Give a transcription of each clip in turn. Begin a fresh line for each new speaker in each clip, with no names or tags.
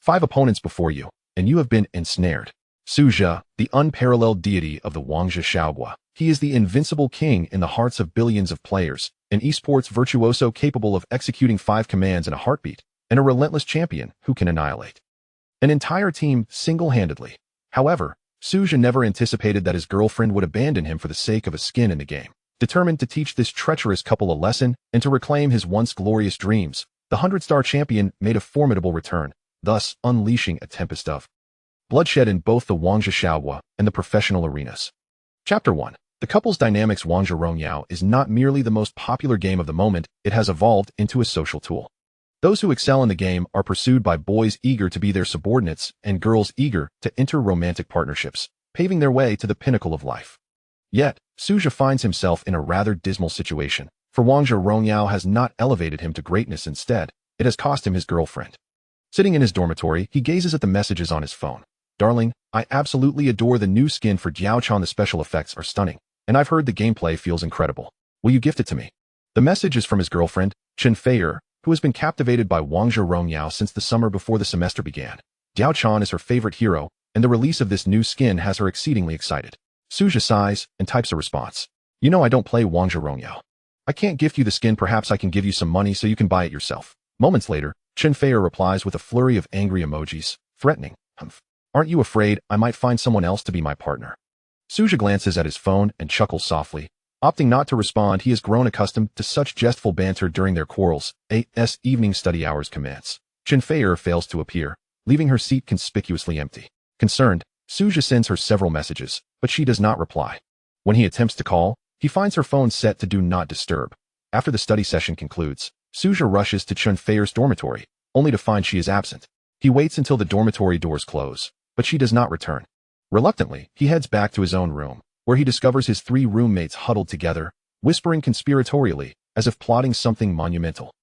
5 opponents before you, and you have been ensnared. Su Zhe, the unparalleled deity of the Wangzhe Shaogua. He is the invincible king in the hearts of billions of players, an esports virtuoso capable of executing 5 commands in a heartbeat, and a relentless champion who can annihilate an entire team single-handedly. However, Su Zhe never anticipated that his girlfriend would abandon him for the sake of a skin in the game. Determined to teach this treacherous couple a lesson and to reclaim his once glorious dreams, the 100-star champion made a formidable return, thus unleashing a tempest of bloodshed in both the Wangzhe Shaogua and the professional arenas. Chapter 1. The couple's dynamics. Wangzhe Rongyao is not merely the most popular game of the moment, it has evolved into a social tool. Those who excel in the game are pursued by boys eager to be their subordinates and girls eager to enter romantic partnerships, paving their way to the pinnacle of life. Yet, Su Zhe finds himself in a rather dismal situation, for Wangzhe Rongyao has not elevated him to greatness. Instead, it has cost him his girlfriend. Sitting in his dormitory, he gazes at the messages on his phone. Darling, I absolutely adore the new skin for Jiaochan. The special effects are stunning, and I've heard the gameplay feels incredible. Will you gift it to me? The message is from his girlfriend, Chen Feier, who has been captivated by Wangzhe Rongyao since the summer before the semester began. Jiaochan is her favorite hero, and the release of this new skin has her exceedingly excited. Su Zhe sighs and types a response. You know I don't play Wangzhe Rongyao. I can't gift you the skin. Perhaps I can give you some money so you can buy it yourself. Moments later, Chen Feier replies with a flurry of angry emojis, threatening. Aren't you afraid I might find someone else to be my partner? Su Zhe glances at his phone and chuckles softly. Opting not to respond, he has grown accustomed to such jestful banter during their quarrels. As evening study hours commence, Chen Feier fails to appear, leaving her seat conspicuously empty. Concerned, Su Zhe sends her several messages, but she does not reply. When he attempts to call, he finds her phone set to Do Not Disturb. After the study session concludes, Su Zhe rushes to Chen Feier's dormitory, only to find she is absent. He waits until the dormitory doors close, but she does not return. Reluctantly, he heads back to his own room, where he discovers his 3 roommates huddled together, whispering conspiratorially, as if plotting something monumental.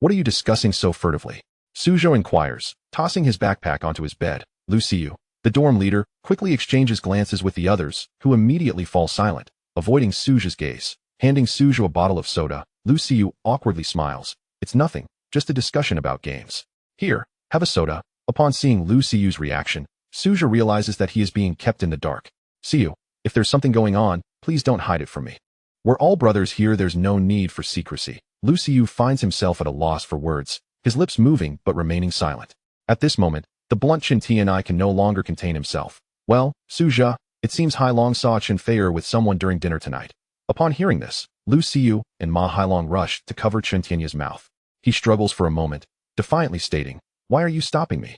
What are you discussing so furtively? Su Zhe inquires, tossing his backpack onto his bed. Lu Xiu, the dorm leader, quickly exchanges glances with the others, who immediately fall silent, avoiding Su Zhe's gaze. Handing Su Zhe a bottle of soda, Lu Xiu awkwardly smiles. It's nothing, just a discussion about games. Here, have a soda. Upon seeing Lu Xiu's reaction, Su Zhe realizes that he is being kept in the dark. Xiu, if there's something going on, please don't hide it from me. We're all brothers here, there's no need for secrecy. Lu Xiu finds himself at a loss for words, his lips moving but remaining silent. At this moment, the blunt Chen Tianai can no longer contain himself. Well, Su Zhe, it seems Hailong saw Chen Feier with someone during dinner tonight. Upon hearing this, Lu Xiu and Ma Hailong rush to cover Chen Tianai's mouth. He struggles for a moment, defiantly stating, "Why are you stopping me?"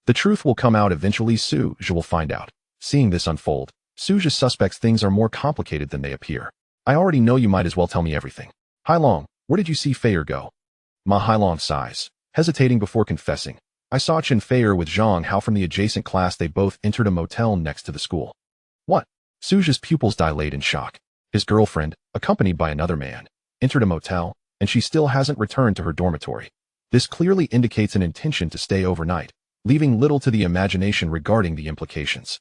The truth will come out eventually. Su Zhe will find out. Seeing this unfold, Su Zhe suspects things are more complicated than they appear. I already know, you might as well tell me everything. Hailong, where did you see Feier go? Ma Hailong sighs, hesitating before confessing. I saw Chen Feier with Zhang Hao from the adjacent class. They both entered a motel next to the school. What? Su Zhe's pupils dilate in shock. His girlfriend, accompanied by another man, entered a motel, and she still hasn't returned to her dormitory. This clearly indicates an intention to stay overnight, leaving little to the imagination regarding the implications.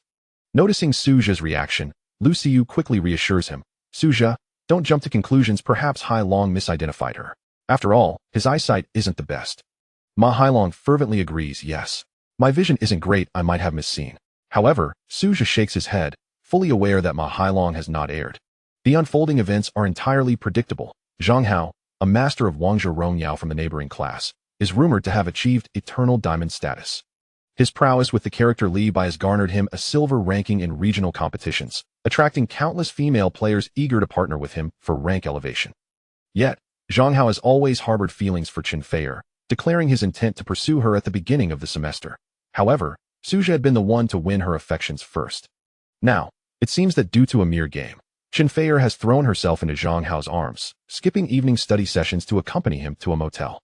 Noticing Su Zhe's reaction, Lu Xiu quickly reassures him. Su Zhe, don't jump to conclusions. Perhaps Hailong misidentified her. After all, his eyesight isn't the best. Ma Hailong fervently agrees. Yes. My vision isn't great, I might have misseen. However, Su Zhe shakes his head, fully aware that Ma Hailong has not erred. The unfolding events are entirely predictable. Zhang Hao, a master of Wangzhe Rongyao from the neighboring class, is rumored to have achieved eternal diamond status. His prowess with the character Lee Bai has garnered him a silver ranking in regional competitions, attracting countless female players eager to partner with him for rank elevation. Yet, Zhang Hao has always harbored feelings for Chen Feier, declaring his intent to pursue her at the beginning of the semester. However, Su Zhe had been the one to win her affections first. Now, it seems that due to a mere game, Chen Feier has thrown herself into Zhang Hao's arms, skipping evening study sessions to accompany him to a motel.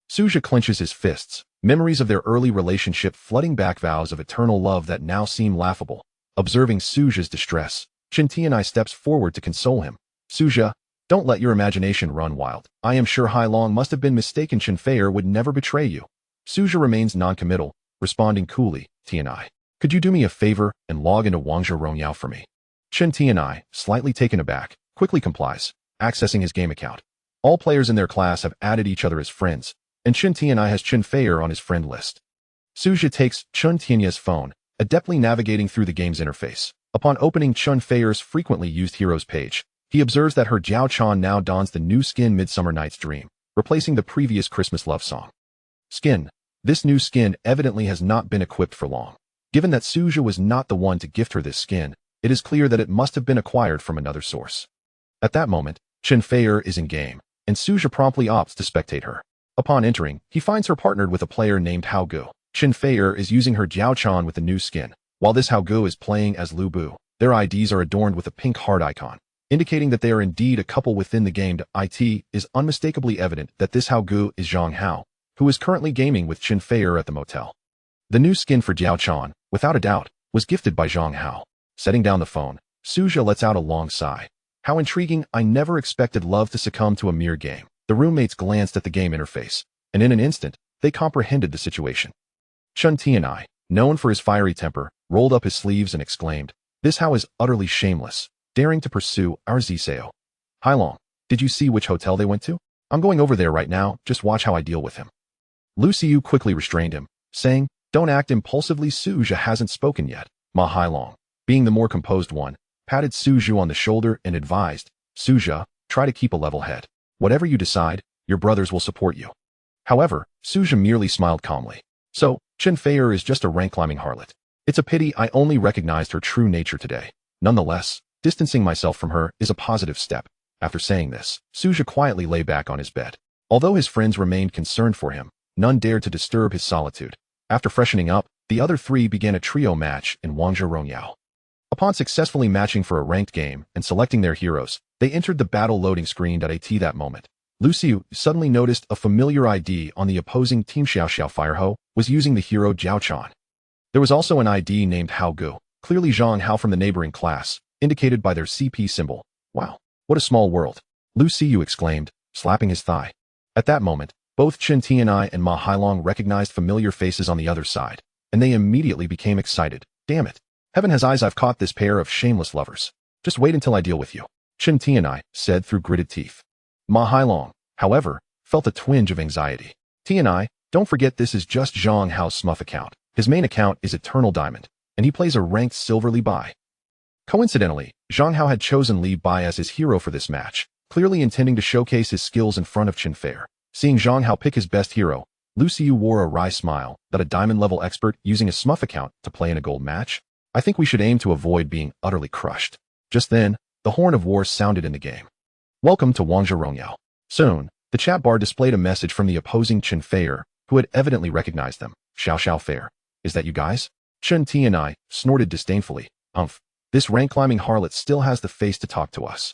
Su Zhe clenches his fists, memories of their early relationship flooding back, vows of eternal love that now seem laughable. Observing Su Zhe's distress, Chen Tianai steps forward to console him. Su Zhe, don't let your imagination run wild. I am sure Hailong must have been mistaken. Chen Feier would never betray you. Su Zhe remains non-committal, responding coolly. Tianai, could you do me a favor and log into Wangzhe Rongyao for me? Chen Tianai, slightly taken aback, quickly complies, accessing his game account. All players in their class have added each other as friends, and Chen Tianai has Chen Feier on his friend list. Suja takes Chun Tianya's phone, adeptly navigating through the game's interface. Upon opening Chun Feier's frequently used heroes page, he observes that her Jiao Chan now dons the new skin Midsummer Night's Dream, replacing the previous Christmas love song. Skin. This new skin evidently has not been equipped for long. Given that Suja was not the one to gift her this skin, it is clear that it must have been acquired from another source. At that moment, Chun Feier is in game, and Suja promptly opts to spectate her. Upon entering, he finds her partnered with a player named Hao Gu. Chun Feier is using her Jiao Chan with the new skin, while this Hao Gu is playing as Lu Bu. Their IDs are adorned with a pink heart icon, indicating that they are indeed a couple within the game. It is unmistakably evident that this Hao Gu is Zhang Hao, who is currently gaming with Chun Feier at the motel. The new skin for Jiao Chan, without a doubt, was gifted by Zhang Hao. Setting down the phone, Suja lets out a long sigh. How intriguing! I never expected love to succumb to a mere game. The roommates glanced at the game interface, and in an instant, they comprehended the situation. Chun Tianyi, known for his fiery temper, rolled up his sleeves and exclaimed, "This Hao is utterly shameless, daring to pursue our Ziseo. Hailong, did you see which hotel they went to? I'm going over there right now, just watch how I deal with him." Lu Xiu quickly restrained him, saying, "Don't act impulsively, Suja hasn't spoken yet." Ma Hailong, being the more composed one, patted Suju on the shoulder and advised, "Suja, try to keep a level head. Whatever you decide, your brothers will support you." However, Suja merely smiled calmly. "So, Chun Feier is just a rank-climbing harlot. It's a pity I only recognized her true nature today. Nonetheless, distancing myself from her is a positive step." After saying this, Suja quietly lay back on his bed. Although his friends remained concerned for him, none dared to disturb his solitude. After freshening up, the other three began a trio match in Wangzhe Rongyao. Upon successfully matching for a ranked game and selecting their heroes, they entered the battle loading screen. At that moment, Lu Xiu suddenly noticed a familiar ID on the opposing team. Xiao Fireho was using the hero Jiao Chan. There was also an ID named Hao Gu, clearly Zhang Hao from the neighboring class, indicated by their CP symbol. "Wow, what a small world," Lu Xiu exclaimed, slapping his thigh. At that moment, both Chun Tianyi and Ma Hailong recognized familiar faces on the other side, and they immediately became excited. "Damn it. Heaven has eyes, I've caught this pair of shameless lovers. Just wait until I deal with you," Chun Tianyi said through gritted teeth. Ma Hailong, however, felt a twinge of anxiety. "Tianyi, don't forget this is just Zhang Hao's smuff account. His main account is Eternal Diamond, and he plays a ranked silver Lee Bai." Coincidentally, Zhang Hao had chosen Lee Bai as his hero for this match, clearly intending to showcase his skills in front of Chun Feier. Seeing Zhang Hao pick his best hero, Lu Xiu wore a wry smile. "That a diamond-level expert using a smuff account to play in a gold match? I think we should aim to avoid being utterly crushed." Just then, the horn of war sounded in the game. "Welcome to Wangzhe Rongyao." Soon, the chat bar displayed a message from the opposing Chun Feier, who had evidently recognized them. Xiao Feier, "Is that you guys?" Chun Tianyi snorted disdainfully. "Umph, this rank-climbing harlot still has the face to talk to us."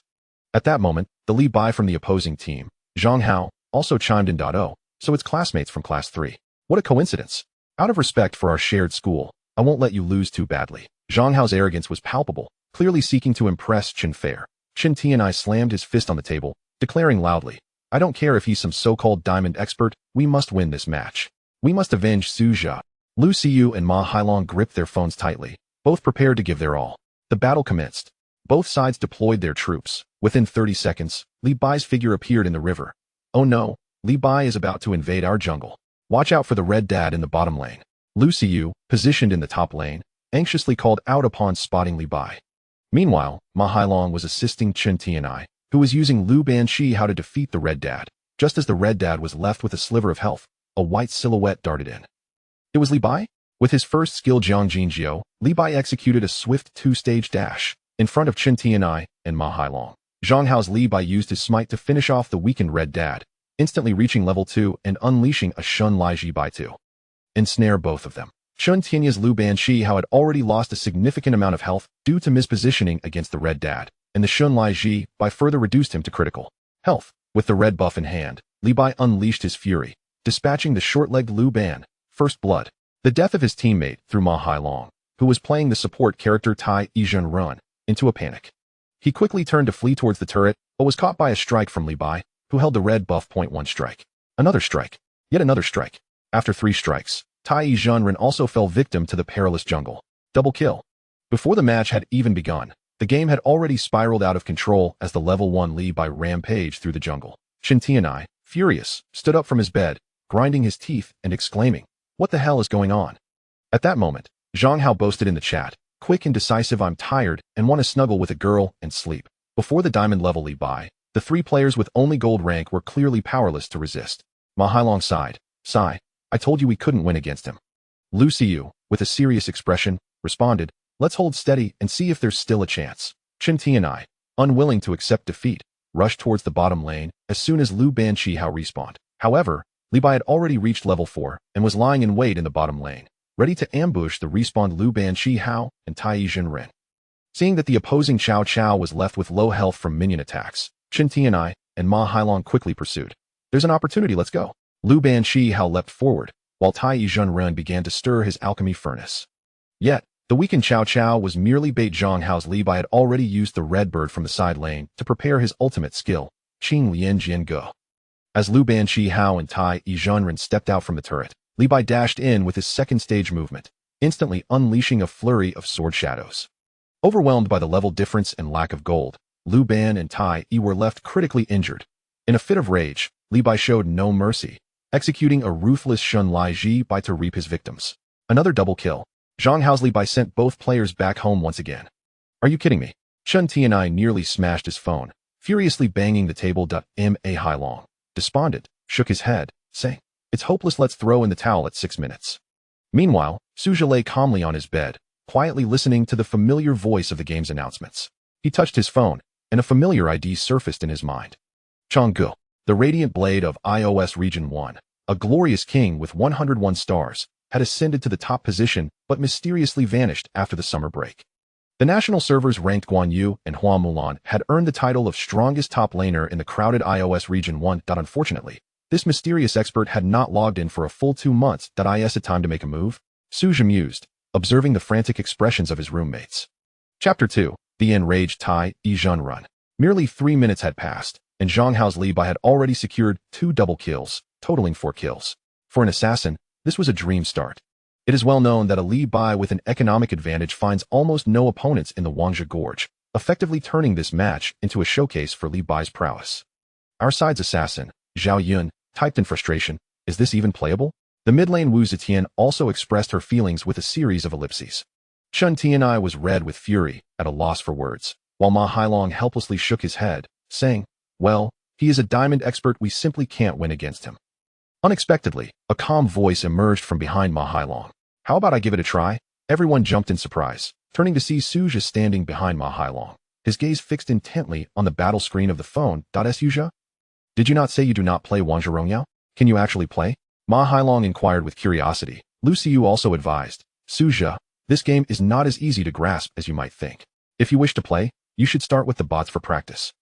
At that moment, the Lee Bai from the opposing team, Zhang Hao, also chimed in. "Oh, so it's classmates from class 3. What a coincidence. Out of respect for our shared school, I won't let you lose too badly." Zhang Hao's arrogance was palpable, clearly seeking to impress Chun Feier. Chun Tianyi slammed his fist on the table, declaring loudly, "I don't care if he's some so-called diamond expert, we must win this match. We must avenge Suja." Lu Xiu and Ma Hailong gripped their phones tightly, both prepared to give their all. The battle commenced. Both sides deployed their troops. Within 30 seconds, Lee Bai's figure appeared in the river. "Oh no, Lee Bai is about to invade our jungle. Watch out for the red dad in the bottom lane." Lu Xiu, positioned in the top lane, anxiously called out upon spotting Lee Bai. Meanwhile, Ma Hailong was assisting Chun Tianyi, who was using Lu Banshi how to defeat the red dad. Just as the red dad was left with a sliver of health, a white silhouette darted in. It was Lee Bai? With his first skill Jiang Jinjiu, Lee Bai executed a swift two-stage dash in front of Chun Tianyi and Ma Hailong. Zhang Hao's Lee Bai used his smite to finish off the weakened red dad, instantly reaching level 2 and unleashing a Shun Lai Ji Bai 2. Ensnare both of them. Chun Tianyi's Lu Banshi Hao had already lost a significant amount of health due to mispositioning against the red dad, and the Shun Lai Ji Bai further reduced him to critical health. With the red buff in hand, Lee Bai unleashed his fury, dispatching the short-legged Lu Ban, first blood. The death of his teammate threw Ma Hailong, who was playing the support character Tai Yizhen Run, into a panic. He quickly turned to flee towards the turret, but was caught by a strike from Lee Bai, who held the red buff. 1 strike. Another strike. Yet another strike. After 3 strikes, Tai Yizhen Run also fell victim to the perilous jungle. Double kill. Before the match had even begun, the game had already spiraled out of control as the level 1 Lee Bai rampaged through the jungle. Chun Tianyi, furious, stood up from his bed, grinding his teeth and exclaiming, What the hell is going on? At that moment, Zhang Hao boasted in the chat, quick and decisive, I'm tired and want to snuggle with a girl and sleep. Before the diamond level Lee Bai, the three players with only gold rank were clearly powerless to resist. Ma Hailong sighed. Sigh, I told you we couldn't win against him. Lu Xiu, with a serious expression, responded, let's hold steady and see if there's still a chance. Chen Tianai, unwilling to accept defeat, rushed towards the bottom lane as soon as Lu Banqihao respawned. However, Lee Bai had already reached level 4 and was lying in wait in the bottom lane, ready to ambush the respawned Lu Banqihao and Tai Jinren. Seeing that the opposing Cao Cao was left with low health from minion attacks, Chen Tianai and Ma Hailong quickly pursued. There's an opportunity, let's go. Lu Banqihao leapt forward, while Tai Jinren began to stir his alchemy furnace. Yet, the weakened Cao Cao was merely bait. Zhang Hao's Lee Bai had already used the red bird from the side lane to prepare his ultimate skill, Qing Lian Jian Ge. As Lu Banqihao and Tai Jinren stepped out from the turret, Lee Bai dashed in with his second stage movement, instantly unleashing a flurry of sword shadows. Overwhelmed by the level difference and lack of gold, Lu Ban and Tai were left critically injured. In a fit of rage, Lee Bai showed no mercy, executing a ruthless Shun Lai Ji Bai to reap his victims. Another double kill. Zhang Hao's Lee Bai sent both players back home once again. Are you kidding me? Chen Tianai nearly smashed his phone, furiously banging the table. Ma Hailong, despondent, shook his head, saying, it's hopeless, let's throw in the towel at 6 minutes. Meanwhile, Suja lay calmly on his bed, quietly listening to the familiar voice of the game's announcements. He touched his phone, and a familiar ID surfaced in his mind. Chang Ge, the radiant blade of iOS Region 1, a glorious king with 101 stars, had ascended to the top position but mysteriously vanished after the summer break. The national servers ranked Guan Yu and Hua Mulan had earned the title of strongest top laner in the crowded iOS Region 1. Unfortunately, this mysterious expert had not logged in for a full 2 months. Is it time to make a move? Suja mused, observing the frantic expressions of his roommates. Chapter 2, The Enraged Tai Jinren. Merely 3 minutes had passed, and Zhang Hao's Lee Bai had already secured 2 double kills, totaling 4 kills. For an assassin, this was a dream start. It is well known that a Lee Bai with an economic advantage finds almost no opponents in the Wangzhe Gorge, effectively turning this match into a showcase for Lee Bai's prowess. Our side's assassin, Zhao Yun, typed in frustration, is this even playable? The mid lane Wu Zetian also expressed her feelings with a series of ellipses. Chen Tianai was red with fury, at a loss for words, while Ma Hailong helplessly shook his head, saying, well, he is a diamond expert, we simply can't win against him. Unexpectedly, a calm voice emerged from behind Ma Hailong. How about I give it a try? Everyone jumped in surprise, turning to see Suja standing behind Ma Hailong, his gaze fixed intently on the battle screen of the phone. Suja? Did you not say you do not play Wangzhe Rongyao? Can you actually play? Ma Hailong inquired with curiosity. Lu Xiu also advised, Suja, this game is not as easy to grasp as you might think. If you wish to play, you should start with the bots for practice.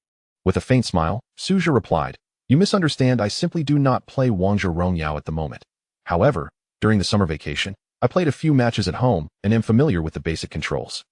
With a faint smile, Suja replied, you misunderstand, I simply do not play Wangzhe Rongyao at the moment. However, during the summer vacation, I played a few matches at home and am familiar with the basic controls.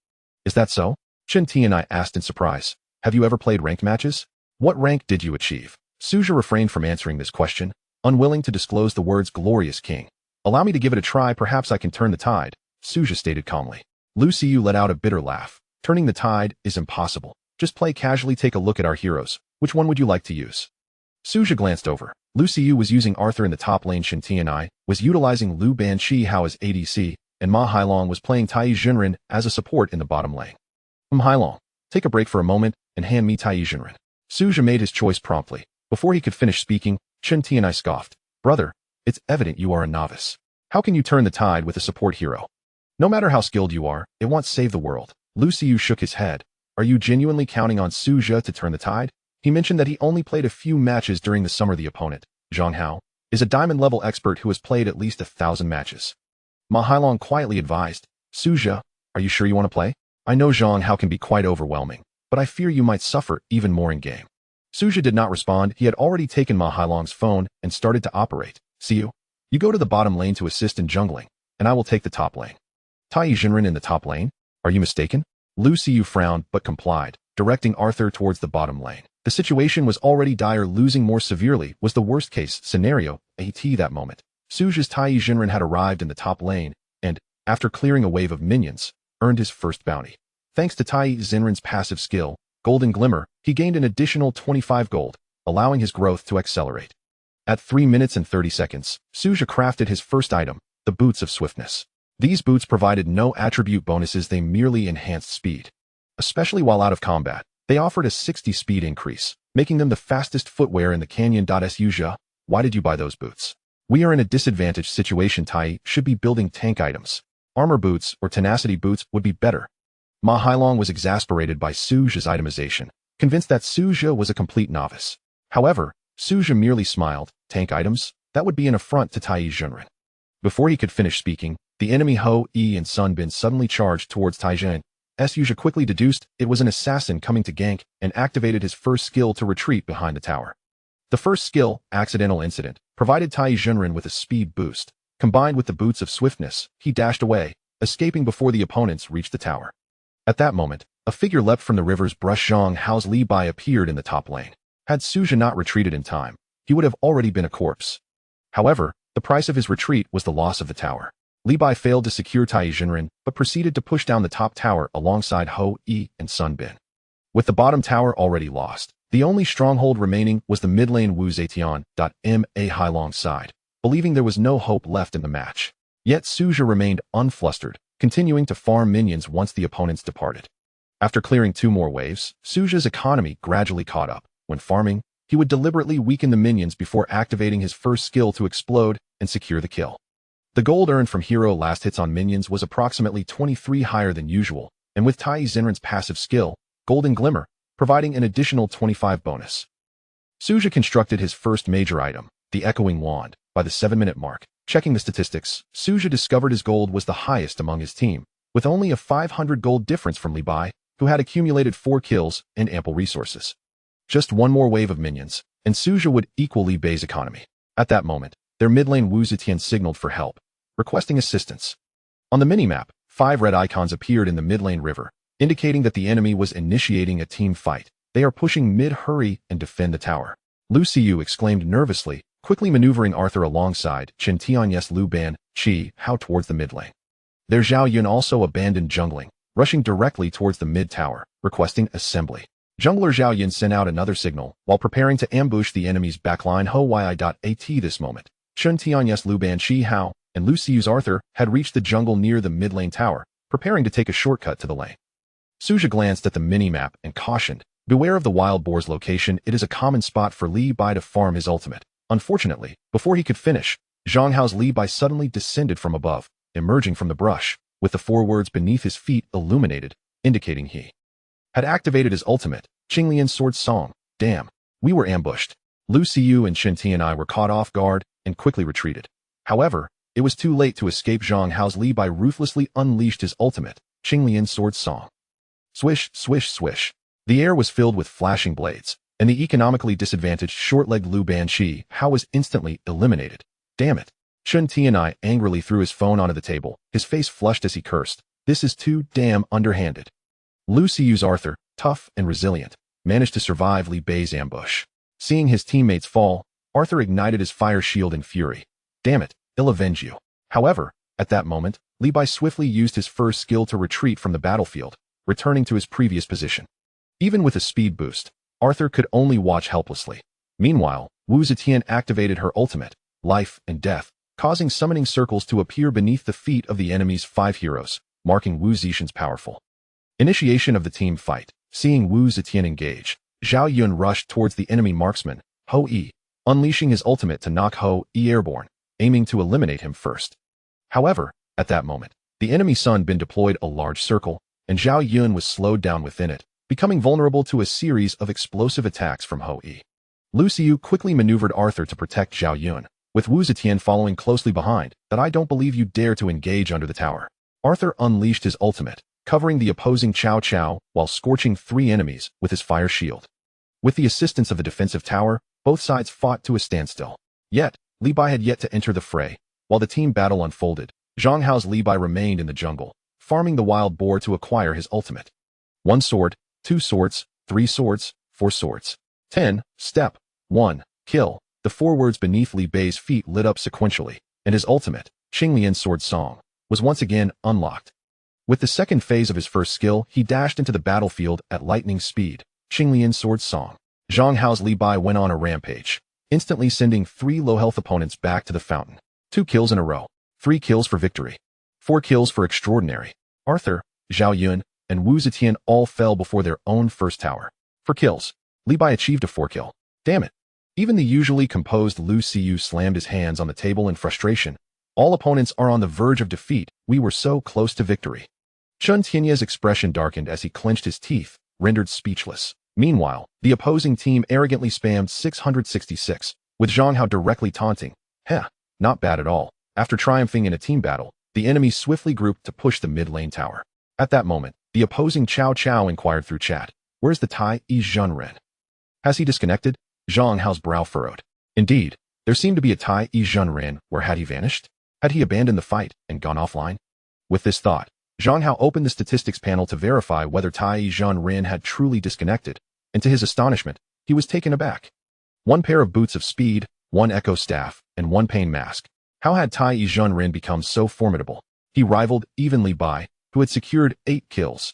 Is that so? Chen Tianai asked in surprise. Have you ever played ranked matches? What rank did you achieve? Suja refrained from answering this question, unwilling to disclose the words glorious king. Allow me to give it a try, perhaps I can turn the tide, Suja stated calmly. Lu Xiu let out a bitter laugh. Turning the tide is impossible. Just play casually, take a look at our heroes. Which one would you like to use? Suja glanced over. Lu Xiu was using Arthur in the top lane, Chen Tianai was utilizing Lu Banqihao as ADC, and Ma Hailong was playing Tai Jinren as a support in the bottom lane. Hailong, take a break for a moment and hand me Tai Jinren. Suja made his choice promptly. Before he could finish speaking, Chen Tianai scoffed. Brother, it's evident you are a novice. How can you turn the tide with a support hero? No matter how skilled you are, it won't save the world. Lu Xiu shook his head. Are you genuinely counting on Suja to turn the tide? He mentioned that he only played a few matches during the summer. The opponent, Zhang Hao, is a diamond-level expert who has played at least 1,000 matches. Ma Hailong quietly advised, Suja, are you sure you want to play? I know Zhang Hao can be quite overwhelming, but I fear you might suffer even more in-game. Suja did not respond. He had already taken Ma Hailong's phone and started to operate. See you. You go to the bottom lane to assist in jungling, and I will take the top lane. Tai Jinren in the top lane? Are you mistaken? Lu Xiu frowned but complied, directing Arthur towards the bottom lane. The situation was already dire. Losing more severely was the worst-case scenario. At that moment, Suja's Tai Jinren had arrived in the top lane and, after clearing a wave of minions, earned his first bounty. Thanks to Tai Jinren's passive skill, Golden Glimmer, he gained an additional 25 gold, allowing his growth to accelerate. At 3 minutes and 30 seconds, Suja crafted his first item, the boots of swiftness. These boots provided no attribute bonuses, they merely enhanced speed. Especially while out of combat, they offered a 60 speed increase, making them the fastest footwear in the canyon. Suja, why did you buy those boots? We are in a disadvantaged situation. Tai should be building tank items. Armor boots or tenacity boots would be better. Ma Hailong was exasperated by Suja's itemization, convinced that Suja was a complete novice. However, Suja merely smiled. Tank items? That would be an affront to Tai Junren. Before he could finish speaking, the enemy Ho Yi and Sun Bin suddenly charged towards Tai Jun. Suja quickly deduced it was an assassin coming to gank and activated his first skill to retreat behind the tower. The first skill, Accidental Incident, provided Tai Junren with a speed boost. Combined with the boots of swiftness, he dashed away, escaping before the opponents reached the tower. At that moment, a figure leapt from the river's brush. Zhang Hao's Lee Bai appeared in the top lane. Had Suja not retreated in time, he would have already been a corpse. However, the price of his retreat was the loss of the tower. Lee Bai failed to secure Tai Junren, but proceeded to push down the top tower alongside Ho Yi and Sun Bin. With the bottom tower already lost, the only stronghold remaining was the mid lane Wu Zetian. Ma Hailong sighed, believing there was no hope left in the match. Yet Suja remained unflustered, continuing to farm minions once the opponents departed. After clearing 2 more waves, Suja's economy gradually caught up. When farming, he would deliberately weaken the minions before activating his first skill to explode and secure the kill. The gold earned from hero last hits on minions was approximately 23 higher than usual, and with Tai Junren's passive skill, Golden Glimmer, providing an additional 25 bonus. Suja constructed his first major item, the Echoing Wand, by the 7-minute mark. Checking the statistics, Suja discovered his gold was the highest among his team, with only a 500 gold difference from Lee Bai, who had accumulated 4 kills and ample resources. Just 1 more wave of minions, and Suja would equal Lee Bai's economy. At that moment, their mid lane Wu Zetian signaled for help, requesting assistance. On the minimap, 5 red icons appeared in the mid lane river, indicating that the enemy was initiating a team fight. They are pushing mid, hurry and defend the tower. Lu Xiu exclaimed nervously, quickly maneuvering Arthur alongside Chen Tianyes Lu Ban, Qi Hao towards the mid lane. Their Zhao Yun also abandoned jungling, rushing directly towards the mid tower, requesting assembly. Jungler Zhao Yun sent out another signal while preparing to ambush the enemy's backline. Ho Yi.at this moment, Chen Tianyes Lu Ban, Qi Hao, and Lu Xiu's Arthur had reached the jungle near the mid lane tower, preparing to take a shortcut to the lane. Suja glanced at the minimap and cautioned, beware of the wild boar's location, it is a common spot for Lee Bai to farm his ultimate. Unfortunately, before he could finish, Zhang Hao's Lee Bai suddenly descended from above, emerging from the brush, with the 4 words beneath his feet illuminated, indicating he had activated his ultimate, Qinglian Sword Song. Damn, we were ambushed. Lu Xiu and Shen Tianai were caught off guard and quickly retreated. However, it was too late to escape. Zhang Hao's Lee Bai ruthlessly unleashed his ultimate, Qinglian Sword Song. Swish, swish, swish. The air was filled with flashing blades, and the economically disadvantaged short-legged Lu Ban Qi Hao was instantly eliminated. Damn it. Chen Tianai angrily threw his phone onto the table, his face flushed as he cursed. This is too damn underhanded. Lu Xiu's Arthur, tough and resilient, managed to survive Lee Bai's ambush. Seeing his teammates fall, Arthur ignited his fire shield in fury. Damn it, I'll avenge you. However, at that moment, Lee Bai swiftly used his first skill to retreat from the battlefield, returning to his previous position. Even with a speed boost, Arthur could only watch helplessly. Meanwhile, Wu Zetian activated her ultimate, Life and Death, causing summoning circles to appear beneath the feet of the enemy's 5 heroes, marking Wu Zetian's powerful initiation of the team fight. Seeing Wu Zetian engage, Zhao Yun rushed towards the enemy marksman, Ho Yi, unleashing his ultimate to knock Ho Yi airborne, aiming to eliminate him first. However, at that moment, the enemy Sun Bin deployed a large circle, and Zhao Yun was slowed down within it, becoming vulnerable to a series of explosive attacks from Ho Yi. Lu Xiu quickly maneuvered Arthur to protect Zhao Yun, with Wu Zetian following closely behind. That I don't believe you dare to engage under the tower. Arthur unleashed his ultimate, covering the opposing Cao Cao while scorching 3 enemies with his fire shield. With the assistance of the defensive tower, both sides fought to a standstill. Yet, Lee Bai had yet to enter the fray. While the team battle unfolded, Zhang Hao's Lee Bai remained in the jungle, farming the wild boar to acquire his ultimate. 1 sword, 2 swords, 3 swords, 4 swords. 10, step, 1, kill. The 4 words beneath Lee Bai's feet lit up sequentially, and his ultimate, Qinglian Sword Song, was once again unlocked. With the second phase of his first skill, he dashed into the battlefield at lightning speed, Qinglian Sword Song. Zhang Hao's Lee Bai went on a rampage, instantly sending 3 low-health opponents back to the fountain. 2 kills in a row. 3 kills for victory. 4 kills for extraordinary. Arthur, Zhao Yun, and Wu Zetian all fell before their own first tower. For kills, Lee Bai achieved a 4 kill. Damn it. Even the usually composed Lu Xiyu slammed his hands on the table in frustration. All opponents are on the verge of defeat. We were so close to victory. Chen Tianye's expression darkened as he clenched his teeth, rendered speechless. Meanwhile, the opposing team arrogantly spammed 666, with Zhang Hao directly taunting. Heh, not bad at all. After triumphing in a team battle, the enemy swiftly grouped to push the mid-lane tower. At that moment, the opposing Cao Cao inquired through chat, "Where's the Tai Yi Zhenren? Has he disconnected?" Zhang Hao's brow furrowed. Indeed, there seemed to be a Tai Yi Zhenren. Where had he vanished? Had he abandoned the fight and gone offline? With this thought, Zhang Hao opened the statistics panel to verify whether Tai Yi Zhenren had truly disconnected, and to his astonishment, he was taken aback. 1 pair of boots of speed, 1 echo staff, and 1 pain mask. How had Tai Yi Zhenren become so formidable? He rivaled even Lee Bai, who had secured 8 kills.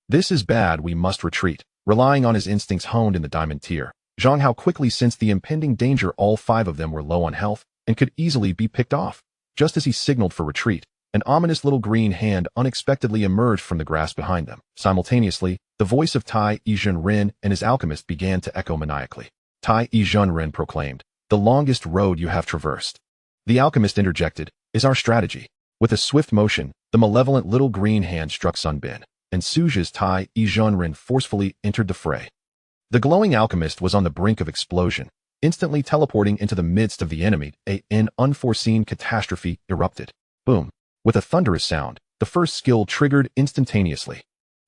This is bad, we must retreat. Relying on his instincts honed in the diamond tier, Zhang Hao quickly sensed the impending danger. All 5 of them were low on health and could easily be picked off. Just as he signaled for retreat, an ominous little green hand unexpectedly emerged from the grass behind them. Simultaneously, the voice of Tai Yi Zhenren and his alchemist began to echo maniacally. Tai Yi Zhenren proclaimed, "The longest road you have traversed." The alchemist interjected, "Is our strategy." With a swift motion, the malevolent little green hand struck Sun Bin, and Suja's Tai Yi Zhenren forcefully entered the fray. The glowing alchemist was on the brink of explosion, instantly teleporting into the midst of the enemy. An unforeseen catastrophe erupted. Boom. With a thunderous sound, the first skill triggered instantaneously.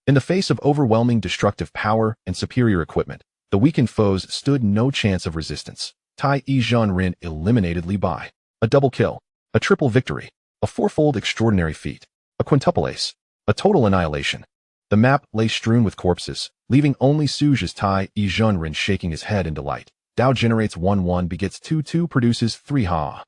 In the face of overwhelming destructive power and superior equipment, the weakened foes stood no chance of resistance. Tai Yi Zhenren eliminated Lee Bai. A double kill, a triple victory, a 4-fold extraordinary feat, a quintuple ace, a total annihilation. The map lay strewn with corpses, leaving only Suja's Tai Yi Zhenren shaking his head in delight. Dao generates 1-1 begets 2-2 produces 3 ha.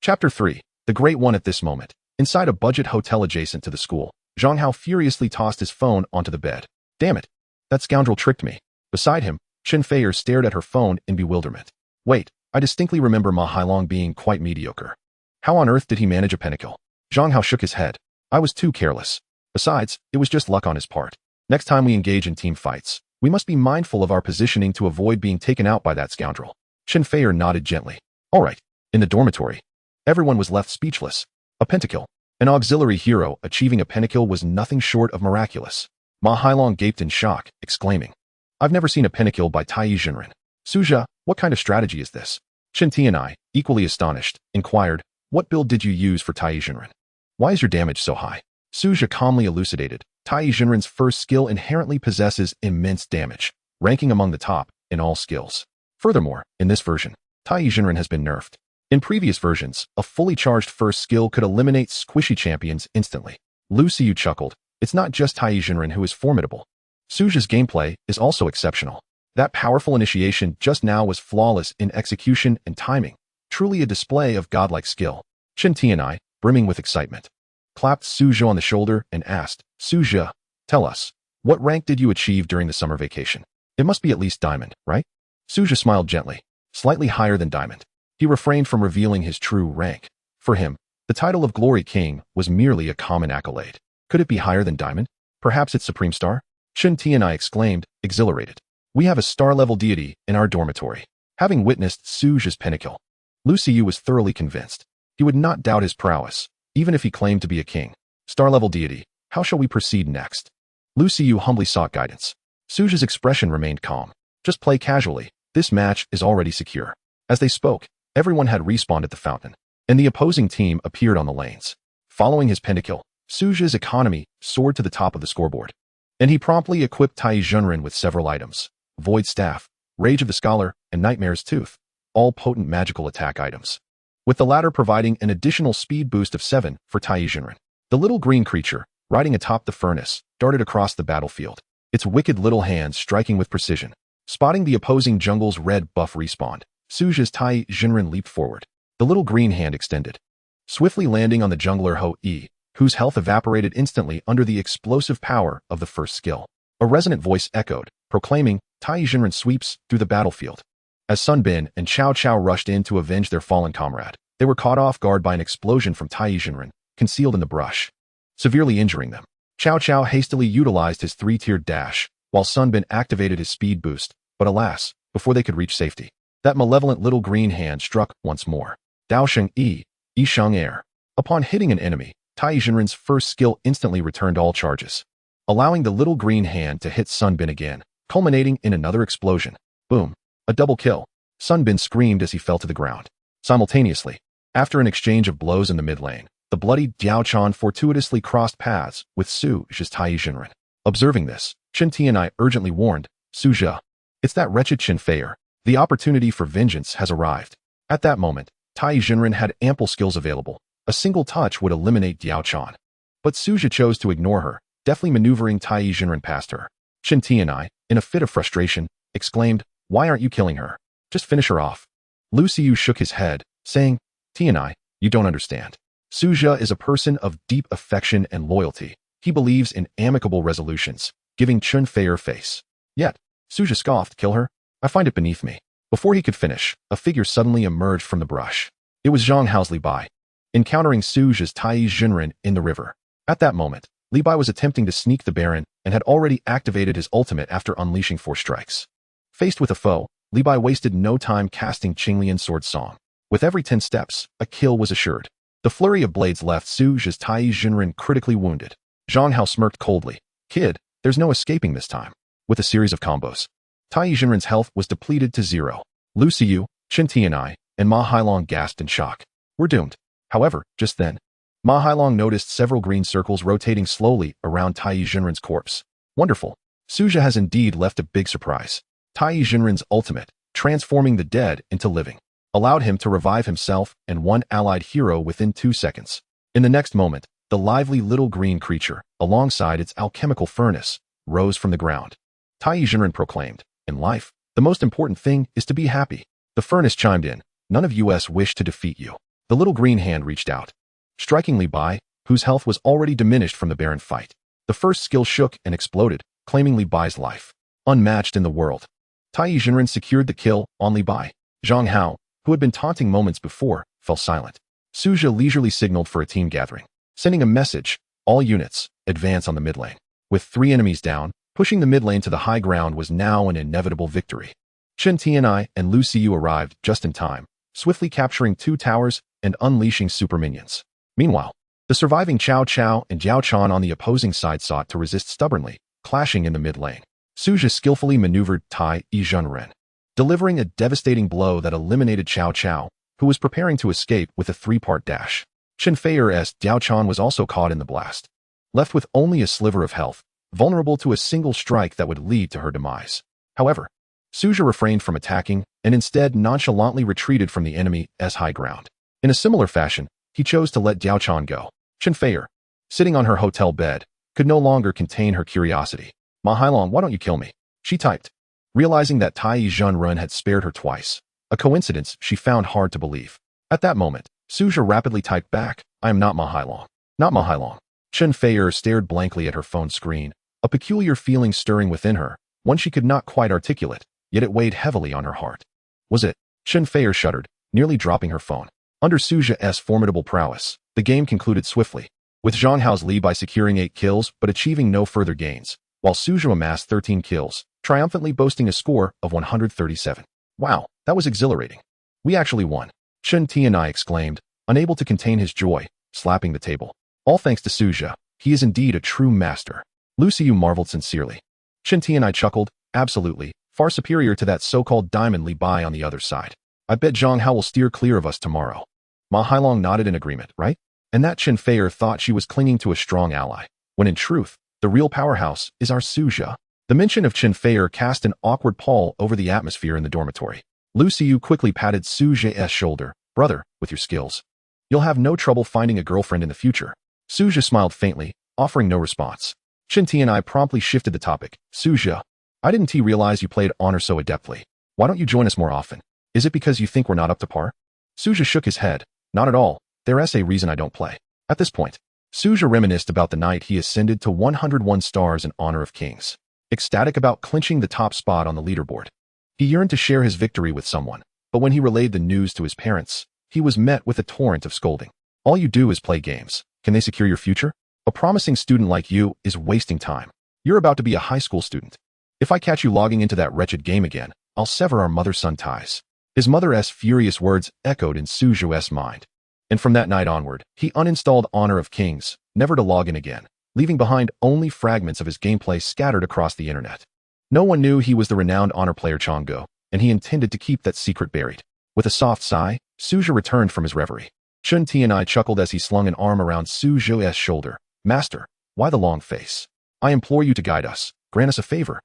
Chapter 3. The Great One. At this moment, inside a budget hotel adjacent to the school, Zhang Hao furiously tossed his phone onto the bed. Damn it. That scoundrel tricked me. Beside him, Chen Feier stared at her phone in bewilderment. Wait, I distinctly remember Ma Hailong being quite mediocre. How on earth did he manage a pentakill? Zhang Hao shook his head. I was too careless. Besides, it was just luck on his part. Next time we engage in team fights, we must be mindful of our positioning to avoid being taken out by that scoundrel. Chen Feier nodded gently. All right. In the dormitory, everyone was left speechless. A pentakill. An auxiliary hero achieving a pentakill was nothing short of miraculous. Ma Hailong gaped in shock, exclaiming, I've never seen a pentakill by Tai Yi Zhenren. Suja, what kind of strategy is this? Chen Tianai, equally astonished, inquired, what build did you use for Tai Yi Zhenren? Why is your damage so high? Suja calmly elucidated, Tai Yi Zhenren's first skill inherently possesses immense damage, ranking among the top in all skills. Furthermore, in this version, Tai Yi Zhenren has been nerfed. In previous versions, a fully charged first skill could eliminate squishy champions instantly. Lu Xiyu chuckled, it's not just Tai Yi Zhenren who is formidable. Suja's gameplay is also exceptional. That powerful initiation just now was flawless in execution and timing, truly a display of godlike skill. Chen Tianai, brimming with excitement, clapped Suja on the shoulder and asked, Suja, tell us, what rank did you achieve during the summer vacation? It must be at least diamond, right? Suja smiled gently, slightly higher than diamond. He refrained from revealing his true rank. For him, the title of Glory King was merely a common accolade. Could it be higher than diamond? Perhaps it's Supreme Star? Chen Tianai exclaimed, exhilarated. We have a star-level deity in our dormitory. Having witnessed Suja's pentakill, Lu Xiyu was thoroughly convinced. He would not doubt his prowess, even if he claimed to be a king. Star-level deity, how shall we proceed next? Lu Xiyu humbly sought guidance. Suja's expression remained calm. Just play casually. This match is already secure. As they spoke, everyone had respawned at the fountain, and the opposing team appeared on the lanes. Following his pentakill, Suja's economy soared to the top of the scoreboard, and he promptly equipped Tai Yi Zhenren with several items: Void Staff, Rage of the Scholar, and Nightmare's Tooth, all potent magical attack items, with the latter providing an additional speed boost of 7 for Tai Yi Zhenren. The little green creature, riding atop the furnace, darted across the battlefield, its wicked little hands striking with precision. Spotting the opposing jungle's red buff respawned, Suja's Tai Yi Zhenren leaped forward. The little green hand extended, swiftly landing on the jungler Ho Yi, whose health evaporated instantly under the explosive power of the first skill. A resonant voice echoed, proclaiming, Tai Yi Zhenren sweeps through the battlefield. As Sun Bin and Cao Cao rushed in to avenge their fallen comrade, They were caught off guard by an explosion from Tai Jinren, concealed in the brush, severely injuring them. Cao Cao hastily utilized his three-tiered dash, while Sun Bin activated his speed boost, but alas, before they could reach safety, that malevolent little green hand struck once more. Dao Sheng Yi Sheng Air. Upon hitting an enemy, Tai Jinren's first skill instantly returned all charges, allowing the little green hand to hit Sun Bin again, culminating in another explosion. Boom. A double kill. Sun Bin screamed as he fell to the ground. Simultaneously, after an exchange of blows in the mid lane, the bloody Diao Chan fortuitously crossed paths with Su Zhe's Tai Jinren. Observing this, Chen Tianai urgently warned, Su Zhe, it's that wretched Chen Feier. The opportunity for vengeance has arrived. At that moment, Tai Jinren had ample skills available. A single touch would eliminate Diao Chan. But Su Zhe chose to ignore her, deftly maneuvering Tai Jinren past her. Chen Tianai, in a fit of frustration, exclaimed, why aren't you killing her? Just finish her off. Lu Xiu shook his head, saying, Tianai, you don't understand. Su Zhe is a person of deep affection and loyalty. He believes in amicable resolutions, giving Chen Feier face. Yet, Su Zhe scoffed, kill her? I find it beneath me. Before he could finish, a figure suddenly emerged from the brush. It was Zhang Hao's Lee Bai, encountering Su Zhe's Tai Jinren in the river. At that moment, Lee Bai was attempting to sneak the Baron and had already activated his ultimate after unleashing 4 strikes. Faced with a foe, Lee Bai wasted no time casting Qinglian Sword Song. With every 10 steps, a kill was assured. The flurry of blades left Su Zhe's Tai Jinren critically wounded. Zhang Hao smirked coldly. Kid, there's no escaping this time. With a series of combos, Tai Jinren's health was depleted to 0. Lu Xiu, Chen Tianai, and Ma Hailong gasped in shock. We're doomed. However, just then, Ma Hailong noticed several green circles rotating slowly around Tai Jinren's corpse. Wonderful. Su Zhe has indeed left a big surprise. Tai Jinren's ultimate, transforming the dead into living, allowed him to revive himself and one allied hero within 2 seconds. In the next moment, the lively little green creature, alongside its alchemical furnace, rose from the ground. Tai Jinren proclaimed, in life, the most important thing is to be happy. The furnace chimed in, none of us wish to defeat you. The little green hand reached out, striking Lee Bai, whose health was already diminished from the Baron fight. The first skill shook and exploded, claiming Lee Bai's life. Unmatched in the world, Tai Jinren secured the kill on Lee Bai. Zhang Hao, who had been taunting moments before, fell silent. Su Zhe leisurely signaled for a team gathering, sending a message, all units, advance on the mid lane. With 3 enemies down, pushing the mid lane to the high ground was now an inevitable victory. Chen Tianai and Lu Xiu arrived just in time, swiftly capturing 2 towers and unleashing super minions. Meanwhile, the surviving Cao Cao and Jiao Chan on the opposing side sought to resist stubbornly, clashing in the mid lane. Su Zhe skillfully maneuvered Tai Jinren, delivering a devastating blow that eliminated Cao Cao, who was preparing to escape with a 3-part dash. Chen Feier's Diao Chan was also caught in the blast, left with only a sliver of health, vulnerable to a single strike that would lead to her demise. However, Su Zhe refrained from attacking and instead nonchalantly retreated from the enemy's high ground. In a similar fashion, he chose to let Diao Chan go. Chen Feier, sitting on her hotel bed, could no longer contain her curiosity. Ma Hailong, why don't you kill me? She typed, realizing that Tai Jinren had spared her twice, a coincidence she found hard to believe. At that moment, Su Zhe rapidly typed back, I am not Ma Hailong. Not Ma Hailong. Chen Feier stared blankly at her phone screen, a peculiar feeling stirring within her, one she could not quite articulate, yet it weighed heavily on her heart. Was it? Chen Feier shuddered, nearly dropping her phone. Under Su Zhe's formidable prowess, the game concluded swiftly, with Zhang Hao's Li Bai securing 8 kills but achieving no further gains, while Su Zhe amassed 13 kills, triumphantly boasting a score of 137. Wow, that was exhilarating. We actually won. Chen Tianai exclaimed, unable to contain his joy, slapping the table. All thanks to Su Zhe, he is indeed a true master. Lu Xiu marveled sincerely. Chen Tianai chuckled, absolutely, far superior to that so-called diamond Lee Bai on the other side. I bet Zhang Hao will steer clear of us tomorrow. Ma Hailong nodded in agreement, right? And that Chen Feier thought she was clinging to a strong ally, when in truth, the real powerhouse is our Su Zhe. The mention of Chen Feier cast an awkward pall over the atmosphere in the dormitory. Lu Xiu quickly patted Su Zhe's shoulder. Brother, with your skills, you'll have no trouble finding a girlfriend in the future. Su Zhe smiled faintly, offering no response. Chen Tianai promptly shifted the topic. Su Zhe, I didn't realize you played honor so adeptly. Why don't you join us more often? Is it because you think we're not up to par? Su Zhe shook his head. Not at all. There's a reason I don't play. At this point, Su Zhe reminisced about the night he ascended to 101 stars in honor of kings. Ecstatic about clinching the top spot on the leaderboard. He yearned to share his victory with someone, but when he relayed the news to his parents, he was met with a torrent of scolding. All you do is play games. Can they secure your future? A promising student like you is wasting time. You're about to be a high school student. If I catch you logging into that wretched game again, I'll sever our mother-son ties. His mother's furious words echoed in Suju's mind. And from that night onward, he uninstalled Honor of Kings, never to log in again, leaving behind only fragments of his gameplay scattered across the internet. No one knew he was the renowned Honor player Chang Ge, and he intended to keep that secret buried. With a soft sigh, Suju returned from his reverie. Chun Tianai chuckled as he slung an arm around Suju's shoulder. Master, why the long face? I implore you to guide us. Grant us a favor.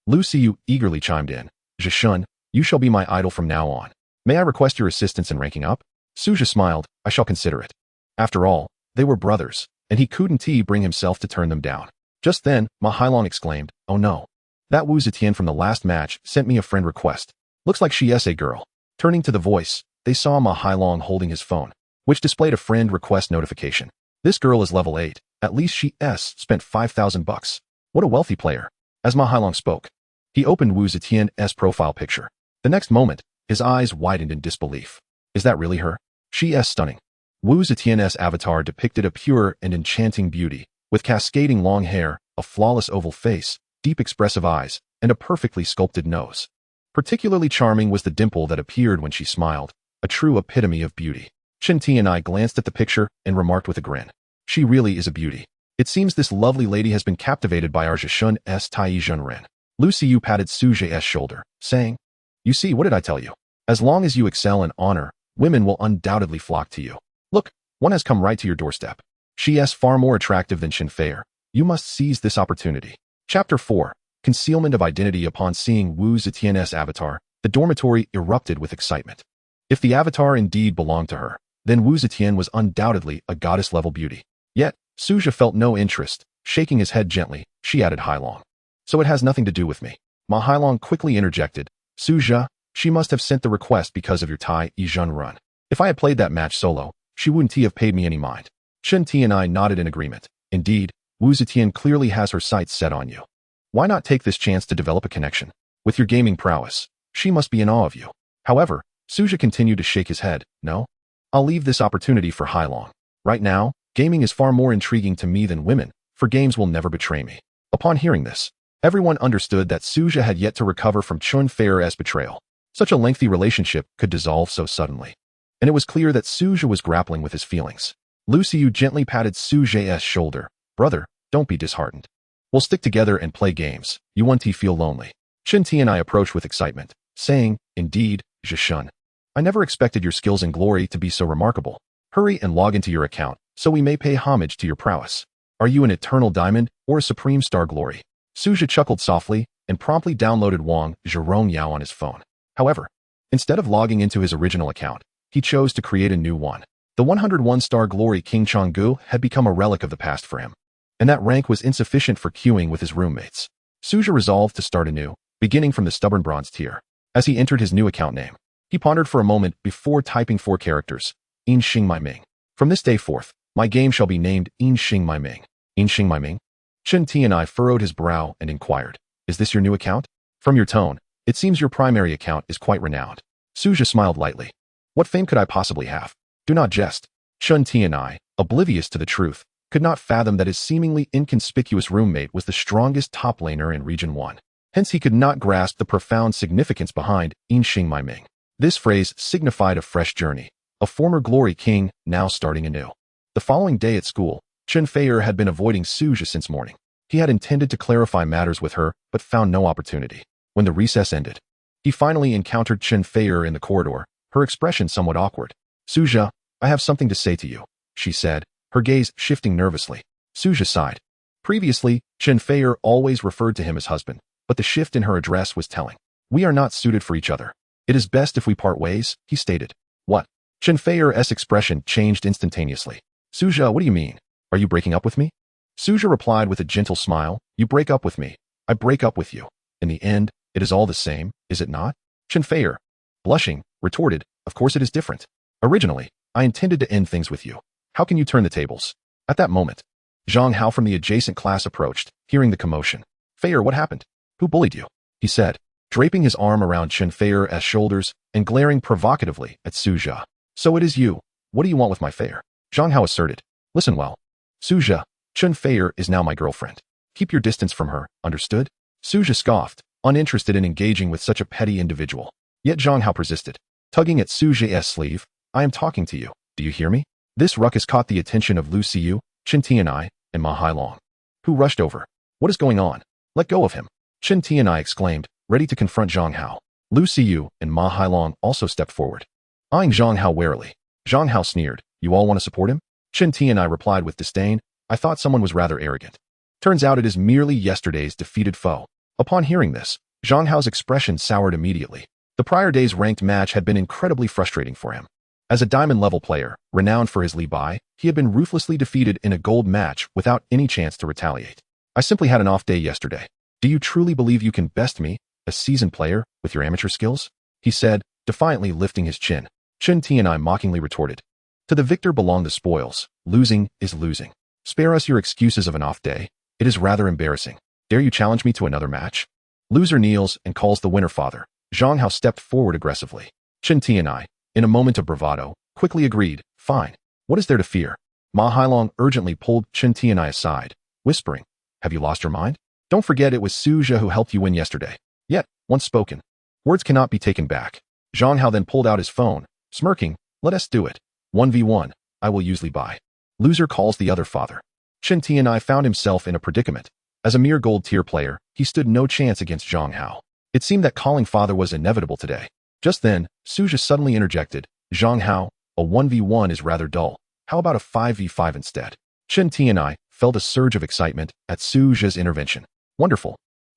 Lu Xiu eagerly chimed in. Zhishun, you shall be my idol from now on. May I request your assistance in ranking up? Suju smiled. I shall consider it. After all, they were brothers, and he couldn't bring himself to turn them down. Just then, Ma Hailong exclaimed, oh no. That Wu Zetian from the last match sent me a friend request. Looks like she's a girl. Turning to the voice, they saw Ma Hailong holding his phone, which displayed a friend request notification. This girl is level 8. At least she's spent 5,000 bucks. What a wealthy player. As Ma Hailong spoke, he opened Wu Zetian's profile picture. The next moment, his eyes widened in disbelief. Is that really her? She's stunning. Wu Zetian's avatar depicted a pure and enchanting beauty, with cascading long hair, a flawless oval face, deep expressive eyes, and a perfectly sculpted nose. Particularly charming was the dimple that appeared when she smiled, a true epitome of beauty. Chen Tianai glanced at the picture and remarked with a grin. She really is a beauty. It seems this lovely lady has been captivated by our Zhishun's Tai Zhenren. Lu Xiu patted Suju's shoulder, saying, you see, what did I tell you? As long as you excel in honor, women will undoubtedly flock to you. Look, one has come right to your doorstep. She is far more attractive than Chen Feier. You must seize this opportunity. Chapter 4. Concealment of Identity. Upon seeing Wu Zetian's avatar, the dormitory erupted with excitement. If the avatar indeed belonged to her, then Wu Zetian was undoubtedly a goddess-level beauty. Yet, Suju felt no interest. Shaking his head gently, she added Hailong. So it has nothing to do with me. Ma Hailong quickly interjected. Suju, she must have sent the request because of your Tai Zhenren. If I had played that match solo, she wouldn't have paid me any mind. Chen Tianai nodded in agreement. Indeed, Wu Zetian clearly has her sights set on you. Why not take this chance to develop a connection? With your gaming prowess, she must be in awe of you. However, Suju continued to shake his head. No? I'll leave this opportunity for Hailong. Right now, gaming is far more intriguing to me than women, for games will never betray me. Upon hearing this, everyone understood that Suju had yet to recover from Chen Feier's betrayal. Such a lengthy relationship could dissolve so suddenly. And it was clear that Suju was grappling with his feelings. Lu Xiu gently patted Suju's shoulder. Brother, don't be disheartened. We'll stick together and play games. You won't feel lonely. Chen Tianai approached with excitement, saying, indeed, Zhishun. I never expected your skills and glory to be so remarkable. Hurry and log into your account, so we may pay homage to your prowess. Are you an eternal diamond or a supreme star glory? Suju chuckled softly and promptly downloaded Wang Zhirong Yao on his phone. However, instead of logging into his original account, he chose to create a new one. The 101-star glory King Chang Ge had become a relic of the past for him, and that rank was insufficient for queuing with his roommates. Suju resolved to start anew, beginning from the stubborn bronze tier. As he entered his new account name, he pondered for a moment before typing 4 characters, In Xing My Ming. From this day forth, my game shall be named In Xing My Ming. In Xing My Ming? Chen Tianai furrowed his brow and inquired, is this your new account? From your tone, it seems your primary account is quite renowned. Suju smiled lightly. What fame could I possibly have? Do not jest. Chen Tianai, oblivious to the truth, could not fathom that his seemingly inconspicuous roommate was the strongest top laner in Region 1. Hence he could not grasp the profound significance behind In Xing My Ming. This phrase signified a fresh journey, a former glory king now starting anew. The following day at school, Chen Feier had been avoiding Suju since morning. He had intended to clarify matters with her, but found no opportunity. When the recess ended, he finally encountered Chen Feier in the corridor, her expression somewhat awkward. Suju, I have something to say to you, she said, her gaze shifting nervously. Suju sighed. Previously, Chen Feier always referred to him as husband, but the shift in her address was telling. We are not suited for each other. It is best if we part ways, he stated. What? Chen Feier's expression changed instantaneously. Suju, what do you mean? Are you breaking up with me? Suju replied with a gentle smile. You break up with me. I break up with you. In the end, it is all the same, is it not? Chen Feier, blushing, retorted, of course it is different. Originally, I intended to end things with you. How can you turn the tables? At that moment, Zhang Hao from the adjacent class approached, hearing the commotion. Feier, what happened? Who bullied you? He said, draping his arm around Chen Feier's shoulders and glaring provocatively at Suju. So it is you. What do you want with my fare? Zhang Hao asserted. Listen well. Suja, Chen Feier is now my girlfriend. Keep your distance from her, understood? Suja scoffed, uninterested in engaging with such a petty individual. Yet Zhang Hao persisted. Tugging at Suja's sleeve, I am talking to you. Do you hear me? This ruckus caught the attention of Lu Xiyu, Chen Tianai, and Ma Hailong, who rushed over. What is going on? Let go of him. Chen Tianai exclaimed, ready to confront Zhang Hao. Lu Xiyu and Ma Hailong also stepped forward, eyeing Zhang Hao warily. Zhang Hao sneered, you all want to support him? Chen Tianai replied with disdain, I thought someone was rather arrogant. Turns out it is merely yesterday's defeated foe. Upon hearing this, Zhang Hao's expression soured immediately. The prior day's ranked match had been incredibly frustrating for him. As a diamond-level player, renowned for his Lee Bai, he had been ruthlessly defeated in a gold match without any chance to retaliate. I simply had an off day yesterday. Do you truly believe you can best me, a seasoned player, with your amateur skills? He said, defiantly lifting his chin. Chen Tianai mockingly retorted. To the victor belong the spoils. Losing is losing. Spare us your excuses of an off day. It is rather embarrassing. Dare you challenge me to another match? Loser kneels and calls the winner father. Zhang Hao stepped forward aggressively. Chen Tianai, in a moment of bravado, quickly agreed, fine. What is there to fear? Ma Hailong urgently pulled Chen Tianai aside, whispering, have you lost your mind? Don't forget it was Suja who helped you win yesterday. Yet, once spoken, words cannot be taken back. Zhang Hao then pulled out his phone, smirking, let us do it. 1v1, I will use Lee Bai. Loser calls the other father. Chen Tianai found himself in a predicament. As a mere gold tier player, he stood no chance against Zhang Hao. It seemed that calling father was inevitable today. Just then, Suja suddenly interjected, Zhang Hao, a 1v1 is rather dull. How about a 5v5 instead? Chen Tianai felt a surge of excitement at Suja's intervention. Wonderful.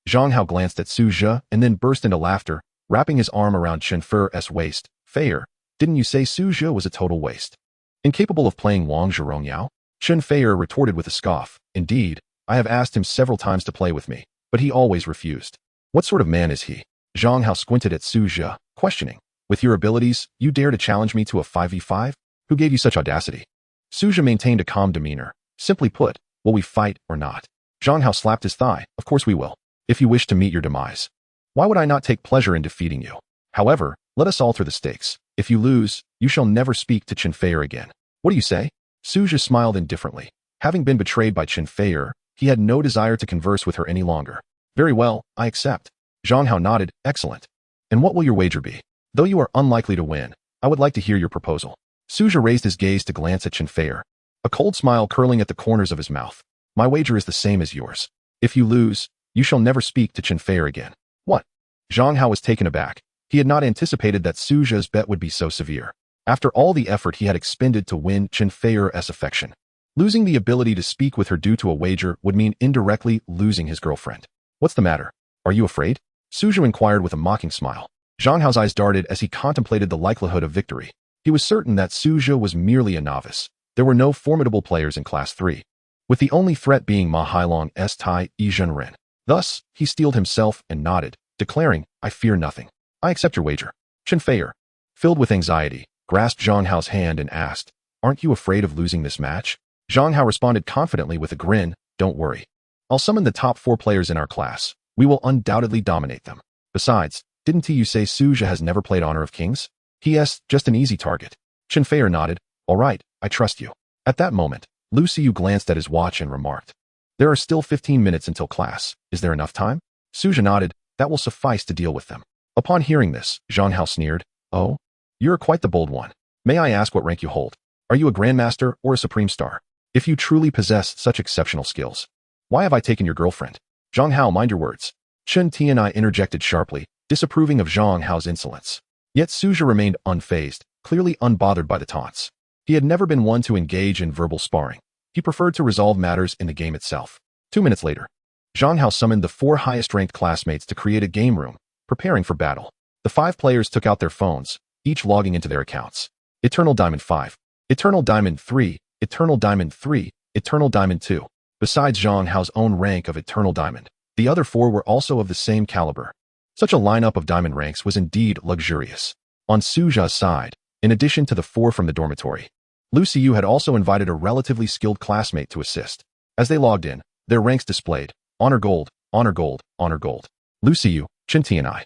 Zhang Hao glanced at Suja and then burst into laughter, wrapping his arm around Chen Feier's waist. Feier, didn't you say Suja was a total waste? Incapable of playing Wang Zhirongyao? Chen Feier retorted with a scoff. Indeed, I have asked him several times to play with me, but he always refused. What sort of man is he? Zhang Hao squinted at Suja, questioning. With your abilities, you dare to challenge me to a 5v5? Who gave you such audacity? Suja maintained a calm demeanor. Simply put, will we fight or not? Zhang Hao slapped his thigh. Of course we will, if you wish to meet your demise. Why would I not take pleasure in defeating you? However, let us alter the stakes. If you lose, you shall never speak to Chen Feier again. What do you say? Suja smiled indifferently. Having been betrayed by Chen Feier, he had no desire to converse with her any longer. Very well, I accept. Zhang Hao nodded, excellent. And what will your wager be? Though you are unlikely to win, I would like to hear your proposal. Suja raised his gaze to glance at Chen Feier, a cold smile curling at the corners of his mouth. My wager is the same as yours. If you lose, you shall never speak to Chen Feier again. What? Zhang Hao was taken aback. He had not anticipated that Suja's bet would be so severe. After all the effort he had expended to win Chen Feier's affection, losing the ability to speak with her due to a wager would mean indirectly losing his girlfriend. What's the matter? Are you afraid? Suja inquired with a mocking smile. Zhang Hao's eyes darted as he contemplated the likelihood of victory. He was certain that Suja was merely a novice. There were no formidable players in Class 3, with the only threat being Ma Hailong's Tai Yizhenren. Thus, he steeled himself and nodded, declaring, I fear nothing. I accept your wager. Chen Feier, filled with anxiety, grasped Zhang Hao's hand and asked, aren't you afraid of losing this match? Zhang Hao responded confidently with a grin, don't worry. I'll summon the top 4 players in our class. We will undoubtedly dominate them. Besides, didn't you say Suja has never played Honor of Kings? P.S. Just an easy target. Chen Feier nodded. All right, I trust you. At that moment, Lu Xiyu glanced at his watch and remarked, there are still 15 minutes until class. Is there enough time? Suja nodded. That will suffice to deal with them. Upon hearing this, Zhang Hao sneered. Oh? You're quite the bold one. May I ask what rank you hold? Are you a Grandmaster or a Supreme Star? If you truly possess such exceptional skills, why have I taken your girlfriend? Zhang Hao, mind your words. Chen Tianai interjected sharply, disapproving of Zhang Hao's insolence. Yet Suja remained unfazed, clearly unbothered by the taunts. He had never been one to engage in verbal sparring. He preferred to resolve matters in the game itself. 2 minutes later, Zhang Hao summoned the 4 highest-ranked classmates to create a game room, preparing for battle. The 5 players took out their phones, each logging into their accounts. Eternal Diamond 5, Eternal Diamond 3, Eternal Diamond 3, Eternal Diamond 2. Besides Zhang Hao's own rank of Eternal Diamond, the other 4 were also of the same caliber. Such a lineup of diamond ranks was indeed luxurious. On Suja's side, in addition to the 4 from the dormitory, Lu Xiyu had also invited a relatively skilled classmate to assist. As they logged in, their ranks displayed, Honor Gold, Honor Gold, Honor Gold. Lu Xiyu, Chen Tianai,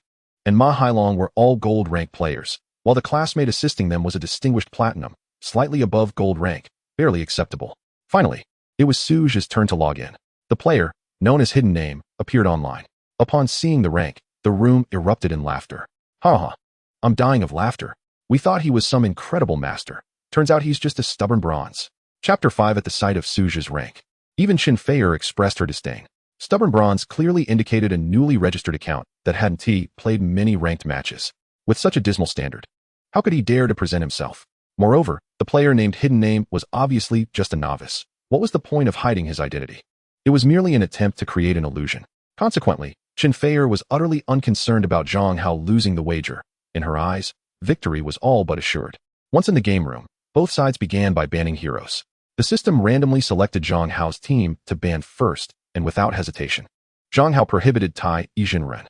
and Ma Hailong were all gold rank players, while the classmate assisting them was a distinguished platinum, slightly above gold rank, barely acceptable. Finally, it was Suge's turn to log in. The player, known as Hidden Name, appeared online. Upon seeing the rank, the room erupted in laughter. Haha. I'm dying of laughter. We thought he was some incredible master. Turns out he's just a stubborn bronze. Chapter 5. At the sight of Suge's rank, even Qin Feier expressed her disdain. Stubborn bronze clearly indicated a newly registered account that hadn't played many ranked matches. With such a dismal standard, how could he dare to present himself? Moreover, the player named Hidden Name was obviously just a novice. What was the point of hiding his identity? It was merely an attempt to create an illusion. Consequently, Qin Feier was utterly unconcerned about Zhang Hao losing the wager. In her eyes, victory was all but assured. Once in the game room, both sides began by banning heroes. The system randomly selected Zhang Hao's team to ban first, and without hesitation. Zhang Hao prohibited Tai Yizhenren.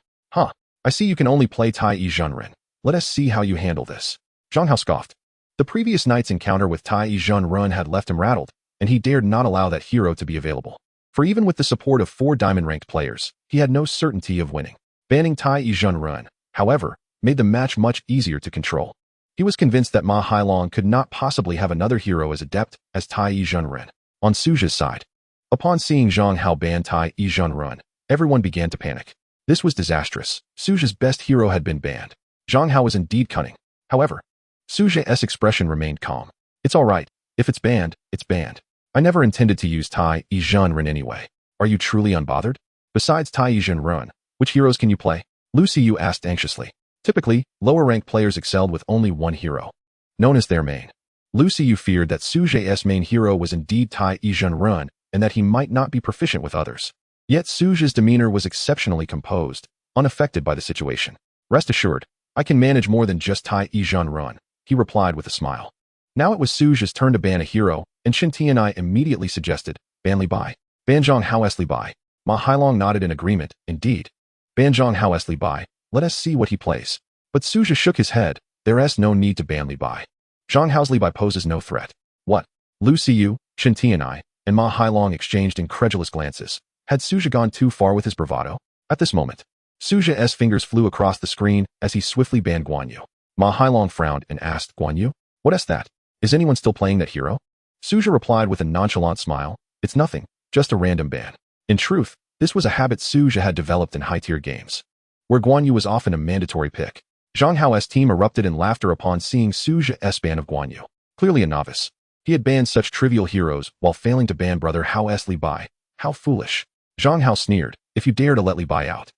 I see you can only play Tai Yizhenren. Let us see how you handle this. Zhang Hao scoffed. The previous night's encounter with Tai Yizhenren had left him rattled, and he dared not allow that hero to be available. For even with the support of 4 diamond-ranked players, he had no certainty of winning. Banning Tai Yizhenren, however, made the match much easier to control. He was convinced that Ma Hailong could not possibly have another hero as adept as Tai Yizhenren. On Suge's side, upon seeing Zhang Hao ban Tai Yizhenren, everyone began to panic. This was disastrous. Suge's best hero had been banned. Zhang Hao was indeed cunning. However, Suge's expression remained calm. It's all right. If it's banned, it's banned. I never intended to use Tai Yizhenren anyway. Are you truly unbothered? Besides Tai Yizhenren, which heroes can you play? Lu Xiyu asked anxiously. Typically, lower-ranked players excelled with only one hero, known as their main. Lu Xiyu feared that Suge's main hero was indeed Tai Yizhenren and that he might not be proficient with others. Yet Suge's demeanor was exceptionally composed, unaffected by the situation. Rest assured, I can manage more than just Tai Yizhenren, he replied with a smile. Now it was Suge's turn to ban a hero, and Shin Tianai immediately suggested, ban Lee Bai. Ban Zhang Hao's Lee Bai. Ma Hailong nodded in agreement. Indeed. Ban Zhang Hao's Lee Bai. Let us see what he plays. But Suge shook his head. There's no need to ban Lee Bai. Zhang Hao's Lee Bai poses no threat. What? Lu Xiyu, Shin Tianai, and Ma Hailong exchanged incredulous glances. Had Suge gone too far with his bravado? At this moment, Suge's fingers flew across the screen as he swiftly banned Guan Yu. Ma Hailong frowned and asked, Guan Yu? What is that? Is anyone still playing that hero? Suge replied with a nonchalant smile. It's nothing, just a random ban. In truth, this was a habit Suge had developed in high-tier games, where Guan Yu was often a mandatory pick. Zhang Hao's team erupted in laughter upon seeing Suge's ban of Guan Yu. Clearly a novice, he had banned such trivial heroes while failing to ban brother Hao's Lee Bai. How foolish. Zhang Hao sneered. If you dare to let Lee Bai out,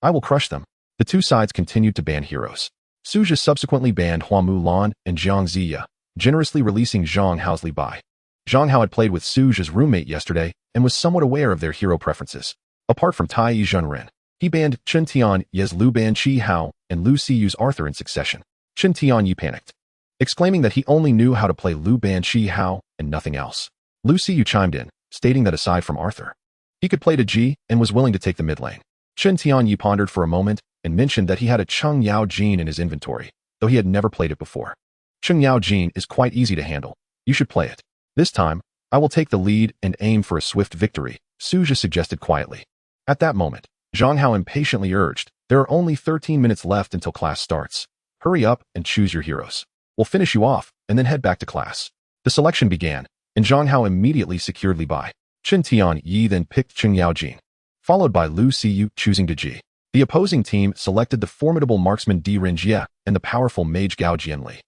I will crush them. The two sides continued to ban heroes. Suge subsequently banned Hua Mulan and Jiang Ziya, generously releasing Zhang Hao's Lee Bai. Zhang Hao had played with Suge's roommate yesterday and was somewhat aware of their hero preferences. Apart from Tai Yizhenren, he banned Chen Tianyi's Lu Ban Chi Hao and Lu Xiyu's Arthur in succession. Chen Tianyi panicked, exclaiming that he only knew how to play Lu Ban Chi Hao and nothing else. Lu Xiyu chimed in, stating that aside from Arthur, he could play to Ji and was willing to take the mid lane. Chen Tianyi pondered for a moment and mentioned that he had a Cheng Yao Jin in his inventory, though he had never played it before. Cheng Yao Jin is quite easy to handle. You should play it. This time, I will take the lead and aim for a swift victory, Suge suggested quietly. At that moment, Zhang Hao impatiently urged, there are only 13 minutes left until class starts. Hurry up and choose your heroes. We'll finish you off and then head back to class. The selection began, and Zhang Hao immediately secured Lee Bai. Chen Tianyi then picked Cheng Yao Jin, followed by Lu Xiyu choosing Ji. The opposing team selected the formidable marksman Di Renjie and the powerful mage Gao Jianli.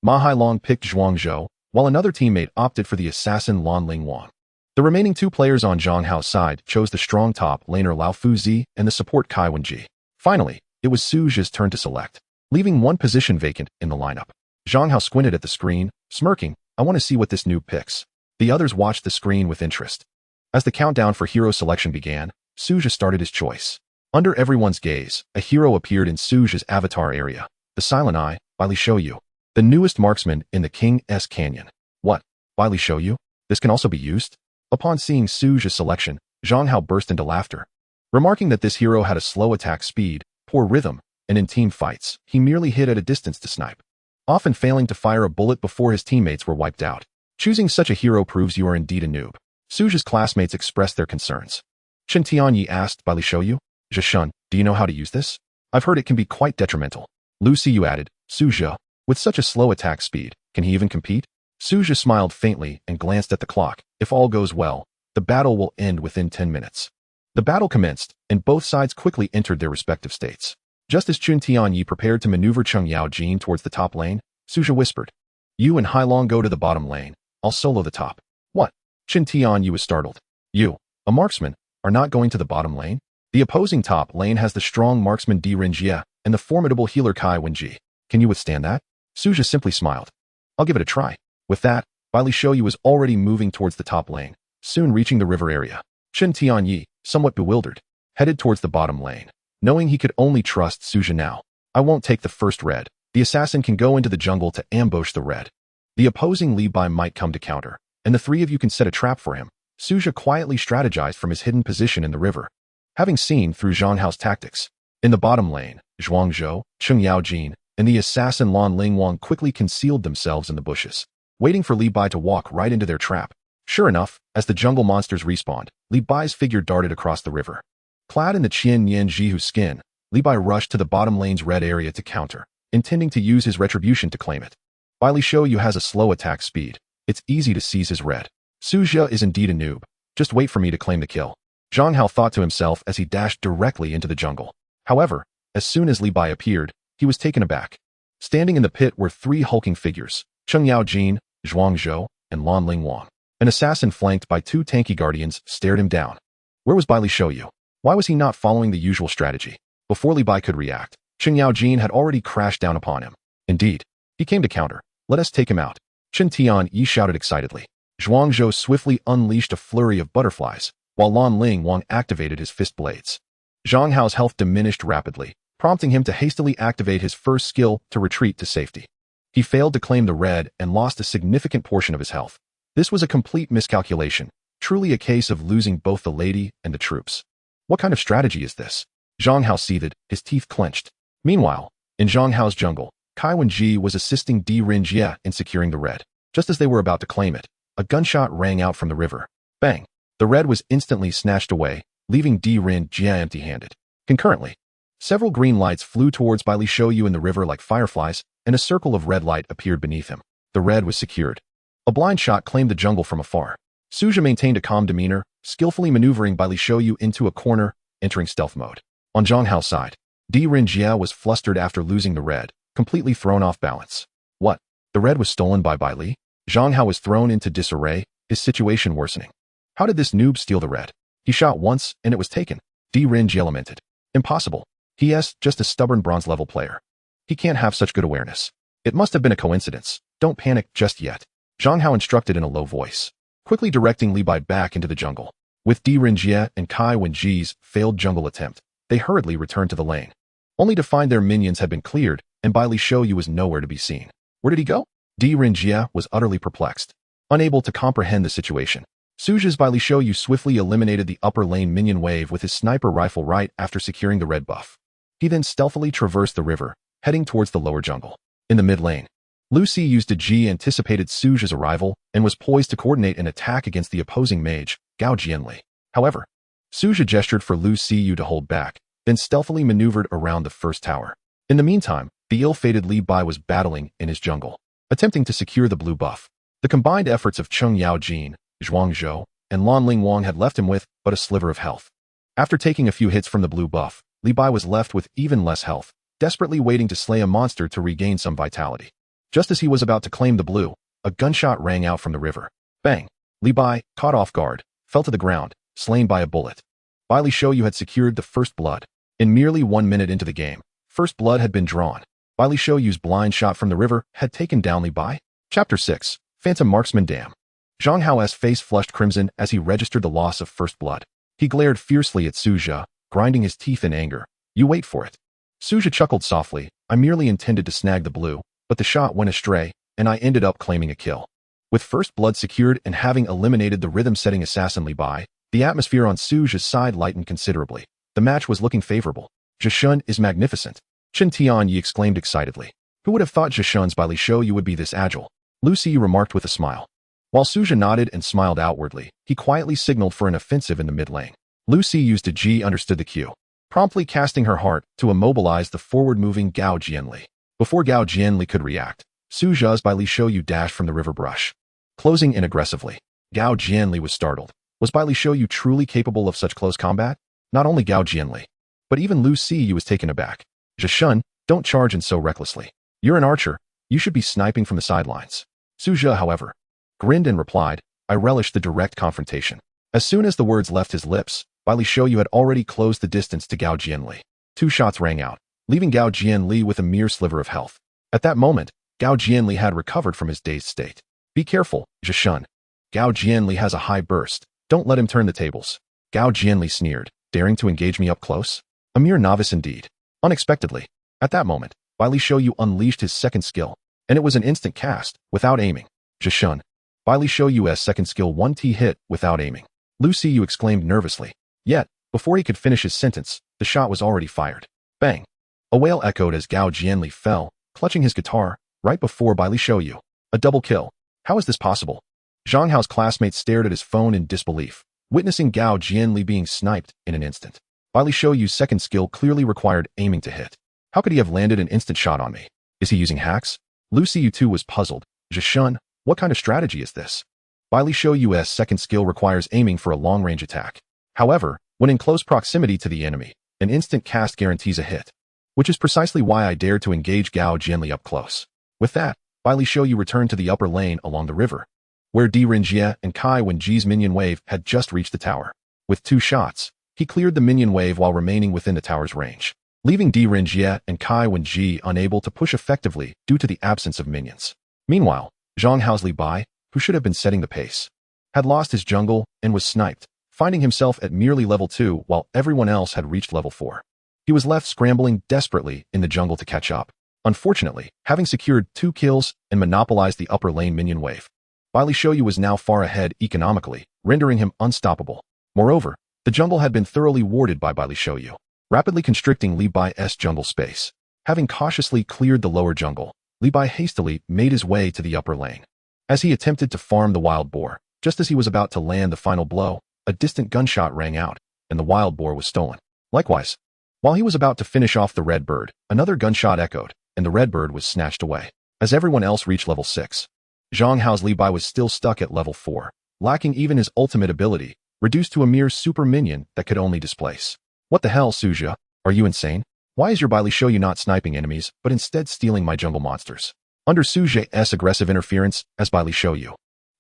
Ma Hailong picked Zhuang Zhou, while another teammate opted for the assassin Lan Ling Wang. The remaining two players on Zhang Hao's side chose the strong top laner Lao Fuzi and the support Kai Wenji. Finally, it was Suge's turn to select, leaving one position vacant in the lineup. Zhang Hao squinted at the screen, smirking, I want to see what this noob picks. The others watched the screen with interest. As the countdown for hero selection began, Suge started his choice. Under everyone's gaze, a hero appeared in Suge's avatar area, the Silent Eye, by Lee Bai, the newest marksman in the King's Canyon. What? By Lee Bai? This can also be used? Upon seeing Suge's selection, Zhang Hao burst into laughter. Remarking that this hero had a slow attack speed, poor rhythm, and in team fights, he merely hit at a distance to snipe, often failing to fire a bullet before his teammates were wiped out. Choosing such a hero proves you are indeed a noob. Suge's classmates expressed their concerns. Chen Tianyi asked by Lee Bai, Zheshun, do you know how to use this? I've heard it can be quite detrimental. Lu Xiyu added, Suge, With such a slow attack speed, can he even compete? Suja smiled faintly and glanced at the clock. If all goes well, the battle will end within 10 minutes. The battle commenced, and both sides quickly entered their respective states. Just as Chun Tianyi prepared to maneuver Cheng Yaojin towards the top lane, Suja whispered, "You and Hailong go to the bottom lane. I'll solo the top." "What?" Chun Tianyi was startled. "You, a marksman, are not going to the bottom lane? The opposing top lane has the strong marksman Di Rinjie and the formidable healer Kai Wenji. Can you withstand that?" Suja simply smiled. "I'll give it a try." With that, Bai Li Shouyu was already moving towards the top lane, soon reaching the river area. Chun Tianyi, somewhat bewildered, headed towards the bottom lane, knowing he could only trust Suja now. "I won't take the first red. The assassin can go into the jungle to ambush the red. The opposing Lee Bai might come to counter, and the three of you can set a trap for him." Suja quietly strategized from his hidden position in the river, having seen through Zhang Hao's tactics. In the bottom lane, Zhuang Zhou, Cheng Yaojin, and the assassin Lan Lingwang quickly concealed themselves in the bushes, waiting for Li Bai to walk right into their trap. Sure enough, as the jungle monsters respawned, Li Bai's figure darted across the river. Clad in the Qian Nian Jihu skin, Li Bai rushed to the bottom lane's red area to counter, intending to use his retribution to claim it. Bai Li Shouyu has a slow attack speed. It's easy to seize his red. Suja is indeed a noob. Just wait for me to claim the kill. Zhang Hao thought to himself as he dashed directly into the jungle. However, as soon as Li Bai appeared, he was taken aback. Standing in the pit were three hulking figures, Cheng Yaojin, Zhuang Zhou, and Lan Lingwang. An assassin flanked by two tanky guardians stared him down. Where was Bai Li Shouyu? Why was he not following the usual strategy? Before Li Bai could react, Cheng Yaojin had already crashed down upon him. Indeed, he came to counter. "Let us take him out." Chen Tianyi shouted excitedly. Zhuang Zhou swiftly unleashed a flurry of butterflies, while Lan Lingwang activated his fist blades. Zhang Hao's health diminished rapidly, prompting him to hastily activate his first skill to retreat to safety. He failed to claim the red and lost a significant portion of his health. This was a complete miscalculation, truly a case of losing both the lady and the troops. What kind of strategy is this? Zhang Hao seethed, his teeth clenched. Meanwhile, in Zhang Hao's jungle, Kai Wenji was assisting Di Rinjie in securing the red. Just as they were about to claim it, a gunshot rang out from the river. Bang! The red was instantly snatched away, leaving Di Rinjie empty-handed. Concurrently, several green lights flew towards Bai Li Shouyu in the river like fireflies, and a circle of red light appeared beneath him. The red was secured. A blind shot claimed the jungle from afar. Suja maintained a calm demeanor, skillfully maneuvering Bai Li Shouyu into a corner, entering stealth mode. On Zhang Hao's side, Di Rinjie was flustered after losing the red, completely thrown off balance. What? The red was stolen by Bai Li? Zhang Hao was thrown into disarray, his situation worsening. How did this noob steal the red? He shot once, and it was taken. Di Rinjie lamented. Impossible. He is just a stubborn bronze-level player. He can't have such good awareness. It must have been a coincidence. Don't panic just yet. Zhang Hao instructed in a low voice, quickly directing Li Bai back into the jungle. With Di Rinjie and Kai Wenji's failed jungle attempt, they hurriedly returned to the lane, only to find their minions had been cleared, and Bai Li Shouyu was nowhere to be seen. Where did he go? Di Rinjie was utterly perplexed, unable to comprehend the situation. Suja's Bai Li Shouyu swiftly eliminated the upper lane minion wave with his sniper rifle right after securing the red buff. He then stealthily traversed the river, heading towards the lower jungle. In the mid lane, Lu Si used a Ji anticipated Suja's arrival and was poised to coordinate an attack against the opposing mage, Gao Jianli. However, Suja gestured for Lu Si to hold back, then stealthily maneuvered around the first tower. In the meantime, the ill-fated Li Bai was battling in his jungle, attempting to secure the blue buff. The combined efforts of Cheng Yaojin, Zhuang Zhou, and Lan Lingwang had left him with but a sliver of health. After taking a few hits from the blue buff, Li Bai was left with even less health, desperately waiting to slay a monster to regain some vitality. Just as he was about to claim the blue, a gunshot rang out from the river. Bang! Li Bai, caught off guard, fell to the ground, slain by a bullet. Bai Li Shouyu had secured the first blood. In merely 1 minute into the game, first blood had been drawn. Bai Li Shouyu's blind shot from the river had taken down Li Bai. Chapter 6. Phantom Marksman Dam. Zhang Hao's face flushed crimson as he registered the loss of first blood. He glared fiercely at Suja, grinding his teeth in anger. You wait for it. Suja chuckled softly. I merely intended to snag the blue, but the shot went astray, and I ended up claiming a kill. With first blood secured and having eliminated the rhythm-setting assassin Li Bai, the atmosphere on Suja's side lightened considerably. The match was looking favorable. Zhishun is magnificent. Chen Tianyi exclaimed excitedly. Who would have thought Zhishun's Bai Li Shouyu would be this agile? Lu Si remarked with a smile. While Suja nodded and smiled outwardly, he quietly signaled for an offensive in the mid lane. Lu Si used a Ji understood the cue, promptly casting her heart to immobilize the forward-moving Gao Jianli. Before Gao Jianli could react, Su Zha's Bai Li Shouyu dashed from the river brush, closing in aggressively. Gao Jianli was startled. Was Bai Li Shouyu truly capable of such close combat? Not only Gao Jianli, but even Lu Siyu was taken aback. Zhishun, don't charge in so recklessly. You're an archer. You should be sniping from the sidelines. Su Zha, however, grinned and replied, I relish the direct confrontation. As soon as the words left his lips, Bai Li Shouyu had already closed the distance to Gao Jianli. 2 shots rang out, leaving Gao Jianli with a mere sliver of health. At that moment, Gao Jianli had recovered from his dazed state. Be careful, Zhishun. Gao Jianli has a high burst. Don't let him turn the tables. Gao Jianli sneered, daring to engage me up close? A mere novice indeed. Unexpectedly, at that moment, Bai Li Shouyu unleashed his second skill, and it was an instant cast, without aiming. Zhishun. Bai Li Shouyu's second skill 1T hit, without aiming. Lu Siyu exclaimed nervously. Yet, before he could finish his sentence, the shot was already fired. Bang! A wail echoed as Gao Jianli fell, clutching his guitar, right before Bai Li Shouyu. A double kill. How is this possible? Zhang Hao's classmates stared at his phone in disbelief, witnessing Gao Jianli being sniped in an instant. Bai Li Shouyu's second skill clearly required aiming to hit. How could he have landed an instant shot on me? Is he using hacks? Lu Siyu too was puzzled. Zhishun, what kind of strategy is this? Bai Li Shouyu's second skill requires aiming for a long-range attack. However, when in close proximity to the enemy, an instant cast guarantees a hit, which is precisely why I dared to engage Gao Jianli up close. With that, Bai Li Shouyu returned to the upper lane along the river, where Di Renjie and Kai Wenji's minion wave had just reached the tower. With 2 shots, he cleared the minion wave while remaining within the tower's range, leaving Di Renjie and Kai Wenji unable to push effectively due to the absence of minions. Meanwhile, Zhang Hao's Lee Bai, who should have been setting the pace, had lost his jungle and was sniped, finding himself at merely level 2 while everyone else had reached level 4. He was left scrambling desperately in the jungle to catch up. Unfortunately, having secured 2 kills and monopolized the upper lane minion wave, Bai Li Shouyu was now far ahead economically, rendering him unstoppable. Moreover, the jungle had been thoroughly warded by Bai Li Shouyu, rapidly constricting Lee Bai's jungle space. Having cautiously cleared the lower jungle, Lee Bai hastily made his way to the upper lane. As he attempted to farm the wild boar, just as he was about to land the final blow, a distant gunshot rang out, and the wild boar was stolen. Likewise, while he was about to finish off the red bird, another gunshot echoed, and the red bird was snatched away. As everyone else reached level 6, Zhang Hao's Lee Bai was still stuck at level 4, lacking even his ultimate ability, reduced to a mere super minion that could only displace. What the hell, Su Zha? Are you insane? Why is your Bai Li Shouyu not sniping enemies, but instead stealing my jungle monsters? Under Su Zha's aggressive interference as Bai Li Shouyu,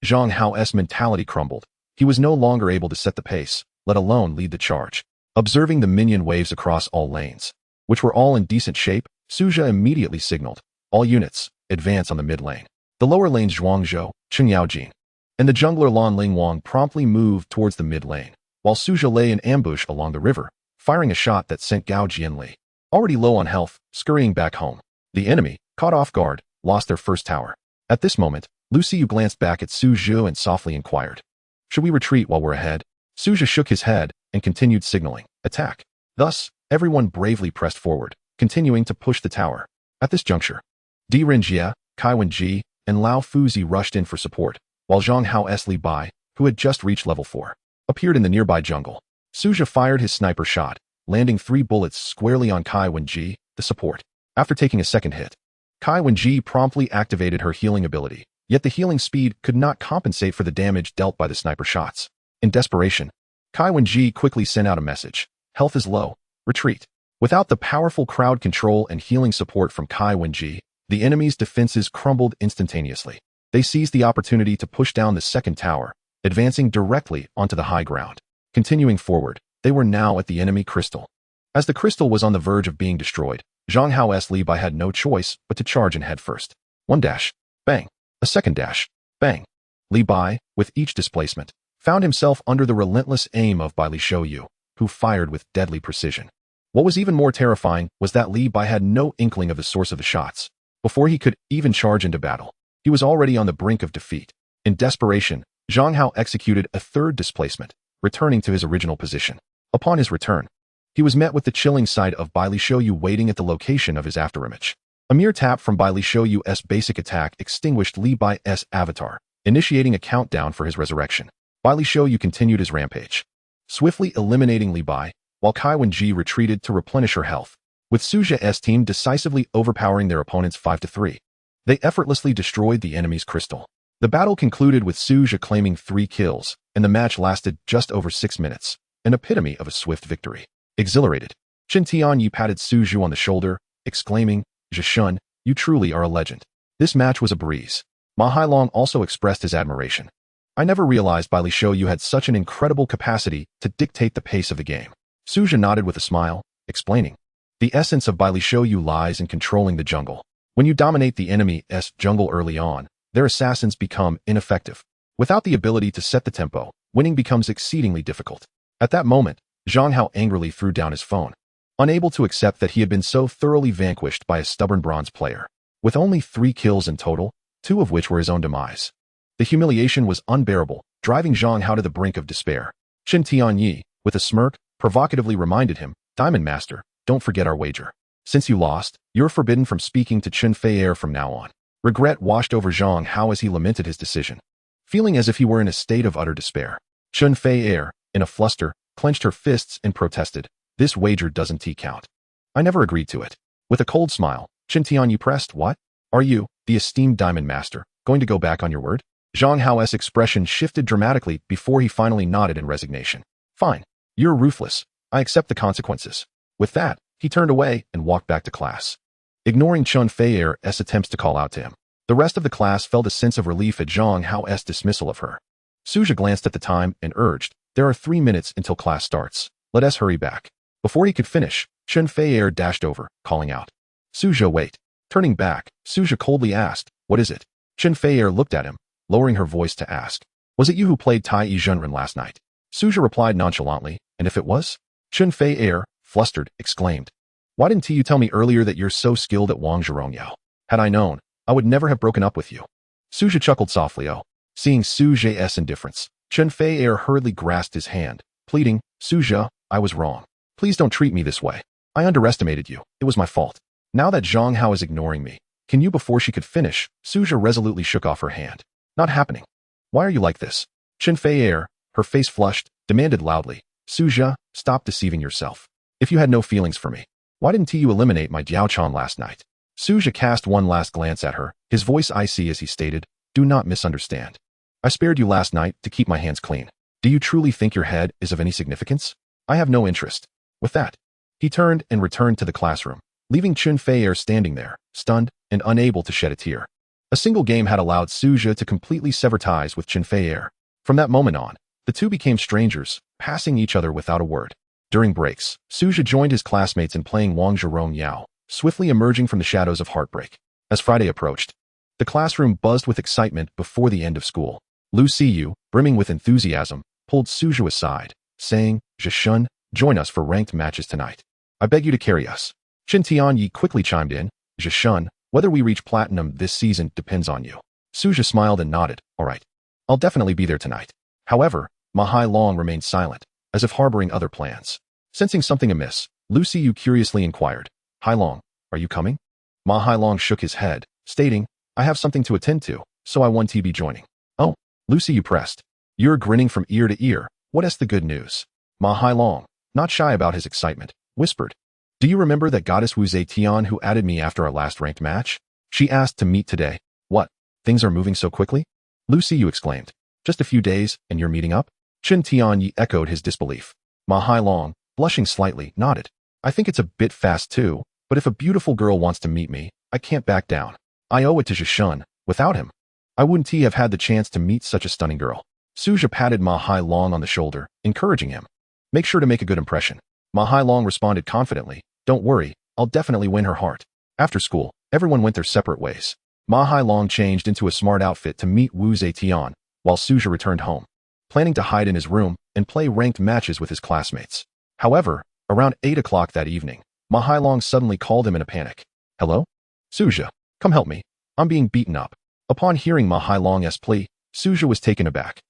Zhang Hao's mentality crumbled. He was no longer able to set the pace, let alone lead the charge. Observing the minion waves across all lanes, which were all in decent shape, Su Zha immediately signaled, all units, advance on the mid lane. The lower lane's Zhuangzhou, Chen Yaojin, and the jungler Lan Lingwang promptly moved towards the mid lane, while Su Zha lay in ambush along the river, firing a shot that sent Gao Jianli, already low on health, scurrying back home. The enemy, caught off guard, lost their first tower. At this moment, Lu Siyu glanced back at Su Zha and softly inquired, should we retreat while we're ahead? Su Zha shook his head and continued signaling, attack. Thus, everyone bravely pressed forward, continuing to push the tower. At this juncture, Di Renjie, Kai Wenji, and Lao Fuzi rushed in for support, while Zhang Hao's Lee Bai, who had just reached level 4, appeared in the nearby jungle. Su Zha fired his sniper shot, landing 3 bullets squarely on Kai Wenji, the support. After taking a second hit, Kai Wenji promptly activated her healing ability, yet the healing speed could not compensate for the damage dealt by the sniper shots. In desperation, Kai Wenji quickly sent out a message. Health is low. Retreat. Without the powerful crowd control and healing support from Kai Wenji, the enemy's defenses crumbled instantaneously. They seized the opportunity to push down the second tower, advancing directly onto the high ground. Continuing forward, they were now at the enemy crystal. As the crystal was on the verge of being destroyed, Zhang Hao's Lee Bai had no choice but to charge in head first. 1 dash. Bang. A second dash. Bang. Lee Bai, with each displacement, found himself under the relentless aim of Bai Li Shouyu, who fired with deadly precision. What was even more terrifying was that Lee Bai had no inkling of the source of the shots. Before he could even charge into battle, he was already on the brink of defeat. In desperation, Zhang Hao executed a third displacement, returning to his original position. Upon his return, he was met with the chilling sight of Bai Li Shouyu waiting at the location of his afterimage. A mere tap from Bai Li Shouyu's basic attack extinguished Lee Bai's avatar, initiating a countdown for his resurrection. Bai Li Shouyu continued his rampage, swiftly eliminating Lee Bai, while Kai Wenji retreated to replenish her health. with Suja's team decisively overpowering their opponents 5-3. They effortlessly destroyed the enemy's crystal. The battle concluded with Suja claiming 3 kills, and the match lasted just over 6 minutes, an epitome of a swift victory. Exhilarated, Chen Tianyi patted Suju on the shoulder, exclaiming, "Zhishun, you truly are a legend." This match was a breeze. Ma Hailong also expressed his admiration. "I never realized Bai Li Shou you had such an incredible capacity to dictate the pace of the game." Suja nodded with a smile, explaining, "The essence of Bai Li Shou you lies in controlling the jungle. When you dominate the enemy's jungle early on, their assassins become ineffective. Without the ability to set the tempo, winning becomes exceedingly difficult." At that moment, Zhang Hao angrily threw down his phone, unable to accept that he had been so thoroughly vanquished by a stubborn bronze player. With only 3 kills in total, 2 of which were his own demise. The humiliation was unbearable, driving Zhang Hao to the brink of despair. Chen Tianyi, with a smirk, provocatively reminded him, "Diamond Master, don't forget our wager. Since you lost, you're forbidden from speaking to Chen Fei'er from now on." Regret washed over Zhang Hao as he lamented his decision. Feeling as if he were in a state of utter despair, Chen Fei'er, in a fluster, clenched her fists and protested, "This wager doesn't count. I never agreed to it." With a cold smile, Chen Tianyi pressed, "What? Are you, the esteemed Diamond Master, going to go back on your word?" Zhang Hao's expression shifted dramatically before he finally nodded in resignation. "Fine. You're ruthless. I accept the consequences." With that, he turned away and walked back to class. Ignoring Chen Fei'er's attempts to call out to him, the rest of the class felt a sense of relief at Zhang Hao's dismissal of her. Suja glanced at the time and urged, "There are 3 minutes until class starts. Let us hurry back." Before he could finish, Chen Fei'er dashed over, calling out, "Suja, wait." Turning back, Suja coldly asked, "What is it?" Chen Fei'er looked at him, lowering her voice to ask, "Was it you who played Tai Yi Zhenren last night?" Suja replied nonchalantly, "And if it was?" Chen Fei'er, flustered, exclaimed, "Why didn't you tell me earlier that you're so skilled at Wang Zhirongyao? Had I known, I would never have broken up with you." Suja chuckled softly. Seeing Suja's indifference, Chen Fei'er hurriedly grasped his hand, pleading, "Suja, I was wrong. Please don't treat me this way. I underestimated you. It was my fault. Now that Zhang Hao is ignoring me, can you?" Before she could finish, Suja resolutely shook off her hand. "Not happening. Why are you like this?" Chen Fei'er, her face flushed, demanded loudly, "Suja, stop deceiving yourself. If you had no feelings for me, why didn't you eliminate my Diaochan last night?" Suja cast one last glance at her, his voice icy as he stated, "Do not misunderstand. I spared you last night to keep my hands clean. Do you truly think your head is of any significance? I have no interest." With that, he turned and returned to the classroom, leaving Chen Fei'er standing there, stunned and unable to shed a tear. A single game had allowed Suja to completely sever ties with Chen Fei'er. From that moment on, the two became strangers, passing each other without a word. During breaks, Suja joined his classmates in playing Wang Zhirongyao, swiftly emerging from the shadows of heartbreak. As Friday approached, the classroom buzzed with excitement before the end of school. Lu Siyu, brimming with enthusiasm, pulled Suja aside, saying, "Zhishun, join us for ranked matches tonight. I beg you to carry us." Chen Tianyi quickly chimed in, "Zhishun, whether we reach platinum this season depends on you." Suja smiled and nodded, "All right. I'll definitely be there tonight." However, Ma Hailong remained silent, as if harboring other plans. Sensing something amiss, Lu Siyu curiously inquired, "Hailong, are you coming?" Ma Hailong shook his head, stating, "I have something to attend to, so I won't be joining." "Oh," Lu Siyu pressed. "You're grinning from ear to ear. What is the good news?" Ma Hailong, not shy about his excitement, whispered, "Do you remember that goddess Wu Zetian who added me after our last ranked match? She asked to meet today." "What? Things are moving so quickly?" Lu Siyu exclaimed. "Just a few days, and you're meeting up?" Chen Tianyi echoed his disbelief. Ma Hailong, blushing slightly, nodded. "I think it's a bit fast too, but if a beautiful girl wants to meet me, I can't back down. I owe it to Zhishun. Without him, I wouldn't have had the chance to meet such a stunning girl." Suja patted Ma Hailong on the shoulder, encouraging him. "Make sure to make a good impression." Ma Hailong responded confidently, "Don't worry, I'll definitely win her heart." After school, everyone went their separate ways. Ma Hailong changed into a smart outfit to meet Wu Zetian, while Suja returned home, planning to hide in his room and play ranked matches with his classmates. However, around 8 o'clock that evening, Ma Hailong suddenly called him in a panic. "Hello? Suja, come help me. I'm being beaten up." Upon hearing Ma Hailong's plea, Suja was taken aback.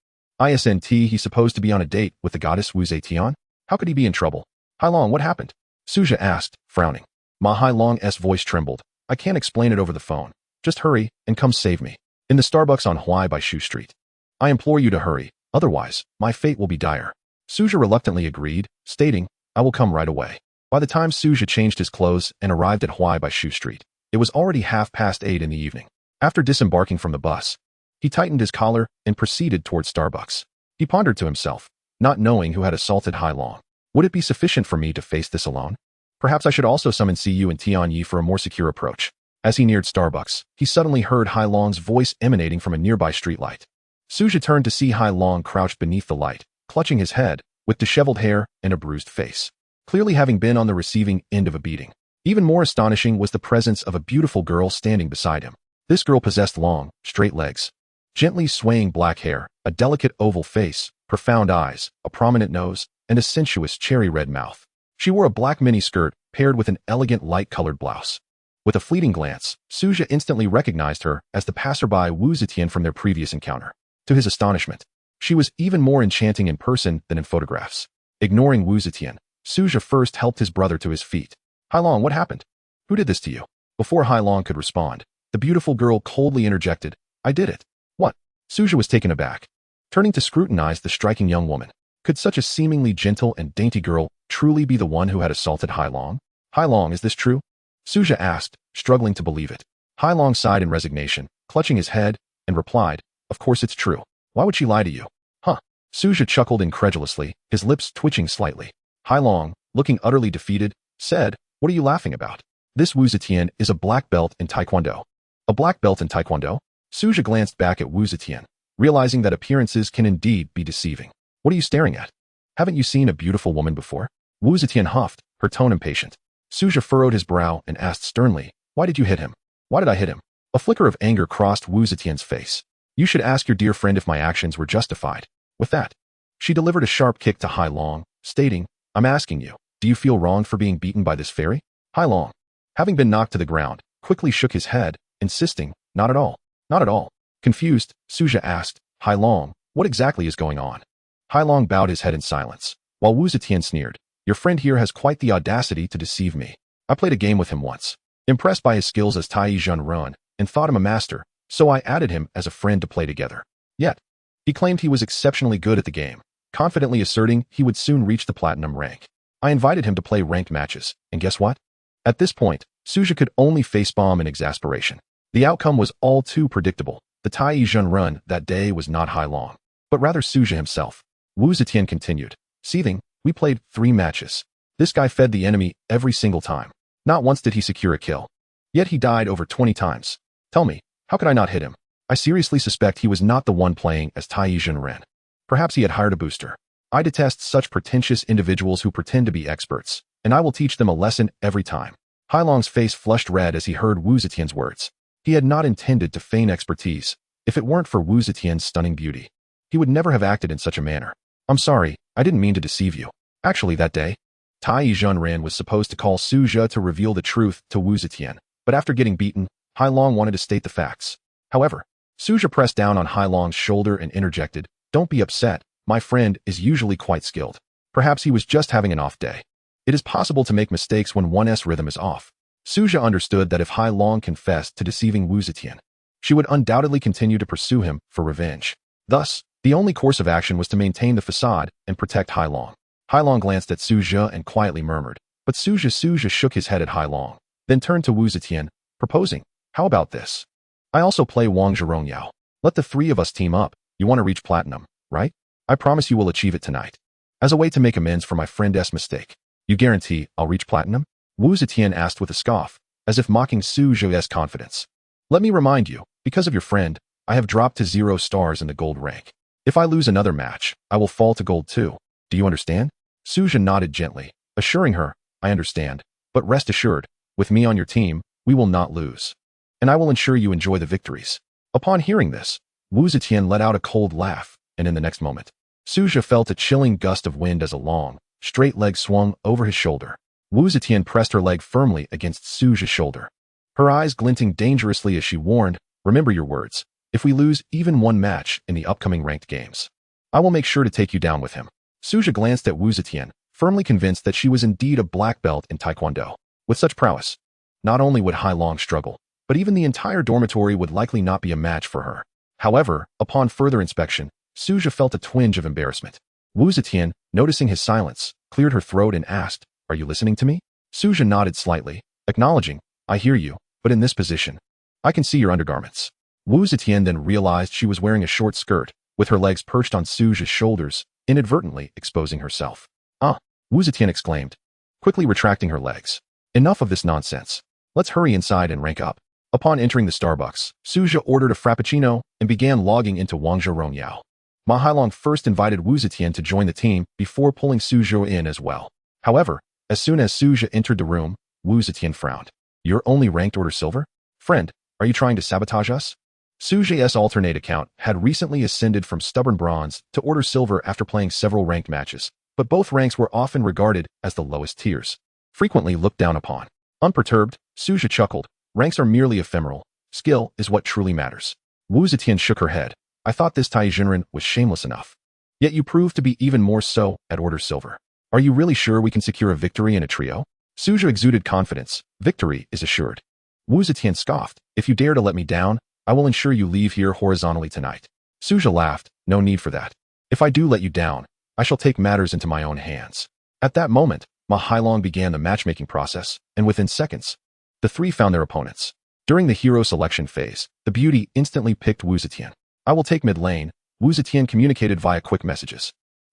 Isn't he supposed to be on a date with the goddess Wu Zetian? How could he be in trouble? "Hailong, what happened?" Suja asked, frowning. Ma Hailong's voice trembled. "I can't explain it over the phone. Just hurry and come save me. In the Starbucks on Hua by Shu Street. I implore you to hurry, otherwise, my fate will be dire." Suja reluctantly agreed, stating, "I will come right away." By the time Suja changed his clothes and arrived at Hua Bai Street, it was already 8:30 in the evening. After disembarking from the bus, he tightened his collar and proceeded towards Starbucks. He pondered to himself, not knowing who had assaulted Hai Long. Would it be sufficient for me to face this alone? Perhaps I should also summon Cu and Tianyi for a more secure approach. As he neared Starbucks, he suddenly heard Hai Long's voice emanating from a nearby streetlight. Suja turned to see Hai Long crouched beneath the light, clutching his head, with disheveled hair and a bruised face, clearly having been on the receiving end of a beating. Even more astonishing was the presence of a beautiful girl standing beside him. This girl possessed long, straight legs, gently swaying black hair, a delicate oval face, profound eyes, a prominent nose, and a sensuous cherry-red mouth. She wore a black miniskirt paired with an elegant light-colored blouse. With a fleeting glance, Suja instantly recognized her as the passerby Wu Zetian from their previous encounter. To his astonishment, she was even more enchanting in person than in photographs. Ignoring Wu Zetian, Suja first helped his brother to his feet. Hai Long, what happened? Who did this to you? Before Hai Long could respond, the beautiful girl coldly interjected, I did it. What? Suja was taken aback, turning to scrutinize the striking young woman. Could such a seemingly gentle and dainty girl truly be the one who had assaulted Hai Long? Hai Long, is this true? Suja asked, struggling to believe it. Hai Long sighed in resignation, clutching his head, and replied, of course it's true. Why would she lie to you? Huh? Suja chuckled incredulously, his lips twitching slightly. Hai Long, looking utterly defeated, said, what are you laughing about? This Wu Zetian is a black belt in Taekwondo. A black belt in Taekwondo? Suja glanced back at Wu Zetian, realizing that appearances can indeed be deceiving. What are you staring at? Haven't you seen a beautiful woman before? Wu Zetian huffed, her tone impatient. Suja furrowed his brow and asked sternly, why did you hit him? Why did I hit him? A flicker of anger crossed Wu Zetian's face. You should ask your dear friend if my actions were justified. With that, she delivered a sharp kick to Hai Long, stating, I'm asking you, do you feel wronged for being beaten by this fairy? Hai Long, having been knocked to the ground, quickly shook his head, insisting, not at all, not at all. Confused, Suja asked, Hai Long, what exactly is going on? Hai Long bowed his head in silence, while Wu Zetian sneered, your friend here has quite the audacity to deceive me. I played a game with him once, impressed by his skills as Tai Zhen Run, and thought him a master, so I added him as a friend to play together. Yet, he claimed he was exceptionally good at the game, confidently asserting he would soon reach the platinum rank. I invited him to play ranked matches, and guess what? At this point, Suja could only facepalm in exasperation. The outcome was all too predictable. The Tai Zhen Run that day was not Hai Long, but rather Suja himself. Wu Zetian continued, seething, we played 3 matches. This guy fed the enemy every single time. Not once did he secure a kill. Yet he died over 20 times. Tell me, how could I not hit him? I seriously suspect he was not the one playing as Tai Zhen. Perhaps he had hired a booster. I detest such pretentious individuals who pretend to be experts, and I will teach them a lesson every time. Hai Long's face flushed red as he heard Wu Zetian's words. He had not intended to feign expertise. If it weren't for Wu Zetian's stunning beauty, he would never have acted in such a manner. I'm sorry, I didn't mean to deceive you. Actually, that day, Tai Zhen was supposed to call Suja to reveal the truth to Wu Zetian, but after getting beaten, Hai Long wanted to state the facts. However, Suja pressed down on Hai Long's shoulder and interjected, don't be upset, my friend is usually quite skilled. Perhaps he was just having an off day. It is possible to make mistakes when one's rhythm is off. Suja understood that if Hai Long confessed to deceiving Wu Zetian, she would undoubtedly continue to pursue him for revenge. Thus, the only course of action was to maintain the facade and protect Hai Long. Hai Long glanced at Suja and quietly murmured, but Suja shook his head at Hai Long, then turned to Wu Zetian, proposing, how about this? I also play Wang Zhirongyao. Let the 3 of us team up. You want to reach platinum, right? I promise you will achieve it tonight. As a way to make amends for my friend's mistake. You guarantee I'll reach platinum? Wu Zetian asked with a scoff, as if mocking Suja's confidence. Let me remind you, because of your friend, I have dropped to 0 stars in the gold rank. If I lose another match, I will fall to gold too. Do you understand? Suja nodded gently, assuring her, I understand, but rest assured, with me on your team, we will not lose. And I will ensure you enjoy the victories. Upon hearing this, Wu Zetian let out a cold laugh, and in the next moment, Suja felt a chilling gust of wind as a long, straight leg swung over his shoulder. Wu Zetian pressed her leg firmly against Suja's shoulder, her eyes glinting dangerously as she warned, remember your words, if we lose even 1 match in the upcoming ranked games, I will make sure to take you down with him. Suja glanced at Wu Zetian, firmly convinced that she was indeed a black belt in Taekwondo. With such prowess, not only would Hai Long struggle, but even the entire dormitory would likely not be a match for her. However, upon further inspection, Suja felt a twinge of embarrassment. Wu Zetian, noticing his silence, cleared her throat and asked, are you listening to me? Suja nodded slightly, acknowledging, I hear you, but in this position, I can see your undergarments. Wu Zetian then realized she was wearing a short skirt, with her legs perched on Suja's shoulders, inadvertently exposing herself. Ah, Wu Zetian exclaimed, quickly retracting her legs. Enough of this nonsense. Let's hurry inside and rank up. Upon entering the Starbucks, Suja ordered a frappuccino and began logging into Wangzhou Rongyao. Ma Hailong first invited Wu Zetian to join the team before pulling Suja in as well. However, as soon as Suja entered the room, Wu Zetian frowned. You're only ranked order silver? Friend, are you trying to sabotage us? Suja's alternate account had recently ascended from stubborn bronze to order silver after playing several ranked matches, but both ranks were often regarded as the lowest tiers, frequently looked down upon. Unperturbed, Suja chuckled. Ranks are merely ephemeral. Skill is what truly matters. Wu Zetian shook her head. I thought this Tai Jinren was shameless enough. Yet you proved to be even more so at order silver. Are you really sure we can secure a victory in a trio? Suja exuded confidence. Victory is assured. Wu Zetian scoffed. If you dare to let me down, I will ensure you leave here horizontally tonight. Suja laughed. No need for that. If I do let you down, I shall take matters into my own hands. At that moment, Ma Hailong began the matchmaking process, and within seconds, the three found their opponents. During the hero selection phase, the beauty instantly picked Wu Zetian. I will take mid lane, Wu Zetian communicated via quick messages.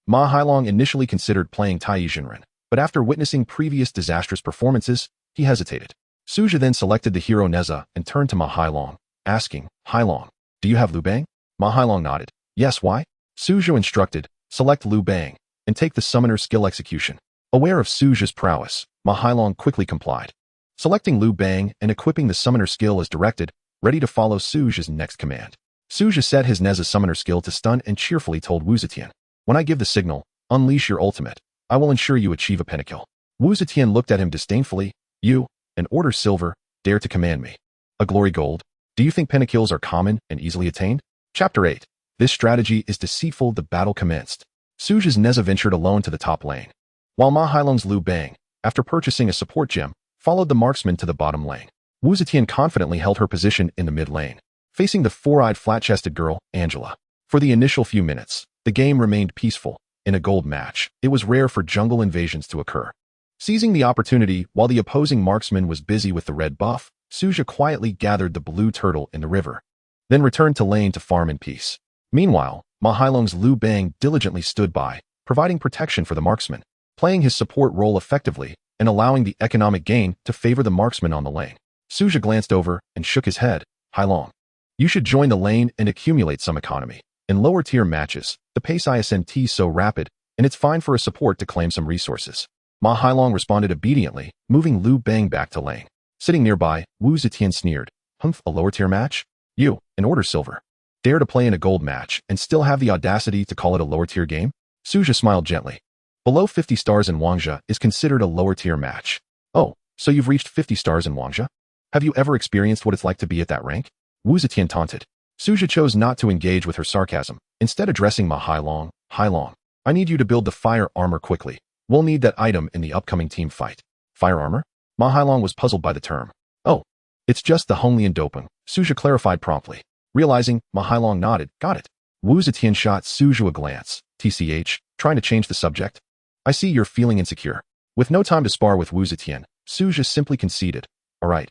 Ma Hailong initially considered playing Tai Jinren, but after witnessing previous disastrous performances, he hesitated. Suja then selected the hero Neza and turned to Ma Hailong, asking, Hailong, do you have Liu Bang? Ma Hailong nodded. Yes, why? Suja instructed, select Liu Bang, and take the summoner skill execution. Aware of Suja's prowess, Ma Hailong quickly complied. Selecting Liu Bang and equipping the summoner skill as directed, ready to follow Suja's next command. Suja set his Neza summoner skill to stun and cheerfully told Wu Zetian, when I give the signal, unleash your ultimate. I will ensure you achieve a pentakill. Wu Zetian looked at him disdainfully. You, an order silver, dare to command me. A glory gold? Do you think pentakills are common and easily attained? Chapter 8. This strategy is deceitful. The battle commenced. Suja's Neza ventured alone to the top lane, while Ma Hailong's Liu Bang, after purchasing a support gem, followed the marksman to the bottom lane. Wu Zetian confidently held her position in the mid lane, facing the four-eyed flat-chested girl, Angela. For the initial few minutes, the game remained peaceful. In a gold match, it was rare for jungle invasions to occur. Seizing the opportunity while the opposing marksman was busy with the red buff, Suja quietly gathered the blue turtle in the river, then returned to lane to farm in peace. Meanwhile, Ma Hailong's Liu Bang diligently stood by, providing protection for the marksman, playing his support role effectively and allowing the economic gain to favor the marksman on the lane. Suja glanced over and shook his head. Hailong, you should join the lane and accumulate some economy. In lower-tier matches, the pace isn't so rapid, and it's fine for a support to claim some resources. Ma Hailong responded obediently, moving Liu Bang back to lane. Sitting nearby, Wu Zetian sneered. Humph, a lower-tier match? You, an order silver, dare to play in a gold match and still have the audacity to call it a lower-tier game? Suja smiled gently. Below 50 stars in Wangzhou is considered a lower-tier match. Oh, so you've reached 50 stars in Wangzhou? Have you ever experienced what it's like to be at that rank? Wu Zetian taunted. Suja chose not to engage with her sarcasm, instead addressing Ma Hailong. Hailong, I need you to build the fire armor quickly. We'll need that item in the upcoming team fight. Fire armor? Ma Hailong was puzzled by the term. Oh, it's just the Honglian doping, Suja clarified promptly. Realizing, Ma Hailong nodded. Got it. Wu Zetian shot Suja a glance. TCH, trying to change the subject? I see you're feeling insecure. With no time to spar with Wu Zetian, Suja simply conceded. Alright,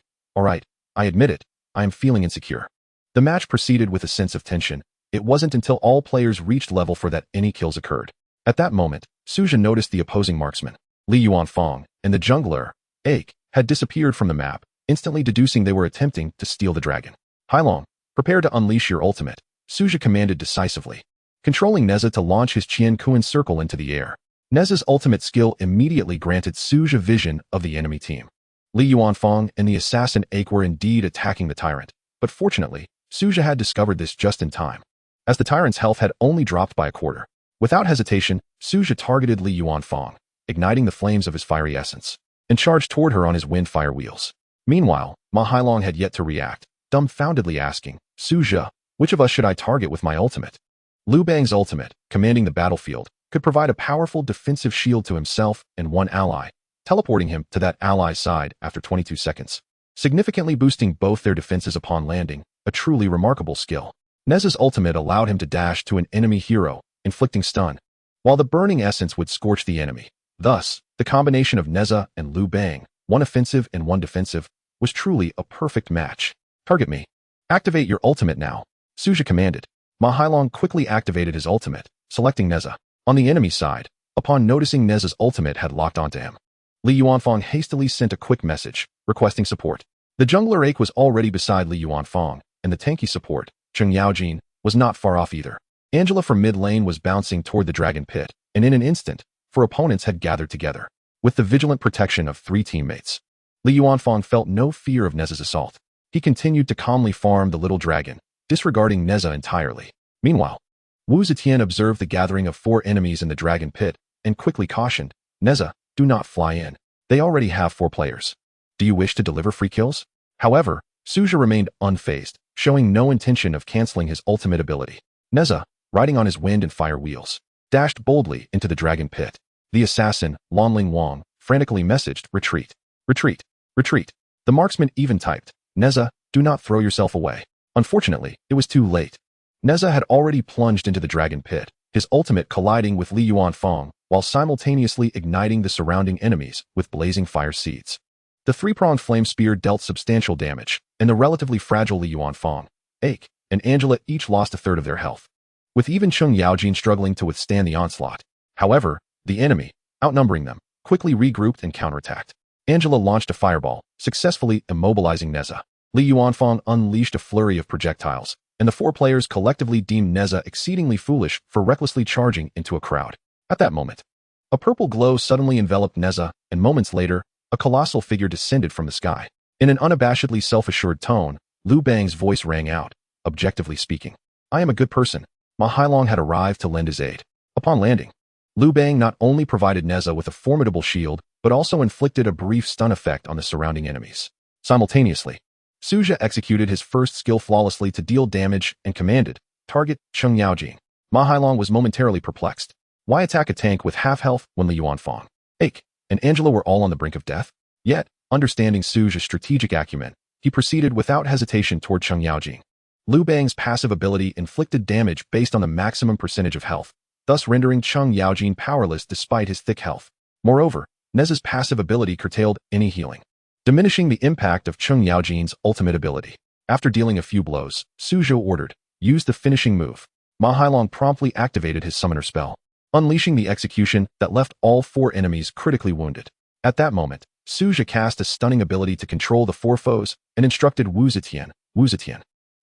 I admit it, I am feeling insecure. The match proceeded with a sense of tension. It wasn't until all players reached level 4 that any kills occurred. At that moment, Suja noticed the opposing marksman, Li Yuanfang, and the jungler, Ake, had disappeared from the map, instantly deducing they were attempting to steal the dragon. Hailong, prepare to unleash your ultimate, Suja commanded decisively, controlling Neza to launch his Qian Kuan circle into the air. Neza's ultimate skill immediately granted Suja vision of the enemy team. Li Yuanfang and the assassin Ake were indeed attacking the tyrant, but fortunately, Suja had discovered this just in time, as the tyrant's health had only dropped by a quarter. Without hesitation, Suja targeted Li Yuanfang, igniting the flames of his fiery essence, and charged toward her on his wind fire wheels. Meanwhile, Ma Hailong had yet to react, dumbfoundedly asking, Suja, which of us should I target with my ultimate? Liu Bang's ultimate, commanding the battlefield, could provide a powerful defensive shield to himself and one ally, teleporting him to that ally's side after 22 seconds, significantly boosting both their defenses upon landing, a truly remarkable skill. Neza's ultimate allowed him to dash to an enemy hero, inflicting stun, while the burning essence would scorch the enemy, Thus, the combination of Neza and Liu Bang, one offensive and one defensive, was truly a perfect match. Target me. Activate your ultimate now, Suja commanded. Ma Hailong quickly activated his ultimate, selecting Neza. On the enemy side, upon noticing Neza's ultimate had locked onto him, Li Yuanfang hastily sent a quick message, requesting support. The jungler Ake was already beside Li Yuanfang, and the tanky support, Cheng Yaojin, was not far off either. Angela from mid lane was bouncing toward the dragon pit, and in an instant, 4 opponents had gathered together. With the vigilant protection of 3 teammates, Li Yuanfang felt no fear of Neza's assault. He continued to calmly farm the little dragon, disregarding Neza entirely. Meanwhile, Wu Zetian observed the gathering of 4 enemies in the dragon pit, and quickly cautioned, Neza, do not fly in. They already have 4 players. Do you wish to deliver free kills? However, Suja remained unfazed, showing no intention of canceling his ultimate ability. Neza, riding on his wind and fire wheels, dashed boldly into the dragon pit. The assassin, Lanling Wang, frantically messaged, retreat, retreat, retreat. The marksman even typed, Neza, do not throw yourself away. Unfortunately, it was too late. Neza had already plunged into the dragon pit, his ultimate colliding with Li Yuanfang, while simultaneously igniting the surrounding enemies with blazing fire seeds. The 3-pronged flame spear dealt substantial damage, and the relatively fragile Li Yuanfang, Ake, and Angela each lost a third of their health, with even Cheng Yaojin struggling to withstand the onslaught. However, the enemy, outnumbering them, quickly regrouped and counterattacked. Angela launched a fireball, successfully immobilizing Neza. Li Yuanfang unleashed a flurry of projectiles, and the 4 players collectively deemed Neza exceedingly foolish for recklessly charging into a crowd. At that moment, a purple glow suddenly enveloped Neza, and moments later, a colossal figure descended from the sky. In an unabashedly self-assured tone, Liu Bang's voice rang out, objectively speaking. I am a good person. Ma Hailong had arrived to lend his aid. Upon landing, Liu Bang not only provided Neza with a formidable shield, but also inflicted a brief stun effect on the surrounding enemies. Simultaneously, Suja executed his first skill flawlessly to deal damage and commanded, target Cheng Yaojin. Ma Hailong was momentarily perplexed. Why attack a tank with half health when Li Yuanfang, Ake, and Angela were all on the brink of death? Yet, understanding Suja's strategic acumen, he proceeded without hesitation toward Cheng Yaojin. Liu Bang's passive ability inflicted damage based on the maximum percentage of health, thus rendering Cheng Yaojin powerless despite his thick health. Moreover, Neza's passive ability curtailed any healing, diminishing the impact of Cheng Yaojin's ultimate ability. After dealing a few blows, Suja ordered, use the finishing move. Ma Hailong promptly activated his summoner spell, unleashing the execution that left all 4 enemies critically wounded. At that moment, Suja cast a stunning ability to control the 4 foes and instructed Wu Zetian,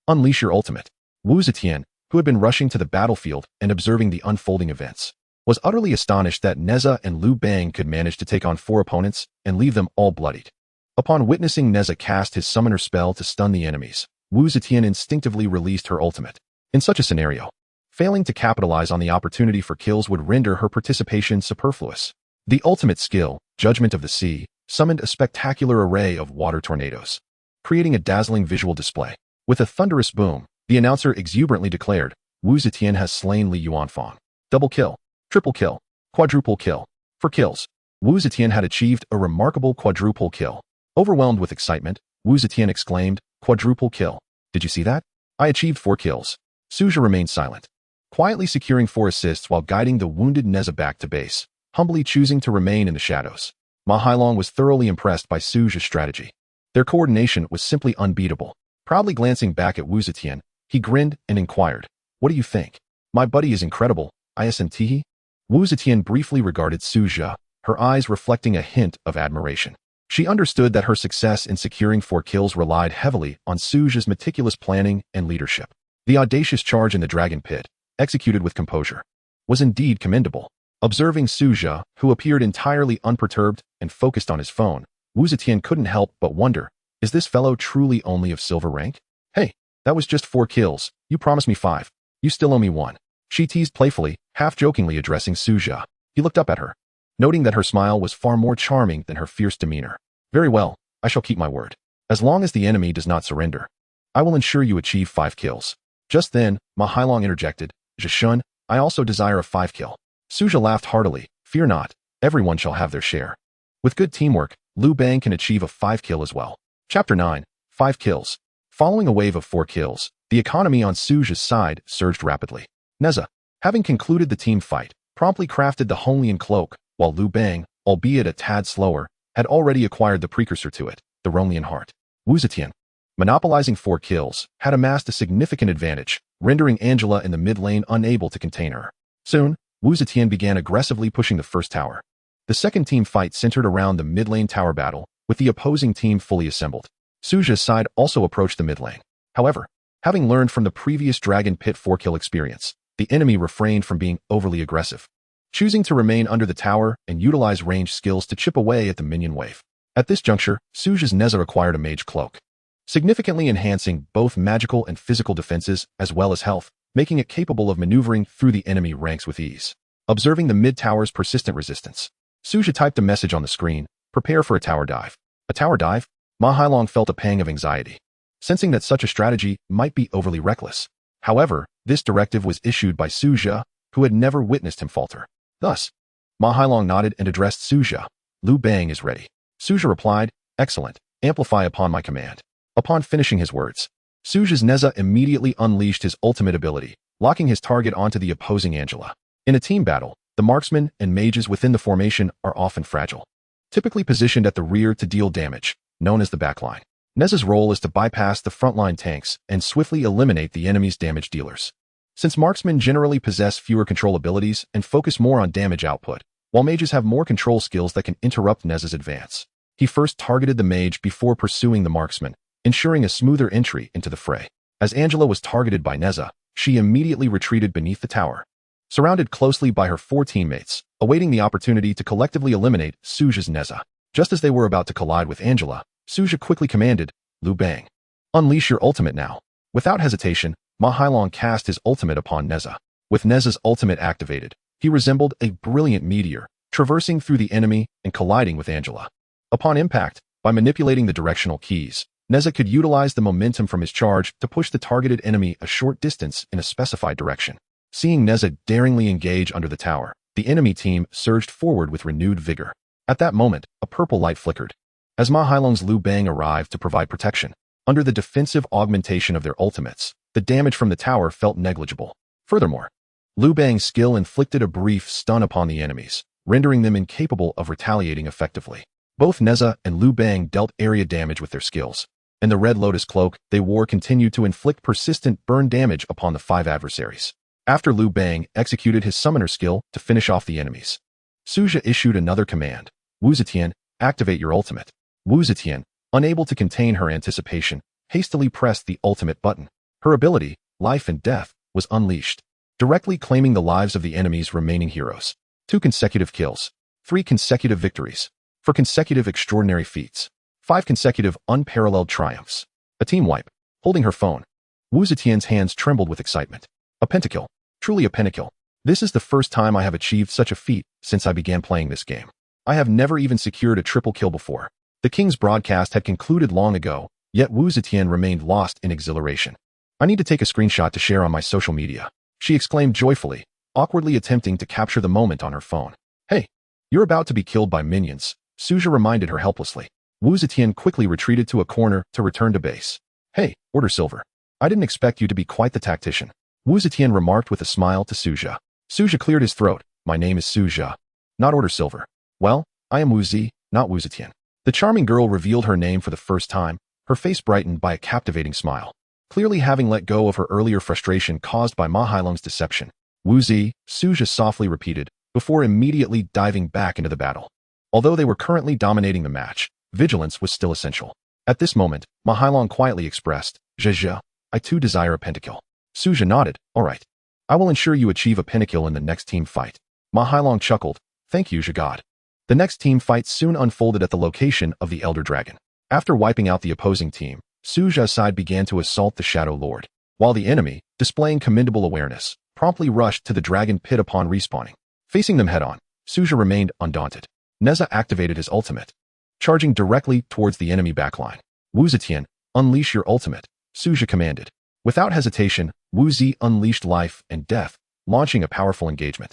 unleash your ultimate. Wu Zetian, who had been rushing to the battlefield and observing the unfolding events, was utterly astonished that Neza and Liu Bang could manage to take on 4 opponents and leave them all bloodied. Upon witnessing Neza cast his summoner spell to stun the enemies, Wu Zetian instinctively released her ultimate. In such a scenario, failing to capitalize on the opportunity for kills would render her participation superfluous. The ultimate skill, Judgment of the Sea, summoned a spectacular array of water tornadoes, creating a dazzling visual display. With a thunderous boom, the announcer exuberantly declared, Wu Zetian has slain Li Yuanfang. Double kill, triple kill, quadruple kill. For kills, Wu Zetian had achieved a remarkable quadruple kill. Overwhelmed with excitement, Wu Zetian exclaimed, quadruple kill. Did you see that? I achieved 4 kills. Suja remained silent, quietly securing 4 assists while guiding the wounded Neza back to base, humbly choosing to remain in the shadows. Ma Hailong was thoroughly impressed by Suja's strategy. Their coordination was simply unbeatable. Proudly glancing back at Wu Zetian, he grinned and inquired, what do you think? My buddy is incredible, isn't he? Wu Zetian briefly regarded Suja, her eyes reflecting a hint of admiration. She understood that her success in securing 4 kills relied heavily on Suja's meticulous planning and leadership. The audacious charge in the dragon pit, executed with composure, was indeed commendable. Observing Suja, who appeared entirely unperturbed and focused on his phone, Wu Zetian couldn't help but wonder, is this fellow truly only of silver rank? Hey, that was just 4 kills. You promised me 5. You still owe me 1. She teased playfully, half-jokingly addressing Suja. He looked up at her, noting that her smile was far more charming than her fierce demeanor. Very well, I shall keep my word. As long as the enemy does not surrender, I will ensure you achieve 5 kills. Just then, Ma Hailong interjected, Zhishun, I also desire a 5 kill. Suja laughed heartily, fear not, everyone shall have their share. With good teamwork, Liu Bang can achieve a 5 kill as well. Chapter 9, 5 kills. Following a wave of 4 kills, the economy on Suja's side surged rapidly. Neza, having concluded the team fight, promptly crafted the Honglian cloak, while Liu Bang, albeit a tad slower, had already acquired the precursor to it, the Ronglian Heart. Wu Zetian, monopolizing 4 kills, had amassed a significant advantage, rendering Angela in the mid lane unable to contain her. Soon, Wu Zetian began aggressively pushing the first tower. The second team fight centered around the mid lane tower battle, with the opposing team fully assembled. Suja's side also approached the mid lane. However, having learned from the previous Dragon Pit 4-kill experience, the enemy refrained from being overly aggressive, choosing to remain under the tower and utilize ranged skills to chip away at the minion wave. At this juncture, Suja's Neza acquired a mage cloak, significantly enhancing both magical and physical defenses as well as health, making it capable of maneuvering through the enemy ranks with ease. Observing the mid-tower's persistent resistance, Suja typed a message on the screen, "Prepare for a tower dive." A tower dive? Ma Hailong felt a pang of anxiety, sensing that such a strategy might be overly reckless. However, this directive was issued by Suja, who had never witnessed him falter. Thus, Ma Hailong nodded and addressed Suja. "Liu Bang is ready." Suja replied, "Excellent, amplify upon my command." Upon finishing his words, Suja's Neza immediately unleashed his ultimate ability, locking his target onto the opposing Angela. In a team battle, the marksmen and mages within the formation are often fragile, typically positioned at the rear to deal damage, known as the backline. Neza's role is to bypass the frontline tanks and swiftly eliminate the enemy's damage dealers. Since marksmen generally possess fewer control abilities and focus more on damage output, while mages have more control skills that can interrupt Neza's advance. He first targeted the mage before pursuing the marksman, ensuring a smoother entry into the fray. As Angela was targeted by Neza, she immediately retreated beneath the tower, surrounded closely by her 4 teammates, awaiting the opportunity to collectively eliminate Suja's Neza. Just as they were about to collide with Angela, Suja quickly commanded, "Liu Bang, unleash your ultimate now." Without hesitation, Ma Hailong cast his ultimate upon Neza. With Neza's ultimate activated, he resembled a brilliant meteor, traversing through the enemy and colliding with Angela. Upon impact, by manipulating the directional keys, Neza could utilize the momentum from his charge to push the targeted enemy a short distance in a specified direction. Seeing Neza daringly engage under the tower, the enemy team surged forward with renewed vigor. At that moment, a purple light flickered, as Ma Hailong's Liu Bang arrived to provide protection. Under the defensive augmentation of their ultimates, the damage from the tower felt negligible. Furthermore, Liu Bang's skill inflicted a brief stun upon the enemies, rendering them incapable of retaliating effectively. Both Neza and Liu Bang dealt area damage with their skills, and the Red Lotus cloak they wore continued to inflict persistent burn damage upon the 5 adversaries. After Liu Bang executed his summoner skill to finish off the enemies, Suja issued another command, "Wu Zetian, activate your ultimate." Wu Zetian, unable to contain her anticipation, hastily pressed the ultimate button. Her ability, Life and Death, was unleashed, directly claiming the lives of the enemy's remaining heroes. 2 consecutive kills, 3 consecutive victories, 4 consecutive extraordinary feats, 5 consecutive unparalleled triumphs. A team wipe. Holding her phone, Wu Zetian's hands trembled with excitement. A pentakill. Truly a pentakill. This is the first time I have achieved such a feat since I began playing this game. I have never even secured a triple kill before. The king's broadcast had concluded long ago, yet Wu Zetian remained lost in exhilaration. "I need to take a screenshot to share on my social media," she exclaimed joyfully, awkwardly attempting to capture the moment on her phone. "Hey, you're about to be killed by minions," Suja reminded her helplessly. Wu Zetian quickly retreated to a corner to return to base. "Hey, Order Silver. I didn't expect you to be quite the tactician," Wu Zetian remarked with a smile to Suja. Suja cleared his throat. "My name is Suja, not Order Silver." "Well, I am Wu Zi, not Wu Zetian." The charming girl revealed her name for the first time, her face brightened by a captivating smile. Clearly having let go of her earlier frustration caused by Ma Hailong's deception, "Wu Zi," Suja softly repeated, before immediately diving back into the battle. Although they were currently dominating the match, vigilance was still essential. At this moment, Ma Hailong quietly expressed, "Zhe, I too desire a pentakill." Suja nodded, "All right. I will ensure you achieve a pentakill in the next team fight." Ma Hailong chuckled, "Thank you, God." The next team fight soon unfolded at the location of the Elder Dragon. After wiping out the opposing team, Suja's side began to assault the Shadow Lord, while the enemy, displaying commendable awareness, promptly rushed to the dragon pit upon respawning. Facing them head-on, Suja remained undaunted. Neza activated his ultimate, charging directly towards the enemy backline. "Wu Zetian, unleash your ultimate," Suja commanded. Without hesitation, Wu Zi unleashed Life and Death, launching a powerful engagement.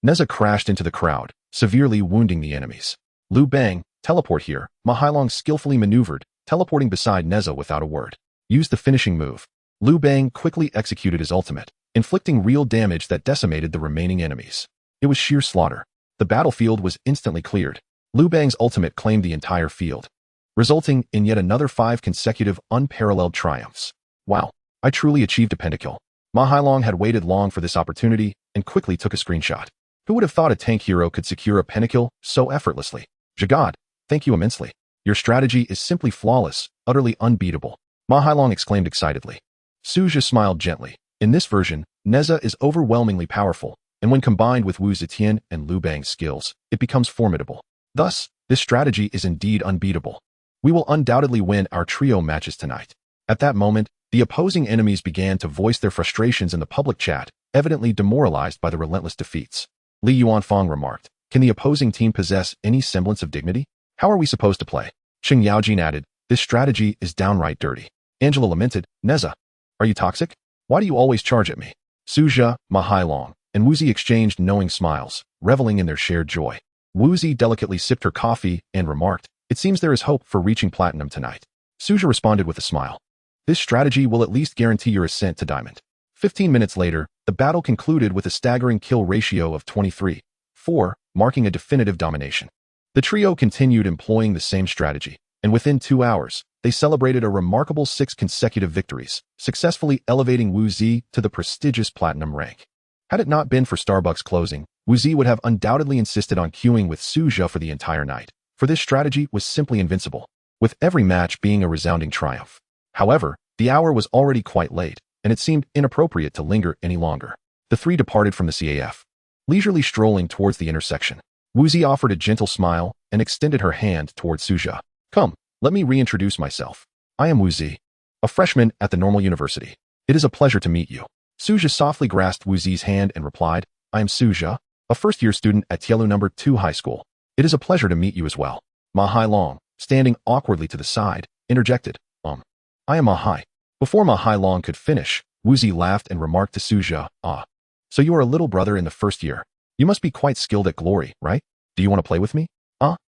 Neza crashed into the crowd, severely wounding the enemies. Liu Bang, teleport here, Ma Hailong skillfully maneuvered, teleporting beside Neza without a word. Use the finishing move. Liu Bang quickly executed his ultimate, inflicting real damage that decimated the remaining enemies. It was sheer slaughter. The battlefield was instantly cleared. Liu Bang's ultimate claimed the entire field, resulting in yet another 5 consecutive unparalleled triumphs. Wow, I truly achieved a pentakill. Ma Hailong had waited long for this opportunity and quickly took a screenshot. Who would have thought a tank hero could secure a pentakill so effortlessly? Jagad, thank you immensely. Your strategy is simply flawless, utterly unbeatable. Ma Hailong exclaimed excitedly. Suja smiled gently. In this version, Neza is overwhelmingly powerful, and when combined with Wu Zetian and Liu Bang's skills, it becomes formidable. Thus, this strategy is indeed unbeatable. We will undoubtedly win our trio matches tonight. At that moment, the opposing enemies began to voice their frustrations in the public chat, evidently demoralized by the relentless defeats. Li Yuanfang remarked, "Can the opposing team possess any semblance of dignity? How are we supposed to play?" Qing Yaojin added, "This strategy is downright dirty." Angela lamented, "Neza, are you toxic? Why do you always charge at me?" Suja, Ma Hailong, and Wuzi exchanged knowing smiles, reveling in their shared joy. Wuzi delicately sipped her coffee and remarked, "It seems there is hope for reaching platinum tonight." Suja responded with a smile. "This strategy will at least guarantee your ascent to diamond." 15 minutes later, the battle concluded with a staggering kill ratio of 23-4, marking a definitive domination. The trio continued employing the same strategy, and within 2 hours, they celebrated a remarkable 6 consecutive victories, successfully elevating Wu Zi to the prestigious platinum rank. Had it not been for Starbucks closing, Wu Zi would have undoubtedly insisted on queuing with Suja for the entire night, for this strategy was simply invincible, with every match being a resounding triumph. However, the hour was already quite late, and it seemed inappropriate to linger any longer. The three departed from the CAF, leisurely strolling towards the intersection. Wu Zi offered a gentle smile and extended her hand towards Suja. "Come, let me reintroduce myself. I am Wu Zi, a freshman at the Normal University. It is a pleasure to meet you." Suja softly grasped Wu Zi's hand and replied, "I am Suja, a first-year student at Tielu No. 2 High School. It is a pleasure to meet you as well." Ma Hailong, standing awkwardly to the side, interjected, "I am Ma Hai." Before Ma Hailong could finish, Wu Zi laughed and remarked to Suja, "Ah, so you are a little brother in the first year. You must be quite skilled at glory, right? Do you want to play with me?"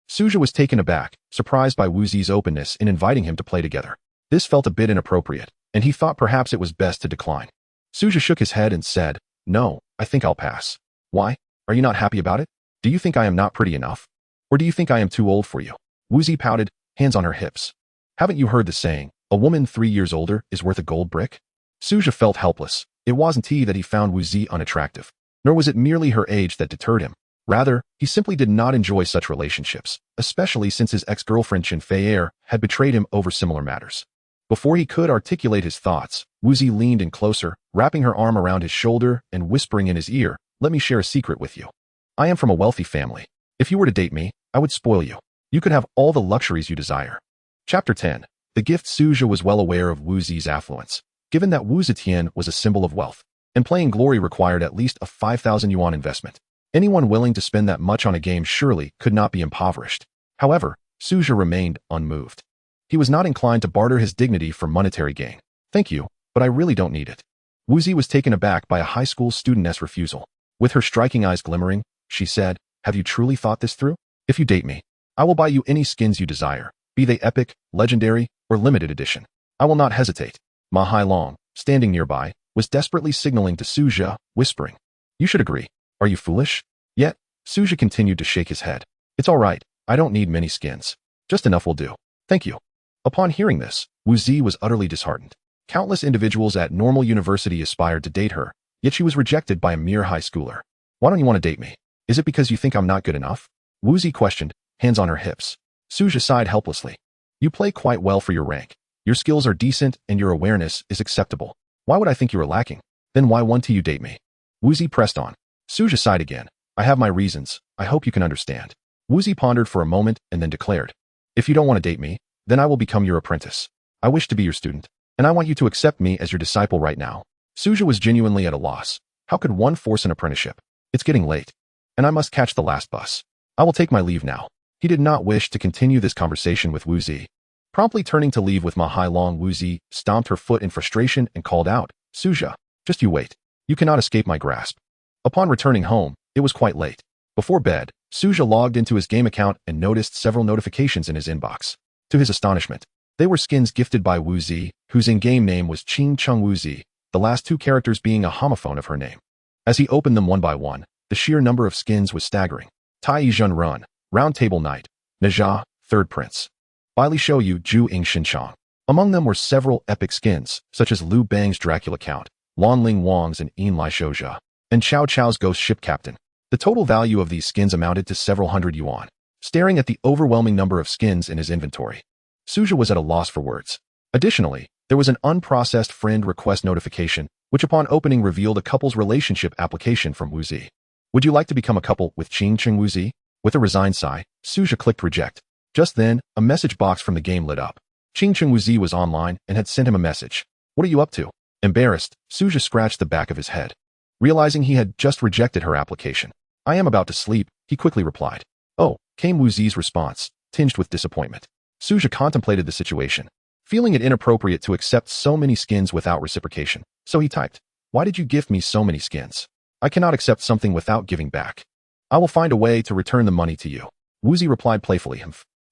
Suja was taken aback, surprised by Wu Zi's openness in inviting him to play together. This felt a bit inappropriate, and he thought perhaps it was best to decline. Suja shook his head and said, "No, I think I'll pass." "Why? Are you not happy about it? Do you think I am not pretty enough? Or do you think I am too old for you?" Wu Zi pouted, hands on her hips. "Haven't you heard the saying, a woman 3 years older is worth a gold brick?" Suja felt helpless. It wasn't he that he found Wu Zi unattractive, nor was it merely her age that deterred him. Rather, he simply did not enjoy such relationships, especially since his ex-girlfriend Chen Fei'er had betrayed him over similar matters. Before he could articulate his thoughts, Wu Zi leaned in closer, wrapping her arm around his shoulder and whispering in his ear, "Let me share a secret with you. I am from a wealthy family. If you were to date me, I would spoil you. You could have all the luxuries you desire." Chapter 10. The gift. Suja was well aware of Wu Zi's affluence, given that Wu Zetian was a symbol of wealth, and playing glory required at least a 5,000 yuan investment. Anyone willing to spend that much on a game surely could not be impoverished. However, Suja remained unmoved. He was not inclined to barter his dignity for monetary gain. "Thank you, but I really don't need it." Wu Zi was taken aback by a high school studentess refusal. With her striking eyes glimmering, she said, "Have you truly thought this through? If you date me, I will buy you any skins you desire, be they epic, legendary, or limited edition. I will not hesitate." Ma Hailong, standing nearby, was desperately signaling to Suja, whispering, "You should agree. Are you foolish?" Yet, Suja continued to shake his head. "It's all right. I don't need many skins. Just enough will do. Thank you." Upon hearing this, Wu Zi was utterly disheartened. Countless individuals at Normal University aspired to date her, yet she was rejected by a mere high schooler. "Why don't you want to date me? Is it because you think I'm not good enough?" Wu Zi questioned, hands on her hips. Suja sighed helplessly. "You play quite well for your rank. Your skills are decent and your awareness is acceptable. Why would I think you are lacking? Then why won't you date me?" Wu Zi pressed on. Suja sighed again. "I have my reasons. I hope you can understand." Wu Zi pondered for a moment and then declared, "If you don't want to date me, then I will become your apprentice. I wish to be your student, and I want you to accept me as your disciple right now." Suja was genuinely at a loss. How could one force an apprenticeship? "It's getting late, and I must catch the last bus. I will take my leave now." He did not wish to continue this conversation with Wu Zi. Promptly turning to leave with Ma Hailong, Wu Zi stomped her foot in frustration and called out, "Suja, just you wait. You cannot escape my grasp." Upon returning home, it was quite late. Before bed, Suja logged into his game account and noticed several notifications in his inbox. To his astonishment, they were skins gifted by Wu Zi, whose in-game name was Qing Chung Wu Zi, the last 2 characters being a homophone of her name. As he opened them one by one, the sheer number of skins was staggering. Tai Zhun Run, Round Table Night, Najia, Third Prince. Bai Li Shou Yu Ju Ing Xinchang. Among them were several epic skins, such as Liu Bang's Dracula Count, Lan Ling Wang's and Yin Lai Shoujia, and Cao Cao's Ghost Ship Captain. The total value of these skins amounted to several hundred yuan. Staring at the overwhelming number of skins in his inventory, Suja was at a loss for words. Additionally, there was an unprocessed friend request notification, which upon opening revealed a couple's relationship application from Wu Zi. Would you like to become a couple with Ching Wu Zi? With a resigned sigh, Suja clicked reject. Just then, a message box from the game lit up. Ching Wu Zi was online and had sent him a message. What are you up to? Embarrassed, Suja scratched the back of his head, realizing he had just rejected her application. I am about to sleep, he quickly replied. Oh, came Wu Zi's response, tinged with disappointment. Suja contemplated the situation, feeling it inappropriate to accept so many skins without reciprocation, so he typed, why did you gift me so many skins? I cannot accept something without giving back. I will find a way to return the money to you. Wu Zi replied playfully,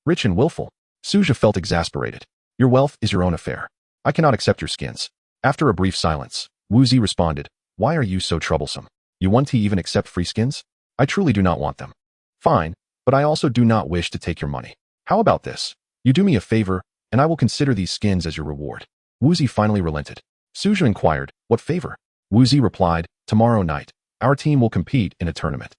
rich and willful. Suja felt exasperated. Your wealth is your own affair. I cannot accept your skins. After a brief silence, Wu Zi responded, why are you so troublesome? You want to even accept free skins? I truly do not want them. Fine, but I also do not wish to take your money. How about this? You do me a favor, and I will consider these skins as your reward. Wu Zi finally relented. Suja inquired, what favor? Wu Zi replied, tomorrow night, our team will compete in a tournament.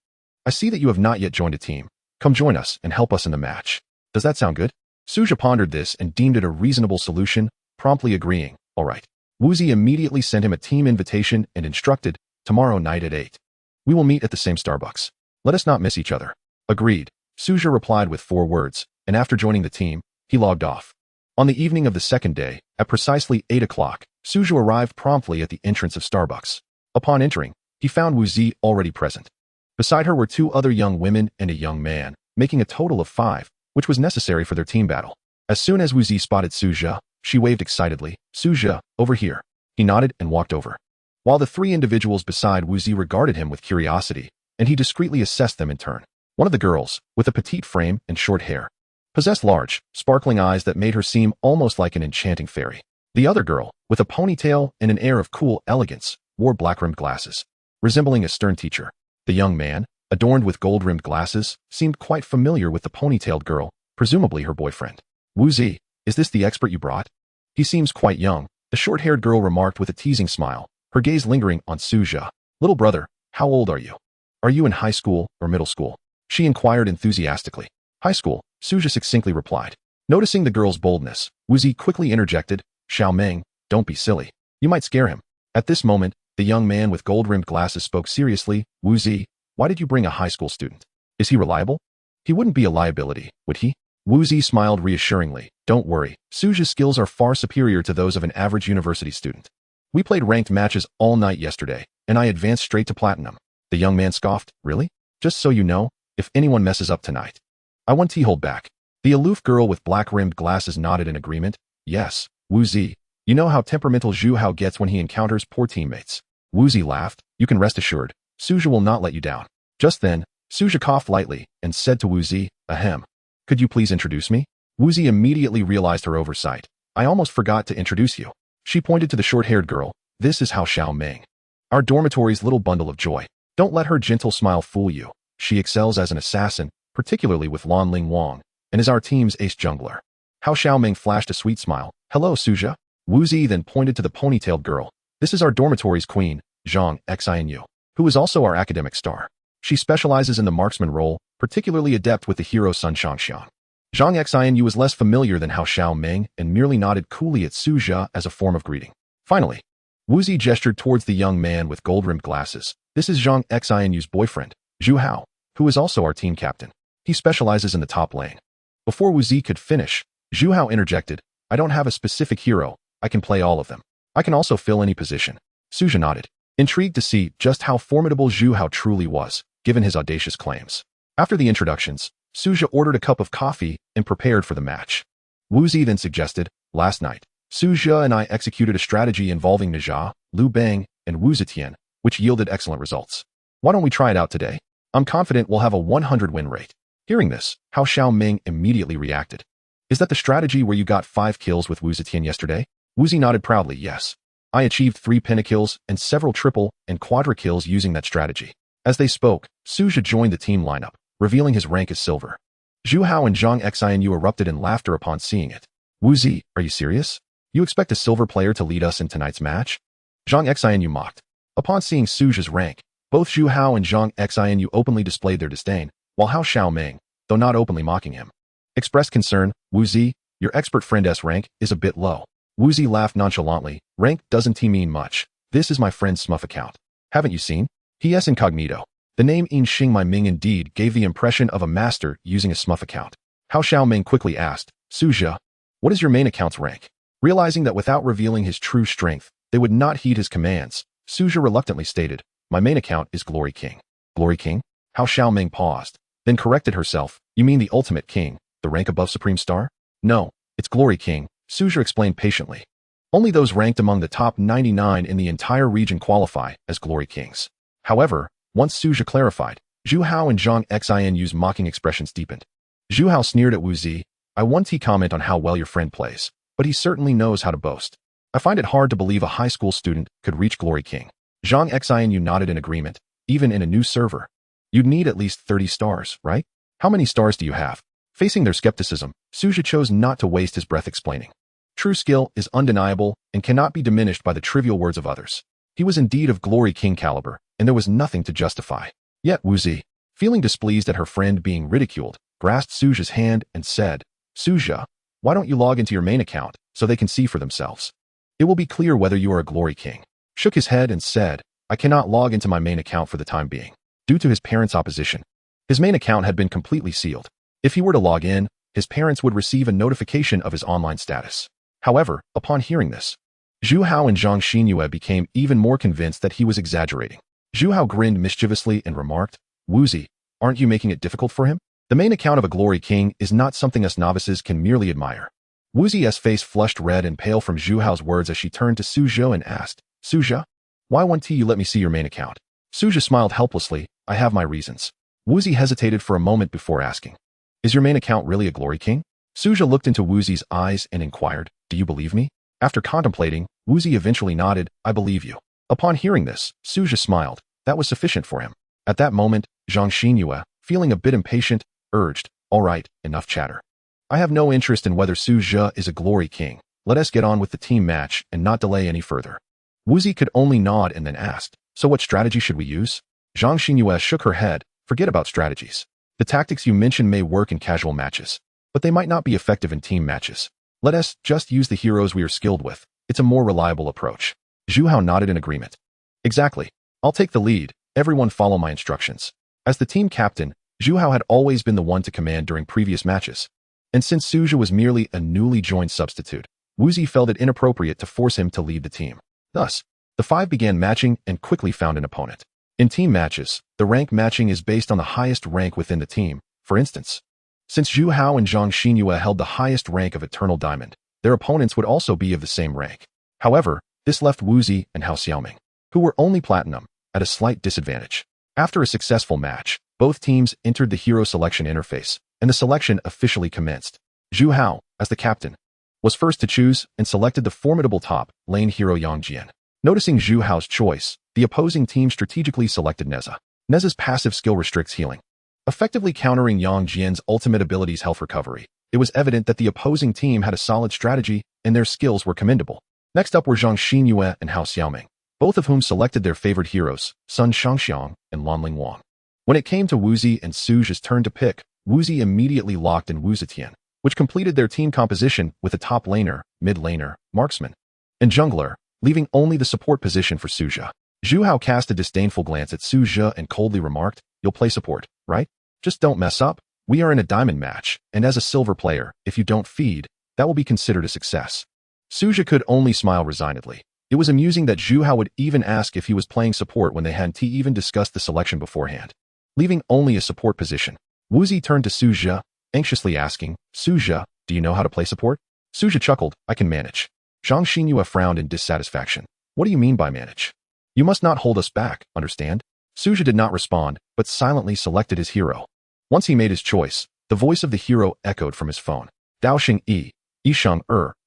I see that you have not yet joined a team. Come join us and help us in the match. Does that sound good? Suja pondered this and deemed it a reasonable solution, promptly agreeing, all right. Wu Zi immediately sent him a team invitation and instructed, tomorrow night at 8. We will meet at the same Starbucks. Let us not miss each other. Agreed. Suja replied with 4 words, and after joining the team, he logged off. On the evening of the second day, at precisely 8 o'clock, Suja arrived promptly at the entrance of Starbucks. Upon entering, he found Wu Zi already present. Beside her were 2 other young women and a young man, making a total of 5, which was necessary for their team battle. As soon as Wu Zi spotted Suja, she waved excitedly, Suja, over here. He nodded and walked over. While the 3 individuals beside Wu Zi regarded him with curiosity, and he discreetly assessed them in turn. One of the girls, with a petite frame and short hair, possessed large, sparkling eyes that made her seem almost like an enchanting fairy. The other girl, with a ponytail and an air of cool elegance, wore black-rimmed glasses, resembling a stern teacher. The young man, adorned with gold-rimmed glasses, seemed quite familiar with the ponytailed girl, presumably her boyfriend. Wu Zi, is this the expert you brought? He seems quite young, the short-haired girl remarked with a teasing smile, her gaze lingering on Suja. Little brother, how old are you? Are you in high school or middle school? She inquired enthusiastically. High school, Suja succinctly replied. Noticing the girl's boldness, Wu Zi quickly interjected, Xiao Meng, don't be silly. You might scare him. At this moment, the young man with gold-rimmed glasses spoke seriously, Wu Zi, why did you bring a high school student? Is he reliable? He wouldn't be a liability, would he? Wu Zi smiled reassuringly. Don't worry, Suja's skills are far superior to those of an average university student. We played ranked matches all night yesterday, and I advanced straight to platinum. The young man scoffed, really? Just so you know, if anyone messes up tonight, I won't hold back. The aloof girl with black-rimmed glasses nodded in agreement. Yes, Wu Zi. You know how temperamental Zhu Hao gets when he encounters poor teammates. Wu Zi laughed. You can rest assured, Suja will not let you down. Just then, Suja coughed lightly and said to Wu Zi, ahem. Could you please introduce me? Wu Zi immediately realized her oversight. I almost forgot to introduce you. She pointed to the short-haired girl. This is Hao Xiao Meng, our dormitory's little bundle of joy. Don't let her gentle smile fool you. She excels as an assassin, particularly with Lan Ling Wang, and is our team's ace jungler. Hao Xiao Meng flashed a sweet smile. Hello, Suja. Wu Zi then pointed to the ponytailed girl. This is our dormitory's queen, Zhang Xianyu, who is also our academic star. She specializes in the marksman role, particularly adept with the hero Sun Shangxiang. Zhang Xianyu is less familiar than Hao Xiao Meng and merely nodded coolly at Suja as a form of greeting. Finally, Wu Zi gestured towards the young man with gold-rimmed glasses. This is Zhang Xianyu's boyfriend, Zhu Hao, who is also our team captain. He specializes in the top lane. Before Wu Zi could finish, Zhu Hao interjected, I don't have a specific hero, I can play all of them. I can also fill any position. Suja nodded, intrigued to see just how formidable Zhu Hao truly was, given his audacious claims. After the introductions, Suja ordered a cup of coffee and prepared for the match. Wu Zi then suggested, last night, Suja and I executed a strategy involving Najia, Liu Bang, and Wu Zetian, which yielded excellent results. Why don't we try it out today? I'm confident we'll have a 100 win rate. Hearing this, Hao Xiao Meng immediately reacted. Is that the strategy where you got 5 kills with Wu Zetian yesterday? Wu Zi nodded proudly, yes. I achieved 3 pentakills and several triple and quadra kills using that strategy. As they spoke, Suja joined the team lineup. revealing his rank as silver. Zhu Hao and Zhang Xianyu erupted in laughter upon seeing it. Wu Zi, are you serious? You expect a silver player to lead us in tonight's match? Zhang Xianyu mocked. Upon seeing Suja's rank, both Zhu Hao and Zhang Xianyu openly displayed their disdain, while Hao Xiaoming, though not openly mocking him, expressed concern. Wu Zi, your expert friend's rank is a bit low. Wu Zi laughed nonchalantly. Rank doesn't mean much. This is my friend's Smurf account. Haven't you seen? He.S. incognito. The name In Xing Mai Ming indeed gave the impression of a master using a Smurf account. Hao Xiaoming quickly asked, Suja, what is your main account's rank? Realizing that without revealing his true strength, they would not heed his commands, Suja reluctantly stated, my main account is Glory King. Glory King? Hao Xiaoming paused, then corrected herself. You mean the ultimate king, the rank above Supreme Star? No, it's Glory King, Suja explained patiently. Only those ranked among the top 99 in the entire region qualify as Glory Kings. However, once Suja clarified, Zhu Hao and Zhang Xianyu's mocking expressions deepened. Zhu Hao sneered at Wu Zi. I want to comment on how well your friend plays, but he certainly knows how to boast. I find it hard to believe a high school student could reach Glory King. Zhang Xianyu nodded in agreement. Even in a new server, you'd need at least 30 stars, right? How many stars do you have? Facing their skepticism, Suja chose not to waste his breath explaining. True skill is undeniable and cannot be diminished by the trivial words of others. He was indeed of Glory King caliber, and there was nothing to justify. Yet Wu Zi, feeling displeased at her friend being ridiculed, grasped Suja's hand and said, Suja, why don't you log into your main account so they can see for themselves? It will be clear whether you are a Glory King. Shook his head and said, I cannot log into my main account for the time being, due to his parents' opposition. His main account had been completely sealed. If he were to log in, his parents would receive a notification of his online status. However, upon hearing this, Zhu Hao and Zhang Xinyue became even more convinced that he was exaggerating. Zhu Hao grinned mischievously and remarked, Wu Zi, aren't you making it difficult for him? The main account of a Glory King is not something us novices can merely admire. Wu Zi's face flushed red and pale from Zhu Hao's words as she turned to Suja and asked, Suja, why won't you let me see your main account? Suja smiled helplessly, I have my reasons. Wu Zi hesitated for a moment before asking, is your main account really a Glory King? Suja looked into Wu Zi's eyes and inquired, do you believe me? After contemplating, Wu Zi eventually nodded, I believe you. Upon hearing this, Suja smiled. That was sufficient for him. At that moment, Zhang Xinyue, feeling a bit impatient, urged, all right, enough chatter. I have no interest in whether Suja is a Glory King. Let us get on with the team match and not delay any further. Wu Zi could only nod and then asked, so what strategy should we use? Zhang Xinyue shook her head, forget about strategies. The tactics you mentioned may work in casual matches, but they might not be effective in team matches. Let us just use the heroes we are skilled with. It's a more reliable approach. Zhu Hao nodded in agreement. Exactly. I'll take the lead. Everyone follow my instructions. As the team captain, Zhu Hao had always been the one to command during previous matches. And since Suja was merely a newly joined substitute, Wu Zi felt it inappropriate to force him to lead the team. Thus, the five began matching and quickly found an opponent. In team matches, the rank matching is based on the highest rank within the team. For instance, since Zhu Hao and Zhang Xinyue held the highest rank of Eternal Diamond, their opponents would also be of the same rank. However, this left Wu Zi and Hao Xiaoming, who were only Platinum, at a slight disadvantage. After a successful match, both teams entered the hero selection interface, and the selection officially commenced. Zhu Hao, as the captain, was first to choose and selected the formidable top lane hero Yang Jian. Noticing Zhu Hao's choice, the opposing team strategically selected Neza. Neza's passive skill restricts healing, effectively countering Yang Jian's ultimate ability's health recovery. It was evident that the opposing team had a solid strategy and their skills were commendable. Next up were Zhang Xinyue and Hao Xiaoming, both of whom selected their favorite heroes, Sun Shangxiang and Lanling Wang. When it came to Wu Zi and Suja's turn to pick, Wu Zi immediately locked in Wu Zetian, which completed their team composition with a top laner, mid laner, marksman, and jungler, leaving only the support position for Suja. Zhu Hao cast a disdainful glance at Suja and coldly remarked, you'll play support, right? Just don't mess up. We are in a diamond match, and as a silver player, if you don't feed, that will be considered a success. Suja could only smile resignedly. It was amusing that Zhu Hao would even ask if he was playing support when they hadn't even discussed the selection beforehand. Leaving only a support position, Wu Zi turned to Suja, anxiously asking, Suja, do you know how to play support? Suja chuckled, I can manage. Zhang Xinyue frowned in dissatisfaction. What do you mean by manage? You must not hold us back, understand? Suja did not respond, but silently selected his hero. Once he made his choice, the voice of the hero echoed from his phone. Dao Xing Yi, Yisheng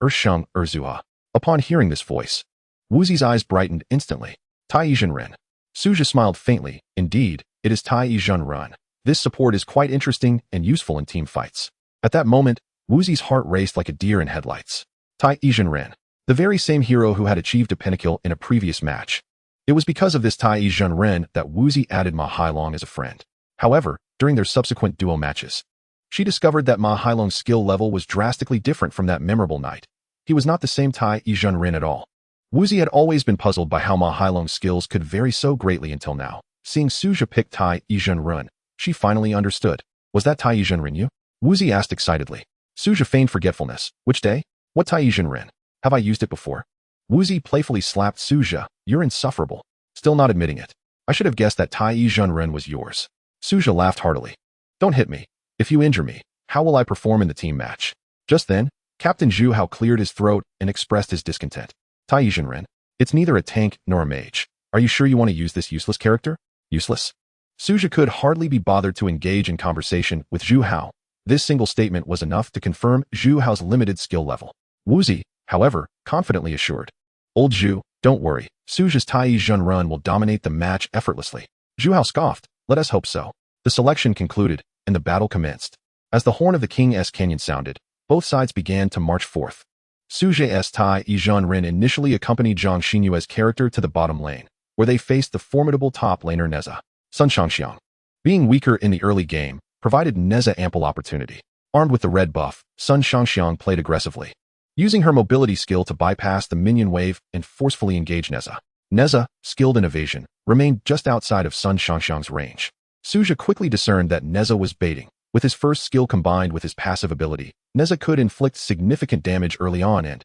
Sheng Zua. Upon hearing this voice, Wu Zi's eyes brightened instantly. Tai Zhenren. Suja smiled faintly. Indeed, it is Tai Zhenren, This support is quite interesting and useful in team fights. At that moment, Wu Zi's heart raced like a deer in headlights. Tai Yizhenren, the very same hero who had achieved a pinnacle in a previous match. It was because of this Tai Yizhenren that Wu Zi added Ma Hailong as a friend. However, during their subsequent duo matches, she discovered that Ma Hailong's skill level was drastically different from that memorable night. He was not the same Tai Yizhenren at all. Wu Zi had always been puzzled by how Ma Hailong's skills could vary so greatly until now. Seeing Suja pick Tai Yizhenren, she finally understood. Was that Tai Yizhenren you? Wu Zi asked excitedly. Suja feigned forgetfulness. Which day? What Tai Yizhenren? Have I used it before? Wu Zi playfully slapped Suja. You're insufferable. Still not admitting it. I should have guessed that Tai Yizhenren was yours. Suja laughed heartily. Don't hit me. If you injure me, how will I perform in the team match? Just then, Captain Zhu Hao cleared his throat and expressed his discontent. Tai Yizhenren, it's neither a tank nor a mage. Are you sure you want to use this useless character? Useless? Suja could hardly be bothered to engage in conversation with Zhu Hao. This single statement was enough to confirm Zhu Hao's limited skill level. Wu Zi, however, confidently assured. Old Zhu, don't worry. Suja's Tai Yizhenren will dominate the match effortlessly. Zhu Hao scoffed. Let us hope so. The selection concluded, and the battle commenced. As the horn of the King's Canyon sounded, both sides began to march forth. Suja's Tai Yizhenren initially accompanied Zhang Xinyue's character to the bottom lane, where they faced the formidable top laner Neza. Sun Shangxiang, being weaker in the early game, provided Neza ample opportunity. Armed with the red buff, Sun Shangxiang played aggressively, using her mobility skill to bypass the minion wave and forcefully engage Neza. Neza, skilled in evasion, remained just outside of Sun Shangxiang's range. Suja quickly discerned that Neza was baiting. With his first skill combined with his passive ability, Neza could inflict significant damage early on and,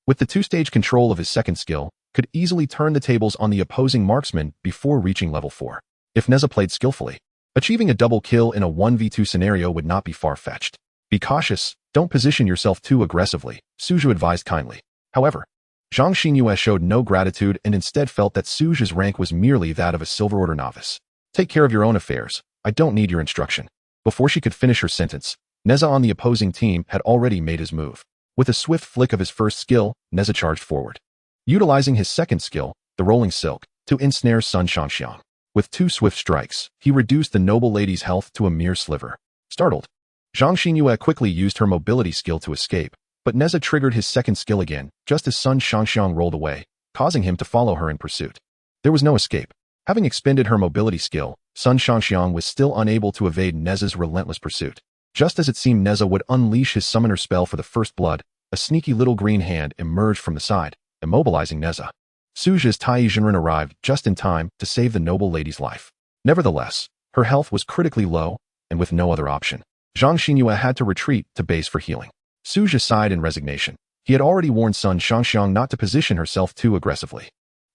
with the two-stage control of his second skill, could easily turn the tables on the opposing marksman before reaching level 4. If Neza played skillfully, achieving a double kill in a 1v2 scenario would not be far-fetched. Be cautious, don't position yourself too aggressively, Suja advised kindly. However, Zhang Xinyue showed no gratitude and instead felt that Suja's rank was merely that of a Silver Order novice. Take care of your own affairs, I don't need your instruction. Before she could finish her sentence, Neza on the opposing team had already made his move. With a swift flick of his first skill, Neza charged forward, utilizing his second skill, the Rolling Silk, to ensnare Sun Shangxiang. With 2 swift strikes, he reduced the noble lady's health to a mere sliver. Startled, Zhang Xinyue quickly used her mobility skill to escape, but Neza triggered his second skill again, just as Sun Shangxiang rolled away, causing him to follow her in pursuit. There was no escape. Having expended her mobility skill, Sun Shangxiang was still unable to evade Neza's relentless pursuit. Just as it seemed Neza would unleash his summoner spell for the first blood, a sneaky little green hand emerged from the side, immobilizing Neza. Suja's Tai Yizhenren arrived just in time to save the noble lady's life. Nevertheless, her health was critically low, and with no other option, Zhang Xinyue had to retreat to base for healing. Suja sighed in resignation. He had already warned Sun Shangxiang not to position herself too aggressively.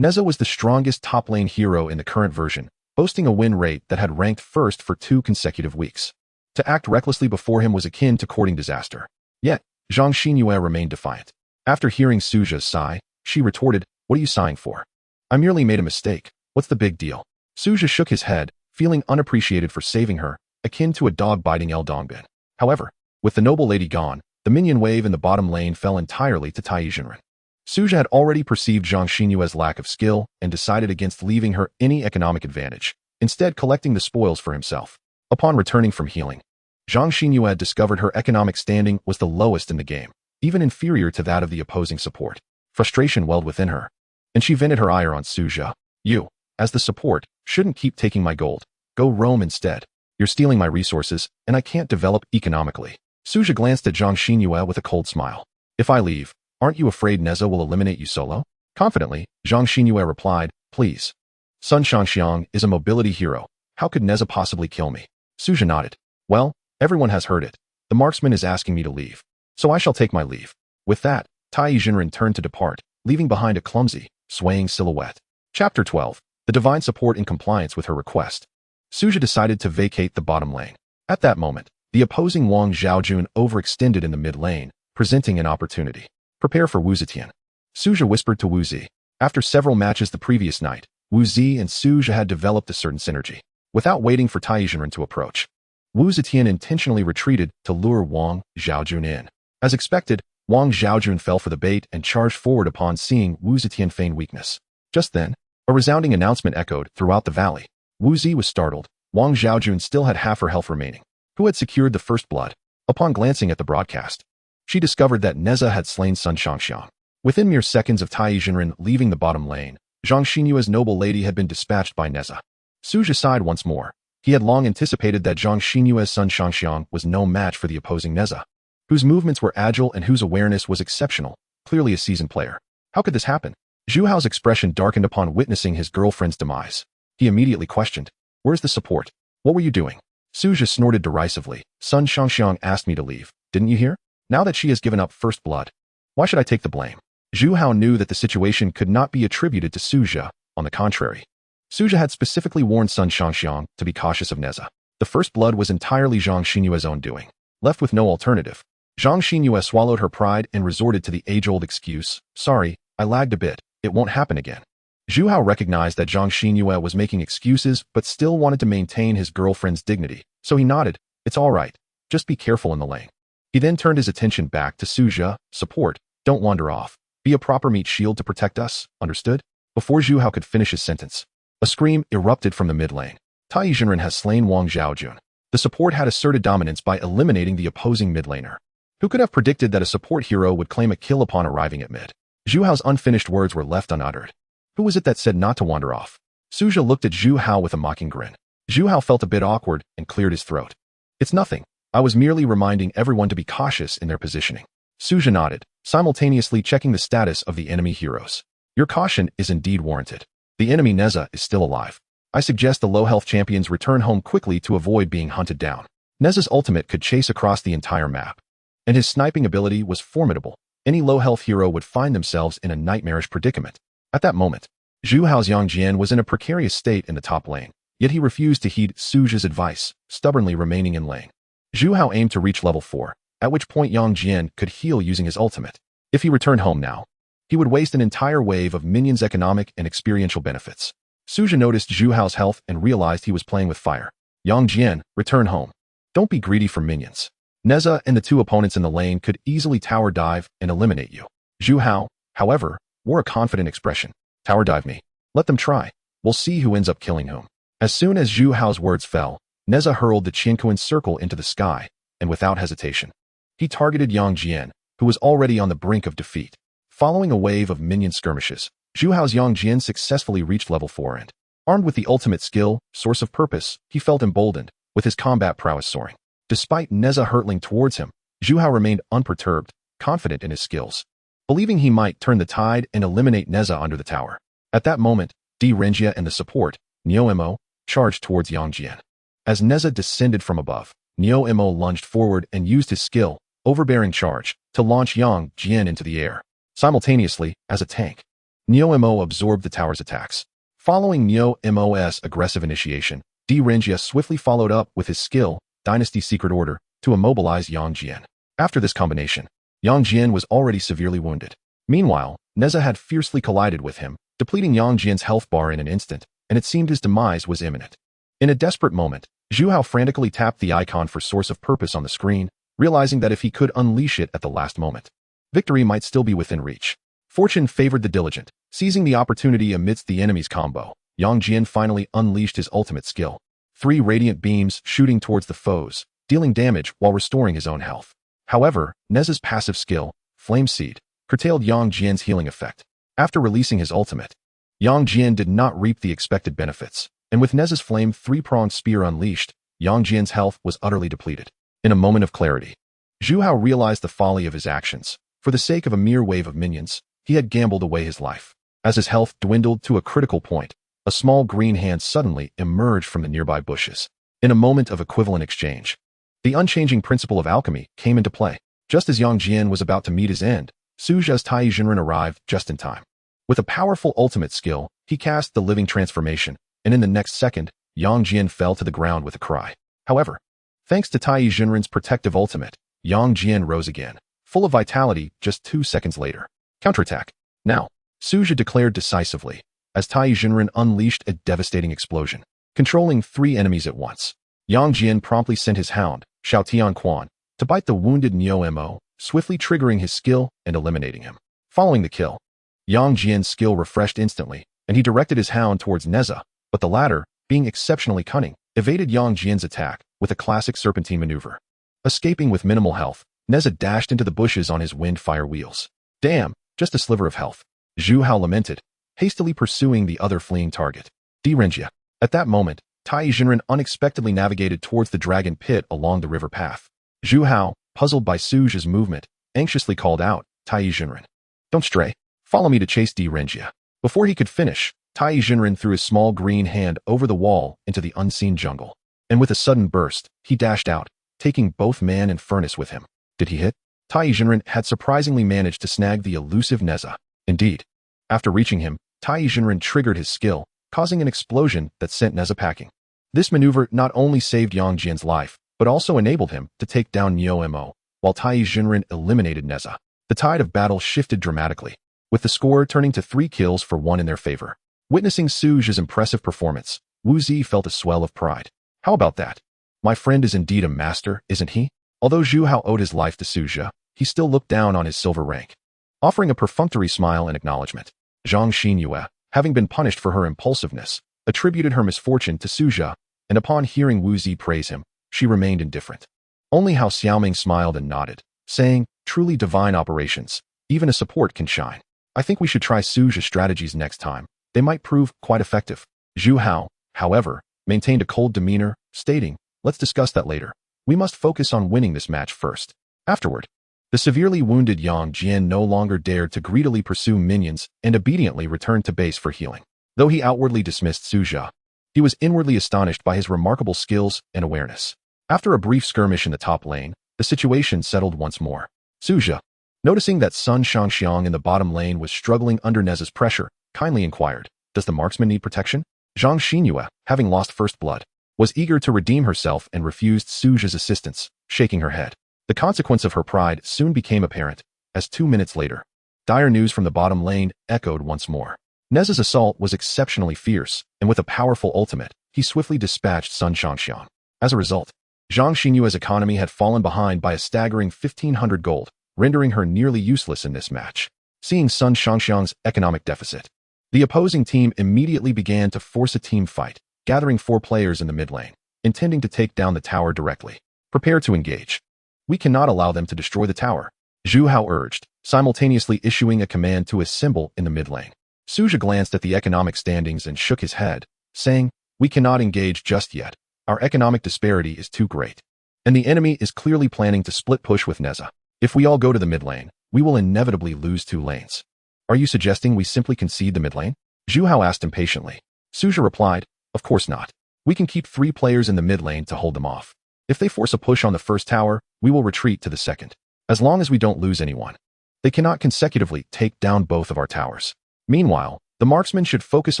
Neza was the strongest top lane hero in the current version, boasting a win rate that had ranked first for 2 consecutive weeks. To act recklessly before him was akin to courting disaster. Yet, Zhang Xinyue remained defiant. After hearing Suja's sigh, she retorted, "What are you sighing for? I merely made a mistake. What's the big deal?" Suja shook his head, feeling unappreciated for saving her, akin to a dog biting El Dongbin. However, with the noble lady gone, the minion wave in the bottom lane fell entirely to Tai Yizhenren. Suja had already perceived Zhang Xinyue's lack of skill and decided against leaving her any economic advantage, instead collecting the spoils for himself. Upon returning from healing, Zhang Xinyue had discovered her economic standing was the lowest in the game, even inferior to that of the opposing support. Frustration welled within her, and she vented her ire on Suja. "You, as the support, shouldn't keep taking my gold. Go roam instead. You're stealing my resources, and I can't develop economically." Suja glanced at Zhang Xinyue with a cold smile. "If I leave, aren't you afraid Neza will eliminate you solo?" Confidently, Zhang Xinyue replied, "Please. Sun Shangxiang is a mobility hero. How could Neza possibly kill me?" Suja nodded. "Well, everyone has heard it. The marksman is asking me to leave, so I shall take my leave." With that, Tai Yizhenren turned to depart, leaving behind a clumsy, swaying silhouette. Chapter 12. The divine support in compliance with her request. Suja decided to vacate the bottom lane. At that moment, the opposing Wang Zhaojun overextended in the mid lane, presenting an opportunity. "Prepare for Wu Zetian," Suja whispered to Wu Zi. After several matches the previous night, Wu Zi and Suja had developed a certain synergy. Without waiting for Tai Yizhenren to approach, Wu Zetian intentionally retreated to lure Wang Zhaojun in. As expected, Wang Zhaojun fell for the bait and charged forward upon seeing Wu Zetian feign weakness. Just then, a resounding announcement echoed throughout the valley. Wu Zi was startled, Wang Xiaojun still had half her health remaining. Who had secured the first blood? Upon glancing at the broadcast, she discovered that Neza had slain Sun Shangxiang. Within mere seconds of Tai Jinren leaving the bottom lane, Zhang Xinyue's noble lady had been dispatched by Neza. Suja sighed once more. He had long anticipated that Zhang Xinyue's Sun Shangxiang was no match for the opposing Neza, whose movements were agile and whose awareness was exceptional, clearly a seasoned player. How could this happen? Zhu Hao's expression darkened upon witnessing his girlfriend's demise. He immediately questioned, "Where's the support? What were you doing?" Suja snorted derisively. "Sun Shangxiang asked me to leave. Didn't you hear? Now that she has given up first blood, why should I take the blame?" Zhu Hao knew that the situation could not be attributed to Suja. On the contrary, Suja had specifically warned Sun Shangxiang to be cautious of Neza. The first blood was entirely Zhang Xinyue's own doing. Left with no alternative, Zhang Xinyue swallowed her pride and resorted to the age-old excuse, "Sorry, I lagged a bit. It won't happen again." Zhu Hao recognized that Zhang Xinyue was making excuses but still wanted to maintain his girlfriend's dignity, so he nodded, "It's all right. Just be careful in the lane." He then turned his attention back to Suja. "Support, don't wander off. Be a proper meat shield to protect us, understood?" Before Zhu Hao could finish his sentence, a scream erupted from the mid lane. Tai Jinren has slain Wang Xiaojun. The support had asserted dominance by eliminating the opposing mid laner. Who could have predicted that a support hero would claim a kill upon arriving at mid? Zhu Hao's unfinished words were left unuttered. Who was it that said not to wander off? Suja looked at Zhu Hao with a mocking grin. Zhu Hao felt a bit awkward and cleared his throat. "It's nothing. I was merely reminding everyone to be cautious in their positioning." Suja nodded, simultaneously checking the status of the enemy heroes. "Your caution is indeed warranted. The enemy Neza is still alive. I suggest the low-health champions return home quickly to avoid being hunted down." Neza's ultimate could chase across the entire map, and his sniping ability was formidable. Any low-health hero would find themselves in a nightmarish predicament. At that moment, Zhu Hao's Yang Jian was in a precarious state in the top lane, yet he refused to heed Suja's advice, stubbornly remaining in lane. Zhu Hao aimed to reach level 4, at which point Yang Jian could heal using his ultimate. If he returned home now, he would waste an entire wave of minions' economic and experiential benefits. Suja noticed Zhu Hao's health and realized he was playing with fire. "Yang Jian, return home. Don't be greedy for minions. Neza and the two opponents in the lane could easily tower dive and eliminate you." Zhu Hao, however, wore a confident expression. "Tower dive me. Let them try. We'll see who ends up killing whom." As soon as Zhu Hao's words fell, Neza hurled the Qianquan circle into the sky, and without hesitation, he targeted Yang Jian, who was already on the brink of defeat. Following a wave of minion skirmishes, Zhu Hao's Yang Jian successfully reached level 4 and, armed with the ultimate skill, Source of Purpose, he felt emboldened, with his combat prowess soaring. Despite Neza hurtling towards him, Zhu Hao remained unperturbed, confident in his skills, believing he might turn the tide and eliminate Neza under the tower. At that moment, Di Renjia and the support, Niu Mo, charged towards Yang Jian. As Neza descended from above, Niu Mo lunged forward and used his skill, Overbearing Charge, to launch Yang Jian into the air. Simultaneously, as a tank, Niu Mo absorbed the tower's attacks. Following Niu Mo's aggressive initiation, Di Renjia swiftly followed up with his skill, Dynasty Secret Order, to immobilize Yang Jian. After this combination, Yang Jian was already severely wounded. Meanwhile, Neza had fiercely collided with him, depleting Yang Jian's health bar in an instant, and it seemed his demise was imminent. In a desperate moment, Zhu Hao frantically tapped the icon for Source of Purpose on the screen, realizing that if he could unleash it at the last moment, victory might still be within reach. Fortune favored the diligent. Seizing the opportunity amidst the enemy's combo, Yang Jian finally unleashed his ultimate skill. 3 radiant beams shooting towards the foes, dealing damage while restoring his own health. However, Neza's passive skill, Flame Seed, curtailed Yang Jian's healing effect. After releasing his ultimate, Yang Jian did not reap the expected benefits, and with Neza's flame 3-pronged spear unleashed, Yang Jian's health was utterly depleted. In a moment of clarity, Zhu Hao realized the folly of his actions. For the sake of a mere wave of minions, he had gambled away his life. As his health dwindled to a critical point, a small green hand suddenly emerged from the nearby bushes. In a moment of equivalent exchange, the unchanging principle of alchemy came into play. Just as Yang Jian was about to meet his end, Suja's Tai Jinren arrived just in time. With a powerful ultimate skill, he cast the living transformation, and in the next second, Yang Jian fell to the ground with a cry. However, thanks to Tai Jinren's protective ultimate, Yang Jian rose again, full of vitality just 2 seconds later. Counterattack. Now, Suja declared decisively, as Tai Jinren unleashed a devastating explosion, controlling 3 enemies at once. Yang Jian promptly sent his hound, Xiaotian Quan, to bite the wounded Niu Mo, swiftly triggering his skill and eliminating him. Following the kill, Yang Jian's skill refreshed instantly, and he directed his hound towards Neza, but the latter, being exceptionally cunning, evaded Yang Jian's attack with a classic serpentine maneuver. Escaping with minimal health, Neza dashed into the bushes on his wind-fire wheels. Damn, just a sliver of health. Zhu Hao lamented, hastily pursuing the other fleeing target. Renjia. At that moment, Tai Jinren unexpectedly navigated towards the dragon pit along the river path. Zhu Hao, puzzled by Suja's movement, anxiously called out, Tai Jinren. Don't stray. Follow me to chase Renjia. Before he could finish, Tai Jinren threw his small green hand over the wall into the unseen jungle. And with a sudden burst, he dashed out, taking both man and furnace with him. Did he hit? Tai Jinren had surprisingly managed to snag the elusive Neza. Indeed. After reaching him, Tai Jinren triggered his skill, causing an explosion that sent Neza packing. This maneuver not only saved Yang Jian's life, but also enabled him to take down Neo Mo, while Tai Jinren eliminated Neza. The tide of battle shifted dramatically, with the score turning to 3 kills for 1 in their favor. Witnessing Suja's impressive performance, Wu Zi felt a swell of pride. How about that? My friend is indeed a master, isn't he? Although Zhu Hao owed his life to Suja, he still looked down on his silver rank. Offering a perfunctory smile in acknowledgement, Zhang Xinyue, having been punished for her impulsiveness, attributed her misfortune to Suja, and upon hearing Wu Zi praise him, she remained indifferent. Only Hao Xiaoming smiled and nodded, saying, truly divine operations, even a support can shine. I think we should try Suja's strategies next time. They might prove quite effective. Zhu Hao, however, maintained a cold demeanor, stating, let's discuss that later. We must focus on winning this match first. Afterward, the severely wounded Yang Jian no longer dared to greedily pursue minions and obediently returned to base for healing. Though he outwardly dismissed Suja, he was inwardly astonished by his remarkable skills and awareness. After a brief skirmish in the top lane, the situation settled once more. Suja, noticing that Sun Shangxiang in the bottom lane was struggling under Neza's pressure, kindly inquired, does the marksman need protection? Zhang Xinyue, having lost first blood, was eager to redeem herself and refused Suja's assistance, shaking her head. The consequence of her pride soon became apparent, as 2 minutes later, dire news from the bottom lane echoed once more. Neza's assault was exceptionally fierce, and with a powerful ultimate, he swiftly dispatched Sun Shangxiang. As a result, Zhang Xinyue's economy had fallen behind by a staggering 1,500 gold, rendering her nearly useless in this match. Seeing Sun Shangxiang's economic deficit, the opposing team immediately began to force a team fight, gathering 4 players in the mid lane, intending to take down the tower directly. Prepare to engage. We cannot allow them to destroy the tower, Zhu Hao urged, simultaneously issuing a command to his symbol in the mid lane. Suja glanced at the economic standings and shook his head, saying, we cannot engage just yet. Our economic disparity is too great. And the enemy is clearly planning to split push with Neza. If we all go to the mid lane, we will inevitably lose 2 lanes. Are you suggesting we simply concede the mid lane? Zhu Hao asked impatiently. Suja replied, of course not. We can keep 3 players in the mid lane to hold them off. If they force a push on the first tower, we will retreat to the second. As long as we don't lose anyone. They cannot consecutively take down both of our towers. Meanwhile, the marksmen should focus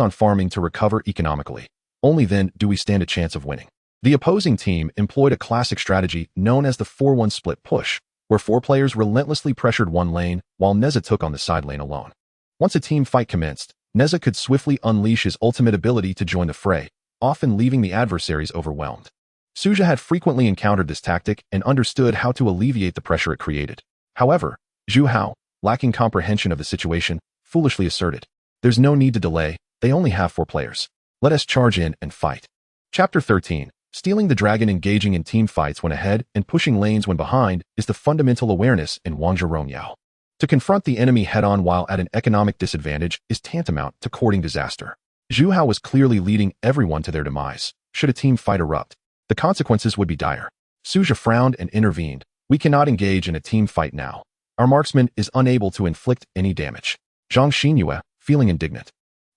on farming to recover economically. Only then do we stand a chance of winning. The opposing team employed a classic strategy known as the 4-1 split push, where 4 players relentlessly pressured one lane while Neza took on the side lane alone. Once a team fight commenced, Neza could swiftly unleash his ultimate ability to join the fray, often leaving the adversaries overwhelmed. Suja had frequently encountered this tactic and understood how to alleviate the pressure it created. However, Zhu Hao, lacking comprehension of the situation, foolishly asserted, there's no need to delay, they only have 4 players. Let us charge in and fight. Chapter 13. Stealing the dragon. Engaging in team fights when ahead and pushing lanes when behind is the fundamental awareness in Wangzhe Rongyao. To confront the enemy head-on while at an economic disadvantage is tantamount to courting disaster. Zhu Hao was clearly leading everyone to their demise. Should a team fight erupt, the consequences would be dire. Suja frowned and intervened. We cannot engage in a team fight now. Our marksman is unable to inflict any damage. Zhang Xinyue, feeling indignant,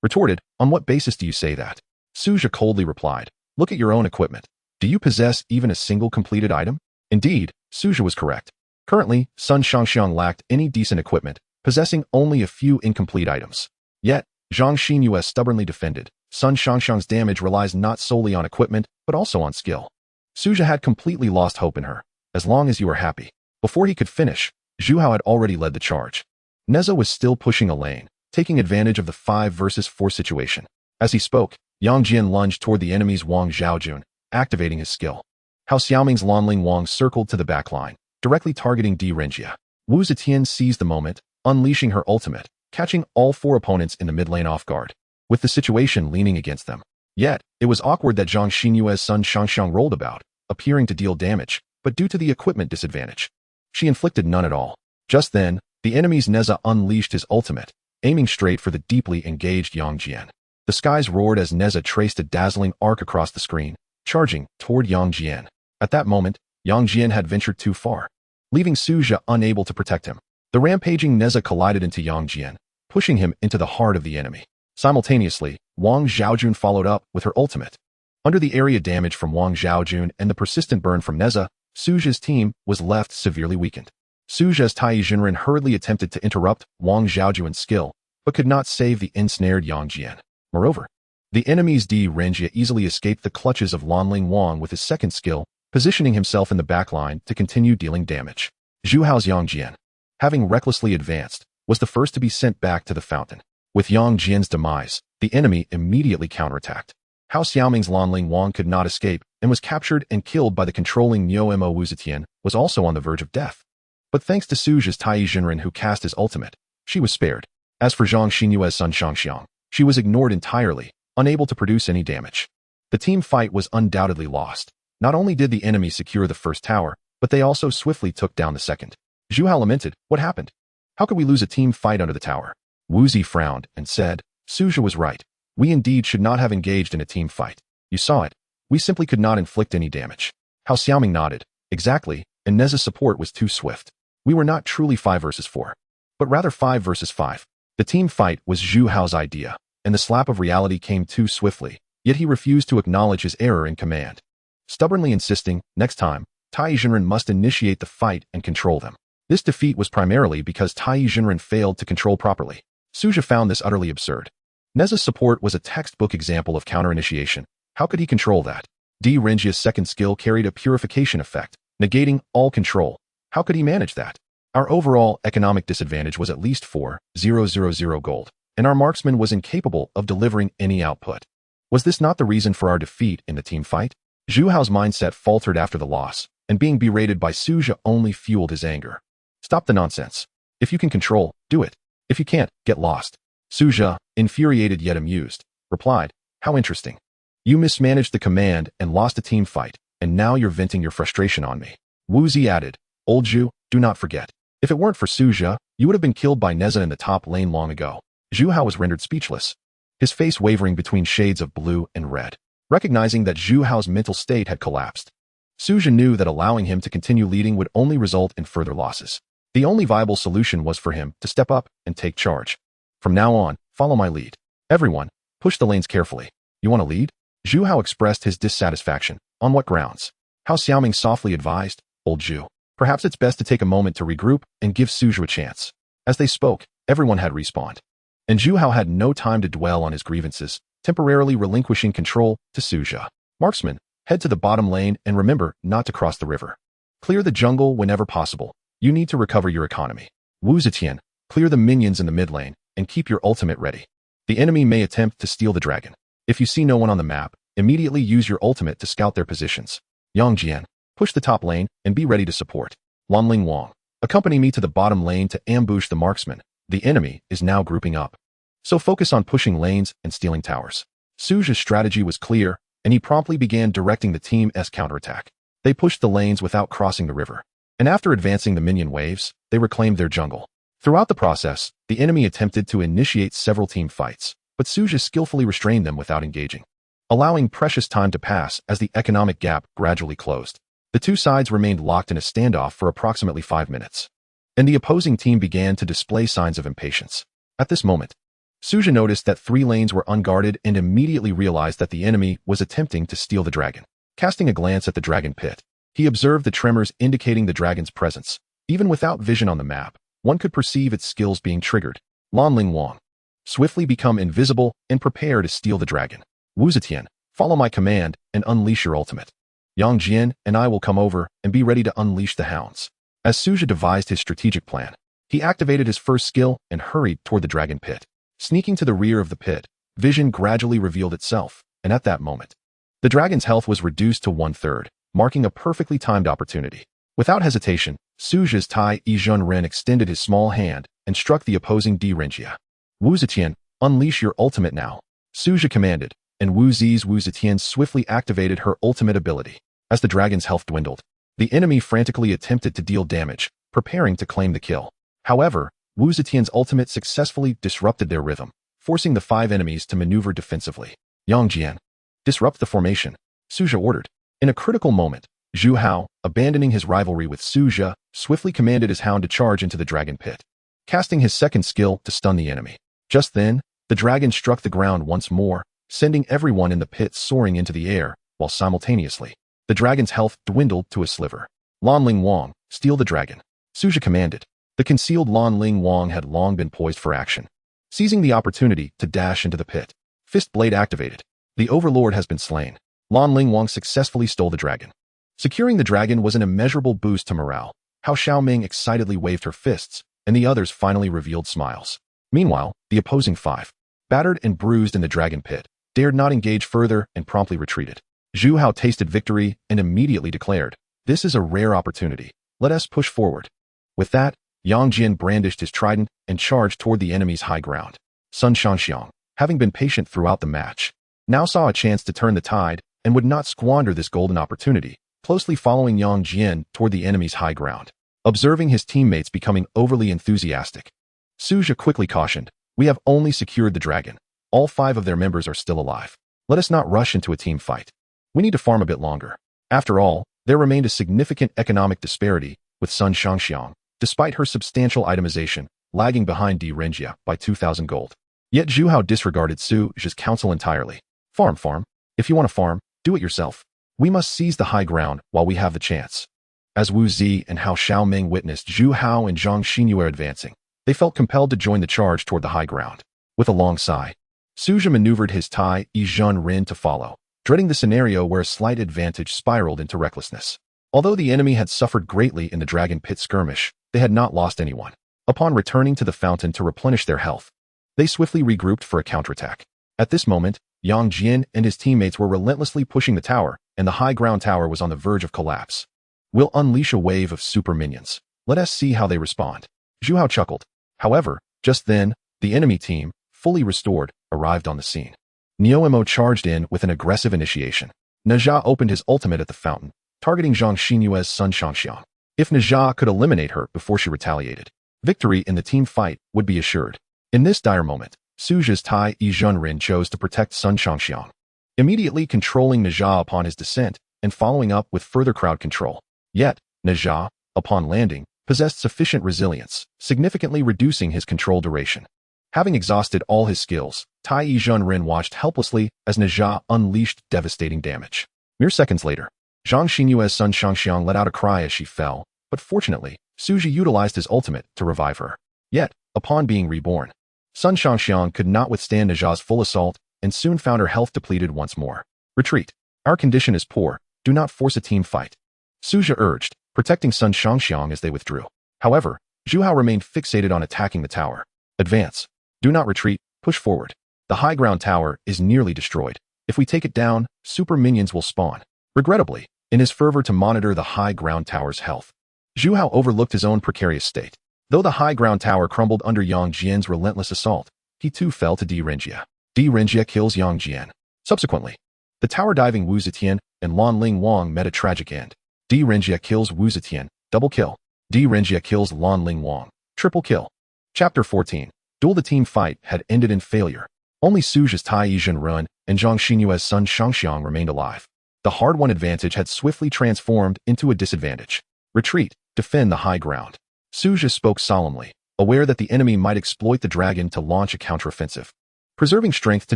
retorted, on what basis do you say that? Suja coldly replied, look at your own equipment. Do you possess even a single completed item? Indeed, Suja was correct. Currently, Sun Shangxiang lacked any decent equipment, possessing only a few incomplete items. Yet, Zhang Xinyue stubbornly defended, Sun Shangxiang's damage relies not solely on equipment, but also on skill. Suja had completely lost hope in her. As long as you are happy. Before he could finish, Zhu Hao had already led the charge. Neza was still pushing a lane, taking advantage of the 5 versus 4 situation. As he spoke, Yang Jian lunged toward the enemy's Wang Zhaojun, activating his skill. Hao Xiaoming's Lanling Wang circled to the backline, directly targeting Renjia. Wu Zetian seized the moment, unleashing her ultimate, catching all 4 opponents in the mid lane off guard. With the situation leaning against them, Yet, it was awkward that Zhang Xinyue's son Shangxiang rolled about, appearing to deal damage, but due to the equipment disadvantage, she inflicted none at all. Just then, the enemy's Neza unleashed his ultimate, aiming straight for the deeply engaged Yang Jian. The skies roared as Neza traced a dazzling arc across the screen, charging toward Yang Jian. At that moment, Yang Jian had ventured too far, leaving Su Zhe unable to protect him. The rampaging Neza collided into Yang Jian, pushing him into the heart of the enemy. Simultaneously, Wang Xiaojun followed up with her ultimate. Under the area damage from Wang Xiaojun and the persistent burn from Neza, Su Zhe's team was left severely weakened. Su Zhe's Tai Jinren hurriedly attempted to interrupt Wang Xiaojun's skill, but could not save the ensnared Yang Jian. Moreover, the enemy's Di Renjie easily escaped the clutches of Lanling Wang with his second skill, positioning himself in the backline to continue dealing damage. Zhu Hao's Yang Jian, having recklessly advanced, was the first to be sent back to the fountain. With Yang Jian's demise, the enemy immediately counterattacked. Hao Xiaoming's Lanling Wang could not escape and was captured and killed by the controlling Niu Mo Wu Zetian, was also on the verge of death. But thanks to Su Zhe's Tai Jinren who cast his ultimate, she was spared. As for Zhang Xinyue's son Shangxiang, she was ignored entirely, unable to produce any damage. The team fight was undoubtedly lost. Not only did the enemy secure the first tower, but they also swiftly took down the second. Zhu Hao lamented, "What happened? How could we lose a team fight under the tower?" Wu Zi frowned and said, "Su Zhe was right. We indeed should not have engaged in a team fight. You saw it. We simply could not inflict any damage." Hao Xiaoming nodded. Exactly, and Neza's support was too swift. We were not truly 5 versus 4, but rather 5 versus 5. The team fight was Zhu Hao's idea, and the slap of reality came too swiftly, yet he refused to acknowledge his error in command. Stubbornly insisting, next time, Tai Jinren must initiate the fight and control them. This defeat was primarily because Tai Jinren failed to control properly. Su Zhe found this utterly absurd. Neza's support was a textbook example of counter-initiation. How could he control that? Di Renjie's second skill carried a purification effect, negating all control. How could he manage that? Our overall economic disadvantage was at least 4,000 gold, and our marksman was incapable of delivering any output. Was this not the reason for our defeat in the team fight? Zhu Hao's mindset faltered after the loss, and being berated by Su Zhe only fueled his anger. Stop the nonsense. If you can control, do it. If you can't, get lost. Su Zhe, infuriated yet amused, replied, "How interesting. You mismanaged the command and lost a team fight, and now you're venting your frustration on me." Wu Zi added, "Old Zhu, do not forget. If it weren't for Su Zhe, you would have been killed by Neza in the top lane long ago." Zhu Hao was rendered speechless, his face wavering between shades of blue and red. Recognizing that Zhu Hao's mental state had collapsed, Su Zhe knew that allowing him to continue leading would only result in further losses. The only viable solution was for him to step up and take charge. "From now on, follow my lead. Everyone, push the lanes carefully. You want to lead?" Zhu Hao expressed his dissatisfaction. "On what grounds?" Hao Xiaoming softly advised, "Old Zhu, perhaps it's best to take a moment to regroup and give Su Zhe a chance." As they spoke, everyone had respawned, and Zhu Hao had no time to dwell on his grievances, temporarily relinquishing control to Su Zhe. "Marksman, head to the bottom lane and remember not to cross the river. Clear the jungle whenever possible. You need to recover your economy. Wu Zetian, clear the minions in the mid lane and keep your ultimate ready. The enemy may attempt to steal the dragon. If you see no one on the map, immediately use your ultimate to scout their positions. Yang Jian, push the top lane and be ready to support. Lanling Wang, accompany me to the bottom lane to ambush the marksman. The enemy is now grouping up, so focus on pushing lanes and stealing towers." Su Zhe's strategy was clear, and he promptly began directing the team's counterattack. They pushed the lanes without crossing the river, and after advancing the minion waves, they reclaimed their jungle. Throughout the process, the enemy attempted to initiate several team fights, but Su Zhe skillfully restrained them without engaging, allowing precious time to pass as the economic gap gradually closed. The two sides remained locked in a standoff for approximately 5 minutes, and the opposing team began to display signs of impatience. At this moment, Su Zhe noticed that 3 lanes were unguarded and immediately realized that the enemy was attempting to steal the dragon. Casting a glance at the dragon pit, he observed the tremors indicating the dragon's presence. Even without vision on the map, one could perceive its skills being triggered. Lanling Wang, swiftly become invisible and prepare to steal the dragon. Wu Zetian, follow my command and unleash your ultimate. Yang Jian and I will come over and be ready to unleash the hounds. As Su Zhe devised his strategic plan, he activated his first skill and hurried toward the dragon pit. Sneaking to the rear of the pit, vision gradually revealed itself, and at that moment, the dragon's health was reduced to 1/3, marking a perfectly timed opportunity. Without hesitation, Su Zhe's Tai Yizhun Ren extended his small hand and struck the opposing Di Renjie. Wu Zetian, unleash your ultimate now. Su Zhe commanded, and Wu Zetian swiftly activated her ultimate ability. As the dragon's health dwindled, the enemy frantically attempted to deal damage, preparing to claim the kill. However, Wu Zetian's ultimate successfully disrupted their rhythm, forcing the 5 enemies to maneuver defensively. Yang Jian, disrupt the formation, Su Zhe ordered. In a critical moment, Zhu Hao, abandoning his rivalry with Su Zhe, swiftly commanded his hound to charge into the dragon pit, casting his second skill to stun the enemy. Just then, the dragon struck the ground once more, sending everyone in the pit soaring into the air, while simultaneously, the dragon's health dwindled to a sliver. Lan Ling Wang, steal the dragon, Su Zhe commanded. The concealed Lan Ling Wang had long been poised for action, seizing the opportunity to dash into the pit. Fist blade activated. The overlord has been slain. Lan Ling Wang successfully stole the dragon. Securing the dragon was an immeasurable boost to morale. Hao Xiaoming excitedly waved her fists, and the others finally revealed smiles. Meanwhile, the opposing 5, battered and bruised in the dragon pit, dared not engage further and promptly retreated. Zhu Hao tasted victory and immediately declared, "This is a rare opportunity. Let us push forward." With that, Yang Jian brandished his trident and charged toward the enemy's high ground. Sun Shangxiang, having been patient throughout the match, now saw a chance to turn the tide and would not squander this golden opportunity, closely following Yang Jian toward the enemy's high ground. Observing his teammates becoming overly enthusiastic, Su Zhe quickly cautioned, "We have only secured the dragon. All 5 of their members are still alive. Let us not rush into a team fight. We need to farm a bit longer." After all, there remained a significant economic disparity, with Sun Shangxiang, despite her substantial itemization, lagging behind Di Renjia by 2,000 gold. Yet Zhu Hao disregarded Su Zhe's counsel entirely. Farm. If you want to farm, do it yourself. We must seize the high ground while we have the chance." As Wu Zi and Hao Xiaoming witnessed Zhu Hao and Zhang Xinyue advancing, they felt compelled to join the charge toward the high ground. With a long sigh, Su Zhe maneuvered his Tai Yi Zhun Rin to follow, dreading the scenario where a slight advantage spiraled into recklessness. Although the enemy had suffered greatly in the dragon pit skirmish, they had not lost anyone. Upon returning to the fountain to replenish their health, they swiftly regrouped for a counterattack. At this moment, Yang Jian and his teammates were relentlessly pushing the tower, and the high ground tower was on the verge of collapse. "We'll unleash a wave of super minions. Let us see how they respond." Zhu Hao chuckled. However, just then, the enemy team, fully restored, arrived on the scene. Niuemo charged in with an aggressive initiation. Nejia opened his ultimate at the fountain, targeting Zhang Xinyue's Sun Shangxiang. If Nejia could eliminate her before she retaliated, victory in the team fight would be assured. In this dire moment, Su Zhe's Tai Yi Zhunrin chose to protect Sun Shangxiang, immediately controlling Nejia upon his descent and following up with further crowd control. Yet, Nejia, upon landing, possessed sufficient resilience, significantly reducing his control duration. Having exhausted all his skills, Tai Yi Zhunrin watched helplessly as Nejia unleashed devastating damage. Mere seconds later, Zhang Xinyue's Sun Shangxiang let out a cry as she fell, but fortunately, Su Zhe utilized his ultimate to revive her. Yet, upon being reborn, Sun Shangxiang could not withstand Nejia's full assault and soon found her health depleted once more. "Retreat. Our condition is poor. Do not force a team fight," Su Zhe urged, protecting Sun Shangxiang as they withdrew. However, Zhu Hao remained fixated on attacking the tower. "Advance. Do not retreat. Push forward. The high ground tower is nearly destroyed. If we take it down, super minions will spawn." Regrettably, in his fervor to monitor the high ground tower's health, Zhu Hao overlooked his own precarious state. Though the high ground tower crumbled under Yang Jian's relentless assault, he too fell to Di Renjia. Di Renjia kills Yang Jian. Subsequently, the tower-diving Wu Zetian and Lan Ling Wang met a tragic end. Di Renjia kills Wu Zetian, double kill. Di Renjia kills Lan Ling Wang, triple kill. Chapter 14. Duel. The team fight had ended in failure. Only Su Zhe's Tai Yi Zhunren and Zhang Xinyue's Sun Shangxiang remained alive. The hard-won advantage had swiftly transformed into a disadvantage. "Retreat. Defend the high ground." Su Zhe spoke solemnly, aware that the enemy might exploit the dragon to launch a counteroffensive. Preserving strength to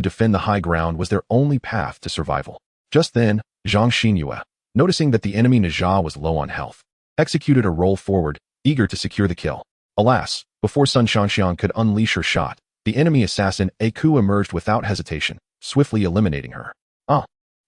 defend the high ground was their only path to survival. Just then, Zhang Xinyue, noticing that the enemy Nejia was low on health, executed a roll forward, eager to secure the kill. Alas, before Sun Shangxiang could unleash her shot, the enemy assassin Aku emerged without hesitation, swiftly eliminating her.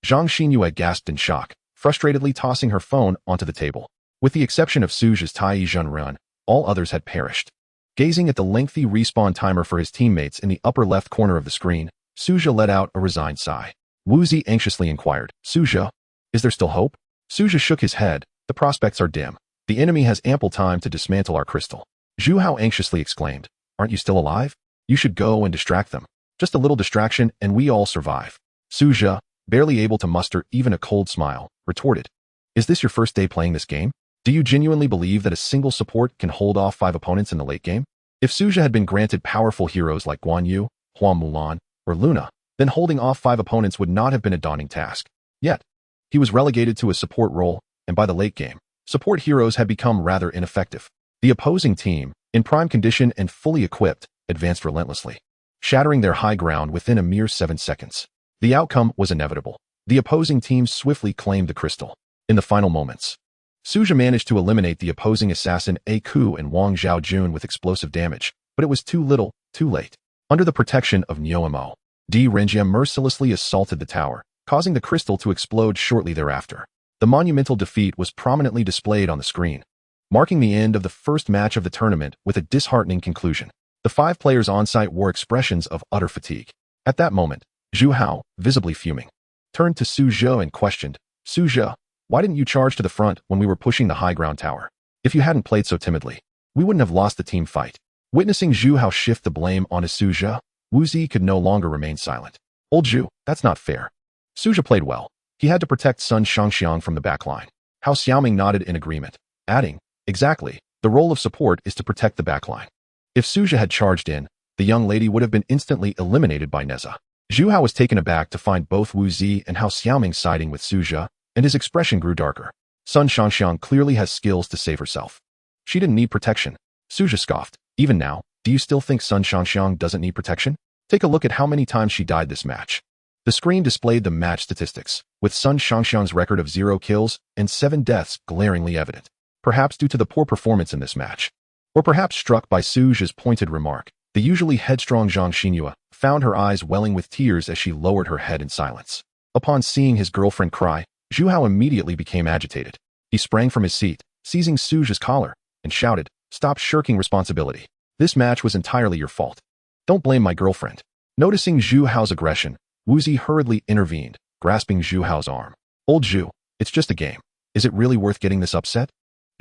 Zhang Xinyue gasped in shock, frustratedly tossing her phone onto the table. With the exception of Su Zhe's Tai Yi Zhunren, all others had perished. Gazing at the lengthy respawn timer for his teammates in the upper left corner of the screen, Su Zhe let out a resigned sigh. Wu Zi anxiously inquired, "Su Zhe, is there still hope?" Su Zhe shook his head. "The prospects are dim. The enemy has ample time to dismantle our crystal." Zhu Hao anxiously exclaimed, "Aren't you still alive? You should go and distract them. Just a little distraction and we all survive." Su Zhe, barely able to muster even a cold smile, retorted. Is this your first day playing this game? Do you genuinely believe that a single support can hold off 5 opponents in the late game? If Su Zhe had been granted powerful heroes like Guan Yu, Hua Mulan, or Luna, then holding off 5 opponents would not have been a daunting task. Yet, he was relegated to a support role, and by the late game, support heroes had become rather ineffective. The opposing team, in prime condition and fully equipped, advanced relentlessly, shattering their high ground within a mere 7 seconds. The outcome was inevitable. The opposing team swiftly claimed the crystal. In the final moments, Su Zhe managed to eliminate the opposing assassin A Ku and Wang Zhaojun with explosive damage, but it was too little, too late. Under the protection of Niuemo, Di Renjia mercilessly assaulted the tower, causing the crystal to explode shortly thereafter. The monumental defeat was prominently displayed on the screen, marking the end of the first match of the tournament with a disheartening conclusion. The 5 players on site wore expressions of utter fatigue. At that moment, Zhu Hao, visibly fuming, turned to Su Zhe and questioned, Su Zhe, why didn't you charge to the front when we were pushing the high ground tower? If you hadn't played so timidly, we wouldn't have lost the team fight. Witnessing Zhu Hao shift the blame onto Su Zhe, Wu Zi could no longer remain silent. Old Zhu, that's not fair. Su Zhe played well. He had to protect Sun Shangxiang from the backline. Hao Xiaoming nodded in agreement, adding, exactly, the role of support is to protect the backline. If Su Zhe had charged in, the young lady would have been instantly eliminated by Neza. Zhu Hao was taken aback to find both Wu Zi and Hao Xiaoming siding with Su Zhe, and his expression grew darker. Sun Shangxiang clearly has skills to save herself. She didn't need protection. Su Zhe scoffed. Even now, do you still think Sun Shangxiang doesn't need protection? Take a look at how many times she died this match. The screen displayed the match statistics, with Sun Shangxiang's record of 0 kills and 7 deaths glaringly evident. Perhaps due to the poor performance in this match. Or perhaps struck by Su Zhe's pointed remark, the usually headstrong Zhang Xinyue found her eyes welling with tears as she lowered her head in silence. Upon seeing his girlfriend cry, Zhu Hao immediately became agitated. He sprang from his seat, seizing Su Zhe's collar, and shouted, stop shirking responsibility. This match was entirely your fault. Don't blame my girlfriend. Noticing Zhu Hao's aggression, Wu Zi hurriedly intervened, grasping Zhu Hao's arm. Old Zhu, it's just a game. Is it really worth getting this upset?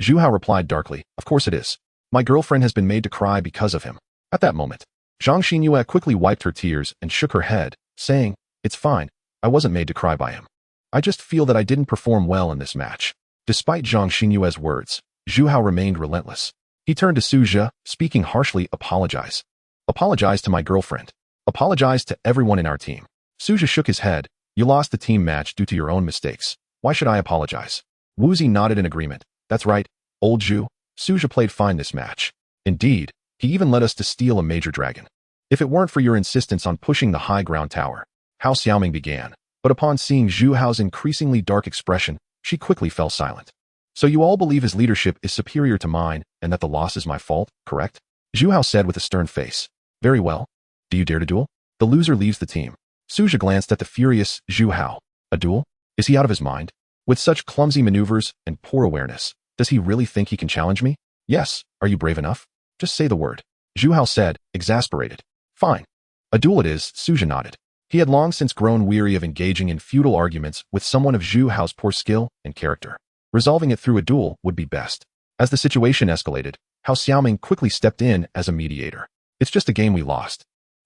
Zhu Hao replied darkly, of course it is. My girlfriend has been made to cry because of him. At that moment, Zhang Xinyue quickly wiped her tears and shook her head, saying, it's fine, I wasn't made to cry by him. I just feel that I didn't perform well in this match. Despite Zhang Xinyue's words, Zhu Hao remained relentless. He turned to Su Zhe, speaking harshly, apologize. Apologize to my girlfriend. Apologize to everyone in our team. Su Zhe shook his head. You lost the team match due to your own mistakes. Why should I apologize? Wu Zi nodded in agreement. That's right, old Zhu. Su Zhe played fine this match. Indeed, he even led us to steal a major dragon. If it weren't for your insistence on pushing the high ground tower, Hao Xiaoming began. But upon seeing Zhu Hao's increasingly dark expression, she quickly fell silent. So you all believe his leadership is superior to mine and that the loss is my fault, correct? Zhu Hao said with a stern face. Very well. Do you dare to duel? The loser leaves the team. Su Zhe glanced at the furious Zhu Hao. A duel? Is he out of his mind? With such clumsy maneuvers and poor awareness, does he really think he can challenge me? Yes, are you brave enough? Just say the word. Zhu Hao said, exasperated. Fine. A duel it is, Su Zhe nodded. He had long since grown weary of engaging in futile arguments with someone of Zhu Hao's poor skill and character. Resolving it through a duel would be best. As the situation escalated, Hao Xiaoming quickly stepped in as a mediator. It's just a game we lost.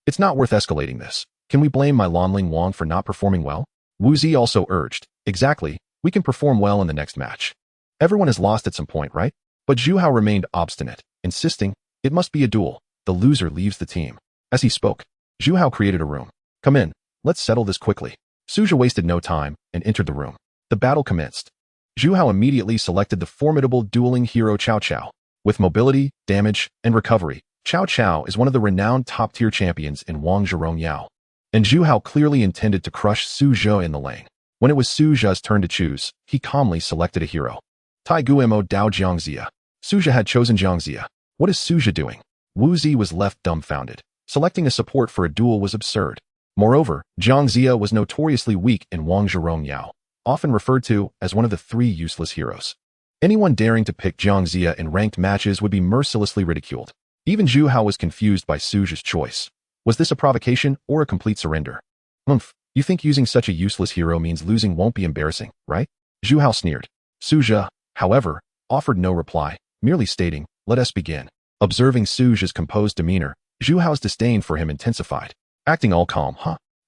It's not worth escalating this. Can we blame my Lanling Wang for not performing well? Wu Zi also urged. Exactly, we can perform well in the next match. Everyone has lost at some point, right? But Zhu Hao remained obstinate, insisting, it must be a duel. The loser leaves the team. As he spoke, Zhu Hao created a room. Come in, let's settle this quickly. Su Zhe wasted no time and entered the room. The battle commenced. Zhu Hao immediately selected the formidable dueling hero Cao Cao. With mobility, damage, and recovery, Cao Cao is one of the renowned top-tier champions in Wang Zhirong Yao. And Zhu Hao clearly intended to crush Su Zhe in the lane. When it was Su Zhe's turn to choose, he calmly selected a hero. Tai Guemo Dao Jiangxia. Su Zhe had chosen Jiangxia. What is Su Zhe doing? Wu Zi was left dumbfounded. Selecting a support for a duel was absurd. Moreover, Jiangxia was notoriously weak in Wang Zhirong Yao, often referred to as one of the 3 useless heroes. Anyone daring to pick Jiangxia in ranked matches would be mercilessly ridiculed. Even Zhu Hao was confused by Su Zhe's choice. Was this a provocation or a complete surrender? You think using such a useless hero means losing won't be embarrassing, right? Zhu Hao sneered. Su Zhe, however, offered no reply, merely stating, let us begin. Observing Su Zhe's composed demeanor, Zhu Hao's disdain for him intensified. Acting all calm,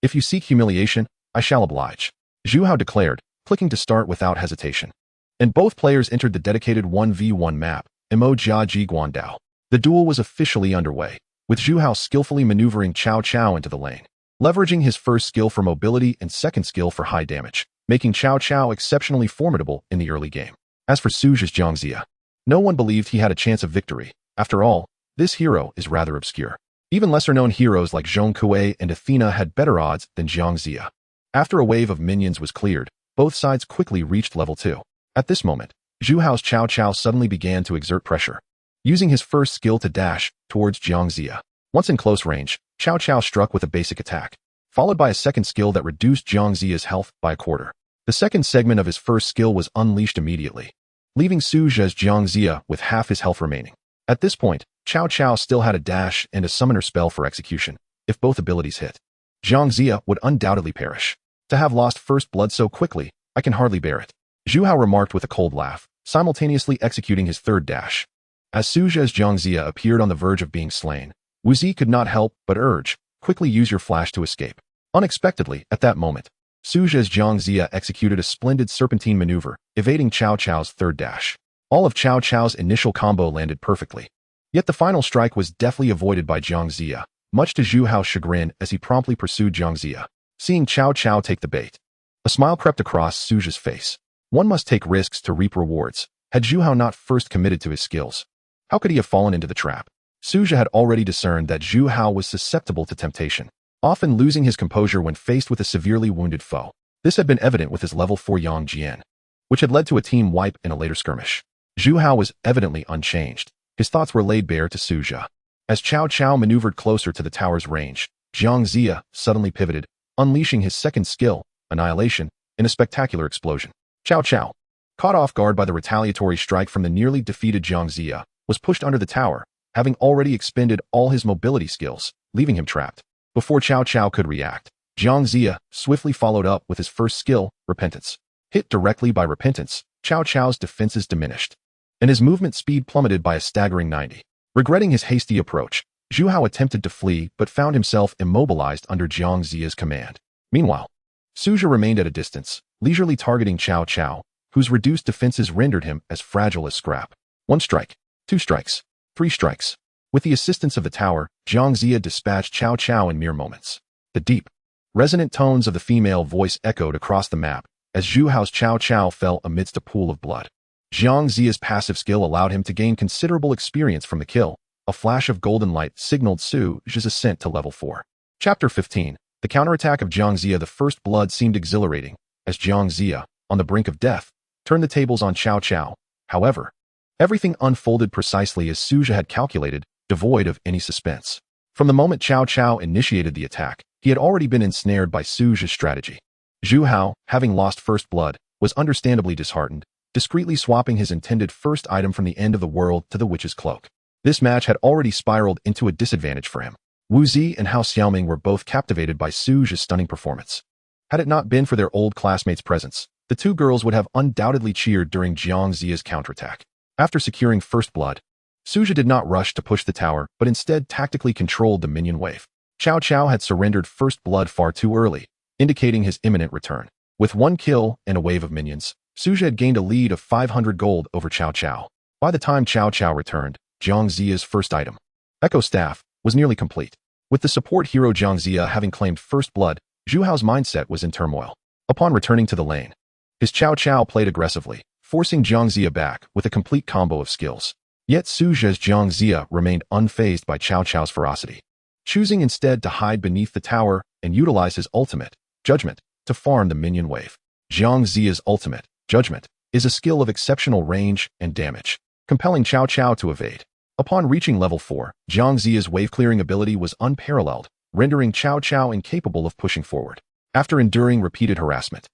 If you seek humiliation, I shall oblige, Zhu Hao declared, clicking to start without hesitation. And both players entered the dedicated 1v1 map, Imo Jia Ji Guandao. The duel was officially underway, with Zhu Hao skillfully maneuvering Cao Cao into the lane, leveraging his first skill for mobility and second skill for high damage, making Cao Cao exceptionally formidable in the early game. As for Sujia's Zhang Jia, no one believed he had a chance of victory. After all, this hero is rather obscure. Even lesser-known heroes like Zhong Kuei and Athena had better odds than Zhang Jia. After a wave of minions was cleared, both sides quickly reached level 2. At this moment, Zhu Hao's Cao Cao suddenly began to exert pressure, using his first skill to dash towards Zhang Jia. Once in close range, Cao Cao struck with a basic attack, followed by a second skill that reduced Zhang Jia's health by a quarter. The second segment of his first skill was unleashed immediately, leaving Su Zhe's Zhang Jia with half his health remaining. At this point, Cao Cao still had a dash and a summoner spell for execution. If both abilities hit, Zhang Jia would undoubtedly perish. To have lost first blood so quickly, I can hardly bear it, Zhu Hao remarked with a cold laugh, simultaneously executing his third dash. As Su Zhe's Zhang Jia appeared on the verge of being slain, Wu Zi could not help but urge, quickly use your flash to escape. Unexpectedly, at that moment, Su Zhe's Zhang Jia executed a splendid serpentine maneuver, evading Cao Cao's third dash. All of Cao Cao's initial combo landed perfectly. Yet the final strike was deftly avoided by Zhang Jia, much to Zhu Hao's chagrin as he promptly pursued Zhang Jia. Seeing Cao Cao take the bait, a smile crept across Su Zhe's face. One must take risks to reap rewards. Had Zhu Hao not first committed to his skills, how could he have fallen into the trap? Su Zhe had already discerned that Zhu Hao was susceptible to temptation, often losing his composure when faced with a severely wounded foe. This had been evident with his level 4 Yang Jian, which had led to a team wipe in a later skirmish. Zhu Hao was evidently unchanged. His thoughts were laid bare to Su Zhe. As Cao Cao maneuvered closer to the tower's range, Zhang Jia suddenly pivoted, unleashing his second skill, Annihilation, in a spectacular explosion. Cao Cao, caught off guard by the retaliatory strike from the nearly defeated Zhang Jia, was pushed under the tower, having already expended all his mobility skills, leaving him trapped. Before Cao Cao could react, Zhang Jia swiftly followed up with his first skill, Repentance. Hit directly by Repentance, Cao Cao's defenses diminished, and his movement speed plummeted by a staggering 90. Regretting his hasty approach, Zhu Hao attempted to flee but found himself immobilized under Zhang Jia's command. Meanwhile, Su Zhe remained at a distance, leisurely targeting Cao Cao, whose reduced defenses rendered him as fragile as scrap. 1 strike, 2 strikes, 3 strikes. With the assistance of the tower, Zhang Jia dispatched Cao Cao in mere moments. The deep, resonant tones of the female voice echoed across the map as Zhu Hao's Cao Cao fell amidst a pool of blood. Zhang Jia's passive skill allowed him to gain considerable experience from the kill. A flash of golden light signaled Su Zhe's ascent to level 4. Chapter 15. The counterattack of Zhang Jia. The first blood seemed exhilarating, as Zhang Jia, on the brink of death, turned the tables on Cao Cao. However, everything unfolded precisely as Su Zhe had calculated, devoid of any suspense. From the moment Cao Cao initiated the attack, he had already been ensnared by Su Zhe's strategy. Zhu Hao, having lost first blood, was understandably disheartened, discreetly swapping his intended first item from the end of the world to the witch's cloak. This match had already spiraled into a disadvantage for him. Wu Zi and Hao Xiaoming were both captivated by Su Zhe's stunning performance. Had it not been for their old classmates' presence, the two girls would have undoubtedly cheered during Zhang Jia's counterattack. After securing first blood, Su Zhe did not rush to push the tower, but instead tactically controlled the minion wave. Cao Cao had surrendered first blood far too early, indicating his imminent return. With 1 kill and a wave of minions, Su Zhe had gained a lead of 500 gold over Cao Cao. By the time Cao Cao returned, Zhang Jia's first item, Echo Staff, was nearly complete. With the support hero Zhang Jia having claimed first blood, Zhu Hao's mindset was in turmoil. Upon returning to the lane, his Cao Cao played aggressively, forcing Zhang Jia back with a complete combo of skills. Yet Su Zhe's Zhang Jia remained unfazed by Cao Cao's ferocity, choosing instead to hide beneath the tower and utilize his ultimate, Judgment, to farm the minion wave. Zhang Jia's ultimate, Judgment, is a skill of exceptional range and damage, compelling Cao Cao to evade. Upon reaching level 4, Zhang Jia's wave-clearing ability was unparalleled, rendering Cao Cao incapable of pushing forward. After enduring repeated harassment,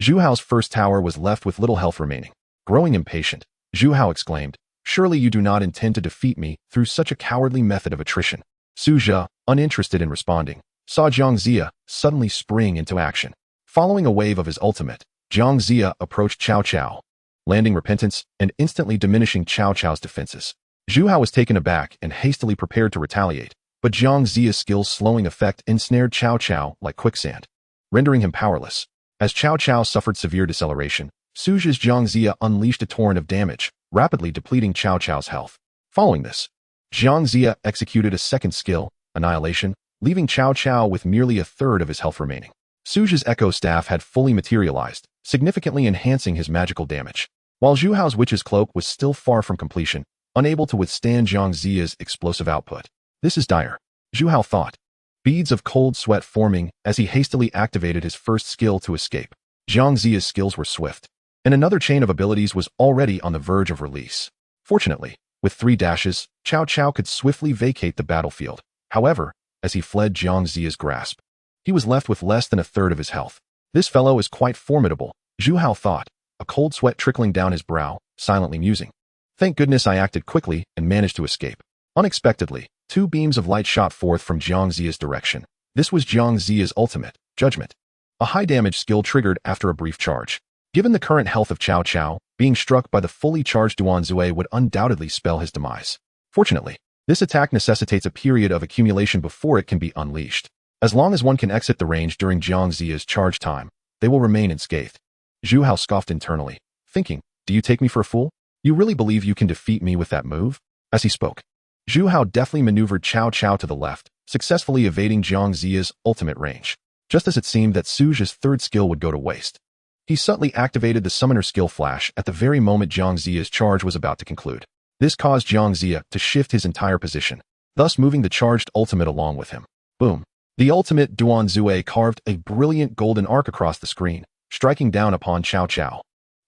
Zhu Hao's first tower was left with little health remaining. Growing impatient, Zhu Hao exclaimed, "Surely you do not intend to defeat me through such a cowardly method of attrition." Su Zhe, uninterested in responding, saw Zhang Jia suddenly spring into action. Following a wave of his ultimate, Zhang Jia approached Cao Cao, landing Repentance and instantly diminishing Cao Cao's defenses. Zhu Hao was taken aback and hastily prepared to retaliate, but Zhang Jia's skill's slowing effect ensnared Cao Cao like quicksand. rendering him powerless. As Cao Cao suffered severe deceleration, Suja's Zhang Zia unleashed a torrent of damage, rapidly depleting Cao Cao's health. Following this, Zhang Zia executed a second skill, Annihilation, leaving Cao Cao with merely a third of his health remaining. Suja's Echo Staff had fully materialized, significantly enhancing his magical damage. While Zhu Hao's Witch's Cloak was still far from completion, unable to withstand Zhang Zia's explosive output. This is dire, Zhu Hao thought. Beads of cold sweat forming as he hastily activated his first skill to escape. Zhang Zia's skills were swift, and another chain of abilities was already on the verge of release. Fortunately, with 3 dashes, Cao Cao could swiftly vacate the battlefield. However, as he fled Zhang Zia's grasp, he was left with less than a third of his health. This fellow is quite formidable, Zhu Hao thought, a cold sweat trickling down his brow, silently musing. Thank goodness I acted quickly and managed to escape. Unexpectedly, 2 beams of light shot forth from Zhang Zia's direction. This was Zhang Zia's ultimate, Judgment. A high-damage skill triggered after a brief charge. Given the current health of Cao Cao, being struck by the fully charged Duan Zue would undoubtedly spell his demise. Fortunately, this attack necessitates a period of accumulation before it can be unleashed. As long as one can exit the range during Zhang Zia's charge time, they will remain unscathed. Zhu Hao scoffed internally, thinking, do you take me for a fool? You really believe you can defeat me with that move? As he spoke, Zhu Hao deftly maneuvered Cao Cao to the left, successfully evading Zhang Zia's ultimate range, just as it seemed that Suja's third skill would go to waste. He subtly activated the summoner skill flash at the very moment Zhang Zia's charge was about to conclude. This caused Zhang Zia to shift his entire position, thus moving the charged ultimate along with him. Boom. The ultimate Duan Zue carved a brilliant golden arc across the screen, striking down upon Cao Cao,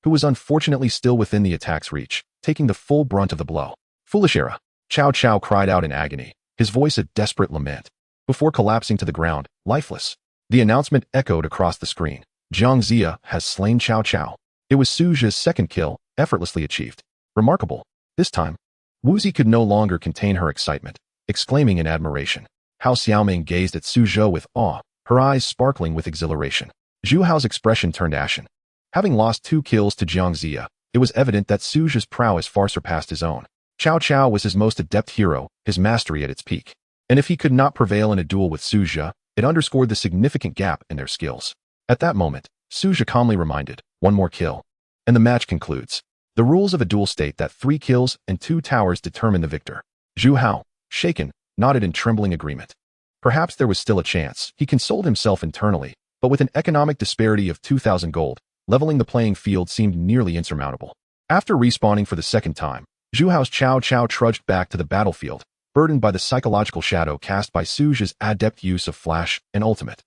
who was unfortunately still within the attack's reach, taking the full brunt of the blow. Foolish era, Cao Cao cried out in agony, his voice a desperate lament, before collapsing to the ground, lifeless. The announcement echoed across the screen. Zhang Zia has slain Cao Cao. It was Suja's second kill, effortlessly achieved. Remarkable. This time, Wuzi could no longer contain her excitement, exclaiming in admiration. Hao Xiaoming gazed at Suzhou with awe, her eyes sparkling with exhilaration. Zhu Hao's expression turned ashen. Having lost 2 kills to Zhang Zia, it was evident that Suzha's prowess far surpassed his own. Cao Cao was his most adept hero, his mastery at its peak. And if he could not prevail in a duel with Suzha, it underscored the significant gap in their skills. At that moment, Suzha calmly reminded, 1 more kill, and the match concludes. The rules of a duel state that 3 kills and 2 towers determine the victor. Zhu Hao, shaken, nodded in trembling agreement. Perhaps there was still a chance, he consoled himself internally, but with an economic disparity of 2,000 gold, leveling the playing field seemed nearly insurmountable. After respawning for the second time, Zhu Hao's Cao Cao trudged back to the battlefield, burdened by the psychological shadow cast by Suzha's adept use of flash and ultimate.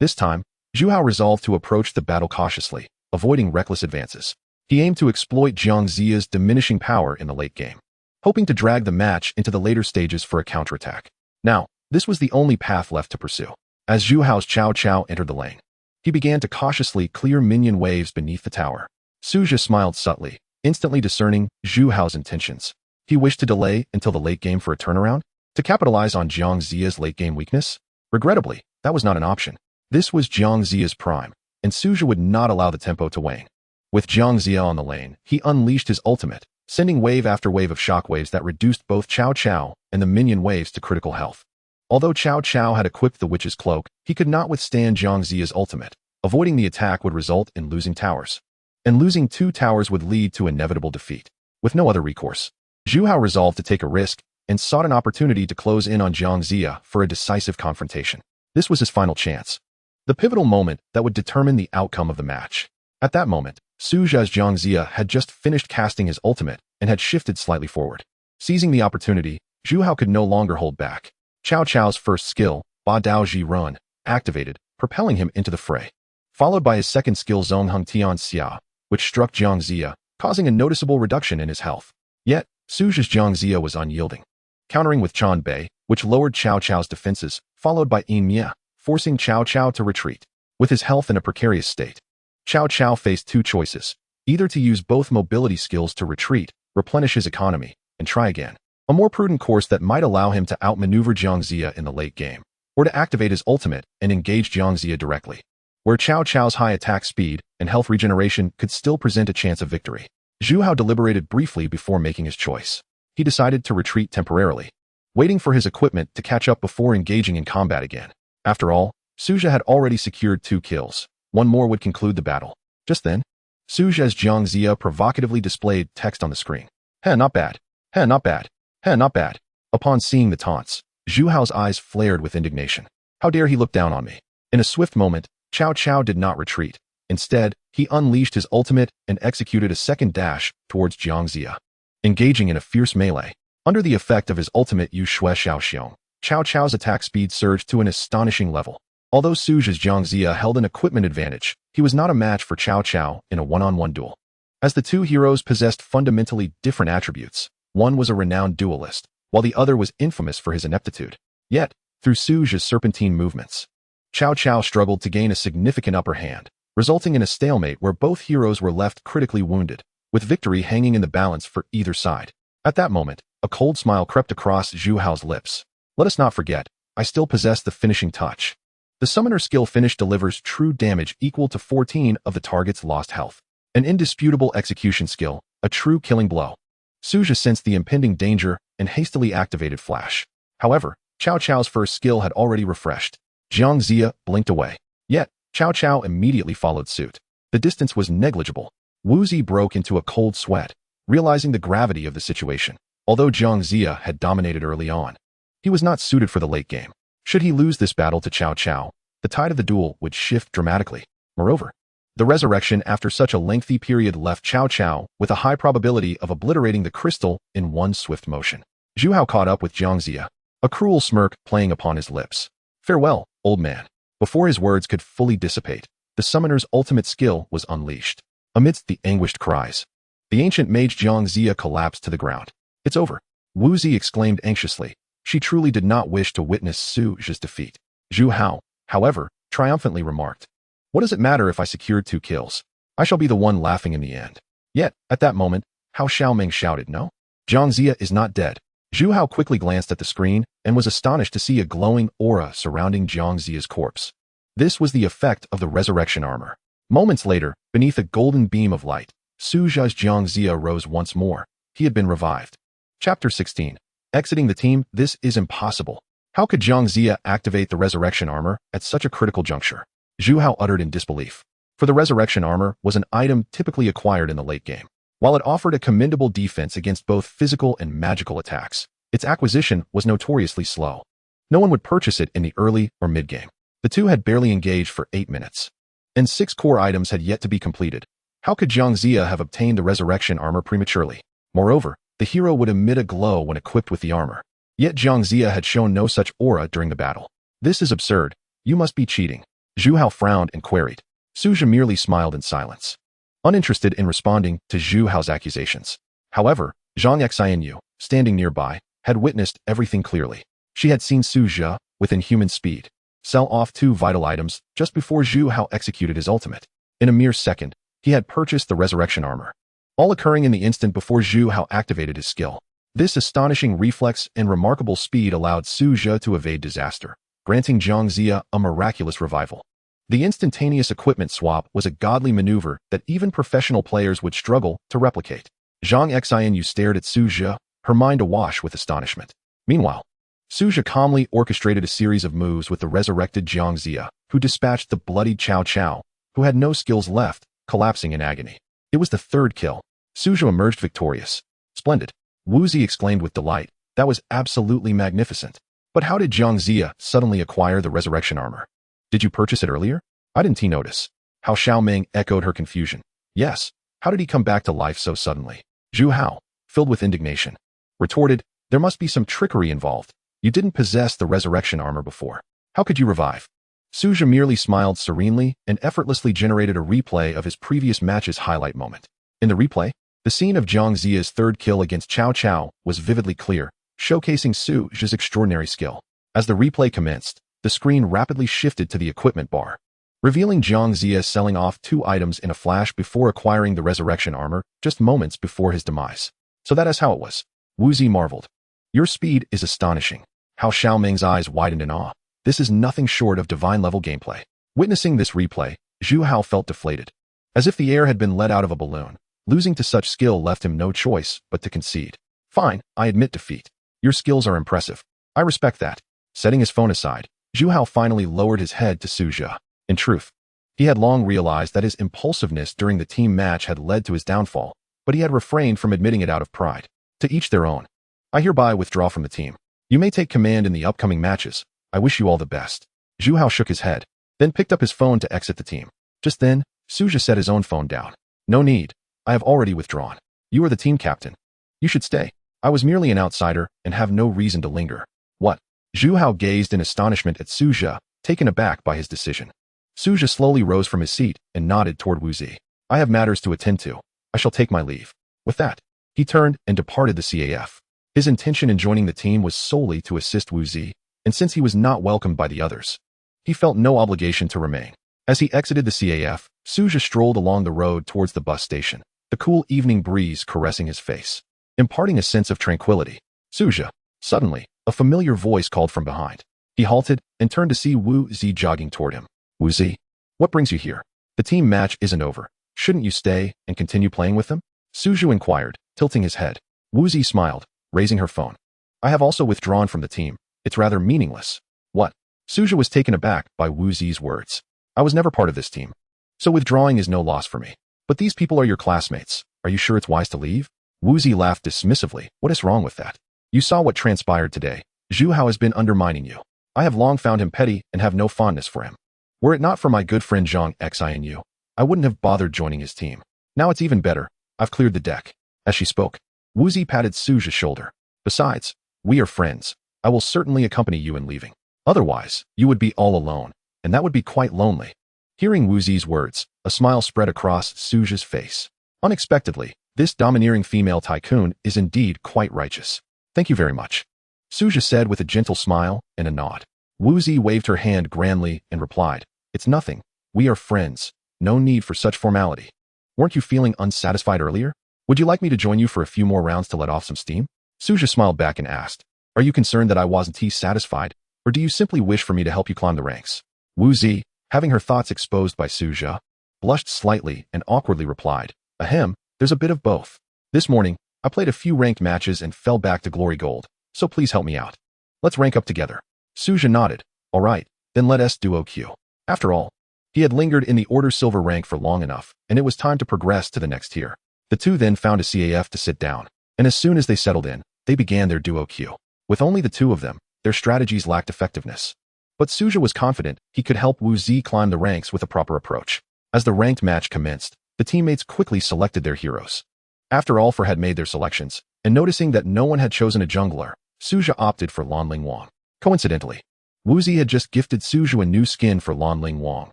This time, Zhu Hao resolved to approach the battle cautiously, avoiding reckless advances. He aimed to exploit Zhang Zia's diminishing power in the late game, hoping to drag the match into the later stages for a counterattack. Now, this was the only path left to pursue. As Zhu Hao's Cao Cao entered the lane, he began to cautiously clear minion waves beneath the tower. Suzha smiled subtly, instantly discerning Zhu Hao's intentions. He wished to delay until the late game for a turnaround, to capitalize on Zhang Zia's late game weakness. Regrettably, that was not an option. This was Zhang Zia's prime, and Suzha would not allow the tempo to wane. With Zhang Zia on the lane, he unleashed his ultimate, sending wave after wave of shockwaves that reduced both Cao Cao and the minion waves to critical health. Although Cao Cao had equipped the Witch's Cloak, he could not withstand Zhang Zia's ultimate. Avoiding the attack would result in losing towers. And losing 2 towers would lead to inevitable defeat. With no other recourse, Zhu Hao resolved to take a risk and sought an opportunity to close in on Zhang Zia for a decisive confrontation. This was his final chance, the pivotal moment that would determine the outcome of the match. At that moment, Suzha's Zhang Zia had just finished casting his ultimate and had shifted slightly forward. Seizing the opportunity, Zhu Hao could no longer hold back. Cao Cao's first skill, Ba Dao Ji Run, activated, propelling him into the fray, followed by his second skill Zhong Heng Tian Xia, which struck Zhang Zia, causing a noticeable reduction in his health. Yet, Suzha's Zhang Zia was unyielding, countering with Chan Bei, which lowered Cao Cao's defenses, followed by Yin Mia, forcing Cao Cao to retreat. With his health in a precarious state, Cao Cao faced 2 choices, either to use both mobility skills to retreat, replenish his economy, and try again, a more prudent course that might allow him to outmaneuver Zhang Zia in the late game, or to activate his ultimate and engage Zhang Zia directly, where Cao Cao's high attack speed and health regeneration could still present a chance of victory. Zhu Hao deliberated briefly before making his choice. He decided to retreat temporarily, waiting for his equipment to catch up before engaging in combat again. After all, Suja had already secured 2 kills. One more would conclude the battle. Just then, Suja's Zhang Jia provocatively displayed text on the screen. Heh, not bad. Heh, not bad. Heh, not bad. Upon seeing the taunts, Zhu Hao's eyes flared with indignation. How dare he look down on me? In a swift moment, Cao Cao did not retreat. Instead, he unleashed his ultimate and executed a second dash towards Zhang Jia. Engaging in a fierce melee, under the effect of his ultimate Yu Shui Xiaoxiong, Cao Cao's attack speed surged to an astonishing level. Although Suja's Zhang Jia held an equipment advantage, he was not a match for Cao Cao in a one-on-one duel. As the two heroes possessed fundamentally different attributes, one was a renowned duelist, while the other was infamous for his ineptitude. Yet, through Suja's serpentine movements, Cao Cao struggled to gain a significant upper hand, resulting in a stalemate where both heroes were left critically wounded, with victory hanging in the balance for either side. At that moment, a cold smile crept across Zhu Hao's lips. Let us not forget, I still possess the finishing touch. The summoner skill finish delivers true damage equal to 14 of the target's lost health. An indisputable execution skill, a true killing blow. Suja sensed the impending danger and hastily activated Flash. However, Cao Cao's first skill had already refreshed. Zhang Jia blinked away. Yet, Cao Cao immediately followed suit. The distance was negligible. Wu Zi broke into a cold sweat, realizing the gravity of the situation. Although Zhang Jia had dominated early on, he was not suited for the late game. Should he lose this battle to Cao Cao, the tide of the duel would shift dramatically. Moreover, the resurrection after such a lengthy period left Cao Cao with a high probability of obliterating the crystal in one swift motion. Zhu Hao caught up with Zhang Jia, a cruel smirk playing upon his lips. Farewell, old man. Before his words could fully dissipate, the summoner's ultimate skill was unleashed. Amidst the anguished cries, the ancient mage Zhang Jia collapsed to the ground. It's over, Wu Zi exclaimed anxiously. She truly did not wish to witness Suja's defeat. Zhu Hao, however, triumphantly remarked, what does it matter if I secured 2 kills? I shall be the one laughing in the end. Yet, at that moment, Hao Xiaoming shouted, no? Zhang Jia is not dead. Zhu Hao quickly glanced at the screen and was astonished to see a glowing aura surrounding Zhang Jia's corpse. This was the effect of the resurrection armor. Moments later, beneath a golden beam of light, Suja's Zhang Jia rose once more. He had been revived. Chapter 16. Exiting the team, this is impossible. How could Zhang Jia activate the resurrection armor at such a critical juncture? Zhu Hao uttered in disbelief. For the resurrection armor was an item typically acquired in the late game. While it offered a commendable defense against both physical and magical attacks, its acquisition was notoriously slow. No one would purchase it in the early or mid-game. The two had barely engaged for 8 minutes, and 6 core items had yet to be completed. How could Zhang Jia have obtained the resurrection armor prematurely? Moreover, the hero would emit a glow when equipped with the armor. Yet Zhang Jia had shown no such aura during the battle. This is absurd. You must be cheating. Zhu Hao frowned and queried. Suja merely smiled in silence, uninterested in responding to Zhu Hao's accusations. However, Zhang Xianyu, standing nearby, had witnessed everything clearly. She had seen Suja, with inhuman speed, sell off 2 vital items just before Zhu Hao executed his ultimate. In a mere second, he had purchased the resurrection armor, all occurring in the instant before Zhu Hao activated his skill. This astonishing reflex and remarkable speed allowed Suja to evade disaster, granting Zhang Jia a miraculous revival. The instantaneous equipment swap was a godly maneuver that even professional players would struggle to replicate. Zhang Xianyu stared at Suja, her mind awash with astonishment. Meanwhile, Suja calmly orchestrated a series of moves with the resurrected Zhang Jia, who dispatched the bloodied Cao Cao, who had no skills left, collapsing in agony. It was the 3rd kill. Suja emerged victorious. Splendid, Wu Zi exclaimed with delight. That was absolutely magnificent. But how did Zhang Jia suddenly acquire the resurrection armor? Did you purchase it earlier? I didn't notice. Hao Xiaoming echoed her confusion. Yes, how did he come back to life so suddenly? Zhu Hao, filled with indignation, retorted, there must be some trickery involved. You didn't possess the resurrection armor before. How could you revive? Suja merely smiled serenely and effortlessly generated a replay of his previous match's highlight moment. In the replay, the scene of Zhang Jia's 3rd kill against Cao Cao was vividly clear, showcasing Suja's extraordinary skill. As the replay commenced, the screen rapidly shifted to the equipment bar, revealing Zhang Jia selling off 2 items in a flash before acquiring the resurrection armor just moments before his demise. So that is how it was. Wu Zi marveled. Your speed is astonishing. Hao Xiaoming's eyes widened in awe. This is nothing short of divine-level gameplay. Witnessing this replay, Zhu Hao felt deflated, as if the air had been let out of a balloon. Losing to such skill left him no choice but to concede. Fine, I admit defeat. Your skills are impressive. I respect that. Setting his phone aside, Zhu Hao finally lowered his head to Suja. In truth, he had long realized that his impulsiveness during the team match had led to his downfall, but he had refrained from admitting it out of pride. To each their own. I hereby withdraw from the team. You may take command in the upcoming matches. I wish you all the best. Zhu Hao shook his head, then picked up his phone to exit the team. Just then, Suja set his own phone down. No need. I have already withdrawn. You are the team captain. You should stay. I was merely an outsider and have no reason to linger. What? Zhu Hao gazed in astonishment at Suja, taken aback by his decision. Suja slowly rose from his seat and nodded toward Wu Zi. I have matters to attend to. I shall take my leave. With that, he turned and departed the CAF. His intention in joining the team was solely to assist Wu Zi, and since he was not welcomed by the others, he felt no obligation to remain. As he exited the CAF, Suja strolled along the road towards the bus station, the cool evening breeze caressing his face, imparting a sense of tranquility. Suja. Suddenly, a familiar voice called from behind. He halted and turned to see Wu Zi jogging toward him. Wu Zi, what brings you here? The team match isn't over. Shouldn't you stay and continue playing with them? Suju inquired, tilting his head. Wu Zi smiled, raising her phone. I have also withdrawn from the team. It's rather meaningless. What? Suja was taken aback by Wu Zi's words. I was never part of this team, so withdrawing is no loss for me. But these people are your classmates. Are you sure it's wise to leave? Wu Zi laughed dismissively. What is wrong with that? You saw what transpired today. Zhu Hao has been undermining you. I have long found him petty and have no fondness for him. Were it not for my good friend Zhang Xianyu, I wouldn't have bothered joining his team. Now it's even better. I've cleared the deck. As she spoke, Wu Zi patted Suja's shoulder. Besides, we are friends. I will certainly accompany you in leaving. Otherwise, you would be all alone, and that would be quite lonely. Hearing Wu Zi's words, a smile spread across Suja's face. Unexpectedly, this domineering female tycoon is indeed quite righteous. Thank you very much. Suja said with a gentle smile and a nod. Wu Zi waved her hand grandly and replied, It's nothing. We are friends. No need for such formality. Weren't you feeling unsatisfied earlier? Would you like me to join you for a few more rounds to let off some steam? Suja smiled back and asked, Are you concerned that I wasn't satisfied, or do you simply wish for me to help you climb the ranks? Wu Zi, having her thoughts exposed by Suja, blushed slightly and awkwardly replied, Ahem, there's a bit of both. This morning, I played a few ranked matches and fell back to glory gold, so please help me out. Let's rank up together. Suja nodded. All right, then let us duo Q. After all, he had lingered in the Order Silver rank for long enough, and it was time to progress to the next tier. The two then found a CAF to sit down, and as soon as they settled in, they began their duo Q. With only the two of them, their strategies lacked effectiveness. But Suja was confident he could help Wu Zi climb the ranks with a proper approach. As the ranked match commenced, the teammates quickly selected their heroes. After all four had made their selections, and noticing that no one had chosen a jungler, Suja opted for Lanling Wang. Coincidentally, Wu Zi had just gifted Suja a new skin for Lanling Wang,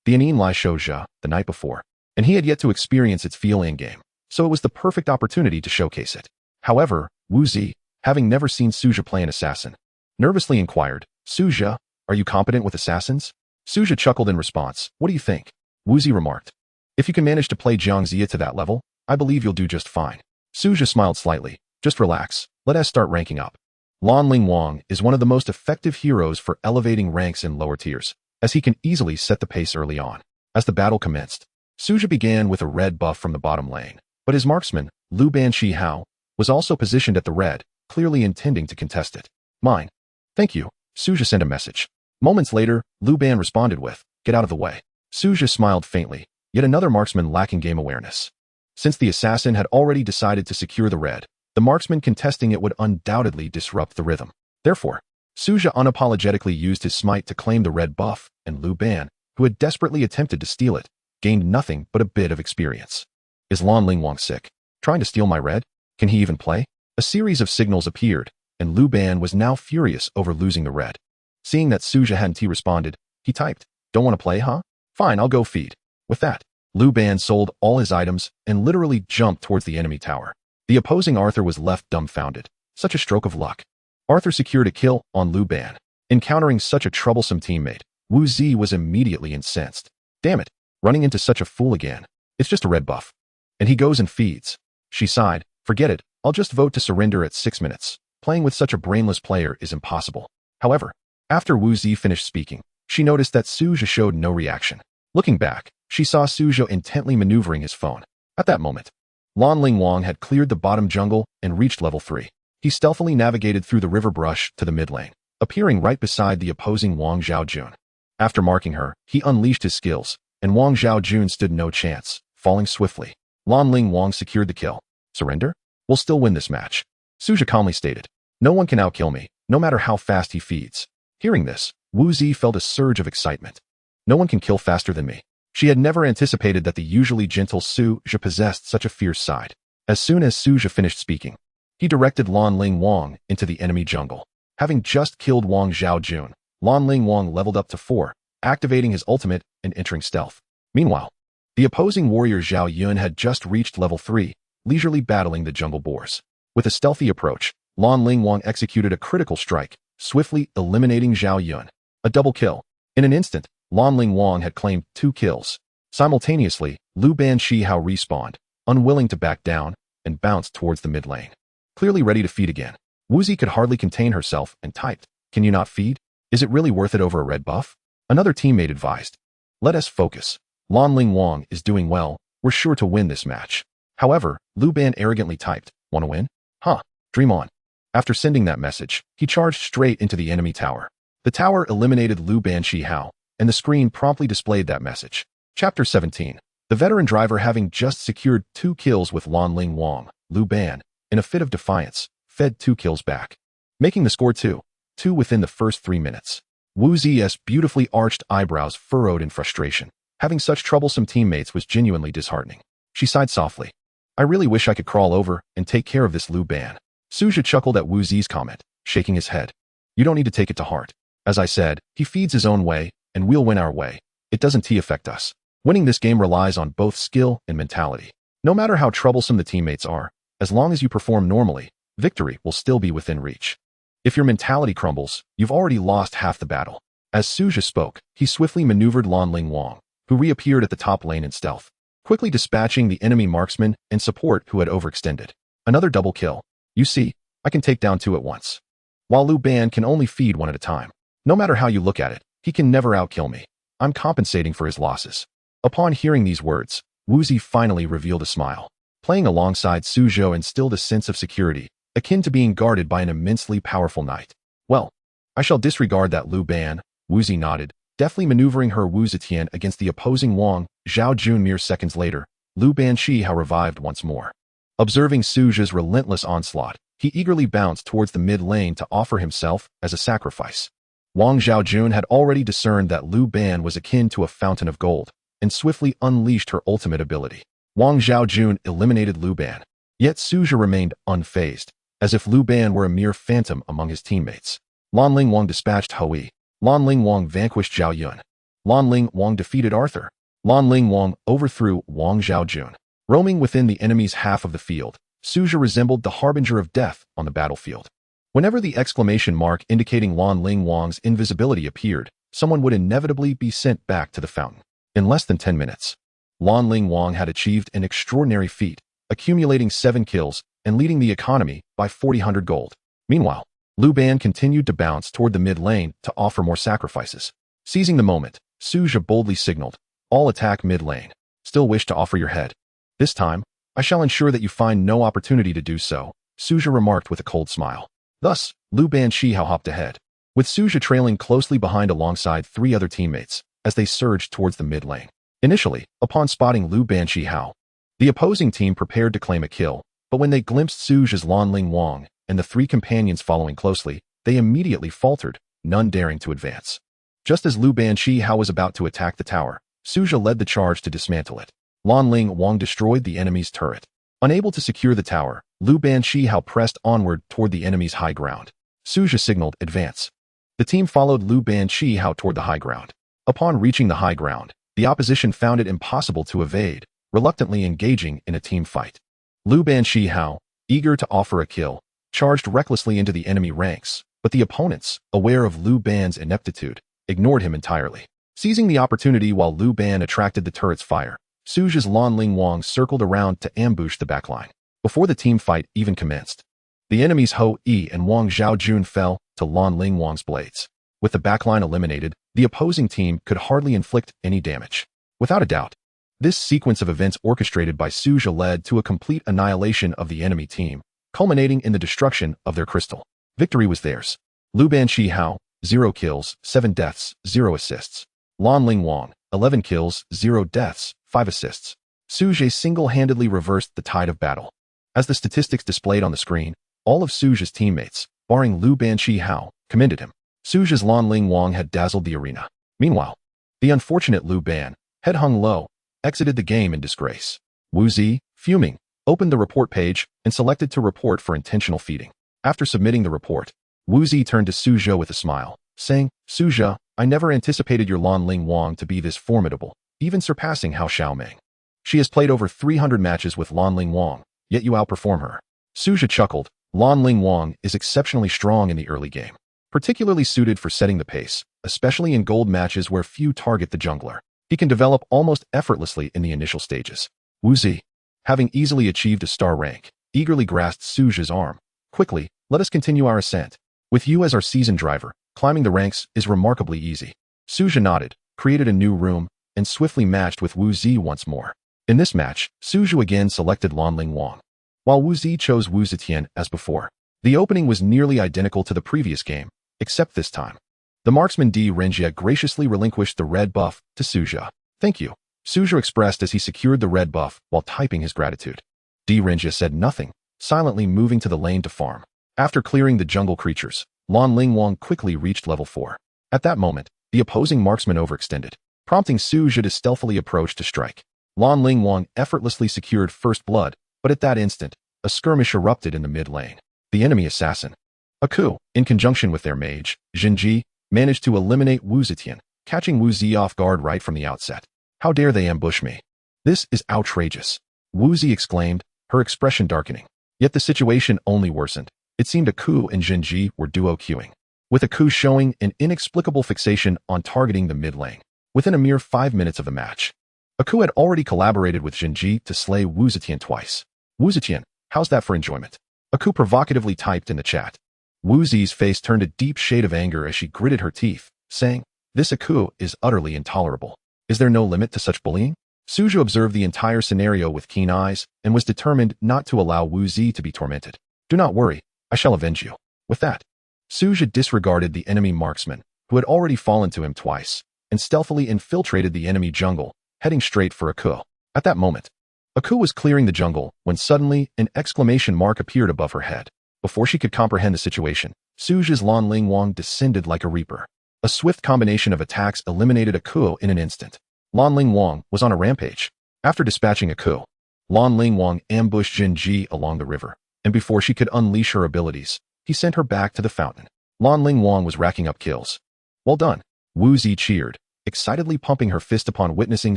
the Anin Lai Shouja, the night before, and he had yet to experience its feel in-game, so it was the perfect opportunity to showcase it. However, Wu Zi, having never seen Suja play an assassin, nervously inquired, Suja, are you competent with assassins? Suja chuckled in response. What do you think? Wu Zi remarked. If you can manage to play Jiang Xia to that level, I believe you'll do just fine. Suja smiled slightly. Just relax. Let us start ranking up. Lanling Wang is one of the most effective heroes for elevating ranks in lower tiers, as he can easily set the pace early on. As the battle commenced, Suja began with a red buff from the bottom lane, but his marksman, Lu Ban Shi Hao, was also positioned at the red, clearly intending to contest it. Mine. Thank you. Suja sent a message. Moments later, Lu Ban responded with, Get out of the way. Suja smiled faintly, yet another marksman lacking game awareness. Since the assassin had already decided to secure the red, the marksman contesting it would undoubtedly disrupt the rhythm. Therefore, Suja unapologetically used his smite to claim the red buff, and Lu Ban, who had desperately attempted to steal it, gained nothing but a bit of experience. Is Lanling Wang sick? Trying to steal my red? Can he even play? A series of signals appeared, and Lu Ban was now furious over losing the red. Seeing that Suja hadn't responded, he typed, Don't want to play, huh? Fine, I'll go feed. With that, Lu Ban sold all his items and literally jumped towards the enemy tower. The opposing Arthur was left dumbfounded. Such a stroke of luck. Arthur secured a kill on Lu Ban. Encountering such a troublesome teammate, Wu Zi was immediately incensed. Damn it, running into such a fool again. It's just a red buff. And he goes and feeds. She sighed, Forget it, I'll just vote to surrender at 6 minutes. Playing with such a brainless player is impossible. However, after Wu Zi finished speaking, she noticed that Suja showed no reaction. Looking back, she saw Suja intently maneuvering his phone. At that moment, Lanling Wang had cleared the bottom jungle and reached level 3. He stealthily navigated through the river brush to the mid lane. appearing right beside the opposing Wang Zhaojun. After marking her, he unleashed his skills, and Wang Zhaojun stood no chance, falling swiftly. Lanling Wang secured the kill. Surrender? We'll still win this match. Suja calmly stated. No one can outkill me, no matter how fast he feeds. Hearing this, Wu Zi felt a surge of excitement. No one can kill faster than me. She had never anticipated that the usually gentle Suja possessed such a fierce side. As soon as Suja finished speaking, he directed Lanling Wang into the enemy jungle. Having just killed Wang Zhaojun, Lanling Wang leveled up to 4, activating his ultimate and entering stealth. Meanwhile, the opposing warrior Zhao Yun had just reached level 3, leisurely battling the jungle boars. With a stealthy approach, Lanling Wang executed a critical strike, swiftly eliminating Zhao Yun. A double kill. In an instant, Lanling Wang had claimed 2 kills. Simultaneously, Lu Ban Shihao respawned, unwilling to back down, and bounced towards the mid lane. Clearly ready to feed again, Wu Zi could hardly contain herself and typed, "Can you not feed? Is it really worth it over a red buff?" Another teammate advised, "Let us focus. Lanling Wang is doing well, we're sure to win this match." However, Lu Ban arrogantly typed, "Wanna win? Huh, dream on." After sending that message, he charged straight into the enemy tower. The tower eliminated Lu Ban Shihao, and the screen promptly displayed that message. Chapter 17. The veteran driver, having just secured 2 kills with Lanling Wang, Lu Ban, in a fit of defiance, fed 2 kills back, making the score 2-2 within the first 3 minutes. Wu Zi's beautifully arched eyebrows furrowed in frustration. Having such troublesome teammates was genuinely disheartening. She sighed softly. "I really wish I could crawl over and take care of this Lu Ban." Suja chuckled at Wu Zi's comment, shaking his head. "You don't need to take it to heart. As I said, he feeds his own way, and we'll win our way. It doesn't affect us. Winning this game relies on both skill and mentality. No matter how troublesome the teammates are, as long as you perform normally, victory will still be within reach. If your mentality crumbles, you've already lost half the battle." As Suja spoke, he swiftly maneuvered Lanling Wang, who reappeared at the top lane in stealth, quickly dispatching the enemy marksman and support who had overextended. Another double kill. "You see, I can take down 2 at once, while Lu Ban can only feed 1 at a time. No matter how you look at it, he can never outkill me. I'm compensating for his losses." Upon hearing these words, Wu Zi finally revealed a smile. Playing alongside Suzhou instilled a sense of security, akin to being guarded by an immensely powerful knight. "Well, I shall disregard that Lu Ban," Wu Zi nodded, deftly maneuvering her Wu Zetian against the opposing Wang Zhaojun. Mere seconds later, Lu Ban Shihao revived once more. Observing Suzhou's relentless onslaught, he eagerly bounced towards the mid lane to offer himself as a sacrifice. Wang Zhaojun had already discerned that Lu Ban was akin to a fountain of gold, and swiftly unleashed her ultimate ability. Wang Zhaojun eliminated Lu Ban, yet Suzhou remained unfazed, as if Lu Ban were a mere phantom among his teammates. Lanling Wang dispatched Hui. Lanling Wang vanquished Zhao Yun. Lanling Wang defeated Arthur. Lanling Wang overthrew Wang Zhaojun. Roaming within the enemy's half of the field, Suzhou resembled the harbinger of death on the battlefield. Whenever the exclamation mark indicating Lanling Wang's invisibility appeared, someone would inevitably be sent back to the fountain. In less than 10 minutes, Lanling Wang had achieved an extraordinary feat, accumulating 7 kills and leading the economy by 400 gold. Meanwhile, Lu Ban continued to bounce toward the mid lane to offer more sacrifices. Seizing the moment, Suzhou boldly signaled, "All attack mid lane. Still wish to offer your head? This time, I shall ensure that you find no opportunity to do so," Suzhou remarked with a cold smile. Thus, Lu Ban Shihao hopped ahead, with Suzhou trailing closely behind alongside 3 other teammates as they surged towards the mid lane. Initially, upon spotting Lu Ban Shihao, the opposing team prepared to claim a kill, but when they glimpsed Suzhou's Lanling Wang and the 3 companions following closely, they immediately faltered, none daring to advance. Just as Lu Ban Shihao was about to attack the tower, Suzhou led the charge to dismantle it. Lanling Wang destroyed the enemy's turret. Unable to secure the tower, Lu Ban Shihao pressed onward toward the enemy's high ground. Suzhou signaled, "Advance." The team followed Lu Ban Shihao toward the high ground. Upon reaching the high ground, the opposition found it impossible to evade, reluctantly engaging in a team fight. Lu Ban Shihao, eager to offer a kill, charged recklessly into the enemy ranks, but the opponents, aware of Lu Ban's ineptitude, ignored him entirely. Seizing the opportunity while Lu Ban attracted the turret's fire, Suzhou's Lanling Wang circled around to ambush the backline. Before the team fight even commenced, the enemy's Ho Yi and Wang Zhaojun fell to Lanling Wang's blades. With the backline eliminated, the opposing team could hardly inflict any damage. Without a doubt, this sequence of events orchestrated by Suzhou led to a complete annihilation of the enemy team, culminating in the destruction of their crystal. Victory was theirs. Lu Banqi Hao, 0 kills, 7 deaths, 0 assists. Lan Ling Wang, 11 kills, 0 deaths, 5 assists. Su Zhe single-handedly reversed the tide of battle. As the statistics displayed on the screen, all of Su Zhe's teammates, barring Lu Banqi Hao, commended him. Su Zhe's Lan Ling Wang had dazzled the arena. Meanwhile, the unfortunate Lu Ban, head hung low, exited the game in disgrace. Wu Zi, fuming, opened the report page and selected to report for intentional feeding. After submitting the report, Wu Zi turned to Su Zhe with a smile, saying, Su Zhe, I never anticipated your Lan Ling Wang to be this formidable, even surpassing Hao Xiaomeng. She has played over 300 matches with Lan Ling Wang, yet you outperform her. Su Zhe chuckled. Lan Ling Wang is exceptionally strong in the early game, particularly suited for setting the pace, especially in gold matches where few target the jungler. He can develop almost effortlessly in the initial stages. Wu Zi, having easily achieved a star rank, eagerly grasped Su Zhe's arm. Quickly, let us continue our ascent. With you as our seasoned driver, climbing the ranks is remarkably easy. Su Zhe nodded, created a new room, and swiftly matched with Wu Zi once more. In this match, Su Zhe again selected Lan Ling Wang, while Wu Zi chose Wu Zetian as before. The opening was nearly identical to the previous game, except this time. The marksman Di Renjie graciously relinquished the red buff to Su Zhe. Thank you, Su Zhe expressed as he secured the red buff while typing his gratitude. Di Renjie said nothing, silently moving to the lane to farm. After clearing the jungle creatures, Lan Ling Wang quickly reached level 4. At that moment, the opposing marksman overextended, prompting Su Zhe to stealthily approach to strike. Lan Ling Wang effortlessly secured first blood, but at that instant, a skirmish erupted in the mid lane. The enemy assassin, Aku, in conjunction with their mage, Jinji, managed to eliminate Wu Zetian, catching Wu Zi off guard right from the outset. How dare they ambush me? This is outrageous, Wu Zi exclaimed, her expression darkening. Yet the situation only worsened. It seemed Aku and Jinji were duo queuing, with Aku showing an inexplicable fixation on targeting the mid lane. Within a mere 5 minutes of the match, Aku had already collaborated with Jinji to slay Wu Zetian twice. Wu Zetian, how's that for enjoyment? Aku provocatively typed in the chat. Wu Zi's face turned a deep shade of anger as she gritted her teeth, saying, this Aku is utterly intolerable. Is there no limit to such bullying? Su Zhe observed the entire scenario with keen eyes and was determined not to allow Wu Zi to be tormented. Do not worry, I shall avenge you. With that, Su Zhe disregarded the enemy marksman, who had already fallen to him twice, and stealthily infiltrated the enemy jungle, heading straight for Aku. At that moment, Aku was clearing the jungle when suddenly an exclamation mark appeared above her head. Before she could comprehend the situation, Su Zhe's Lan Ling Wang descended like a reaper. A swift combination of attacks eliminated Aku in an instant. Lan Ling Wang was on a rampage. After dispatching Aku, Lan Ling Wang ambushed Jinji along the river, and before she could unleash her abilities, he sent her back to the fountain. Lan Ling Wang was racking up kills. Well done, Wu Zi cheered, excitedly pumping her fist upon witnessing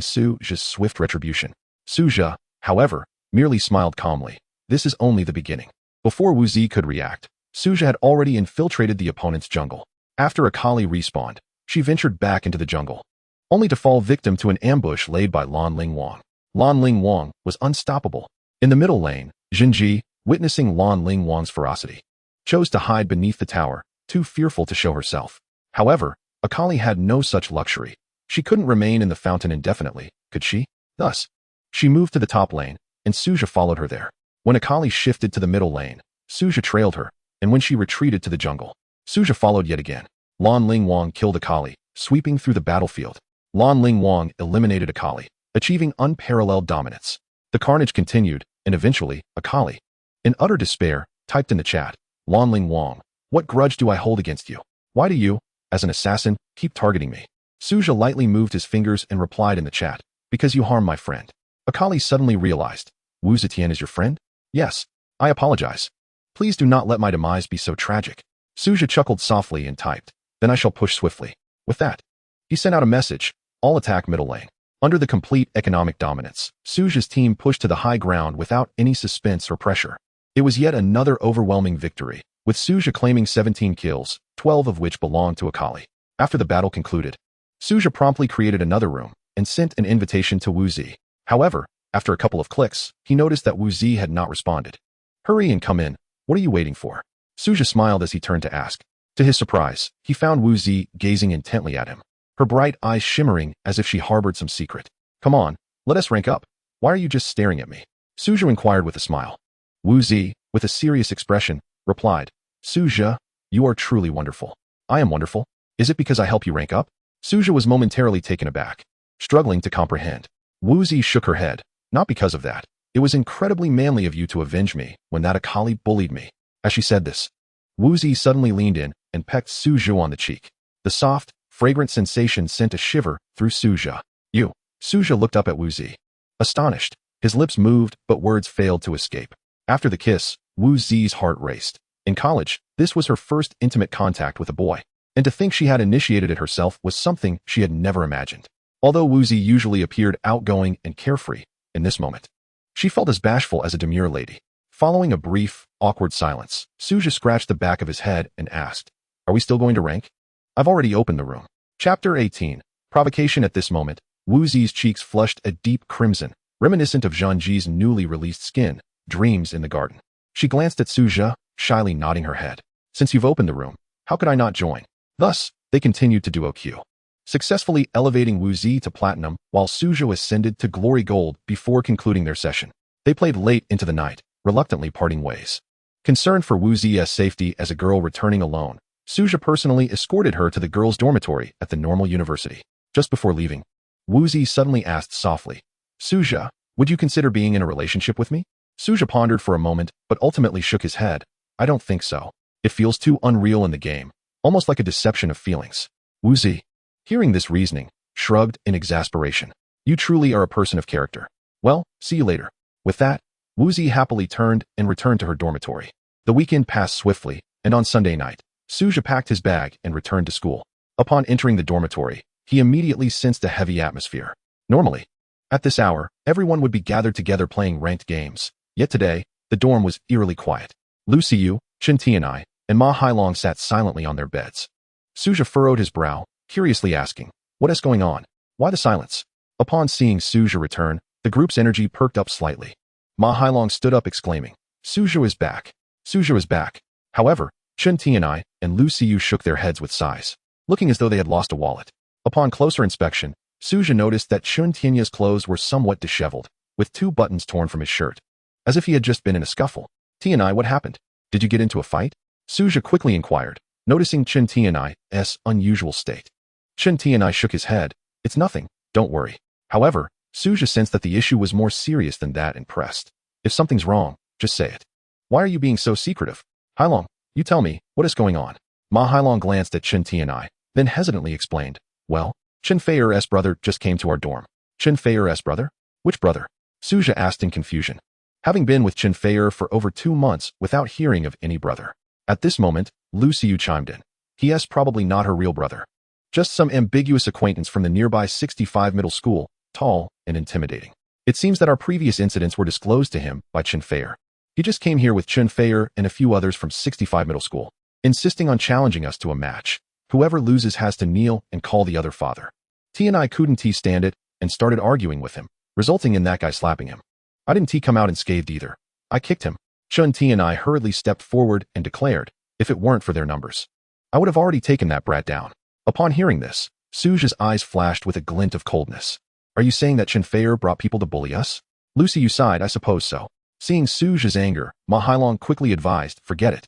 Su Zhe's swift retribution. Su Zhe, however, merely smiled calmly. This is only the beginning. Before Wu Zi could react, Su Zhe had already infiltrated the opponent's jungle. After Akali respawned, she ventured back into the jungle, only to fall victim to an ambush laid by Lan Ling Wang. Lan Ling Wang was unstoppable. In the middle lane, Jinji, witnessing Lan Ling Wang's ferocity, chose to hide beneath the tower, too fearful to show herself. However, Akali had no such luxury. She couldn't remain in the fountain indefinitely, could she? Thus, she moved to the top lane, and Su Zhe followed her there. When Akali shifted to the middle lane, Su Zhe trailed her, and when she retreated to the jungle, Su Zhe followed yet again. Lan Ling Wang killed Akali, sweeping through the battlefield. Lan Ling Wang eliminated Akali, achieving unparalleled dominance. The carnage continued, and eventually, Akali, in utter despair, typed in the chat, Lan Ling Wang, what grudge do I hold against you? Why do you, as an assassin, keep targeting me? Su Zhe lightly moved his fingers and replied in the chat, because you harm my friend. Akali suddenly realized, Wu Zetian is your friend? Yes, I apologize. Please do not let my demise be so tragic. Su Zhe chuckled softly and typed, then I shall push swiftly. With that, he sent out a message, all attack middle lane. Under the complete economic dominance, Su Zhe's team pushed to the high ground without any suspense or pressure. It was yet another overwhelming victory, with Su Zhe claiming 17 kills, 12 of which belonged to Akali. After the battle concluded, Su Zhe promptly created another room and sent an invitation to Wu Zi. However, after a couple of clicks, he noticed that Wu Zi had not responded. Hurry and come in. What are you waiting for? Su Zhe smiled as he turned to ask. To his surprise, he found Wu Zi gazing intently at him, her bright eyes shimmering as if she harbored some secret. Come on, let us rank up. Why are you just staring at me? Su Zhe inquired with a smile. Wu Zi, with a serious expression, replied, Su Zhe, You are truly wonderful. I am wonderful. Is it because I help you rank up? Suja was momentarily taken aback, struggling to comprehend. Wu Zi shook her head. Not because of that. It was incredibly manly of you to avenge me when that Akali bullied me. As she said this, Wu Zi suddenly leaned in and pecked Suja on the cheek. The soft, fragrant sensation sent a shiver through Suja. You. Suja looked up at Wu Zi. Astonished, his lips moved but words failed to escape. After the kiss, Wu Zi's heart raced. In college, this was her first intimate contact with a boy, and to think she had initiated it herself was something she had never imagined. Although Wu Zi usually appeared outgoing and carefree, in this moment, she felt as bashful as a demure lady. Following a brief, awkward silence, Suja scratched the back of his head and asked, "Are we still going to rank?" "I've already opened the room." Chapter 18. Provocation. At this moment, Wu Zi's cheeks flushed a deep crimson, reminiscent of Zhang Ji's newly released skin, Dreams in the Garden. She glanced at Suja, shyly nodding her head. "Since you've opened the room, how could I not join?" Thus, they continued to duo Q, successfully elevating Wu Zi to platinum while Suja ascended to glory gold before concluding their session. They played late into the night, reluctantly parting ways. Concerned for Wu Zi's safety as a girl returning alone, Suja personally escorted her to the girls' dormitory at the normal university. Just before leaving, Wu Zi suddenly asked softly, "Suja, would you consider being in a relationship with me?" Suja pondered for a moment but ultimately shook his head. "I don't think so. It feels too unreal in the game, almost like a deception of feelings." Wu Zi, hearing this reasoning, shrugged in exasperation. "You truly are a person of character. Well, see you later." With that, Wu Zi happily turned and returned to her dormitory. The weekend passed swiftly, and on Sunday night, Suja packed his bag and returned to school. Upon entering the dormitory, he immediately sensed a heavy atmosphere. Normally, at this hour, everyone would be gathered together playing ranked games. Yet today, the dorm was eerily quiet. Lu Xiu, Chen Tianai, and Ma Hailong sat silently on their beds. Suja furrowed his brow, curiously asking, "What is going on? Why the silence?" Upon seeing Suja return, the group's energy perked up slightly. Ma Hailong stood up exclaiming, "Suja is back. Suja is back." However, Chen Tianai and Lu Xiu shook their heads with sighs, looking as though they had lost a wallet. Upon closer inspection, Suja noticed that Chen Tianai's clothes were somewhat disheveled, with 2 buttons torn from his shirt, as if he had just been in a scuffle. "Tianai, what happened? Did you get into a fight?" Suja quickly inquired, noticing Chen Tianai's unusual state. Chen Tianai shook his head. "It's nothing, don't worry." However, Suja sensed that the issue was more serious than that and pressed, "If something's wrong, just say it. Why are you being so secretive? Hailong, you tell me, what is going on?" Ma Hailong glanced at Chen Tianai, then hesitantly explained, "Well, Chen Feier's brother just came to our dorm." "Chen Feier's brother? Which brother?" Suja asked in confusion, having been with Chen Feier for over 2 months without hearing of any brother. At this moment, Lu Xiu chimed in. "He is probably not her real brother. Just some ambiguous acquaintance from the nearby 65 middle school, tall and intimidating. It seems that our previous incidents were disclosed to him by Chen Feier. He just came here with Chen Feier and a few others from 65 middle school, insisting on challenging us to a match. Whoever loses has to kneel and call the other father." Tianai couldn't stand it and started arguing with him, resulting in that guy slapping him. "I didn't come out unscathed either. I kicked him." Chen Tianai hurriedly stepped forward and declared, "If it weren't for their numbers, I would have already taken that brat down." Upon hearing this, Suja's eyes flashed with a glint of coldness. "Are you saying that Chen Feier brought people to bully us?" Lu Xiu sighed. "I suppose so." Seeing Suja's anger, Ma Hailong quickly advised, "Forget it.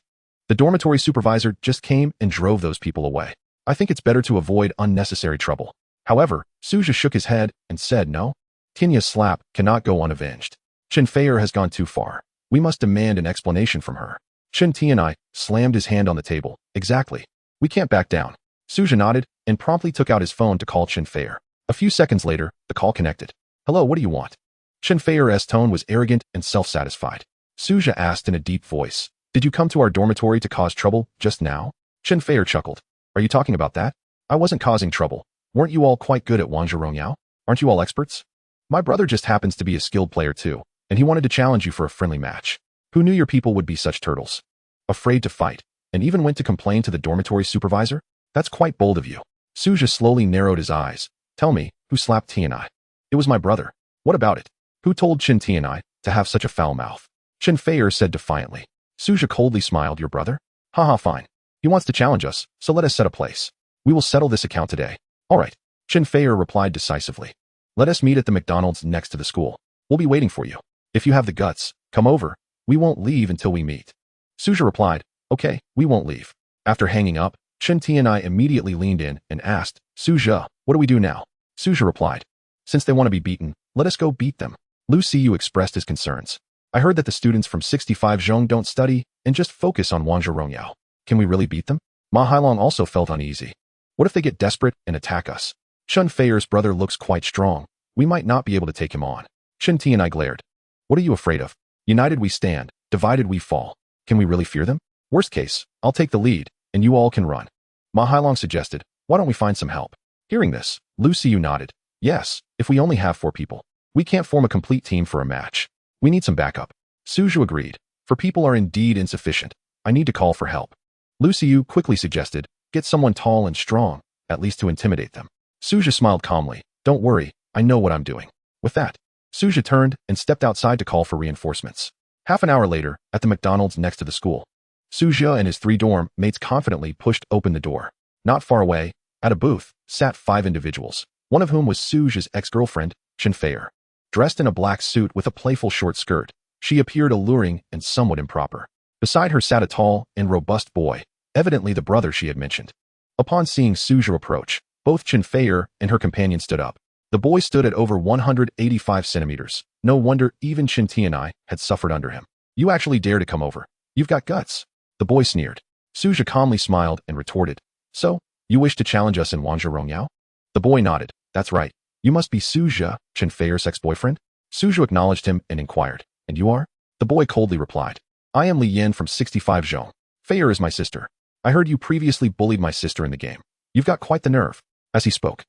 The dormitory supervisor just came and drove those people away. I think it's better to avoid unnecessary trouble." However, Suja shook his head and said, "No. Tinya's slap cannot go unavenged. Chen Feier has gone too far. We must demand an explanation from her." Chen Tianai slammed his hand on the table. "Exactly. We can't back down." Suja nodded and promptly took out his phone to call Chen Feier. A few seconds later, the call connected. "Hello, what do you want?" Chen Feier's tone was arrogant and self-satisfied. Suja asked in a deep voice, "Did you come to our dormitory to cause trouble just now?" Chen Feier chuckled. "Are you talking about that? I wasn't causing trouble. Weren't you all quite good at Wangzhe? Aren't you all experts? My brother just happens to be a skilled player too, and he wanted to challenge you for a friendly match. Who knew your people would be such turtles? Afraid to fight, and even went to complain to the dormitory supervisor? That's quite bold of you." Suja slowly narrowed his eyes. "Tell me, who slapped Tianai?" "It was my brother." "What about it? Who told Chen Tianai to have such a foul mouth?" Chen Feier said defiantly. Suja coldly smiled. "Your brother? Haha, fine. He wants to challenge us, so let us set a place. We will settle this account today." "All right," Chen Feier replied decisively. "Let us meet at the McDonald's next to the school. We'll be waiting for you. If you have the guts, come over. We won't leave until we meet." Suja replied, "Okay, we won't leave." After hanging up, Chen Tianai immediately leaned in and asked, Suja, what do we do now? Suja replied, since they want to be beaten, let us go beat them. Lu Xiyu expressed his concerns. I heard that the students from 65 Zhong don't study and just focus on Wangzhe Rongyao. Can we really beat them? Ma Hailong also felt uneasy. What if they get desperate and attack us? Chen Feier's brother looks quite strong. We might not be able to take him on. Chen Tianai glared. What are you afraid of? United we stand, divided we fall. Can we really fear them? Worst case, I'll take the lead, and you all can run. Ma Hailong suggested, why don't we find some help? Hearing this, Lu Xiyu nodded. Yes, if we only have 4 people. We can't form a complete team for a match. We need some backup. Suju agreed. 4 people are indeed insufficient. I need to call for help. Lu Xiyu quickly suggested, get someone tall and strong, at least to intimidate them. Suja smiled calmly. Don't worry, I know what I'm doing. With that, Suja turned and stepped outside to call for reinforcements. Half an hour later, at the McDonald's next to the school, Suja and his 3 dorm mates confidently pushed open the door. Not far away, at a booth, sat 5 individuals, one of whom was Suja's ex-girlfriend, Chen Feier. Dressed in a black suit with a playful short skirt, she appeared alluring and somewhat improper. Beside her sat a tall and robust boy, evidently the brother she had mentioned. Upon seeing Suja approach, both Chen Feier and her companion stood up. The boy stood at over 185 centimeters. No wonder even Chen Tianai had suffered under him. You actually dare to come over. You've got guts. The boy sneered. Suja calmly smiled and retorted. So, you wish to challenge us in Wangzhe Rongyao? The boy nodded. That's right. You must be Suja, Chen Feier's ex-boyfriend? Suja acknowledged him and inquired. And you are? The boy coldly replied. I am Li Yan from 65 Zhong. Feier is my sister. I heard you previously bullied my sister in the game. You've got quite the nerve. As he spoke,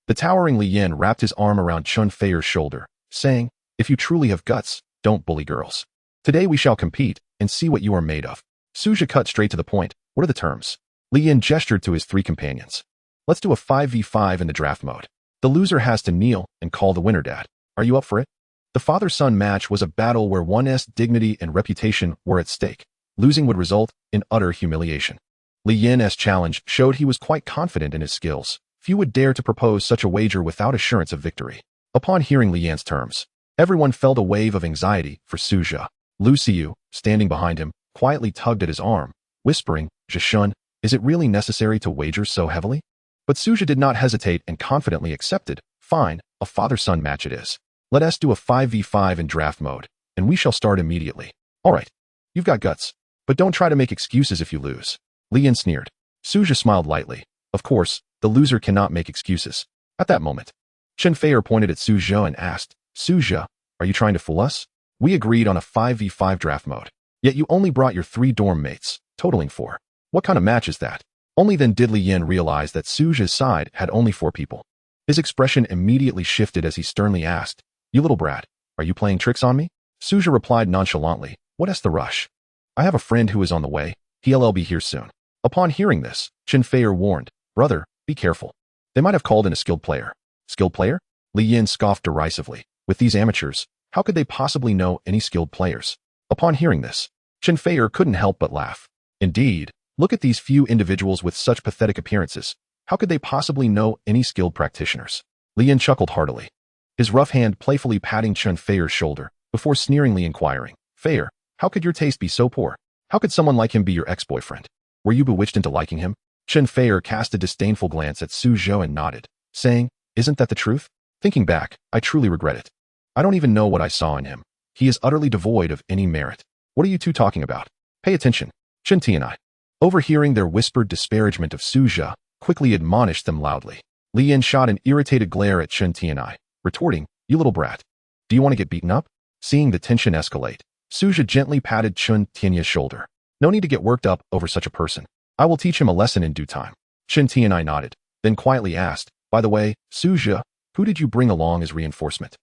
the towering Li Yan wrapped his arm around Chen Feier's shoulder, saying, if you truly have guts, don't bully girls. Today we shall compete and see what you are made of. Suja cut straight to the point. What are the terms? Li Yan gestured to his 3 companions. Let's do a 5v5 in the draft mode. The loser has to kneel and call the winner dad. Are you up for it? The father-son match was a battle where one's dignity and reputation were at stake. Losing would result in utter humiliation. Li Yan's challenge showed he was quite confident in his skills. Few would dare to propose such a wager without assurance of victory. Upon hearing Li Yan's terms, everyone felt a wave of anxiety for Suja. Lu Xiyu, standing behind him, quietly tugged at his arm, whispering, Zhishun, is it really necessary to wager so heavily? But Suja did not hesitate and confidently accepted. Fine, a father-son match it is. Let us do a 5v5 in draft mode, and we shall start immediately. All right, you've got guts, but don't try to make excuses if you lose. Li Yan sneered. Suja smiled lightly. Of course, the loser cannot make excuses. At that moment, Chen Feier pointed at Suja and asked, Suja, are you trying to fool us? We agreed on a 5v5 draft mode, yet you only brought your 3 dorm mates, totaling 4. What kind of match is that? Only then did Li Yan realize that Suja's side had only 4 people. His expression immediately shifted as he sternly asked, you little brat, are you playing tricks on me? Suja replied nonchalantly, what's the rush? I have a friend who is on the way, he'll be here soon. Upon hearing this, Chen Feier warned, brother, be careful. They might have called in a skilled player. Skilled player? Li Yan scoffed derisively. With these amateurs, how could they possibly know any skilled players? Upon hearing this, Chen Feier couldn't help but laugh. Indeed, look at these few individuals with such pathetic appearances. How could they possibly know any skilled practitioners? Li Yan chuckled heartily, his rough hand playfully patting Chen Feier's shoulder, before sneeringly inquiring, Feier, how could your taste be so poor? How could someone like him be your ex-boyfriend? Were you bewitched into liking him? Chen Feier cast a disdainful glance at Su Zhou and nodded, saying, isn't that the truth? Thinking back, I truly regret it. I don't even know what I saw in him. He is utterly devoid of any merit. What are you two talking about? Pay attention. Chen Tianai, overhearing their whispered disparagement of Su Zhou, quickly admonished them loudly. Li Yan shot an irritated glare at Chen Tianai, retorting, you little brat. Do you want to get beaten up? Seeing the tension escalate, Su Zhou gently patted Chen Tianai's shoulder. No need to get worked up over such a person. I will teach him a lesson in due time. Chen Tianai nodded, then quietly asked, by the way, Su Zhou, who did you bring along as reinforcement?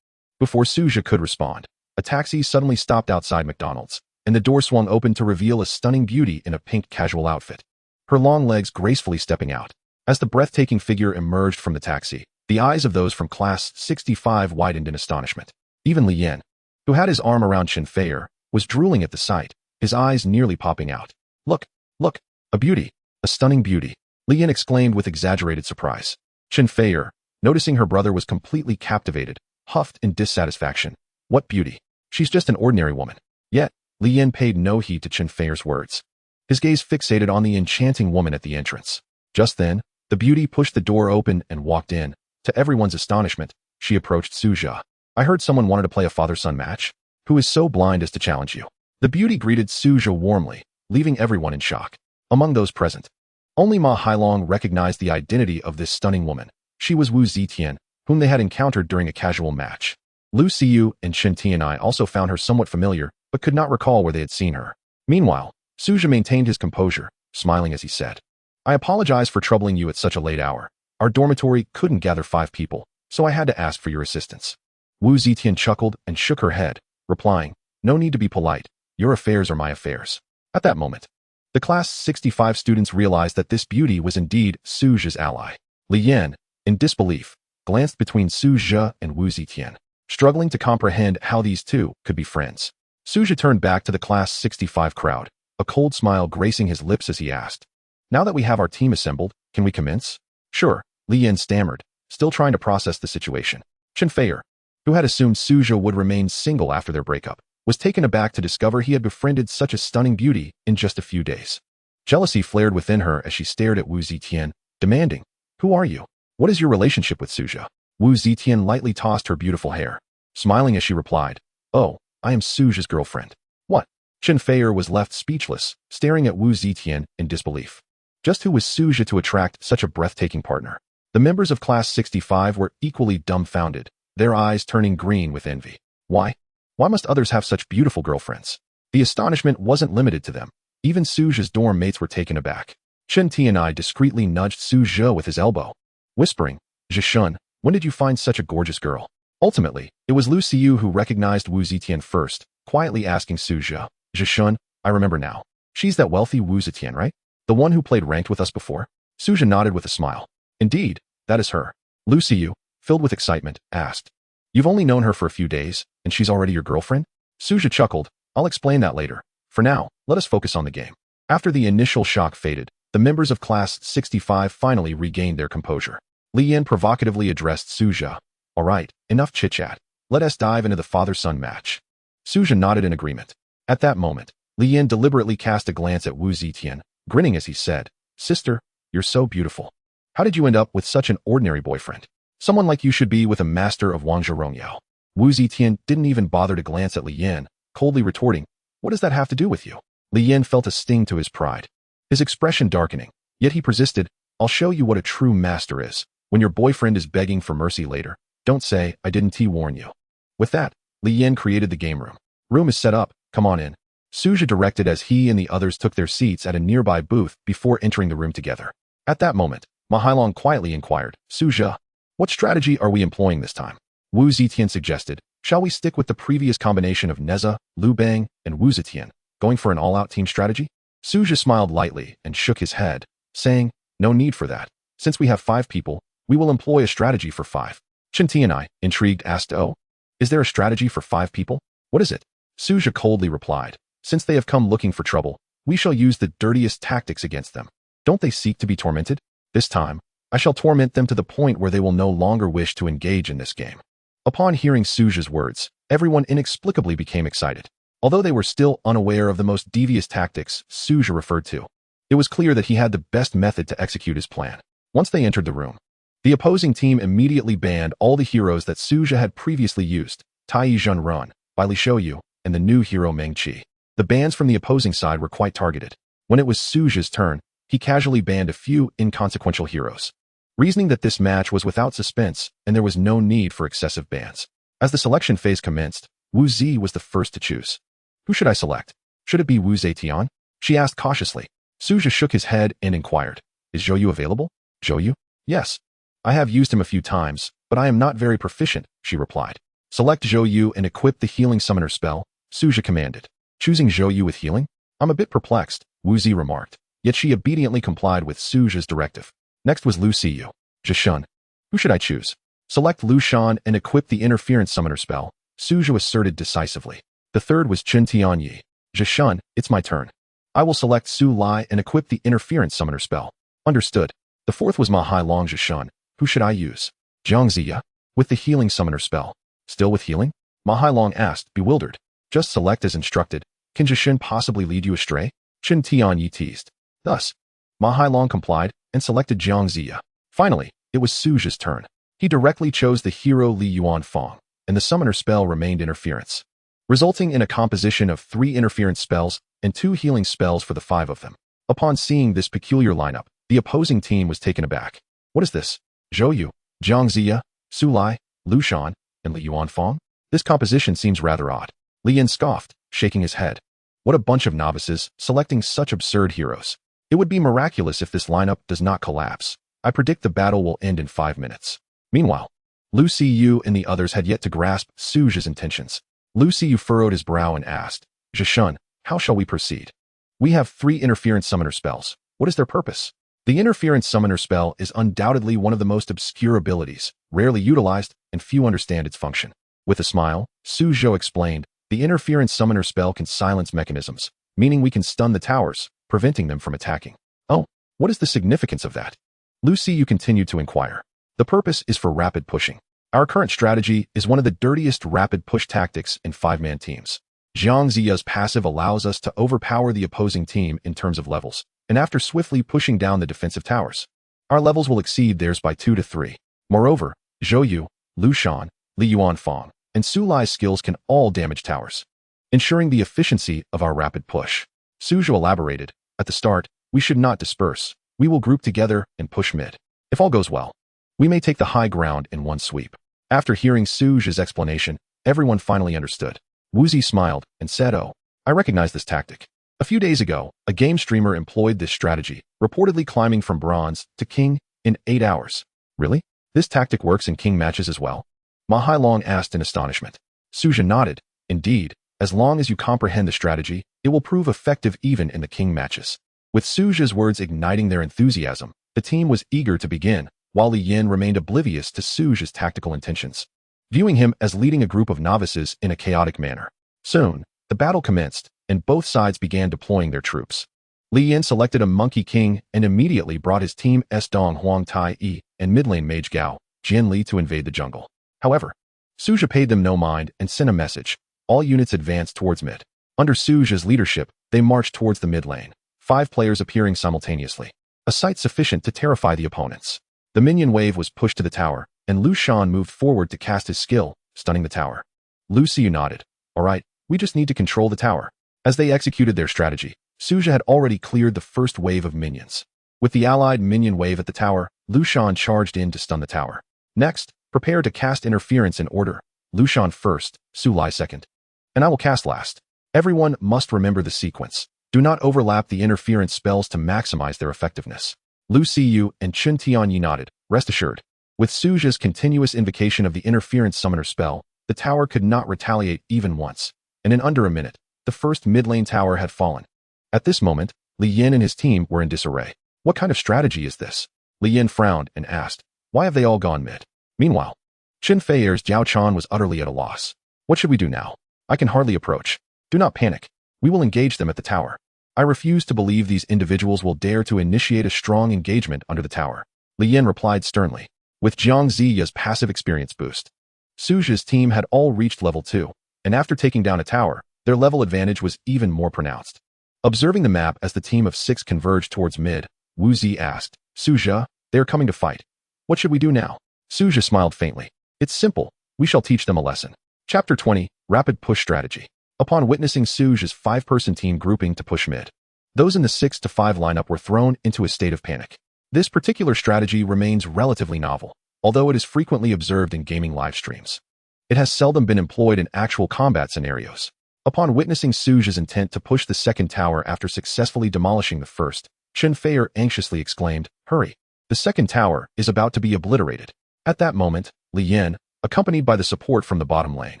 Before Su Zhou could respond, a taxi suddenly stopped outside McDonald's, and the door swung open to reveal a stunning beauty in a pink casual outfit, her long legs gracefully stepping out. As the breathtaking figure emerged from the taxi, the eyes of those from class 65 widened in astonishment. Even Li Yan, who had his arm around Chen Feier, was drooling at the sight, his eyes nearly popping out. Look, look, a beauty, a stunning beauty, Li Yan exclaimed with exaggerated surprise. Chen Feier, noticing her brother was completely captivated, huffed in dissatisfaction. What beauty? She's just an ordinary woman. Yet, Li Yan paid no heed to Chen Feier's words. his gaze fixated on the enchanting woman at the entrance. Just then, the beauty pushed the door open and walked in. To everyone's astonishment, she approached Suja. I heard someone wanted to play a father-son match. Who is so blind as to challenge you? The beauty greeted Suja warmly, leaving everyone in shock. Among those present, only Ma Hailong recognized the identity of this stunning woman. She was Wu Zetian, whom they had encountered during a casual match. Lu Xiyu and Chen Tianai also found her somewhat familiar, but could not recall where they had seen her. Meanwhile, Suja maintained his composure, smiling as he said, I apologize for troubling you at such a late hour. Our dormitory couldn't gather 5 people, so I had to ask for your assistance. Wu Zetian chuckled and shook her head, replying, No need to be polite. Your affairs are my affairs. At that moment, the class 65 students realized that this beauty was indeed Suja's ally. Li Yan, in disbelief, glanced between Suja and Wu Zetian, struggling to comprehend how these two could be friends. Suja turned back to the class 65 crowd, a cold smile gracing his lips as he asked, Now that we have our team assembled, can we commence? Sure, Li Yan stammered, still trying to process the situation. Chen Feier, who had assumed Suja would remain single after their breakup, was taken aback to discover he had befriended such a stunning beauty in just a few days. Jealousy flared within her as she stared at Wu Zetian, demanding, Who are you? What is your relationship with Suja? Wu Zetian lightly tossed her beautiful hair, smiling as she replied, Oh, I am Suja's girlfriend. What? Chen Feier was left speechless, staring at Wu Zetian in disbelief. Just who was Suja to attract such a breathtaking partner? The members of Class 65 were equally dumbfounded, their eyes turning green with envy. Why? Why must others have such beautiful girlfriends? The astonishment wasn't limited to them. Even Suja's dorm mates were taken aback. Chen Tianai discreetly nudged Suja with his elbow, whispering, Zhishun, when did you find such a gorgeous girl? Ultimately, it was Lu Xiyu who recognized Wu Zetian first, quietly asking Suja, Zhishun, I remember now. She's that wealthy Wu Zetian, right? The one who played ranked with us before? Suja nodded with a smile. Indeed, that is her. Lu Xiyu, filled with excitement, asked, You've only known her for a few days, and she's already your girlfriend? Suja chuckled, I'll explain that later. For now, let us focus on the game. After the initial shock faded, the members of Class 65 finally regained their composure. Li Yan provocatively addressed Suja, All right, enough chit-chat. Let us dive into the father-son match. Suja nodded in agreement. At that moment, Li Yan deliberately cast a glance at Wu Zetian, grinning as he said, Sister, you're so beautiful. How did you end up with such an ordinary boyfriend? Someone like you should be with a master of Wangzhe Rongyao. Wu Zetian didn't even bother to glance at Li Yan, coldly retorting, What does that have to do with you? Li Yan felt a sting to his pride, his expression darkening, yet he persisted, I'll show you what a true master is. When your boyfriend is begging for mercy later, don't say, I didn't warn you. With that, Li Yan created the game room. Room is set up, come on in. Suja directed as he and the others took their seats at a nearby booth before entering the room together. At that moment, Ma Hailong quietly inquired, Suja, what strategy are we employing this time? Wu Zetian suggested, Shall we stick with the previous combination of Neza, Liu Bang, and Wu Zetian, going for an all-out team strategy? Suja smiled lightly and shook his head, saying, No need for that. Since we have 5 people, we will employ a strategy for 5. Chen Tianai, intrigued, asked, Oh, is there a strategy for 5 people? What is it? Suja coldly replied, Since they have come looking for trouble, we shall use the dirtiest tactics against them. Don't they seek to be tormented? This time, I shall torment them to the point where they will no longer wish to engage in this game. Upon hearing Suja's words, everyone inexplicably became excited. Although they were still unaware of the most devious tactics Suja referred to, it was clear that he had the best method to execute his plan. Once they entered the room, the opposing team immediately banned all the heroes that Suja had previously used, Tai Zhenran, Bai Li Shouyu, and the new hero Meng Qi. The bans from the opposing side were quite targeted. When it was Suja's turn, he casually banned a few inconsequential heroes, reasoning that this match was without suspense and there was no need for excessive bans. As the selection phase commenced, Wu Zi was the first to choose. Who should I select? Should it be Wu Zetian? She asked cautiously. Suja shook his head and inquired, Is Zhou Yu available? Zhou Yu? Yes. I have used him a few times, but I am not very proficient, she replied. Select Zhou Yu and equip the healing summoner spell, Suja commanded. Choosing Zhou Yu with healing? I'm a bit perplexed, Wu Zi remarked, yet she obediently complied with Suja's directive. Next was Lu Xiyu. Zhishun. Who should I choose? Select Lu Shan and equip the interference summoner spell, Suja asserted decisively. The third was Chen Tianyi. Zhishun, it's my turn. I will select Su Lai and equip the interference summoner spell. Understood. The fourth was Ma Hailong. Zhishun. Who should I use? Jiang Ziya. With the healing summoner spell. Still with healing? Ma Hailong asked, bewildered. Just select as instructed. Can Zhishun possibly lead you astray? Chen Tianyi teased. Thus, Ma Hailong complied and selected Jiang Ziya. Finally, it was Suja's turn. He directly chose the hero Li Yuanfang, and the summoner spell remained interference, resulting in a composition of 3 interference spells and 2 healing spells for the 5 of them. Upon seeing this peculiar lineup, the opposing team was taken aback. What is this? Zhou Yu, Jiang Ziya, Su Lai, Lu Shan, and Li Yuanfang? This composition seems rather odd. Li Yin scoffed, shaking his head. What a bunch of novices, selecting such absurd heroes. It would be miraculous if this lineup does not collapse. I predict the battle will end in 5 minutes. Meanwhile, Lu Yu and the others had yet to grasp Suja's intentions. Lu Yu furrowed his brow and asked, Zhishun, how shall we proceed? We have 3 interference summoner spells. What is their purpose? The interference summoner spell is undoubtedly one of the most obscure abilities, rarely utilized, and few understand its function. With a smile, Su Zhou explained, the interference summoner spell can silence mechanisms, meaning we can stun the towers, preventing them from attacking. Oh, what is the significance of that? Lu Yu continued to inquire. The purpose is for rapid pushing. Our current strategy is one of the dirtiest rapid push tactics in 5-man teams. Jiang Ziya's passive allows us to overpower the opposing team in terms of levels, and after swiftly pushing down the defensive towers, our levels will exceed theirs by 2 to 3. Moreover, Zhou Yu, Lu Shan, Li Yuanfang, and Su Lai's skills can all damage towers, ensuring the efficiency of our rapid push. Su Zhou elaborated, at the start, we should not disperse. We will group together and push mid. If all goes well, we may take the high ground in one sweep. After hearing Su Zhou's explanation, everyone finally understood. Wu Zi smiled and said, oh, I recognize this tactic. A few days ago, a game streamer employed this strategy, reportedly climbing from bronze to king in 8 hours. Really? This tactic works in king matches as well? Ma Hailong asked in astonishment. Su Zhou nodded. Indeed, as long as you comprehend the strategy, it will prove effective even in the king matches. With Su Zhou's words igniting their enthusiasm, the team was eager to begin, while Li Yin remained oblivious to Su Zhou's tactical intentions, viewing him as leading a group of novices in a chaotic manner. Soon, the battle commenced, and both sides began deploying their troops. Li Yin selected a Monkey King and immediately brought his team Dong Huang Tai Yi and mid-lane Mage Gao, Jian Li to invade the jungle. However, Su Zhou paid them no mind and sent a message. All units advanced towards mid. Under Su Zhou's leadership, they marched towards the mid lane, 5 players appearing simultaneously, a sight sufficient to terrify the opponents. The minion wave was pushed to the tower, and Lu Shan moved forward to cast his skill, stunning the tower. Lu Yu nodded. All right, we just need to control the tower. As they executed their strategy, Su Zhou had already cleared the first wave of minions. With the allied minion wave at the tower, Lu Shan charged in to stun the tower. Next, prepare to cast interference in order. Lu Shan first, Su Lai second. And I will cast last. Everyone must remember the sequence. Do not overlap the interference spells to maximize their effectiveness. Lu Yu and Chen Tianyi nodded. Rest assured. With Su Zhou's continuous invocation of the interference summoner spell, the tower could not retaliate even once, and in under a minute, the first mid-lane tower had fallen. At this moment, Li Yin and his team were in disarray. What kind of strategy is this? Li Yin frowned and asked, why have they all gone mid? Meanwhile, Qin Feier's Jiao Chan was utterly at a loss. What should we do now? I can hardly approach. Do not panic. We will engage them at the tower. I refuse to believe these individuals will dare to initiate a strong engagement under the tower. Li Yin replied sternly. With Jiang Ziya's passive experience boost, Su Zhou's team had all reached level 2, and after taking down a tower, their level advantage was even more pronounced. Observing the map as the team of 6 converged towards mid, Wu Zi asked, Su Zhou, they are coming to fight. What should we do now? Su Zhou smiled faintly. It's simple. We shall teach them a lesson. Chapter 20, Rapid Push Strategy. Upon witnessing Su Zhou's 5-person team grouping to push mid, those in the 6 to 5 lineup were thrown into a state of panic. This particular strategy remains relatively novel, although it is frequently observed in gaming live streams. It has seldom been employed in actual combat scenarios. Upon witnessing Su Zhou's intent to push the second tower after successfully demolishing the first, Qin Feier anxiously exclaimed, hurry! The second tower is about to be obliterated. At that moment, Li Yin, accompanied by the support from the bottom lane,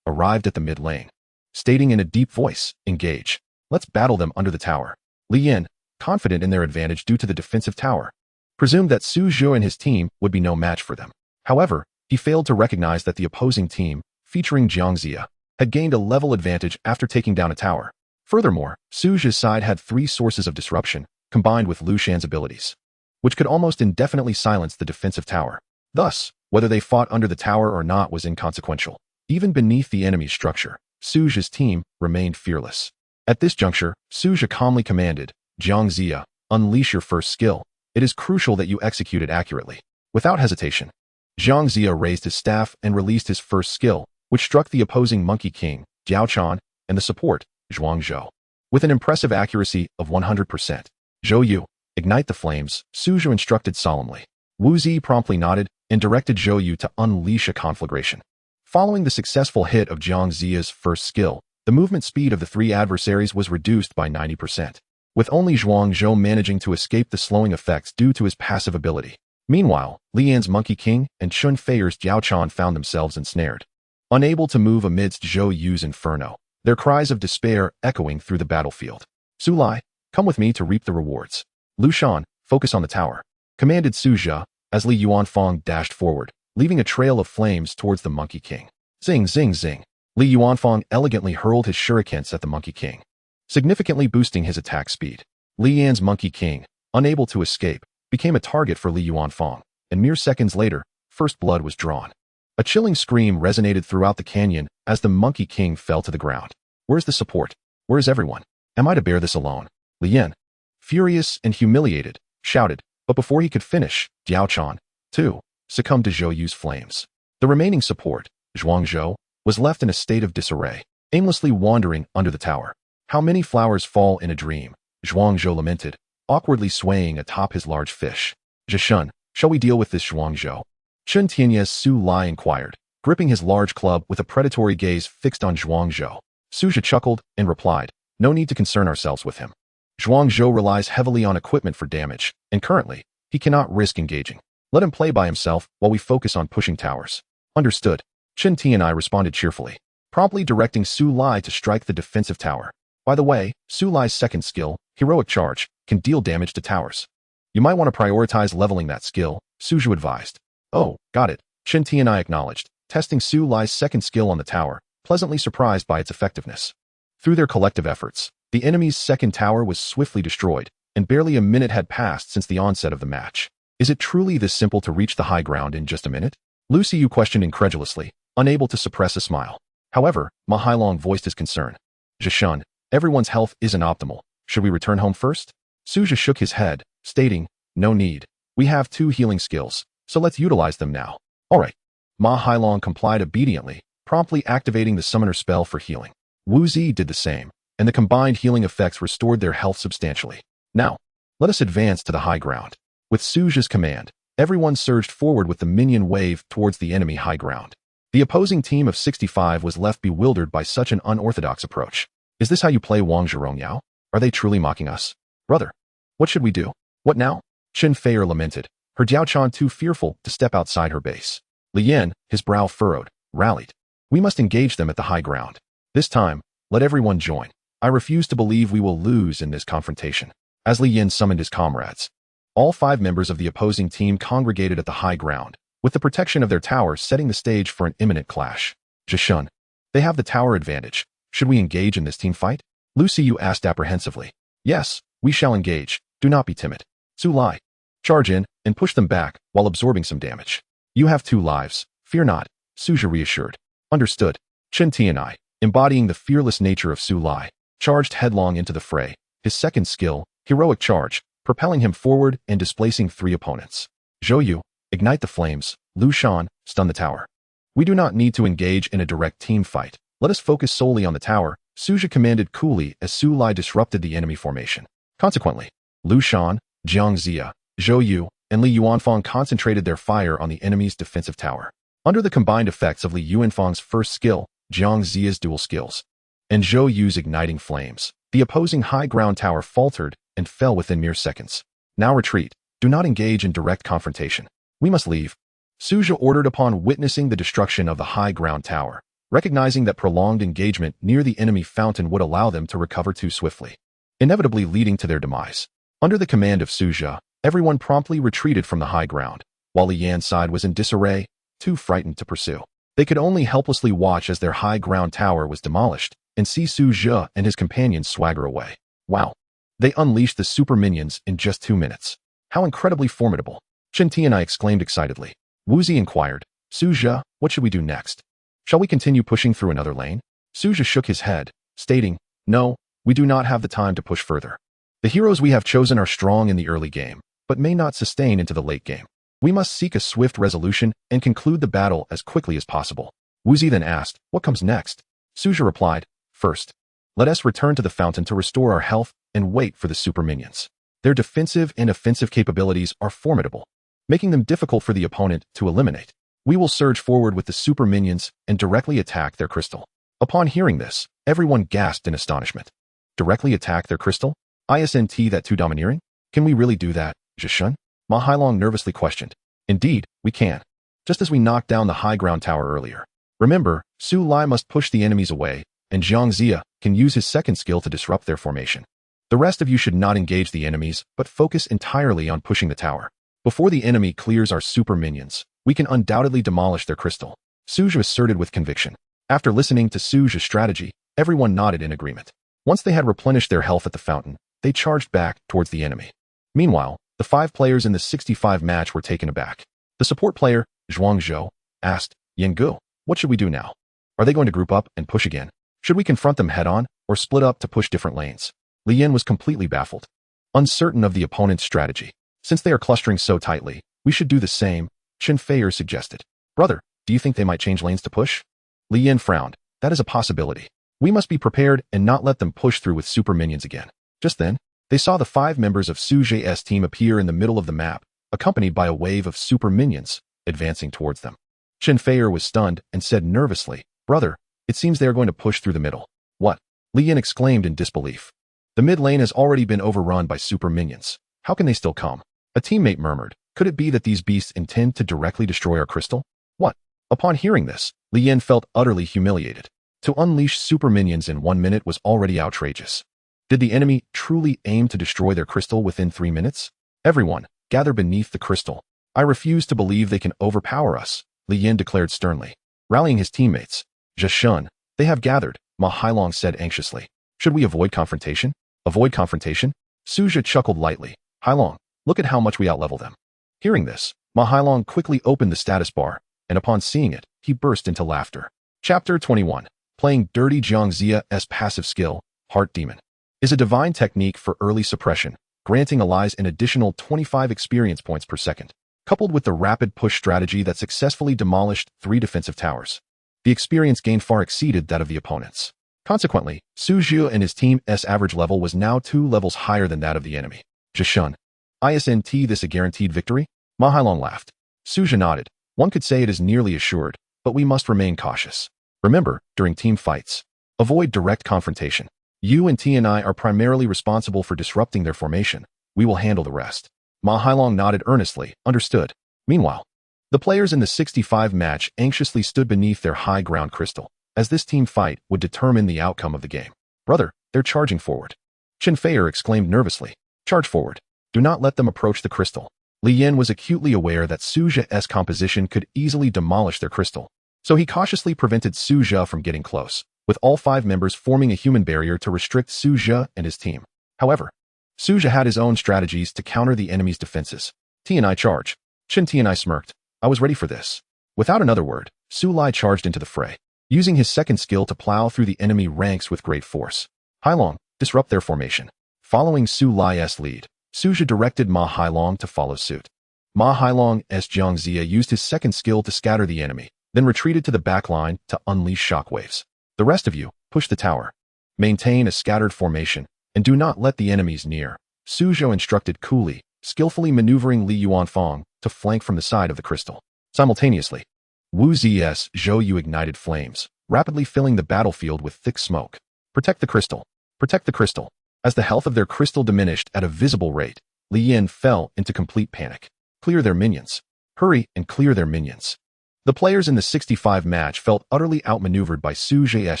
arrived at the mid lane, stating in a deep voice, engage. Let's battle them under the tower. Li Yin, confident in their advantage due to the defensive tower, presumed that Su Zhou and his team would be no match for them. However, he failed to recognize that the opposing team, featuring Jiang Ziya, had gained a level advantage after taking down a tower. Furthermore, Su Zhou's side had 3 sources of disruption, combined with Lu Shan's abilities, which could almost indefinitely silence the defensive tower. Thus, whether they fought under the tower or not was inconsequential. Even beneath the enemy's structure, Su Zhou's team remained fearless. At this juncture, Su Zhi calmly commanded, Jiang Zia, unleash your first skill. It is crucial that you execute it accurately. Without hesitation, Jiang Zia raised his staff and released his first skill, which struck the opposing Monkey King, Jiao Chan, and the support, Zhuang Zhou. With an impressive accuracy of 100%. Zhou Yu, ignite the flames, Su Zhi instructed solemnly. Wu Zi promptly nodded and directed Zhou Yu to unleash a conflagration. Following the successful hit of Jiang Zia's first skill, the movement speed of the three adversaries was reduced by 90%, with only Zhuang Zhou managing to escape the slowing effects due to his passive ability. Meanwhile, Lian's Monkey King and Chun Feier's Jiao Chan found themselves ensnared. Unable to move amidst Zhou Yu's inferno, their cries of despair echoing through the battlefield. Su Lai, come with me to reap the rewards. Lu Shan, focus on the tower, commanded Su Zhi, as Li Yuanfang dashed forward, leaving a trail of flames towards the Monkey King. Zing, zing, zing. Li Yuanfang elegantly hurled his shurikens at the Monkey King, significantly boosting his attack speed. Lian's Monkey King, unable to escape, became a target for Li Yuanfang, and mere seconds later, first blood was drawn. A chilling scream resonated throughout the canyon as the Monkey King fell to the ground. Where's the support? Where is everyone? Am I to bear this alone? Lian, furious and humiliated, shouted, but before he could finish, Jiao Chan, too, succumbed to Zhou Yu's flames. The remaining support, Zhuang Zhou, was left in a state of disarray, aimlessly wandering under the tower. How many flowers fall in a dream? Zhuang Zhou lamented, awkwardly swaying atop his large fish. Zhishun, shall we deal with this Zhuang Zhou? Chun Tianye's Su Lai inquired, gripping his large club with a predatory gaze fixed on Zhuang Zhou. Su Zhi chuckled and replied, no need to concern ourselves with him. Zhuang Zhou relies heavily on equipment for damage, and currently, he cannot risk engaging. Let him play by himself while we focus on pushing towers. Understood. Chun Tianyi responded cheerfully, promptly directing Su Lai to strike the defensive tower. By the way, Su Lai's second skill, Heroic Charge, can deal damage to towers. You might want to prioritize leveling that skill, Su Zhi advised. Oh, got it, Chun Tianyi acknowledged, testing Su Lai's second skill on the tower, pleasantly surprised by its effectiveness. Through their collective efforts, the enemy's second tower was swiftly destroyed, and barely a minute had passed since the onset of the match. Is it truly this simple to reach the high ground in just a minute? Lu Xiyu questioned incredulously, unable to suppress a smile. However, Ma Hailong voiced his concern. Zhishun, everyone's health isn't optimal. Should we return home first? Su Zhi shook his head, stating, no need. We have 2 healing skills, so let's utilize them now. Alright. Ma Hailong complied obediently, promptly activating the summoner spell for healing. Wu Zi did the same, and the combined healing effects restored their health substantially. Now, let us advance to the high ground. With Su Zhi's command, everyone surged forward with the minion wave towards the enemy high ground. The opposing team of 65 was left bewildered by such an unorthodox approach. Is this how you play Wang Zhirongyao? Are they truly mocking us? Brother, what should we do? What now? Chun Feier lamented, her Jiao Chan too fearful to step outside her base. Li Yan, his brow furrowed, rallied. We must engage them at the high ground. This time, let everyone join. I refuse to believe we will lose in this confrontation. As Li Yan summoned his comrades, all 5 members of the opposing team congregated at the high ground, with the protection of their tower setting the stage for an imminent clash. Zhishun, they have the tower advantage. Should we engage in this team fight? Lu Xiyu asked apprehensively. Yes, we shall engage. Do not be timid. Su Lai, charge in and push them back while absorbing some damage. You have 2 lives. Fear not, Su Zhi reassured. Understood. Chun Tianyi, embodying the fearless nature of Su Lai, charged headlong into the fray, his second skill, Heroic Charge, propelling him forward and displacing 3 opponents. Zhou Yu, ignite the flames. Lu Shan, stun the tower. We do not need to engage in a direct team fight. Let us focus solely on the tower, Su Zhi commanded coolly as Su Lai disrupted the enemy formation. Consequently, Lu Shan, Jiang Zia, Zhou Yu, and Li Yuanfang concentrated their fire on the enemy's defensive tower. Under the combined effects of Li Yuanfang's first skill, Jiang Zia's dual skills, and Zhou Yu's igniting flames, the opposing high ground tower faltered and fell within mere seconds. Now retreat. Do not engage in direct confrontation. We must leave. Su Zhi ordered upon witnessing the destruction of the high ground tower, recognizing that prolonged engagement near the enemy fountain would allow them to recover too swiftly, inevitably leading to their demise. Under the command of Su Zhi, everyone promptly retreated from the high ground, while Li Yan's side was in disarray, too frightened to pursue. They could only helplessly watch as their high ground tower was demolished and see Su Zhi and his companions swagger away. Wow! They unleashed the super minions in just 2 minutes. How incredibly formidable! Chun Tianyi exclaimed excitedly. Wu Zi inquired, Su Zhi, what should we do next? Shall we continue pushing through another lane? Su Zhi shook his head, stating, no, We do not have the time to push further. The heroes we have chosen are strong in the early game, but may not sustain into the late game. We must seek a swift resolution and conclude the battle as quickly as possible. Wuzi then asked, what comes next? Suja replied, first, let us return to the fountain to restore our health and wait for the super minions. Their defensive and offensive capabilities are formidable, making them difficult for the opponent to eliminate. We will surge forward with the super minions and directly attack their crystal. Upon hearing this, everyone gasped in astonishment. Directly attack their crystal? Isn't that too domineering? Can we really do that, Zhishun? Ma Hailong nervously questioned. Indeed, we can. Just as we knocked down the high ground tower earlier. Remember, Su Lai must push the enemies away, and Zhang Zia can use his second skill to disrupt their formation. The rest of you should not engage the enemies, but focus entirely on pushing the tower. Before the enemy clears our super minions, we can undoubtedly demolish their crystal. Suja asserted with conviction. After listening to Suja's strategy, everyone nodded in agreement. Once they had replenished their health at the fountain, they charged back towards the enemy. Meanwhile, the 5 players in the 65 match were taken aback. The support player, Zhuang Zhou, asked, Yengu, what should we do now? Are they going to group up and push again? Should we confront them head-on, or split up to push different lanes? Li Yin was completely baffled, uncertain of the opponent's strategy. Since they are clustering so tightly, we should do the same, Chen Feier suggested. Brother, do you think they might change lanes to push? Li Yin frowned. That is a possibility. We must be prepared and not let them push through with super minions again. Just then, they saw the 5 members of Su Zhe's team appear in the middle of the map, accompanied by a wave of super minions, advancing towards them. Chen Feier was stunned and said nervously, Brother, it seems they are going to push through the middle. What? Li Yin exclaimed in disbelief. The mid lane has already been overrun by super minions. How can they still come? A teammate murmured, could it be that these beasts intend to directly destroy our crystal? What? Upon hearing this, Li Yin felt utterly humiliated. To unleash super minions in 1 minute was already outrageous. Did the enemy truly aim to destroy their crystal within 3 minutes? Everyone, gather beneath the crystal. I refuse to believe they can overpower us, Li Yin declared sternly. Rallying his teammates, Zhishun, they have gathered, Ma Hailong said anxiously. Should we avoid confrontation? Avoid confrontation? Suja chuckled lightly. Hailong, look at how much we outlevel them. Hearing this, Ma Hailong quickly opened the status bar, and upon seeing it, he burst into laughter. Chapter 21. Playing dirty. Zhang Zia's passive skill, Heart Demon, is a divine technique for early suppression, granting allies an additional 25 experience points per second. Coupled with the rapid push strategy that successfully demolished 3 defensive towers, the experience gain far exceeded that of the opponents. Consequently, Su Zhu and his team's average level was now 2 levels higher than that of the enemy. Zhishun, isn't this a guaranteed victory? Ma Hailong laughed. Suja nodded. One could say it is nearly assured, but we must remain cautious. Remember, during team fights, avoid direct confrontation. You and T&I are primarily responsible for disrupting their formation. We will handle the rest. Ma Hailong nodded earnestly, understood. Meanwhile, the players in the 65 match anxiously stood beneath their high ground crystal, as this team fight would determine the outcome of the game. Brother, they're charging forward. Chen Feier exclaimed nervously. Charge forward. Do not let them approach the crystal. Li Yin was acutely aware that Suja's composition could easily demolish their crystal, so he cautiously prevented Suja from getting close, with all 5 members forming a human barrier to restrict Suja and his team. However, Suja had his own strategies to counter the enemy's defenses. T&I charge. Chen T&I smirked. I was ready for this. Without another word, Su Lai charged into the fray, using his second skill to plow through the enemy ranks with great force. Hailong, disrupt their formation. Following Su Lai's lead, Suja directed Ma Hailong to follow suit. Ma Hailong's Zhang Zia used his second skill to scatter the enemy, then retreated to the back line to unleash shockwaves. The rest of you, push the tower. Maintain a scattered formation, and do not let the enemies near. Suja instructed coolly, skillfully maneuvering Li Yuanfang to flank from the side of the crystal. Simultaneously, Wu Zi's Zhou Yu ignited flames, rapidly filling the battlefield with thick smoke. Protect the crystal. Protect the crystal. As the health of their crystal diminished at a visible rate, Li Yin fell into complete panic. Clear their minions. Hurry and clear their minions. The players in the 65 match felt utterly outmaneuvered by Suja's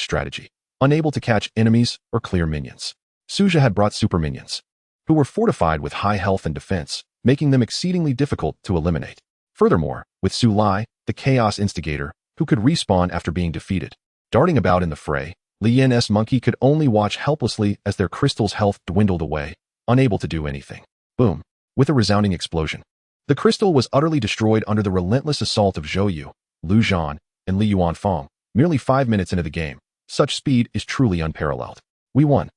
strategy, unable to catch enemies or clear minions. Suja had brought super minions, who were fortified with high health and defense, making them exceedingly difficult to eliminate. Furthermore, with Su Lai, the chaos instigator, who could respawn after being defeated, darting about in the fray, Li Yin's monkey could only watch helplessly as their crystal's health dwindled away, unable to do anything. Boom. With a resounding explosion, the crystal was utterly destroyed under the relentless assault of Zhou Yu, Lu Zhan, and Li Yuanfang, merely 5 minutes into the game. Such speed is truly unparalleled. We won.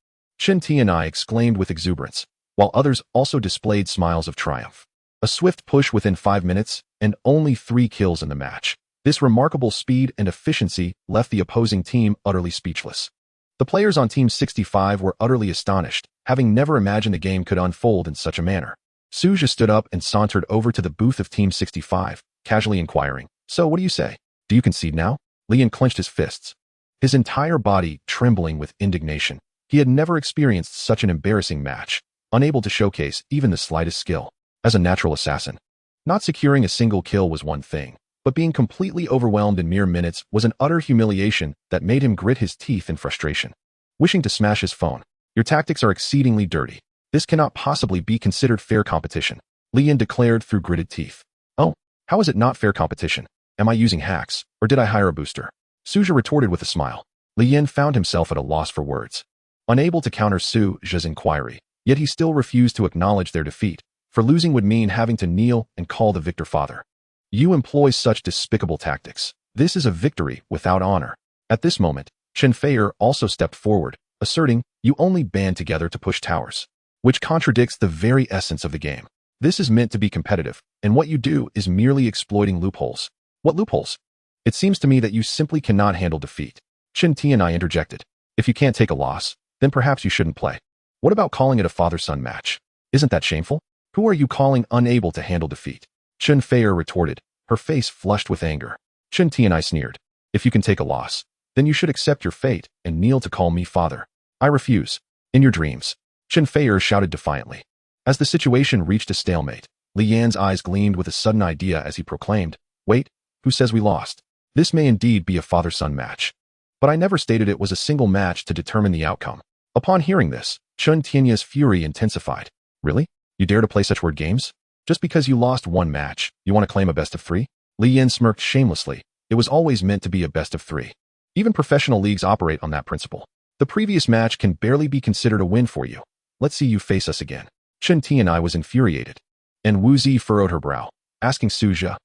Chen Tianai exclaimed with exuberance, while others also displayed smiles of triumph. A swift push within 5 minutes, and only 3 kills in the match. This remarkable speed and efficiency left the opposing team utterly speechless. The players on Team 65 were utterly astonished, having never imagined the game could unfold in such a manner. Suja stood up and sauntered over to the booth of Team 65, casually inquiring, "So, what do you say? Do you concede now?" Lian clenched his fists, his entire body trembling with indignation. He had never experienced such an embarrassing match, unable to showcase even the slightest skill. As a natural assassin, not securing a single kill was one thing, but being completely overwhelmed in mere minutes was an utter humiliation that made him grit his teeth in frustration. Wishing to smash his phone, "Your tactics are exceedingly dirty. This cannot possibly be considered fair competition," Lian declared through gritted teeth. "Oh, how is it not fair competition? Am I using hacks, or did I hire a booster?" Suja retorted with a smile. Lian found himself at a loss for words. Unable to counter Suja's inquiry, yet he still refused to acknowledge their defeat, for losing would mean having to kneel and call the victor father. "You employ such despicable tactics. This is a victory without honor." At this moment, Chen Feier also stepped forward, asserting, "You only band together to push towers," which contradicts the very essence of the game. This is meant to be competitive, and what you do is merely exploiting loopholes. "What loopholes? It seems to me that you simply cannot handle defeat." Chen Tianai interjected. "If you can't take a loss, then perhaps you shouldn't play. What about calling it a father-son match? Isn't that shameful? Who are you calling unable to handle defeat?" Chen Feier retorted, her face flushed with anger. Chen Tianai sneered. "If you can take a loss, then you should accept your fate and kneel to call me father." "I refuse." "In your dreams," Chen Feier shouted defiantly. As the situation reached a stalemate, Li Yan's eyes gleamed with a sudden idea as he proclaimed, "Wait, who says we lost? This may indeed be a father-son match. But I never stated it was a single match to determine the outcome." Upon hearing this, Chen Tianai's fury intensified. "Really? You dare to play such word games? Just because you lost one match, you want to claim a best of 3? Li Yan smirked shamelessly. It was always meant to be a best of 3. Even professional leagues operate on that principle. The previous match can barely be considered a win for you. Let's see you face us again." Chen Tianai was infuriated, and Wu Zi furrowed her brow, asking Suja,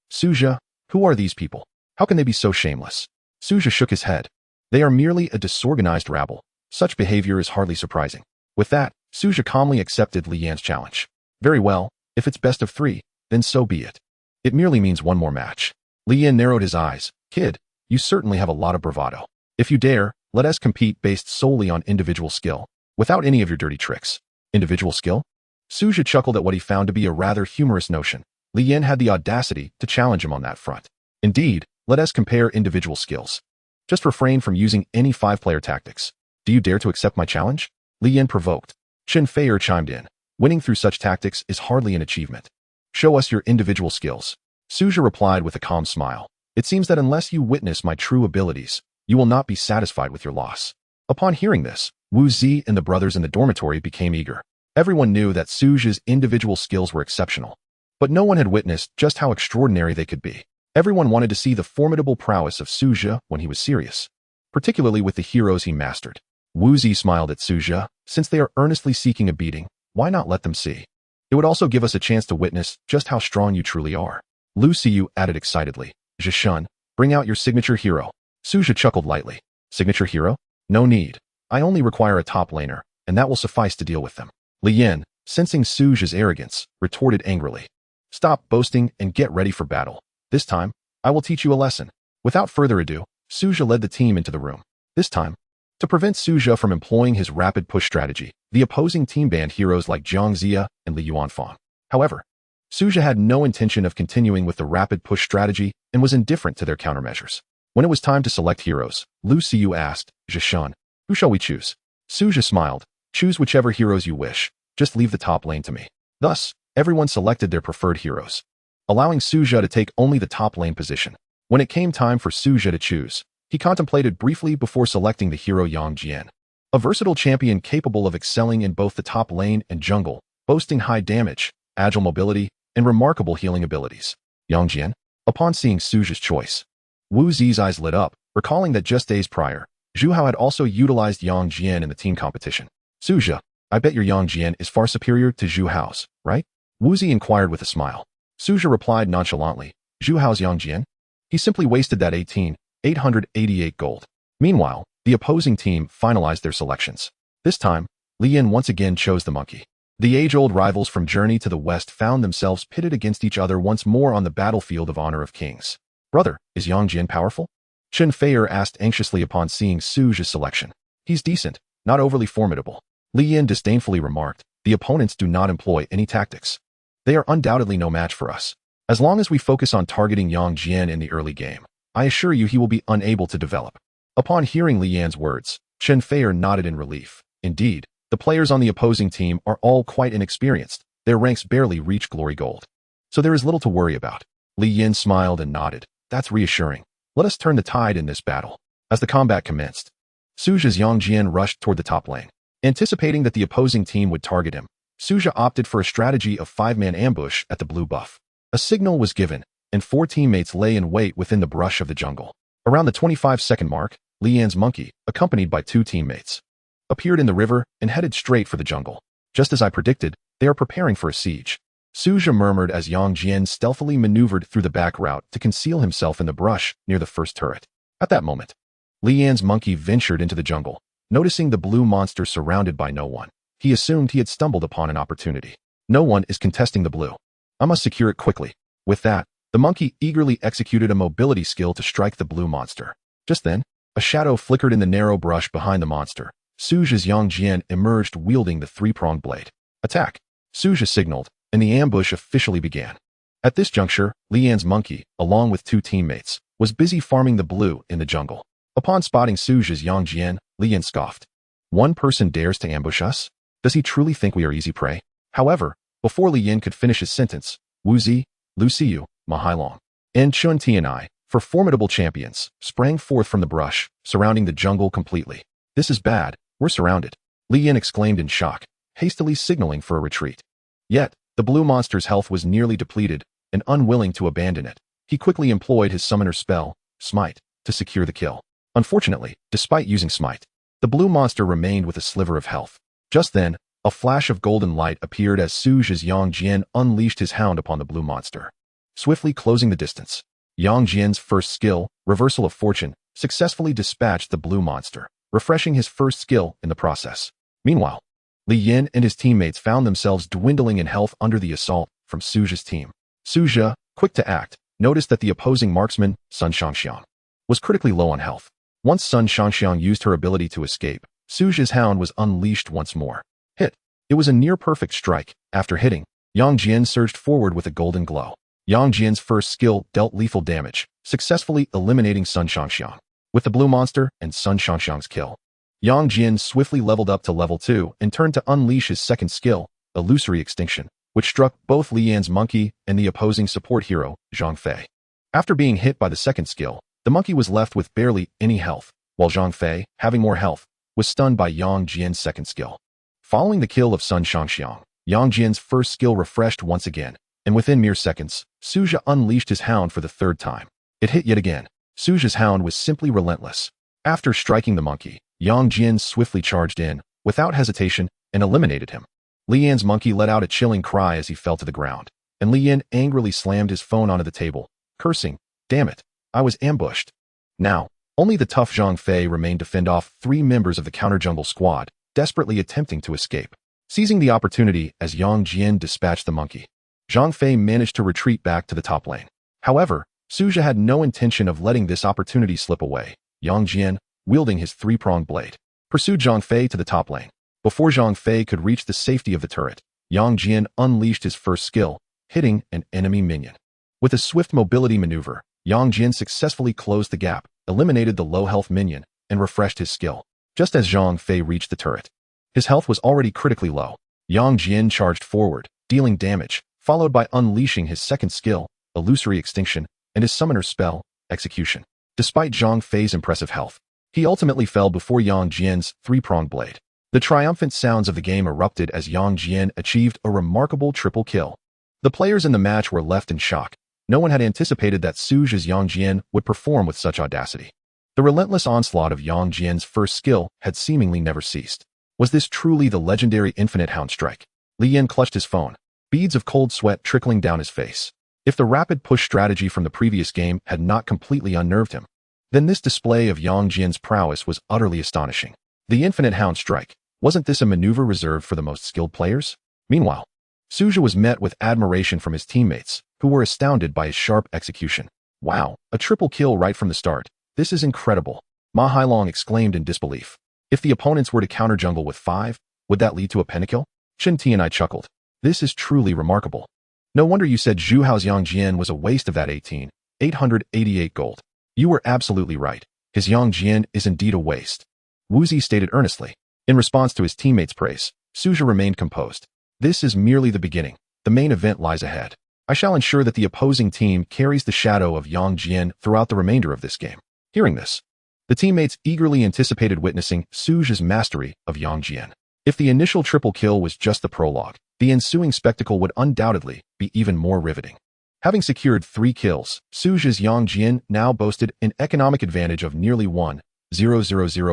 "Who are these people? How can they be so shameless?" Suja shook his head. "They are merely a disorganized rabble. Such behavior is hardly surprising." With that, Suja calmly accepted Li Yan's challenge. "Very well, if it's best of 3, then so be it. It merely means one more match." Li Yan narrowed his eyes. "Kid, you certainly have a lot of bravado. If you dare, let us compete based solely on individual skill, without any of your dirty tricks." "Individual skill?" Suja chuckled at what he found to be a rather humorous notion. Li Yan had the audacity to challenge him on that front. "Indeed, let us compare individual skills. Just refrain from using any 5-player tactics. Do you dare to accept my challenge?" Li Yan provoked. Chen Feier chimed in. "Winning through such tactics is hardly an achievement. Show us your individual skills." Suja replied with a calm smile. "It seems that unless you witness my true abilities, you will not be satisfied with your loss." Upon hearing this, Wu Zi and the brothers in the dormitory became eager. Everyone knew that Suja's individual skills were exceptional, but no one had witnessed just how extraordinary they could be. Everyone wanted to see the formidable prowess of Suja when he was serious, particularly with the heroes he mastered. Wu Zi smiled at Suja. "Since they are earnestly seeking a beating, why not let them see? It would also give us a chance to witness just how strong you truly are." Lu Xiyu added excitedly, "Zhishun, bring out your signature hero." Suja chuckled lightly. "Signature hero? No need. I only require a top laner, and that will suffice to deal with them." Li Yan, sensing Suja's arrogance, retorted angrily, "Stop boasting and get ready for battle. This time, I will teach you a lesson." Without further ado, Suja led the team into the room. This time, to prevent Suja from employing his rapid push strategy, the opposing team banned heroes like Zhang Zia and Li Yuanfang. However, Suja had no intention of continuing with the rapid push strategy and was indifferent to their countermeasures. When it was time to select heroes, Lu Xiyu asked, "Zhishan, who shall we choose?" Suja smiled. "Choose whichever heroes you wish. Just leave the top lane to me." Thus, everyone selected their preferred heroes, allowing Suja to take only the top lane position. When it came time for Suja to choose, he contemplated briefly before selecting the hero Yang Jian, a versatile champion capable of excelling in both the top lane and jungle, boasting high damage, agile mobility, and remarkable healing abilities. Yang Jian? Upon seeing Suja's choice, Wu Zi's eyes lit up, recalling that just days prior, Zhu Hao had also utilized Yang Jian in the team competition. "Suja, I bet your Yang Jian is far superior to Zhu Hao's, right?" Wu Zi inquired with a smile. Suja replied nonchalantly, "Zhu Hao's Yang Jian? He simply wasted that 888 gold." Meanwhile, the opposing team finalized their selections. This time, Li Yan once again chose the monkey. The age-old rivals from Journey to the West found themselves pitted against each other once more on the battlefield of honor of kings. Brother, is Yang Jian powerful? Chen Feier asked anxiously upon seeing Su Zhi's selection. He's decent, not overly formidable. Li Yan disdainfully remarked, the opponents do not employ any tactics. They are undoubtedly no match for us. As long as we focus on targeting Yang Jian in the early game, I assure you he will be unable to develop. Upon hearing Li Yan's words, Chen Feier nodded in relief. Indeed, the players on the opposing team are all quite inexperienced. Their ranks barely reach glory gold. So there is little to worry about. Li Yan smiled and nodded. That's reassuring. Let us turn the tide in this battle. As the combat commenced, Su Zhi's Yang Jian rushed toward the top lane. Anticipating that the opposing team would target him, Su Zhi opted for a strategy of 5-man ambush at the blue buff. A signal was given, and 4 teammates lay in wait within the brush of the jungle. Around the 25-second mark, Li Yan's monkey, accompanied by 2 teammates, appeared in the river and headed straight for the jungle. Just as I predicted, they are preparing for a siege. Su Zhi murmured as Yang Jian stealthily maneuvered through the back route to conceal himself in the brush near the first turret. At that moment, Li Yan's monkey ventured into the jungle. Noticing the blue monster surrounded by no one, he assumed he had stumbled upon an opportunity. No one is contesting the blue. I must secure it quickly. With that, the monkey eagerly executed a mobility skill to strike the blue monster. Just then, a shadow flickered in the narrow brush behind the monster. Su Zhi's Yang Jian emerged wielding the 3-pronged blade. Attack! Su Zhi signaled, and the ambush officially began. At this juncture, Li Yan's monkey, along with 2 teammates, was busy farming the blue in the jungle. Upon spotting Su Zhi's Yang Jian, Li Yan scoffed. One person dares to ambush us? Does he truly think we are easy prey? However, before Li Yan could finish his sentence, Wu Zi, Lu Xiyu, Ma Hailong, and Chun Tianai, for formidable champions, sprang forth from the brush, surrounding the jungle completely. This is bad, we're surrounded. Li Yan exclaimed in shock, hastily signaling for a retreat. Yet, the blue monster's health was nearly depleted, and unwilling to abandon it, he quickly employed his summoner spell, Smite, to secure the kill. Unfortunately, despite using Smite, the blue monster remained with a sliver of health. Just then, a flash of golden light appeared as Su Zhi's Yang Jian unleashed his hound upon the blue monster, swiftly closing the distance. Yang Jian's first skill, Reversal of Fortune, successfully dispatched the blue monster, refreshing his first skill in the process. Meanwhile, Li Yan and his teammates found themselves dwindling in health under the assault from Su Zhi's team. Su Zhi, quick to act, noticed that the opposing marksman, Sun Shangxiang, was critically low on health. Once Sun Shangxiang used her ability to escape, Su Zhi's hound was unleashed once more. Hit. It was a near-perfect strike. After hitting, Yang Jian surged forward with a golden glow. Yang Jian's first skill dealt lethal damage, successfully eliminating Sun Shangxiang. With the blue monster and Sun Shangxiang's kill, Yang Jian swiftly leveled up to level 2 and turned to unleash his second skill, Illusory Extinction, which struck both Li Yan's monkey and the opposing support hero, Zhang Fei. After being hit by the second skill, the monkey was left with barely any health, while Zhang Fei, having more health, was stunned by Yang Jian's second skill. Following the kill of Sun Shangxiang, Yang Jian's first skill refreshed once again, and within mere seconds, Su Zhi unleashed his hound for the 3rd time. It hit yet again. Su Zhi's hound was simply relentless. After striking the monkey, Yang Jian swiftly charged in, without hesitation, and eliminated him. Li Yan's monkey let out a chilling cry as he fell to the ground, and Li Yan angrily slammed his phone onto the table, cursing, "Damn it, I was ambushed." Now, only the tough Zhang Fei remained to fend off 3 members of the counter-jungle squad, desperately attempting to escape. Seizing the opportunity as Yang Jian dispatched the monkey, Zhang Fei managed to retreat back to the top lane. However, Su Zhi had no intention of letting this opportunity slip away. Yang Jian, wielding his 3-pronged blade, pursued Zhang Fei to the top lane. Before Zhang Fei could reach the safety of the turret, Yang Jian unleashed his first skill, hitting an enemy minion. With a swift mobility maneuver, Yang Jian successfully closed the gap, eliminated the low-health minion, and refreshed his skill. Just as Zhang Fei reached the turret, his health was already critically low. Yang Jian charged forward, dealing damage, followed by unleashing his second skill, Illusory Extinction, and his summoner's spell, Execution. Despite Zhang Fei's impressive health, he ultimately fell before Yang Jian's 3-pronged blade. The triumphant sounds of the game erupted as Yang Jian achieved a remarkable triple kill. The players in the match were left in shock. No one had anticipated that Su Zhi's Yang Jian would perform with such audacity. The relentless onslaught of Yang Jian's first skill had seemingly never ceased. Was this truly the legendary Infinite Hound Strike? Li Yan clutched his phone, beads of cold sweat trickling down his face. If the rapid push strategy from the previous game had not completely unnerved him, then this display of Yang Jian's prowess was utterly astonishing. The Infinite Hound Strike. Wasn't this a maneuver reserved for the most skilled players? Meanwhile, Suja was met with admiration from his teammates, who were astounded by his sharp execution. Wow, a triple kill right from the start. This is incredible, Ma Hailong exclaimed in disbelief. If the opponents were to counter jungle with 5, would that lead to a pentakill? Chen Ti and I chuckled. This is truly remarkable. No wonder you said Zhu Hao's Yang Jian was a waste of that 888 gold. You were absolutely right. His Yang Jian is indeed a waste. Wu Zi stated earnestly. In response to his teammates' praise, Suja remained composed. This is merely the beginning. The main event lies ahead. I shall ensure that the opposing team carries the shadow of Yang Jian throughout the remainder of this game. Hearing this, the teammates eagerly anticipated witnessing Suja's mastery of Yang Jian. If the initial triple kill was just the prologue, the ensuing spectacle would undoubtedly be even more riveting. Having secured 3 kills, Suja's Yang Jian now boasted an economic advantage of nearly 1,000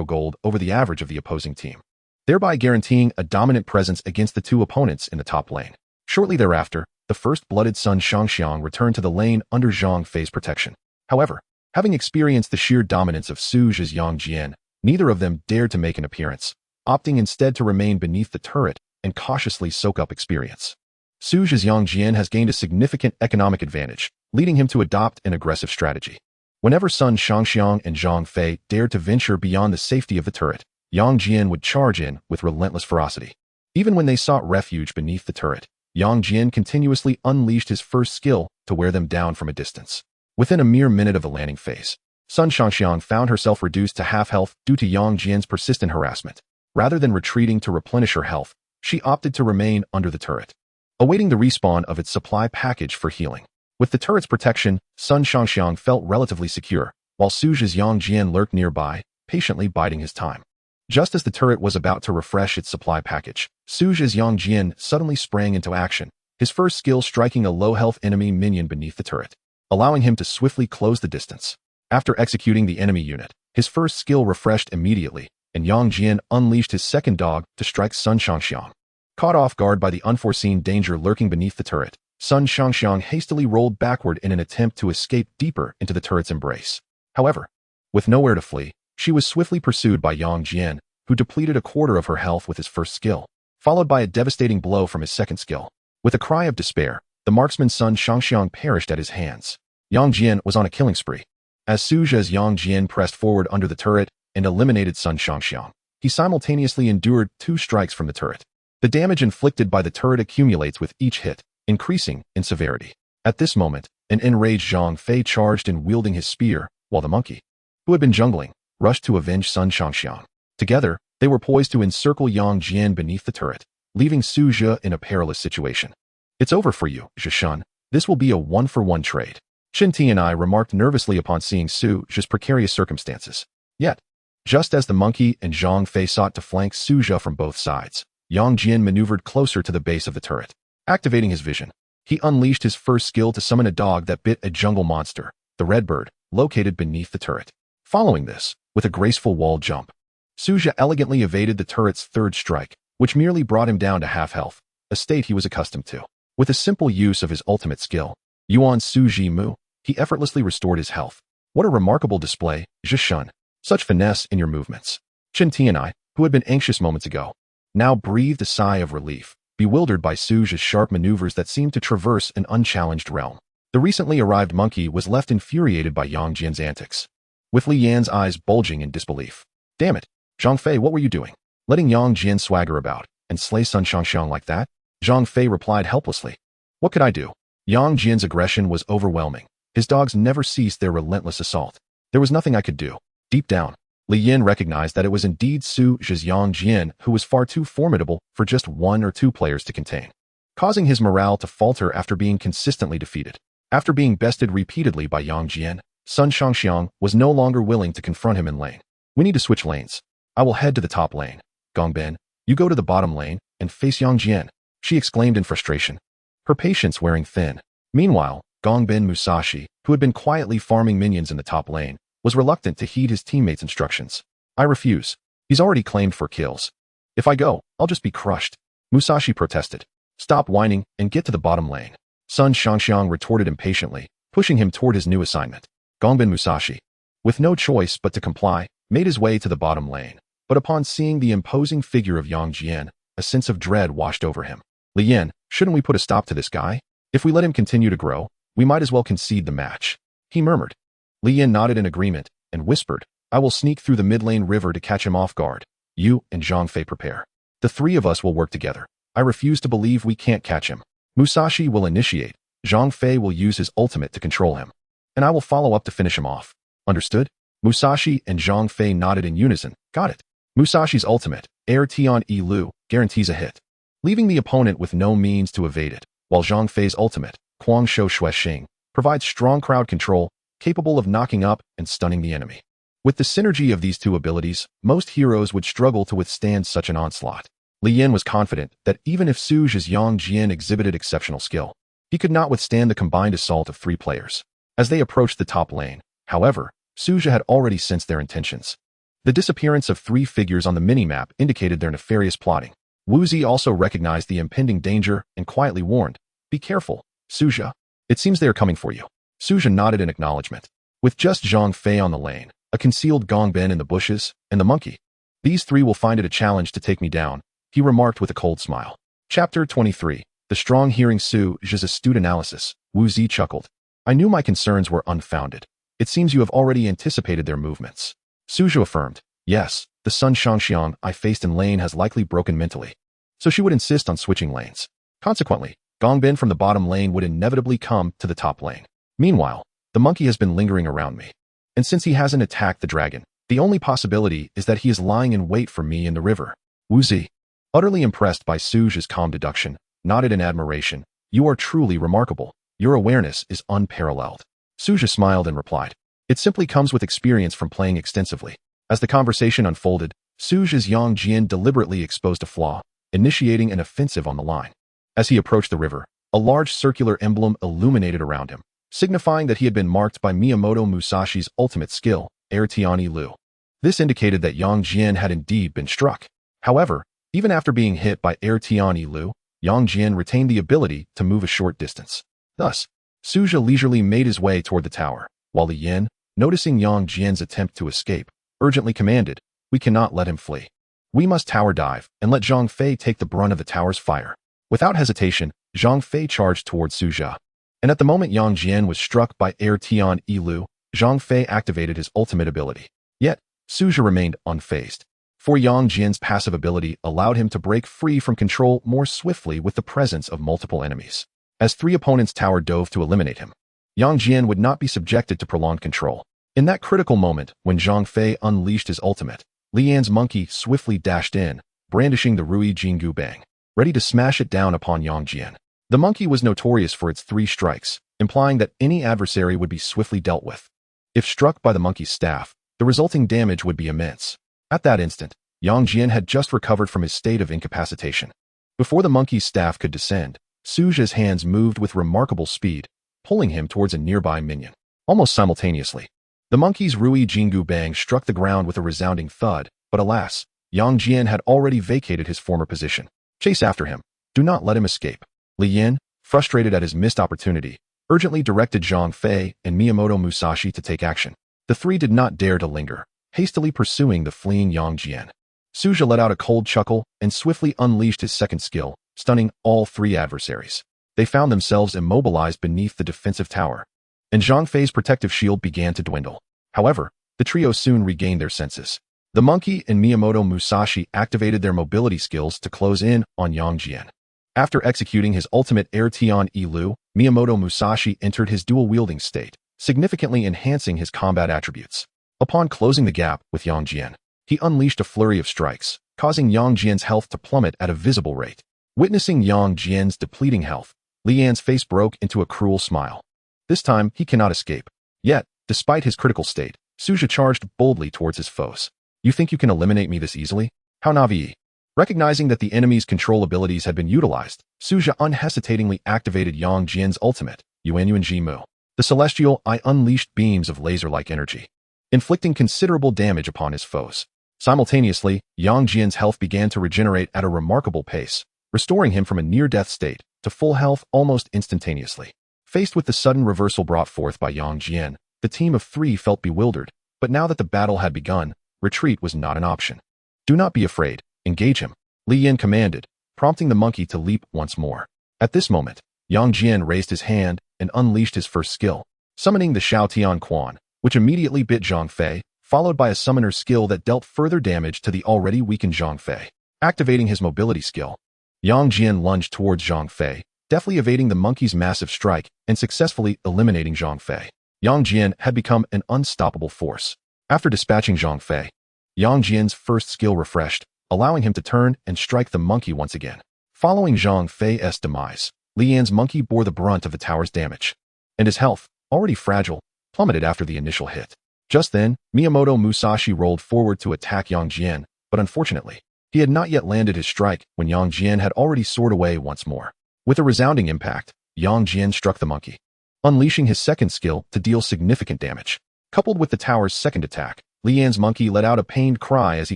gold over the average of the opposing team, thereby guaranteeing a dominant presence against the 2 opponents in the top lane. Shortly thereafter, the first-blooded Sun Shangxiang returned to the lane under Zhang Fei's protection. However, having experienced the sheer dominance of Suja's Yang Jian, neither of them dared to make an appearance, opting instead to remain beneath the turret and cautiously soak up experience. Suja's Yang Jian has gained a significant economic advantage, leading him to adopt an aggressive strategy. Whenever Sun Shangxiang and Zhang Fei dared to venture beyond the safety of the turret, Yang Jian would charge in with relentless ferocity. Even when they sought refuge beneath the turret, Yang Jian continuously unleashed his first skill to wear them down from a distance. Within a mere minute of the landing phase, Sun Shangxiang found herself reduced to half health due to Yang Jian's persistent harassment. Rather than retreating to replenish her health, she opted to remain under the turret, awaiting the respawn of its supply package for healing. With the turret's protection, Sun Shangxiang felt relatively secure, while Suja's Yang Jian lurked nearby, patiently biding his time. Just as the turret was about to refresh its supply package, Suja's Yang Jian suddenly sprang into action, his first skill striking a low-health enemy minion beneath the turret, allowing him to swiftly close the distance. After executing the enemy unit, his first skill refreshed immediately, and Yang Jian unleashed his second dog to strike Sun Shangxiang. Caught off guard by the unforeseen danger lurking beneath the turret, Sun Shangxiang hastily rolled backward in an attempt to escape deeper into the turret's embrace. However, with nowhere to flee, she was swiftly pursued by Yang Jian, who depleted a quarter of her health with his first skill, followed by a devastating blow from his second skill. With a cry of despair, the marksman Sun Shangxiang perished at his hands. Yang Jian was on a killing spree. As Suja's Yang Jian pressed forward under the turret and eliminated Sun Shangxiang, he simultaneously endured 2 strikes from the turret. The damage inflicted by the turret accumulates with each hit, increasing in severity. At this moment, an enraged Zhang Fei charged in wielding his spear, while the monkey, who had been jungling, rushed to avenge Sun Shangxiang. Together, they were poised to encircle Yang Jian beneath the turret, leaving Suja in a perilous situation. It's over for you, Zhishan. This will be a 1-for-1 trade. Chen Ti and I remarked nervously upon seeing Suja's precarious circumstances. Yet, just as the monkey and Zhang Fei sought to flank Suja from both sides, Yang Jian maneuvered closer to the base of the turret. Activating his vision, he unleashed his first skill to summon a dog that bit a jungle monster, the red bird, located beneath the turret. Following this, with a graceful wall jump, Suja elegantly evaded the turret's third strike, which merely brought him down to half health, a state he was accustomed to. With a simple use of his ultimate skill, Yuan Suji Mu, he effortlessly restored his health. What a remarkable display, Zhishan. Such finesse in your movements. Chen Ti and I, who had been anxious moments ago, now breathed a sigh of relief, bewildered by Suja's sharp maneuvers that seemed to traverse an unchallenged realm. The recently arrived monkey was left infuriated by Yang Jian's antics, with Li Yan's eyes bulging in disbelief. Damn it, Zhang Fei, what were you doing? Letting Yang Jian swagger about and slay Sun Shangxiang like that? Zhang Fei replied helplessly. What could I do? Yang Jian's aggression was overwhelming. His dogs never ceased their relentless assault. There was nothing I could do. Deep down, Li Yan recognized that it was indeed Suja's Yang Jian who was far too formidable for just 1 or 2 players to contain, causing his morale to falter after being consistently defeated. After being bested repeatedly by Yang Jian, Sun Shangxiang was no longer willing to confront him in lane. We need to switch lanes. I will head to the top lane. Gongbin, you go to the bottom lane and face Yang Jian, she exclaimed in frustration, her patience wearing thin. Meanwhile, Gongbin Musashi, who had been quietly farming minions in the top lane, was reluctant to heed his teammates' instructions. I refuse. He's already claimed 4 kills. If I go, I'll just be crushed. Musashi protested. Stop whining and get to the bottom lane. Sun Shangxiang retorted impatiently, pushing him toward his new assignment. Gongbin Musashi, with no choice but to comply, made his way to the bottom lane, but upon seeing the imposing figure of Yang Jian, a sense of dread washed over him. Li Yan, shouldn't we put a stop to this guy? If we let him continue to grow, we might as well concede the match. He murmured. Li Yan nodded in agreement and whispered, I will sneak through the mid-lane river to catch him off guard. You and Zhang Fei prepare. The three of us will work together. I refuse to believe we can't catch him. Musashi will initiate. Zhang Fei will use his ultimate to control him. And I will follow up to finish him off. Understood? Musashi and Zhang Fei nodded in unison. Got it. Musashi's ultimate, Air Tian Yi Lu, guarantees a hit, leaving the opponent with no means to evade it, while Zhang Fei's ultimate, Kuang Shou Shui Xing, provides strong crowd control, capable of knocking up and stunning the enemy. With the synergy of these two abilities, most heroes would struggle to withstand such an onslaught. Li Yan was confident that even if Suge's Yang Jian exhibited exceptional skill, he could not withstand the combined assault of three players. As they approached the top lane, however, Suge had already sensed their intentions. The disappearance of three figures on the minimap indicated their nefarious plotting. Wu Zi also recognized the impending danger and quietly warned, Be careful, Suja. It seems they are coming for you. Suja nodded in acknowledgement. With just Zhang Fei on the lane, a concealed Gong Ben in the bushes, and the monkey, these three will find it a challenge to take me down, he remarked with a cold smile. Chapter 23. The strong hearing Suge's astute analysis. Wu Zi chuckled. I knew my concerns were unfounded. It seems you have already anticipated their movements. Suju affirmed, Yes, the Sun Shangxiang I faced in lane has likely broken mentally, so she would insist on switching lanes. Consequently, Gong Ben from the bottom lane would inevitably come to the top lane. Meanwhile, the monkey has been lingering around me. And since he hasn't attacked the dragon, the only possibility is that he is lying in wait for me in the river. Wu Zi, utterly impressed by Suge's calm deduction, nodded in admiration. You are truly remarkable. Your awareness is unparalleled. Suja smiled and replied, It simply comes with experience from playing extensively. As the conversation unfolded, Suge's Yang Jian deliberately exposed a flaw, initiating an offensive on the line. As he approached the river, a large circular emblem illuminated around him, signifying that he had been marked by Miyamoto Musashi's ultimate skill, Air Tian Yi Lu. This indicated that Yang Jian had indeed been struck. However, even after being hit by Air Tian Yi Lu, Yang Jian retained the ability to move a short distance. Thus, Suja leisurely made his way toward the tower, while Li Yan, noticing Yang Jian's attempt to escape, urgently commanded, We cannot let him flee. We must tower dive and let Zhang Fei take the brunt of the tower's fire. Without hesitation, Zhang Fei charged toward Suja. And at the moment Yang Jian was struck by Air Tian Yi Lu, Zhang Fei activated his ultimate ability. Yet, Suja remained unfazed. For Yang Jian's passive ability allowed him to break free from control more swiftly with the presence of multiple enemies. As three opponents tower dove to eliminate him, Yang Jian would not be subjected to prolonged control. In that critical moment, when Zhang Fei unleashed his ultimate, Li Yan's monkey swiftly dashed in, brandishing the Rui Jingu Bang, ready to smash it down upon Yang Jian. The monkey was notorious for its three strikes, implying that any adversary would be swiftly dealt with. If struck by the monkey's staff, the resulting damage would be immense. At that instant, Yang Jian had just recovered from his state of incapacitation. Before the monkey's staff could descend, Suja's hands moved with remarkable speed, pulling him towards a nearby minion. Almost simultaneously, the monkey's Rui Jingu Bang struck the ground with a resounding thud, but alas, Yang Jian had already vacated his former position. Chase after him. Do not let him escape. Li Yan, frustrated at his missed opportunity, urgently directed Zhang Fei and Miyamoto Musashi to take action. The three did not dare to linger, hastily pursuing the fleeing Yang Jian. Suja let out a cold chuckle and swiftly unleashed his second skill, stunning all three adversaries. They found themselves immobilized beneath the defensive tower, and Zhang Fei's protective shield began to dwindle. However, the trio soon regained their senses. The monkey and Miyamoto Musashi activated their mobility skills to close in on Yang Jian. After executing his ultimate Air Tian Yi Lu, Miyamoto Musashi entered his dual-wielding state, significantly enhancing his combat attributes. Upon closing the gap with Yang Jian, he unleashed a flurry of strikes, causing Yang Jian's health to plummet at a visible rate. Witnessing Yang Jian's depleting health, Li Yan's face broke into a cruel smile. This time, he cannot escape. Yet, despite his critical state, Suja charged boldly towards his foes. You think you can eliminate me this easily? How naive. Recognizing that the enemy's control abilities had been utilized, Suja unhesitatingly activated Yang Jian's ultimate, Yuanyuan Jimu. The celestial eye unleashed beams of laser-like energy, inflicting considerable damage upon his foes. Simultaneously, Yang Jian's health began to regenerate at a remarkable pace, restoring him from a near-death state to full health almost instantaneously. Faced with the sudden reversal brought forth by Yang Jian, the team of three felt bewildered, but now that the battle had begun, retreat was not an option. Do not be afraid. Engage him. Li Yan commanded, prompting the monkey to leap once more. At this moment, Yang Jian raised his hand and unleashed his first skill, summoning the Shao Tian Quan, which immediately bit Zhang Fei, followed by a summoner's skill that dealt further damage to the already weakened Zhang Fei. Activating his mobility skill, Yang Jian lunged towards Zhang Fei, deftly evading the monkey's massive strike and successfully eliminating Zhang Fei. Yang Jian had become an unstoppable force. After dispatching Zhang Fei, Yang Jian's first skill refreshed, allowing him to turn and strike the monkey once again. Following Zhang Fei's demise, Li Yan's monkey bore the brunt of the tower's damage, and his health, already fragile, plummeted after the initial hit. Just then, Miyamoto Musashi rolled forward to attack Yang Jian, but unfortunately, he had not yet landed his strike when Yang Jian had already soared away once more. With a resounding impact, Yang Jian struck the monkey, unleashing his second skill to deal significant damage. Coupled with the tower's second attack, Li Yan's monkey let out a pained cry as he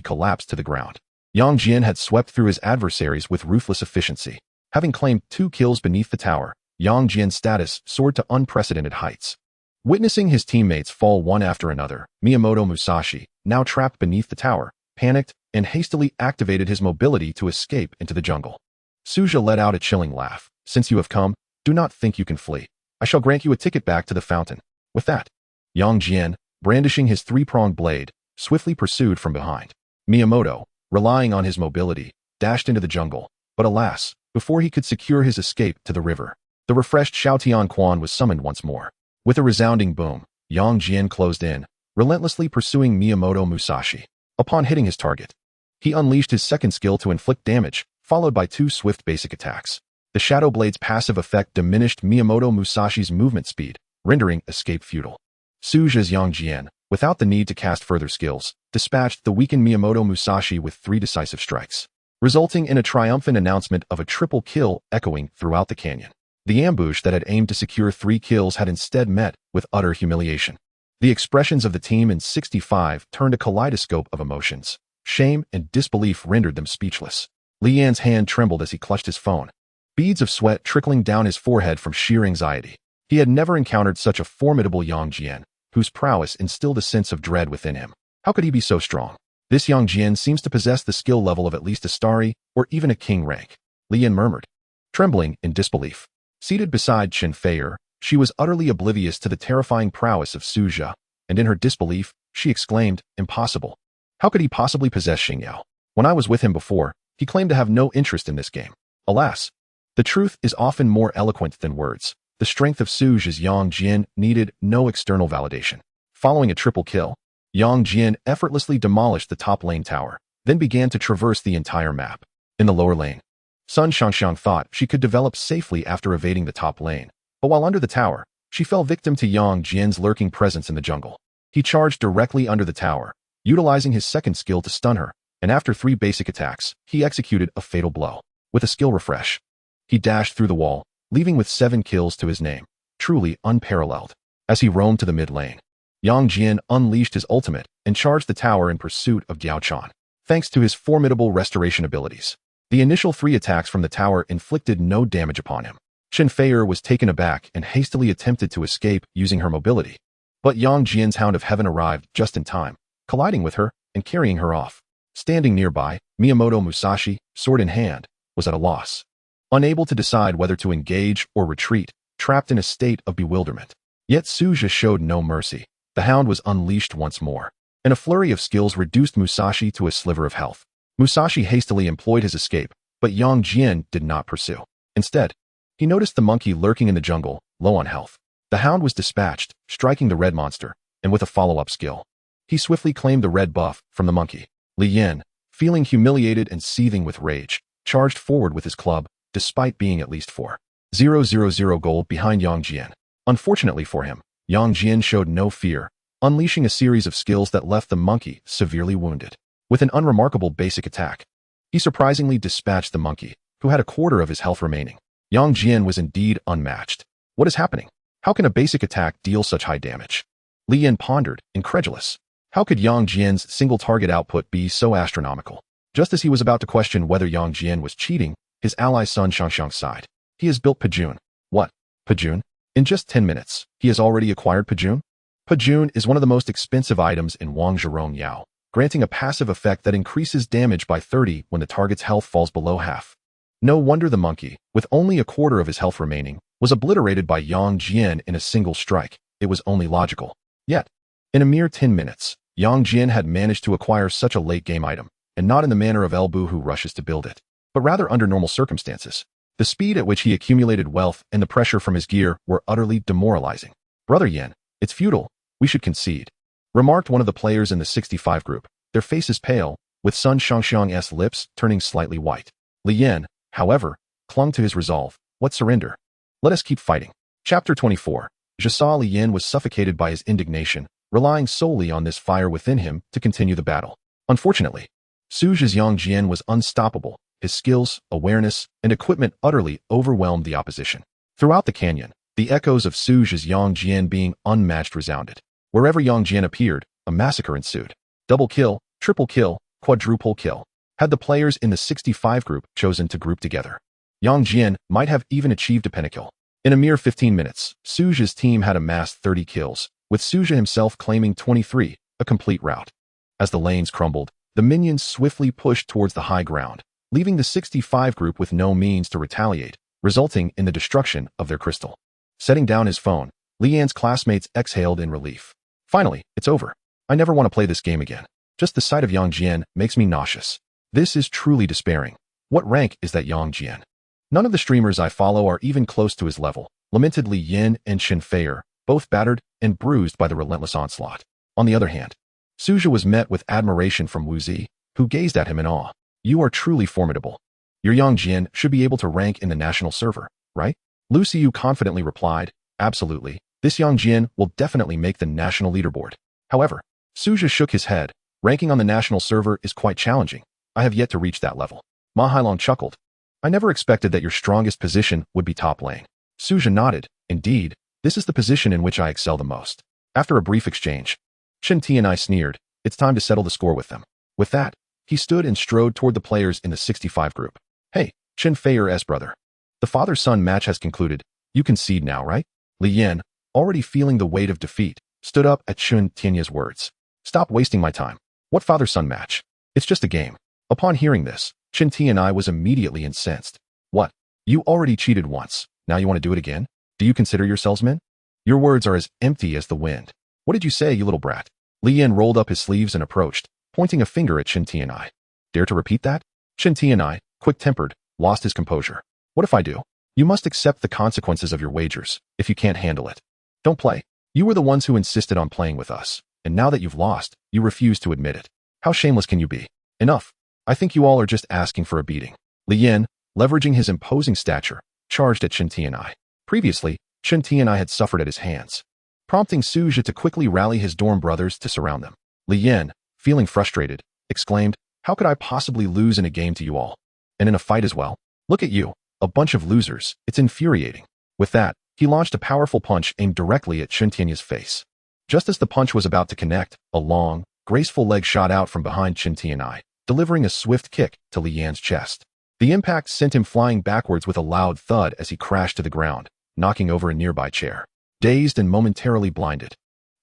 collapsed to the ground. Yang Jian had swept through his adversaries with ruthless efficiency. Having claimed 2 kills beneath the tower, Yang Jian's status soared to unprecedented heights. Witnessing his teammates fall one after another, Miyamoto Musashi, now trapped beneath the tower, panicked and hastily activated his mobility to escape into the jungle. Suja let out a chilling laugh. Since you have come, do not think you can flee. I shall grant you a ticket back to the fountain. With that, Yang Jian, brandishing his 3-pronged blade, swiftly pursued from behind. Miyamoto, relying on his mobility, dashed into the jungle, but alas, before he could secure his escape to the river, the refreshed Shao Tian Quan was summoned once more. With a resounding boom, Yang Jian closed in, relentlessly pursuing Miyamoto Musashi. Upon hitting his target, he unleashed his second skill to inflict damage, followed by 2 swift basic attacks. The Shadow Blade's passive effect diminished Miyamoto Musashi's movement speed, rendering escape futile. Suja's Yang Jian, without the need to cast further skills, dispatched the weakened Miyamoto Musashi with 3 decisive strikes, resulting in a triumphant announcement of a triple kill echoing throughout the canyon. The ambush that had aimed to secure 3 kills had instead met with utter humiliation. The expressions of the team in 65 turned a kaleidoscope of emotions. Shame and disbelief rendered them speechless. Li Yan's hand trembled as he clutched his phone, beads of sweat trickling down his forehead from sheer anxiety. He had never encountered such a formidable Yang Jian, whose prowess instilled a sense of dread within him. How could he be so strong? This Yang Jian seems to possess the skill level of at least a starry or even a king rank, Li Yan murmured, trembling in disbelief. Seated beside Chen Feier, she was utterly oblivious to the terrifying prowess of Suja, and in her disbelief, she exclaimed, impossible. How could he possibly possess Xingyao? When I was with him before, he claimed to have no interest in this game. Alas, the truth is often more eloquent than words. The strength of Suja's Yang Jian needed no external validation. Following a triple kill, Yang Jian effortlessly demolished the top lane tower, then began to traverse the entire map. In the lower lane, Sun Shangxiang thought she could develop safely after evading the top lane, but while under the tower, she fell victim to Yang Jian's lurking presence in the jungle. He charged directly under the tower, utilizing his second skill to stun her, and after 3 basic attacks, he executed a fatal blow. With a skill refresh, he dashed through the wall, leaving with 7 kills to his name, truly unparalleled. As he roamed to the mid lane, Yang Jian unleashed his ultimate and charged the tower in pursuit of Diao Chan. Thanks to his formidable restoration abilities, the initial 3 attacks from the tower inflicted no damage upon him. Chen Feier was taken aback and hastily attempted to escape using her mobility. But Yang Jian's Hound of Heaven arrived just in time, colliding with her and carrying her off. Standing nearby, Miyamoto Musashi, sword in hand, was at a loss, unable to decide whether to engage or retreat, trapped in a state of bewilderment. Yet Suja showed no mercy. The Hound was unleashed once more, and a flurry of skills reduced Musashi to a sliver of health. Musashi hastily employed his escape, but Yang Jian did not pursue. Instead, he noticed the monkey lurking in the jungle, low on health. The Hound was dispatched, striking the red monster, and with a follow-up skill, he swiftly claimed the red buff from the monkey. Li Yan, feeling humiliated and seething with rage, charged forward with his club, despite being at least 4,000 gold behind Yang Jian. Unfortunately for him, Yang Jian showed no fear, unleashing a series of skills that left the monkey severely wounded. With an unremarkable basic attack, he surprisingly dispatched the monkey, who had a quarter of his health remaining. Yang Jian was indeed unmatched. What is happening? How can a basic attack deal such high damage? Li Yan pondered, incredulous. How could Yang Jian's single target output be so astronomical? Just as he was about to question whether Yang Jian was cheating, his ally Sun Shangxiang sighed. He has built Pajun. What? Pajun? In just 10 minutes, he has already acquired Pajun? Pajun is one of the most expensive items in Wangzhorong Yao. granting a passive effect that increases damage by 30 when the target's health falls below half. No wonder the monkey, with only a quarter of his health remaining, was obliterated by Yang Jian in a single strike. It was only logical. Yet, in a mere 10 minutes, Yang Jian had managed to acquire such a late-game item, and not in the manner of El Bu who rushes to build it, but rather under normal circumstances. The speed at which he accumulated wealth and the pressure from his gear were utterly demoralizing. "Brother Yan, it's futile. We should concede," remarked one of the players in the 65 group, their faces pale, with Sun Shangxiang's lips turning slightly white. Li Yan, however, clung to his resolve. "What surrender? Let us keep fighting." Chapter 24. Jasa Li Yan was suffocated by his indignation, relying solely on this fire within him to continue the battle. Unfortunately, Suja's Yang Jian was unstoppable. His skills, awareness, and equipment utterly overwhelmed the opposition. Throughout the canyon, the echoes of Suja's Yang Jian being unmatched resounded. Wherever Yang Jian appeared, a massacre ensued. Double kill, triple kill, quadruple kill. Had the players in the 65 group chosen to group together, Yang Jian might have even achieved a pentakill. In a mere 15 minutes, Suja's team had amassed 30 kills, with Suja himself claiming 23, a complete rout. As the lanes crumbled, the minions swiftly pushed towards the high ground, leaving the 65 group with no means to retaliate, resulting in the destruction of their crystal. Setting down his phone, Li Yan's classmates exhaled in relief. "Finally, it's over. I never want to play this game again. Just the sight of Yang Jian makes me nauseous. This is truly despairing. What rank is that Yang Jian? None of the streamers I follow are even close to his level," lamented Li Yan and Shen Feier, both battered and bruised by the relentless onslaught. On the other hand, Suja was met with admiration from Wu Zi, who gazed at him in awe. "You are truly formidable. Your Yang Jian should be able to rank in the national server, right?" Lu Xiu confidently replied, "Absolutely. This Yang Jian will definitely make the national leaderboard." However, Suja shook his head. "Ranking on the national server is quite challenging. I have yet to reach that level." Ma Hailong chuckled. "I never expected that your strongest position would be top lane." Suja nodded. "Indeed, this is the position in which I excel the most." After a brief exchange, Chen Ti and I sneered. "It's time to settle the score with them." With that, he stood and strode toward the players in the 65 group. "Hey, Chen Feier's brother. The father-son match has concluded. You concede now, right?" Li Yan, already feeling the weight of defeat, stood up at Chen Tian's words. "Stop wasting my time. What father-son match? It's just a game." Upon hearing this, Chen Ti and I was immediately incensed. "What? You already cheated once. Now you want to do it again? Do you consider yourselves men? Your words are as empty as the wind. What did you say, you little brat?" Li Yan rolled up his sleeves and approached, pointing a finger at Chen Ti and I. "Dare to repeat that?" Chen Ti and I, quick-tempered, lost his composure. "What if I do? You must accept the consequences of your wagers, if you can't handle it. Don't play. You were the ones who insisted on playing with us, and now that you've lost, you refuse to admit it. How shameless can you be? Enough. I think you all are just asking for a beating." Li Yan, leveraging his imposing stature, charged at Chen Ti and I. Previously, Chen Ti and I had suffered at his hands, prompting Suja to quickly rally his dorm brothers to surround them. Li Yan, feeling frustrated, exclaimed, "How could I possibly lose in a game to you all? And in a fight as well? Look at you, a bunch of losers. It's infuriating." With that, he launched a powerful punch aimed directly at Chen Tian's face. Just as the punch was about to connect, a long, graceful leg shot out from behind Chen Ti and I, delivering a swift kick to Li Yan's chest. The impact sent him flying backwards with a loud thud as he crashed to the ground, knocking over a nearby chair. Dazed and momentarily blinded,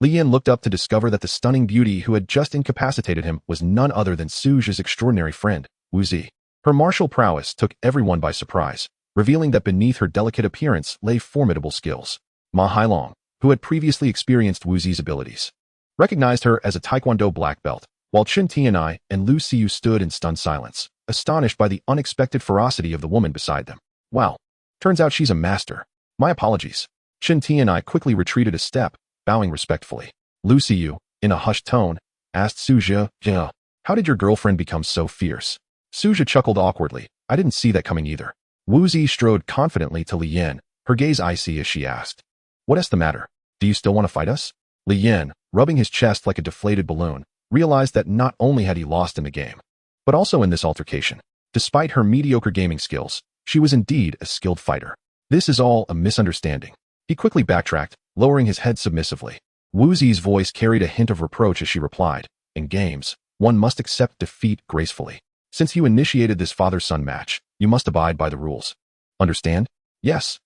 Li Yan looked up to discover that the stunning beauty who had just incapacitated him was none other than Suja's extraordinary friend, Wu Zi. Her martial prowess took everyone by surprise, revealing that beneath her delicate appearance lay formidable skills. Ma Hailong, who had previously experienced Wu Zi's abilities, recognized her as a Taekwondo black belt, while Chen Ti and I and Lu Xiu stood in stunned silence, astonished by the unexpected ferocity of the woman beside them. "Wow. Turns out she's a master. My apologies." Chen Ti and I quickly retreated a step, bowing respectfully. Lu Xiu, in a hushed tone, asked Suja, "Yeah, how did your girlfriend become so fierce?" Suja chuckled awkwardly. "I didn't see that coming either." Wu Zi strode confidently to Li Yan, her gaze icy as she asked, "What's the matter? Do you still want to fight us?" Li Yan, rubbing his chest like a deflated balloon, realized that not only had he lost in the game, but also in this altercation. Despite her mediocre gaming skills, she was indeed a skilled fighter. "This is all a misunderstanding." He quickly backtracked, lowering his head submissively. Wu Zi's voice carried a hint of reproach as she replied, "In games, one must accept defeat gracefully. Since you initiated this father-son match, you must abide by the rules. Understand?" Yes,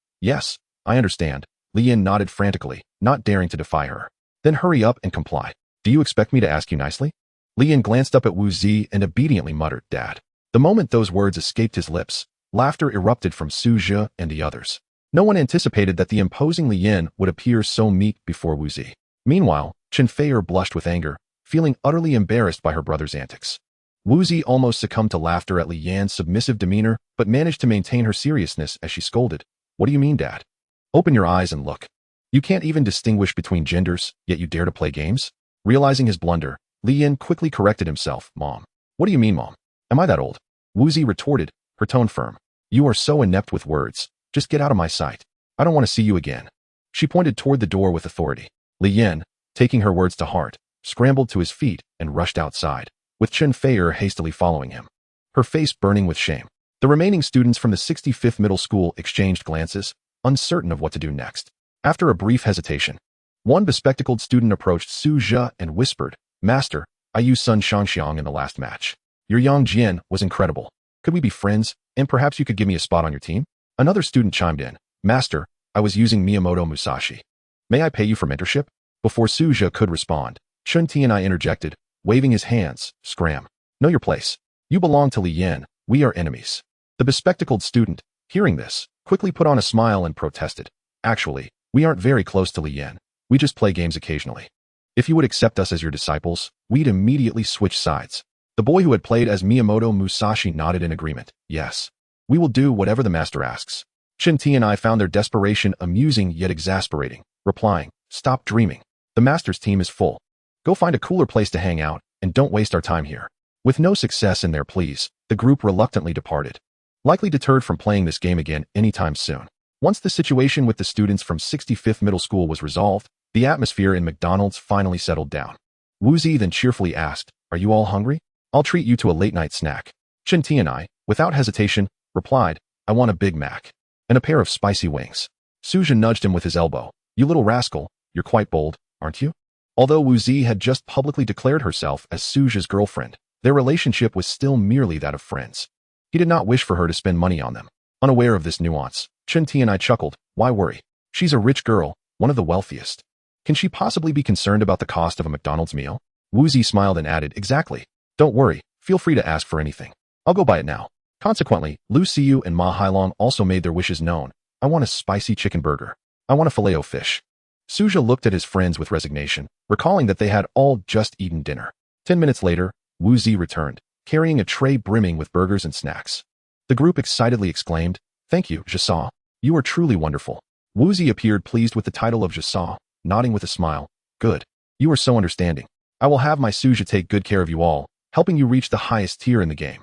I understand." Li Yan nodded frantically, not daring to defy her. "Then hurry up and comply. Do you expect me to ask you nicely?" Lian glanced up at Wu Zi and obediently muttered, "Dad." The moment those words escaped his lips, laughter erupted from Su Zhe and the others. No one anticipated that the imposing Lian would appear so meek before Wu Zi. Meanwhile, Chen Feier blushed with anger, feeling utterly embarrassed by her brother's antics. Wu Zi almost succumbed to laughter at Li Yan's submissive demeanor, but managed to maintain her seriousness as she scolded. "What do you mean, Dad? Open your eyes and look. You can't even distinguish between genders, yet you dare to play games?" Realizing his blunder, Li Yan quickly corrected himself. "Mom. What do you mean, Mom? Am I that old?" Wu Zi retorted, her tone firm. "You are so inept with words. Just get out of my sight. I don't want to see you again." She pointed toward the door with authority. Li Yan, taking her words to heart, scrambled to his feet and rushed outside, with Chen Feier hastily following him, her face burning with shame. The remaining students from the 65th Middle School exchanged glances, uncertain of what to do next. After a brief hesitation, one bespectacled student approached Su Zhe and whispered, "Master, I used Sun Shangxiang in the last match. Your Yang Jian was incredible. Could we be friends, and perhaps you could give me a spot on your team?" Another student chimed in, "Master, I was using Miyamoto Musashi. May I pay you for mentorship?" Before Su Zhe could respond, Chun Tianai interjected, waving his hands, "Scram. Know your place. You belong to Li Yan. We are enemies." The bespectacled student, hearing this, quickly put on a smile and protested, "Actually, we aren't very close to Li Yan. We just play games occasionally. If you would accept us as your disciples, we'd immediately switch sides." The boy who had played as Miyamoto Musashi nodded in agreement. "Yes. We will do whatever the master asks." Chen Tianai found their desperation amusing yet exasperating, replying, "Stop dreaming. The master's team is full. Go find a cooler place to hang out, and don't waste our time here." With no success in their pleas, the group reluctantly departed, likely deterred from playing this game again anytime soon. Once the situation with the students from 65th Middle School was resolved, the atmosphere in McDonald's finally settled down. Wu Zi then cheerfully asked, "Are you all hungry? I'll treat you to a late-night snack." Chen Tianai, without hesitation, replied, "I want a Big Mac and a pair of spicy wings." Su Zhe nudged him with his elbow. "You little rascal, you're quite bold, aren't you?" Although Wu Zi had just publicly declared herself as Su Zhe's girlfriend, their relationship was still merely that of friends. He did not wish for her to spend money on them. Unaware of this nuance, Chen Tianai chuckled, "Why worry? She's a rich girl, one of the wealthiest. Can she possibly be concerned about the cost of a McDonald's meal?" Wu Zi smiled and added, "Exactly. Don't worry, feel free to ask for anything. I'll go buy it now." Consequently, Lu Xiu and Ma Hailong also made their wishes known. "I want a spicy chicken burger. I want a filet-o-fish." Su Zhe looked at his friends with resignation, recalling that they had all just eaten dinner. 10 minutes later, Wu Zi returned, carrying a tray brimming with burgers and snacks. The group excitedly exclaimed, "Thank you, Jasa. You are truly wonderful." Wu Zi appeared pleased with the title of Jasa, nodding with a smile. "Good. You are so understanding. I will have my Su Zhe take good care of you all, helping you reach the highest tier in the game."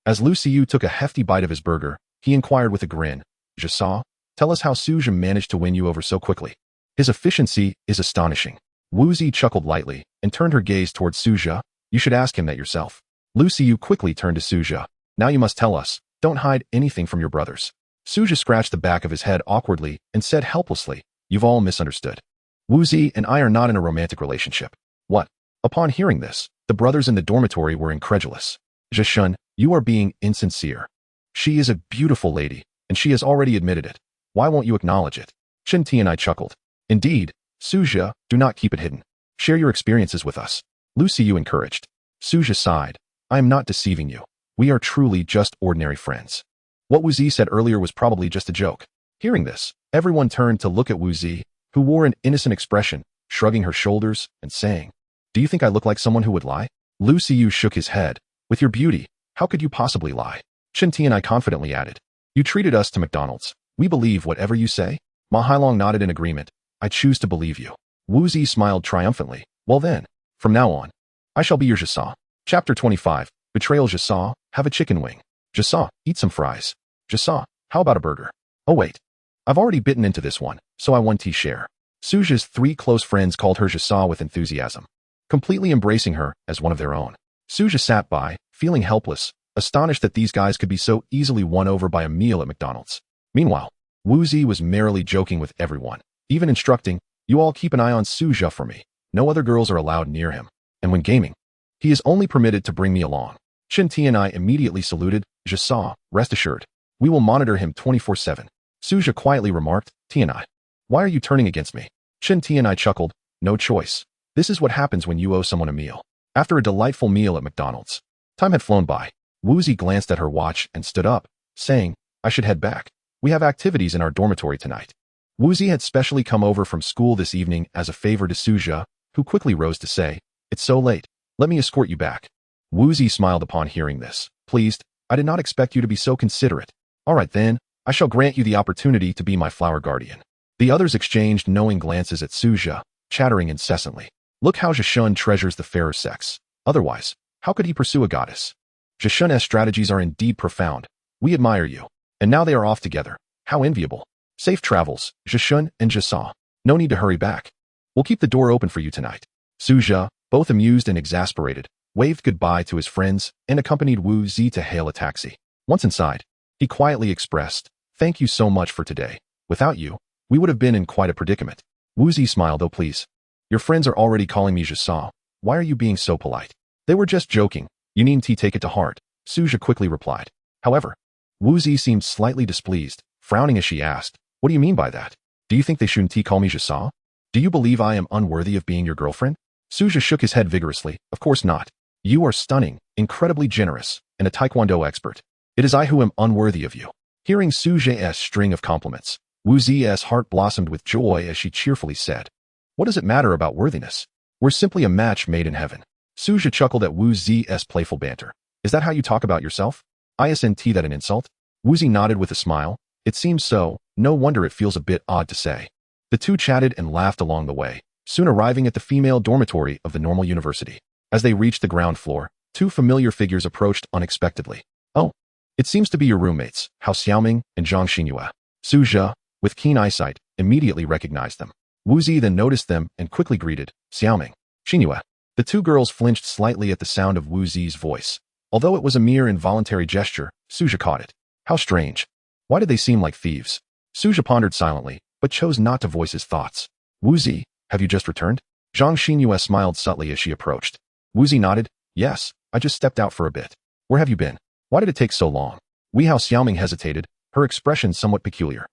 As Lu Xiu took a hefty bite of his burger, he inquired with a grin, "Jasa, tell us how Su Zhe managed to win you over so quickly. His efficiency is astonishing." Wu Zi chuckled lightly and turned her gaze towards Su Zhe. "You should ask him that yourself." Lu Xiu quickly turned to Su Zhe. "Now you must tell us. Don't hide anything from your brothers." Su Zhe scratched the back of his head awkwardly and said helplessly, "You've all misunderstood. Wu Zi and I are not in a romantic relationship." "What?" Upon hearing this, the brothers in the dormitory were incredulous. "Zheshun, you are being insincere. She is a beautiful lady, and she has already admitted it. Why won't you acknowledge it?" Chen Tianai chuckled. "Indeed, Su Zhe, do not keep it hidden. Share your experiences with us." Lu Xiu encouraged. Su Zhe sighed. "I am not deceiving you. We are truly just ordinary friends." What Wu Zi said earlier was probably just a joke. Hearing this, everyone turned to look at Wu Zi, who wore an innocent expression, shrugging her shoulders and saying, "Do you think I look like someone who would lie?" Lu Xiu shook his head. "With your beauty, how could you possibly lie?" Chen Tianai confidently added, "You treated us to McDonald's. We believe whatever you say." Ma Hailong nodded in agreement. "I choose to believe you." Wu Zi smiled triumphantly. "Well then, from now on, I shall be your Jasa." Chapter 25, Betrayal. "Jasa, have a chicken wing." "Jasa, eat some fries." "Jasa, how about a burger?" "Oh wait, I've already bitten into this one, so I want tea share." Su Zhe's 3 close friends called her Jasa with enthusiasm, completely embracing her as one of their own. Su Zhe sat by, feeling helpless, astonished that these guys could be so easily won over by a meal at McDonald's. Meanwhile, Wu Zi was merrily joking with everyone, even instructing, "You all keep an eye on Su Zhe for me. No other girls are allowed near him. And when gaming, he is only permitted to bring me along." Chen Tianai immediately saluted, "Jasa, rest assured. We will monitor him 24/7. Su Zhe quietly remarked, "Tianai, why are you turning against me?" Chen Tianai chuckled, "No choice. This is what happens when you owe someone a meal." After a delightful meal at McDonald's, time had flown by. Woozi glanced at her watch and stood up, saying, I should head back. We have activities in our dormitory tonight. Woozi had specially come over from school this evening as a favor to Suja, who quickly rose to say, It's so late. Let me escort you back. Woozi smiled upon hearing this. Pleased, I did not expect you to be so considerate. All right then, I shall grant you the opportunity to be my flower guardian. The others exchanged knowing glances at Suja, chattering incessantly. Look how Zhishun treasures the fairer sex. Otherwise, how could he pursue a goddess? Zhishun's strategies are indeed profound. We admire you. And now they are off together. How enviable. Safe travels, Zhishun and Jisa. No need to hurry back. We'll keep the door open for you tonight. Suja, both amused and exasperated, waved goodbye to his friends and accompanied Wu Zi to hail a taxi. Once inside, he quietly expressed, Thank you so much for today. Without you, we would have been in quite a predicament. Wu Zi smiled, Oh please. Your friends are already calling me Jisa. Why are you being so polite? They were just joking. You needn't take it to heart, Suja quickly replied. However, Wu Zi seemed slightly displeased, frowning as she asked, What do you mean by that? Do you think they shouldn't call me Jisa? Do you believe I am unworthy of being your girlfriend? Suja shook his head vigorously. Of course not. You are stunning, incredibly generous, and a taekwondo expert. It is I who am unworthy of you. Hearing Suja's string of compliments, Wu Zi's heart blossomed with joy as she cheerfully said, What does it matter about worthiness? We're simply a match made in heaven. Suja chuckled at Wu Zi's playful banter. Is that how you talk about yourself? Isn't that an insult? Wu Zi nodded with a smile. It seems so. No wonder it feels a bit odd to say. The two chatted and laughed along the way, soon arriving at the female dormitory of the normal university. As they reached the ground floor, two familiar figures approached unexpectedly. Oh, it seems to be your roommates, Hao Xiaoming and Zhang Xinyue. Suja, with keen eyesight, immediately recognized them. Wu Zi then noticed them and quickly greeted, Xiaoming, Xinyue. The two girls flinched slightly at the sound of Wu Zi's voice. Although it was a mere involuntary gesture, Suja caught it. How strange. Why did they seem like thieves? Suja pondered silently, but chose not to voice his thoughts. Wu Zi, have you just returned? Zhang Xinyue smiled subtly as she approached. Wu Zi nodded. Yes, I just stepped out for a bit. Where have you been? Why did it take so long? Hao Xiaoming hesitated, her expression somewhat peculiar.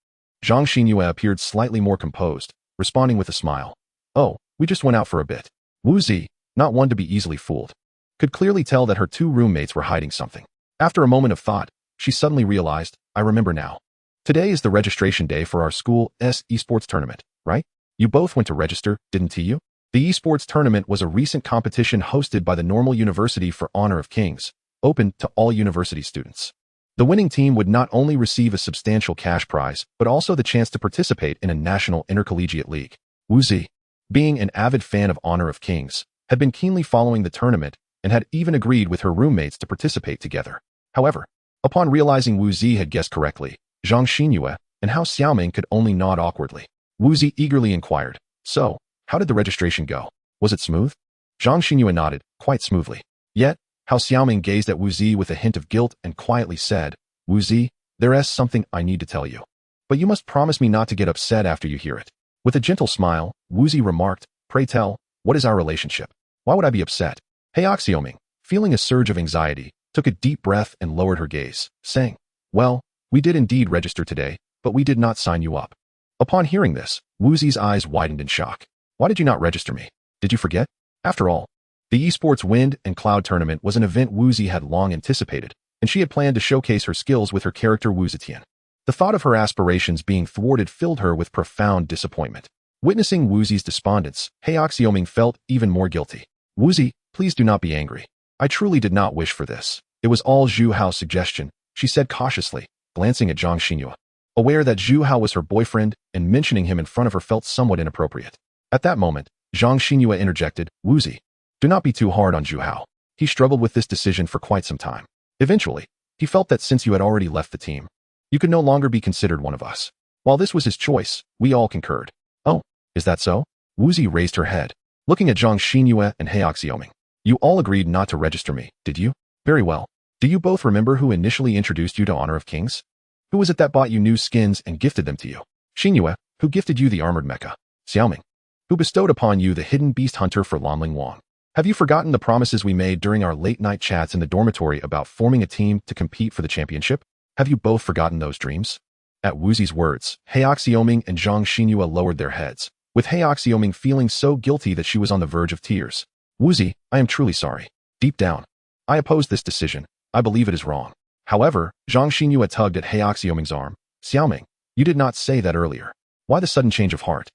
Zhang Xinyue appeared slightly more composed, responding with a smile. Oh, we just went out for a bit. Wu Zi, not one to be easily fooled, could clearly tell that her two roommates were hiding something. After a moment of thought, she suddenly realized, I remember now. Today is the registration day for our school's esports tournament, right? You both went to register, didn't you? The esports tournament was a recent competition hosted by the Normal University for Honor of Kings, open to all university students. The winning team would not only receive a substantial cash prize, but also the chance to participate in a national intercollegiate league. Wu Zi, being an avid fan of Honor of Kings, had been keenly following the tournament and had even agreed with her roommates to participate together. However, upon realizing Wu Zi had guessed correctly, Zhang Xinyue and Hao Xiaoming could only nod awkwardly. Wu Zi eagerly inquired, So, how did the registration go? Was it smooth? Zhang Xinyue nodded, quite smoothly. Yet, Hao Xiaoming gazed at Wu Zi with a hint of guilt and quietly said, Wu Zi, there is something I need to tell you. But you must promise me not to get upset after you hear it. With a gentle smile, Wu Zi remarked, Pray tell, what is our relationship? Why would I be upset? Hao Xiaoming, feeling a surge of anxiety, took a deep breath and lowered her gaze, saying, Well, we did indeed register today, but we did not sign you up. Upon hearing this, Wu Zi's eyes widened in shock. Why did you not register me? Did you forget? After all, the esports Wind and Cloud tournament was an event Wu Zi had long anticipated, and she had planned to showcase her skills with her character Wu Zetian. The thought of her aspirations being thwarted filled her with profound disappointment. Witnessing Wu Zi's despondence, Hao Xiaoming felt even more guilty. Wu Zi, please do not be angry. I truly did not wish for this. It was all Zhu Hao's suggestion, she said cautiously, glancing at Zhang Xinyue. Aware that Zhu Hao was her boyfriend and mentioning him in front of her felt somewhat inappropriate. At that moment, Zhang Xinyue interjected, Wu Zi, do not be too hard on Zhu Hao. He struggled with this decision for quite some time. Eventually, he felt that since you had already left the team, you could no longer be considered one of us. While this was his choice, we all concurred. Oh, is that so? Wu Zi raised her head, looking at Zhang Xinyue and Hao Xiaoming. You all agreed not to register me, did you? Very well. Do you both remember who initially introduced you to Honor of Kings? Who was it that bought you new skins and gifted them to you? Xinyue, who gifted you the armored mecha? Xiaoming, who bestowed upon you the hidden beast hunter for Lanling Wang? Have you forgotten the promises we made during our late-night chats in the dormitory about forming a team to compete for the championship? Have you both forgotten those dreams? At Wu Zi's words, Hao Xiaoming and Zhang Xinyue lowered their heads, with Hao Xiaoming feeling so guilty that she was on the verge of tears. Wuzi, I am truly sorry. Deep down, I oppose this decision. I believe it is wrong. However, Zhang Xinyue tugged at Xiaoming's arm. Xiaoming, you did not say that earlier. Why the sudden change of heart?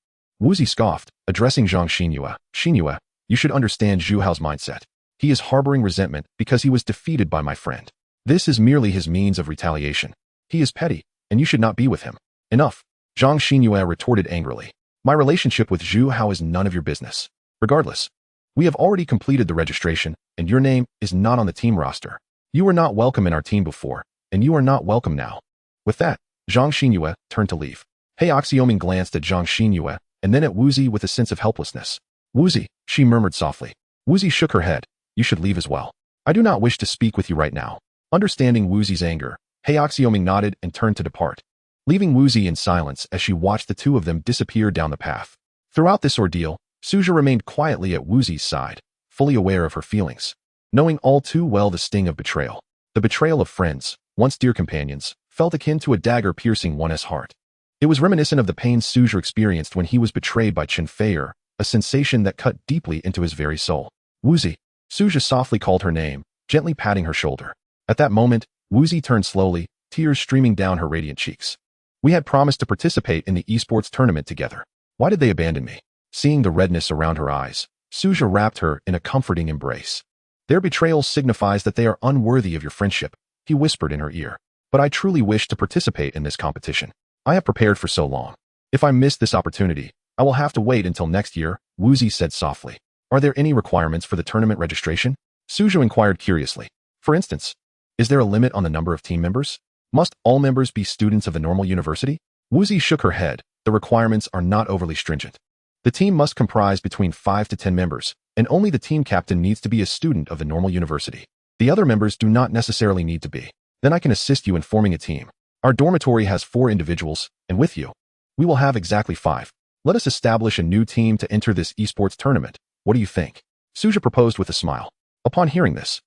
Wuzi scoffed, addressing Zhang Xinyue. Xinyue, you should understand Zhu Hao's mindset. He is harboring resentment because he was defeated by my friend. This is merely his means of retaliation. He is petty, and you should not be with him. Enough. Zhang Xinyue retorted angrily. My relationship with Zhu Hao is none of your business. Regardless, we have already completed the registration, and your name is not on the team roster. You were not welcome in our team before, and you are not welcome now. With that, Zhang Xinyue turned to leave. Xiaoming glanced at Zhang Xinyue, and then at Wuzi with a sense of helplessness. Wuzi, she murmured softly. Wuzi shook her head. You should leave as well. I do not wish to speak with you right now. Understanding Wuzi's anger, Xiaoming nodded and turned to depart, leaving Wuzi in silence as she watched the two of them disappear down the path. Throughout this ordeal, Suja remained quietly at Wuzi's side, fully aware of her feelings, knowing all too well the sting of betrayal. The betrayal of friends, once dear companions, felt akin to a dagger piercing one's heart. It was reminiscent of the pain Suja experienced when he was betrayed by Chen Feier, a sensation that cut deeply into his very soul. Wuzi. Suja softly called her name, gently patting her shoulder. At that moment, Wuzi turned slowly, tears streaming down her radiant cheeks. We had promised to participate in the esports tournament together. Why did they abandon me? Seeing the redness around her eyes, Suja wrapped her in a comforting embrace. Their betrayal signifies that they are unworthy of your friendship, he whispered in her ear. But I truly wish to participate in this competition. I have prepared for so long. If I miss this opportunity, I will have to wait until next year, Wuzi said softly. Are there any requirements for the tournament registration? Suja inquired curiously. For instance, is there a limit on the number of team members? Must all members be students of the normal university? Wuzi shook her head. The requirements are not overly stringent. The team must comprise between 5 to 10 members, and only the team captain needs to be a student of the normal university. The other members do not necessarily need to be. Then I can assist you in forming a team. Our dormitory has 4 individuals, and with you, we will have exactly 5. Let us establish a new team to enter this esports tournament. What do you think? Suja proposed with a smile. Upon hearing this,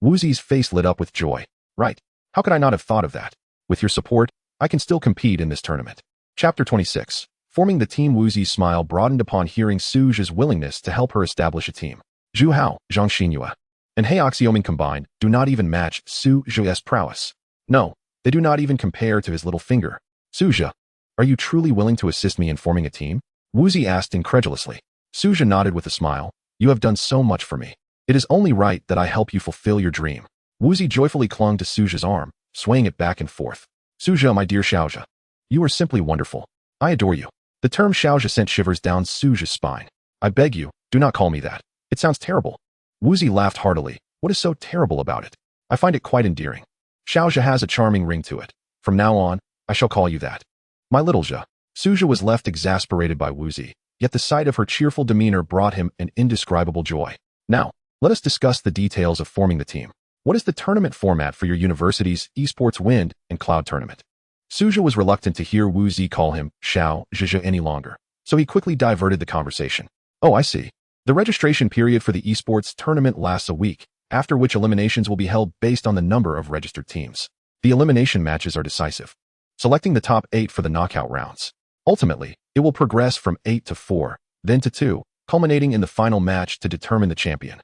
Wuzi's face lit up with joy. Right. How could I not have thought of that? With your support, I can still compete in this tournament. Chapter 26. Forming the team. Wuzi's smile broadened upon hearing Suja's willingness to help her establish a team. Zhu Hao, Zhang Xinyue, and Xiaoming combined do not even match Suja's prowess. No, they do not even compare to his little finger. Suja, are you truly willing to assist me in forming a team? Wuzi asked incredulously. Suja nodded with a smile. You have done so much for me. It is only right that I help you fulfill your dream. Wuzi joyfully clung to Suja's arm, swaying it back and forth. Suja, my dear Xiaoja, you are simply wonderful. I adore you. The term Xiaoja sent shivers down Suja's spine. I beg you, do not call me that. It sounds terrible. Wuzi laughed heartily. What is so terrible about it? I find it quite endearing. Xiaoja has a charming ring to it. From now on, I shall call you that. My little Zhe. Suja was left exasperated by Wuzi, yet the sight of her cheerful demeanor brought him an indescribable joy. Now, let us discuss the details of forming the team. What is the tournament format for your university's esports wind and cloud tournament? Suja was reluctant to hear Wuzi call him Xiao Zhe any longer, so he quickly diverted the conversation. Oh, I see. The registration period for the esports tournament lasts a week, after which eliminations will be held based on the number of registered teams. The elimination matches are decisive, selecting the top 8 for the knockout rounds. Ultimately, it will progress from 8 to 4, then to 2, culminating in the final match to determine the champion.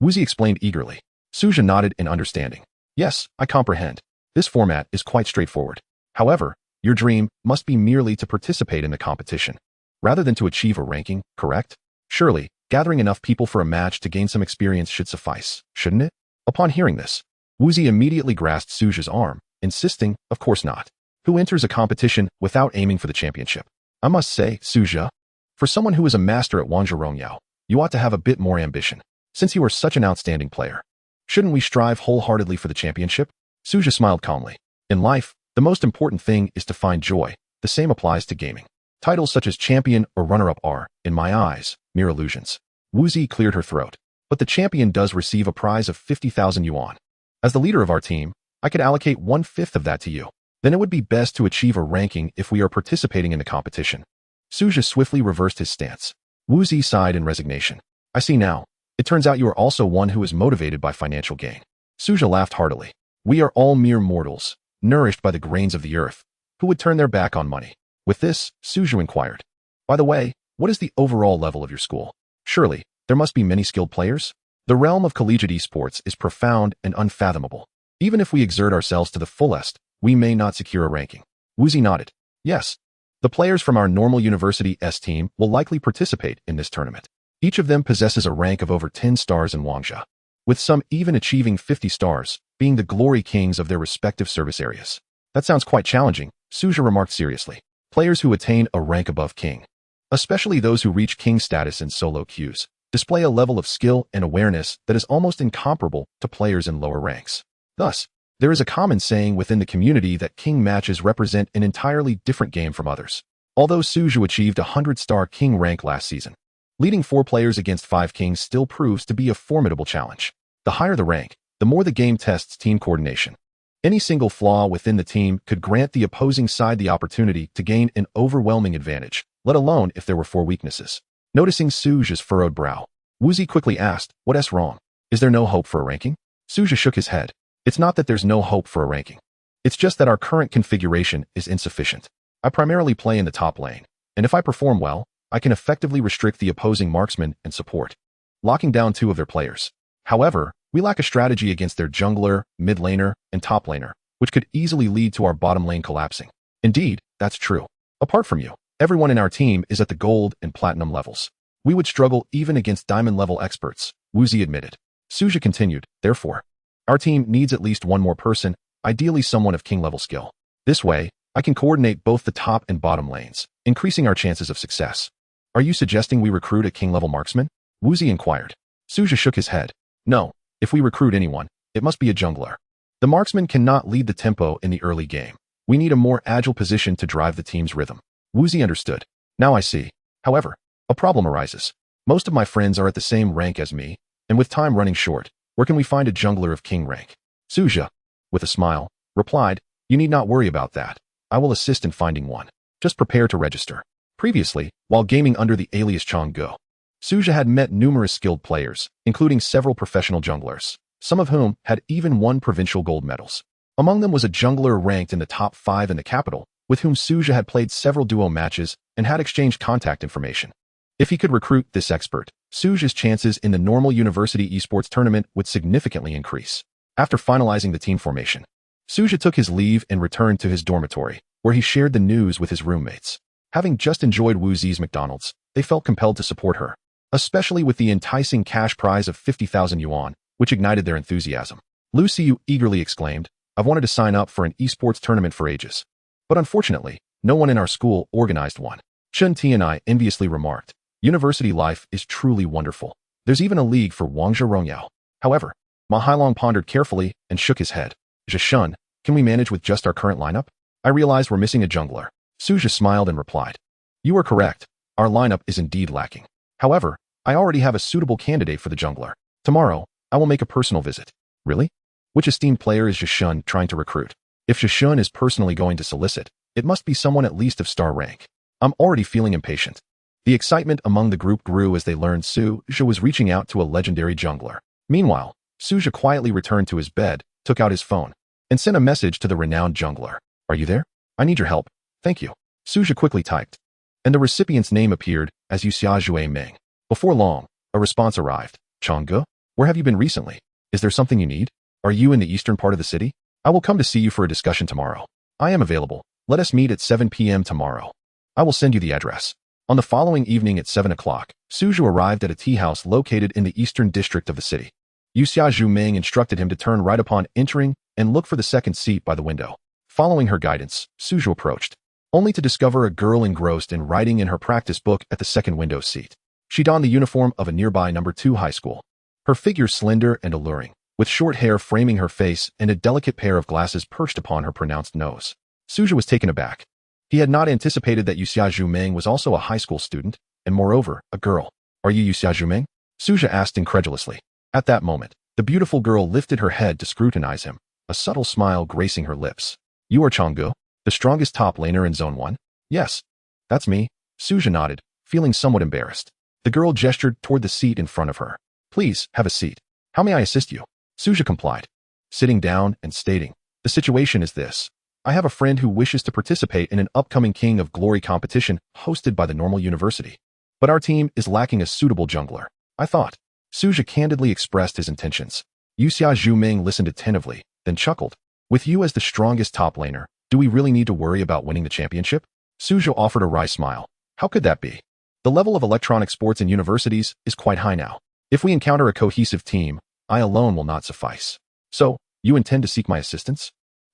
Wuzi explained eagerly. Suja nodded in understanding. Yes, I comprehend. This format is quite straightforward. However, your dream must be merely to participate in the competition, rather than to achieve a ranking, correct? Surely, gathering enough people for a match to gain some experience should suffice, shouldn't it? Upon hearing this, Wuzi immediately grasped Suja's arm, insisting, of course not. Who enters a competition without aiming for the championship? I must say, Suja, for someone who is a master at Wangzhe Rongyao, you ought to have a bit more ambition, since you are such an outstanding player. Shouldn't we strive wholeheartedly for the championship? Suja smiled calmly. In life, the most important thing is to find joy. The same applies to gaming. Titles such as champion or runner-up are, in my eyes, mere illusions. Wuzi cleared her throat. But the champion does receive a prize of 50,000 yuan. As the leader of our team, I could allocate 1/5 of that to you. Then it would be best to achieve a ranking if we are participating in the competition. Suja swiftly reversed his stance. Wuzi sighed in resignation. I see now. It turns out you are also one who is motivated by financial gain. Suja laughed heartily. We are all mere mortals, nourished by the grains of the earth, who would turn their back on money. With this, Suja inquired. By the way, what is the overall level of your school? Surely, there must be many skilled players? The realm of collegiate esports is profound and unfathomable. Even if we exert ourselves to the fullest, we may not secure a ranking. Woozy nodded. Yes. The players from our normal university S team will likely participate in this tournament. Each of them possesses a rank of over 10 stars in Wangzhe, with some even achieving 50 stars, being the glory kings of their respective service areas. That sounds quite challenging, Suja remarked seriously. Players who attain a rank above king, especially those who reach king status in solo queues, display a level of skill and awareness that is almost incomparable to players in lower ranks. Thus, there is a common saying within the community that king matches represent an entirely different game from others. Although Suju achieved a 100-star king rank last season, leading 4 players against 5 kings still proves to be a formidable challenge. The higher the rank, the more the game tests team coordination. Any single flaw within the team could grant the opposing side the opportunity to gain an overwhelming advantage, let alone if there were 4 weaknesses. Noticing Suja's furrowed brow, Woozy quickly asked, "What's wrong? Is there no hope for a ranking?" Suja shook his head. It's not that there's no hope for a ranking. It's just that our current configuration is insufficient. I primarily play in the top lane, and if I perform well, I can effectively restrict the opposing marksman and support, locking down 2 of their players. However, we lack a strategy against their jungler, mid laner, and top laner, which could easily lead to our bottom lane collapsing. Indeed, that's true. Apart from you, everyone in our team is at the gold and platinum levels. We would struggle even against diamond level experts, Woozy admitted. Suja continued, therefore, our team needs at least one more person, ideally someone of king level skill. This way, I can coordinate both the top and bottom lanes, increasing our chances of success. Are you suggesting we recruit a king level marksman? Woozy inquired. Suja shook his head. No, if we recruit anyone, it must be a jungler. The marksman cannot lead the tempo in the early game. We need a more agile position to drive the team's rhythm. Woozy understood. Now I see. However, a problem arises. Most of my friends are at the same rank as me, and with time running short, where can we find a jungler of king rank? Suja, with a smile, replied, you need not worry about that. I will assist in finding one. Just prepare to register. Previously, while gaming under the alias Chang Ge, Suja had met numerous skilled players, including several professional junglers, some of whom had even won provincial gold medals. Among them was a jungler ranked in the top 5 in the capital, with whom Suja had played several duo matches and had exchanged contact information. If he could recruit this expert, Suja's chances in the normal university esports tournament would significantly increase. After finalizing the team formation, Suja took his leave and returned to his dormitory, where he shared the news with his roommates. Having just enjoyed Woozy's McDonald's, they felt compelled to support her, especially with the enticing cash prize of 50,000 yuan, which ignited their enthusiasm. Lucy Yu eagerly exclaimed, I've wanted to sign up for an esports tournament for ages. But unfortunately, no one in our school organized one. Chun Ti and I enviously remarked, university life is truly wonderful. There's even a league for Wangzhe Rongyao. However, Ma Hailong pondered carefully and shook his head. Zhishun, can we manage with just our current lineup? I realize we're missing a jungler. Suja smiled and replied, you are correct. Our lineup is indeed lacking. However, I already have a suitable candidate for the jungler. Tomorrow, I will make a personal visit. Really? Which esteemed player is Zhishun trying to recruit? If Zhishun is personally going to solicit, it must be someone at least of star rank. I'm already feeling impatient. The excitement among the group grew as they learned Suja was reaching out to a legendary jungler. Meanwhile, Suja quietly returned to his bed, took out his phone, and sent a message to the renowned jungler. Are you there? I need your help. Thank you. Suja quickly typed, and the recipient's name appeared as Yuxiazhui Meng. Before long, a response arrived. Chang Ge, where have you been recently? Is there something you need? Are you in the eastern part of the city? I will come to see you for a discussion tomorrow. I am available. Let us meet at 7 p.m. tomorrow. I will send you the address. On the following evening at 7 o'clock, Suju arrived at a tea house located in the eastern district of the city. Yuxiazhui Meng instructed him to turn right upon entering and look for the second seat by the window. Following her guidance, Suju approached, only to discover a girl engrossed in writing in her practice book at the second window seat. She donned the uniform of a nearby number 2 high school. Her figure slender and alluring, with short hair framing her face and a delicate pair of glasses perched upon her pronounced nose. Suja was taken aback. He had not anticipated that Yuxiazhui Meng was also a high school student, and moreover, a girl. Are you Yuxiazhui Meng? Suja asked incredulously. At that moment, the beautiful girl lifted her head to scrutinize him, a subtle smile gracing her lips. You are Chang Ge, the strongest top laner in Zone 1? Yes. That's me. Suja nodded, feeling somewhat embarrassed. The girl gestured toward the seat in front of her. Please, have a seat. How may I assist you? Suja complied, sitting down and stating, the situation is this. I have a friend who wishes to participate in an upcoming King of Glory competition hosted by the normal university. But our team is lacking a suitable jungler. I thought, Suja candidly expressed his intentions. Yuxia Zhuming listened attentively, then chuckled. With you as the strongest top laner, do we really need to worry about winning the championship? Suja offered a wry smile. How could that be? The level of electronic sports in universities is quite high now. If we encounter a cohesive team, I alone will not suffice. So, you intend to seek my assistance?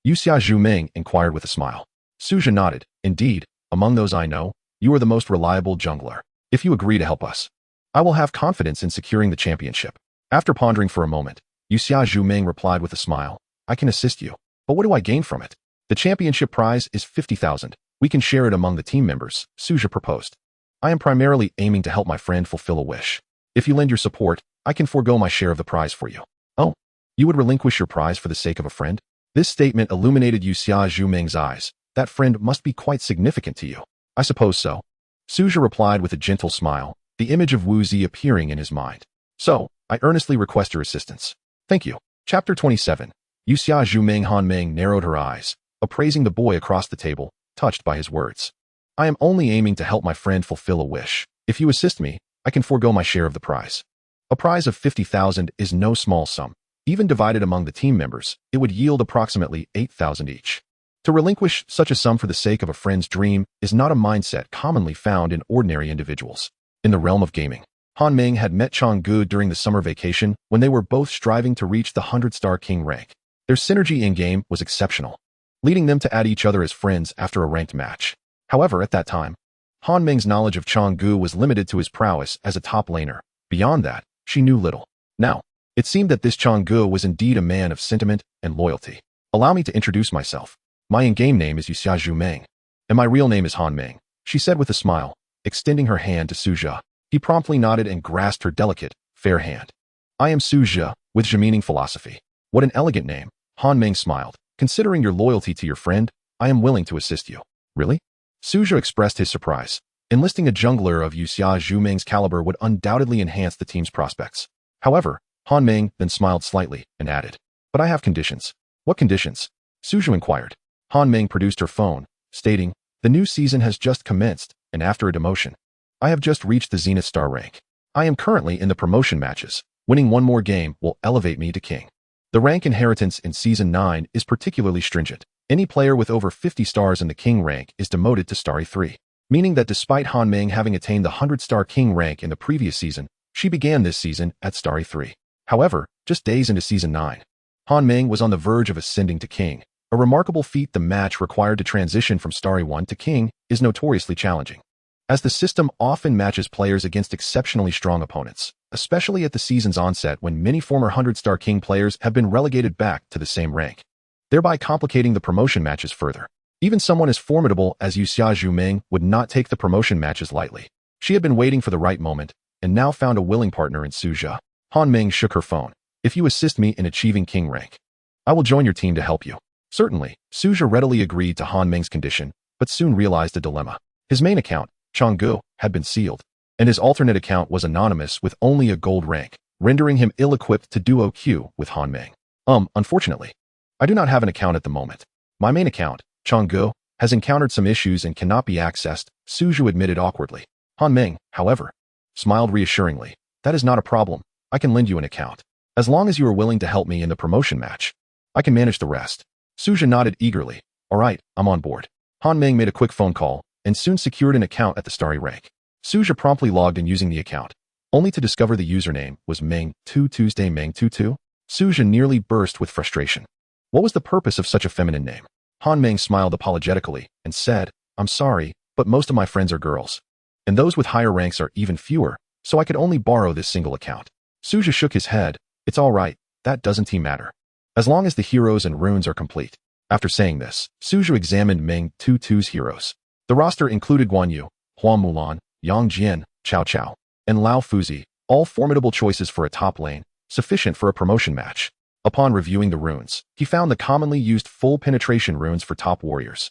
Yuxia Zhuming inquired with a smile. Suja nodded. Indeed, among those I know, you are the most reliable jungler. If you agree to help us, I will have confidence in securing the championship. After pondering for a moment, Yuxia Zhuming replied with a smile. I can assist you. But what do I gain from it? The championship prize is 50,000. We can share it among the team members, Suja proposed. I am primarily aiming to help my friend fulfill a wish. If you lend your support, I can forego my share of the prize for you. Oh, you would relinquish your prize for the sake of a friend? This statement illuminated Yuxia Zhuming's eyes. That friend must be quite significant to you. I suppose so. Suja replied with a gentle smile, the image of Wu Zi appearing in his mind. So, I earnestly request your assistance. Thank you. Chapter 27. Yuxia Zhuming Hanming narrowed her eyes, appraising the boy across the table, touched by his words. I am only aiming to help my friend fulfill a wish. If you assist me, I can forego my share of the prize. A prize of 50,000 is no small sum. Even divided among the team members, it would yield approximately 8,000 each. To relinquish such a sum for the sake of a friend's dream is not a mindset commonly found in ordinary individuals. In the realm of gaming, Han Ming had met Chang Ge during the summer vacation when they were both striving to reach the 100-star king rank. Their synergy in-game was exceptional, leading them to add each other as friends after a ranked match. However, at that time, Han Ming's knowledge of Chang Ge was limited to his prowess as a top laner. Beyond that, she knew little. Now, it seemed that this Chang Ge was indeed a man of sentiment and loyalty. Allow me to introduce myself. My in-game name is Yuxia Zhuming, and my real name is Han Ming, she said with a smile, extending her hand to Suja. He promptly nodded and grasped her delicate, fair hand. I am Suja, with Zhemeaning philosophy. What an elegant name. Han Ming smiled. Considering your loyalty to your friend, I am willing to assist you. Really? Suja expressed his surprise. Enlisting a jungler of Yuxia Zhuming's caliber would undoubtedly enhance the team's prospects. However, Han Ming then smiled slightly and added, but I have conditions. What conditions? Suja inquired. Han Ming produced her phone, stating, the new season has just commenced, and after a demotion, I have just reached the Zenith Star rank. I am currently in the promotion matches. Winning one more game will elevate me to king. The rank inheritance in Season 9 is particularly stringent. Any player with over 50 stars in the king rank is demoted to Starry 3, meaning that despite Han Ming having attained the 100-star king rank in the previous season, she began this season at Starry 3. However, just days into Season 9, Han Ming was on the verge of ascending to king. A remarkable feat. The match required to transition from Starry 1 to king is notoriously challenging, as the system often matches players against exceptionally strong opponents, especially at the season's onset when many former 100-star king players have been relegated back to the same rank, thereby complicating the promotion matches further. Even someone as formidable as Yuxia Zhuming would not take the promotion matches lightly. She had been waiting for the right moment, and now found a willing partner in Suja. Han Ming shook her phone. If you assist me in achieving king rank, I will join your team to help you. Certainly, Suja readily agreed to Han Ming's condition, but soon realized a dilemma. His main account, Chang Ge, had been sealed, and his alternate account was anonymous with only a gold rank, rendering him ill-equipped to duo queue with Han Ming. Unfortunately, I do not have an account at the moment. My main account, Chang Ge, has encountered some issues and cannot be accessed, Suja admitted awkwardly. Han Ming, however, smiled reassuringly. That is not a problem. I can lend you an account. As long as you are willing to help me in the promotion match, I can manage the rest. Suja nodded eagerly. All right, I'm on board. Han Ming made a quick phone call and soon secured an account at the Starry rank. Suja promptly logged in using the account, only to discover the username was Meng2 Tuesday Meng22. Suja nearly burst with frustration. What was the purpose of such a feminine name? Han Ming smiled apologetically and said, I'm sorry, but most of my friends are girls, and those with higher ranks are even fewer, so I could only borrow this single account. Suja shook his head. It's all right, that doesn't matter, as long as the heroes and runes are complete. After saying this, Suja examined Meng22's heroes. The roster included Guan Yu, Hua Mulan, Yang Jian, Cao Cao, and Lao Fuzi, all formidable choices for a top lane, sufficient for a promotion match. Upon reviewing the runes, he found the commonly used full penetration runes for top warriors,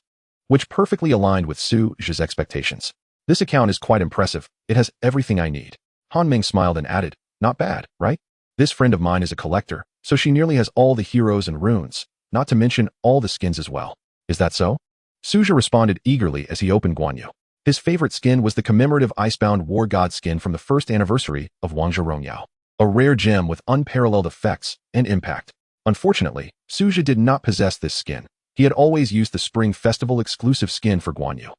which perfectly aligned with Suja's expectations. This account is quite impressive. It has everything I need. Han Ming smiled and added, not bad, right? This friend of mine is a collector, so she nearly has all the heroes and runes, not to mention all the skins as well. Is that so? Suja responded eagerly as he opened Guan Yu. His favorite skin was the commemorative Icebound War God skin from the first anniversary of Wangzhe Rongyao. a rare gem with unparalleled effects and impact. Unfortunately, Suja did not possess this skin. He had always used the Spring Festival exclusive skin for Guan Yu.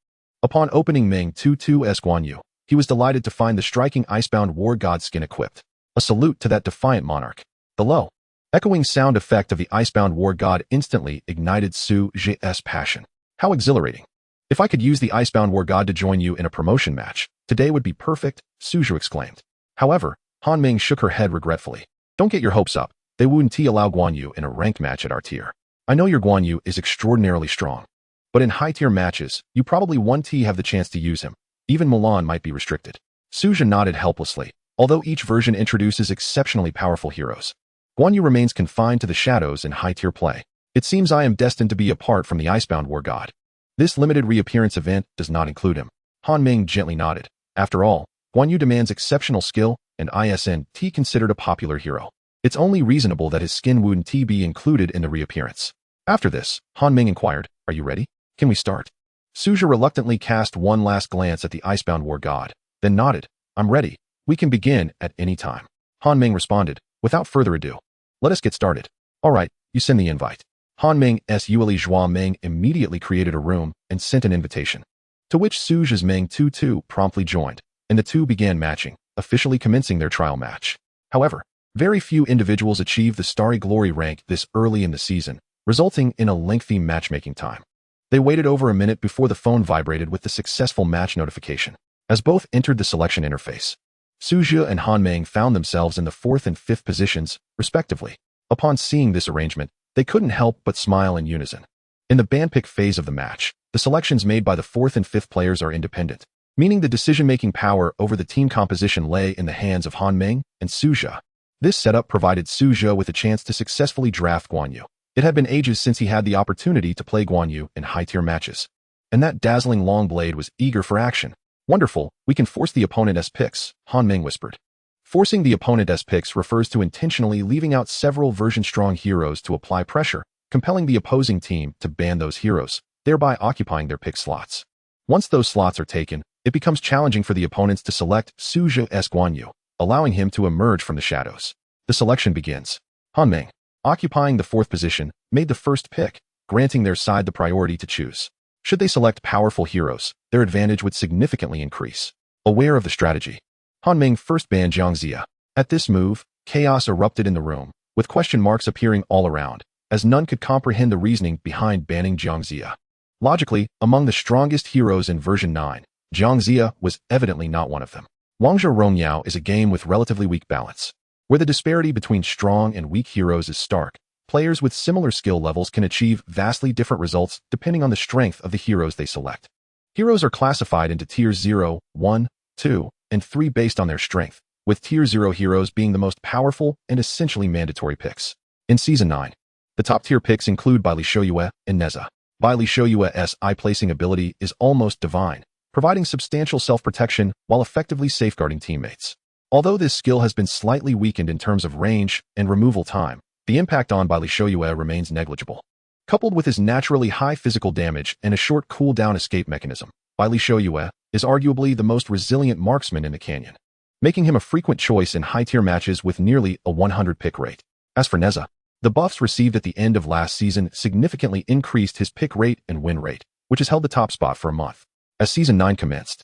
Upon opening Ming 22's Guan Yu, he was delighted to find the striking Icebound War God skin equipped. A salute to that defiant monarch. The low, echoing sound effect of the Icebound War God instantly ignited Su Zhe's passion. How exhilarating. If I could use the Icebound War God to join you in a promotion match, today would be perfect, Su Zhe exclaimed. However, Han Ming shook her head regretfully. Don't get your hopes up. They wouldn't allow Guan Yu in a ranked match at our tier. I know your Guan Yu is extraordinarily strong. But in high-tier matches, you probably won't have the chance to use him. Even Mulan might be restricted. Su Zhe nodded helplessly. Although each version introduces exceptionally powerful heroes, Guan Yu remains confined to the shadows in high-tier play. It seems I am destined to be apart from the Icebound War God. This limited reappearance event does not include him. Han Ming gently nodded. After all, Guan Yu demands exceptional skill, and isn't considered a popular hero. It's only reasonable that his skin wouldn't be included in the reappearance. After this, Han Ming inquired, are you ready? Can we start? Su Zhe reluctantly cast one last glance at the Icebound War God, then nodded. I'm ready. We can begin at any time. Han Ming responded, without further ado. Let us get started. All right, you send the invite. Han Ming's Yuli Zhua Ming immediately created a room and sent an invitation, to which Su Zhe's Ming 22 promptly joined, and the two began matching, officially commencing their trial match. However, very few individuals achieved the Starry Glory rank this early in the season, resulting in a lengthy matchmaking time. They waited over a minute before the phone vibrated with the successful match notification. As both entered the selection interface, Su Zhe and Han Ming found themselves in the 4th and 5th positions, respectively. Upon seeing this arrangement, they couldn't help but smile in unison. In the bandpick phase of the match, the selections made by the 4th and 5th players are independent, meaning the decision-making power over the team composition lay in the hands of Han Ming and Su Zhe. This setup provided Su Zhe with a chance to successfully draft Guan Yu. It had been ages since he had the opportunity to play Guan Yu in high-tier matches. And that dazzling long blade was eager for action. Wonderful, we can force the opponent's picks, Han Ming whispered. Forcing the opponent's picks refers to intentionally leaving out several version-strong heroes to apply pressure, compelling the opposing team to ban those heroes, thereby occupying their pick slots. Once those slots are taken, it becomes challenging for the opponents to select Su Zhe's Guan Yu, allowing him to emerge from the shadows. The selection begins. Han Ming, occupying the 4th position, made the first pick, granting their side the priority to choose. Should they select powerful heroes, their advantage would significantly increase. Aware of the strategy, Han Ming first banned Chang Ge. At this move, chaos erupted in the room, with question marks appearing all around, as none could comprehend the reasoning behind banning Chang Ge. Logically, among the strongest heroes in version 9, Chang Ge was evidently not one of them. Wangzhe Rongyao is a game with relatively weak balance, where the disparity between strong and weak heroes is stark. Players with similar skill levels can achieve vastly different results depending on the strength of the heroes they select. Heroes are classified into tiers 0, 1, 2, and 3 based on their strength, with tier 0 heroes being the most powerful and essentially mandatory picks. In Season 9, the top-tier picks include Bai Li Shouyue and Neza. Bai Li Shouyue's eye-placing ability is almost divine, providing substantial self-protection while effectively safeguarding teammates. Although this skill has been slightly weakened in terms of range and removal time, the impact on Bai Li Shouyue remains negligible. Coupled with his naturally high physical damage and a short cooldown escape mechanism, Bai Li Shouyue is arguably the most resilient marksman in the canyon, making him a frequent choice in high-tier matches with nearly a 100 pick rate. As for Neza, the buffs received at the end of last season significantly increased his pick rate and win rate, which has held the top spot for a month. As Season 9 commenced,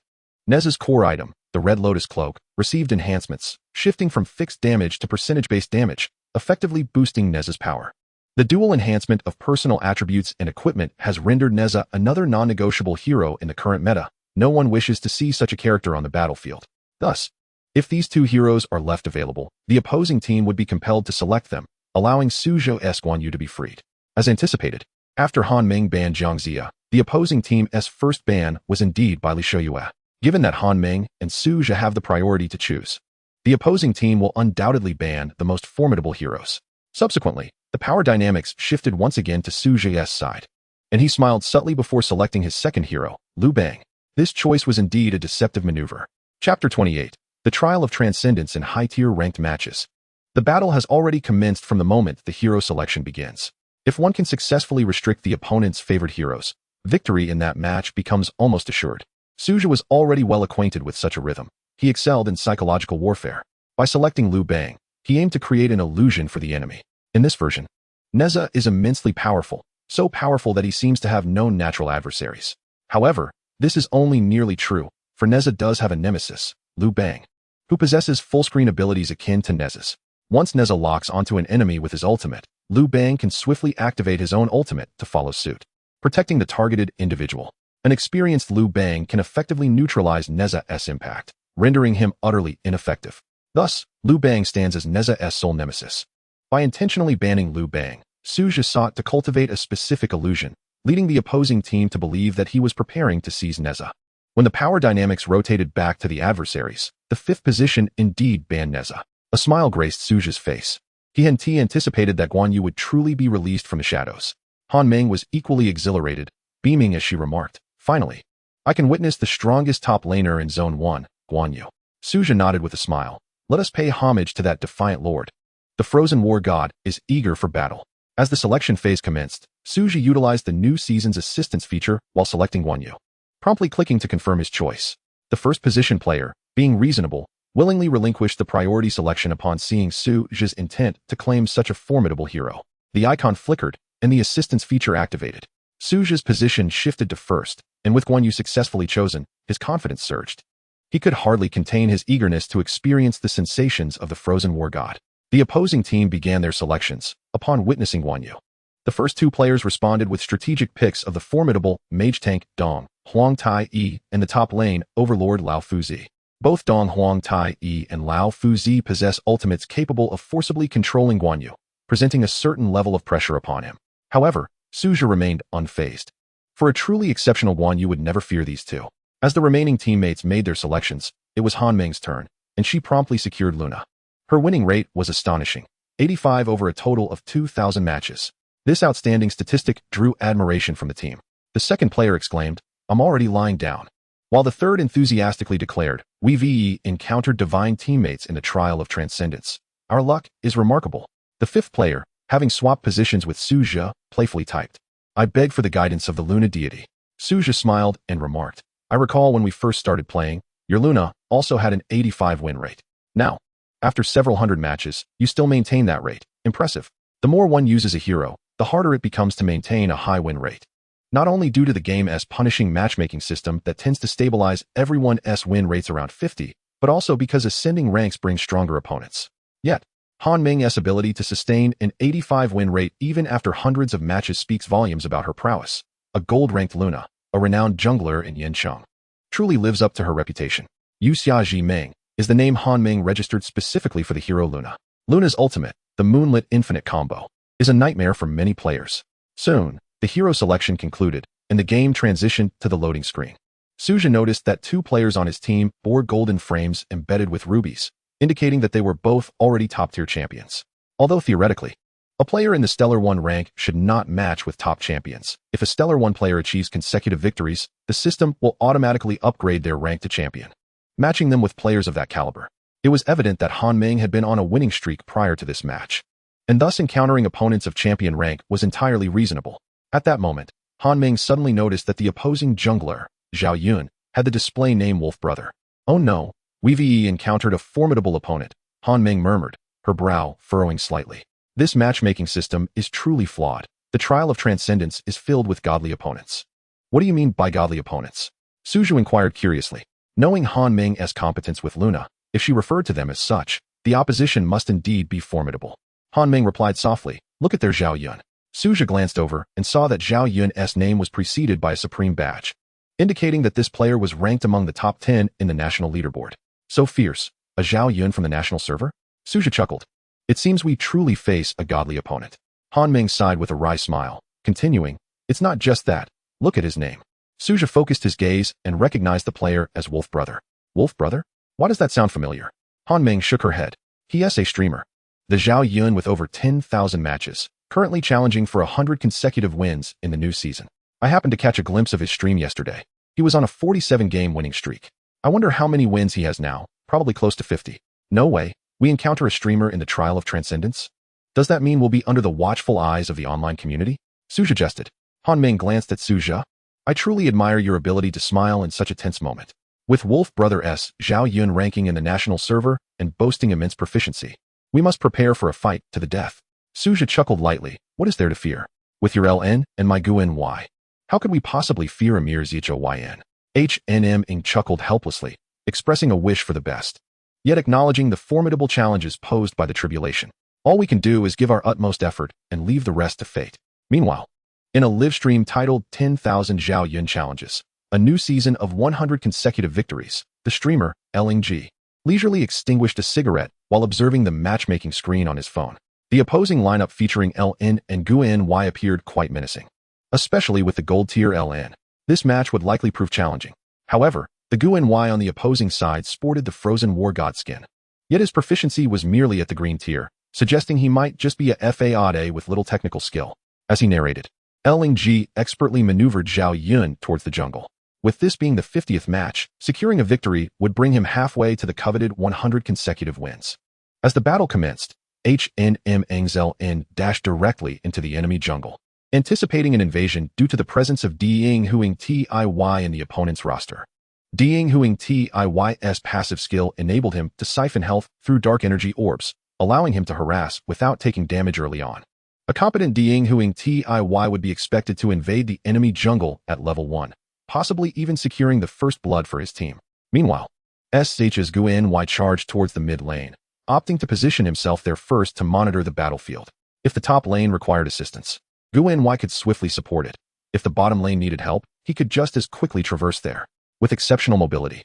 Neza's core item, the Red Lotus Cloak, received enhancements, shifting from fixed damage to percentage-based damage, effectively boosting Neza's power. The dual enhancement of personal attributes and equipment has rendered Neza another non-negotiable hero in the current meta. No one wishes to see such a character on the battlefield. Thus, if these two heroes are left available, the opposing team would be compelled to select them, allowing Su Zhe's Guan Yu to be freed. As anticipated, after Han Ming banned Chang Ge, the opposing team's first ban was indeed Bai Li Shouyue. Given that Han Ming and Su Zhe have the priority to choose, the opposing team will undoubtedly ban the most formidable heroes. Subsequently, the power dynamics shifted once again to Su Zhe's side, and he smiled subtly before selecting his second hero, Liu Bang. This choice was indeed a deceptive maneuver. Chapter 28. The Trial of Transcendence in High-Tier Ranked Matches. The battle has already commenced from the moment the hero selection begins. If one can successfully restrict the opponent's favored heroes, victory in that match becomes almost assured. Su Zhe was already well acquainted with such a rhythm. He excelled in psychological warfare. By selecting Liu Bang, He aimed to create an illusion for the enemy. In this version, Neza is immensely powerful, so powerful that he seems to have no natural adversaries. However, this is only nearly true, for Neza does have a nemesis, Liu Bang, who possesses full-screen abilities akin to Neza's. Once Neza locks onto an enemy with his ultimate, Liu Bang can swiftly activate his own ultimate to follow suit, protecting the targeted individual. An experienced Liu Bang can effectively neutralize Neza's impact, rendering him utterly ineffective. Thus, Liu Bang stands as Neza's sole nemesis. By intentionally banning Liu Bang, Suja sought to cultivate a specific illusion, leading the opposing team to believe that he was preparing to seize Neza. When the power dynamics rotated back to the adversaries, the fifth position indeed banned Neza. A smile graced Suja's face. He had anticipated that Guan Yu would truly be released from the shadows. Han Meng was equally exhilarated, beaming as she remarked, "Finally, I can witness the strongest top laner in Zone 1, Guan Yu." Suja nodded with a smile. "Let us pay homage to that defiant lord. The frozen war god is eager for battle." As the selection phase commenced, Suja utilized the new season's assistance feature while selecting Guan Yu, promptly clicking to confirm his choice. The first position player, being reasonable, willingly relinquished the priority selection upon seeing Suja's intent to claim such a formidable hero. The icon flickered, and the assistance feature activated. Suja's position shifted to first, and with Guan Yu successfully chosen, his confidence surged. He could hardly contain his eagerness to experience the sensations of the frozen war god. The opposing team began their selections, upon witnessing Guan Yu. The first two players responded with strategic picks of the formidable mage tank Dong Huang Tai Yi and the top lane overlord Lao Fuzi. Both Dong Huang Tai Yi and Lao Fuzi possess ultimates capable of forcibly controlling Guan Yu, presenting a certain level of pressure upon him. However, Suja remained unfazed. For a truly exceptional Guan Yu would never fear these two. As the remaining teammates made their selections, it was Han Meng's turn, and she promptly secured Luna. Her winning rate was astonishing, 85 over a total of 2,000 matches. This outstanding statistic drew admiration from the team. The second player exclaimed, "I'm already lying down." While the third enthusiastically declared, "We encountered divine teammates in the trial of transcendence. Our luck is remarkable." The fifth player, having swapped positions with Suja, playfully typed, "I beg for the guidance of the Luna deity." Suja smiled and remarked, "I recall when we first started playing, your Luna also had an 85 win rate. Now, after several hundred matches, you still maintain that rate. Impressive." The more one uses a hero, the harder it becomes to maintain a high win rate. Not only due to the game's punishing matchmaking system that tends to stabilize everyone's win rates around 50, but also because ascending ranks bring stronger opponents. Yet, Han Meng's ability to sustain an 85 win rate even after hundreds of matches speaks volumes about her prowess. A gold-ranked Luna, a renowned jungler in Yancheng, truly lives up to her reputation. Yu Xia Meng is the name Han Meng registered specifically for the hero Luna. Luna's ultimate, the Moonlit Infinite combo, is a nightmare for many players. Soon, the hero selection concluded, and the game transitioned to the loading screen. Suja noticed that two players on his team bore golden frames embedded with rubies, indicating that they were both already top-tier champions. Although theoretically, a player in the Stellar 1 rank should not match with top champions. If a Stellar 1 player achieves consecutive victories, the system will automatically upgrade their rank to champion, matching them with players of that caliber. It was evident that Han Meng had been on a winning streak prior to this match, and thus encountering opponents of champion rank was entirely reasonable. At that moment, Han Meng suddenly noticed that the opposing jungler, Zhao Yun, had the display name Wolf Brother. "Oh no, we've encountered a formidable opponent," Han Meng murmured, her brow furrowing slightly. This matchmaking system is truly flawed. The trial of transcendence is filled with godly opponents. "What do you mean by godly opponents?" Suju inquired curiously. Knowing Han Meng's competence with Luna, if she referred to them as such, the opposition must indeed be formidable. Han Meng replied softly, "Look at their Zhao Yun." Suja glanced over and saw that Zhao Yun's name was preceded by a supreme badge, indicating that this player was ranked among the top 10 in the national leaderboard. "So fierce, a Zhao Yun from the national server?" Suja chuckled. "It seems we truly face a godly opponent." Han Meng sighed with a wry smile, continuing, "It's not just that. Look at his name." Suja focused his gaze and recognized the player as Wolf Brother. "Wolf Brother? Why does that sound familiar?" Han Meng shook her head. "He is a streamer. The Zhao Yun with over 10,000 matches, currently challenging for 100 consecutive wins in the new season. I happened to catch a glimpse of his stream yesterday. He was on a 47-game winning streak. I wonder how many wins he has now, probably close to 50. No way, we encounter a streamer in the trial of transcendence? Does that mean we'll be under the watchful eyes of the online community?" Suja jested. Han Meng glanced at Suja. "I truly admire your ability to smile in such a tense moment. With Wolf Brother S. Zhao Yun ranking in the national server and boasting immense proficiency, We must prepare for a fight to the death. Suja chuckled lightly. What is there to fear? With your LN and my Guan Y. How could we possibly fear Emir Zhicho Ynn Ing chuckled helplessly, expressing a wish for the best, yet acknowledging the formidable challenges posed by the tribulation. All we can do is give our utmost effort and leave the rest to fate. Meanwhile, in a live stream titled 10,000 Zhao Yun Challenges, a new season of 100 consecutive victories, the streamer, Ling Ji, leisurely extinguished a cigarette while observing the matchmaking screen on his phone. The opposing lineup featuring LN and Guan Y appeared quite menacing, especially with the gold tier LN. This match would likely prove challenging. However, the Guan Y on the opposing side sported the frozen war god skin. Yet his proficiency was merely at the green tier, suggesting he might just be a FAOD with little technical skill. As he narrated, Ling Ji expertly maneuvered Zhao Yun towards the jungle. With this being the 50th match, securing a victory would bring him halfway to the coveted 100 consecutive wins. As the battle commenced, HNM dashed directly into the enemy jungle, anticipating an invasion due to the presence of Ding Huing Tiy in the opponent's roster. Ding Huing Tiy's passive skill enabled him to siphon health through dark energy orbs, allowing him to harass without taking damage early on. A competent Ding Huing Tiy would be expected to invade the enemy jungle at level 1, possibly even securing the first blood for his team. Meanwhile, SH's Guan Y charged towards the mid lane, opting to position himself there first to monitor the battlefield. If the top lane required assistance, Guan Y could swiftly support it. If the bottom lane needed help, he could just as quickly traverse there. With exceptional mobility,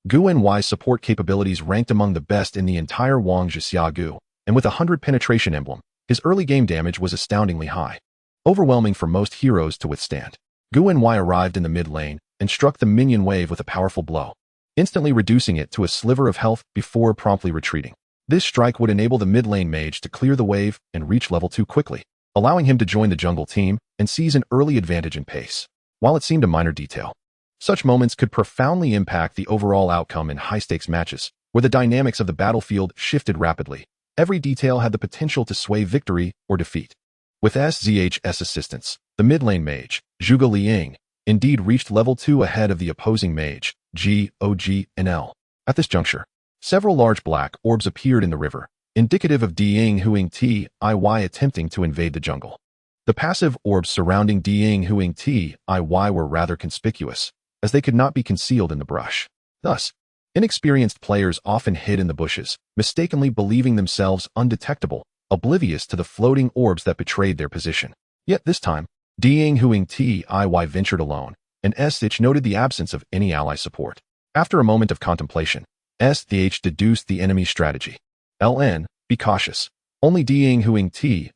Guan Y's support capabilities ranked among the best in the entire Wangzhe Xiaogu, and with a 100 penetration emblem, his early game damage was astoundingly high, overwhelming for most heroes to withstand. Guan Y arrived in the mid lane and struck the minion wave with a powerful blow, instantly reducing it to a sliver of health before promptly retreating. This strike would enable the mid lane mage to clear the wave and reach level 2 quickly, allowing him to join the jungle team and seize an early advantage in pace. While it seemed a minor detail, such moments could profoundly impact the overall outcome in high-stakes matches, where the dynamics of the battlefield shifted rapidly. Every detail had the potential to sway victory or defeat. With SZH's assistance, the mid lane mage, Zhuge Liang, indeed reached level 2 ahead of the opposing mage, GOGNL. At this juncture, several large black orbs appeared in the river, indicative of Ding Huing Tiy attempting to invade the jungle. The passive orbs surrounding Ding Huing Tiy were rather conspicuous, as they could not be concealed in the brush. Thus, inexperienced players often hid in the bushes, mistakenly believing themselves undetectable, oblivious to the floating orbs that betrayed their position. Yet this time, Ding Huing Tiy ventured alone, and SH noted the absence of any ally support. After a moment of contemplation, SH deduced the enemy's strategy. LN, be cautious. Only Ding Huing Tiy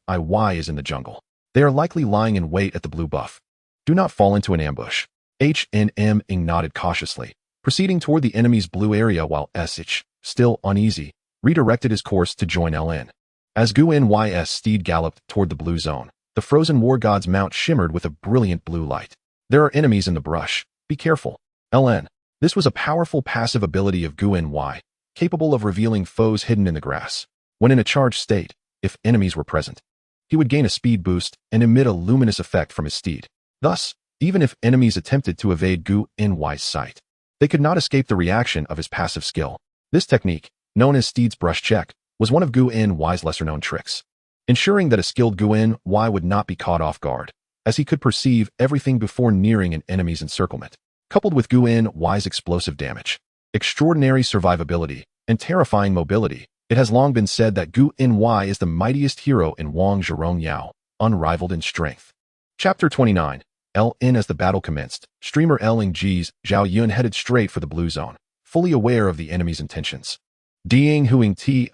is in the jungle. They are likely lying in wait at the blue buff. Do not fall into an ambush. HNM Ing nodded cautiously, proceeding toward the enemy's blue area while SH, still uneasy, redirected his course to join LN. As Guan Y's steed galloped toward the blue zone, the frozen war god's mount shimmered with a brilliant blue light. There are enemies in the brush. Be careful. LN. This was a powerful passive ability of Guan Y, capable of revealing foes hidden in the grass. When in a charged state, if enemies were present, he would gain a speed boost and emit a luminous effect from his steed. Thus, even if enemies attempted to evade Guan Y's sight, they could not escape the reaction of his passive skill. This technique, known as Steed's brush check, was one of Guan Y's lesser-known tricks, ensuring that a skilled Guan Y would not be caught off guard, as he could perceive everything before nearing an enemy's encirclement. Coupled with Guan Y's explosive damage, extraordinary survivability, and terrifying mobility, it has long been said that Guan Y is the mightiest hero in Wangzhe Rongyao, unrivaled in strength. Chapter 29. LN. As the battle commenced, streamer Ling Ji's Zhao Yun headed straight for the blue zone, fully aware of the enemy's intentions. Ding Huing Tiy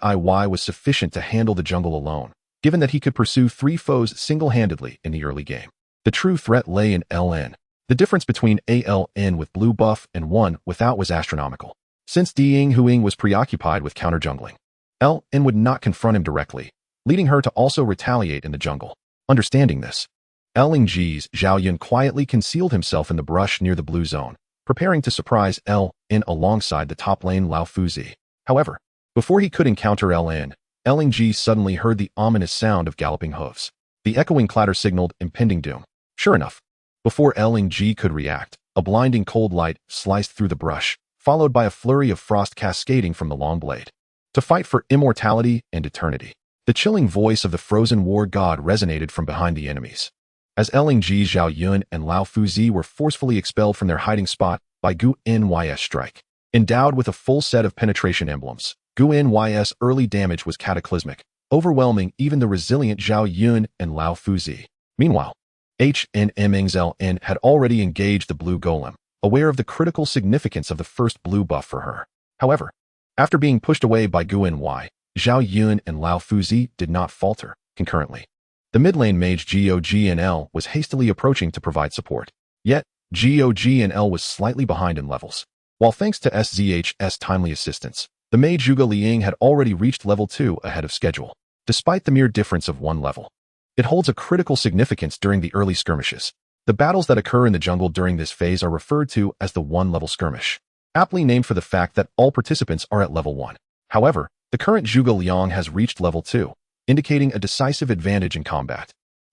was sufficient to handle the jungle alone, given that he could pursue 3 foes single-handedly in the early game. The true threat lay in LN. The difference between ALN with blue buff and one without was astronomical. Since Ding Huing was preoccupied with counter-jungling, LN would not confront him directly, leading her to also retaliate in the jungle. Understanding this, Ling Ji's Zhao Yun quietly concealed himself in the brush near the blue zone, preparing to surprise LN alongside the top lane Lao Fuzi. However, before he could encounter LN, Ling Ji suddenly heard the ominous sound of galloping hooves. The echoing clatter signaled impending doom. Sure enough, before Ling Ji could react, a blinding cold light sliced through the brush, followed by a flurry of frost cascading from the long blade. to fight for immortality and eternity. The chilling voice of the frozen war god resonated from behind the enemies. As Ling Ji, Zhao Yun, and Lao Fuzi were forcefully expelled from their hiding spot by Gu Ny's strike. Endowed with a full set of penetration emblems, Gu Ny's early damage was cataclysmic, overwhelming even the resilient Zhao Yun and Lao Fuzi. Meanwhile, HNMXLN had already engaged the blue golem, aware of the critical significance of the first blue buff for her. However, after being pushed away by Gu Ny, Zhao Yun and Lao Fuzi did not falter concurrently. The mid-lane mage GOGNL was hastily approaching to provide support. Yet, GOGNL was slightly behind in levels. While thanks to SZH's timely assistance, the mage Zhuge Liang had already reached level 2 ahead of schedule, despite the mere difference of 1 level. It holds a critical significance during the early skirmishes. The battles that occur in the jungle during this phase are referred to as the 1-level skirmish, aptly named for the fact that all participants are at level 1. However, the current Zhuge Liang has reached level 2, indicating a decisive advantage in combat.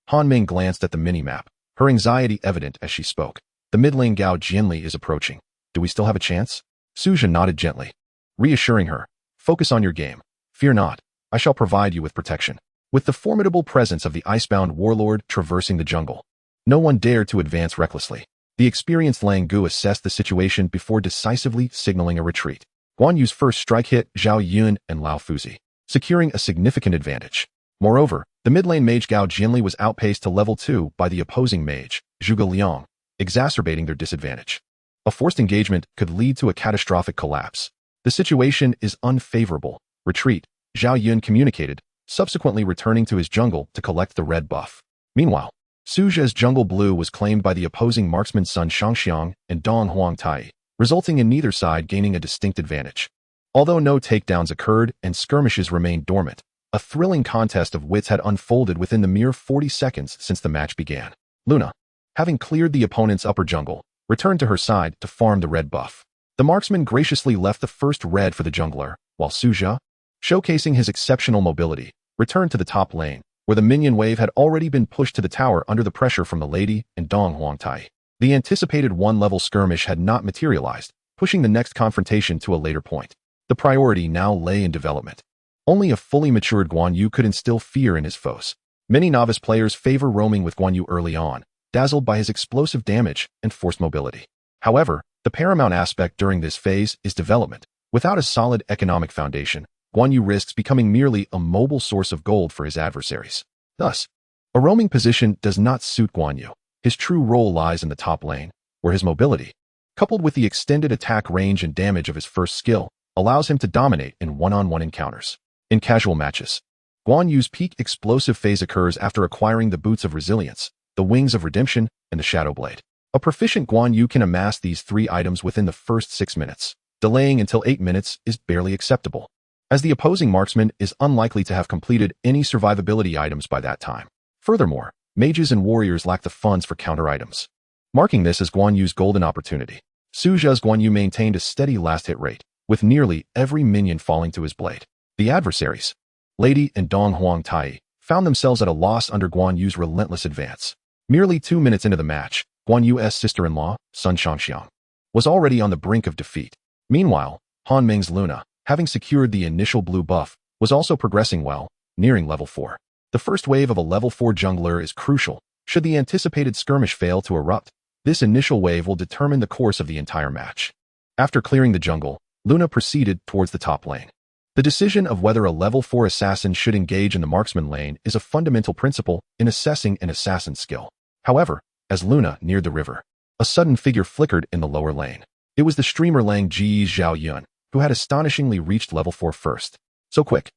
Han Ming glanced at the minimap, her anxiety evident as she spoke. The mid lane Gao Jianli is approaching. Do we still have a chance? Suja nodded gently, reassuring her. Focus on your game. Fear not. I shall provide you with protection. With the formidable presence of the icebound warlord traversing the jungle, no one dared to advance recklessly. The experienced Lang Gu assessed the situation before decisively signaling a retreat. Guan Yu's first strike hit Zhao Yun and Lao Fuzi, securing a significant advantage. Moreover, the mid-lane mage Gao Jianli was outpaced to level 2 by the opposing mage, Zhuge Liang, exacerbating their disadvantage. A forced engagement could lead to a catastrophic collapse. The situation is unfavorable. Retreat, Zhao Yun communicated, subsequently returning to his jungle to collect the red buff. Meanwhile, Suja's jungle blue was claimed by the opposing marksman Sun Shangxiang and Dong Huangtai, resulting in neither side gaining a distinct advantage. Although no takedowns occurred and skirmishes remained dormant, a thrilling contest of wits had unfolded within the mere 40 seconds since the match began. Luna, having cleared the opponent's upper jungle, returned to her side to farm the red buff. The marksman graciously left the first red for the jungler, while Suja, showcasing his exceptional mobility, returned to the top lane, where the minion wave had already been pushed to the tower under the pressure from the lady and Dong Huangtai. The anticipated 1-level skirmish had not materialized, pushing the next confrontation to a later point. The priority now lay in development. Only a fully matured Guan Yu could instill fear in his foes. Many novice players favor roaming with Guan Yu early on, dazzled by his explosive damage and forced mobility. However, the paramount aspect during this phase is development. Without a solid economic foundation, Guan Yu risks becoming merely a mobile source of gold for his adversaries. Thus, a roaming position does not suit Guan Yu. His true role lies in the top lane, where his mobility, coupled with the extended attack range and damage of his first skill, allows him to dominate in one-on-one encounters. In casual matches, Guan Yu's peak explosive phase occurs after acquiring the Boots of Resilience, the Wings of Redemption, and the Shadow Blade. A proficient Guan Yu can amass these 3 items within the first 6 minutes. Delaying until 8 minutes is barely acceptable, as the opposing marksman is unlikely to have completed any survivability items by that time. Furthermore, mages and warriors lack the funds for counter items, marking this as Guan Yu's golden opportunity. Suja's Guan Yu maintained a steady last hit rate, with nearly every minion falling to his blade. The adversaries, Lady and Dong Huangtai, found themselves at a loss under Guan Yu's relentless advance. Merely 2 minutes into the match, Guan Yu's sister-in-law, Sun Shangxiang, was already on the brink of defeat. Meanwhile, Han Ming's Luna, having secured the initial blue buff, was also progressing well, nearing level 4. The first wave of a level 4 jungler is crucial. Should the anticipated skirmish fail to erupt, this initial wave will determine the course of the entire match. After clearing the jungle, Luna proceeded towards the top lane. The decision of whether a level 4 assassin should engage in the marksman lane is a fundamental principle in assessing an assassin's skill. However, as Luna neared the river, a sudden figure flickered in the lower lane. It was the streamer Lang Ji's Zhao Yun, who had astonishingly reached level 4 first. So quick.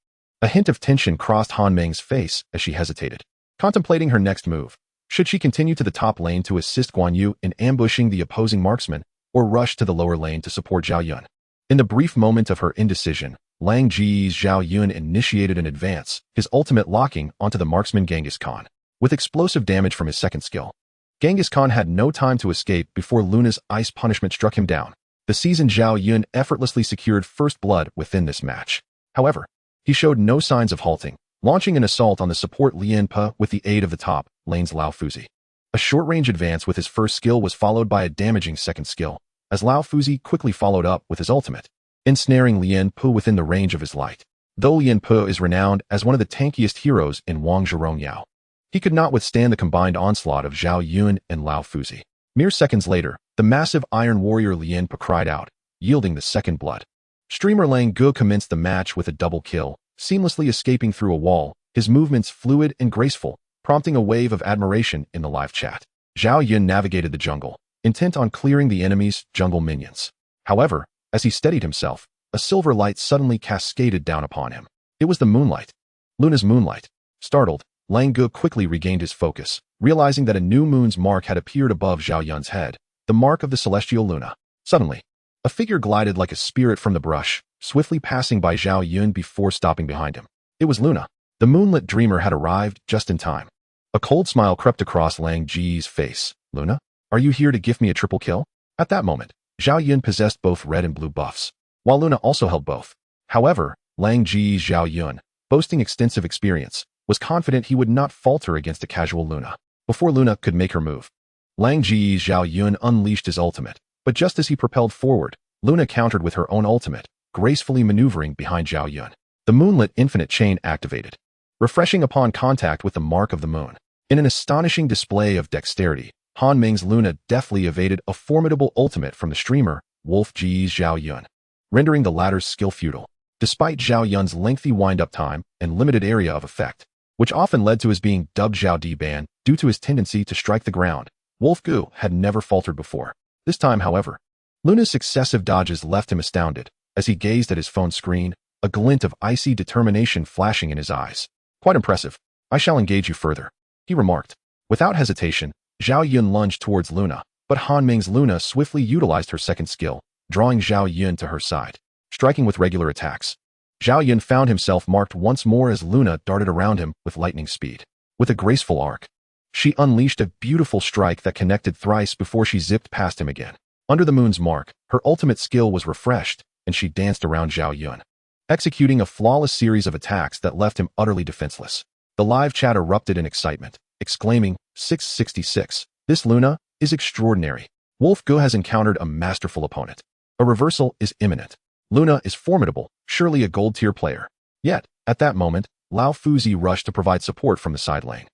A hint of tension crossed Han Ming's face as she hesitated, contemplating her next move. Should she continue to the top lane to assist Guan Yu in ambushing the opposing marksman, or rush to the lower lane to support Zhao Yun? In the brief moment of her indecision, Lang Ji's Zhao Yun initiated an advance, his ultimate locking onto the marksman Genghis Khan, with explosive damage from his second skill. Genghis Khan had no time to escape before Luna's ice punishment struck him down. The seasoned Zhao Yun effortlessly secured first blood within this match. However, he showed no signs of halting, launching an assault on the support Lian Pe with the aid of the top lane's Lao Fuzi. A short-range advance with his first skill was followed by a damaging second skill, as Lao Fuzi quickly followed up with his ultimate, ensnaring Lian Pe within the range of his light. Though Lian Po is renowned as one of the tankiest heroes in Wang Zhirongyao, he could not withstand the combined onslaught of Zhao Yun and Lao Fuzi. Mere seconds later, the massive Iron Warrior Lian Po cried out, yielding the second blood. Streamer Lang Ge commenced the match with a double kill, seamlessly escaping through a wall, his movements fluid and graceful, prompting a wave of admiration in the live chat. Zhao Yun navigated the jungle, intent on clearing the enemy's jungle minions. However, as he steadied himself, a silver light suddenly cascaded down upon him. It was the moonlight. Luna's moonlight. Startled, Lang Ge quickly regained his focus, realizing that a new moon's mark had appeared above Zhao Yun's head, the mark of the celestial Luna. Suddenly, a figure glided like a spirit from the brush, swiftly passing by Zhao Yun before stopping behind him. It was Luna. The moonlit dreamer had arrived just in time. A cold smile crept across Lang Ge's face. Luna, are you here to give me a triple kill? At that moment, Zhao Yun possessed both red and blue buffs, while Luna also held both. However, Lang Ge's Zhao Yun, boasting extensive experience, was confident he would not falter against a casual Luna. Before Luna could make her move, Lang Ge's Zhao Yun unleashed his ultimate, but just as he propelled forward, Luna countered with her own ultimate, gracefully maneuvering behind Zhao Yun. The moonlit infinite chain activated, refreshing upon contact with the mark of the moon. In an astonishing display of dexterity, Han Ming's Luna deftly evaded a formidable ultimate from the streamer, Wolf Ji's Zhao Yun, rendering the latter's skill futile. Despite Zhao Yun's lengthy wind-up time and limited area of effect, which often led to his being dubbed Zhao Di Ban due to his tendency to strike the ground, Wolf Gu had never faltered before. This time, however, Luna's successive dodges left him astounded. As he gazed at his phone screen, a glint of icy determination flashing in his eyes. Quite impressive. I shall engage you further, he remarked. Without hesitation, Zhao Yun lunged towards Luna, but Han Ming's Luna swiftly utilized her second skill, drawing Zhao Yun to her side, striking with regular attacks. Zhao Yun found himself marked once more as Luna darted around him with lightning speed. With a graceful arc, she unleashed a beautiful strike that connected thrice before she zipped past him again. Under the moon's mark, her ultimate skill was refreshed, and she danced around Zhao Yun, executing a flawless series of attacks that left him utterly defenseless. The live chat erupted in excitement, exclaiming, 666, this Luna is extraordinary. Wolf Gu has encountered a masterful opponent. A reversal is imminent. Luna is formidable, surely a gold-tier player. Yet, at that moment, Lao Fuzi rushed to provide support from the side lane.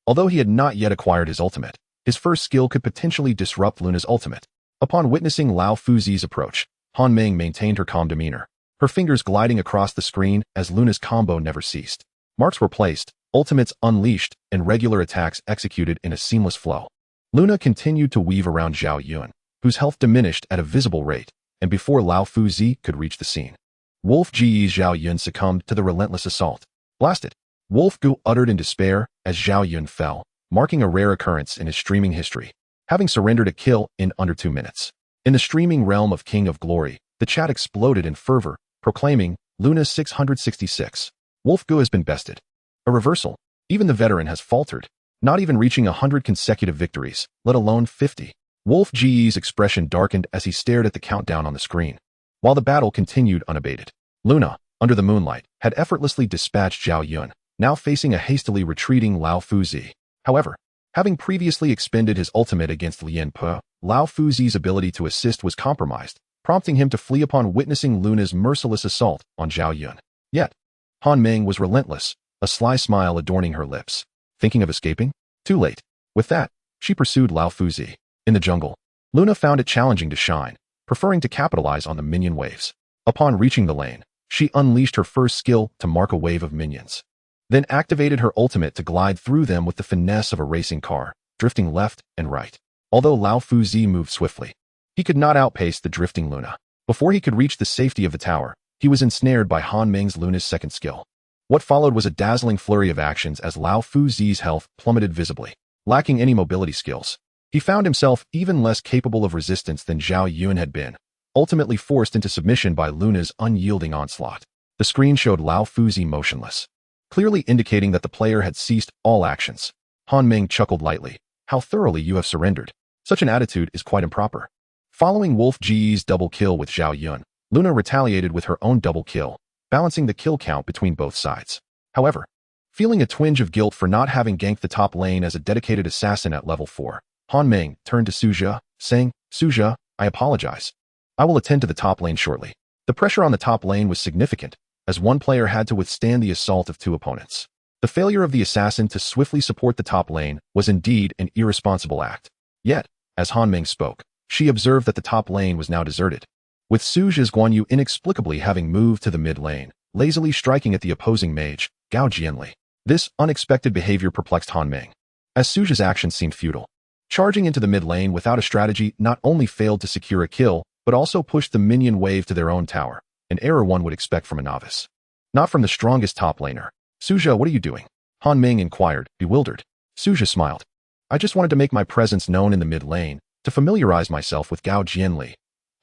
Although he had not yet acquired his ultimate, his first skill could potentially disrupt Luna's ultimate. Upon witnessing Lao Fuzi's approach, Han Ming maintained her calm demeanor, her fingers gliding across the screen as Luna's combo never ceased. Marks were placed, ultimates unleashed, and regular attacks executed in a seamless flow. Luna continued to weave around Zhao Yun, whose health diminished at a visible rate, and before Lao Fuzi could reach the scene, Wolf Ji's Zhao Yun succumbed to the relentless assault. Blasted! Wolf Gu uttered in despair as Zhao Yun fell, marking a rare occurrence in his streaming history, having surrendered a kill in under 2 minutes. In the streaming realm of King of Glory, the chat exploded in fervor, proclaiming, Luna 666. Wolf Gu has been bested. A reversal. Even the veteran has faltered, not even reaching 100 consecutive victories, let alone 50. Wolf Ji's expression darkened as he stared at the countdown on the screen. While the battle continued unabated, Luna, under the moonlight, had effortlessly dispatched Zhao Yun, now facing a hastily retreating Lao Fuzi. However, having previously expended his ultimate against Lian Po, Lao Fuzi's ability to assist was compromised, prompting him to flee upon witnessing Luna's merciless assault on Zhao Yun. Yet, Han Ming was relentless, a sly smile adorning her lips. Thinking of escaping? Too late. With that, she pursued Lao Fuzi. In the jungle, Luna found it challenging to shine, preferring to capitalize on the minion waves. Upon reaching the lane, she unleashed her first skill to mark a wave of minions, then activated her ultimate to glide through them with the finesse of a racing car, drifting left and right. Although Lao Fuzi moved swiftly, he could not outpace the drifting Luna. Before he could reach the safety of the tower, he was ensnared by Han Ming's Luna's second skill. What followed was a dazzling flurry of actions as Lao Fuzi's health plummeted visibly. Lacking any mobility skills, he found himself even less capable of resistance than Zhao Yun had been, ultimately forced into submission by Luna's unyielding onslaught. The screen showed Lao Fuzi motionless, clearly indicating that the player had ceased all actions. Han Ming chuckled lightly. How thoroughly you have surrendered. Such an attitude is quite improper. Following Wolf Ji's double kill with Zhao Yun, Luna retaliated with her own double kill, balancing the kill count between both sides. However, feeling a twinge of guilt for not having ganked the top lane as a dedicated assassin at level 4, Han Ming turned to Suja, saying, Suja, I apologize. I will attend to the top lane shortly. The pressure on the top lane was significant, as one player had to withstand the assault of two opponents. The failure of the assassin to swiftly support the top lane was indeed an irresponsible act. Yet, as Han Meng spoke, she observed that the top lane was now deserted, with Suja's Guan Yu inexplicably having moved to the mid lane, lazily striking at the opposing mage, Gao Jianli. This unexpected behavior perplexed Han Meng, as Suja's actions seemed futile. Charging into the mid lane without a strategy not only failed to secure a kill, but also pushed the minion wave to their own tower, an error one would expect from a novice. Not from the strongest top laner. Suja, what are you doing? Han Meng inquired, bewildered. Suja smiled. I just wanted to make my presence known in the mid lane, to familiarize myself with Gao Jianli.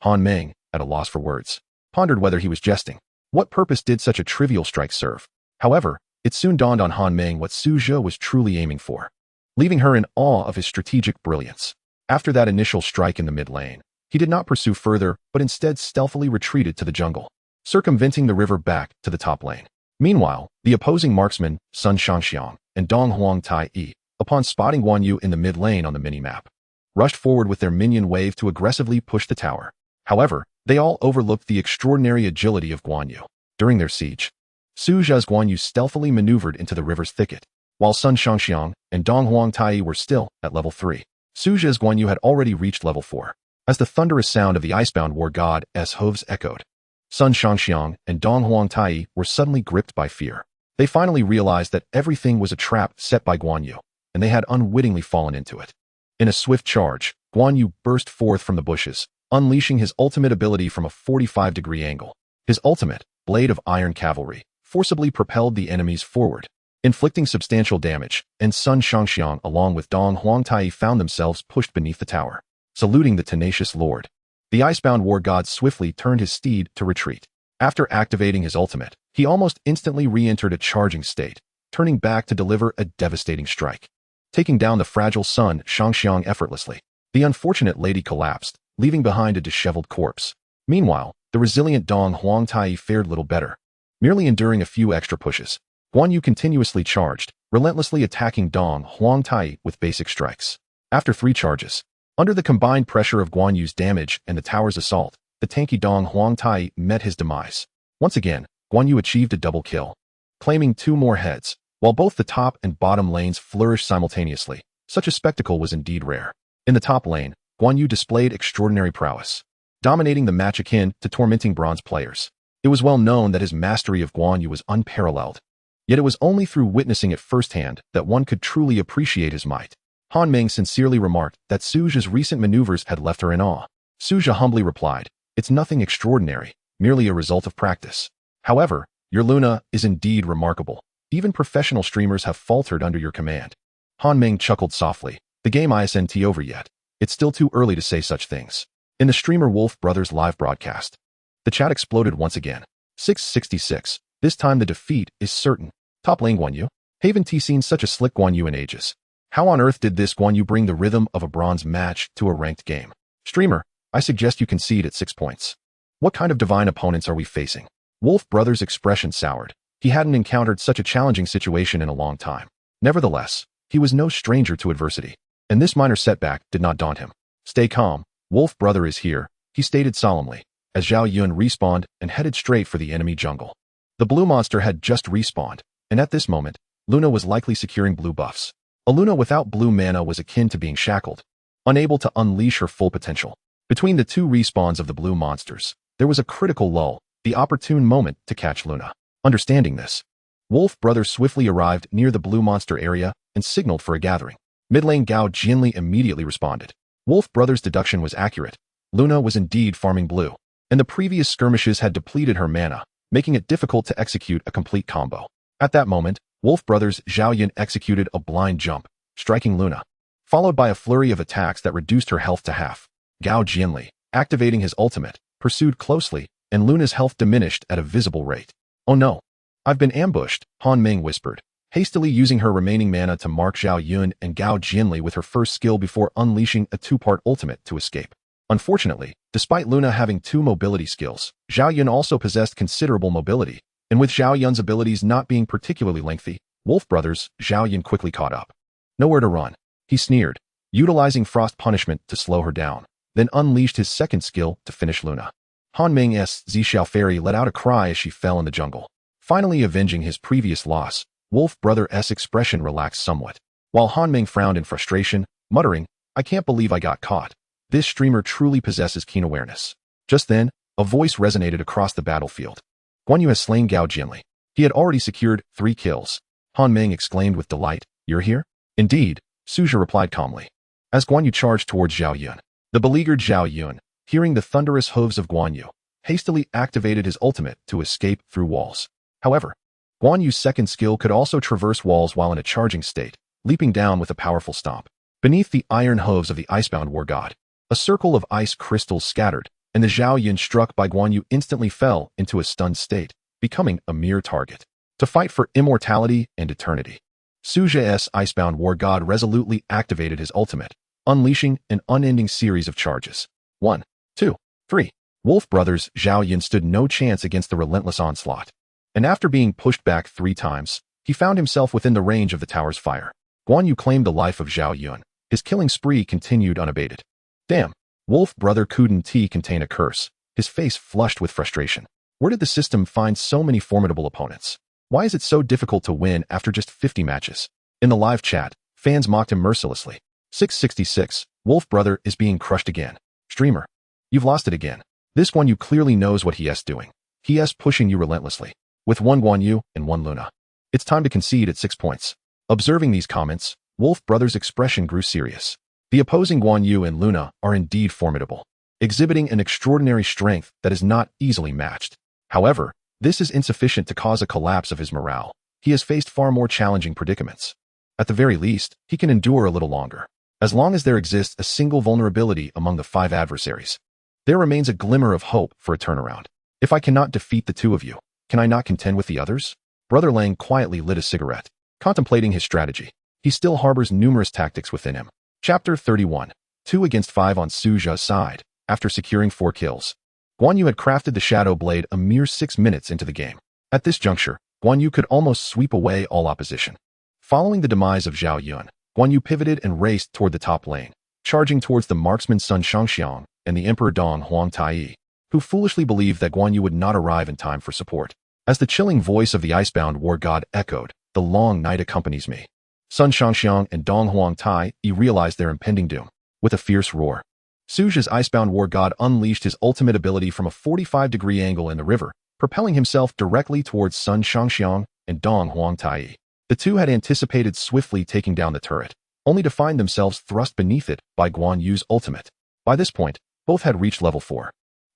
Han Meng, at a loss for words, pondered whether he was jesting. What purpose did such a trivial strike serve? However, it soon dawned on Han Meng what Suja was truly aiming for, leaving her in awe of his strategic brilliance. After that initial strike in the mid lane, he did not pursue further, but instead stealthily retreated to the jungle, circumventing the river back to the top lane. Meanwhile, the opposing marksmen, Sun Shangxiang and Dong Huang Tai Yi, upon spotting Guan Yu in the mid lane on the minimap, rushed forward with their minion wave to aggressively push the tower. However, they all overlooked the extraordinary agility of Guan Yu. During their siege, Suja's Guan Yu stealthily maneuvered into the river's thicket, while Sun Shangxiang and Dong Huang Tai Yi were still at level 3. Suja's Guan Yu had already reached level 4. As the thunderous sound of the icebound war god's hooves echoed, Sun Shangxiang and Dong Huang Tai Yi were suddenly gripped by fear. They finally realized that everything was a trap set by Guan Yu, and they had unwittingly fallen into it. In a swift charge, Guan Yu burst forth from the bushes, unleashing his ultimate ability from a 45-degree angle. His ultimate, Blade of Iron Cavalry, forcibly propelled the enemies forward, inflicting substantial damage, and Sun Shangxiang along with Dong Huang Tai Yi found themselves pushed beneath the tower. Saluting the tenacious lord, the icebound war god swiftly turned his steed to retreat. After activating his ultimate, he almost instantly re-entered a charging state, turning back to deliver a devastating strike, taking down the fragile Sun Shangxiang effortlessly. The unfortunate lady collapsed, leaving behind a disheveled corpse. Meanwhile, the resilient Dong Huang Tai Yi fared little better, merely enduring a few extra pushes. Guan Yu continuously charged, relentlessly attacking Dong Huang Tai Yi with basic strikes. After 3 charges, under the combined pressure of Guan Yu's damage and the tower's assault, the tanky Dong Huang Tai Yi met his demise. Once again, Guan Yu achieved a double kill, claiming 2 more heads, while both the top and bottom lanes flourished simultaneously. Such a spectacle was indeed rare. In the top lane, Guan Yu displayed extraordinary prowess, dominating the match akin to tormenting bronze players. It was well known that his mastery of Guan Yu was unparalleled, yet it was only through witnessing it firsthand that one could truly appreciate his might. Han Meng sincerely remarked that Suja's recent maneuvers had left her in awe. Suja humbly replied, "It's nothing extraordinary, merely a result of practice. However, your Luna is indeed remarkable. Even professional streamers have faltered under your command." Han Meng chuckled softly. The game isn't over yet. It's still too early to say such things. In the streamer Wolf Brothers live broadcast, the chat exploded once again. 666. This time the defeat is certain. Top lane Guan Yu. Haven't seen such a slick Guan Yu in ages. How on earth did this Guan Yu bring the rhythm of a bronze match to a ranked game? Streamer, I suggest you concede at 6 points. What kind of divine opponents are we facing? Wolf Brothers' expression soured. He hadn't encountered such a challenging situation in a long time. Nevertheless, he was no stranger to adversity, and this minor setback did not daunt him. Stay calm, Wolf Brother is here, he stated solemnly, as Zhao Yun respawned and headed straight for the enemy jungle. The blue monster had just respawned, and at this moment, Luna was likely securing blue buffs. A Luna without blue mana was akin to being shackled, unable to unleash her full potential. Between the 2 respawns of the blue monsters, there was a critical lull, the opportune moment to catch Luna. Understanding this, Wolf Brothers swiftly arrived near the blue monster area and signaled for a gathering. Mid lane Gao Jianli immediately responded. Wolf Brothers' deduction was accurate. Luna was indeed farming blue, and the previous skirmishes had depleted her mana, making it difficult to execute a complete combo. At that moment, Wolf Brothers' Zhao Yun executed a blind jump, striking Luna, followed by a flurry of attacks that reduced her health to half. Gao Jianli, activating his ultimate, pursued closely, and Luna's health diminished at a visible rate. "Oh no, I've been ambushed," Han Meng whispered, hastily using her remaining mana to mark Zhao Yun and Gao Jianli with her first skill before unleashing a 2-part ultimate to escape. Unfortunately, despite Luna having 2 mobility skills, Zhao Yun also possessed considerable mobility, and with Zhao Yun's abilities not being particularly lengthy, Wolf Brothers' Zhao Yun quickly caught up. Nowhere to run, he sneered, utilizing Frost Punishment to slow her down, then unleashed his second skill to finish Luna. Han Meng's Zixiao Fairy let out a cry as she fell in the jungle. Finally avenging his previous loss, Wolf Brother's expression relaxed somewhat, while Han Ming frowned in frustration, muttering, "I can't believe I got caught. This streamer truly possesses keen awareness." Just then, a voice resonated across the battlefield. "Guan Yu has slain Gao Jinli. He had already secured 3 kills. Han Ming exclaimed with delight, "You're here?" "Indeed," Su Zhi replied calmly. As Guan Yu charged towards Zhao Yun, the beleaguered Zhao Yun, hearing the thunderous hooves of Guan Yu, hastily activated his ultimate to escape through walls. However, Guan Yu's second skill could also traverse walls while in a charging state, leaping down with a powerful stomp. Beneath the iron hooves of the icebound war god, a circle of ice crystals scattered, and the Zhao Yun struck by Guan Yu instantly fell into a stunned state, becoming a mere target. To fight for immortality and eternity, Su Zhi's icebound war god resolutely activated his ultimate, unleashing an unending series of charges. 1, 2, 3. Wolf Brothers Zhao Yun stood no chance against the relentless onslaught. And after being pushed back 3 times, he found himself within the range of the tower's fire. Guan Yu claimed the life of Zhao Yun. His killing spree continued unabated. Damn, Wolf Brother couldn't contain a curse, his face flushed with frustration. Where did the system find so many formidable opponents? Why is it so difficult to win after just 50 matches? In the live chat, fans mocked him mercilessly. 666, Wolf Brother is being crushed again. Streamer, you've lost it again. This Guan Yu clearly knows what he is doing. He is pushing you relentlessly. With 1 Guan Yu and 1 Luna. It's time to concede at 6 points. Observing these comments, Wolf Brothers' expression grew serious. The opposing Guan Yu and Luna are indeed formidable, exhibiting an extraordinary strength that is not easily matched. However, this is insufficient to cause a collapse of his morale. He has faced far more challenging predicaments. At the very least, he can endure a little longer. As long as there exists a single vulnerability among the 5 adversaries, there remains a glimmer of hope for a turnaround. If I cannot defeat the 2 of you, can I not contend with the others? Brother Lang quietly lit a cigarette, contemplating his strategy. He still harbors numerous tactics within him. Chapter 31. 2 against 5 on Su Zhi's side. After securing 4 kills, Guan Yu had crafted the Shadow Blade a mere 6 minutes into the game. At this juncture, Guan Yu could almost sweep away all opposition. Following the demise of Zhao Yun, Guan Yu pivoted and raced toward the top lane, charging towards the marksman Sun Shangxiang and the Emperor Dong Huang Tai, who foolishly believed that Guan Yu would not arrive in time for support. As the chilling voice of the icebound war god echoed, "The long night accompanies me." Sun Shangxiang and Dong Huang Tai realized their impending doom. With a fierce roar, Su Zhi's icebound war god unleashed his ultimate ability from a 45-degree angle in the river, propelling himself directly towards Sun Shangxiang and Dong Huang Tai. The 2 had anticipated swiftly taking down the turret, only to find themselves thrust beneath it by Guan Yu's ultimate. By this point, both had reached level 4.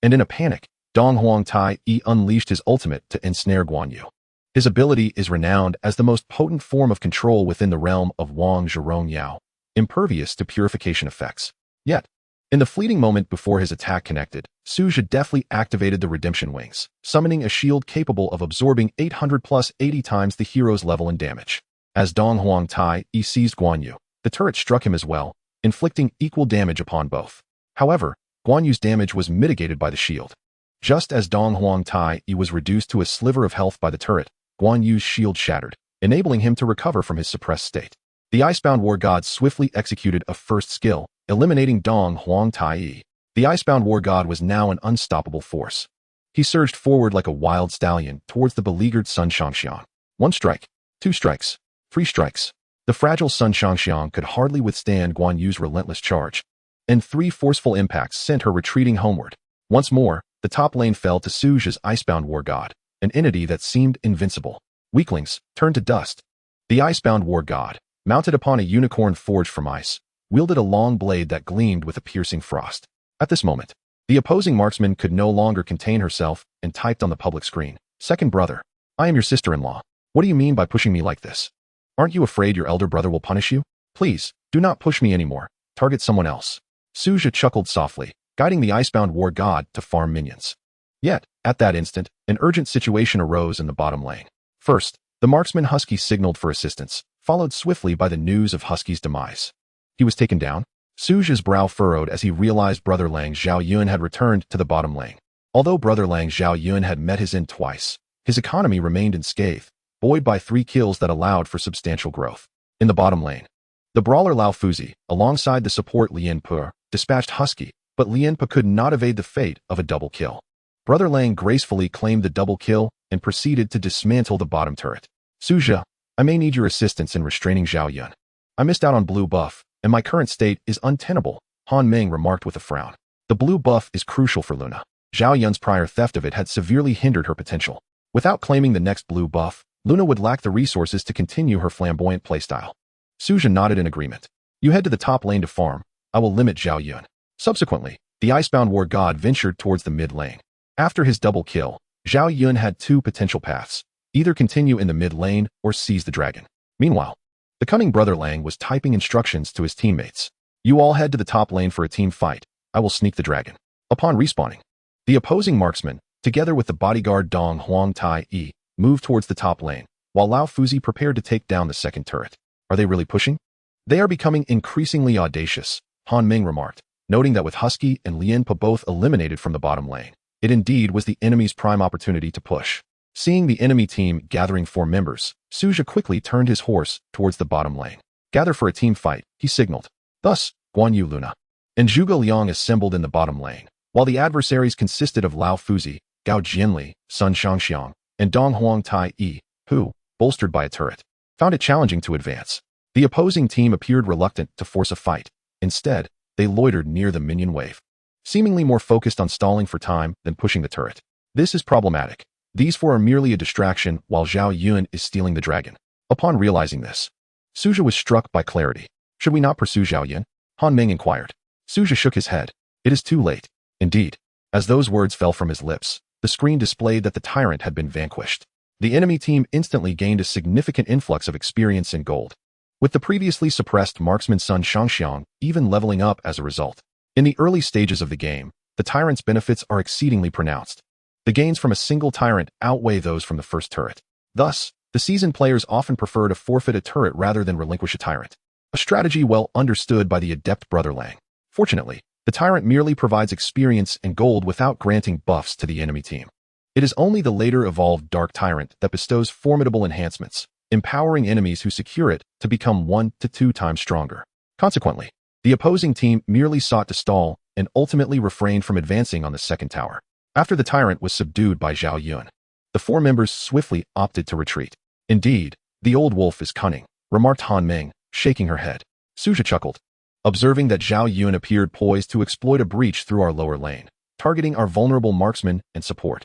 And in a panic, Dong Huang Tai unleashed his ultimate to ensnare Guan Yu. His ability is renowned as the most potent form of control within the realm of Wang Zhirong Yao, impervious to purification effects. Yet, in the fleeting moment before his attack connected, Su Zhi deftly activated the Redemption Wings, summoning a shield capable of absorbing 800 plus 80 times the hero's level in damage. As Dong Huang Tai seized Guan Yu, the turret struck him as well, inflicting equal damage upon both. However, Guan Yu's damage was mitigated by the shield. Just as Dong Huang Tai was reduced to a sliver of health by the turret, Guan Yu's shield shattered, enabling him to recover from his suppressed state. The icebound war god swiftly executed a first skill, eliminating Dong Huang Tai. The icebound war god was now an unstoppable force. He surged forward like a wild stallion towards the beleaguered Sun Shangxiang. 1 strike, 2 strikes, 3 strikes. The fragile Sun Shangxiang could hardly withstand Guan Yu's relentless charge, and 3 forceful impacts sent her retreating homeward. Once more, the top lane fell to Su Zhi's icebound war god, an entity that seemed invincible. Weaklings turned to dust. The icebound war god, mounted upon a unicorn forged from ice, wielded a long blade that gleamed with a piercing frost. At this moment, the opposing marksman could no longer contain herself and typed on the public screen, "Second brother, I am your sister-in-law. What do you mean by pushing me like this? Aren't you afraid your elder brother will punish you? Please, do not push me anymore. Target someone else." Su Zhi chuckled softly, guiding the icebound war god to farm minions. Yet, at that instant, an urgent situation arose in the bottom lane. First, the marksman Husky signaled for assistance, followed swiftly by the news of Husky's demise. He was taken down. Su Zhi's brow furrowed as he realized Brother Lang Zhao Yun had returned to the bottom lane. Although Brother Lang Zhao Yun had met his end twice, his economy remained unscathed, buoyed by 3 kills that allowed for substantial growth. In the bottom lane, the brawler Lao Fuzi, alongside the support Lien Pu, dispatched Husky, but Lien Pu could not evade the fate of a double kill. Brother Lang gracefully claimed the double kill and proceeded to dismantle the bottom turret. Suja, I may need your assistance in restraining Zhao Yun. I missed out on blue buff, and my current state is untenable, Han Meng remarked with a frown. The blue buff is crucial for Luna. Zhao Yun's prior theft of it had severely hindered her potential. Without claiming the next blue buff, Luna would lack the resources to continue her flamboyant playstyle. Suja nodded in agreement. You head to the top lane to farm. I will limit Zhao Yun. Subsequently, the Icebound War God ventured towards the mid lane. After his double kill, Zhao Yun had two potential paths, either continue in the mid lane or seize the dragon. Meanwhile, the cunning brother Lang was typing instructions to his teammates. You all head to the top lane for a team fight. I will sneak the dragon. Upon respawning, the opposing marksman, together with the bodyguard Dong Huang Tai Yi, moved towards the top lane, while Lao Fuzi prepared to take down the second turret. Are they really pushing? They are becoming increasingly audacious, Han Meng remarked, noting that with Husky and Lien Pa both eliminated from the bottom lane, it indeed was the enemy's prime opportunity to push. Seeing the enemy team gathering 4 members, Suja quickly turned his horse towards the bottom lane. Gather for a team fight, he signaled. Thus, Guan Yu Luna and Zhuge Liang assembled in the bottom lane, while the adversaries consisted of Lao Fuzi, Gao Jianli, Sun Shangxiang, and Dong Huang Tai Yi, who, bolstered by a turret, found it challenging to advance. The opposing team appeared reluctant to force a fight. Instead, they loitered near the minion wave, seemingly more focused on stalling for time than pushing the turret. This is problematic. These 4 are merely a distraction while Zhao Yun is stealing the dragon. Upon realizing this, Suja was struck by clarity. Should we not pursue Zhao Yun? Han Meng inquired. Suja shook his head. It is too late. Indeed. As those words fell from his lips, the screen displayed that the tyrant had been vanquished. The enemy team instantly gained a significant influx of experience and gold, with the previously suppressed marksman Sun Shangxiang even leveling up as a result. In the early stages of the game, the tyrant's benefits are exceedingly pronounced. The gains from a single tyrant outweigh those from the first turret. Thus, the seasoned players often prefer to forfeit a turret rather than relinquish a tyrant, a strategy well understood by the adept brother Lang. Fortunately, the tyrant merely provides experience and gold without granting buffs to the enemy team. It is only the later evolved Dark Tyrant that bestows formidable enhancements, empowering enemies who secure it to become 1 to 2 times stronger. Consequently, the opposing team merely sought to stall and ultimately refrained from advancing on the second tower. After the tyrant was subdued by Zhao Yun, the 4 members swiftly opted to retreat. Indeed, the old wolf is cunning, remarked Han Meng, shaking her head. Suja chuckled, observing that Zhao Yun appeared poised to exploit a breach through our lower lane, targeting our vulnerable marksman and support.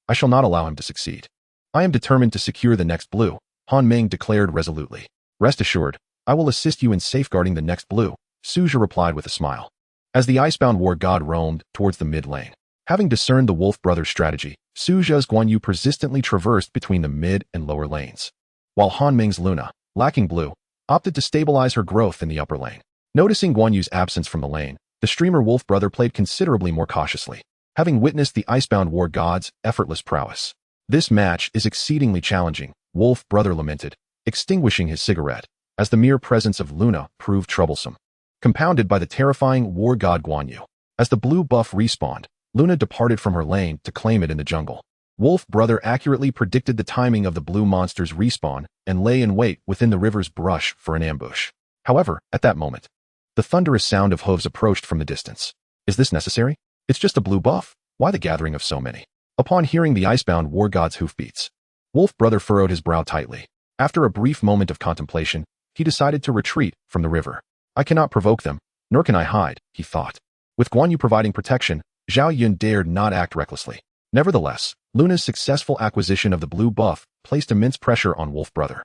I shall not allow him to succeed. I am determined to secure the next blue, Han Meng declared resolutely. Rest assured, I will assist you in safeguarding the next blue, Suja replied with a smile. As the Icebound War God roamed towards the mid lane, having discerned the Wolf Brothers' strategy, Suja's Guan Yu persistently traversed between the mid and lower lanes, while Han Meng's Luna, lacking blue, opted to stabilize her growth in the upper lane. Noticing Guan Yu's absence from the lane, the streamer Wolf Brother played considerably more cautiously, having witnessed the Icebound War God's effortless prowess. This match is exceedingly challenging, Wolf Brother lamented, extinguishing his cigarette, as the mere presence of Luna proved troublesome, compounded by the terrifying War God Guan Yu. As the blue buff respawned, Luna departed from her lane to claim it in the jungle. Wolf Brother accurately predicted the timing of the blue monster's respawn and lay in wait within the river's brush for an ambush. However, at that moment, the thunderous sound of hooves approached from the distance. Is this necessary? It's just a blue buff. Why the gathering of so many? Upon hearing the Icebound War God's hoofbeats, Wolf Brother furrowed his brow tightly. After a brief moment of contemplation, he decided to retreat from the river. I cannot provoke them, nor can I hide, he thought. With Guan Yu providing protection, Zhao Yun dared not act recklessly. Nevertheless, Luna's successful acquisition of the blue buff placed immense pressure on Wolf Brother,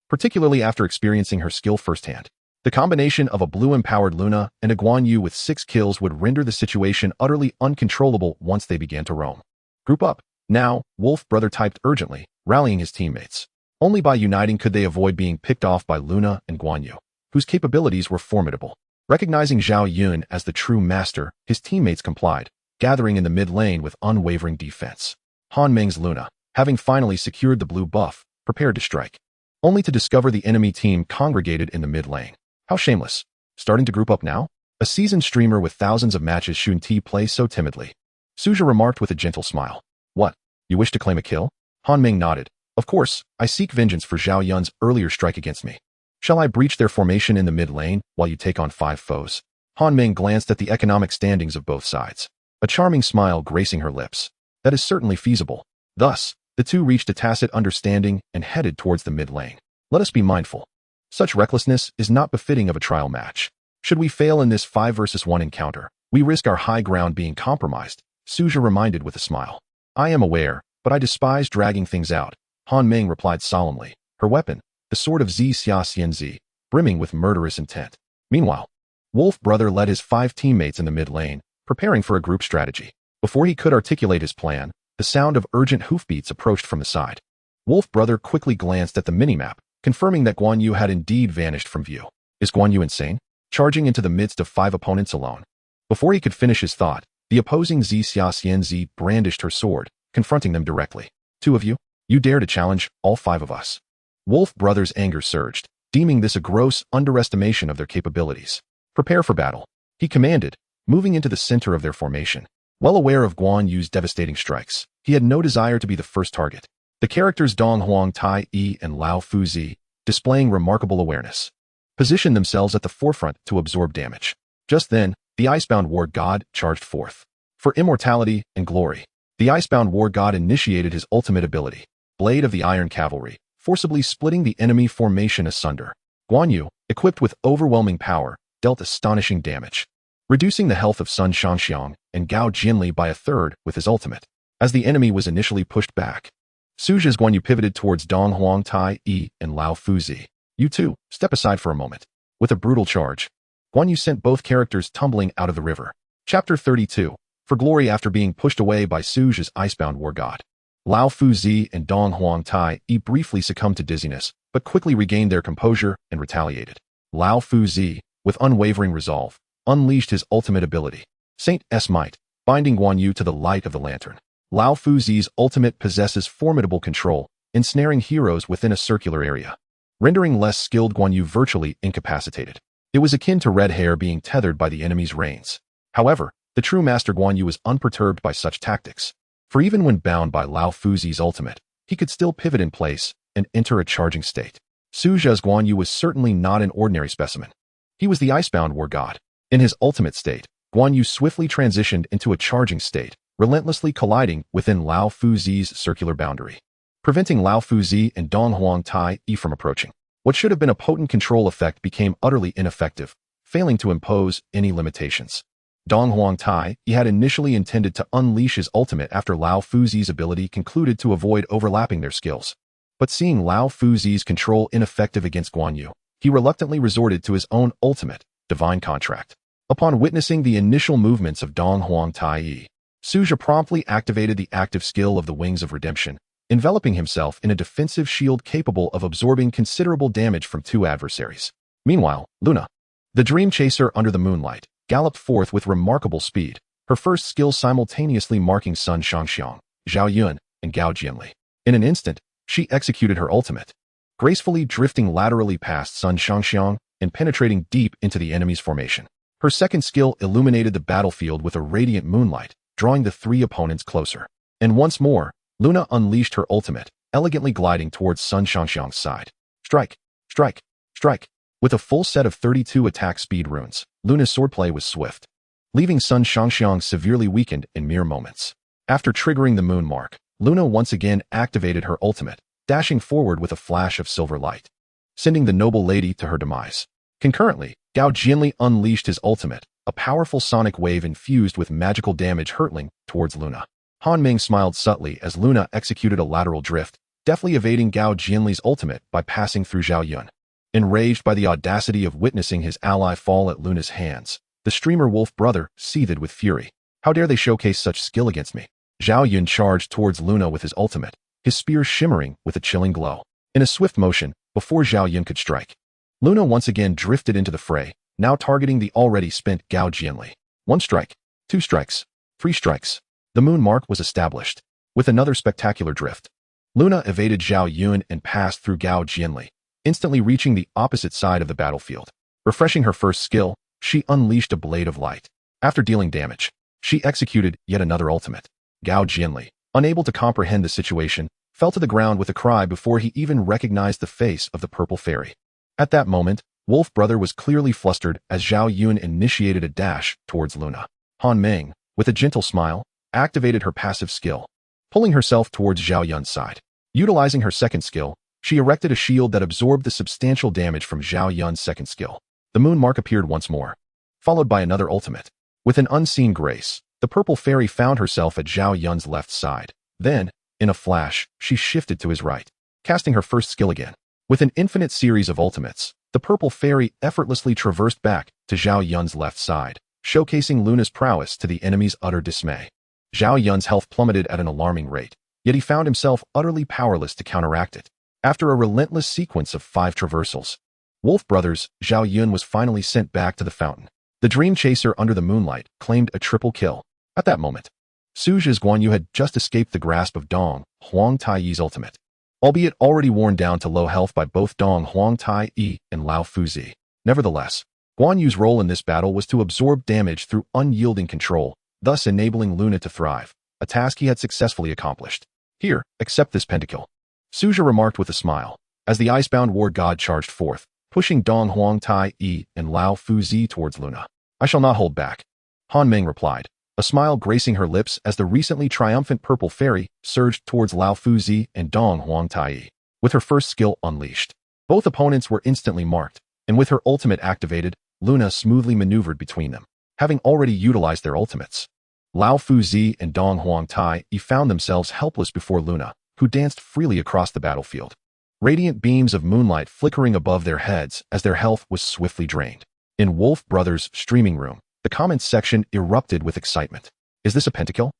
particularly after experiencing her skill firsthand. The combination of a blue-empowered Luna and a Guan Yu with 6 kills would render the situation utterly uncontrollable once they began to roam. Group up. Now, Wolf Brother typed urgently, rallying his teammates. Only by uniting could they avoid being picked off by Luna and Guan Yu, whose capabilities were formidable. Recognizing Zhao Yun as the true master, his teammates complied, gathering in the mid lane with unwavering defense. Han Meng's Luna, having finally secured the blue buff, prepared to strike, only to discover the enemy team congregated in the mid lane. How shameless. Starting to group up now? A seasoned streamer with thousands of matches shouldn't he play so timidly? Suja remarked with a gentle smile. What? You wish to claim a kill? Han Meng nodded. Of course, I seek vengeance for Zhao Yun's earlier strike against me. Shall I breach their formation in the mid lane while you take on 5 foes? Han Meng glanced at the economic standings of both sides, a charming smile gracing her lips. That is certainly feasible. Thus, The two reached a tacit understanding and headed towards the mid lane. Let us be mindful. Such recklessness is not befitting of a trial match. Should we fail in this 5 versus 1 encounter, we risk our high ground being compromised, Suja reminded with a smile. I am aware, but I despise dragging things out, Han Ming replied solemnly, her weapon, the sword of Xi Xia Xianzi, brimming with murderous intent. Meanwhile, Wolf Brother led his 5 teammates in the mid lane, preparing for a group strategy. Before he could articulate his plan, the sound of urgent hoofbeats approached from the side. Wolf Brother quickly glanced at the minimap, confirming that Guan Yu had indeed vanished from view. Is Guan Yu insane? Charging into the midst of 5 opponents alone. Before he could finish his thought, the opposing Xi Xia Xianzi brandished her sword, confronting them directly. 2 of you? You dare to challenge all 5 of us? Wolf Brother's anger surged, deeming this a gross underestimation of their capabilities. Prepare for battle, he commanded, moving into the center of their formation. Well aware of Guan Yu's devastating strikes, he had no desire to be the first target. The characters Dong Huang Tai Yi and Lao Fuzi, displaying remarkable awareness, positioned themselves at the forefront to absorb damage. Just then, the Icebound War God charged forth. For immortality and glory, the Icebound War God initiated his ultimate ability, Blade of the Iron Cavalry, forcibly splitting the enemy formation asunder. Guan Yu, equipped with overwhelming power, dealt astonishing damage, reducing the health of Sun Shangxiang and Gao Jinli by 1/3 with his ultimate. As the enemy was initially pushed back, Suja's Guan Yu pivoted towards Dong Huang Tai Yi and Lao Fuzi. You two, step aside for a moment. With a brutal charge, Guan Yu sent both characters tumbling out of the river. Chapter 32. For glory after being pushed away by Suja's Icebound War God. Lao Fuzi and Dong Huang Tai Yi briefly succumbed to dizziness, but quickly regained their composure and retaliated. Lao Fuzi, with unwavering resolve, unleashed his ultimate ability, Saint S Might, binding Guan Yu to the light of the lantern. Lao Fuzi's ultimate possesses formidable control, ensnaring heroes within a circular area, rendering less skilled Guan Yu virtually incapacitated. It was akin to red hair being tethered by the enemy's reins. However, the true master Guan Yu was unperturbed by such tactics, for even when bound by Lao Fuzi's ultimate, he could still pivot in place and enter a charging state. Suja's Guan Yu was certainly not an ordinary specimen. He was the Icebound War God. In his ultimate state, Guan Yu swiftly transitioned into a charging state, relentlessly colliding within Lao Fuzi's circular boundary, preventing Lao Fuzi and Dong Huang Tai Yi from approaching. What should have been a potent control effect became utterly ineffective, failing to impose any limitations. Dong Huang Tai Yi had initially intended to unleash his ultimate after Lao Fuzi's ability concluded to avoid overlapping their skills. But seeing Lao Fuzi's control ineffective against Guan Yu, he reluctantly resorted to his own ultimate, Divine Contract. Upon witnessing the initial movements of Dong Huang Tai Yi, Suja promptly activated the active skill of the Wings of Redemption, enveloping himself in a defensive shield capable of absorbing considerable damage from 2 adversaries. Meanwhile, Luna, the dream chaser under the moonlight, galloped forth with remarkable speed, her first skill simultaneously marking Sun Shangxiang, Zhao Yun, and Gao Jinli. In an instant, she executed her ultimate, gracefully drifting laterally past Sun Shangxiang and penetrating deep into the enemy's formation. Her second skill illuminated the battlefield with a radiant moonlight, drawing the 3 opponents closer. And once more, Luna unleashed her ultimate, elegantly gliding towards Sun Shangxiang's side. Strike, strike, strike. With a full set of 32 attack speed runes, Luna's swordplay was swift, leaving Sun Shangxiang severely weakened in mere moments. After triggering the moon mark, Luna once again activated her ultimate, dashing forward with a flash of silver light, sending the noble lady to her demise. Concurrently, Gao Jinli unleashed his ultimate, a powerful sonic wave infused with magical damage hurtling towards Luna. Han Ming smiled subtly as Luna executed a lateral drift, deftly evading Gao Jinli's ultimate by passing through Zhao Yun. Enraged by the audacity of witnessing his ally fall at Luna's hands, the streamer Wolf Brother seethed with fury. How dare they showcase such skill against me? Zhao Yun charged towards Luna with his ultimate, his spear shimmering with a chilling glow. In a swift motion, before Zhao Yun could strike, Luna once again drifted into the fray, now targeting the already spent Gao Jinli. 1 strike, 2 strikes, 3 strikes. The moon mark was established. With another spectacular drift, Luna evaded Zhao Yun and passed through Gao Jinli, instantly reaching the opposite side of the battlefield. Refreshing her first skill, she unleashed a blade of light. After dealing damage, she executed yet another ultimate. Gao Jinli, unable to comprehend the situation, fell to the ground with a cry before he even recognized the face of the purple fairy. At that moment, Wolf Brother was clearly flustered as Zhao Yun initiated a dash towards Luna. Han Ming, with a gentle smile, activated her passive skill, pulling herself towards Zhao Yun's side. Utilizing her second skill, she erected a shield that absorbed the substantial damage from Zhao Yun's second skill. The moon mark appeared once more, followed by another ultimate. With an unseen grace, the purple fairy found herself at Zhao Yun's left side. Then, in a flash, she shifted to his right, casting her first skill again. With an infinite series of ultimates, the purple fairy effortlessly traversed back to Zhao Yun's left side, showcasing Luna's prowess to the enemy's utter dismay. Zhao Yun's health plummeted at an alarming rate, yet he found himself utterly powerless to counteract it. After a relentless sequence of 5 traversals, Wolf Brothers' Zhao Yun was finally sent back to the fountain. The dream chaser under the moonlight claimed a triple kill. At that moment, Suja's Guan Yu had just escaped the grasp of Dong Huang Taiyi's ultimate, albeit already worn down to low health by both Dong Huang Taiyi and Lao Fuzi. Nevertheless, Guan Yu's role in this battle was to absorb damage through unyielding control, thus enabling Luna to thrive, a task he had successfully accomplished. Here, accept this pentakill, Suja remarked with a smile, as the icebound war god charged forth, pushing Dong Huang Tai-yi and Lao Fuzi towards Luna. I shall not hold back, Han Meng replied, a smile gracing her lips as the recently triumphant purple fairy surged towards Lao Fuzi and Dong Huang Tai-yi. With her first skill unleashed, both opponents were instantly marked, and with her ultimate activated, Luna smoothly maneuvered between them, having already utilized their ultimates. Lao Fuzi and Dong Huang Tai-yi found themselves helpless before Luna, who danced freely across the battlefield. Radiant beams of moonlight flickering above their heads as their health was swiftly drained. In Wolf Brothers' streaming room, the comments section erupted with excitement. Is this a pentakill?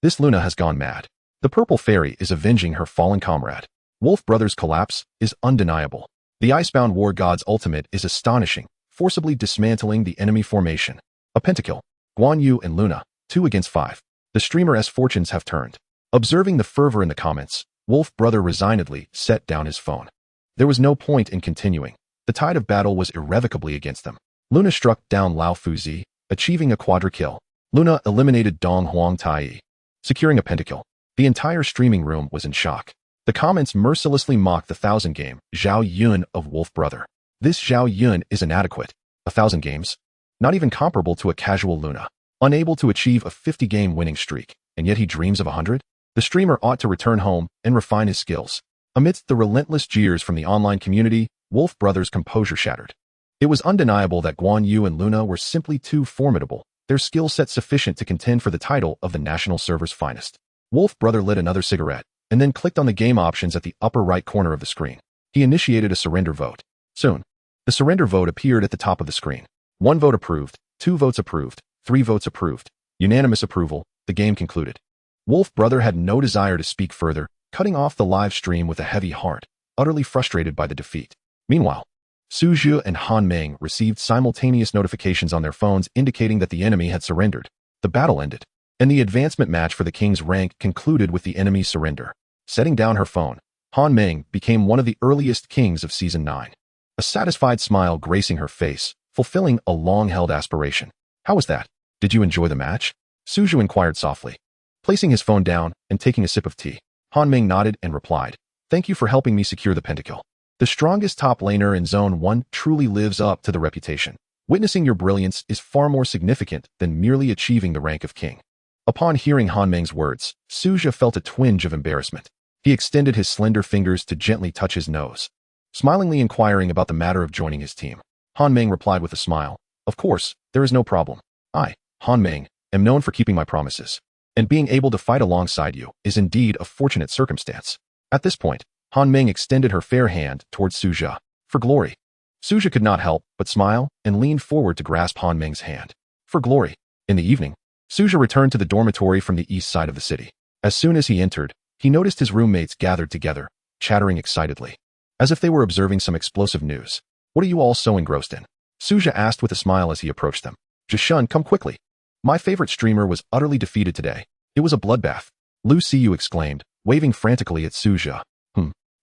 This Luna has gone mad. The purple fairy is avenging her fallen comrade. Wolf Brothers' collapse is undeniable. The icebound war god's ultimate is astonishing, forcibly dismantling the enemy formation. A pentakill. Guan Yu and Luna, 2 against 5. The streamer's fortunes have turned. Observing the fervor in the comments, Wolf Brother resignedly set down his phone. There was no point in continuing. The tide of battle was irrevocably against them. Luna struck down Lao Fuzi, achieving a quadra kill. Luna eliminated Dong Huang Tai, securing a pentakill. The entire streaming room was in shock. The comments mercilessly mocked the 1000-game Zhao Yun of Wolf Brother. This Zhao Yun is inadequate. 1000 games? Not even comparable to a casual Luna. Unable to achieve a 50-game winning streak, and yet he dreams of 100? The streamer ought to return home and refine his skills. Amidst the relentless jeers from the online community, Wolf Brothers' composure shattered. It was undeniable that Guan Yu and Luna were simply too formidable, their skill set sufficient to contend for the title of the national server's finest. Wolf Brother lit another cigarette, and then clicked on the game options at the upper right corner of the screen. He initiated a surrender vote. Soon, the surrender vote appeared at the top of the screen. 1 vote approved, 2 votes approved, 3 votes approved. Unanimous approval, the game concluded. Wolf Brother had no desire to speak further, cutting off the live stream with a heavy heart, utterly frustrated by the defeat. Meanwhile, Su Zhu and Han Meng received simultaneous notifications on their phones indicating that the enemy had surrendered. The battle ended, and the advancement match for the king's rank concluded with the enemy's surrender. Setting down her phone, Han Meng became one of the earliest kings of Season 9. A satisfied smile gracing her face, fulfilling a long-held aspiration. How was that? Did you enjoy the match? Su Zhu inquired softly. Placing his phone down and taking a sip of tea, Han Meng nodded and replied, Thank you for helping me secure the pentakill. The strongest top laner in Zone 1 truly lives up to the reputation. Witnessing your brilliance is far more significant than merely achieving the rank of king. Upon hearing Han Meng's words, Su Zhu felt a twinge of embarrassment. He extended his slender fingers to gently touch his nose, smilingly inquiring about the matter of joining his team. Han Meng replied with a smile, Of course, there is no problem. I, Han Meng, am known for keeping my promises. And being able to fight alongside you is indeed a fortunate circumstance. At this point, Han Meng extended her fair hand towards Su Zhu. For glory. Su Zhu could not help but smile and leaned forward to grasp Han Meng's hand. For glory. In the evening, Su Zhu returned to the dormitory from the east side of the city. As soon as he entered, he noticed his roommates gathered together, chattering excitedly, as if they were observing some explosive news. What are you all so engrossed in? Su Zhu asked with a smile as he approached them. Jishun, come quickly. My favorite streamer was utterly defeated today. It was a bloodbath. Lu Siyu exclaimed, waving frantically at Su Zhu.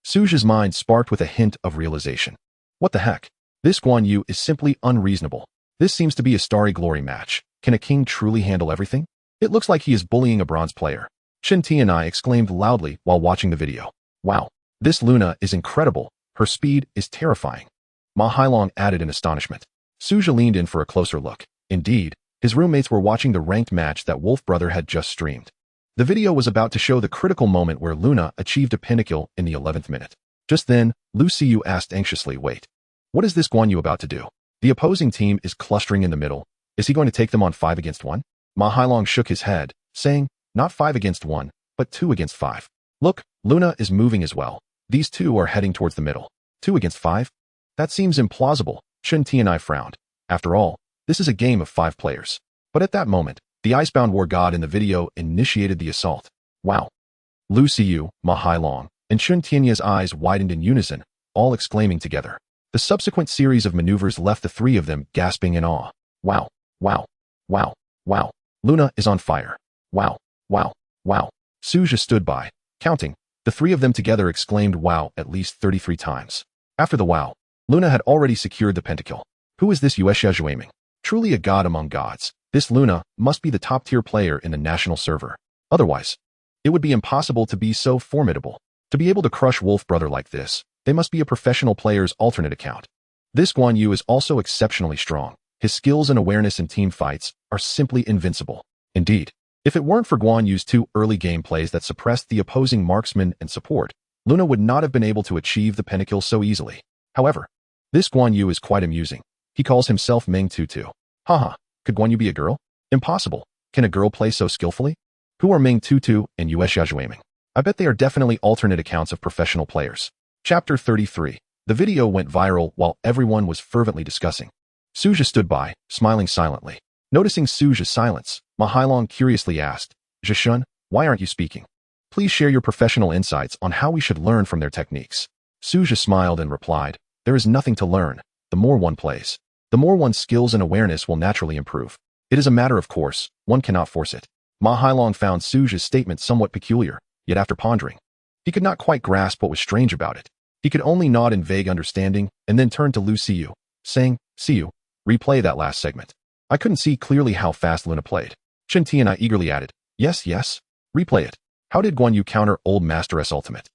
Su Zhu's mind sparked with a hint of realization. What the heck? This Guan Yu is simply unreasonable. This seems to be a starry glory match. Can a king truly handle everything? It looks like he is bullying a bronze player. Shen Ti and I exclaimed loudly while watching the video. Wow, this Luna is incredible. Her speed is terrifying. Ma Hailong added in astonishment. Su Zhu leaned in for a closer look. Indeed, his roommates were watching the ranked match that Wolf Brother had just streamed. The video was about to show the critical moment where Luna achieved a pentakill in the 11th minute. Just then, Lu Xiyu asked anxiously, wait, what is this Guan Yu about to do? The opposing team is clustering in the middle. Is he going to take them on 5 against 1? Ma Hailong shook his head, saying, not 5 against 1, but 2 against 5. Look, Luna is moving as well. These two are heading towards the middle. 2 against 5? That seems implausible. Chen Tianai frowned. After all, this is a game of 5 players. But at that moment, the icebound war god in the video initiated the assault. Wow. Lu Xiyu, Ma Hailong, and Chen Tianai's eyes widened in unison, all exclaiming together. The subsequent series of maneuvers left the three of them gasping in awe. Wow, wow, wow, wow. Luna is on fire. Wow, wow, wow. Suja stood by, counting. The three of them together exclaimed wow at least 33 times. After the wow, Luna had already secured the pentakill. Who is this Yuexia Zhuiming? Truly a god among gods. This Luna must be the top-tier player in the national server. Otherwise, it would be impossible to be so formidable. To be able to crush Wolf Brother like this, they must be a professional player's alternate account. This Guan Yu is also exceptionally strong. His skills and awareness in team fights are simply invincible. Indeed, if it weren't for Guan Yu's 2 early gameplays that suppressed the opposing marksman and support, Luna would not have been able to achieve the pentakill so easily. However, this Guan Yu is quite amusing. He calls himself Meng Tutu. Haha. Could Guan Yu be a girl? Impossible. Can a girl play so skillfully? Who are Meng Tutu and Yuexia Zhuiming? I bet they are definitely alternate accounts of professional players. Chapter 33. The video went viral while everyone was fervently discussing. Suja stood by, smiling silently. Noticing Suja's silence, Ma Hailong curiously asked, Zhishun, why aren't you speaking? Please share your professional insights on how we should learn from their techniques. Suja smiled and replied, there is nothing to learn. The more one plays, the more one's skills and awareness will naturally improve. It is a matter of course, one cannot force it. Ma Hailong found Suja's statement somewhat peculiar, yet after pondering, he could not quite grasp what was strange about it. He could only nod in vague understanding and then turn to Lu Xiyu, saying, Xiyu, replay that last segment. I couldn't see clearly how fast Luna played. Chen Tianai eagerly added, yes, replay it. How did Guan Yu counter Old Master's ultimate?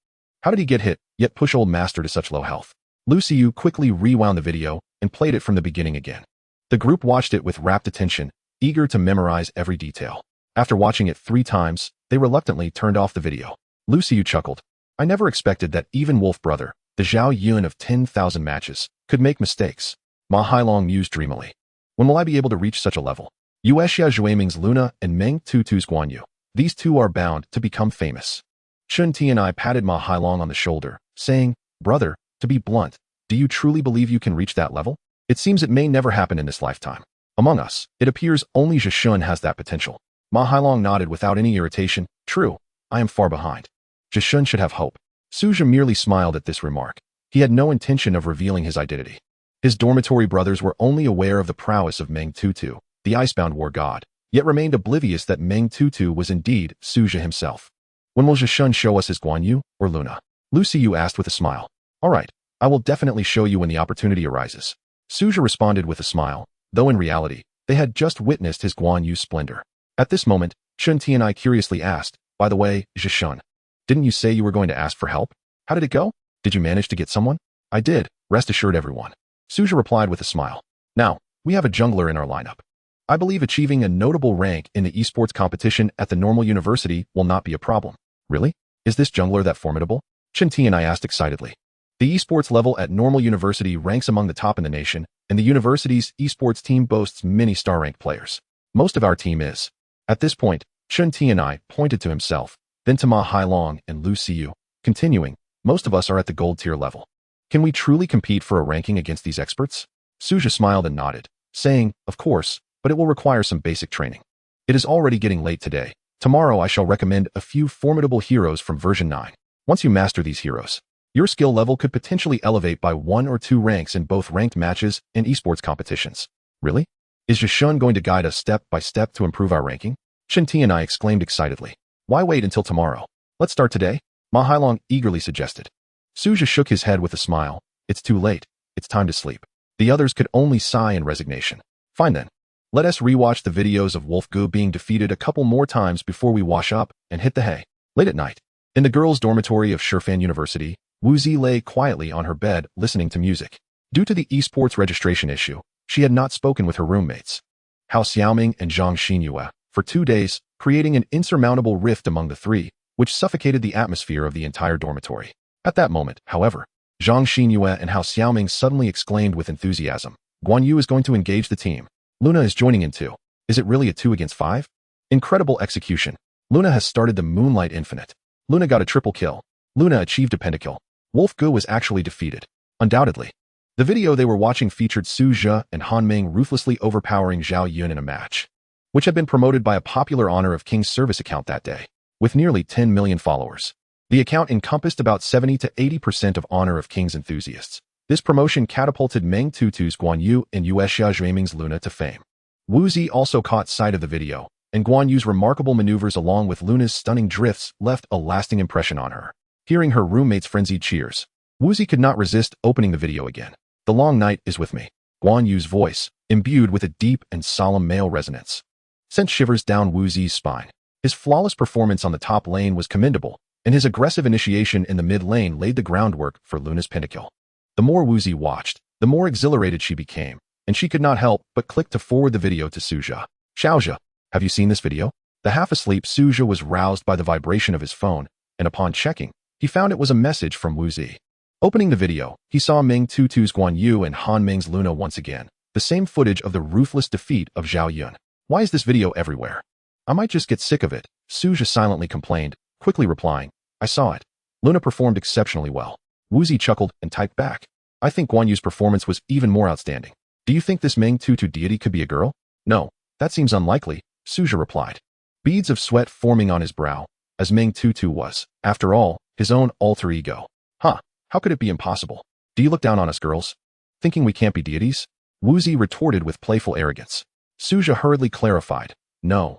How did he get hit, yet push Old Master to such low health? Lu Xiyu quickly rewound the video and played it from the beginning again. The group watched it with rapt attention, eager to memorize every detail. After watching it 3 times, they reluctantly turned off the video. Lu Xiyu chuckled. I never expected that even Wolf Brother, the Zhao Yun of 10,000 matches, could make mistakes. Ma Hailong mused dreamily. When will I be able to reach such a level? Yuexia Zhuiming's Luna and Meng Tutu's Guan Yu. These two are bound to become famous. Chen Tianai patted Ma Hailong on the shoulder, saying, brother, to be blunt, do you truly believe you can reach that level? It seems it may never happen in this lifetime. Among us, it appears only Zhishun has that potential. Ma Hailong nodded without any irritation. True, I am far behind. Zhishun should have hope. Suja merely smiled at this remark. He had no intention of revealing his identity. His dormitory brothers were only aware of the prowess of Meng Tutu, the icebound war god, yet remained oblivious that Meng Tutu was indeed Suja himself. When will Zhishun show us his Guan Yu or Luna? Lu Xiyu asked with a smile. All right, I will definitely show you when the opportunity arises. Suja responded with a smile, though in reality, they had just witnessed his Guan Yu splendor. At this moment, Chen Tianai curiously asked, by the way, Zhishun, didn't you say you were going to ask for help? How did it go? Did you manage to get someone? I did, rest assured everyone. Suja replied with a smile. Now, we have a jungler in our lineup. I believe achieving a notable rank in the esports competition at the normal university will not be a problem. Really? Is this jungler that formidable? Chen Tianai asked excitedly. The esports level at normal university ranks among the top in the nation, and the university's esports team boasts many star-ranked players. Most of our team is. At this point, Chen Tianai pointed to himself, then to Ma Hailong and Lu Xiyu, continuing, most of us are at the gold tier level. Can we truly compete for a ranking against these experts? Suja smiled and nodded, saying, of course, but it will require some basic training. It is already getting late today. Tomorrow I shall recommend a few formidable heroes from version 9. Once you master these heroes, your skill level could potentially elevate by 1 or 2 ranks in both ranked matches and esports competitions. Really? Is Zhishun going to guide us step by step to improve our ranking? Chen Tianai exclaimed excitedly. Why wait until tomorrow? Let's start today, Ma Hailong eagerly suggested. Suja shook his head with a smile. It's too late. It's time to sleep. The others could only sigh in resignation. Fine then. Let us rewatch the videos of Wolf Gu being defeated a couple more times before we wash up and hit the hay. Late at night, in the girls' dormitory of Shifan University, Wu Zi lay quietly on her bed listening to music. Due to the esports registration issue, she had not spoken with her roommates. Hao Xiaoming and Zhang Xinyue, for 2 days, creating an insurmountable rift among the three, which suffocated the atmosphere of the entire dormitory. At that moment, however, Zhang Xinyue and Hao Xiaoming suddenly exclaimed with enthusiasm, "Guan Yu is going to engage the team. Luna is joining in too. Is it really a 2 against 5? Incredible execution. Luna has started the Moonlight Infinite. Luna got a triple kill. Luna achieved a pentakill. Wolf Ge was actually defeated. Undoubtedly." The video they were watching featured Su Zhe and Han Ming ruthlessly overpowering Zhao Yun in a match, which had been promoted by a popular Honor of Kings service account that day, with nearly 10 million followers. The account encompassed about 70 to 80% of Honor of Kings enthusiasts. This promotion catapulted Meng Tutu's Guan Yu and Yuexia Zhuiming's Luna to fame. Wu Zi also caught sight of the video, and Guan Yu's remarkable maneuvers along with Luna's stunning drifts left a lasting impression on her. Hearing her roommate's frenzied cheers, Wu Zi could not resist opening the video again. "The long night is with me." Guan Yu's voice, imbued with a deep and solemn male resonance, sent shivers down Wu Zi's spine. His flawless performance on the top lane was commendable, and his aggressive initiation in the mid lane laid the groundwork for Luna's pentakill. The more Wu Zi watched, the more exhilarated she became, and she could not help but click to forward the video to Su Zhe. "Xiao Zhe, have you seen this video?" The half-asleep Su Zhe was roused by the vibration of his phone, and upon checking, he found it was a message from Wu Zi. Opening the video, he saw Meng Tutu's Guan Yu and Han Ming's Luna once again, the same footage of the ruthless defeat of Zhao Yun. "Why is this video everywhere? I might just get sick of it," Su Zhe silently complained, quickly replying, "I saw it. Luna performed exceptionally well." Wu Zi chuckled and typed back, "I think Guan Yu's performance was even more outstanding. Do you think this Meng Tutu deity could be a girl?" "No, that seems unlikely," Su Zhe replied, beads of sweat forming on his brow, as Meng Tutu was, after all, his own alter ego. "Huh, how could it be impossible? Do you look down on us girls? Thinking we can't be deities?" Wu Zi retorted with playful arrogance. Su Zhe hurriedly clarified, No,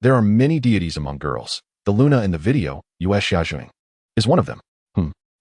there are many deities among girls. The Luna in the video, Yuexia Zhuing, is one of them."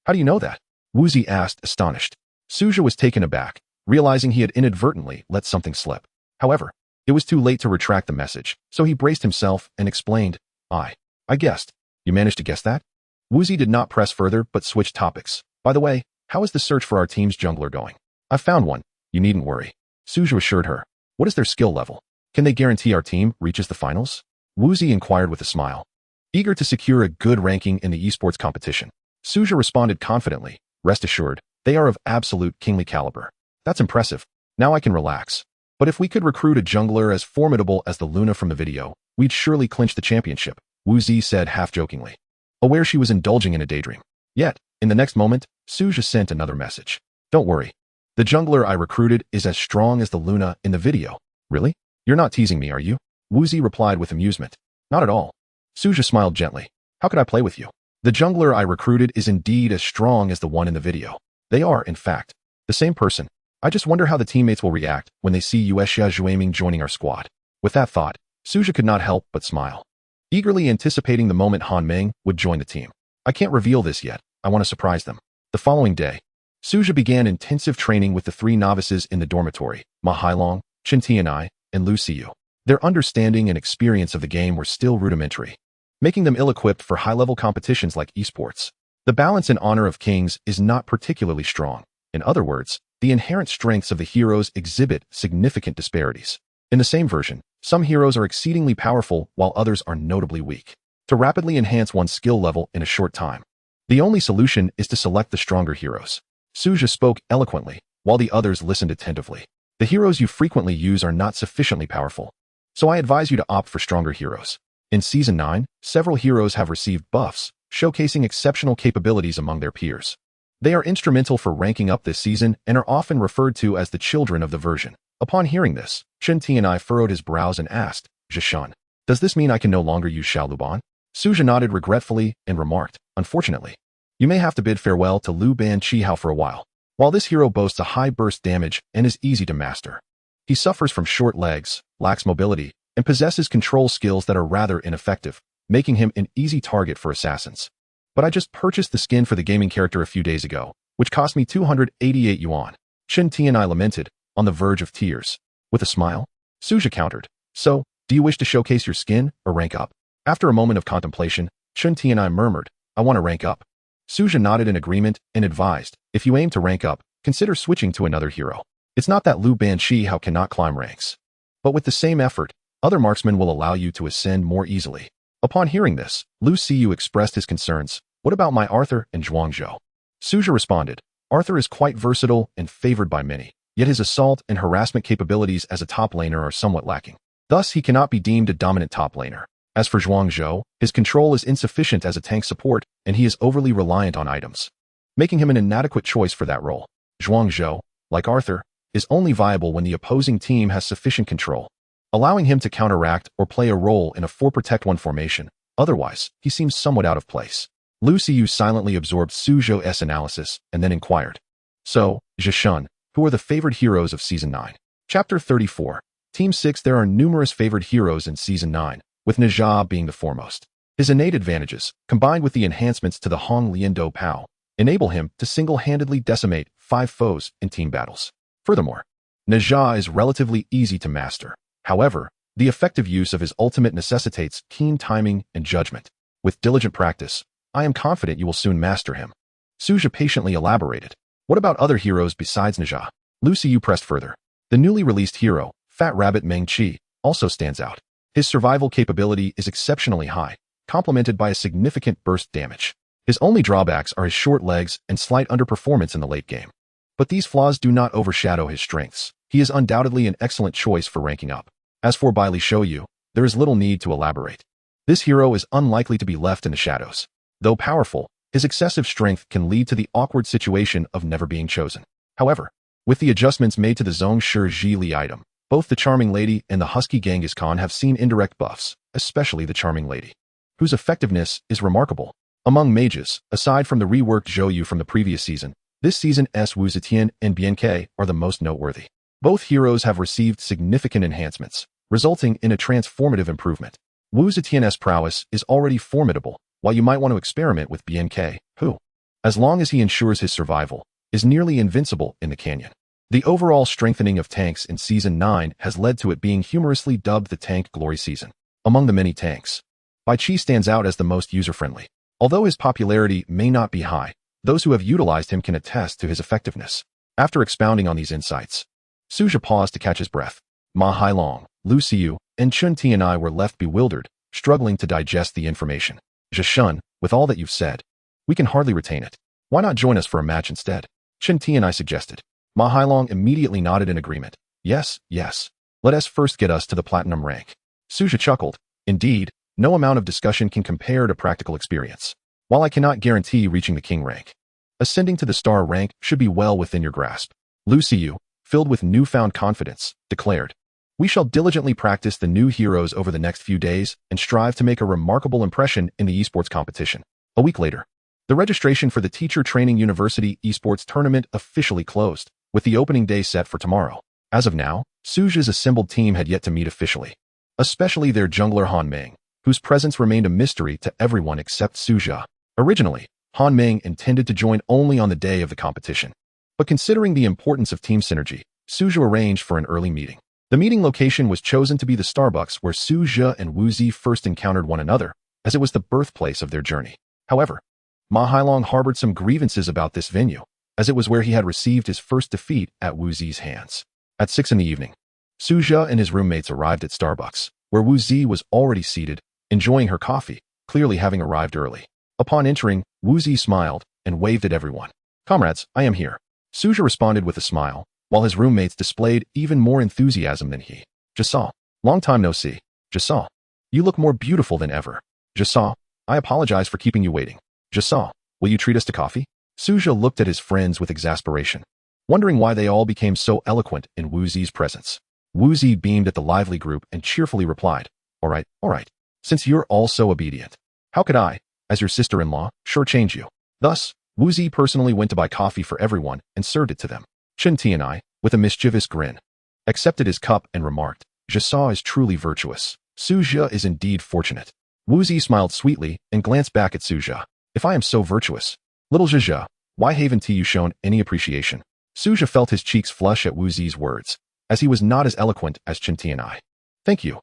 How do you know that?" Wu Zi asked, astonished. Su Zhe was taken aback, realizing he had inadvertently let something slip. However, it was too late to retract the message, so he braced himself and explained, I guessed. You managed to guess that?" Wu Zi did not press further but switched topics. "By the way, how is the search for our team's jungler going?" "I've found one. You needn't worry," Su Zhe assured her. "What is their skill level? Can they guarantee our team reaches the finals?" Wu Zi inquired with a smile. Eager to secure a good ranking in the esports competition, Su Zhe responded confidently, "Rest assured, they are of absolute kingly caliber." "That's impressive. Now I can relax. But if we could recruit a jungler as formidable as the Luna from the video, we'd surely clinch the championship," Wu Zi said half-jokingly, aware she was indulging in a daydream. Yet, in the next moment, Su Zhe sent another message. "Don't worry. The jungler I recruited is as strong as the Luna in the video." "Really? You're not teasing me, are you?" Wu Zi replied with amusement. "Not at all." Su Zhe smiled gently. "How could I play with you? The jungler I recruited is indeed as strong as the one in the video. They are, in fact, the same person. I just wonder how the teammates will react when they see Yuexia Zhuiming joining our squad." With that thought, Su Zhe could not help but smile, eagerly anticipating the moment Han Ming would join the team. "I can't reveal this yet. I want to surprise them." The following day, Su Zhe began intensive training with the 3 novices in the dormitory, Ma Hailong, Chen Tianai, and Lu Xiyu. Their understanding and experience of the game were still rudimentary, making them ill-equipped for high-level competitions like esports. The balance in Honor of Kings is not particularly strong. In other words, the inherent strengths of the heroes exhibit significant disparities. In the same version, some heroes are exceedingly powerful while others are notably weak. To rapidly enhance one's skill level in a short time, the only solution is to select the stronger heroes. Su Zhe spoke eloquently, while the others listened attentively. "The heroes you frequently use are not sufficiently powerful, so I advise you to opt for stronger heroes." In Season 9, several heroes have received buffs, showcasing exceptional capabilities among their peers. They are instrumental for ranking up this season and are often referred to as the children of the version. Upon hearing this, Chen Tianai furrowed his brows and asked, "Zhishan, does this mean I can no longer use Xiaoluban?" Su Zhe nodded regretfully and remarked, "Unfortunately, you may have to bid farewell to Lu Ban Qihao for a while. While this hero boasts a high burst damage and is easy to master, he suffers from short legs, lacks mobility, and possesses control skills that are rather ineffective, making him an easy target for assassins. But I just purchased the skin for the gaming character a few days ago, which cost me 288 yuan. Chen Tianai lamented, on the verge of tears. With a smile, Su Zhe countered, "So, do you wish to showcase your skin or rank up?" After a moment of contemplation, Chen Tianai murmured, "I want to rank up." Su Zhe nodded in agreement and advised, "If you aim to rank up, consider switching to another hero. It's not that Lu Ban Qihao cannot climb ranks, but with the same effort, Other marksmen will allow you to ascend more easily. Upon hearing this, Lu Xiyu expressed his concerns. What about my Arthur and Zhuangzhou? Suja responded, Arthur is quite versatile and favored by many, yet his assault and harassment capabilities as a top laner are somewhat lacking. Thus, he cannot be deemed a dominant top laner. As for Zhuangzhou, his control is insufficient as a tank support, and he is overly reliant on items, making him an inadequate choice for that role. Zhuangzhou, like Arthur, is only viable when the opposing team has sufficient control, allowing him to counteract or play a role in a 4-protect-1 formation. Otherwise, he seems somewhat out of place. Lu Xiyu silently absorbed Suzhou's analysis and then inquired, So, Zhishun, who are the favored heroes of Season 9? Chapter 34. Team 6. There are numerous favored heroes in Season 9, with Ne Zha being the foremost. His innate advantages, combined with the enhancements to the Hong Liando Pao, enable him to single-handedly decimate 5 foes in team battles. Furthermore, Ne Zha is relatively easy to master. However, the effective use of his ultimate necessitates keen timing and judgment. With diligent practice, I am confident you will soon master him. Suja patiently elaborated. What about other heroes besides Ne Zha? Lu Xiyu pressed further. The newly released hero, Fat Rabbit Meng Qi, also stands out. His survival capability is exceptionally high, complemented by a significant burst damage. His only drawbacks are his short legs and slight underperformance in the late game. But these flaws do not overshadow his strengths. He is undoubtedly an excellent choice for ranking up. As for Bai Li Shouyu, there is little need to elaborate. This hero is unlikely to be left in the shadows. Though powerful, his excessive strength can lead to the awkward situation of never being chosen. However, with the adjustments made to the Zhong Shi Ji Li item, both the Charming Lady and the Husky Genghis Khan have seen indirect buffs, especially the Charming Lady, whose effectiveness is remarkable. Among mages, aside from the reworked Zhou Yu from the previous season, this season's Wu Zetian and Bian Ke are the most noteworthy. Both heroes have received significant enhancements, resulting in a transformative improvement. Wu Zetian's prowess is already formidable, while you might want to experiment with Bian Ke, who, as long as he ensures his survival, is nearly invincible in the canyon. The overall strengthening of tanks in Season 9 has led to it being humorously dubbed the Tank Glory Season. Among the many tanks, Bai Qi stands out as the most user-friendly. Although his popularity may not be high, those who have utilized him can attest to his effectiveness. After expounding on these insights, Suja paused to catch his breath. Ma Hailong, Lu Xiyu, and Chun Ti and I were left bewildered, struggling to digest the information. Zhishun, with all that you've said, we can hardly retain it. Why not join us for a match instead? Chun Ti and I suggested. Ma Hailong immediately nodded in agreement. Yes, yes. Let us first get us to the platinum rank. Suja chuckled. Indeed, no amount of discussion can compare to practical experience. While I cannot guarantee reaching the king rank, ascending to the star rank should be well within your grasp. Lu Xiyu, filled with newfound confidence, declared. We shall diligently practice the new heroes over the next few days and strive to make a remarkable impression in the esports competition. A week later, the registration for the Teacher Training University esports tournament officially closed, with the opening day set for tomorrow. As of now, Suja's assembled team had yet to meet officially, especially their jungler Han Meng, whose presence remained a mystery to everyone except Suja. Originally, Han Meng intended to join only on the day of the competition. But considering the importance of team synergy, Suja arranged for an early meeting. The meeting location was chosen to be the Starbucks where Suja and Wu Zi first encountered one another, as it was the birthplace of their journey. However, Ma Hailong harbored some grievances about this venue, as it was where he had received his first defeat at Wu Zi's hands. At 6 in the evening, Suja and his roommates arrived at Starbucks, where Wu Zi was already seated, enjoying her coffee, clearly having arrived early. Upon entering, Wu Zi smiled and waved at everyone. Comrades, I am here. Suja responded with a smile, while his roommates displayed even more enthusiasm than he. Jasal, long time no see. Jasal, you look more beautiful than ever. Jasal, I apologize for keeping you waiting. Jasal, will you treat us to coffee? Suja looked at his friends with exasperation, wondering why they all became so eloquent in Wu Zi's presence. Wu Zi beamed at the lively group and cheerfully replied, all right, since you're all so obedient. How could I, as your sister-in-law, shortchange you? Thus, Wu Zi personally went to buy coffee for everyone and served it to them. Chun Ti and I, with a mischievous grin, accepted his cup and remarked, Jasal is truly virtuous. Suja is indeed fortunate. Wu Zi smiled sweetly and glanced back at Suja. If I am so virtuous, little Zhizha, why haven't you shown any appreciation? Suja felt his cheeks flush at Wu Zi's words, as he was not as eloquent as Chun Ti and I. Thank you,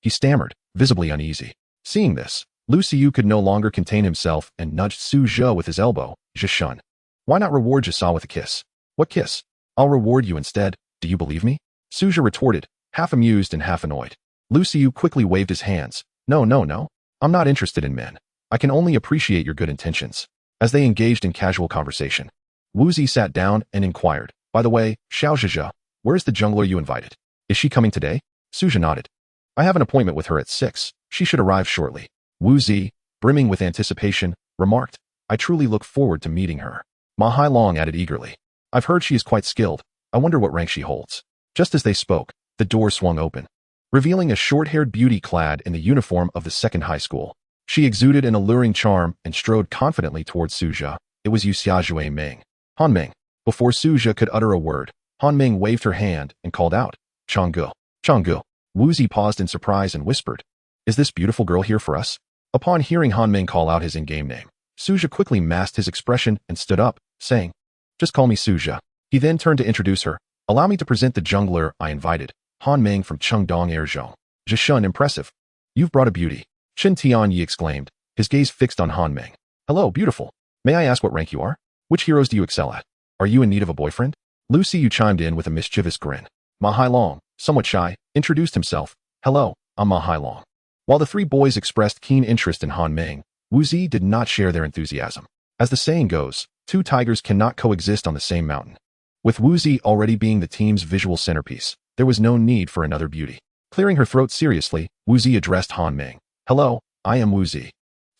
he stammered, visibly uneasy. Seeing this, Lu Xiyu could no longer contain himself and nudged Suja with his elbow. Zhishun, why not reward Jasal with a kiss? What kiss? I'll reward you instead, do you believe me? Suja retorted, half amused and half annoyed. Lu Yu quickly waved his hands. No, no, no. I'm not interested in men. I can only appreciate your good intentions. As they engaged in casual conversation, Wu Zi sat down and inquired, by the way, Xiao Zhizhe, where's the jungler you invited? Is she coming today? Suja nodded. I have an appointment with her at 6. She should arrive shortly. Wu Zi, brimming with anticipation, remarked, I truly look forward to meeting her. Ma Hailong added eagerly. I've heard she is quite skilled. I wonder what rank she holds. Just as they spoke, the door swung open, revealing a short-haired beauty clad in the uniform of the second high school. She exuded an alluring charm and strode confidently towards Suja. It was Yu Xiaojue Ming. Han Ming. Before Suja could utter a word, Han Ming waved her hand and called out, Chang Ge. Chang Ge. Wu Zi paused in surprise and whispered, Is this beautiful girl here for us? Upon hearing Han Ming call out his in-game name, Suja quickly masked his expression and stood up, saying, Just call me Suja. He then turned to introduce her. Allow me to present the jungler I invited, Han Ming from Chengdong Airzhou. Zhishun, impressive. You've brought a beauty. Chen Tianyi exclaimed, his gaze fixed on Han Ming. Hello, beautiful. May I ask what rank you are? Which heroes do you excel at? Are you in need of a boyfriend? Lu Yu chimed in with a mischievous grin. Ma Hailong, somewhat shy, introduced himself. Hello, I'm Ma Hailong. While the three boys expressed keen interest in Han Ming, Wu Zi did not share their enthusiasm. As the saying goes, two tigers cannot coexist on the same mountain. With Wu Zi already being the team's visual centerpiece, there was no need for another beauty. Clearing her throat seriously, Wu Zi addressed Han Ming. Hello, I am Wu Zi,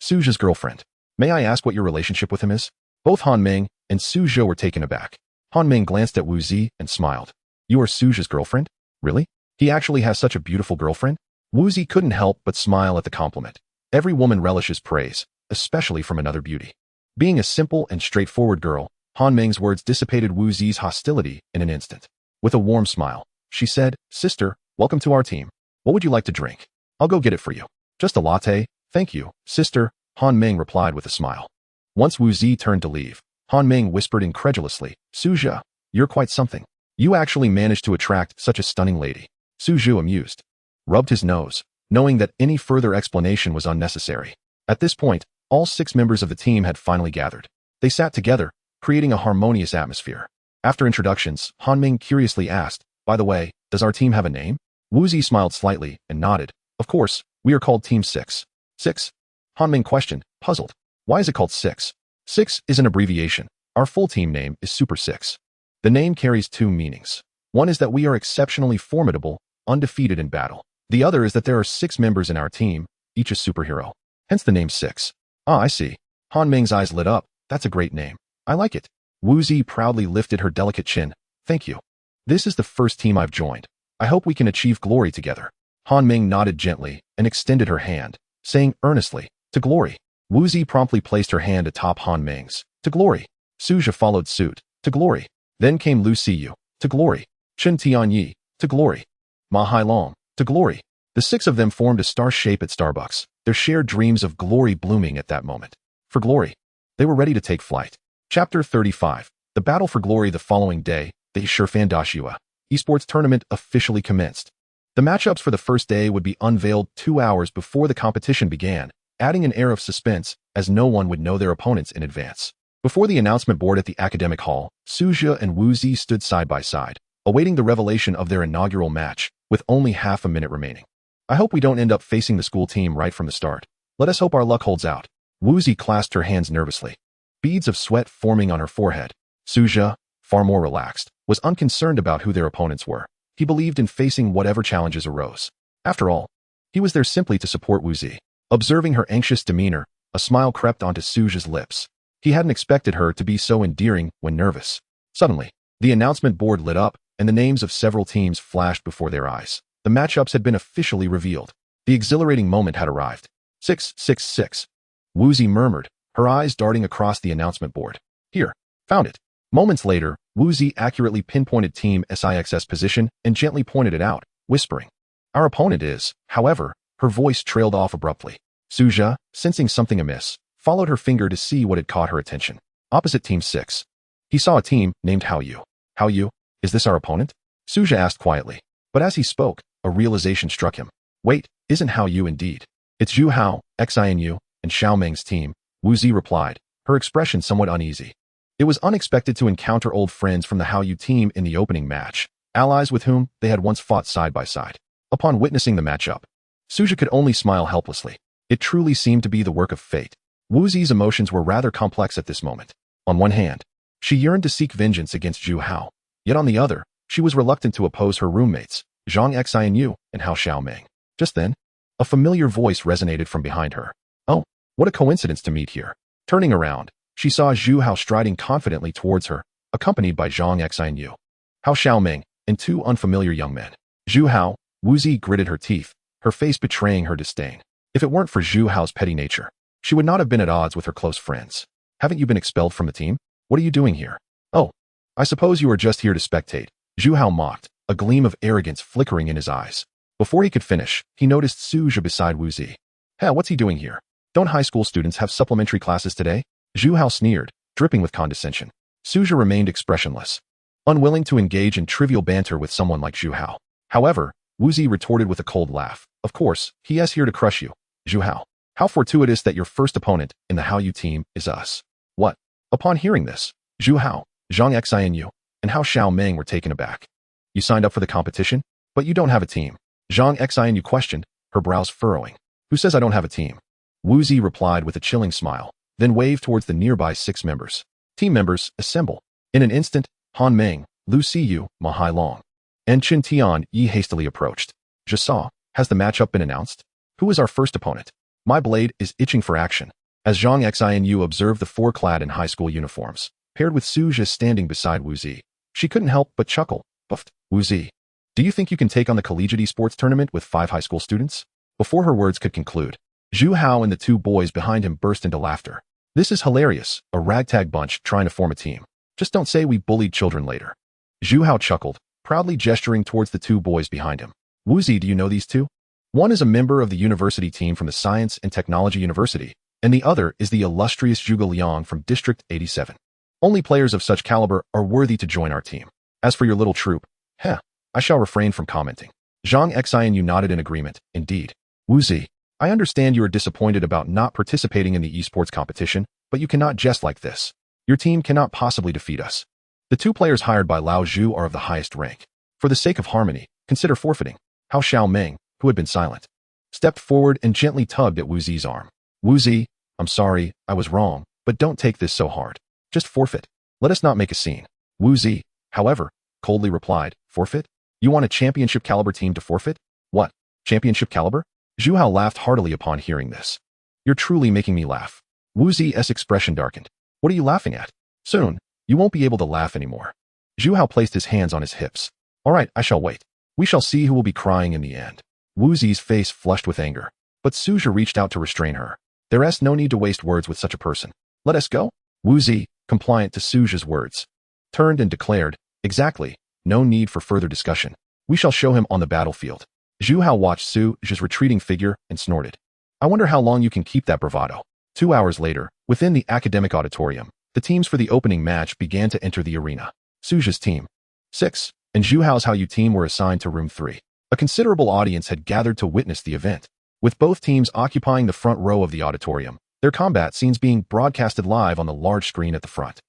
Suja's girlfriend. May I ask what your relationship with him is? Both Han Ming and Suja were taken aback. Han Ming glanced at Wu Zi and smiled. You are Suja's girlfriend? Really? He actually has such a beautiful girlfriend? Wu Zi couldn't help but smile at the compliment. Every woman relishes praise, especially from another beauty. Being a simple and straightforward girl, Han Ming's words dissipated Wu Zi's hostility in an instant. With a warm smile, she said, Sister, welcome to our team. What would you like to drink? I'll go get it for you. Just a latte, thank you, sister, Han Ming replied with a smile. Once Wu Zi turned to leave, Han Ming whispered incredulously, Suja, you're quite something. You actually managed to attract such a stunning lady. Suju, amused, rubbed his nose, knowing that any further explanation was unnecessary. At this point, all 6 members of the team had finally gathered. They sat together, creating a harmonious atmosphere. After introductions, Han Ming curiously asked, By the way, does our team have a name? Wu Zi smiled slightly and nodded. Of course, we are called Team 6. 6? Han Ming questioned, puzzled. Why is it called 6? 6 is an abbreviation. Our full team name is Super 6. The name carries 2 meanings. One is that we are exceptionally formidable, undefeated in battle. The other is that there are 6 members in our team, each a superhero. Hence the name 6. Ah, I see. Han Ming's eyes lit up. That's a great name. I like it. Wu Zi proudly lifted her delicate chin. Thank you. This is the first team I've joined. I hope we can achieve glory together. Han Ming nodded gently and extended her hand, saying earnestly, To glory. Wu Zi promptly placed her hand atop Han Ming's. To glory. Suja followed suit. To glory. Then came Lu Yu. To glory. Chen Tianyi. To glory. Ma Hailong. To glory. The 6 of them formed a star shape at Starbucks, their shared dreams of glory blooming at that moment. For glory. They were ready to take flight. Chapter 35. The battle for glory. The following day, the Shifan Dashua esports tournament officially commenced. The matchups for the first day would be unveiled 2 hours before the competition began, adding an air of suspense as no one would know their opponents in advance. Before the announcement board at the academic hall, Suja and Wu Zi stood side by side, awaiting the revelation of their inaugural match, with only half a minute remaining. I hope we don't end up facing the school team right from the start. Let us hope our luck holds out. Wu Zi clasped her hands nervously, beads of sweat forming on her forehead. Suja, far more relaxed, was unconcerned about who their opponents were. He believed in facing whatever challenges arose. After all, he was there simply to support Wu Zi. Observing her anxious demeanor, a smile crept onto Suja's lips. He hadn't expected her to be so endearing when nervous. Suddenly, the announcement board lit up, and the names of several teams flashed before their eyes. The matchups had been officially revealed. The exhilarating moment had arrived. 666. Wu Zi murmured, her eyes darting across the announcement board. Here, found it. Moments later, Wu Zi accurately pinpointed Team SIX's position and gently pointed it out, whispering. Our opponent is, however, her voice trailed off abruptly. Suja, sensing something amiss, followed her finger to see what had caught her attention. Opposite Team 6. He saw a team named Hua Yu. Hua Yu? Is this our opponent? Suja asked quietly. But as he spoke, a realization struck him. Wait, isn't Hua Yu indeed? It's Zhu Hao, Xinu, and Xiao Meng's team, Wu Zi replied, her expression somewhat uneasy. It was unexpected to encounter old friends from the Hua Yu team in the opening match, allies with whom they had once fought side by side. Upon witnessing the matchup, Suja could only smile helplessly. It truly seemed to be the work of fate. Wu Zi's emotions were rather complex at this moment. On one hand, she yearned to seek vengeance against Zhu Hao. Yet on the other, she was reluctant to oppose her roommates, Zhang Xianyu and Hao Xiaoming. Just then, a familiar voice resonated from behind her. Oh, what a coincidence to meet here. Turning around, she saw Zhu Hao striding confidently towards her, accompanied by Zhang Xianyu, Hao Xiaoming, and two unfamiliar young men. Zhu Hao, Wu Zi gritted her teeth, her face betraying her disdain. If it weren't for Zhu Hao's petty nature, she would not have been at odds with her close friends. Haven't you been expelled from the team? What are you doing here? Oh, I suppose you are just here to spectate. Zhu Hao mocked, a gleam of arrogance flickering in his eyes. Before he could finish, he noticed Suja beside Wu Zi. Hey, what's he doing here? Don't high school students have supplementary classes today? Zhu Hao sneered, dripping with condescension. Suja remained expressionless, unwilling to engage in trivial banter with someone like Zhu Hao. However, Wu Zi retorted with a cold laugh. Of course, he is here to crush you, Zhu Hao. How fortuitous that your first opponent in the Hao Yu team is us. What? Upon hearing this, Zhu Hao, Zhang Xianyu, and Hao Xiaoming were taken aback. You signed up for the competition, but you don't have a team. Zhang Xianyu questioned, her brows furrowing. Who says I don't have a team? Wu Zi replied with a chilling smile, then waved towards the nearby 6 members. Team members, assemble. In an instant, Han Meng, Lu Siyu, Ma Hailong, and Chen Tian Yi hastily approached. Je saw, has the matchup been announced? Who is our first opponent? My blade is itching for action. As Zhang Xianyu observed the 4 clad in high school uniforms, paired with Suja standing beside Wu Zi, she couldn't help but chuckle. Buffed. Wu Zi, do you think you can take on the collegiate esports tournament with 5 high school students? Before her words could conclude, Zhu Hao and the 2 boys behind him burst into laughter. This is hilarious, a ragtag bunch trying to form a team. Just don't say we bullied children later. Zhu Hao chuckled, proudly gesturing towards the 2 boys behind him. Wu Zi, do you know these 2? One is a member of the university team from the Science and Technology University, and the other is the illustrious Zhuge Liang from District 87. Only players of such caliber are worthy to join our team. As for your little troop, I shall refrain from commenting. Zhang Xianyu nodded in agreement. Indeed. Wu Zi, I understand you are disappointed about not participating in the esports competition, but you cannot jest like this. Your team cannot possibly defeat us. The 2 players hired by Lao Zhu are of the highest rank. For the sake of harmony, consider forfeiting. Hao Xiaoming, who had been silent, stepped forward and gently tugged at Wu Zi's arm. Wu Zi, I'm sorry, I was wrong, but don't take this so hard. Just forfeit. Let us not make a scene. Wu Zi, however, coldly replied, forfeit? You want a championship caliber team to forfeit? What? Championship caliber? Zhu Hao laughed heartily upon hearing this. You're truly making me laugh. Wu Zi's expression darkened. What are you laughing at? Soon, you won't be able to laugh anymore. Zhu Hao placed his hands on his hips. All right, I shall wait. We shall see who will be crying in the end. Wu Zi's face flushed with anger, but Suja reached out to restrain her. There's no need to waste words with such a person. Let us go. Wu Zi, compliant to Suja's words, turned and declared, exactly, no need for further discussion. We shall show him on the battlefield. Zhu Hao watched Suja's retreating figure and snorted. I wonder how long you can keep that bravado. 2 hours later, within the academic auditorium, the teams for the opening match began to enter the arena. Suja's team, 6, and Zhu Hao's Hao Yu team were assigned to room 3. A considerable audience had gathered to witness the event, with both teams occupying the front row of the auditorium, their combat scenes being broadcasted live on the large screen at the front.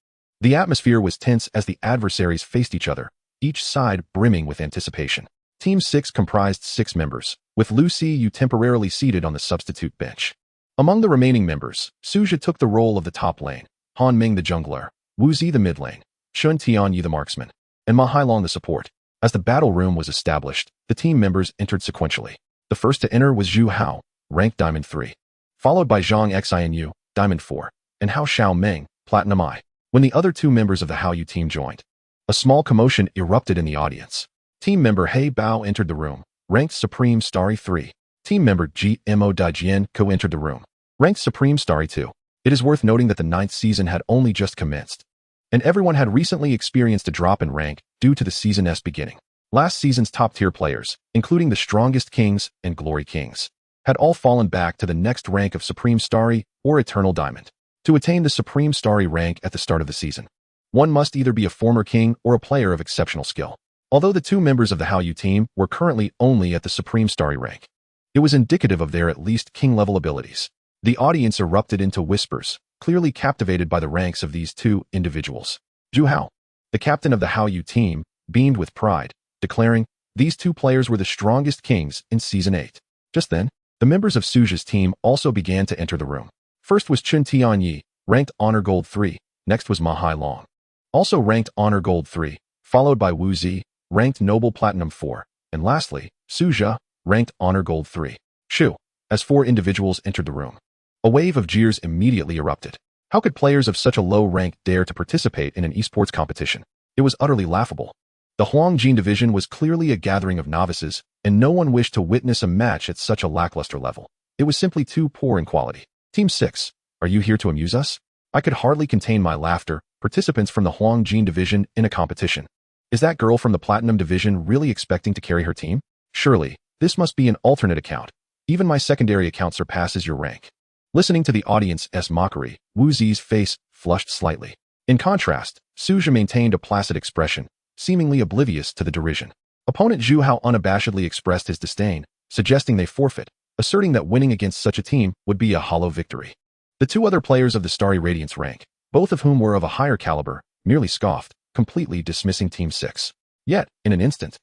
The atmosphere was tense as the adversaries faced each other, each side brimming with anticipation. Team 6 comprised 6 members, with Lu Siyu temporarily seated on the substitute bench. Among the remaining members, Suja took the role of the top lane, Han Ming the jungler, Wu Zi the mid lane, Chen Tian Yi the marksman, and Ma Hailong the support. As the battle room was established, the team members entered sequentially. The first to enter was Zhu Hao, ranked Diamond 3, followed by Zhang Xianyu, Diamond 4, and Hao Xiaoming, Platinum I. When the other 2 members of the Hao Yu team joined, a small commotion erupted in the audience. Team member He Bao entered the room, ranked Supreme Starry 3. Team member GMO Daijian co-entered the room, ranked Supreme Starry 2. It is worth noting that the 9th season had only just commenced, and everyone had recently experienced a drop in rank due to the season's beginning. Last season's top-tier players, including the strongest Kings and Glory Kings, had all fallen back to the next rank of Supreme Starry or Eternal Diamond. To attain the Supreme Starry rank at the start of the season, one must either be a former king or a player of exceptional skill. Although the 2 members of the Hao Yu team were currently only at the Supreme Starry rank, it was indicative of their at least king-level abilities. The audience erupted into whispers, clearly captivated by the ranks of these 2 individuals. Zhu Hao, the captain of the Hao Yu team, beamed with pride, declaring, "These two players were the strongest kings in Season 8. Just then, the members of Suja's team also began to enter the room. First was Chen Tianyi, ranked Honor Gold 3. Next was Ma Hailong, also ranked Honor Gold 3, followed by Wu Zi, ranked Noble Platinum 4, and lastly, Suja, ranked Honor Gold 3. Shoo! As 4 individuals entered the room, a wave of jeers immediately erupted. How could players of such a low rank dare to participate in an esports competition? It was utterly laughable. The Huangjin division was clearly a gathering of novices, and no one wished to witness a match at such a lackluster level. It was simply too poor in quality. Team 6, are you here to amuse us? I could hardly contain my laughter. Participants from the Huangjin division in a competition. Is that girl from the Platinum division really expecting to carry her team? Surely, this must be an alternate account. Even my secondary account surpasses your rank. Listening to the audience's mockery, Wu Zi's face flushed slightly. In contrast, Suja maintained a placid expression, seemingly oblivious to the derision. Opponent Zhu Hao unabashedly expressed his disdain, suggesting they forfeit, asserting that winning against such a team would be a hollow victory. The 2 other players of the Starry Radiance rank, both of whom were of a higher caliber, merely scoffed, completely dismissing Team 6. Yet, in an instant,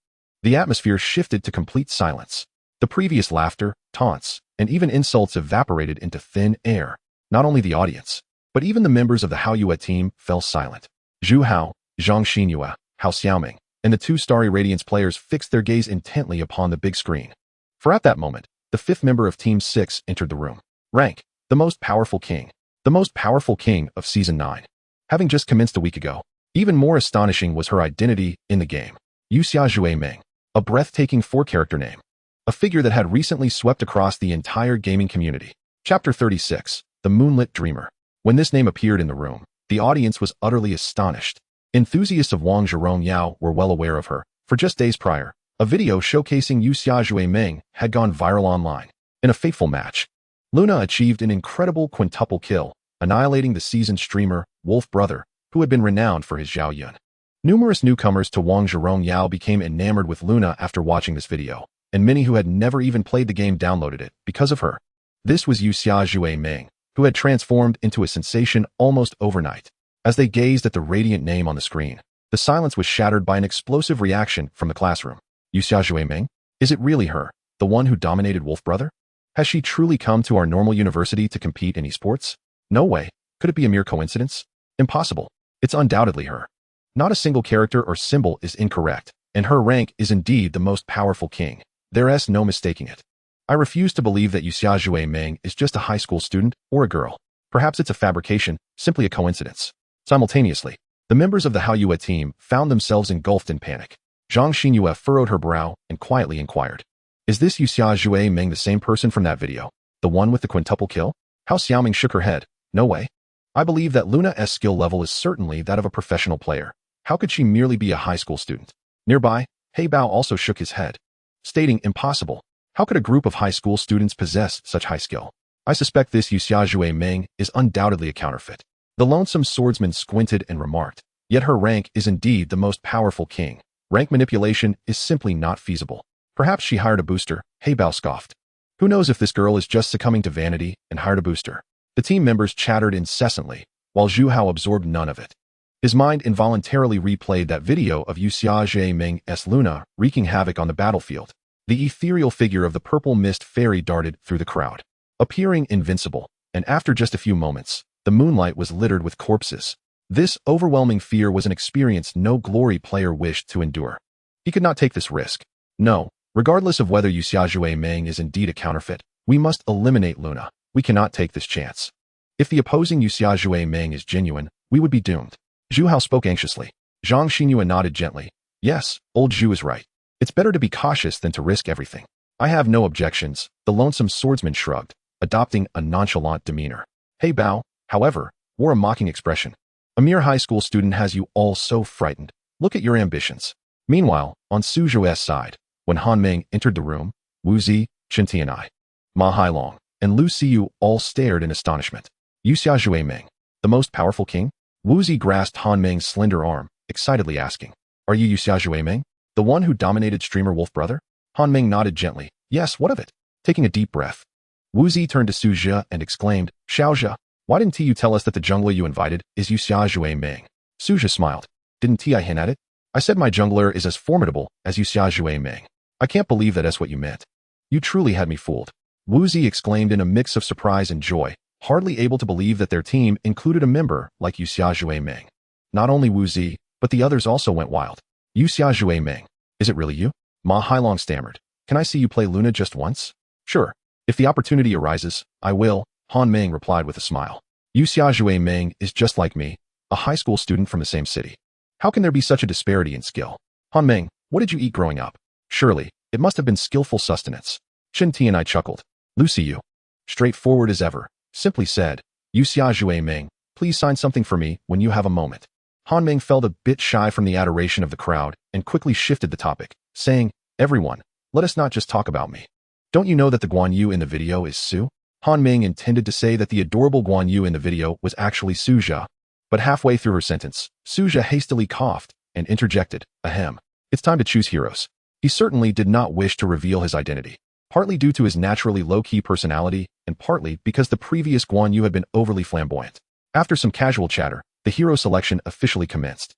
the atmosphere shifted to complete silence. The previous laughter, taunts, and even insults evaporated into thin air. Not only the audience, but even the members of the Hao Yue team fell silent. Zhu Hao, Zhang Xinyue, Hao Xiaoming, and the 2 Starry Radiance players fixed their gaze intently upon the big screen. For at that moment, the 5th member of Team 6 entered the room. Rank, the most powerful king. The most powerful king of Season 9. Having just commenced a week ago, even more astonishing was her identity in the game. Yuxia Zhui Meng, a breathtaking 4-character name. A figure that had recently swept across the entire gaming community. Chapter 36, The Moonlit Dreamer. When this name appeared in the room, the audience was utterly astonished. Enthusiasts of Wang Zhirong Yao were well aware of her, for just days prior, a video showcasing Yuxia Zhui Meng had gone viral online. In a fateful match, Luna achieved an incredible quintuple kill, annihilating the seasoned streamer, Wolf Brother, who had been renowned for his Zhao Yun. Numerous newcomers to Wang Zhirong Yao became enamored with Luna after watching this video, and many who had never even played the game downloaded it because of her. This was Yuxia Zhui Meng, who had transformed into a sensation almost overnight. As they gazed at the radiant name on the screen, the silence was shattered by an explosive reaction from the classroom. Yuxia Zhui Meng? Is it really her, the one who dominated Wolf Brother? Has she truly come to our normal university to compete in esports? No way. Could it be a mere coincidence? Impossible. It's undoubtedly her. Not a single character or symbol is incorrect, and her rank is indeed the most powerful king. There's no mistaking it. I refuse to believe that Yuxia Zhui Meng is just a high school student or a girl. Perhaps it's a fabrication, simply a coincidence. Simultaneously, the members of the Hao Yue team found themselves engulfed in panic. Zhang Xinyue furrowed her brow and quietly inquired, "Is this Yuxia Zhui Meng the same person from that video? The one with the quintuple kill?" Hao Xiaoming shook her head. "No way. I believe that Luna's skill level is certainly that of a professional player. How could she merely be a high school student?" Nearby, He Bao also shook his head, stating, "Impossible. How could a group of high school students possess such high skill? I suspect this Yuxia Zhui Meng is undoubtedly a counterfeit." The lonesome swordsman squinted and remarked, "Yet her rank is indeed the most powerful king. Rank manipulation is simply not feasible. Perhaps she hired a booster," He Bao scoffed. "Who knows if this girl is just succumbing to vanity and hired a booster?" The team members chattered incessantly, while Zhu Hao absorbed none of it. His mind involuntarily replayed that video of Yuxia Zhui Meng's Luna wreaking havoc on the battlefield. The ethereal figure of the purple mist fairy darted through the crowd, appearing invincible, and after just a few moments, the moonlight was littered with corpses. This overwhelming fear was an experience no glory player wished to endure. He could not take this risk. No, regardless of whether Yuxia Zhui Meng is indeed a counterfeit, we must eliminate Luna. We cannot take this chance. If the opposing Yuxia Zhui Meng is genuine, we would be doomed. Zhu Hao spoke anxiously. Zhang Xinyue nodded gently. "Yes, old Zhu is right. It's better to be cautious than to risk everything." "I have no objections," the lonesome swordsman shrugged, adopting a nonchalant demeanor. He Bao, however, wore a mocking expression. "A mere high school student has you all so frightened. Look at your ambitions." Meanwhile, on Su Zhue's side, when Han Meng entered the room, Wu Zi, Chen Tianyi, Ma Hailong, and Lu Xiyu all stared in astonishment. Yuxia Zhui Meng, the most powerful king? Wu Zi grasped Han Meng's slender arm, excitedly asking, "Are you Yuxia Zhui Meng, the one who dominated streamer Wolf Brother?" Han Meng nodded gently. "Yes, what of it?" Taking a deep breath, Wu Zi turned to Su Zhe and exclaimed, "Xiao Zhe, why didn't you tell us that the jungler you invited is Yuxia Zhui Meng?" Su Zhe smiled. "Didn't I hint at it? I said my jungler is as formidable as you Xia Ming. I can't believe that's what you meant. You truly had me fooled. Wu Zi exclaimed in a mix of surprise and joy, hardly able to believe that their team included a member like Yu Xia Ming. Not only Wu Zi, but the others also went wild. Yu Xia Ming, is it really you? Ma Hailong stammered. Can I see you play Luna just once? Sure. If the opportunity arises, I will, Han Ming replied with a smile. Yu Xia Ming is just like me, a high school student from the same city. How can there be such a disparity in skill? Han Ming, what did you eat growing up? Surely, it must have been skillful sustenance. Chen Ti and I chuckled. Lucy Yu. Straightforward as ever, simply said, Yu Xia Ming, please sign something for me when you have a moment. Han Ming felt a bit shy from the adoration of the crowd and quickly shifted the topic, saying, everyone, let us not just talk about me. Don't you know that the Guan Yu in the video is Su? Han Ming intended to say that the adorable Guan Yu in the video was actually Suja, but halfway through her sentence, Suja hastily coughed and interjected, ahem. It's time to choose heroes. He certainly did not wish to reveal his identity, partly due to his naturally low-key personality and partly because the previous Guan Yu had been overly flamboyant. After some casual chatter, the hero selection officially commenced.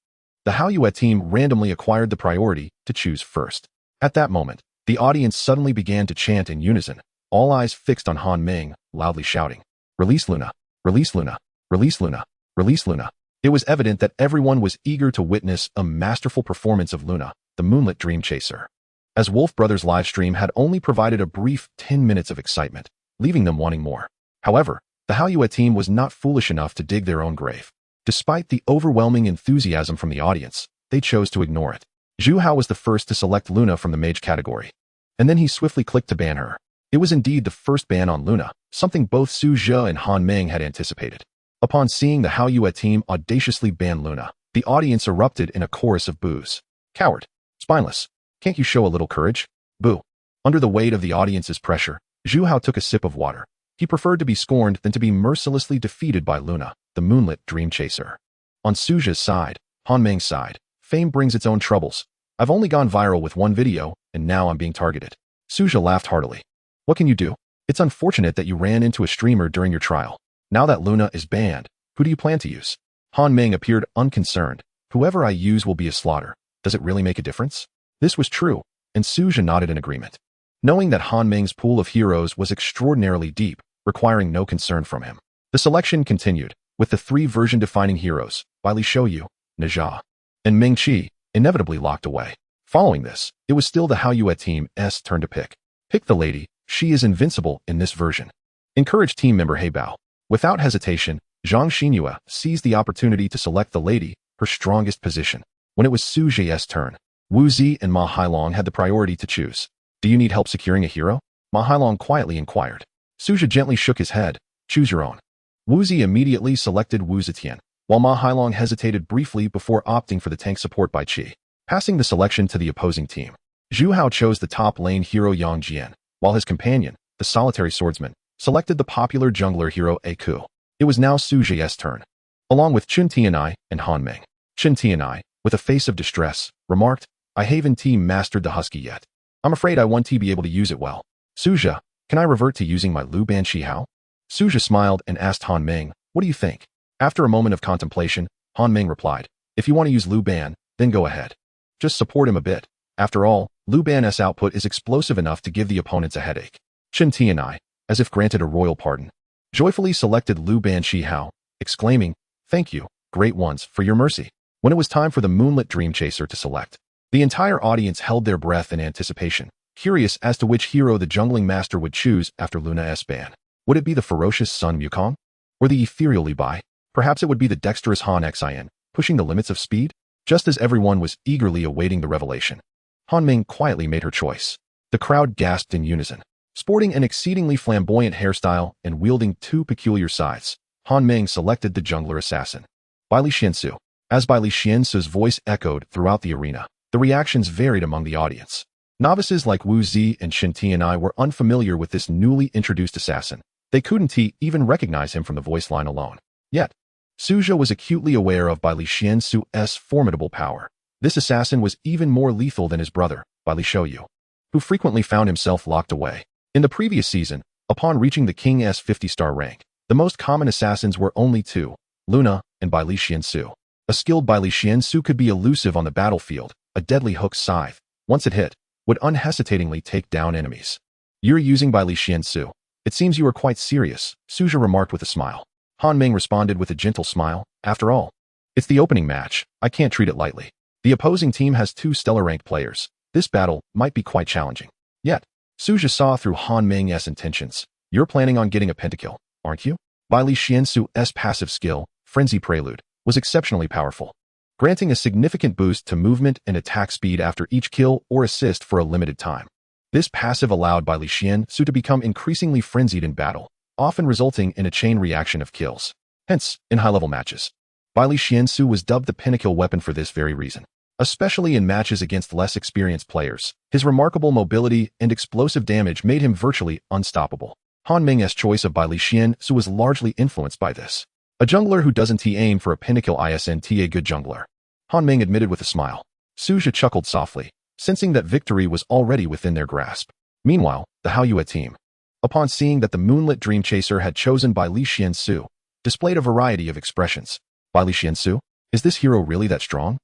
The Hao Yue team randomly acquired the priority to choose first. At that moment, the audience suddenly began to chant in unison, all eyes fixed on Han Ming, loudly shouting, Release Luna! Release Luna! Release Luna! Release Luna! It was evident that everyone was eager to witness a masterful performance of Luna, the moonlit dream chaser. As Wolf Brothers' livestream had only provided a brief 10 minutes of excitement, leaving them wanting more. However, the Hao Yue team was not foolish enough to dig their own grave. Despite the overwhelming enthusiasm from the audience, they chose to ignore it. Zhu Hao was the first to select Luna from the mage category. And then he swiftly clicked to ban her. It was indeed the first ban on Luna, something both Su Zhe and Han Ming had anticipated. Upon seeing the Hao Yue team audaciously ban Luna, the audience erupted in a chorus of boos. Coward. Spineless. Can't you show a little courage? Boo. Under the weight of the audience's pressure, Zhu Hao took a sip of water. He preferred to be scorned than to be mercilessly defeated by Luna, the moonlit dream chaser. On Su Zhe's side, Han Ming's side, fame brings its own troubles. I've only gone viral with one video, and now I'm being targeted. Su Zhe laughed heartily. What can you do? It's unfortunate that you ran into a streamer during your trial. Now that Luna is banned, who do you plan to use? Han Ming appeared unconcerned. Whoever I use will be a slaughter. Does it really make a difference? This was true, and Su Zhe nodded in agreement. Knowing that Han Ming's pool of heroes was extraordinarily deep, requiring no concern from him. The selection continued, with the three version-defining heroes, Bai Li Shouyu, Nejia, and Ming Qi, inevitably locked away. Following this, it was still the Hao Yue team's turn to pick. Pick the lady, she is invincible in this version. Encouraged team member He Bao. Without hesitation, Zhang Xinyue seized the opportunity to select the lady, her strongest position. When it was Su Zhe's turn, Wu Zi and Ma Hailong had the priority to choose. Do you need help securing a hero? Ma Hailong quietly inquired. Su Zhe gently shook his head. Choose your own. Wu Zi immediately selected Wu Zetian, while Ma Hailong hesitated briefly before opting for the tank support by Qi. Passing the selection to the opposing team, Zhu Hao chose the top lane hero Yang Jian, while his companion, the solitary swordsman, selected the popular jungler hero A Ku. It was now Su Zhe's turn. Along with Chen Tianai and Han Ming. Chen Tianai, with a face of distress, remarked, I haven't mastered the husky yet. I'm afraid I won't be able to use it well. Su Zhe, can I revert to using my Lu Ban Shi Hao? Su Zhe smiled and asked Han Ming, what do you think? After a moment of contemplation, Han Ming replied, if you want to use Lu Ban, then go ahead. Just support him a bit. After all, Lu Ban's output is explosive enough to give the opponents a headache. Chen Tianai, as if granted a royal pardon, joyfully selected Lu Ban Shi Hao, exclaiming, thank you, great ones, for your mercy. When it was time for the moonlit dream chaser to select, the entire audience held their breath in anticipation, curious as to which hero the jungling master would choose after Luna's ban. Would it be the ferocious Sun Wukong? Or the ethereal Lee Bai? Perhaps it would be the dexterous Han Xin, pushing the limits of speed? Just as everyone was eagerly awaiting the revelation, Han Ming quietly made her choice. The crowd gasped in unison. Sporting an exceedingly flamboyant hairstyle and wielding two peculiar scythes, Han Ming selected the jungler assassin, Bai Li Xiansu. As Bai Li Xiansu's voice echoed throughout the arena, the reactions varied among the audience. Novices like Wu Zi and Shen Tianai were unfamiliar with this newly introduced assassin. They couldn't even recognize him from the voice line alone. Yet, Su Zhe was acutely aware of Bai Li Xiansu's formidable power. This assassin was even more lethal than his brother, Bai Li Shouyu, who frequently found himself locked away. In the previous season, upon reaching the King's 50-star rank, the most common assassins were only two, Luna and Bai Li Xiansu. A skilled Bai Li Xiansu could be elusive on the battlefield. A deadly hook scythe, once it hit, would unhesitatingly take down enemies. You're using Bai Li Xiansu. It seems you are quite serious, Suja remarked with a smile. Han Ming responded with a gentle smile. After all, it's the opening match. I can't treat it lightly. The opposing team has 2 stellar-ranked players. This battle might be quite challenging. Yet, Suja saw through Han Ming's intentions. You're planning on getting a pentakill, aren't you? Bai Li Xiansu's passive skill, Frenzy Prelude, was exceptionally powerful, granting a significant boost to movement and attack speed after each kill or assist for a limited time. This passive allowed Bai Li Xiansu to become increasingly frenzied in battle, often resulting in a chain reaction of kills. Hence, in high-level matches, Bai Li Xiansu was dubbed the pentakill weapon for this very reason. Especially in matches against less experienced players, his remarkable mobility and explosive damage made him virtually unstoppable. Han Ming's choice of Bai Li Xiansu was largely influenced by this. A jungler who doesn't aim for a pentakill isn't a good jungler, Han Ming admitted with a smile. Suja chuckled softly, sensing that victory was already within their grasp. Meanwhile, the Hua Mulan team, upon seeing that the moonlit dream chaser had chosen Bai Li Xiansu, displayed a variety of expressions. Bai Li Xiansu? Is this hero really that strong?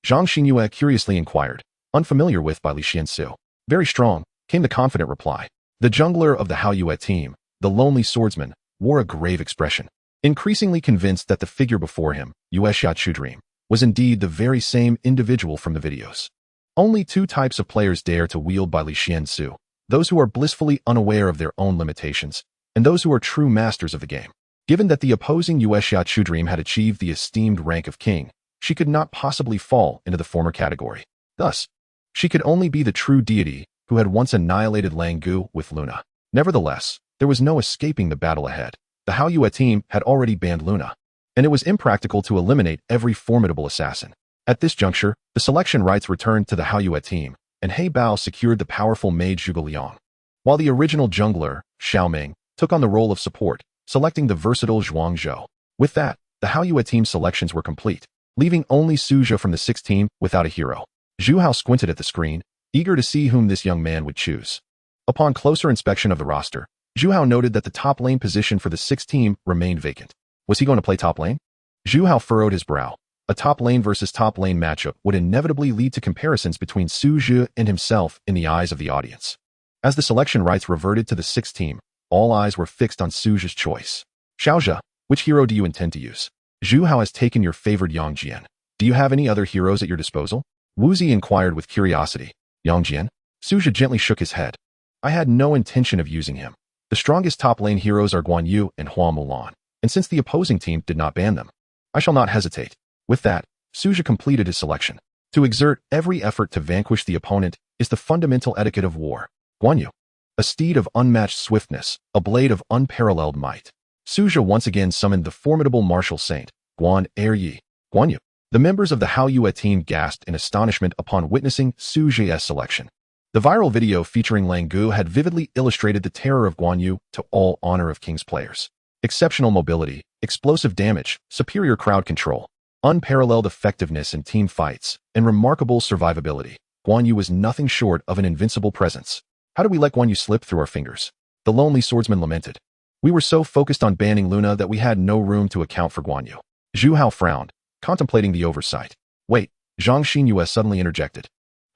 Zhang Xinyue curiously inquired, unfamiliar with Bai Li Xiansu. Very strong, came the confident reply. The jungler of the Hua Mulan team, the lonely swordsman, wore a grave expression, increasingly convinced that the figure before him, Yuexia Chudream, was indeed the very same individual from the videos. Only 2 types of players dare to wield Bai Li Xiansu, those who are blissfully unaware of their own limitations, and those who are true masters of the game. Given that the opposing Yuexia Chudream had achieved the esteemed rank of king, she could not possibly fall into the former category. Thus, she could only be the true deity who had once annihilated Lang Gu with Luna. Nevertheless, there was no escaping the battle ahead. The Hua Mulan team had already banned Luna, and it was impractical to eliminate every formidable assassin. At this juncture, the selection rights returned to the Hua Mulan team, and He Bao secured the powerful mage Zhuge Liang, while the original jungler, Xiao Ming, took on the role of support, selecting the versatile Zhuang Zhou. With that, the Hua Mulan team selections were complete, leaving only Suja from the 6th team without a hero. Zhu Hao squinted at the screen, eager to see whom this young man would choose. Upon closer inspection of the roster, Zhu Hao noted that the top lane position for the 6th team remained vacant. Was he going to play top lane? Zhu Hao furrowed his brow. A top lane versus top lane matchup would inevitably lead to comparisons between Su Zhi and himself in the eyes of the audience. As the selection rights reverted to the 6th team, all eyes were fixed on Su Zhi's choice. Xiaozhe, which hero do you intend to use? Zhu Hao has taken your favored Yang Jian. Do you have any other heroes at your disposal? Wu Zi inquired with curiosity. Yang Jian? Su Zhi gently shook his head. I had no intention of using him. The strongest top lane heroes are Guan Yu and Hua Mulan, and since the opposing team did not ban them, I shall not hesitate. With that, Su Zhi completed his selection. To exert every effort to vanquish the opponent is the fundamental etiquette of war. Guan Yu, a steed of unmatched swiftness, a blade of unparalleled might. Su Zhi once again summoned the formidable martial saint, Guan Yi. Guan Yu. The members of the Hua Mulan team gasped in astonishment upon witnessing Su Zhi's selection. The viral video featuring Lang Gu had vividly illustrated the terror of Guan Yu to all honor of King's players. Exceptional mobility, explosive damage, superior crowd control, unparalleled effectiveness in team fights, and remarkable survivability. Guan Yu was nothing short of an invincible presence. How did we let Guan Yu slip through our fingers? The lonely swordsman lamented. We were so focused on banning Luna that we had no room to account for Guan Yu. Zhu Hao frowned, contemplating the oversight. Wait, Zhang Xinyue suddenly interjected,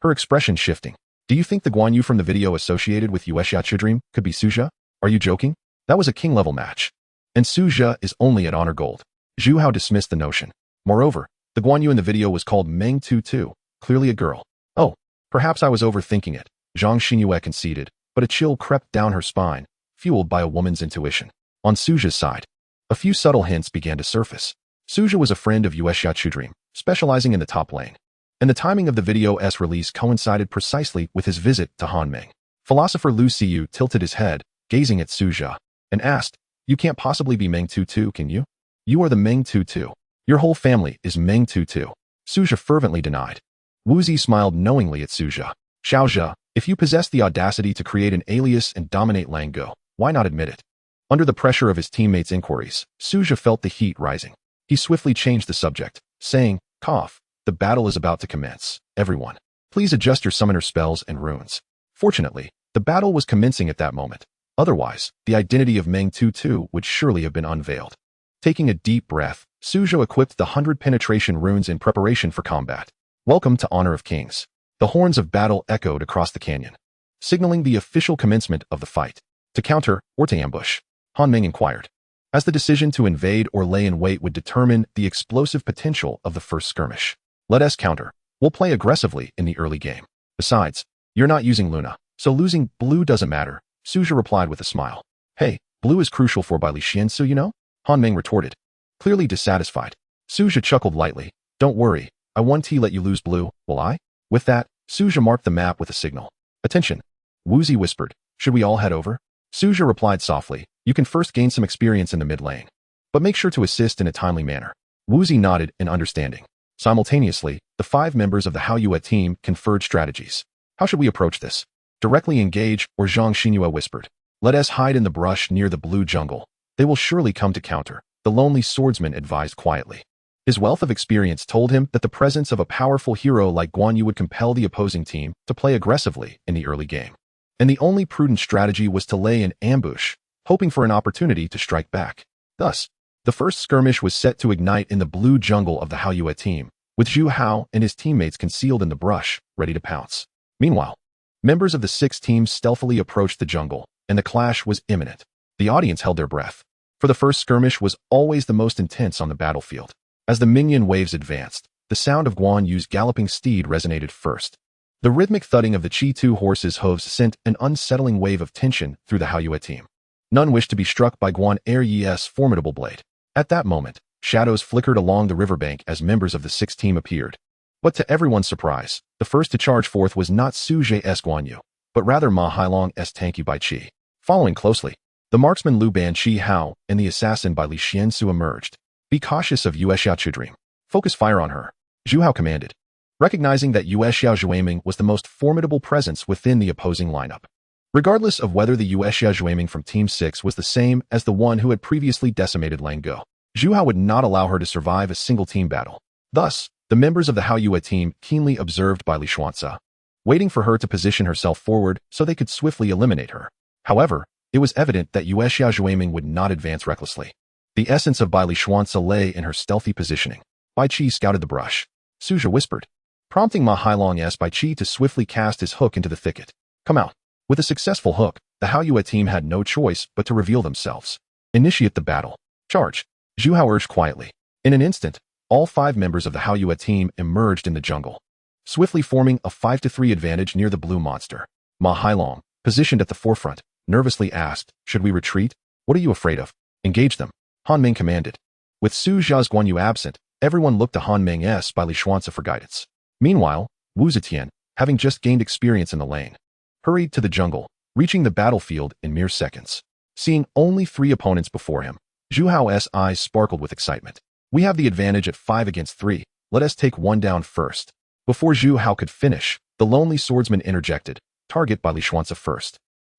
her expression shifting. Do you think the Guan Yu from the video associated with Yuexia Chudream could be Suja? Are you joking? That was a king-level match. And Suja is only at honor gold. Zhu Hao dismissed the notion. Moreover, the Guan Yu in the video was called Meng Tutu, clearly a girl. Oh, perhaps I was overthinking it, Zhang Xinyue conceded, but a chill crept down her spine, fueled by a woman's intuition. On Suja's side, a few subtle hints began to surface. Suja was a friend of Yuexia Chudream, specializing in the top lane, and the timing of the video's release coincided precisely with his visit to Han Ming. Philosopher Lu Xiyu tilted his head, gazing at Suja, and asked, You can't possibly be Meng Tutu, can you? You are the Meng Tutu. Your whole family is Meng Tutu. Suja fervently denied. Wu Zi smiled knowingly at Suja. Xiaozhe, if you possess the audacity to create an alias and dominate Lang Gu, why not admit it? Under the pressure of his teammates' inquiries, Suja felt the heat rising. He swiftly changed the subject, saying, Cough, the battle is about to commence. Everyone, please adjust your summoner spells and runes. Fortunately, the battle was commencing at that moment. Otherwise, the identity of Meng Tutu would surely have been unveiled. Taking a deep breath, Suzhou equipped the 100 penetration runes in preparation for combat. Welcome to Honor of Kings. The horns of battle echoed across the canyon, signaling the official commencement of the fight. To counter or to ambush? Han Meng inquired, as the decision to invade or lay in wait would determine the explosive potential of the first skirmish. Let us counter. We'll play aggressively in the early game. Besides, you're not using Luna, so losing blue doesn't matter, Suzhou replied with a smile. Hey, blue is crucial for Bai Li Xiansu, you know? Han Meng retorted, clearly dissatisfied. Suzhou chuckled lightly. Don't worry, I won't let you lose blue, will I? With that, Suzhou marked the map with a signal. Attention. Wuzi whispered, should we all head over? Suzhou replied softly, you can first gain some experience in the mid lane, but make sure to assist in a timely manner. Wuzi nodded in understanding. Simultaneously, the 5 members of the Hao Yue team conferred strategies. How should we approach this? Directly engage, or Zhang Xinyue whispered. Let us hide in the brush near the blue jungle. They will surely come to counter, the lonely swordsman advised quietly. His wealth of experience told him that the presence of a powerful hero like Guan Yu would compel the opposing team to play aggressively in the early game. And the only prudent strategy was to lay an ambush, hoping for an opportunity to strike back. Thus, the first skirmish was set to ignite in the blue jungle of the Hao Yue team, with Zhu Hao and his teammates concealed in the brush, ready to pounce. Meanwhile, members of the 6 teams stealthily approached the jungle, and the clash was imminent. The audience held their breath, for the first skirmish was always the most intense on the battlefield. As the minion waves advanced, the sound of Guan Yu's galloping steed resonated first. The rhythmic thudding of the Qi-2 horse's hooves sent an unsettling wave of tension through the Hao Yue team. None wished to be struck by Guan Yu's formidable blade. At that moment, shadows flickered along the riverbank as members of the 6th team appeared. But to everyone's surprise, the first to charge forth was not Suzhou's Guan Yu, but rather Ma Hailong's Tank Yu Bai Qi. Following closely, the marksman Liu Ban Qi Hao and the assassin Bai Li Xiansu emerged. Be cautious of Yue Xiao Chudream. Focus fire on her, Zhu Hao commanded, recognizing that Yue Xiao Zhuaming was the most formidable presence within the opposing lineup. Regardless of whether the Yue Xiao Zhuaming from Team 6 was the same as the one who had previously decimated Lang Go, Zhu Hao would not allow her to survive a single team battle. Thus, the members of the Hao Yue team keenly observed Bai Li Xuanzi, waiting for her to position herself forward so they could swiftly eliminate her. However, it was evident that Yue Xiao Zhuaming would not advance recklessly. The essence of Bai Li Xuanzi lay in her stealthy positioning. Bai Qi scouted the brush. Suzhou whispered, prompting Ma Hailong's Bai Qi to swiftly cast his hook into the thicket. Come out. With a successful hook, the Hao Yue team had no choice but to reveal themselves. Initiate the battle. Charge. Zhu Hao urged quietly. In an instant, all 5 members of the Hao Yue team emerged in the jungle, swiftly forming a 5-3 advantage near the blue monster. Ma Hailong, positioned at the forefront, nervously asked, should we retreat? What are you afraid of? Engage them. Han Meng commanded. With Suzhou's Guan Yu absent, everyone looked to Han Meng's Bai Li Xuanzi for guidance. Meanwhile, Wu Zetian, having just gained experience in the lane, hurried to the jungle, reaching the battlefield in mere seconds. Seeing only 3 opponents before him, Zhu Hao's eyes sparkled with excitement. We have the advantage at 5 against 3, let us take one down first. Before Zhu Hao could finish, the lonely swordsman interjected, target Bai Li Xuanzi first.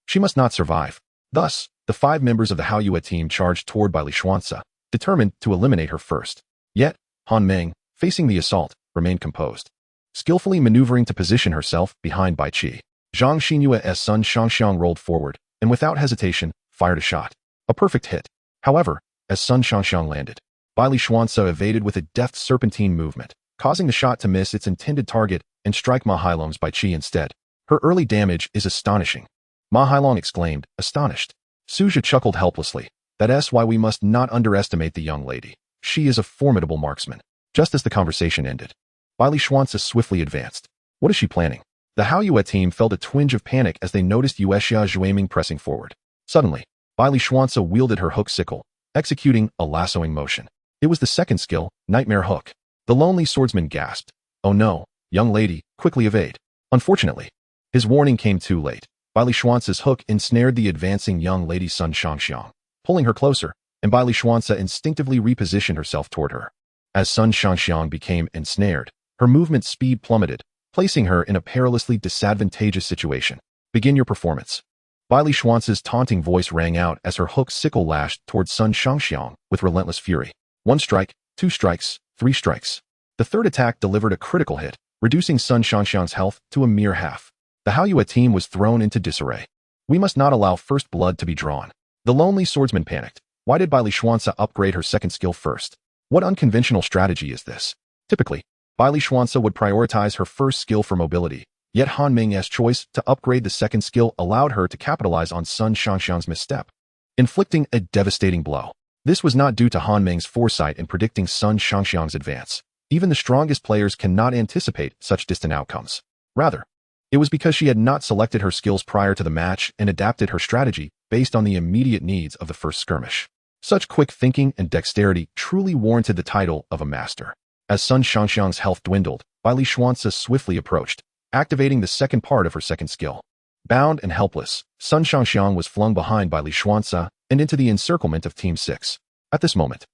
She must not survive. Thus, the 5 members of the Hao Yue team charged toward Bai Li Xuanzi, determined to eliminate her first. Yet, Han Meng, facing the assault, remained composed, skillfully maneuvering to position herself behind Bai Qi. Zhang Xinyue's son Shangxiang rolled forward, and without hesitation, fired a shot. A perfect hit. However, as Sun Shangxiang landed, Bai Li Xuanzi evaded with a deft serpentine movement, causing the shot to miss its intended target and strike Ma Hailong's Bai Qi instead. Her early damage is astonishing. Ma Hailong exclaimed, astonished. Suzhou chuckled helplessly. That's why we must not underestimate the young lady. She is a formidable marksman. Just as the conversation ended, Bai Li Xuanzi swiftly advanced. What is she planning? The Hao Yue team felt a twinge of panic as they noticed Yue Xiao Zhuaming pressing forward. Suddenly, Bai Li Xuanzi wielded her hook sickle, executing a lassoing motion. It was the second skill, Nightmare Hook. The lonely swordsman gasped. Oh no, young lady, quickly evade. Unfortunately, his warning came too late. Bai Li Xuanzi's hook ensnared the advancing young lady Sun Shangxiang, pulling her closer, and Bai Li Xuanzi instinctively repositioned herself toward her. As Sun Shangxiang became ensnared, her movement speed plummeted, placing her in a perilously disadvantageous situation. Begin your performance. Bai Li Xuanzi's taunting voice rang out as her hook sickle lashed towards Sun Shangxiang with relentless fury. 1 strike, 2 strikes, 3 strikes. The third attack delivered a critical hit, reducing Sun Shangxiang's health to a mere half. The Hao Yue team was thrown into disarray. We must not allow first blood to be drawn. The lonely swordsman panicked. Why did Bai Li Xuanzi upgrade her second skill first? What unconventional strategy is this? Typically, Bai Li Xuanci would prioritize her first skill for mobility, yet Han Ming's choice to upgrade the second skill allowed her to capitalize on Sun Shangxiang's misstep, inflicting a devastating blow. This was not due to Han Ming's foresight in predicting Sun Shangxiang's advance. Even the strongest players cannot anticipate such distant outcomes. Rather, it was because she had not selected her skills prior to the match and adapted her strategy based on the immediate needs of the first skirmish. Such quick thinking and dexterity truly warranted the title of a master. As Sun Shangxiang's health dwindled, Bai Li Xuanci swiftly approached, activating the second part of her second skill. Bound and helpless, Sun Shangxiang was flung behind Bai Li Xuanci and into the encirclement of Team 6. At this moment,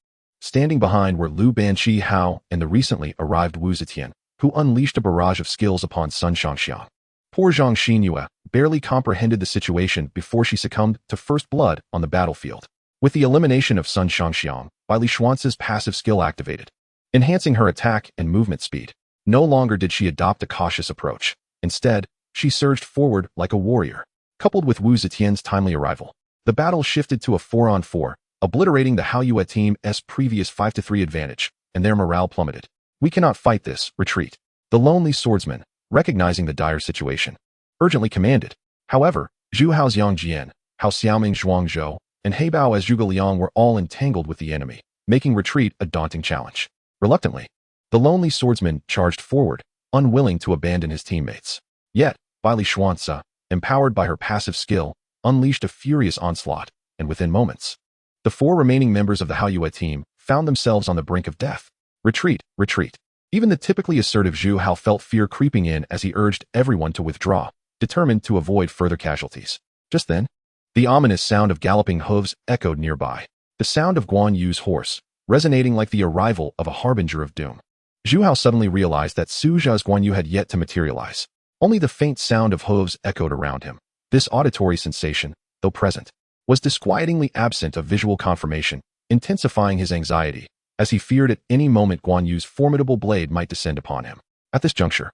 standing behind were Liu Banqi Hao and the recently arrived Wu Zetian, who unleashed a barrage of skills upon Sun Shangxiang. Poor Zhang Xinyue barely comprehended the situation before she succumbed to first blood on the battlefield. With the elimination of Sun Shangxiang, Bai Li Xuanci's passive skill activated, enhancing her attack and movement speed. No longer did she adopt a cautious approach. Instead, she surged forward like a warrior. Coupled with Wu Zetian's timely arrival, the battle shifted to a 4-on-4, obliterating the Haoyue team's previous 5-3 advantage, and their morale plummeted. "We cannot fight this, retreat," the lonely swordsman, recognizing the dire situation, urgently commanded. However, Zhu Hao's Yang Jian, Hao Xiaoming's Zhuang Zhou, and He Bao as Zhuge Liang were all entangled with the enemy, making retreat a daunting challenge. Reluctantly, the lonely swordsman charged forward, unwilling to abandon his teammates. Yet, Bai Li Xuanci, empowered by her passive skill, unleashed a furious onslaught, and within moments, the 4 remaining members of the Haoyue team found themselves on the brink of death. Retreat, retreat. Even the typically assertive Zhu Hao felt fear creeping in as he urged everyone to withdraw, determined to avoid further casualties. Just then, the ominous sound of galloping hooves echoed nearby, the sound of Guan Yu's horse, resonating like the arrival of a harbinger of doom. Zhu Hao suddenly realized that Su Zha's Guan Yu had yet to materialize. Only the faint sound of hooves echoed around him. This auditory sensation, though present, was disquietingly absent of visual confirmation, intensifying his anxiety, as he feared at any moment Guan Yu's formidable blade might descend upon him. At this juncture,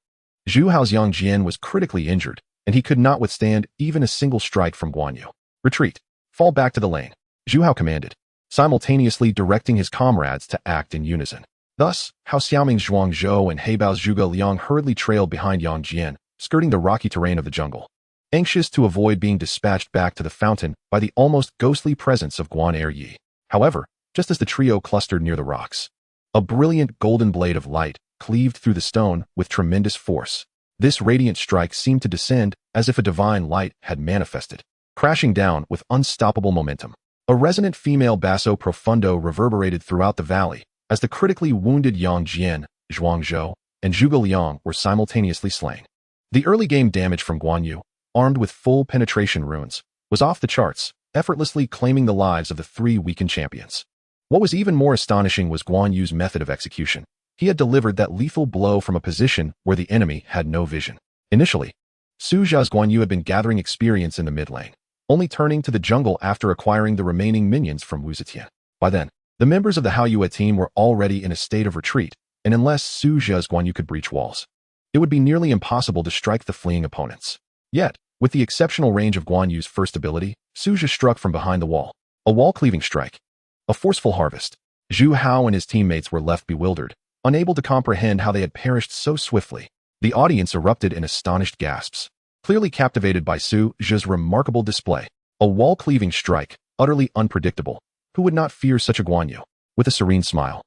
Zhu Hao's Yang Jian was critically injured, and he could not withstand even a single strike from Guan Yu. "Retreat! Fall back to the lane," Zhu Hao commanded, simultaneously directing his comrades to act in unison. Thus, Hao Xiaoming's Zhuang Zhou and He Bao's Zhuge Liang hurriedly trailed behind Yang Jian, skirting the rocky terrain of the jungle, anxious to avoid being dispatched back to the fountain by the almost ghostly presence of Guan Yi. However, just as the trio clustered near the rocks, a brilliant golden blade of light cleaved through the stone with tremendous force. This radiant strike seemed to descend as if a divine light had manifested, crashing down with unstoppable momentum. A resonant female basso profundo reverberated throughout the valley as the critically wounded Yang Jian, Zhuang Zhou, and Zhuge Liang were simultaneously slain. The early game damage from Guan Yu, armed with full penetration runes, was off the charts, effortlessly claiming the lives of the 3 weakened champions. What was even more astonishing was Guan Yu's method of execution. He had delivered that lethal blow from a position where the enemy had no vision. Initially, Su Zha's Guan Yu had been gathering experience in the mid lane, only turning to the jungle after acquiring the remaining minions from Wu Zetian. By then, the members of the Haoyue team were already in a state of retreat, and unless Su Zha's Guan Yu could breach walls, it would be nearly impossible to strike the fleeing opponents. Yet, with the exceptional range of Guan Yu's first ability, Su Zha struck from behind the wall. A wall-cleaving strike. A forceful harvest. Zhu Hao and his teammates were left bewildered, unable to comprehend how they had perished so swiftly. The audience erupted in astonished gasps, clearly captivated by Su Zha's remarkable display. A wall-cleaving strike, utterly unpredictable. Who would not fear such a Guan Yu? With a serene smile,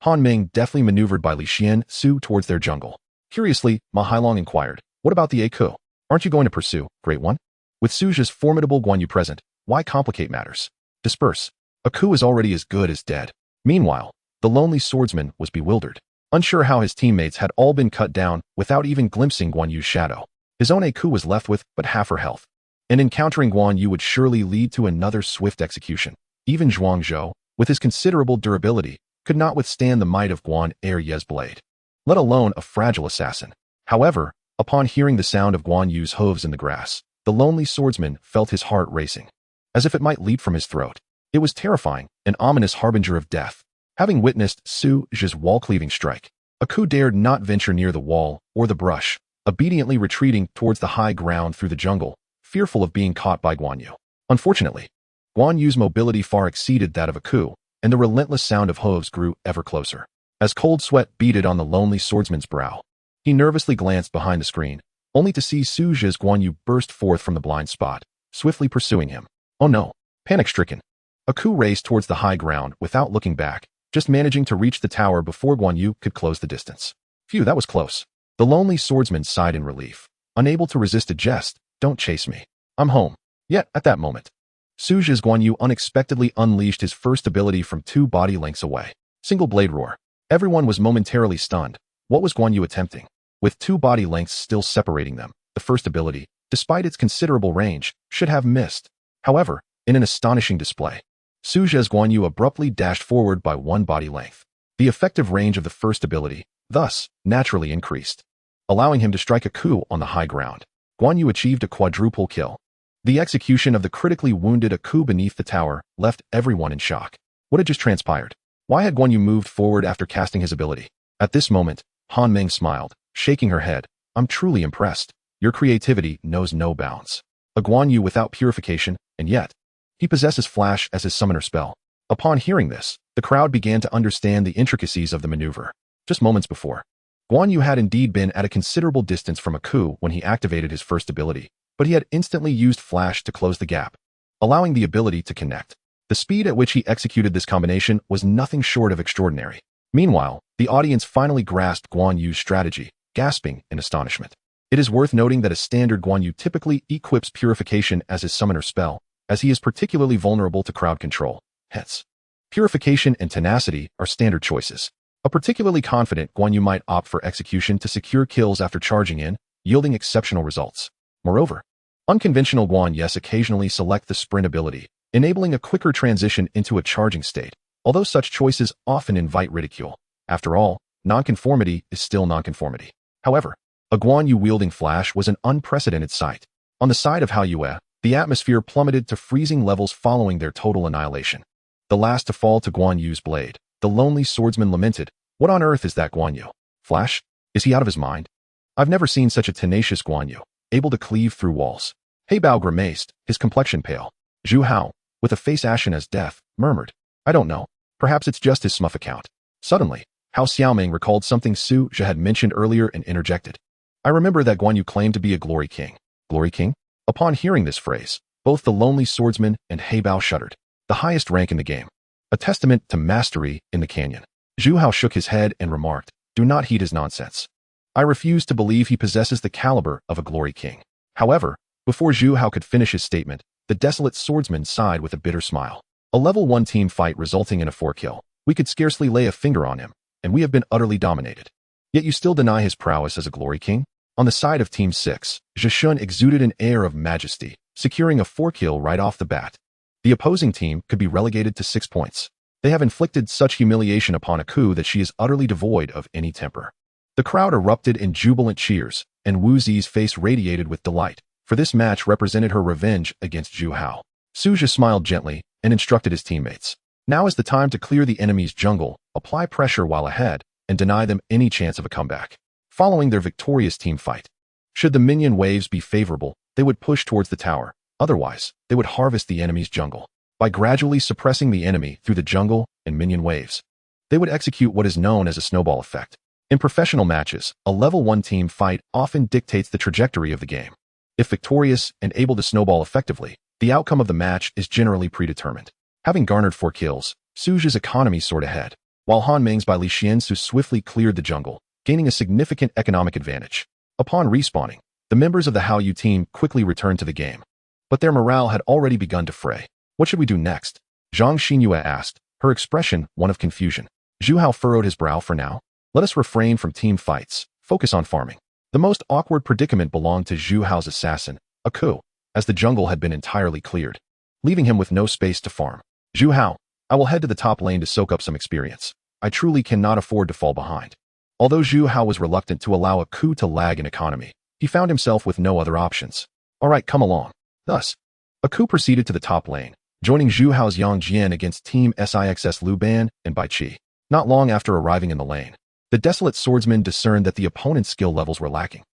Han Ming deftly maneuvered by Li Xian Su towards their jungle. Curiously, Ma Hailong inquired, "What about the Aku? Aren't you going to pursue, Great One?" With Su Zha's formidable Guan Yu present, why complicate matters? Disperse. Aku is already as good as dead. Meanwhile, the lonely swordsman was bewildered, unsure how his teammates had all been cut down without even glimpsing Guan Yu's shadow. His own Aku was left with but half her health, and encountering Guan Yu would surely lead to another swift execution. Even Zhuang Zhou, with his considerable durability, could not withstand the might of Guan Yu's blade, let alone a fragile assassin. However, upon hearing the sound of Guan Yu's hooves in the grass, the lonely swordsman felt his heart racing, as if it might leap from his throat. It was terrifying, an ominous harbinger of death. Having witnessed Su Zha's wall-cleaving strike, Aku dared not venture near the wall or the brush, obediently retreating towards the high ground through the jungle, fearful of being caught by Guan Yu. Unfortunately, Guan Yu's mobility far exceeded that of Aku, and the relentless sound of hooves grew ever closer. As cold sweat beaded on the lonely swordsman's brow, he nervously glanced behind the screen, only to see Su Zhe's Guan Yu burst forth from the blind spot, swiftly pursuing him. Oh no! Panic-stricken, Aku raced towards the high ground without looking back, just managing to reach the tower before Guan Yu could close the distance. Phew, that was close. The lonely swordsman sighed in relief, unable to resist a jest. Don't chase me. I'm home. Yet, at that moment, Su Zhe's Guan Yu unexpectedly unleashed his first ability from 2 body lengths away. Single blade roar. Everyone was momentarily stunned. What was Guan Yu attempting? With 2 body lengths still separating them, the first ability, despite its considerable range, should have missed. However, in an astonishing display, Su Zhe's Guan Yu abruptly dashed forward by 1 body length. The effective range of the first ability, thus, naturally increased, allowing him to strike a coup on the high ground. Guan Yu achieved a quadruple kill. The execution of the critically wounded Aku beneath the tower left everyone in shock. What had just transpired? Why had Guan Yu moved forward after casting his ability? At this moment, Han Meng smiled, shaking her head. I'm truly impressed. Your creativity knows no bounds. A Guan Yu without purification, and yet, he possesses Flash as his summoner spell. Upon hearing this, the crowd began to understand the intricacies of the maneuver. Just moments before, Guan Yu had indeed been at a considerable distance from Aku when he activated his first ability, but he had instantly used Flash to close the gap, allowing the ability to connect. The speed at which he executed this combination was nothing short of extraordinary. Meanwhile, the audience finally grasped Guan Yu's strategy, gasping in astonishment. It is worth noting that a standard Guan Yu typically equips Purification as his summoner spell, as he is particularly vulnerable to crowd control. Hence, Purification and Tenacity are standard choices. A particularly confident Guan Yu might opt for Execution to secure kills after charging in, yielding exceptional results. Moreover, unconventional Guan Yus occasionally select the sprint ability, enabling a quicker transition into a charging state, although such choices often invite ridicule. After all, nonconformity is still nonconformity. However, a Guan Yu wielding Flash was an unprecedented sight. On the side of Hua Yue, the atmosphere plummeted to freezing levels following their total annihilation. The last to fall to Guan Yu's blade, the lonely swordsman lamented, "What on earth is that Guan Yu? Flash? Is he out of his mind? I've never seen such a tenacious Guan Yu, able to cleave through walls." He Bao grimaced, his complexion pale. Zhu Hao, with a face ashen as death, murmured, "I don't know. Perhaps it's just his smurf account." Suddenly, Hao Xiaoming recalled something Su Zhe had mentioned earlier and interjected. "I remember that Guan Yu claimed to be a glory king." Glory king? Upon hearing this phrase, both the lonely swordsman and He Bao shuddered. The highest rank in the game. A testament to mastery in the canyon. Zhu Hao shook his head and remarked, "Do not heed his nonsense. I refuse to believe he possesses the caliber of a glory king." However, before Zhu Hao could finish his statement, the desolate swordsman sighed with a bitter smile. "A level 1 team fight resulting in a 4-kill. We could scarcely lay a finger on him, and we have been utterly dominated. Yet you still deny his prowess as a glory king?" On the side of Team 6, Zheshun exuded an air of majesty, securing a 4-kill right off the bat. The opposing team could be relegated to 6 points. They have inflicted such humiliation upon Aku that she is utterly devoid of any temper. The crowd erupted in jubilant cheers, and Wu Zi's face radiated with delight, for this match represented her revenge against Zhu Hao. Su Zhe smiled gently and instructed his teammates. Now is the time to clear the enemy's jungle, apply pressure while ahead, and deny them any chance of a comeback. Following their victorious team fight, should the minion waves be favorable, they would push towards the tower. Otherwise, they would harvest the enemy's jungle. By gradually suppressing the enemy through the jungle and minion waves, they would execute what is known as a snowball effect. In professional matches, a level 1 team fight often dictates the trajectory of the game. If victorious and able to snowball effectively, the outcome of the match is generally predetermined. Having garnered 4 kills, Su Zhe's economy soared ahead, while Han Meng's by Li Xiansu swiftly cleared the jungle, gaining a significant economic advantage. Upon respawning, the members of the Hua Yu team quickly returned to the game, but their morale had already begun to fray. "What should we do next?" Zhang Xinyue asked, her expression one of confusion. Zhu Hao furrowed his brow. "For now, let us refrain from team fights, focus on farming." The most awkward predicament belonged to Zhu Hao's assassin, Aku, as the jungle had been entirely cleared, leaving him with no space to farm. "Zhu Hao, I will head to the top lane to soak up some experience. I truly cannot afford to fall behind." Although Zhu Hao was reluctant to allow Aku to lag in economy, he found himself with no other options. "All right, come along." Thus, Aku proceeded to the top lane, joining Zhu Hao's Yang Jian against Team Six's Lu Ban and Bai Qi. Not long after arriving in the lane, the desolate swordsman discerned that the opponent's skill levels were lacking.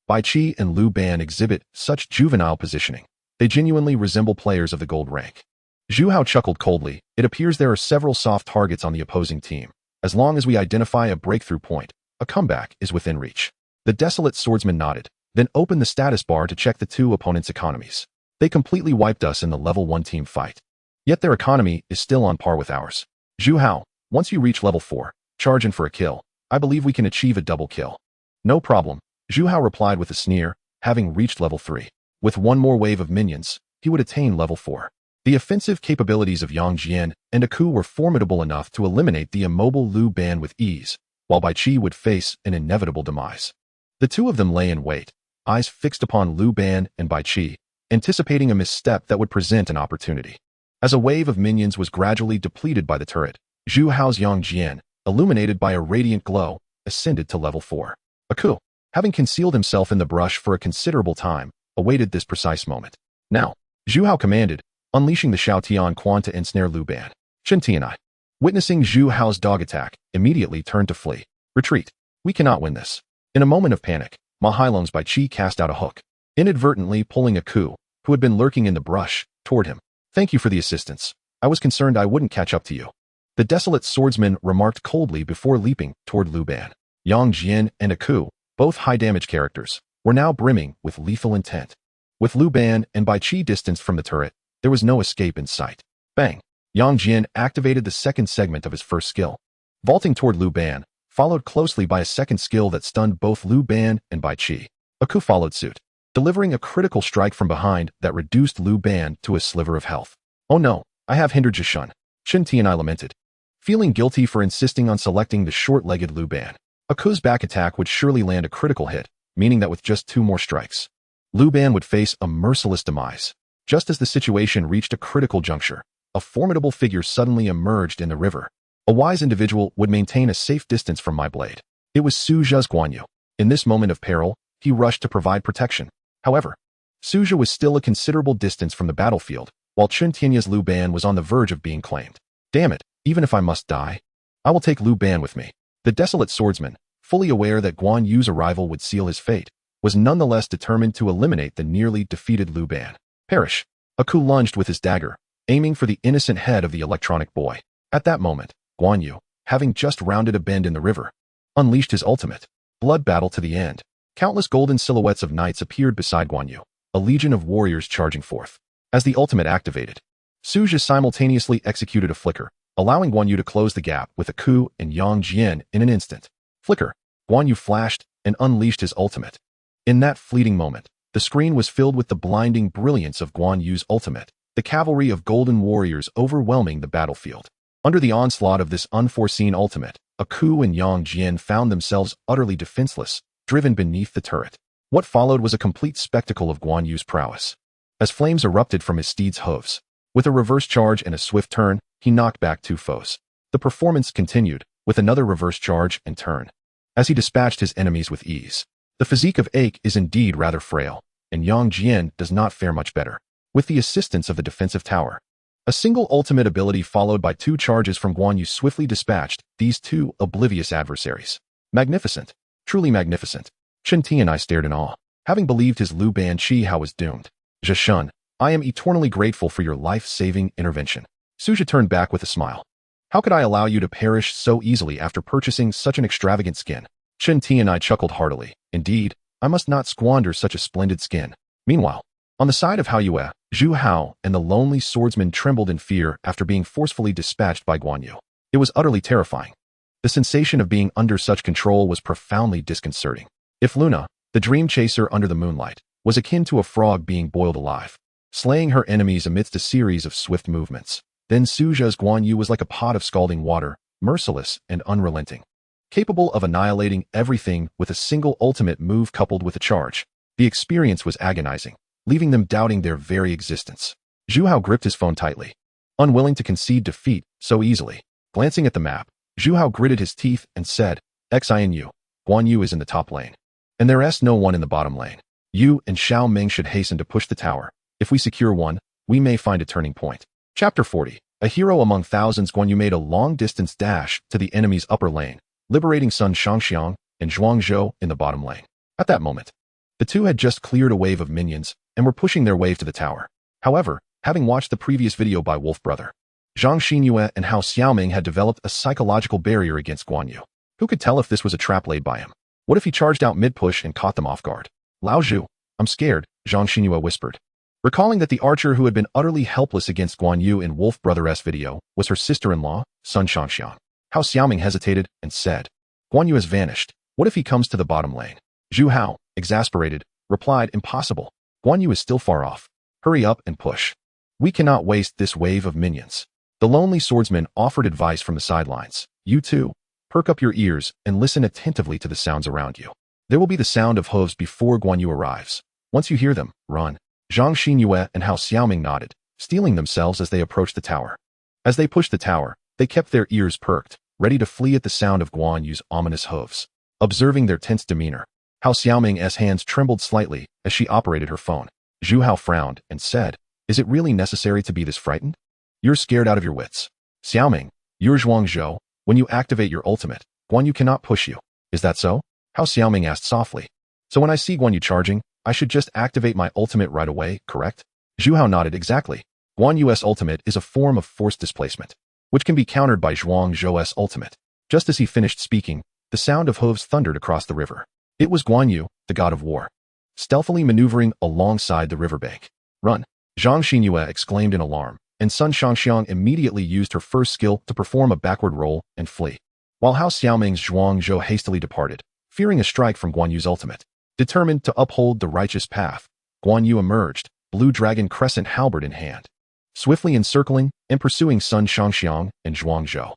Bai Qi and Lu Ban exhibit such juvenile positioning. They genuinely resemble players of the gold rank. Zhu Hao chuckled coldly. It appears there are several soft targets on the opposing team. As long as we identify a breakthrough point, a comeback is within reach. The desolate swordsman nodded, then opened the status bar to check the two opponents' economies. They completely wiped us in the level 1 team fight. Yet their economy is still on par with ours. Zhu Hao, once you reach level 4, charge in for a kill. I believe we can achieve a double kill. No problem, Zhu Hao replied with a sneer, having reached level 3. With one more wave of minions, he would attain level 4. The offensive capabilities of Yang Jian and Aku were formidable enough to eliminate the immobile Lu Ban with ease, while Bai Qi would face an inevitable demise. The two of them lay in wait, eyes fixed upon Lu Ban and Bai Qi, anticipating a misstep that would present an opportunity. As a wave of minions was gradually depleted by the turret, Zhu Hao's Yang Jian, illuminated by a radiant glow, ascended to level 4. Aku, having concealed himself in the brush for a considerable time, awaited this precise moment. Now, Zhu Hao commanded, unleashing the Shao Tian Quan to ensnare Lu Ban. Chen Tianai, witnessing Zhu Hao's dog attack, immediately turned to flee. Retreat. We cannot win this. In a moment of panic, Ma Hailong's Bai Qi cast out a hook, inadvertently pulling Aku, who had been lurking in the brush, toward him. Thank you for the assistance. I was concerned I wouldn't catch up to you. The desolate swordsman remarked coldly before leaping toward Lu Ban. Yang Jian and Aku, both high-damage characters, were now brimming with lethal intent. With Lu Ban and Bai Qi distanced from the turret, there was no escape in sight. Bang! Yang Jian activated the second segment of his first skill. Vaulting toward Lu Ban, followed closely by a second skill that stunned both Lu Ban and Bai Qi. Aku followed suit, delivering a critical strike from behind that reduced Lu Ban to a sliver of health. Oh no, I have hindered Zhishun, Chen Tianai lamented, feeling guilty for insisting on selecting the short-legged Lu Ban. Aku's back attack would surely land a critical hit, meaning that with just 2 more strikes, Lu Ban would face a merciless demise. Just as the situation reached a critical juncture, a formidable figure suddenly emerged in the river. A wise individual would maintain a safe distance from my blade. It was Su Zhe's Guan Yu. In this moment of peril, he rushed to provide protection. However, Su Zhe was still a considerable distance from the battlefield, while Chen Tianya's Lu Ban was on the verge of being claimed. Damn it, even if I must die, I will take Lu Ban with me. The desolate swordsman, fully aware that Guan Yu's arrival would seal his fate, was nonetheless determined to eliminate the nearly defeated Lu Ban. Perish! Aku lunged with his dagger, aiming for the innocent head of the electronic boy. At that moment, Guan Yu, having just rounded a bend in the river, unleashed his ultimate. Blood battle to the end. Countless golden silhouettes of knights appeared beside Guan Yu, a legion of warriors charging forth. As the ultimate activated, Su Zhe simultaneously executed a flicker, allowing Guan Yu to close the gap with Aku and Yang Jian in an instant. Flicker. Guan Yu flashed and unleashed his ultimate. In that fleeting moment, the screen was filled with the blinding brilliance of Guan Yu's ultimate, the cavalry of golden warriors overwhelming the battlefield. Under the onslaught of this unforeseen ultimate, Aku and Yang Jian found themselves utterly defenseless, driven beneath the turret. What followed was a complete spectacle of Guan Yu's prowess. As flames erupted from his steed's hooves, with a reverse charge and a swift turn, he knocked back 2 foes. The performance continued, with another reverse charge and turn, as he dispatched his enemies with ease. The physique of Ake is indeed rather frail, and Yang Jian does not fare much better. With the assistance of the defensive tower, a single ultimate ability followed by 2 charges from Guan Yu swiftly dispatched these 2 oblivious adversaries. Magnificent. Truly magnificent. Chen Tianai stared in awe, having believed his Lu Ban Qi Hao was doomed. Zhishun, I am eternally grateful for your life-saving intervention. Su Zhe turned back with a smile. How could I allow you to perish so easily after purchasing such an extravagant skin? Chen Tianai chuckled heartily. Indeed, I must not squander such a splendid skin. Meanwhile, on the side of Hao Yue, Zhu Hao and the lonely swordsman trembled in fear after being forcefully dispatched by Guan Yu. It was utterly terrifying. The sensation of being under such control was profoundly disconcerting. If Luna, the dream chaser under the moonlight, was akin to a frog being boiled alive, slaying her enemies amidst a series of swift movements, then Su Zhe's Guan Yu was like a pot of scalding water, merciless and unrelenting, capable of annihilating everything with a single ultimate move coupled with a charge. The experience was agonizing, leaving them doubting their very existence. Zhu Hao gripped his phone tightly, unwilling to concede defeat so easily. Glancing at the map, Zhu Hao gritted his teeth and said, XINU, Guan Yu is in the top lane, and there is no one in the bottom lane. You and Xiao Ming should hasten to push the tower. If we secure one, we may find a turning point. Chapter 40. A hero among thousands. Guan Yu made a long-distance dash to the enemy's upper lane, liberating Sun Shangxiang and Zhuangzhou in the bottom lane. At that moment, the two had just cleared a wave of minions and were pushing their way to the tower. However, Having watched the previous video by Wolf Brother, Zhang Xinyue and Hao Xiaoming had developed a psychological barrier against Guan Yu. Who could tell if this was a trap laid by him? What if he charged out mid-push and caught them off guard? Lao Zhu, I'm scared, Zhang Xinyue whispered. Recalling that the archer who had been utterly helpless against Guan Yu in Wolf Brother's video was her sister-in-law, Sun Shangxiang. Hao Xiaoming hesitated and said, Guan Yu has vanished. What if he comes to the bottom lane? Zhu Hao, exasperated, replied, impossible. Guan Yu is still far off. Hurry up and push. We cannot waste this wave of minions. The lonely swordsman offered advice from the sidelines. You too, perk up your ears and listen attentively to the sounds around you. There will be the sound of hooves before Guan Yu arrives. Once you hear them, run. Zhang Xinyue and Hao Xiaoming nodded, steeling themselves as they approached the tower. As they pushed the tower, they kept their ears perked, ready to flee at the sound of Guan Yu's ominous hooves. Observing their tense demeanor, Hao Xiaoming's hands trembled slightly as she operated her phone. Zhu Hao frowned and said, Is it really necessary to be this frightened? You're scared out of your wits. Xiaoming, you're Zhuangzhou. When you activate your ultimate, Guan Yu cannot push you. Is that so? Hao Xiaoming asked softly. So when I see Guan Yu charging, I should just activate my ultimate right away, correct? Zhu Hao nodded exactly. Guan Yu's ultimate is a form of force displacement, which can be countered by Zhuangzhou's ultimate. Just as he finished speaking, the sound of hooves thundered across the river. It was Guan Yu, the god of war, stealthily maneuvering alongside the riverbank. Run! Zhang Xinyue exclaimed in alarm, and Sun Shangxiang immediately used her first skill to perform a backward roll and flee. While Hao Xiaoming's Zhuangzhou hastily departed, fearing a strike from Guan Yu's ultimate. Determined to uphold the righteous path, Guan Yu emerged, Blue Dragon Crescent halberd in hand, swiftly encircling and pursuing Sun Shangxiang and Zhuangzhou.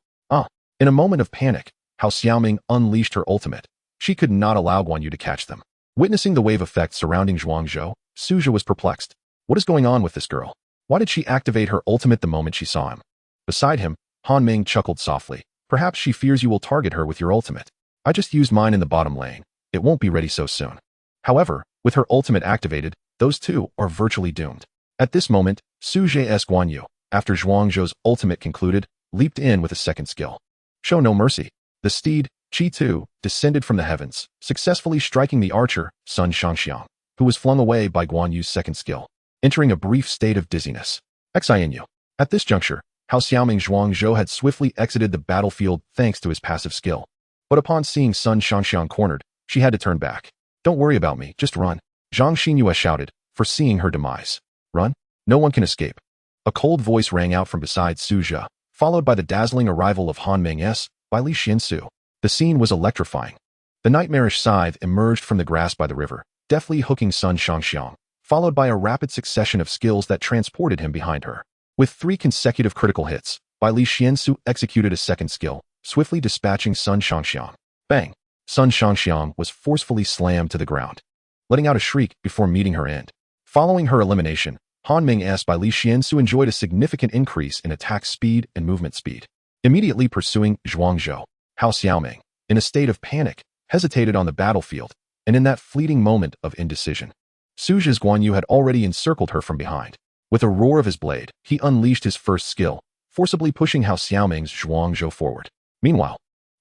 In a moment of panic, Hao Xiaoming unleashed her ultimate. She could not allow Guan Yu to catch them. Witnessing the wave effect surrounding Zhuangzhou, Suja was perplexed. What is going on with this girl? Why did she activate her ultimate the moment she saw him? Beside him, Han Ming chuckled softly. Perhaps she fears you will target her with your ultimate. I just used mine in the bottom lane. It won't be ready so soon. However, with her ultimate activated, those two are virtually doomed. At this moment, Suja's Guan Yu, after Zhuangzhou's ultimate concluded, leaped in with a second skill. Show no mercy. The steed, Qi Tu, descended from the heavens, successfully striking the archer, Sun Shangxiang, who was flung away by Guan Yu's second skill, entering a brief state of dizziness. Xinu. At this juncture, Hao Xiaoming Zhuangzhou had swiftly exited the battlefield thanks to his passive skill. But upon seeing Sun Shangxiang cornered, she had to turn back. Don't worry about me, just run. Zhang Xinyue shouted, foreseeing her demise. Run? No one can escape. A cold voice rang out from beside Suja, followed by the dazzling arrival of Han Ming's by Li Xiansu. The scene was electrifying. The nightmarish scythe emerged from the grass by the river, deftly hooking Sun Shangxiang, followed by a rapid succession of skills that transported him behind her. With 3 consecutive critical hits, Bai Li Xiansu executed a second skill, swiftly dispatching Sun Shangxiang. Bang! Sun Shangxiang was forcefully slammed to the ground, letting out a shriek before meeting her end. Following her elimination, Han Ming's Bai Li Xiansu enjoyed a significant increase in attack speed and movement speed. Immediately pursuing Zhuangzhou, Hao Xiaoming, in a state of panic, hesitated on the battlefield, and in that fleeting moment of indecision, Suja's Guan Yu had already encircled her from behind. With a roar of his blade, he unleashed his first skill, forcibly pushing Hao Xiaoming's Zhuangzhou forward. Meanwhile,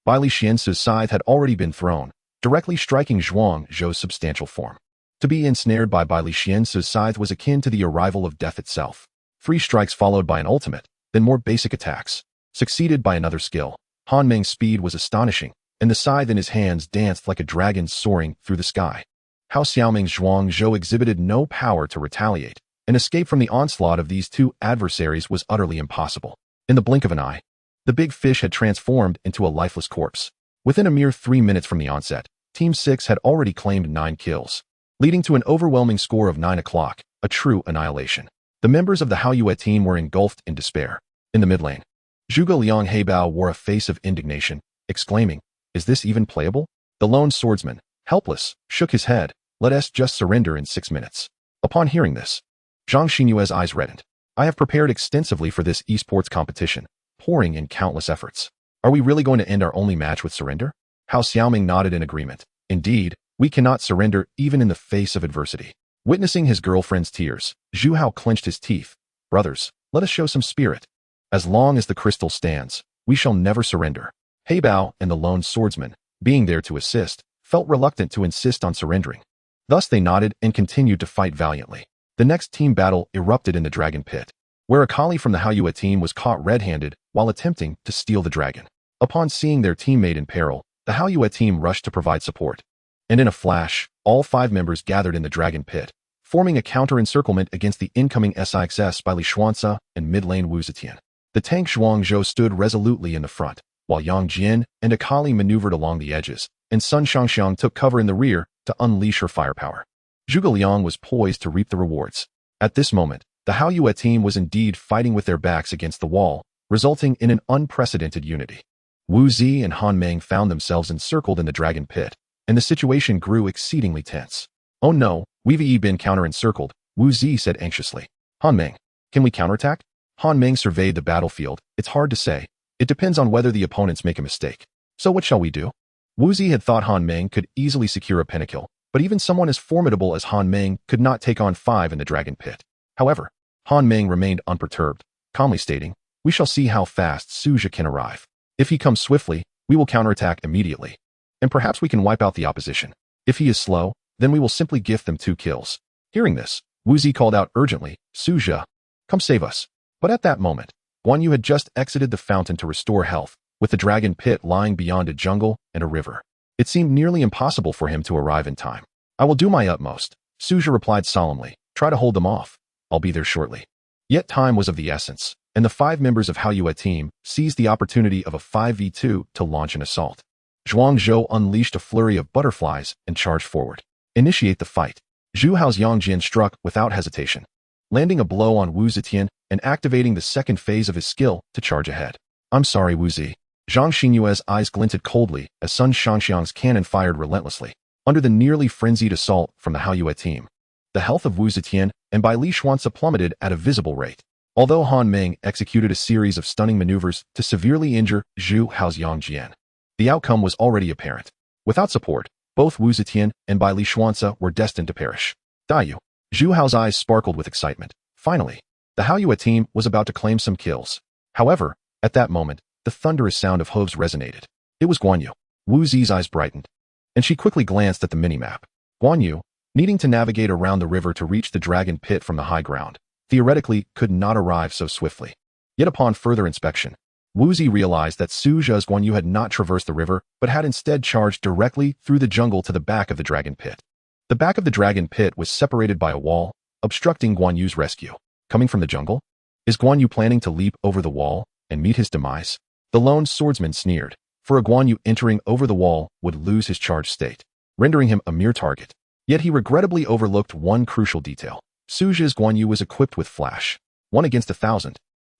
Bai Li Xiansu's scythe had already been thrown, directly striking Zhuangzhou's substantial form. To be ensnared by Bai Li Xiansu's scythe was akin to the arrival of death itself. 3 strikes followed by an ultimate, then more basic attacks, succeeded by another skill. Han Ming's speed was astonishing, and the scythe in his hands danced like a dragon soaring through the sky. Hao Xiaoming's Zhuangzhou exhibited no power to retaliate, and escape from the onslaught of these 2 adversaries was utterly impossible. In the blink of an eye, the big fish had transformed into a lifeless corpse. Within a mere 3 minutes from the onset, Team 6 had already claimed 9 kills, leading to an overwhelming score of 9 o'clock, a true annihilation. The members of the Hao Yue team were engulfed in despair. In the mid lane, Zhuge Liang Heibao wore a face of indignation, exclaiming, "Is this even playable?" The lone swordsman, helpless, shook his head. Let us just surrender in 6 minutes. Upon hearing this, Zhang Xinyue's eyes reddened. I have prepared extensively for this esports competition, pouring in countless efforts. Are we really going to end our only match with surrender? Hao Xiaoming nodded in agreement. Indeed, we cannot surrender even in the face of adversity. Witnessing his girlfriend's tears, Zhu Hao clenched his teeth. Brothers, let us show some spirit. As long as the crystal stands, we shall never surrender. Heibao and the lone swordsman, being there to assist, felt reluctant to insist on surrendering. Thus they nodded and continued to fight valiantly. The next team battle erupted in the dragon pit. where a collie from the Hua team was caught red-handed while attempting to steal the dragon. Upon seeing their teammate in peril, the Hua team rushed to provide support. And in a flash, all 5 members gathered in the dragon pit, forming a counter-encirclement against the incoming SIXS by Li Xuanzi and mid-lane Wu Zetian. The tank Zhuang Zhou stood resolutely in the front, while Yang Jian and Akali maneuvered along the edges, and Sun Shangxiang took cover in the rear to unleash her firepower. Zhuge Liang was poised to reap the rewards. At this moment, the Hua team was indeed fighting with their backs against the wall, resulting in an unprecedented unity. Wu Zi and Han Meng found themselves encircled in the dragon pit, and the situation grew exceedingly tense. "Oh no, we've been counter-encircled," Wu Zi said anxiously. "Han Meng, can we counterattack?" Han Meng surveyed the battlefield. "It's hard to say. It depends on whether the opponents make a mistake. So what shall we do?" Wu Zi had thought Han Meng could easily secure a pentakill, but even someone as formidable as Han Meng could not take on 5 in the dragon pit. However, Han Meng remained unperturbed, calmly stating, "We shall see how fast Suja can arrive. If he comes swiftly, we will counterattack immediately. And perhaps we can wipe out the opposition. If he is slow, then we will simply gift them 2 kills." Hearing this, Wu Zi called out urgently, "Suja, come save us." But at that moment, Guan Yu had just exited the fountain to restore health, with the dragon pit lying beyond a jungle and a river. It seemed nearly impossible for him to arrive in time. "I will do my utmost," Suja replied solemnly. "Try to hold them off. I'll be there shortly." Yet time was of the essence, and the 5 members of Hua team seized the opportunity of a 5v2 to launch an assault. Zhuang Zhou unleashed a flurry of butterflies and charged forward. "Initiate the fight." Zhu Hao's Yang Jian struck without hesitation, landing a blow on Wu Zetian and activating the second phase of his skill to charge ahead. "I'm sorry, Wu Zi." Zhang Xinyue's eyes glinted coldly as Sun Shangxiang's cannon fired relentlessly, under the nearly frenzied assault from the Hua team. The health of Wu Zetian and Bai Li Xuanzi plummeted at a visible rate, although Han Meng executed a series of stunning maneuvers to severely injure Zhu Hao's Yang Jian. The outcome was already apparent. Without support, both Wu Zetian and Bai Li Xuanzi were destined to perish. "Daiyu." Zhu Hao's eyes sparkled with excitement. Finally, the Hua team was about to claim some kills. However, at that moment, the thunderous sound of hooves resonated. It was Guan Yu. Wu Zi's eyes brightened, and she quickly glanced at the minimap. Guan Yu, needing to navigate around the river to reach the dragon pit from the high ground, theoretically could not arrive so swiftly. Yet upon further inspection, Wu Zi realized that Suja's Guan Yu had not traversed the river, but had instead charged directly through the jungle to the back of the dragon pit. The back of the dragon pit was separated by a wall, obstructing Guan Yu's rescue. Coming from the jungle? Is Guan Yu planning to leap over the wall and meet his demise? The lone swordsman sneered, for a Guan Yu entering over the wall would lose his charged state, rendering him a mere target. Yet he regrettably overlooked one crucial detail. Suja's Guan Yu was equipped with Flash. 1 against 1,000.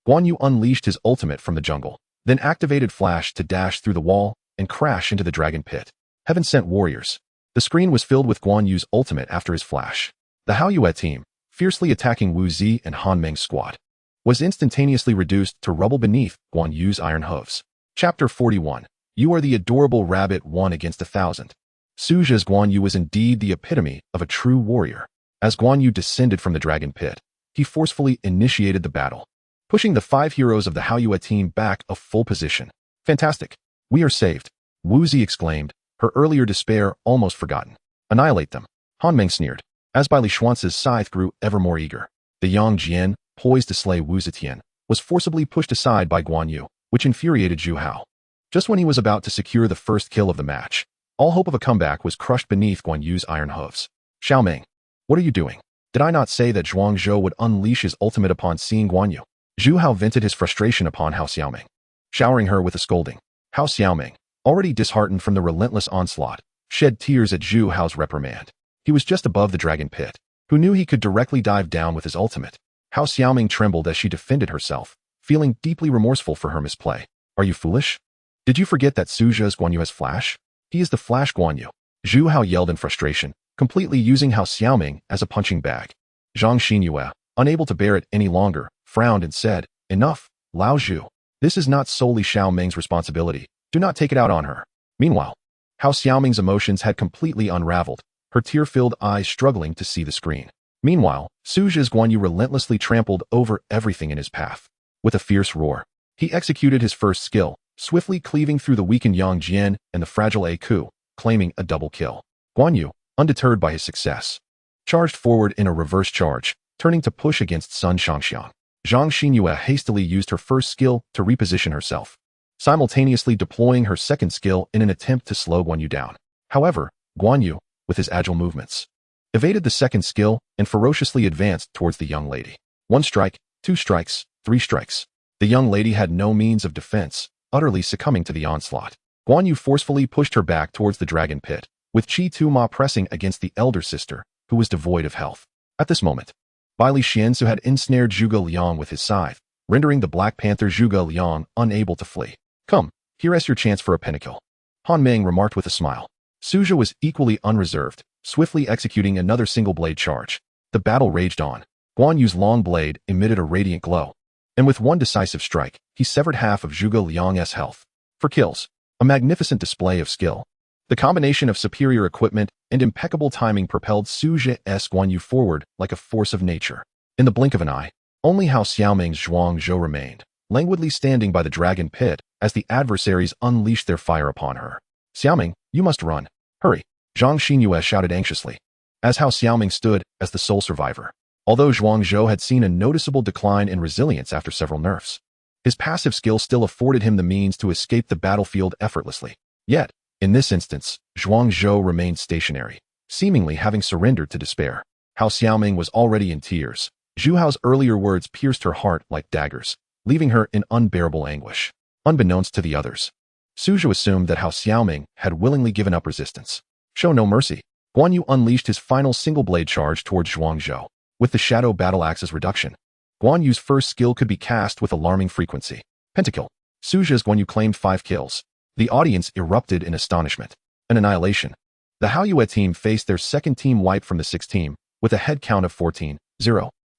Guan Yu unleashed his ultimate from the jungle, then activated Flash to dash through the wall and crash into the dragon pit. Heaven sent warriors. The screen was filled with Guan Yu's ultimate after his flash. The Hua team, fiercely attacking Wu Zi and Han Meng's squad, was instantaneously reduced to rubble beneath Guan Yu's iron hooves. Chapter 41. You are the adorable rabbit 1 against 1,000. Suja's Guan Yu was indeed the epitome of a true warrior. As Guan Yu descended from the dragon pit, he forcefully initiated the battle, pushing the 5 heroes of the Hua team back a full position. "Fantastic. We are saved," Wu Zi exclaimed, her earlier despair almost forgotten. "Annihilate them," Han Meng sneered, as Bai Li Xuanzi's scythe grew ever more eager. The Yang Jian, poised to slay Wu Zetian, was forcibly pushed aside by Guan Yu, which infuriated Zhu Hao. Just when he was about to secure the first kill of the match, all hope of a comeback was crushed beneath Guan Yu's iron hooves. "Xiao Meng, what are you doing? Did I not say that Zhuang Zhou would unleash his ultimate upon seeing Guan Yu?" Zhu Hao vented his frustration upon Hao Xiaoming, showering her with a scolding. Hao Xiaoming, already disheartened from the relentless onslaught, shed tears at Zhu Hao's reprimand. He was just above the dragon pit. Who knew he could directly dive down with his ultimate? Hao Xiaoming trembled as she defended herself, feeling deeply remorseful for her misplay. "Are you foolish? Did you forget that Suja's Guan Yu has Flash? He is the Flash Guan Yu." Zhu Hao yelled in frustration, completely using Hao Xiaoming as a punching bag. Zhang Xinyue, unable to bear it any longer, frowned and said, "Enough, Lao Zhu. This is not solely Xiao Meng's responsibility. Do not take it out on her." Meanwhile, Hao Xiaoming's emotions had completely unraveled, her tear-filled eyes struggling to see the screen. Meanwhile, Suja's Guan Yu relentlessly trampled over everything in his path. With a fierce roar, he executed his first skill, swiftly cleaving through the weakened Yang Jian and the fragile A Ku, claiming a double kill. Guan Yu, undeterred by his success, charged forward in a reverse charge, turning to push against Sun Shangxiang. Zhang Xinyue hastily used her first skill to reposition herself, simultaneously deploying her second skill in an attempt to slow Guan Yu down. However, Guan Yu, with his agile movements, evaded the second skill and ferociously advanced towards the young lady. 1 strike, 2 strikes, 3 strikes. The young lady had no means of defense, utterly succumbing to the onslaught. Guan Yu forcefully pushed her back towards the dragon pit, with Qi Tu Ma pressing against the elder sister, who was devoid of health. At this moment, Bai Li Xianzu had ensnared Zhuge Liang with his scythe, rendering the Black Panther Zhuge Liang unable to flee. Come, here's your chance for a pentakill, Han Meng remarked with a smile. Suja was equally unreserved, swiftly executing another single-blade charge. The battle raged on. Guan Yu's long blade emitted a radiant glow, and with one decisive strike, he severed half of Zhuge Liang's health. For kills, a magnificent display of skill. The combination of superior equipment and impeccable timing propelled Suja's Guan Yu forward like a force of nature. In the blink of an eye, only Hao Xiaoming's Zhuang Zhou remained, languidly standing by the dragon pit as the adversaries unleashed their fire upon her. Xiaoming, you must run. Hurry, Zhang Xinyue shouted anxiously, as Hao Xiaoming stood as the sole survivor. Although Zhuang Zhou had seen a noticeable decline in resilience after several nerfs, his passive skill still afforded him the means to escape the battlefield effortlessly. Yet, in this instance, Zhuang Zhou remained stationary, seemingly having surrendered to despair. Hao Xiaoming was already in tears. Zhu Hao's earlier words pierced her heart like daggers, leaving her in unbearable anguish. Unbeknownst to the others, Suja assumed that Hao Xiaoming had willingly given up resistance. Show no mercy. Guan Yu unleashed his final single-blade charge towards Zhuang Zhou. With the Shadow Battle Axe's reduction, Guan Yu's first skill could be cast with alarming frequency. Pentakill. Suja's Guan Yu claimed 5 kills. The audience erupted in astonishment. An annihilation. The Hao Yue team faced their second team wipe from the 6th team, with a head count of 14-0.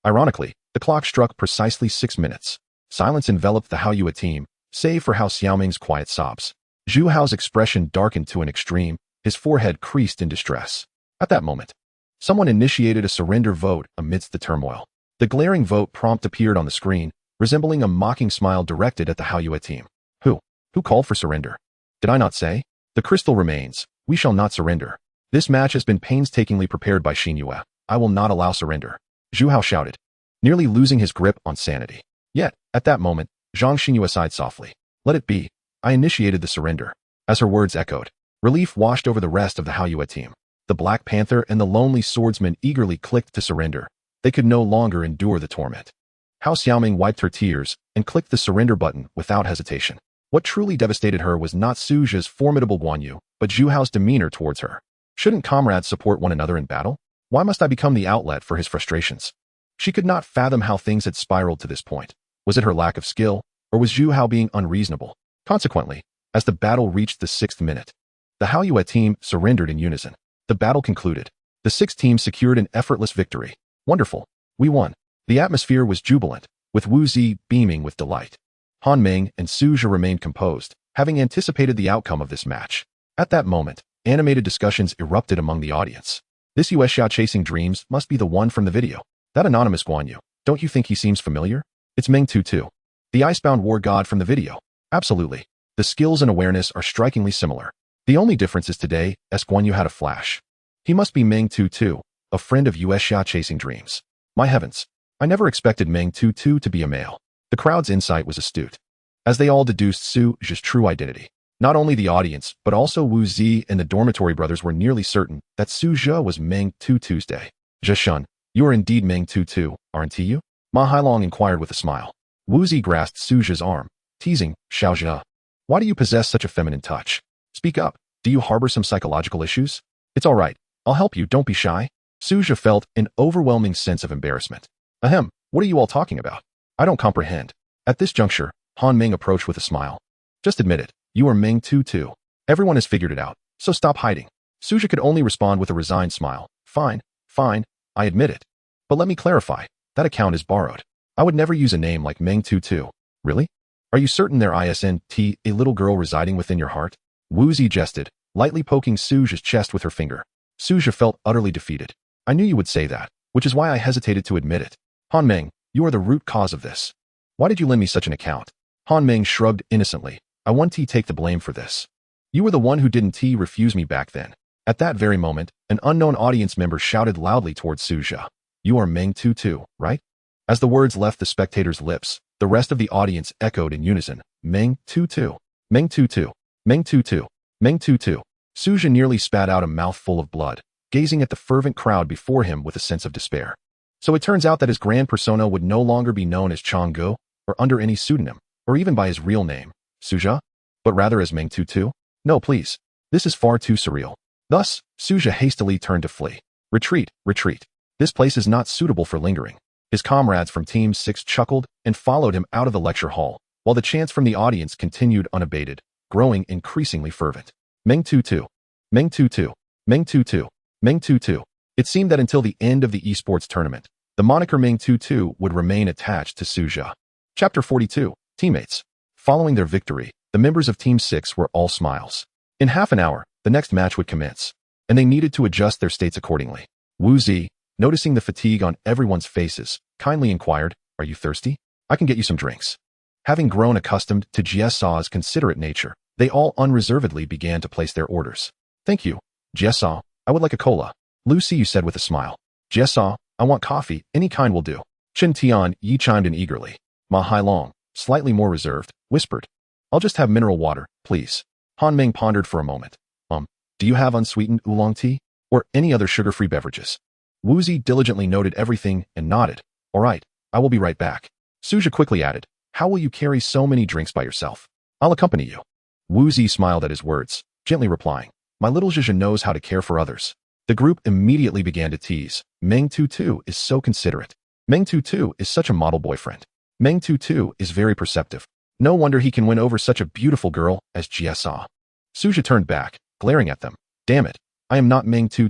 Ironically, the clock struck precisely 6 minutes. Silence enveloped the Hao Yue team, save for Hao Xiaoming's quiet sobs. Zhu Hao's expression darkened to an extreme, his forehead creased in distress. At that moment, someone initiated a surrender vote amidst the turmoil. The glaring vote prompt appeared on the screen, resembling a mocking smile directed at the Hao Yue team. Who called for surrender? Did I not say? The crystal remains. We shall not surrender. This match has been painstakingly prepared by Xinyue. I will not allow surrender. Zhu Hao shouted, nearly losing his grip on sanity. Yet, at that moment, Zhang Xinyue sighed softly. Let it be. I initiated the surrender. As her words echoed, relief washed over the rest of the Hao Yue team. The Black Panther and the lonely swordsman eagerly clicked to surrender. They could no longer endure the torment. Hao Xiaoming wiped her tears and clicked the surrender button without hesitation. What truly devastated her was not Suja's formidable Guan Yu, but Zhu Hao's demeanor towards her. Shouldn't comrades support one another in battle? Why must I become the outlet for his frustrations? She could not fathom how things had spiraled to this point. Was it her lack of skill, or was Zhu Hao being unreasonable? Consequently, as the battle reached the 6th minute, the Hao Yue team surrendered in unison. The battle concluded. The 6th team secured an effortless victory. Wonderful. We won. The atmosphere was jubilant, with Wu Zi beaming with delight. Han Meng and Suja remained composed, having anticipated the outcome of this match. At that moment, animated discussions erupted among the audience. This Yuexia chasing dreams must be the one from the video. That anonymous Guan Yu, don't you think he seems familiar? It's Meng Tutu, the icebound war god from the video. Absolutely. The skills and awareness are strikingly similar. The only difference is today, Guan Yu had a flash. He must be Meng Tutu, a friend of Yuexia chasing dreams. My heavens, I never expected Meng Tutu to be a male. The crowd's insight was astute, as they all deduced Suja's true identity. Not only the audience, but also Wu Zi and the dormitory brothers were nearly certain that Suja was Meng Tutu's day. Zheshun, you are indeed Meng Tutu, aren't you? Ma Hailong inquired with a smile. Wu Zi grasped Suja's arm, teasing, Xiaozhe. Why do you possess such a feminine touch? Speak up. Do you harbor some psychological issues? It's all right. I'll help you. Don't be shy. Suja felt an overwhelming sense of embarrassment. Ahem, what are you all talking about? I don't comprehend. At this juncture, Han Meng approached with a smile. Just admit it. You are Meng Tutu. Everyone has figured it out, so stop hiding. Suja could only respond with a resigned smile. Fine, I admit it. But let me clarify. That account is borrowed. I would never use a name like Meng Tutu. Really? Are you certain there isn't a little girl residing within your heart? Wu Zi jested, lightly poking Suja's chest with her finger. Suja felt utterly defeated. I knew you would say that, which is why I hesitated to admit it. Han Meng, you are the root cause of this. Why did you lend me such an account? Han Meng shrugged innocently. I won't take the blame for this. You were the one who didn't refuse me back then. At that very moment, an unknown audience member shouted loudly towards Suja. You are Meng Tutu, right? As the words left the spectators' lips, the rest of the audience echoed in unison, Meng Tu. Meng Tu. Meng Tu. Meng Tu. Suja nearly spat out a mouthful of blood, gazing at the fervent crowd before him with a sense of despair. So it turns out that his grand persona would no longer be known as Chang Ge, or under any pseudonym, or even by his real name, Suja, but rather as Meng Tu. No, please. This is far too surreal. Thus, Suja hastily turned to flee. Retreat, retreat. This place is not suitable for lingering. His comrades from Team 6 chuckled and followed him out of the lecture hall, while the chants from the audience continued unabated, growing increasingly fervent. Meng Tu. Meng Tu. Meng Tu. Meng Tu. It seemed that until the end of the esports tournament, the moniker Meng Tu would remain attached to Suja. Chapter 42, Teammates. Following their victory, the members of Team 6 were all smiles. In half an hour, the next match would commence, and they needed to adjust their states accordingly. Wu Zi, noticing the fatigue on everyone's faces, kindly inquired, "Are you thirsty? I can get you some drinks." Having grown accustomed to Jiesa's considerate nature, they all unreservedly began to place their orders. "Thank you, Jiesa. I would like a cola." Lu Yu said with a smile. "Jiesa, I want coffee, any kind will do." Chen Tianyi chimed in eagerly. Ma Hailong, slightly more reserved, whispered, "I'll just have mineral water, please." Han Meng pondered for a moment. Do you have unsweetened oolong tea? Or any other sugar-free beverages?" Wu Zi diligently noted everything and nodded. "All right, I will be right back." Suja quickly added, "How will you carry so many drinks by yourself? I'll accompany you." Wu Zi smiled at his words, gently replying, "My little Zhizha knows how to care for others." The group immediately began to tease. Meng Tu is so considerate. Meng Tu is such a model boyfriend. Meng Tu is very perceptive. No wonder he can win over such a beautiful girl as Jiesa. Suja turned back, glaring at them. Damn it, I am not Meng Tu.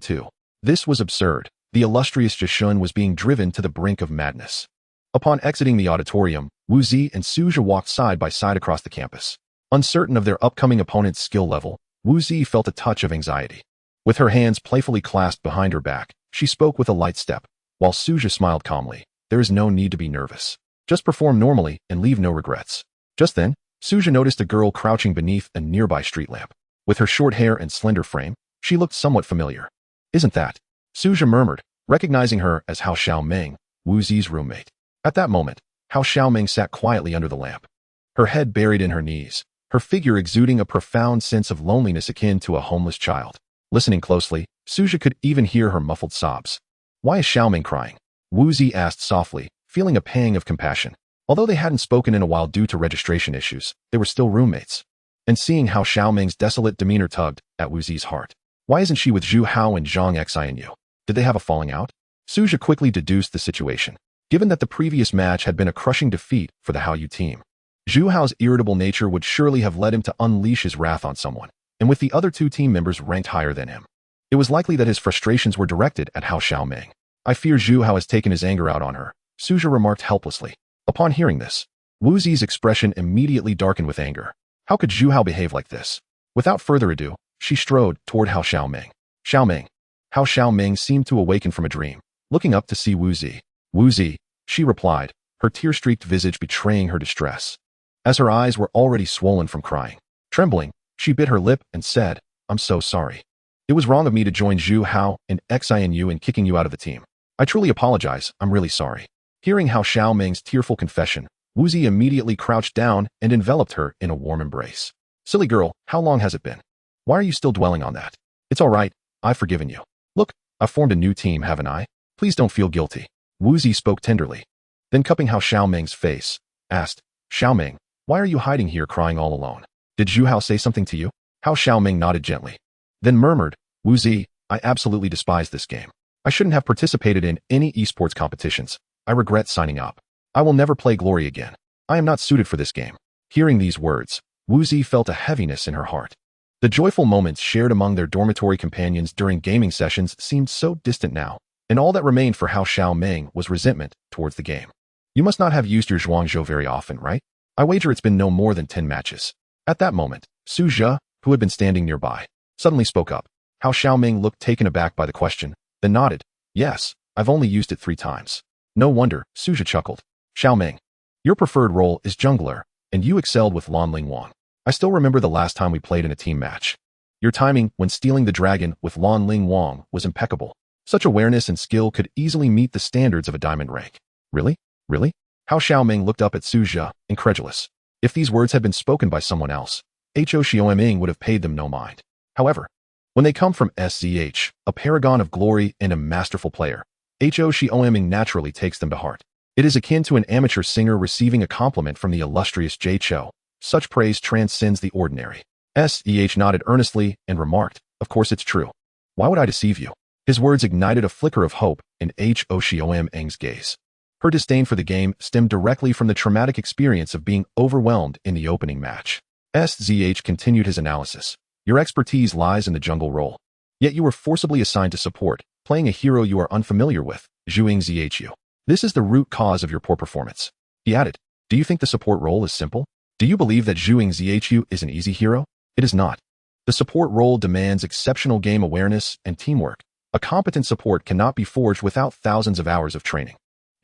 This was absurd. The illustrious Jishun was being driven to the brink of madness. Upon exiting the auditorium, Wu Zi and Suja walked side by side across the campus. Uncertain of their upcoming opponent's skill level, Wu Zi felt a touch of anxiety. With her hands playfully clasped behind her back, she spoke with a light step, while Suja smiled calmly. "There is no need to be nervous. Just perform normally and leave no regrets." Just then, Suja noticed a girl crouching beneath a nearby street lamp. With her short hair and slender frame, she looked somewhat familiar. "Isn't that?" Suja murmured, recognizing her as Hao Xiaomeng, Wu Zi's roommate. At that moment, Hao Xiaomeng sat quietly under the lamp, her head buried in her knees, her figure exuding a profound sense of loneliness akin to a homeless child. Listening closely, Suja could even hear her muffled sobs. "Why is Xiaomeng crying?" Wu Zi asked softly, feeling a pang of compassion. Although they hadn't spoken in a while due to registration issues, they were still roommates. And seeing how Xiaomeng's desolate demeanor tugged at Wu Zi's heart. Why isn't she with Zhu Hao and Zhang Xianyu? Did they have a falling out? Suja quickly deduced the situation, given that the previous match had been a crushing defeat for the Hao Yu team. Zhu Hao's irritable nature would surely have led him to unleash his wrath on someone, and with the other two team members ranked higher than him, it was likely that his frustrations were directed at Hao Xiaomeng. "I fear Zhu Hao has taken his anger out on her," Suja remarked helplessly. Upon hearing this, Wu Zi's expression immediately darkened with anger. How could Zhu Hao behave like this? Without further ado, she strode toward Hao Xiaomeng. "Xiaomeng." Hao Xiaomeng seemed to awaken from a dream, looking up to see Wu Zi. "Wu Zi," she replied, her tear-streaked visage betraying her distress, as her eyes were already swollen from crying. Trembling, she bit her lip and said, "I'm so sorry. It was wrong of me to join Zhu Hao and Xianyu in kicking you out of the team. I truly apologize, I'm really sorry." Hearing Hao Xiaomeng's tearful confession, Wu Zi immediately crouched down and enveloped her in a warm embrace. "Silly girl, how long has it been? Why are you still dwelling on that? It's all right, I've forgiven you. Look, I've formed a new team, haven't I? Please don't feel guilty." Wu Zi spoke tenderly. Then cupping Hao Xiaomeng's face, asked, "Xiaomeng, why are you hiding here crying all alone? Did Zhu Hao say something to you?" Hao Xiaomeng nodded gently, then murmured, "Wu Zi, I absolutely despise this game. I shouldn't have participated in any esports competitions. I regret signing up. I will never play Glory again. I am not suited for this game." Hearing these words, Wu Zi felt a heaviness in her heart. The joyful moments shared among their dormitory companions during gaming sessions seemed so distant now, and all that remained for Hao Xiaomeng was resentment towards the game. "You must not have used your Zhuangzhou very often, right? I wager it's been no more than 10 matches. At that moment, Su Zhe, who had been standing nearby, suddenly spoke up. Hao Xiaomeng looked taken aback by the question, then nodded. "Yes, I've only used it 3 times. No wonder," Su Zhe chuckled. "Xiaomeng, your preferred role is jungler, and you excelled with Lan Ling Wang. I still remember the last time we played in a team match. Your timing when stealing the dragon with Lan Ling Wang was impeccable. Such awareness and skill could easily meet the standards of a diamond rank." "Really? Really? Hao Xiaoming looked up at Su Zhe, incredulous. If these words had been spoken by someone else, Ho Xiaoming would have paid them no mind. However, when they come from SZH, a paragon of glory and a masterful player, Ho Xiaoming naturally takes them to heart. It is akin to an amateur singer receiving a compliment from the illustrious Jay Chou. Such praise transcends the ordinary. SEH nodded earnestly and remarked, "Of course it's true. Why would I deceive you?" His words ignited a flicker of hope in Ho Xiaoming's gaze. Her disdain for the game stemmed directly from the traumatic experience of being overwhelmed in the opening match. SZH continued his analysis. Your expertise lies in the jungle role. Yet you were forcibly assigned to support, playing a hero you are unfamiliar with, Zhuing Zhu. This is the root cause of your poor performance. He added, do you think the support role is simple? Do you believe that Zhuing Zhu is an easy hero? It is not. The support role demands exceptional game awareness and teamwork. A competent support cannot be forged without thousands of hours of training.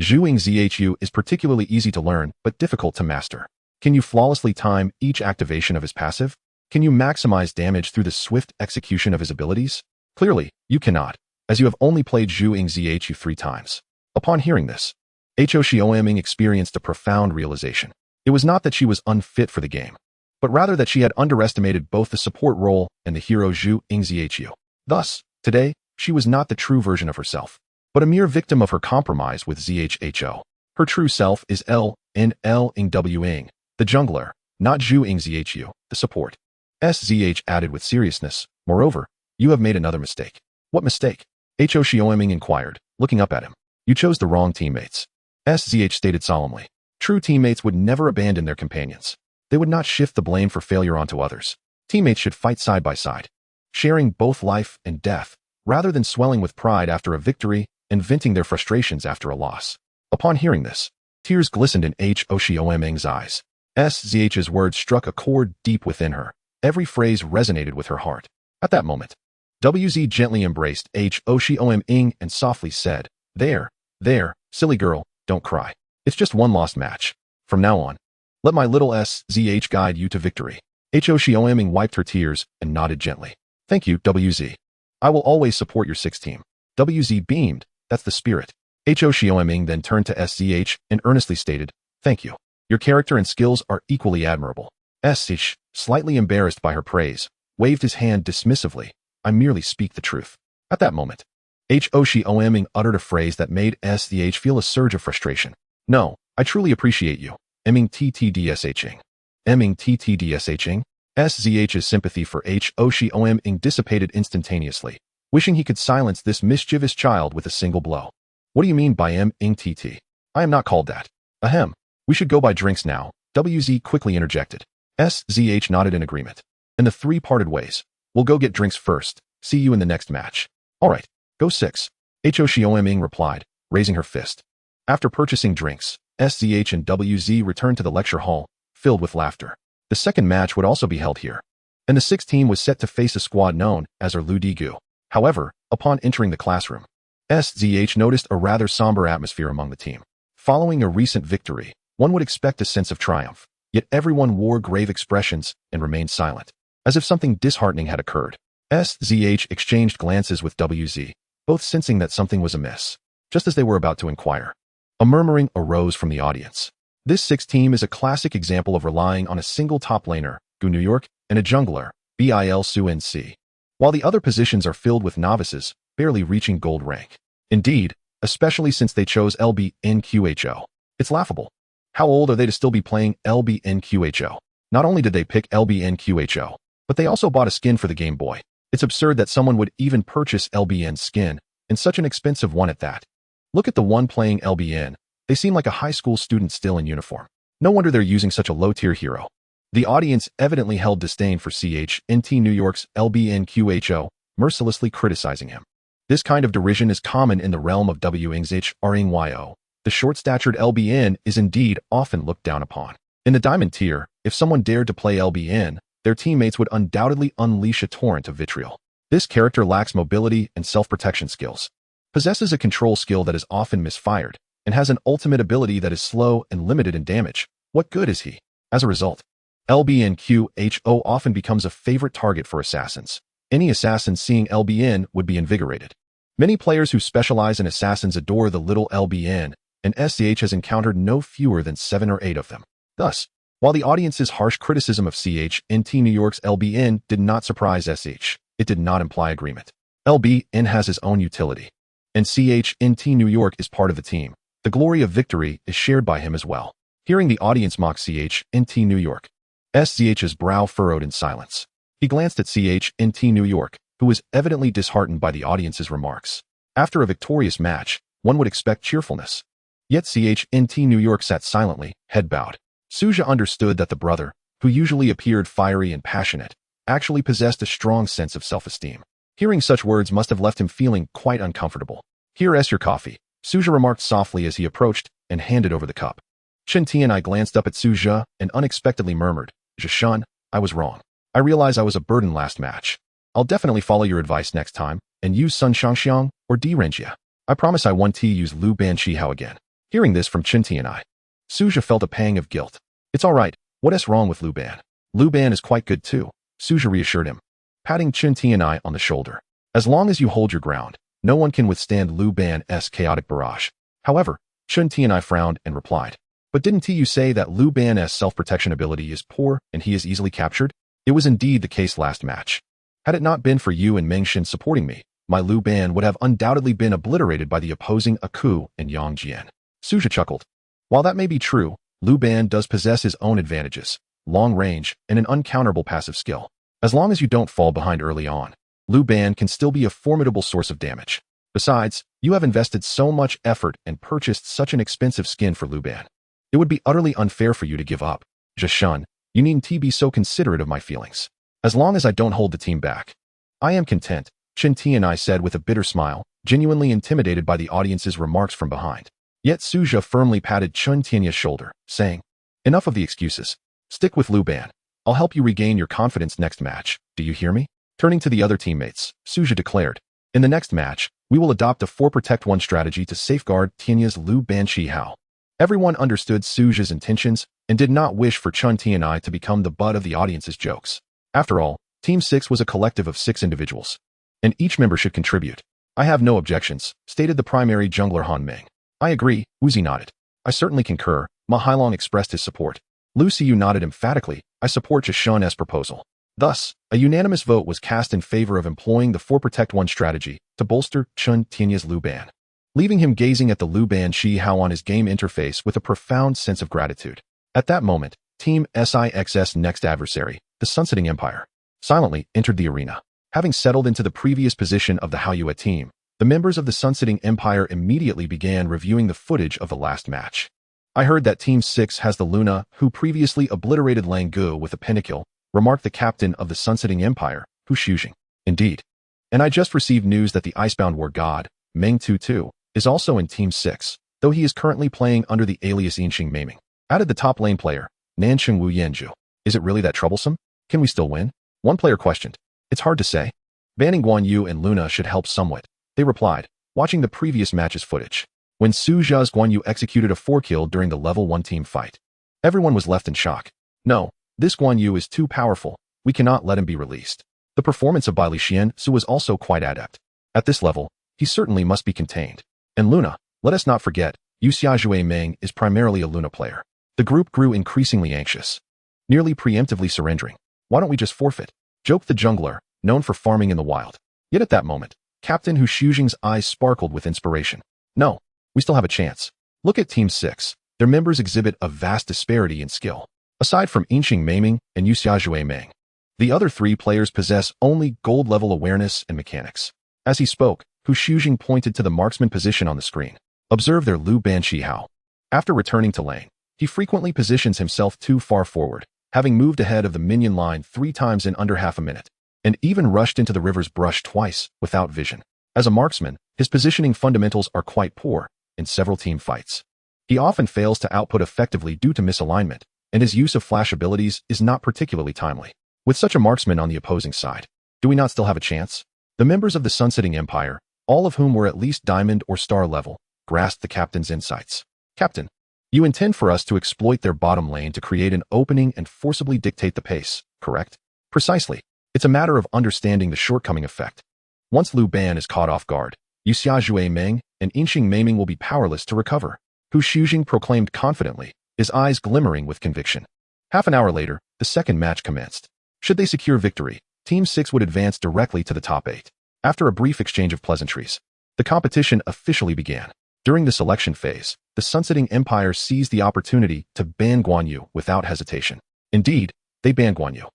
Zhuing Zhu is particularly easy to learn, but difficult to master. Can you flawlessly time each activation of his passive? Can you maximize damage through the swift execution of his abilities? Clearly, you cannot, as you have only played Zhuing Zhu 3 times. Upon hearing this, Ho Xiaoming experienced a profound realization. It was not that she was unfit for the game, but rather that she had underestimated both the support role and the hero Zhuing Zhu. Thus, today, she was not the true version of herself, but a mere victim of her compromise with ZHHO. Her true self is L-N-L-Ing-W-ing, the jungler, not Zhuing Zhu, the support. SZH added with seriousness, moreover, you have made another mistake. What mistake? Ho Xiaoming inquired, looking up at him. You chose the wrong teammates. SZH stated solemnly. True teammates would never abandon their companions. They would not shift the blame for failure onto others. Teammates should fight side by side, sharing both life and death, rather than swelling with pride after a victory and venting their frustrations after a loss. Upon hearing this, tears glistened in Ho Xiaoming's eyes. SZH's words struck a chord deep within her. Every phrase resonated with her heart. At that moment, WZ gently embraced Ho Xiaoming and softly said, There, silly girl, don't cry. It's just one lost match. From now on, let my little SZH guide you to victory. Ho Xiaoming wiped her tears and nodded gently. Thank you, WZ. I will always support your 6 team. WZ beamed. That's the spirit. Ho Xiaoming then turned to SZH and earnestly stated, Thank you. Your character and skills are equally admirable. SZH, slightly embarrassed by her praise, waved his hand dismissively. I merely speak the truth. At that moment, Ho Xiaoming uttered a phrase that made SZH feel a surge of frustration. No, I truly appreciate you. Emming TTDSHing. Emming TTDSHing? SZH's sympathy for Ho Xiaoming dissipated instantaneously, wishing he could silence this mischievous child with a single blow. What do you mean by Emming TT? I am not called that. Ahem. We should go buy drinks now, WZ quickly interjected. SZH nodded in agreement. And the 3 parted ways. We'll go get drinks first. See you in the next match. All right, go 6. Ho Xiaoming replied, raising her fist. After purchasing drinks, SZH and WZ returned to the lecture hall, filled with laughter. The second match would also be held here, and the 6th team was set to face a squad known as Erludigu. However, upon entering the classroom, SZH noticed a rather somber atmosphere among the team. Following a recent victory, one would expect a sense of triumph, yet everyone wore grave expressions and remained silent, as if something disheartening had occurred. SZH exchanged glances with WZ, both sensing that something was amiss. Just as they were about to inquire, a murmuring arose from the audience. This 6th team is a classic example of relying on a single top laner, Guan Yu, and a jungler, Bil Su Nc, while the other positions are filled with novices, barely reaching gold rank. Indeed, especially since they chose LBNQHO. It's laughable. How old are they to still be playing LBNQHO? Not only did they pick LBNQHO, but they also bought a skin for the Game Boy. It's absurd that someone would even purchase LBN's skin, and such an expensive one at that. Look at the one playing LBN. They seem like a high school student still in uniform. No wonder they're using such a low-tier hero. The audience evidently held disdain for CHNT New York's LBNQHO, mercilessly criticizing him. This kind of derision is common in the realm of WNGZHRNYO. The short-statured LBN is indeed often looked down upon. In the diamond tier, if someone dared to play LBN, their teammates would undoubtedly unleash a torrent of vitriol. This character lacks mobility and self-protection skills, possesses a control skill that is often misfired, and has an ultimate ability that is slow and limited in damage. What good is he? As a result, LBNQHO often becomes a favorite target for assassins. Any assassin seeing LBN would be invigorated. Many players who specialize in assassins adore the little LBN, and SCH has encountered no fewer than 7 or 8 of them. Thus, while the audience's harsh criticism of CHNT New York's LBN did not surprise SH, it did not imply agreement. LBN has his own utility, and CHNT New York is part of the team. The glory of victory is shared by him as well. Hearing the audience mock CHNT New York, SCH's brow furrowed in silence. He glanced at CHNT New York, who was evidently disheartened by the audience's remarks. After a victorious match, one would expect cheerfulness. Yet CHNT New York sat silently, head bowed. Suja understood that the brother, who usually appeared fiery and passionate, actually possessed a strong sense of self-esteem. Hearing such words must have left him feeling quite uncomfortable. "Here's your coffee," Suja remarked softly as he approached and handed over the cup. Chen Tianai glanced up at Suja and unexpectedly murmured, "Zhishan, I was wrong. I realize I was a burden last match. I'll definitely follow your advice next time and use Sun Shangxiang or Di Renjia. I promise I won't use Lu Ban Qihao again." Hearing this from Chen Tianai, Suja felt a pang of guilt. "It's all right. What's wrong with Lu Ban? Lu Ban is quite good too," Suja reassured him, patting Chen Tianai on the shoulder. "As long as you hold your ground, no one can withstand Lu Ban's chaotic barrage." However, Chen Tianai frowned and replied, "But didn't you say that Lu Ban's self-protection ability is poor and he is easily captured? It was indeed the case last match. Had it not been for you and Mengshin supporting me, my Lu Ban would have undoubtedly been obliterated by the opposing Aku and Yang Jian." Suja chuckled. While that may be true, Lu Ban does possess his own advantages, long range, and an uncounterable passive skill. As long as you don't fall behind early on, Lu Ban can still be a formidable source of damage. Besides, you have invested so much effort and purchased such an expensive skin for Lu Ban. It would be utterly unfair for you to give up. Zhishan, you needn't be so considerate of my feelings. As long as I don't hold the team back, I am content, Chen Tianai said with a bitter smile, genuinely intimidated by the audience's remarks from behind. Yet Suja firmly patted Chen Tianai's shoulder, saying, "Enough of the excuses. Stick with Lu Ban. I'll help you regain your confidence next match. Do you hear me?" Turning to the other teammates, Suja declared, "In the next match, we will adopt a 4-protect-1 strategy to safeguard Tianai's Lu Ban Qihao." Everyone understood Suja's intentions and did not wish for Chen Tianai to become the butt of the audience's jokes. After all, Team 6 was a collective of 6 individuals, and each member should contribute. "I have no objections," stated the primary jungler Han Meng. "I agree," Wuzi nodded. "I certainly concur," Ma Hailong expressed his support. Lu Xiu nodded emphatically, "I support Zhishan's proposal." Thus, a unanimous vote was cast in favor of employing the 4-protect-1 strategy to bolster Chen Tianai's Lu Ban, leaving him gazing at the Lu Ban Qihao on his game interface with a profound sense of gratitude. At that moment, Team SIX's next adversary, the Sunsetting Empire, silently entered the arena. Having settled into the previous position of the Haoyue team, the members of the Sunsetting Empire immediately began reviewing the footage of the last match. "I heard that Team 6 has the Luna, who previously obliterated Lang Gu with a pentakill," remarked the captain of the Sunsetting Empire, Hu Shujing. "Indeed. And I just received news that the Icebound War God, Meng Tu, is also in Team 6, though he is currently playing under the alias Yinxing Maming," added the top lane player, Nancheng Wu Yanzhu. "Is it really that troublesome? Can we still win?" One player questioned. "It's hard to say. Banning Guan Yu and Luna should help somewhat," they replied, watching the previous match's footage. When Suja's Guan Yu executed a 4-kill during the level 1 team fight, everyone was left in shock. "No, this Guan Yu is too powerful. We cannot let him be released." The performance of Bai Lixian Su was also quite adept. At this level, he certainly must be contained. And Luna, let us not forget, Yu Xiaojue Meng is primarily a Luna player. The group grew increasingly anxious, nearly preemptively surrendering. "Why don't we just forfeit?" joked the jungler, known for farming in the wild. Yet at that moment, Captain Hu Shujing's eyes sparkled with inspiration. "No, we still have a chance. Look at Team 6. Their members exhibit a vast disparity in skill. Aside from Yinxing Maming and Yu Xiaojue Meng, the other 3 players possess only gold-level awareness and mechanics." As he spoke, Hu Shujing pointed to the marksman position on the screen. "Observe their Lu Ban Qihao. After returning to lane, he frequently positions himself too far forward, having moved ahead of the minion line 3 times in under half a minute, and even rushed into the river's brush twice without vision. As a marksman, his positioning fundamentals are quite poor in several team fights. He often fails to output effectively due to misalignment, and his use of flash abilities is not particularly timely. With such a marksman on the opposing side, do we not still have a chance?" The members of the Sunsetting Empire, all of whom were at least diamond or star level, grasped the captain's insights. "Captain, you intend for us to exploit their bottom lane to create an opening and forcibly dictate the pace, correct?" "Precisely. It's a matter of understanding the shortcoming effect. Once Lu Ban is caught off guard, Yu Xiaojue Meng and Yinxing Maming will be powerless to recover. Hu Shujing proclaimed confidently, his eyes glimmering with conviction. Half an hour later, the second match commenced. Should they secure victory, Team 6 would advance directly to the top 8. After a brief exchange of pleasantries, the competition officially began. During the selection phase, the Sunsetting Empire seized the opportunity to ban Guan Yu without hesitation. Indeed, they banned Guan Yu.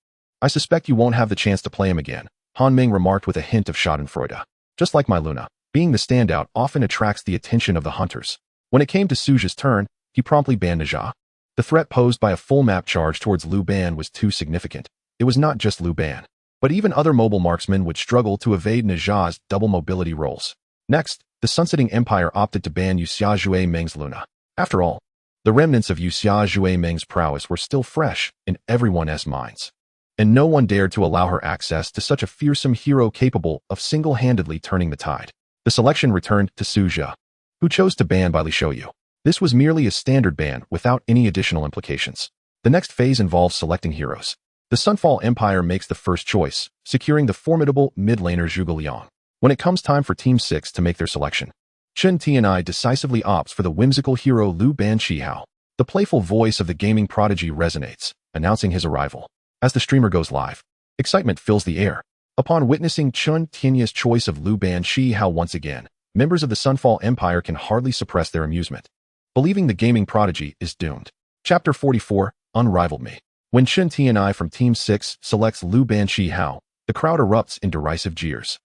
I suspect you won't have the chance to play him again, Han Ming remarked with a hint of schadenfreude. Just like my Luna, being the standout often attracts the attention of the hunters. When it came to Suja's turn, he promptly banned Neja. The threat posed by a full map charge towards Liu Ban was too significant. It was not just Liu Ban, but even other mobile marksmen would struggle to evade Neja's double mobility rolls. Next, the Sunsetting Empire opted to ban Yuxia Zhui Meng's Luna. After all, the remnants of Yuxia Zhui Meng's prowess were still fresh in everyone's minds, and no one dared to allow her access to such a fearsome hero capable of single-handedly turning the tide. The selection returned to Suja, who chose to ban Bai Li Shouyu. This was merely a standard ban without any additional implications. The next phase involves selecting heroes. The Sunfall Empire makes the first choice, securing the formidable mid-laner Zhuge Liang. When it comes time for Team 6 to make their selection, Chen Tianai decisively opts for the whimsical hero Liu Ban Qihao. The playful voice of the gaming prodigy resonates, announcing his arrival. As the streamer goes live, excitement fills the air. Upon witnessing Chen Tianai's choice of Liu Ban Qihao once again, members of the Sunfall Empire can hardly suppress their amusement, believing the gaming prodigy is doomed. Chapter 44, Unrivaled Me. When Chen Tianai from Team 6 selects Liu Ban Qihao, the crowd erupts in derisive jeers.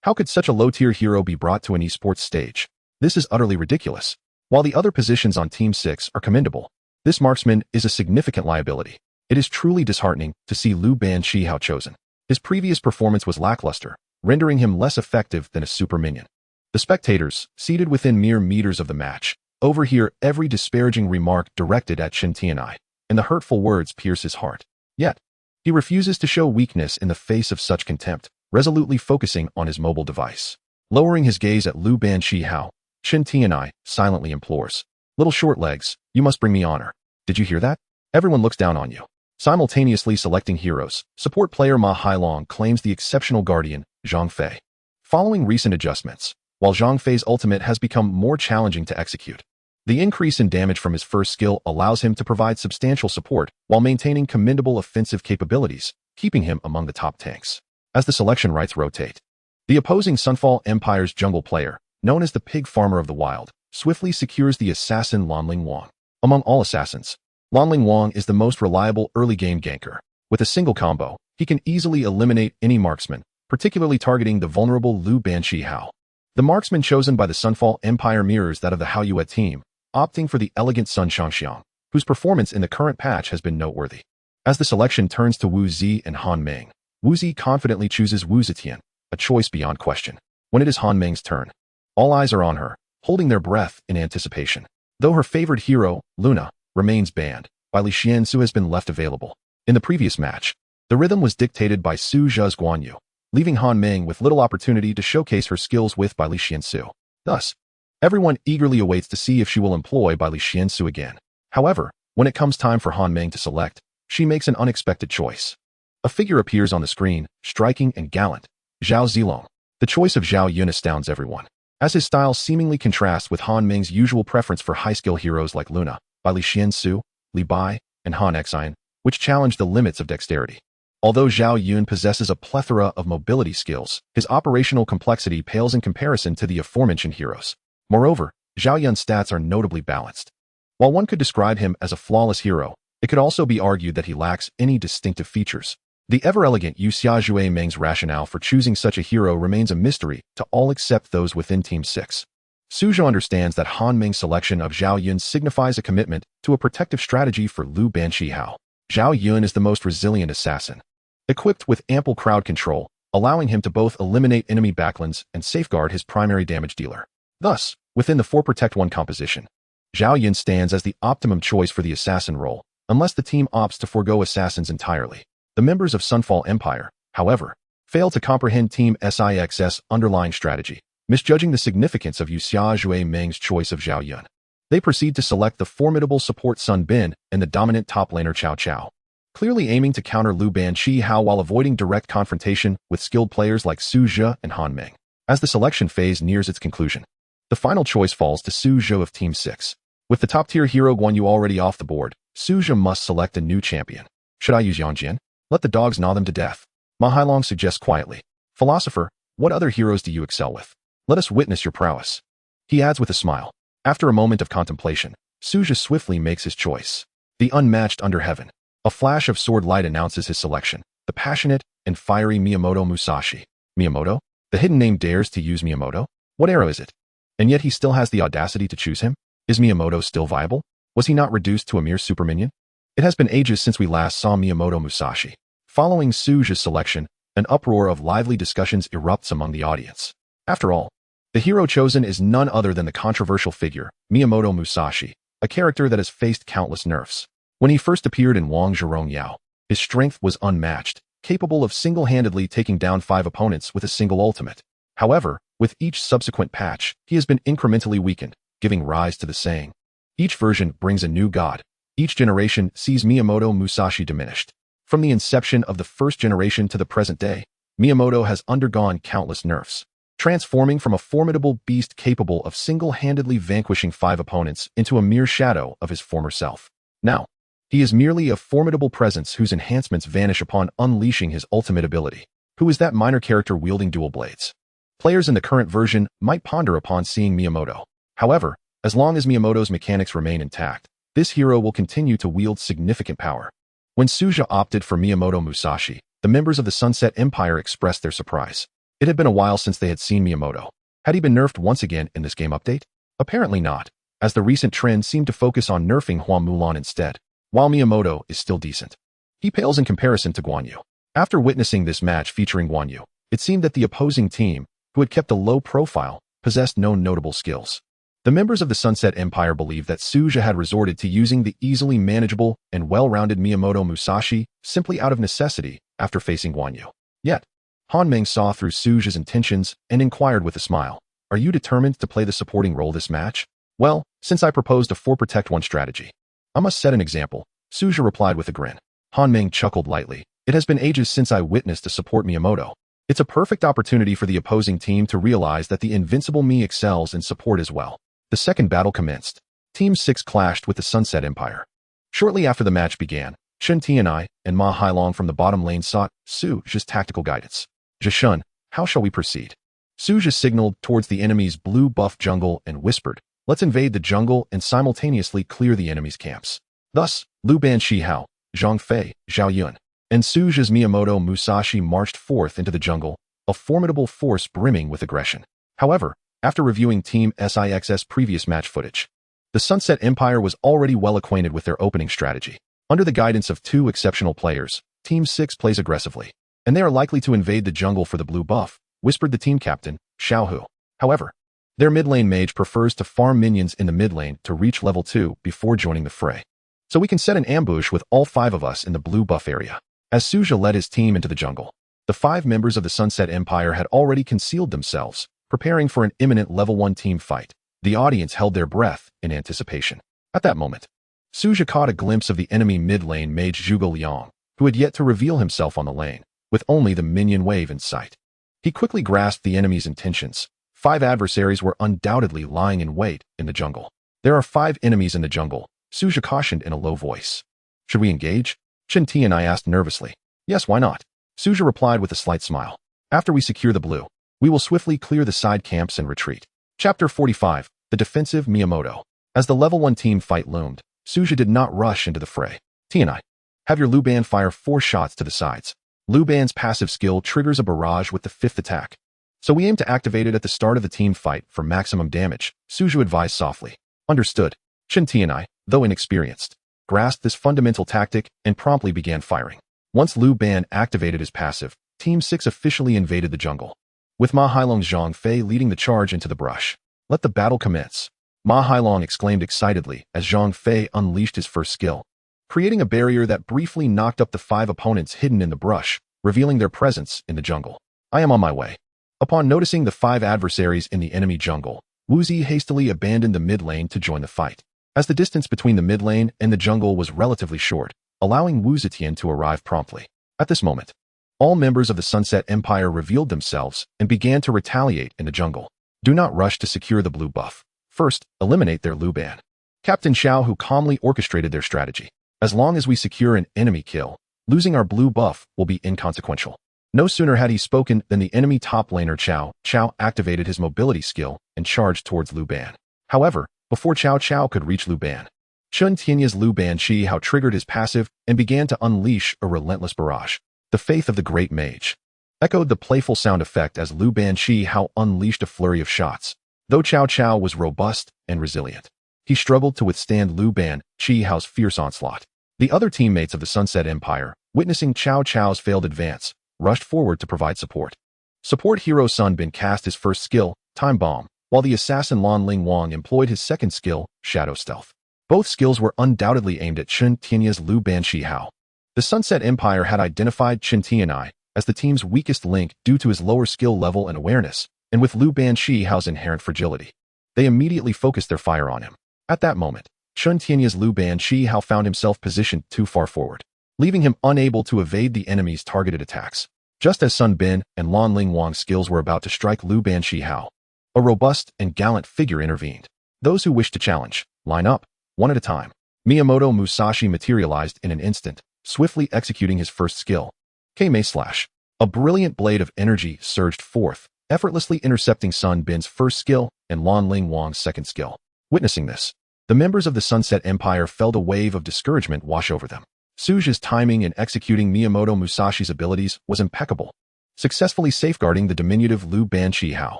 How could such a low-tier hero be brought to an esports stage? This is utterly ridiculous. While the other positions on Team 6 are commendable, this marksman is a significant liability. It is truly disheartening to see Liu Ban Qihao chosen. His previous performance was lackluster, rendering him less effective than a super minion. The spectators, seated within mere meters of the match, overhear every disparaging remark directed at Chen Tianai, and the hurtful words pierce his heart. Yet, he refuses to show weakness in the face of such contempt, resolutely focusing on his mobile device. Lowering his gaze at Liu Ban Qihao, Chen Tianai silently implores, "Little short legs, you must bring me honor. Did you hear that? Everyone looks down on you." Simultaneously selecting heroes, support player Ma Hailong claims the exceptional guardian, Zhang Fei. Following recent adjustments, while Zhang Fei's ultimate has become more challenging to execute, the increase in damage from his first skill allows him to provide substantial support while maintaining commendable offensive capabilities, keeping him among the top tanks. As the selection rights rotate, the opposing Sunfall Empire's jungle player, known as the Pig Farmer of the Wild, swiftly secures the assassin Lanling Wang. Among all assassins, Lanling Wang is the most reliable early-game ganker. With a single combo, he can easily eliminate any marksman, particularly targeting the vulnerable Liu Ban Qihao. The marksman chosen by the Sunfall Empire mirrors that of the Haoyue team, opting for the elegant Sun Shangxiang, whose performance in the current patch has been noteworthy. As the selection turns to Wu Zi and Han Ming, Wu Zi confidently chooses Wu Zetian, a choice beyond question. When it is Han Ming's turn, all eyes are on her, holding their breath in anticipation. Though her favored hero, Luna, remains banned, Bai Li Xiansu has been left available. In the previous match, the rhythm was dictated by Su Zhe's Guan Yu, leaving Han Ming with little opportunity to showcase her skills with Bai Li Xiansu. Thus, everyone eagerly awaits to see if she will employ Bai Li Xiansu again. However, when it comes time for Han Ming to select, she makes an unexpected choice. A figure appears on the screen, striking and gallant, Zhao Zilong. The choice of Zhao Yun astounds everyone, as his style seemingly contrasts with Han Ming's usual preference for high-skill heroes like Luna, Bai Li Xiansu, Lee Bai, and Han Xian, which challenge the limits of dexterity. Although Zhao Yun possesses a plethora of mobility skills, his operational complexity pales in comparison to the aforementioned heroes. Moreover, Zhao Yun's stats are notably balanced. While one could describe him as a flawless hero, it could also be argued that he lacks any distinctive features. The ever-elegant Yuxia Zhui Meng's rationale for choosing such a hero remains a mystery to all except those within Team 6. Suzhou understands that Han Ming's selection of Zhao Yun signifies a commitment to a protective strategy for Liu Ban Qihao. Zhao Yun is the most resilient assassin, equipped with ample crowd control, allowing him to both eliminate enemy backlands and safeguard his primary damage dealer. Thus, within the 4-Protect-1 composition, Zhao Yun stands as the optimum choice for the assassin role, unless the team opts to forego assassins entirely. The members of Sunfall Empire, however, fail to comprehend Team SIX's underlying strategy, misjudging the significance of Yuxia Zhui Meng's choice of Zhao Yun. They proceed to select the formidable support Sun Bin and the dominant top laner Cao Cao, clearly aiming to counter Liu Ban Qihao while avoiding direct confrontation with skilled players like Su Zhe and Han Ming. As the selection phase nears its conclusion, the final choice falls to Su Zhe of Team 6. With the top-tier hero Guan Yu already off the board, Suja must select a new champion. Should I use Yanjian? Let the dogs gnaw them to death. Ma Hailong suggests quietly. Philosopher, what other heroes do you excel with? Let us witness your prowess. He adds with a smile. After a moment of contemplation, Suja swiftly makes his choice. The unmatched under heaven. A flash of sword light announces his selection. The passionate and fiery Miyamoto Musashi. Miyamoto? The hidden name dares to use Miyamoto? What era is it? And yet he still has the audacity to choose him? Is Miyamoto still viable? Was he not reduced to a mere superminion? It has been ages since we last saw Miyamoto Musashi. Following Suja's selection, an uproar of lively discussions erupts among the audience. After all, the hero chosen is none other than the controversial figure, Miyamoto Musashi, a character that has faced countless nerfs. When he first appeared in Wang Zhirong Yao, his strength was unmatched, capable of single-handedly taking down 5 opponents with a single ultimate. However, with each subsequent patch, he has been incrementally weakened, giving rise to the saying, each version brings a new god. Each generation sees Miyamoto Musashi diminished. From the inception of the first generation to the present day, Miyamoto has undergone countless nerfs, transforming from a formidable beast capable of single-handedly vanquishing 5 opponents into a mere shadow of his former self. Now, he is merely a formidable presence whose enhancements vanish upon unleashing his ultimate ability. Who is that minor character wielding dual blades? Players in the current version might ponder upon seeing Miyamoto. However, as long as Miyamoto's mechanics remain intact, this hero will continue to wield significant power. When Suja opted for Miyamoto Musashi, the members of the Sunset Empire expressed their surprise. It had been a while since they had seen Miyamoto. Had he been nerfed once again in this game update? Apparently not, as the recent trend seemed to focus on nerfing Hua Mulan instead. While Miyamoto is still decent, he pales in comparison to Guan Yu. After witnessing this match featuring Guan Yu, it seemed that the opposing team, who had kept a low profile, possessed no notable skills. The members of the Sunset Empire believed that Suja had resorted to using the easily manageable and well-rounded Miyamoto Musashi simply out of necessity after facing Guan Yu. Yet, Han Meng saw through Suja's intentions and inquired with a smile, "Are you determined to play the supporting role this match?" "Well, since I proposed a 4-protect-1 strategy, I must set an example," Suja replied with a grin. Han Meng chuckled lightly. "It has been ages since I witnessed a support Miyamoto. It's a perfect opportunity for the opposing team to realize that the invincible me excels in support as well." The second battle commenced. Team 6 clashed with the Sunset Empire. Shortly after the match began, Chen Tianai and Ma Hailong from the bottom lane sought Suja's tactical guidance. "Zhishun, how shall we proceed?" Suja signaled towards the enemy's blue buff jungle and whispered, "Let's invade the jungle and simultaneously clear the enemy's camps." Thus, Liu Ban Shihao, Zhang Fei, Zhao Yun, and Suja's Miyamoto Musashi marched forth into the jungle, a formidable force brimming with aggression. However, after reviewing Team SIX's previous match footage, the Sunset Empire was already well acquainted with their opening strategy. Under the guidance of 2 exceptional players, Team 6 plays aggressively, and they are likely to invade the jungle for the blue buff, whispered the team captain, Xiao Hu. However, their mid lane mage prefers to farm minions in the mid lane to reach level 2 before joining the fray. "So we can set an ambush with all 5 of us in the blue buff area." As Suja led his team into the jungle, the 5 members of the Sunset Empire had already concealed themselves, preparing for an imminent level 1 team fight. The audience held their breath in anticipation. At that moment, Suja caught a glimpse of the enemy mid lane mage Zhuge Liang, who had yet to reveal himself on the lane, with only the minion wave in sight. He quickly grasped the enemy's intentions. 5 adversaries were undoubtedly lying in wait in the jungle. "There are 5 enemies in the jungle," Suja cautioned in a low voice. "Should we engage?" Chen Tianai asked nervously. "Yes, why not?" Suja replied with a slight smile. "After we secure the blue, we will swiftly clear the side camps and retreat." Chapter 45, The Defensive Miyamoto. As the level 1 team fight loomed, Suja did not rush into the fray. "Tianai, have your Liu Ban fire 4 shots to the sides." Liu Ban's passive skill triggers a barrage with the 5th attack. "So we aim to activate it at the start of the team fight for maximum damage," Suja advised softly. "Understood." Chen Tianai, though inexperienced, grasped this fundamental tactic and promptly began firing. Once Liu Ban activated his passive, Team 6 officially invaded the jungle, with Ma Hailong's Zhang Fei leading the charge into the brush. "Let the battle commence," Ma Hailong exclaimed excitedly as Zhang Fei unleashed his first skill, creating a barrier that briefly knocked up the 5 opponents hidden in the brush, revealing their presence in the jungle. "I am on my way." Upon noticing the 5 adversaries in the enemy jungle, Wu Zi hastily abandoned the mid lane to join the fight. As the distance between the mid lane and the jungle was relatively short, allowing Wu Zetian to arrive promptly. At this moment, all members of the Sunset Empire revealed themselves and began to retaliate in the jungle. "Do not rush to secure the blue buff. First, eliminate their Liu Ban." Captain Xiao who calmly orchestrated their strategy. As long as we secure an enemy kill, losing our blue buff will be inconsequential. No sooner had he spoken than the enemy top laner Chao activated his mobility skill and charged towards Lu Ban. However, before Chao could reach Lu Ban, Chun Tianya's Lu Ban Chi Hao triggered his passive and began to unleash a relentless barrage. The faith of the great mage echoed the playful sound effect as Lu Ban Chi Hao unleashed a flurry of shots. Though Chao was robust and resilient, he struggled to withstand Lu Ban Chi Hao's fierce onslaught. The other teammates of the Sunset Empire, witnessing Chao's failed advance, rushed forward to provide support. Support hero Sun Bin cast his first skill, Time Bomb, while the assassin Lan Ling Wang employed his second skill, Shadow Stealth. Both skills were undoubtedly aimed at Chun Tianya's Lu Ban Chi Hao. The Sunset Empire had identified Chun Tianyi as the team's weakest link due to his lower skill level and awareness, and with Lu Ban Chi Hao's inherent fragility. They immediately focused their fire on him. At that moment, Chun Tianya's Lu Ban Chi Hao found himself positioned too far forward, leaving him unable to evade the enemy's targeted attacks. Just as Sun Bin and Lan Ling Wang's skills were about to strike Lu Ban Chi Hao, a robust and gallant figure intervened. Those who wished to challenge, line up, one at a time. Miyamoto Musashi materialized in an instant, swiftly executing his first skill, K-Mei Slash. A brilliant blade of energy surged forth, effortlessly intercepting Sun Bin's first skill and Lan Ling Wang's second skill. Witnessing this, the members of the Sunset Empire felt a wave of discouragement wash over them. Suja's timing in executing Miyamoto Musashi's abilities was impeccable, successfully safeguarding the diminutive Lu Ban Chi Hao.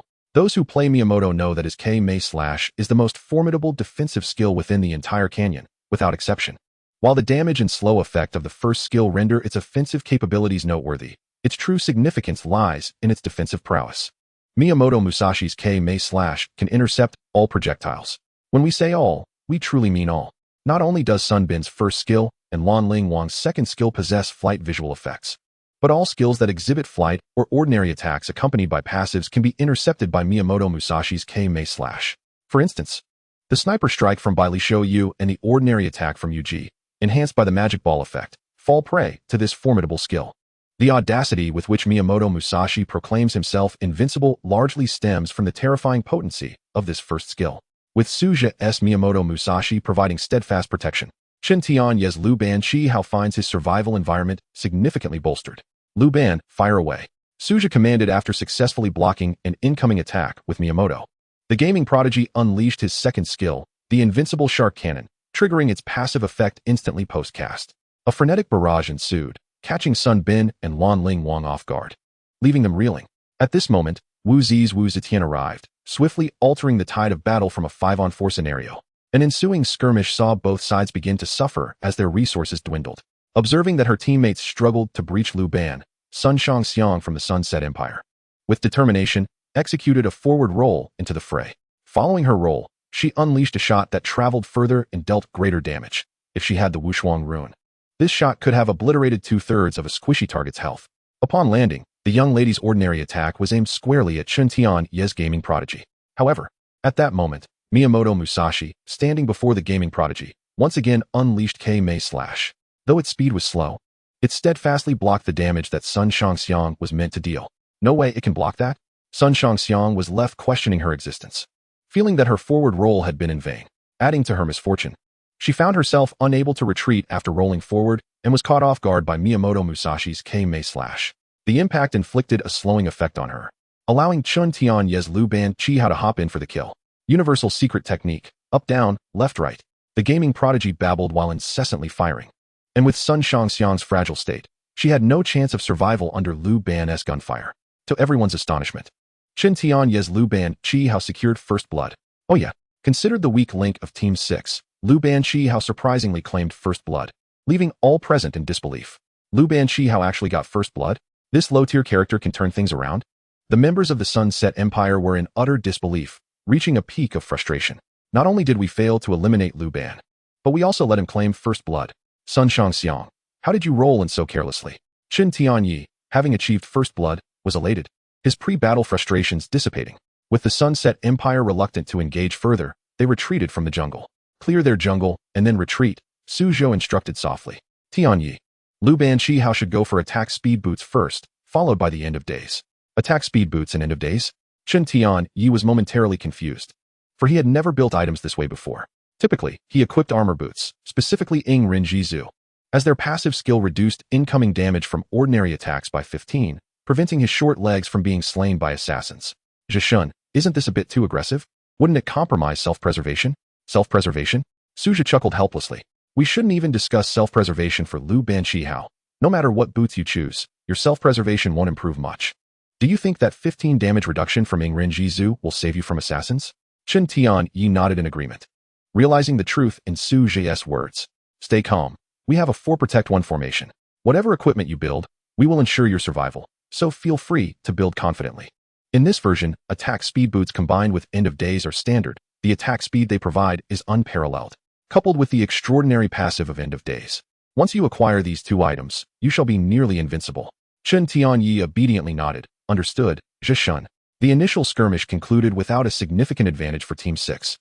Those who play Miyamoto know that his K-Mei Slash is the most formidable defensive skill within the entire canyon, without exception. While the damage and slow effect of the first skill render its offensive capabilities noteworthy, its true significance lies in its defensive prowess. Miyamoto Musashi's K-Mei Slash can intercept all projectiles. When we say all, we truly mean all. Not only does Sun Bin's first skill and Lan Ling Wang's second skill possess flight visual effects, but all skills that exhibit flight or ordinary attacks accompanied by passives can be intercepted by Miyamoto Musashi's K-Mei Slash. For instance, the sniper strike from Bai Li Shou Yu and the ordinary attack from Yuji, enhanced by the magic ball effect, fall prey to this formidable skill. The audacity with which Miyamoto Musashi proclaims himself invincible largely stems from the terrifying potency of this first skill. With Suja's Miyamoto Musashi providing steadfast protection, Chun Tianya's Lu Ban Chi Hao finds his survival environment significantly bolstered. Lu Ban, fire away, Suja commanded after successfully blocking an incoming attack with Miyamoto. The gaming prodigy unleashed his second skill, the invincible shark cannon, triggering its passive effect instantly post-cast. A frenetic barrage ensued, catching Sun Bin and Lan Ling Wang off guard, leaving them reeling. At this moment, Wu Zi's Wu Zetian arrived, swiftly altering the tide of battle from a 5-on-4 scenario. An ensuing skirmish saw both sides begin to suffer as their resources dwindled. Observing that her teammates struggled to breach Lu Ban, Sun Shangxiang from the Sunset Empire, with determination, executed a forward roll into the fray. Following her roll, she unleashed a shot that traveled further and dealt greater damage. If she had the Wushuang rune, this shot could have obliterated 2/3 of a squishy target's health. Upon landing, the young lady's ordinary attack was aimed squarely at Chun Tianya's gaming prodigy. However, at that moment, Miyamoto Musashi, standing before the gaming prodigy, once again unleashed K-Mei Slash. Though its speed was slow, it steadfastly blocked the damage that Sun Shangxiang was meant to deal. No way it can block that? Sun Shangxiang was left questioning her existence, feeling that her forward roll had been in vain. Adding to her misfortune, she found herself unable to retreat after rolling forward and was caught off guard by Miyamoto Musashi's K-Mei Slash. The impact inflicted a slowing effect on her, allowing Chun Tianya's Lu Ban Chi Hao to hop in for the kill. Universal secret technique, up down, left right. The gaming prodigy babbled while incessantly firing. And with Sun Shangxiang's fragile state, she had no chance of survival under Lu Ban's gunfire. To everyone's astonishment, Chun Tianya's Lu Ban Chi Hao secured first blood. Oh yeah, considered the weak link of Team 6, Lu Ban Chi Hao surprisingly claimed first blood, leaving all present in disbelief. Lu Ban Chi Hao actually got first blood? This low-tier character can turn things around? The members of the Sunset Empire were in utter disbelief, reaching a peak of frustration. Not only did we fail to eliminate Lu Ban, but we also let him claim first blood. Sun Shangxiang, how did you roll in so carelessly? Chun Tianyi, having achieved first blood, was elated, his pre-battle frustrations dissipating. With the Sunset Empire reluctant to engage further, they retreated from the jungle. Clear their jungle, and then retreat, Su Zhou instructed softly. Tianyi, Lu Ban Chi Hao should go for attack speed boots first, followed by the end of days. Attack speed boots and end of days? Chun Tianyi was momentarily confused, for he had never built items this way before. Typically, he equipped armor boots, specifically Ing Rin Jizu, as their passive skill reduced incoming damage from ordinary attacks by 15, preventing his short legs from being slain by assassins. Zhishun, isn't this a bit too aggressive? Wouldn't it compromise self-preservation? Self-preservation? Suja chuckled helplessly. We shouldn't even discuss self-preservation for Lu Ban Qihao. No matter what boots you choose, your self-preservation won't improve much. Do you think that 15 damage reduction from Ing Rin Jizu will save you from assassins? Chen Tian Yi nodded in agreement. Realizing the truth in Su Zhe's words. Stay calm. We have a 4-protect-1 formation. Whatever equipment you build, we will ensure your survival, so feel free to build confidently. In this version, attack speed boots combined with end of days are standard. The attack speed they provide is unparalleled, coupled with the extraordinary passive of end of days. Once you acquire these 2 items, you shall be nearly invincible. Chen Tianyi obediently nodded. Understood, Zhishun. The initial skirmish concluded without a significant advantage for Team 6.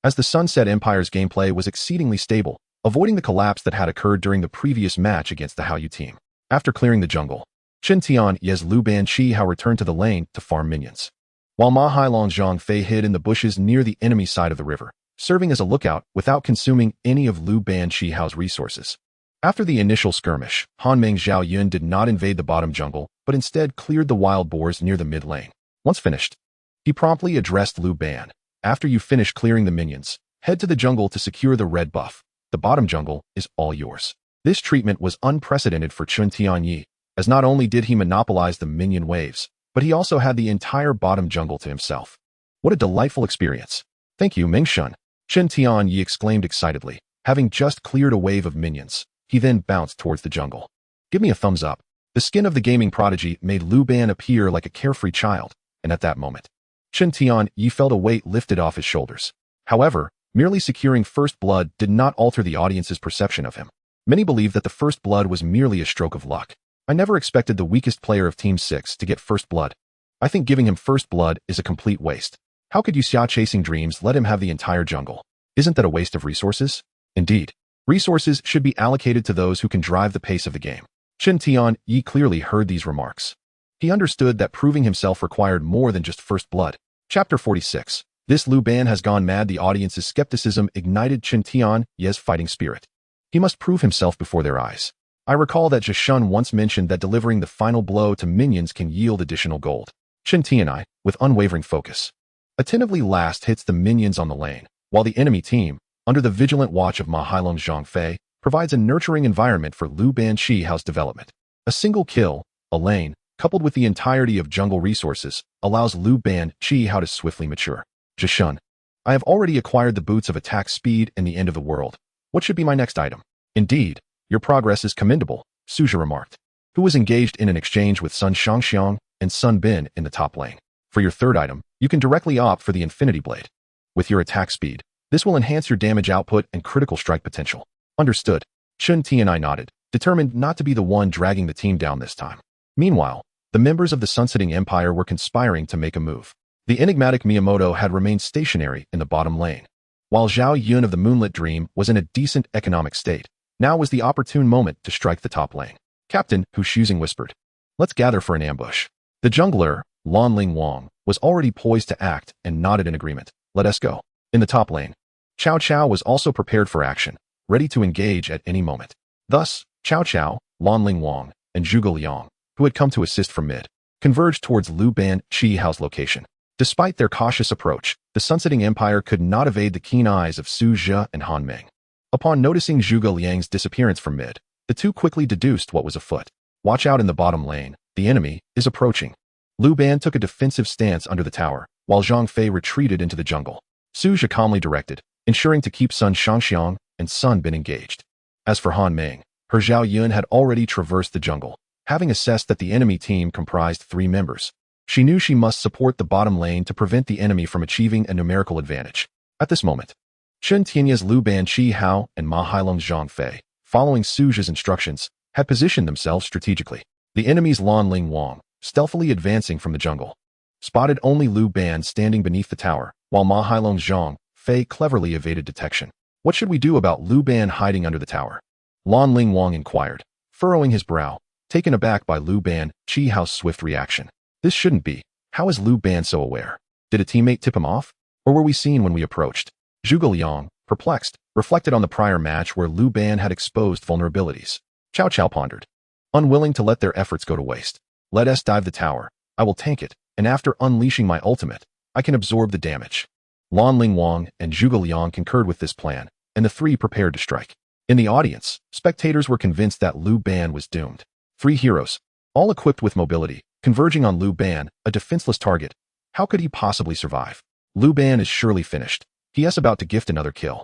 As the Sunset Empire's gameplay was exceedingly stable, avoiding the collapse that had occurred during the previous match against the Hua Yu team. After clearing the jungle, Chen Tianyi's Lu Ban Qihao returned to the lane to farm minions, while Ma Hailong's Zhang Fei hid in the bushes near the enemy side of the river, serving as a lookout without consuming any of Lu Ban Qihao's resources. After the initial skirmish, Han Meng Zhao Yun did not invade the bottom jungle, but instead cleared the wild boars near the mid lane. Once finished, he promptly addressed Lu Ban. After you finish clearing the minions, head to the jungle to secure the red buff. The bottom jungle is all yours. This treatment was unprecedented for Chen Tianyi, as not only did he monopolize the minion waves, but he also had the entire bottom jungle to himself. What a delightful experience. Thank you, Mingshun. Chen Tianyi exclaimed excitedly, having just cleared a wave of minions. He then bounced towards the jungle. Give me a thumbs up. The skin of the gaming prodigy made Lu Ban appear like a carefree child, and at that moment, Chen Tianyi felt a weight lifted off his shoulders. However, merely securing first blood did not alter the audience's perception of him. Many believed that the first blood was merely a stroke of luck. I never expected the weakest player of Team 6 to get first blood. I think giving him first blood is a complete waste. How could you Xia chasing dreams let him have the entire jungle? Isn't that a waste of resources? Indeed. Resources should be allocated to those who can drive the pace of the game. Chen Tianyi clearly heard these remarks. He understood that proving himself required more than just first blood. Chapter 46. This Lu Ban has gone mad. The audience's skepticism ignited Chen Tianyi's fighting spirit. He must prove himself before their eyes. I recall that Zhishun once mentioned that delivering the final blow to minions can yield additional gold. Chen Tianyi, with unwavering focus, attentively last hits the minions on the lane, while the enemy team, under the vigilant watch of Ma Hailong's Zhang Fei, provides a nurturing environment for Lu Ban Qihao's development. A single kill, a lane, coupled with the entirety of jungle resources, allows Lu Ban Qihao to swiftly mature. Zhishun, I have already acquired the boots of attack speed and the end of the world. What should be my next item? Indeed, your progress is commendable, Suja remarked, who was engaged in an exchange with Sun Shangxiang and Sun Bin in the top lane. For your third item, you can directly opt for the Infinity Blade. With your attack speed, this will enhance your damage output and critical strike potential. Understood. Chen Tianyi nodded, determined not to be the one dragging the team down this time. Meanwhile, the members of the Sunsetting Empire were conspiring to make a move. The enigmatic Miyamoto had remained stationary in the bottom lane, while Zhao Yun of the Moonlit Dream was in a decent economic state. Now was the opportune moment to strike the top lane. Captain Hu Shuzing whispered, let's gather for an ambush. The jungler, Lan Ling Wang, was already poised to act and nodded in agreement. Let us go. In the top lane, Cao Cao was also prepared for action, ready to engage at any moment. Thus, Cao Cao, Lan Ling Wang, and Zhuge Liang, who had come to assist from mid, converged towards Lu Ban Qihao's location. Despite their cautious approach, the Sunsetting Empire could not evade the keen eyes of Su Zhe and Han Meng. Upon noticing Zhuge Liang's disappearance from mid, the two quickly deduced what was afoot. Watch out in the bottom lane, the enemy is approaching. Lu Ban took a defensive stance under the tower, while Zhang Fei retreated into the jungle. Su Zhe calmly directed, ensuring to keep Sun Shangxiang and Sun Bin engaged. As for Han Meng, her Zhao Yun had already traversed the jungle, having assessed that the enemy team comprised 3 members. She knew she must support the bottom lane to prevent the enemy from achieving a numerical advantage. At this moment, Chen Tianyi's Lu Ban Qihao and Ma Hailong's Zhang Fei, following Su Zhe's instructions, had positioned themselves strategically. The enemy's Lan Ling Wang, stealthily advancing from the jungle, spotted only Lu Ban standing beneath the tower, while Ma Hailong's Zhang Fei cleverly evaded detection. What should we do about Lu Ban hiding under the tower? Lan Ling Wang inquired, furrowing his brow, taken aback by Lu Ban Qihao's swift reaction. This shouldn't be. How is Lu Ban so aware? Did a teammate tip him off? Or were we seen when we approached? Zhuge Liang, perplexed, reflected on the prior match where Lu Ban had exposed vulnerabilities. Cao Cao pondered, unwilling to let their efforts go to waste. Let us dive the tower. I will tank it, and after unleashing my ultimate, I can absorb the damage. Lan Ling Wang and Zhuge Liang concurred with this plan, and the three prepared to strike. In the audience, spectators were convinced that Lu Ban was doomed. Three heroes, all equipped with mobility, converging on Lu Ban, a defenseless target. How could he possibly survive? Lu Ban is surely finished. He is about to gift another kill.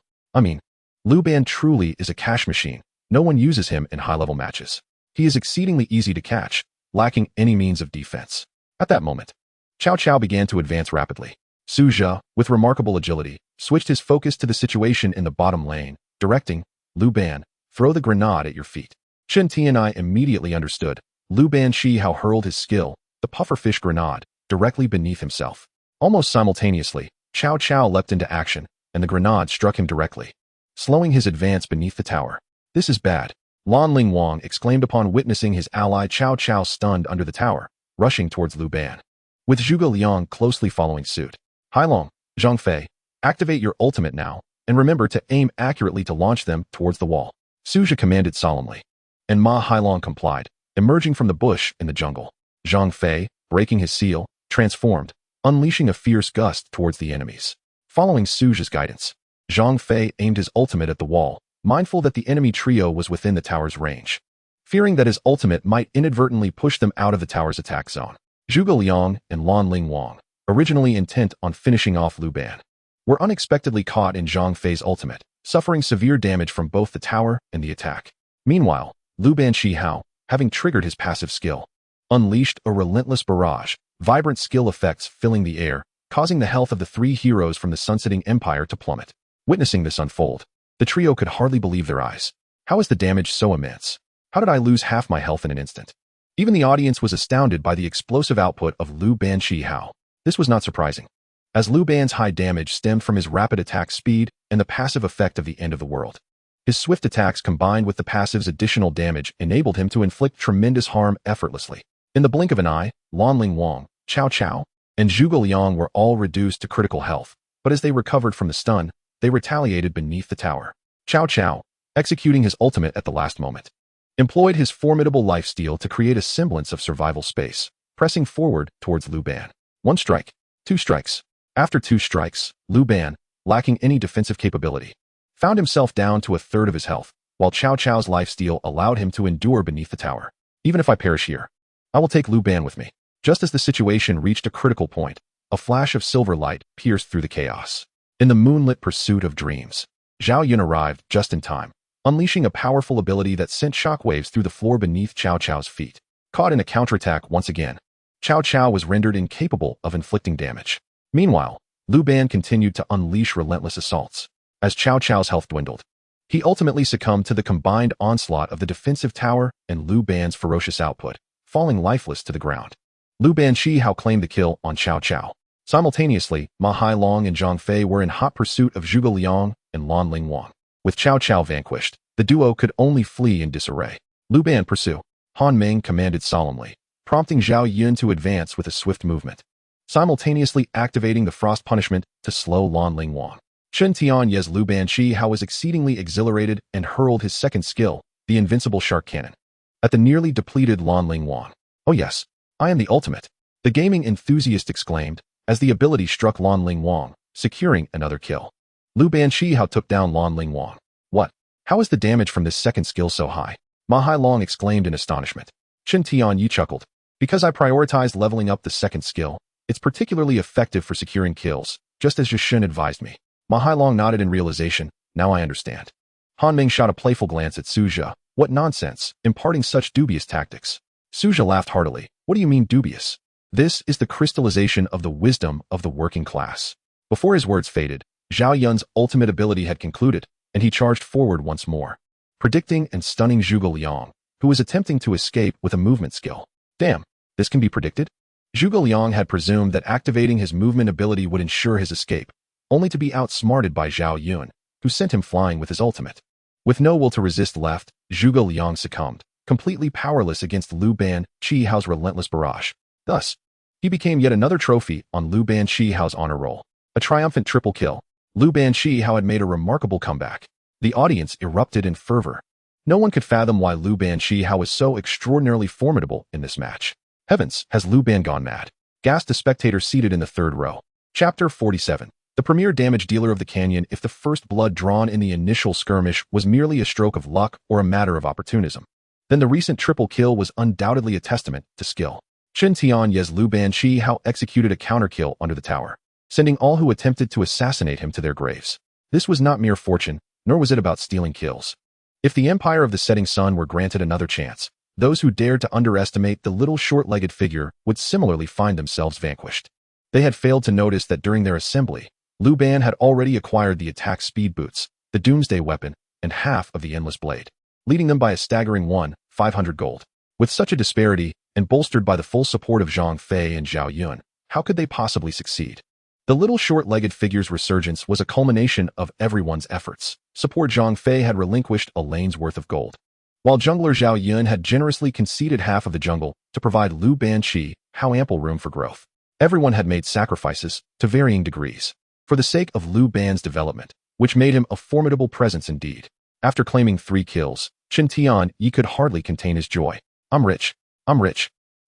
Lu Ban truly is a cash machine. No one uses him in high-level matches. He is exceedingly easy to catch, lacking any means of defense. At that moment, Cao Cao began to advance rapidly. Su Zhe, with remarkable agility, switched his focus to the situation in the bottom lane, directing, Lu Ban, throw the grenade at your feet. Chen Tianai immediately understood. Lu Ban Shihao hurled his skill, the pufferfish grenade, directly beneath himself. Almost simultaneously, Cao Cao leapt into action, and the grenade struck him directly, slowing his advance beneath the tower. This is bad, Lan Ling Wang exclaimed upon witnessing his ally Cao Cao stunned under the tower, rushing towards Lu Ban, with Zhuge Liang closely following suit. Hailong, Zhang Fei, activate your ultimate now, and remember to aim accurately to launch them towards the wall. Su Zhe commanded solemnly, and Ma Hailong complied, emerging from the bush in the jungle. Zhang Fei, breaking his seal, transformed, unleashing a fierce gust towards the enemies. Following Su Zhe's guidance, Zhang Fei aimed his ultimate at the wall, mindful that the enemy trio was within the tower's range. Fearing that his ultimate might inadvertently push them out of the tower's attack zone, Zhuge Liang and Lan Ling Wang, originally intent on finishing off Lu Ban, were unexpectedly caught in Zhang Fei's ultimate, suffering severe damage from both the tower and the attack. Meanwhile, Lu Ban Shihao, having triggered his passive skill, unleashed a relentless barrage, vibrant skill effects filling the air, causing the health of the three heroes from the Sunsetting Empire to plummet. Witnessing this unfold, the trio could hardly believe their eyes. How is the damage so immense? How did I lose half my health in an instant? Even the audience was astounded by the explosive output of Lu Ban Shihao. This was not surprising, as Lu Ban's high damage stemmed from his rapid attack speed and the passive effect of the end of the world. His swift attacks combined with the passive's additional damage enabled him to inflict tremendous harm effortlessly. In the blink of an eye, Lan Ling Wang, Cao Cao, and Zhuge Liang were all reduced to critical health, but as they recovered from the stun, they retaliated beneath the tower. Cao Cao, executing his ultimate at the last moment, employed his formidable lifesteal to create a semblance of survival space, pressing forward towards Lu Ban. One strike, two strikes. After two strikes, Lu Ban, lacking any defensive capability, found himself down to a third of his health, while Cao Cao's lifesteal allowed him to endure beneath the tower. Even if I perish here, I will take Lu Ban with me. Just as the situation reached a critical point, a flash of silver light pierced through the chaos. In the moonlit pursuit of dreams, Zhao Yun arrived just in time, unleashing a powerful ability that sent shockwaves through the floor beneath Cao Cao's feet. Caught in a counterattack once again, Cao Cao was rendered incapable of inflicting damage. Meanwhile, Lu Ban continued to unleash relentless assaults. As Cao Cao's health dwindled, he ultimately succumbed to the combined onslaught of the defensive tower and Lu Ban's ferocious output, falling lifeless to the ground. Lu Ban Shihao claimed the kill on Cao Cao. Simultaneously, Ma Hailong and Zhang Fei were in hot pursuit of Zhuge Liang and Lan Ling Wang. With Cao Cao vanquished, the duo could only flee in disarray. Lu Ban pursue, Han Meng commanded solemnly, prompting Zhao Yun to advance with a swift movement, simultaneously activating the frost punishment to slow Lan Ling Wang. Chen Tiany's Lu Ban Shihao was exceedingly exhilarated and hurled his second skill, the invincible shark cannon, at the nearly depleted Lan Ling Wang. Oh yes, I am the ultimate, the gaming enthusiast exclaimed, as the ability struck Lan Ling Wang, securing another kill. Lu Ban Shihao took down Lan Ling Wang. What? How is the damage from this second skill so high? Ma Hailong exclaimed in astonishment. Chen Tianyi chuckled. Because I prioritized leveling up the second skill, it's particularly effective for securing kills, just as Zhishin advised me. Ma Hailong nodded in realization. Now I understand. Han Ming shot a playful glance at Su Zhe. What nonsense, imparting such dubious tactics. Su Zhe laughed heartily. What do you mean dubious? This is the crystallization of the wisdom of the working class. Before his words faded, Zhao Yun's ultimate ability had concluded, and he charged forward once more, predicting and stunning Zhuge Liang, who was attempting to escape with a movement skill. Damn, this can be predicted? Zhuge Liang had presumed that activating his movement ability would ensure his escape, only to be outsmarted by Zhao Yun, who sent him flying with his ultimate. With no will to resist left, Zhuge Liang succumbed, completely powerless against Lu Ban Shihao's relentless barrage. Thus, he became yet another trophy on Lu Ban Shihao's honor roll. A triumphant triple kill. Lu Banshihao had made a remarkable comeback. The audience erupted in fervor. No one could fathom why Lu Banshihao was so extraordinarily formidable in this match. Heavens, has Lu Ban gone mad? Gasped a spectator seated in the third row. Chapter 47. The premier damage dealer of the canyon. If the first blood drawn in the initial skirmish was merely a stroke of luck or a matter of opportunism, then the recent triple kill was undoubtedly a testament to skill. Chen Tiany's Lu Banshihao executed a counter-kill under the tower, sending all who attempted to assassinate him to their graves. This was not mere fortune, nor was it about stealing kills. If the Empire of the Setting Sun were granted another chance, those who dared to underestimate the little short-legged figure would similarly find themselves vanquished. They had failed to notice that during their assembly, Lu Ban had already acquired the attack speed boots, the Doomsday weapon, and half of the Endless Blade, leading them by a staggering 500 gold. With such a disparity, and bolstered by the full support of Zhang Fei and Zhao Yun, how could they possibly succeed? The little short-legged figure's resurgence was a culmination of everyone's efforts. Support Zhang Fei had relinquished a lane's worth of gold, while jungler Zhao Yun had generously conceded half of the jungle to provide Lu Banshihao ample room for growth. Everyone had made sacrifices, to varying degrees, for the sake of Lu Ban's development, which made him a formidable presence indeed. After claiming 3 kills, Chen Tianyi could hardly contain his joy. I'm rich.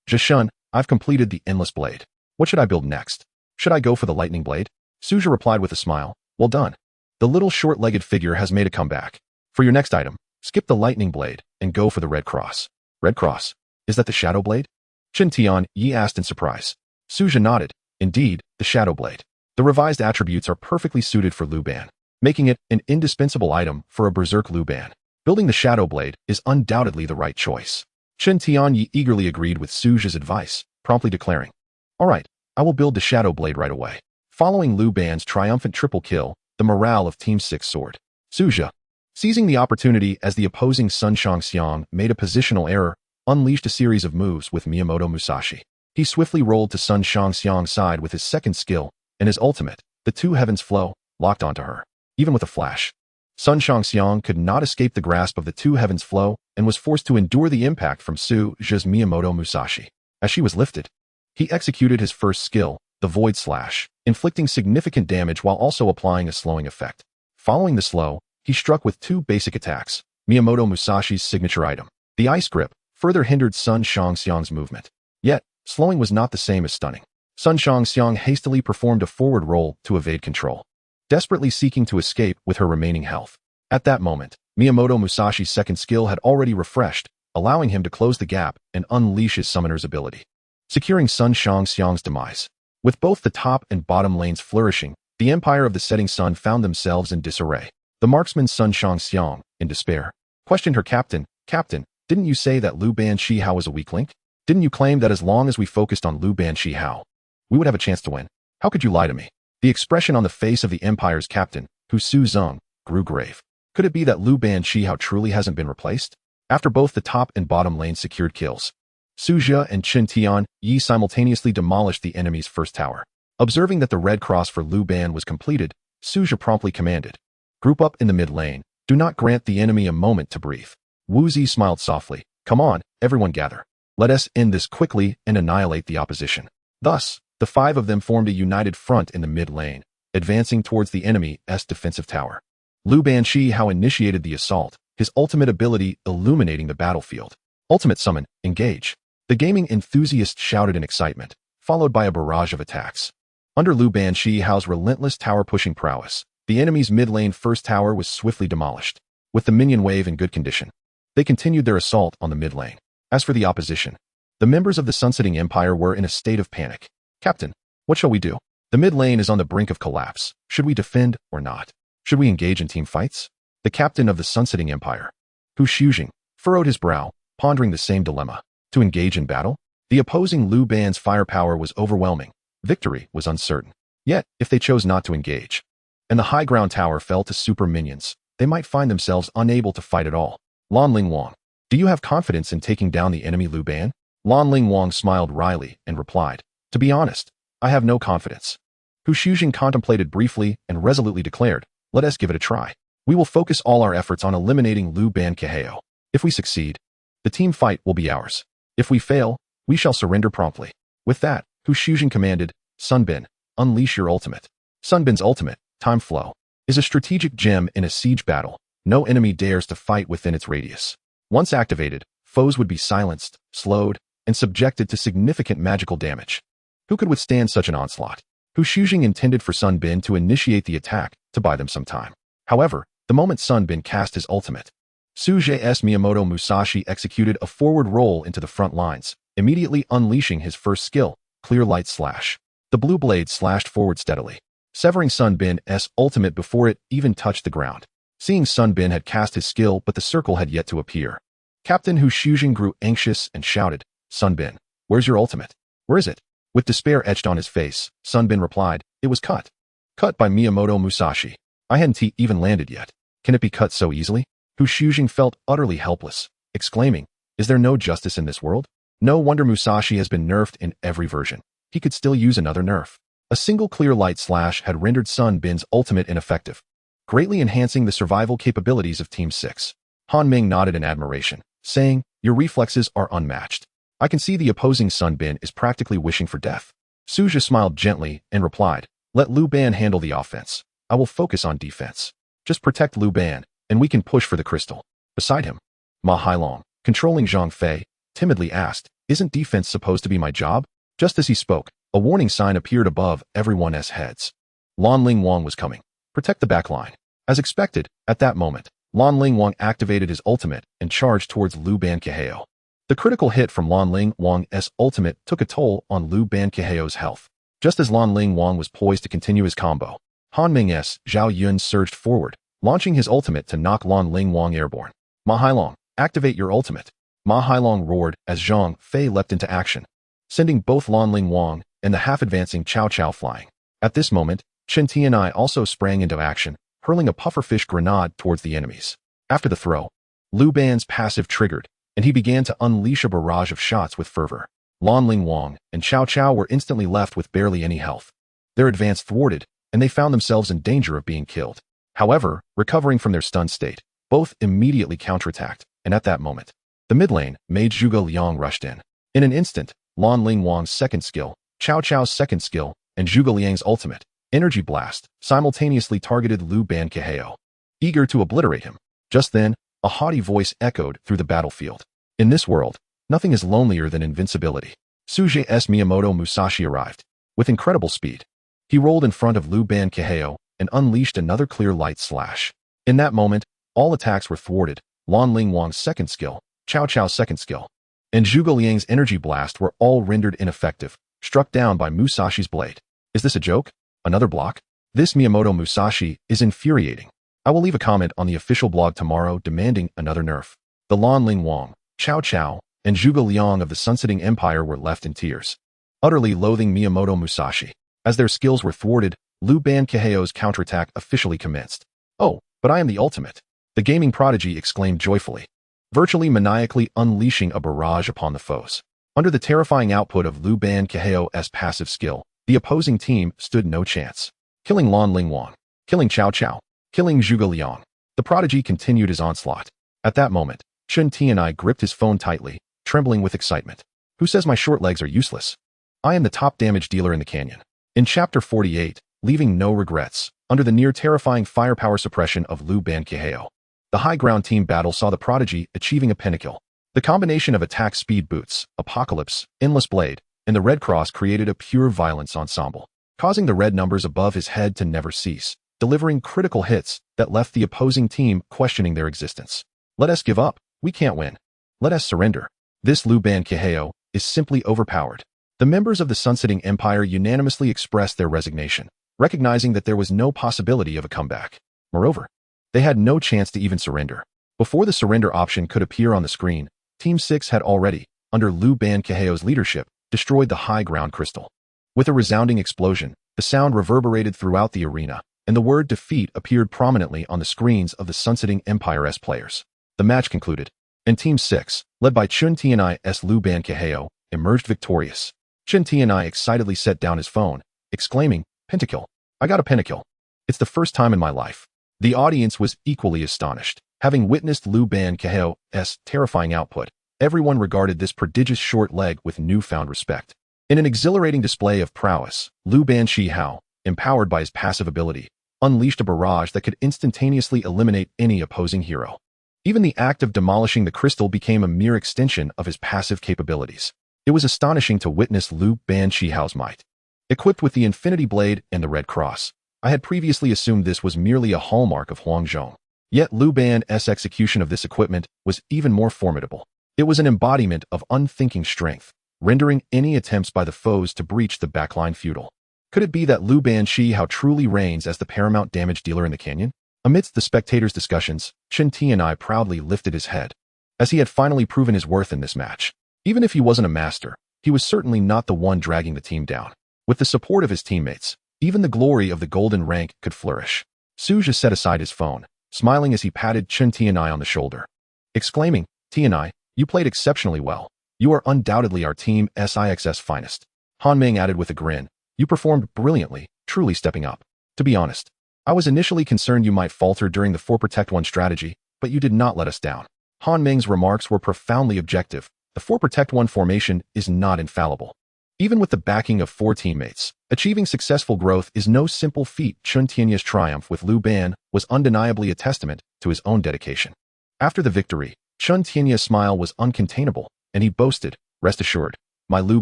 Zhishun, I've completed the Endless Blade. What should I build next? Should I go for the Lightning Blade? Suja replied with a smile. Well done. The little short-legged figure has made a comeback. For your next item, skip the Lightning Blade and go for the Red Cross. Red Cross? Is that the Shadow Blade? Chen Tianyi asked in surprise. Suja nodded. Indeed, the Shadow Blade. The revised attributes are perfectly suited for Lu Ban, making it an indispensable item for a berserk Lu Ban. Building the Shadow Blade is undoubtedly the right choice. Chen Tianyi eagerly agreed with Suja's advice, promptly declaring, all right, I will build the Shadow Blade right away. Following Lu Ban's triumphant triple kill, the morale of Team 6 soared. Suja, seizing the opportunity as the opposing Sun Shangxiang made a positional error, unleashed a series of moves with Miyamoto Musashi. He swiftly rolled to Sun Shangxiang's side with his second skill, and his ultimate, the Two Heavens Flow, locked onto her. Even with a flash, Sun Shangxiang could not escape the grasp of the Two Heavens Flow and was forced to endure the impact from Suja's Miyamoto Musashi. As she was lifted, he executed his first skill, the Void Slash, inflicting significant damage while also applying a slowing effect. Following the slow, he struck with 2 basic attacks. Miyamoto Musashi's signature item, the Ice Grip, further hindered Sun Shangxiang's movement. Yet, slowing was not the same as stunning. Sun Shangxiang hastily performed a forward roll to evade control, desperately seeking to escape with her remaining health. At that moment, Miyamoto Musashi's second skill had already refreshed, allowing him to close the gap and unleash his summoner's ability, securing Sun Shangxiang's demise. With both the top and bottom lanes flourishing, the Empire of the Setting Sun found themselves in disarray. The marksman Sun Shangxiang, in despair, questioned her captain. Captain, didn't you say that Lu Banshihao was a weak link? Didn't you claim that as long as we focused on Lu Banshihao, we would have a chance to win? How could you lie to me? The expression on the face of the Empire's captain, Hu Suzong, grew grave. Could it be that Lu Banshihao truly hasn't been replaced? After both the top and bottom lanes secured kills, Suja and Chen Tianyi simultaneously demolished the enemy's first tower. Observing that the Red Cross for Lu Ban was completed, Suja promptly commanded, group up in the mid lane. Do not grant the enemy a moment to breathe. Wu Zi smiled softly. Come on, everyone gather. Let us end this quickly and annihilate the opposition. Thus, the 5 of them formed a united front in the mid lane, advancing towards the enemy's defensive tower. Lu Banshihao initiated the assault, his ultimate ability illuminating the battlefield. Ultimate summon, engage. The gaming enthusiast shouted in excitement, followed by a barrage of attacks. Under Lu Banshihao's relentless tower-pushing prowess, the enemy's mid-lane first tower was swiftly demolished. With the minion wave in good condition, they continued their assault on the mid-lane. As for the opposition, the members of the Sunsetting Empire were in a state of panic. Captain, what shall we do? The mid-lane is on the brink of collapse. Should we defend or not? Should we engage in team fights? The captain of the Sunsetting Empire, Hu Shuzhing, furrowed his brow, pondering the same dilemma. To engage in battle? The opposing Lu Ban's firepower was overwhelming. Victory was uncertain. Yet, if they chose not to engage, and the high ground tower fell to super minions, they might find themselves unable to fight at all. Lan Ling Wang, do you have confidence in taking down the enemy Lu Ban? Lan Ling Wang smiled wryly and replied, to be honest, I have no confidence. Hu Shuzhing contemplated briefly and resolutely declared, let us give it a try. We will focus all our efforts on eliminating Lu Bankihao. If we succeed, the team fight will be ours. If we fail, we shall surrender promptly. With that, Hu Shuzhing commanded, Sunbin, unleash your ultimate. Sunbin's ultimate, Time Flow, is a strategic gem in a siege battle. No enemy dares to fight within its radius. Once activated, foes would be silenced, slowed, and subjected to significant magical damage. Who could withstand such an onslaught? Hu Shujing intended for Sun Bin to initiate the attack to buy them some time. However, the moment Sun Bin cast his ultimate, Suje's Miyamoto Musashi executed a forward roll into the front lines, immediately unleashing his first skill, Clear Light Slash. The blue blade slashed forward steadily, severing Sun Bin's ultimate before it even touched the ground. Seeing Sun Bin had cast his skill but the circle had yet to appear, Captain Hu Shujing grew anxious and shouted, "Sun Bin, where's your ultimate? Where is it?" With despair etched on his face, Sun Bin replied, "It was cut. Cut by Miyamoto Musashi. I hadn't even landed yet. Can it be cut so easily?" Hu Shujing felt utterly helpless, exclaiming, "Is there no justice in this world? No wonder Musashi has been nerfed in every version. He could still use another nerf." A single Clear Light Slash had rendered Sun Bin's ultimate ineffective, greatly enhancing the survival capabilities of Team 6. Han Ming nodded in admiration, saying, "Your reflexes are unmatched. I can see the opposing Sun Bin is practically wishing for death." Suja smiled gently and replied, "Let Liu Ban handle the offense. I will focus on defense. Just protect Liu Ban, and we can push for the crystal." Beside him, Ma Hailong, controlling Zhang Fei, timidly asked, "Isn't defense supposed to be my job?" Just as he spoke, a warning sign appeared above everyone's heads. Lan Ling Wang was coming. Protect the back line. As expected, at that moment, Lan Ling Wang activated his ultimate and charged towards Liu Ban Keheo. The critical hit from Lan Ling Wang's ultimate took a toll on Liu Ban Keheo's health. Just as Lan Ling Wang was poised to continue his combo, Han Ming's Zhao Yun surged forward, launching his ultimate to knock Lan Ling Wang airborne. "Ma Hailong, activate your ultimate." Ma Hailong roared as Zhang Fei leapt into action, sending both Lan Ling Wang and the half-advancing Cao Cao flying. At this moment, Chen Tianai also sprang into action, hurling a pufferfish grenade towards the enemies. After the throw, Liu Ban's passive triggered, and he began to unleash a barrage of shots with fervor. Lan Ling Wang and Cao Cao were instantly left with barely any health. Their advance thwarted, and they found themselves in danger of being killed. However, recovering from their stunned state, both immediately counterattacked, and at that moment, the mid lane, Mage Zhuge Liang rushed in. In an instant, Lan Ling Wang's second skill, Cao Cao's second skill, and Zhuge Liang's ultimate, Energy Blast, simultaneously targeted Liu Ban Keheo, eager to obliterate him. Just then, a haughty voice echoed through the battlefield. "In this world, nothing is lonelier than invincibility." Suje's Miyamoto Musashi arrived. With incredible speed, he rolled in front of Liu Ban Keheo and unleashed another Clear Light Slash. In that moment, all attacks were thwarted. Lan Ling Wang's second skill, Cao Cao's second skill, and Zhuge Liang's Energy Blast were all rendered ineffective, struck down by Musashi's blade. Is this a joke? Another block? This Miyamoto Musashi is infuriating. I will leave a comment on the official blog tomorrow demanding another nerf. The Lan Ling Wang, Cao Cao, and Zhuge Liang of the Sunsetting Empire were left in tears, utterly loathing Miyamoto Musashi. As their skills were thwarted, Liu Ban Keheo's counterattack officially commenced. "Oh, but I am the ultimate," the gaming prodigy exclaimed joyfully, virtually maniacally unleashing a barrage upon the foes. Under the terrifying output of Liu Ban Keheo's passive skill, the opposing team stood no chance. Killing Lan Ling Wang, killing Cao Cao, killing Zhuge Liang, the prodigy continued his onslaught. At that moment, Chen Tianai gripped his phone tightly, trembling with excitement. "Who says my short legs are useless? I am the top damage dealer in the canyon." In Chapter 48, leaving no regrets, under the near-terrifying firepower suppression of Liu Ban Keheo, the high ground team battle saw the prodigy achieving a pinnacle. The combination of attack speed boots, Apocalypse, Endless Blade, and the Red Cross created a pure violence ensemble, causing the red numbers above his head to never cease, delivering critical hits that left the opposing team questioning their existence. "Let us give up. We can't win. Let us surrender." This Liu Ban Keheo is simply overpowered. The members of the Sunsetting Empire unanimously expressed their resignation, recognizing that there was no possibility of a comeback. Moreover, they had no chance to even surrender. Before the surrender option could appear on the screen, Team 6 had already, under Liu Ban Keheo's leadership, destroyed the high ground crystal. With a resounding explosion, the sound reverberated throughout the arena, and the word defeat appeared prominently on the screens of the Sunsetting Empire's players. The match concluded, and Team 6, led by Chen Tianai's Liu Ban Keheo, emerged victorious. Chen Tianai excitedly set down his phone, exclaiming, "Pentakill! I got a pentakill! It's the first time in my life." The audience was equally astonished. Having witnessed Liu Ban Keheo's terrifying output, everyone regarded this prodigious short leg with newfound respect. In an exhilarating display of prowess, Liu Ban Shihao, empowered by his passive ability, unleashed a barrage that could instantaneously eliminate any opposing hero. Even the act of demolishing the crystal became a mere extension of his passive capabilities. It was astonishing to witness Liu Banqihao's might. Equipped with the Infinity Blade and the Red Cross, I had previously assumed this was merely a hallmark of Huangzhong. Yet Liu Ban's execution of this equipment was even more formidable. It was an embodiment of unthinking strength, rendering any attempts by the foes to breach the backline futile. Could it be that Liu Banqihao truly reigns as the paramount damage dealer in the canyon? Amidst the spectators' discussions, Chen Tianai proudly lifted his head, as he had finally proven his worth in this match. Even if he wasn't a master, he was certainly not the one dragging the team down. With the support of his teammates, even the glory of the golden rank could flourish. Suja set aside his phone, smiling as he patted Chen Tianai on the shoulder, exclaiming, "Tianai, you played exceptionally well. You are undoubtedly our team SIX's finest." Han Meng added with a grin, "You performed brilliantly, truly stepping up. To be honest, I was initially concerned you might falter during the 4 Protect 1 strategy, but you did not let us down." Han Meng's remarks were profoundly objective. The 4 Protect 1 formation is not infallible. Even with the backing of 4 teammates, achieving successful growth is no simple feat. Chen Tianai's triumph with Liu Ban was undeniably a testament to his own dedication. After the victory, Chen Tianai's smile was uncontainable, and he boasted, "Rest assured, my Liu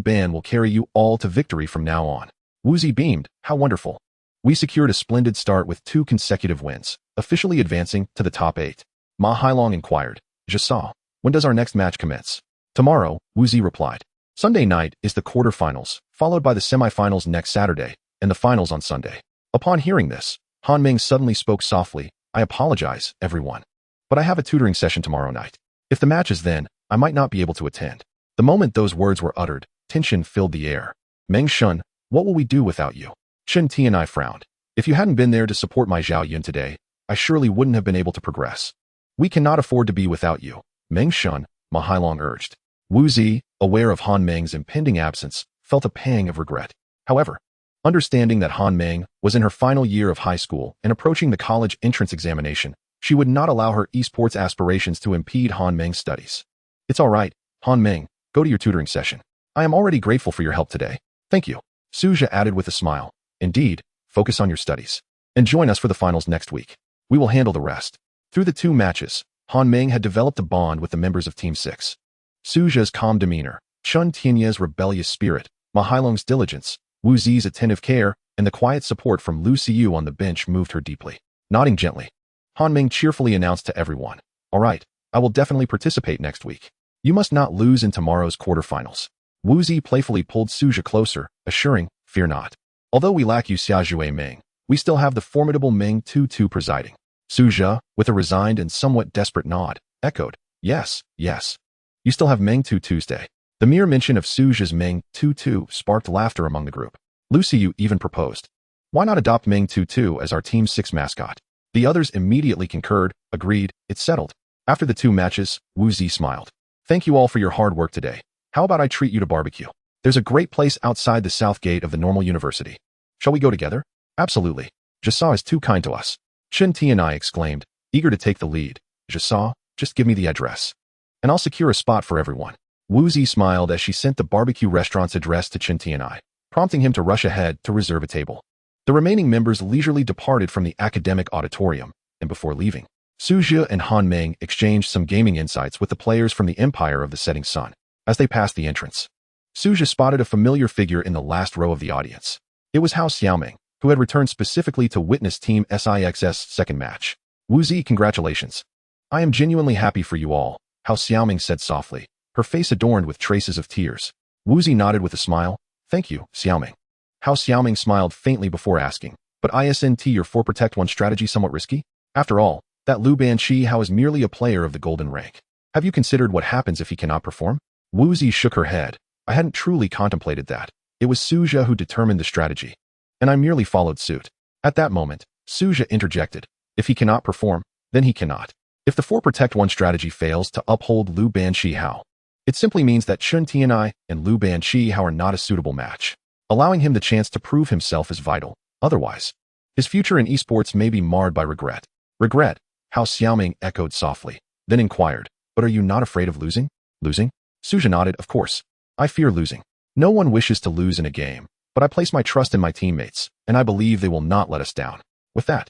Ban will carry you all to victory from now on." Wu Zi beamed, "How wonderful. We secured a splendid start with 2 consecutive wins, officially advancing to the top 8. Ma Hailong inquired, "Je saw, when does our next match commence?" "Tomorrow," Wu Zi replied. Sunday night is the quarterfinals, followed by the semifinals next Saturday, and the finals on Sunday. Upon hearing this, Han Meng suddenly spoke softly, "I apologize, everyone, but I have a tutoring session tomorrow night. If the match is then, I might not be able to attend." The moment those words were uttered, tension filled the air. "Meng Shun, what will we do without you?" Chen Tianai frowned. "If you hadn't been there to support my Zhao Yun today, I surely wouldn't have been able to progress." "We cannot afford to be without you, Meng Shun," Ma Hailong urged. Wu Zi, aware of Han Meng's impending absence, felt a pang of regret. However, understanding that Han Meng was in her final year of high school and approaching the college entrance examination, she would not allow her esports aspirations to impede Han Meng's studies. "It's all right, Han Meng, go to your tutoring session. I am already grateful for your help today." "Thank you," Suja added with a smile. "Indeed, focus on your studies. And join us for the finals next week. We will handle the rest." Through the 2 matches, Han Meng had developed a bond with the members of Team 6. Suja's calm demeanor, Chen Tianai's rebellious spirit, Ma Hailong's diligence, Wu Zi's attentive care, and the quiet support from Lu Xiu on the bench moved her deeply. Nodding gently, Han Meng cheerfully announced to everyone, "All right, I will definitely participate next week. You must not lose in tomorrow's quarterfinals." Wu Zi playfully pulled Suja closer, assuring, "Fear not. Although we lack you Xiaojue Meng, we still have the formidable Meng Tu presiding." Suja, with a resigned and somewhat desperate nod, echoed, "Yes, yes. You still have Meng Tu Tuesday." The mere mention of Suja's Meng Tu sparked laughter among the group. Lu Xiu even proposed, "Why not adopt Meng Tu as our Team 6 mascot?" The others immediately concurred, agreed, it's settled. After the 2 matches, Wu Zi smiled. "Thank you all for your hard work today. How about I treat you to barbecue? There's a great place outside the south gate of the Normal University. Shall we go together?" "Absolutely. Jasa is too kind to us." Chen Tianai exclaimed, eager to take the lead. "Jasa, just give me the address, and I'll secure a spot for everyone." Wu Zi smiled as she sent the barbecue restaurant's address to Chen Tianai, prompting him to rush ahead to reserve a table. The remaining members leisurely departed from the academic auditorium, and before leaving, Suja and Han Meng exchanged some gaming insights with the players from the Empire of the Setting Sun. As they passed the entrance, Suja spotted a familiar figure in the last row of the audience. It was Hao Xiaoming, who had returned specifically to witness Team SIX's second match. "Wu Zi, congratulations. I am genuinely happy for you all," Hao Xiaoming said softly, her face adorned with traces of tears. Wu Zi nodded with a smile. "Thank you, Xiaoming." Hao Xiaoming smiled faintly before asking, "But isn't your 4 Protect 1 strategy somewhat risky? After all, that Liu Banqiao is merely a player of the golden rank. Have you considered what happens if he cannot perform?" Wu Zi shook her head. "I hadn't truly contemplated that. It was Suja who determined the strategy, and I merely followed suit." At that moment, Suja interjected, "If he cannot perform, then he cannot. If the 4 Protect 1 strategy fails to uphold Liu Banqiao, it simply means that Chen Tianai and Liu Banqiao are not a suitable match. Allowing him the chance to prove himself is vital. Otherwise, his future in esports may be marred by regret." "Regret?" Hao Xiaoming echoed softly, then inquired, "But are you not afraid of losing?" "Losing?" Suja nodded, "Of course. I fear losing. No one wishes to lose in a game, but I place my trust in my teammates, and I believe they will not let us down." With that,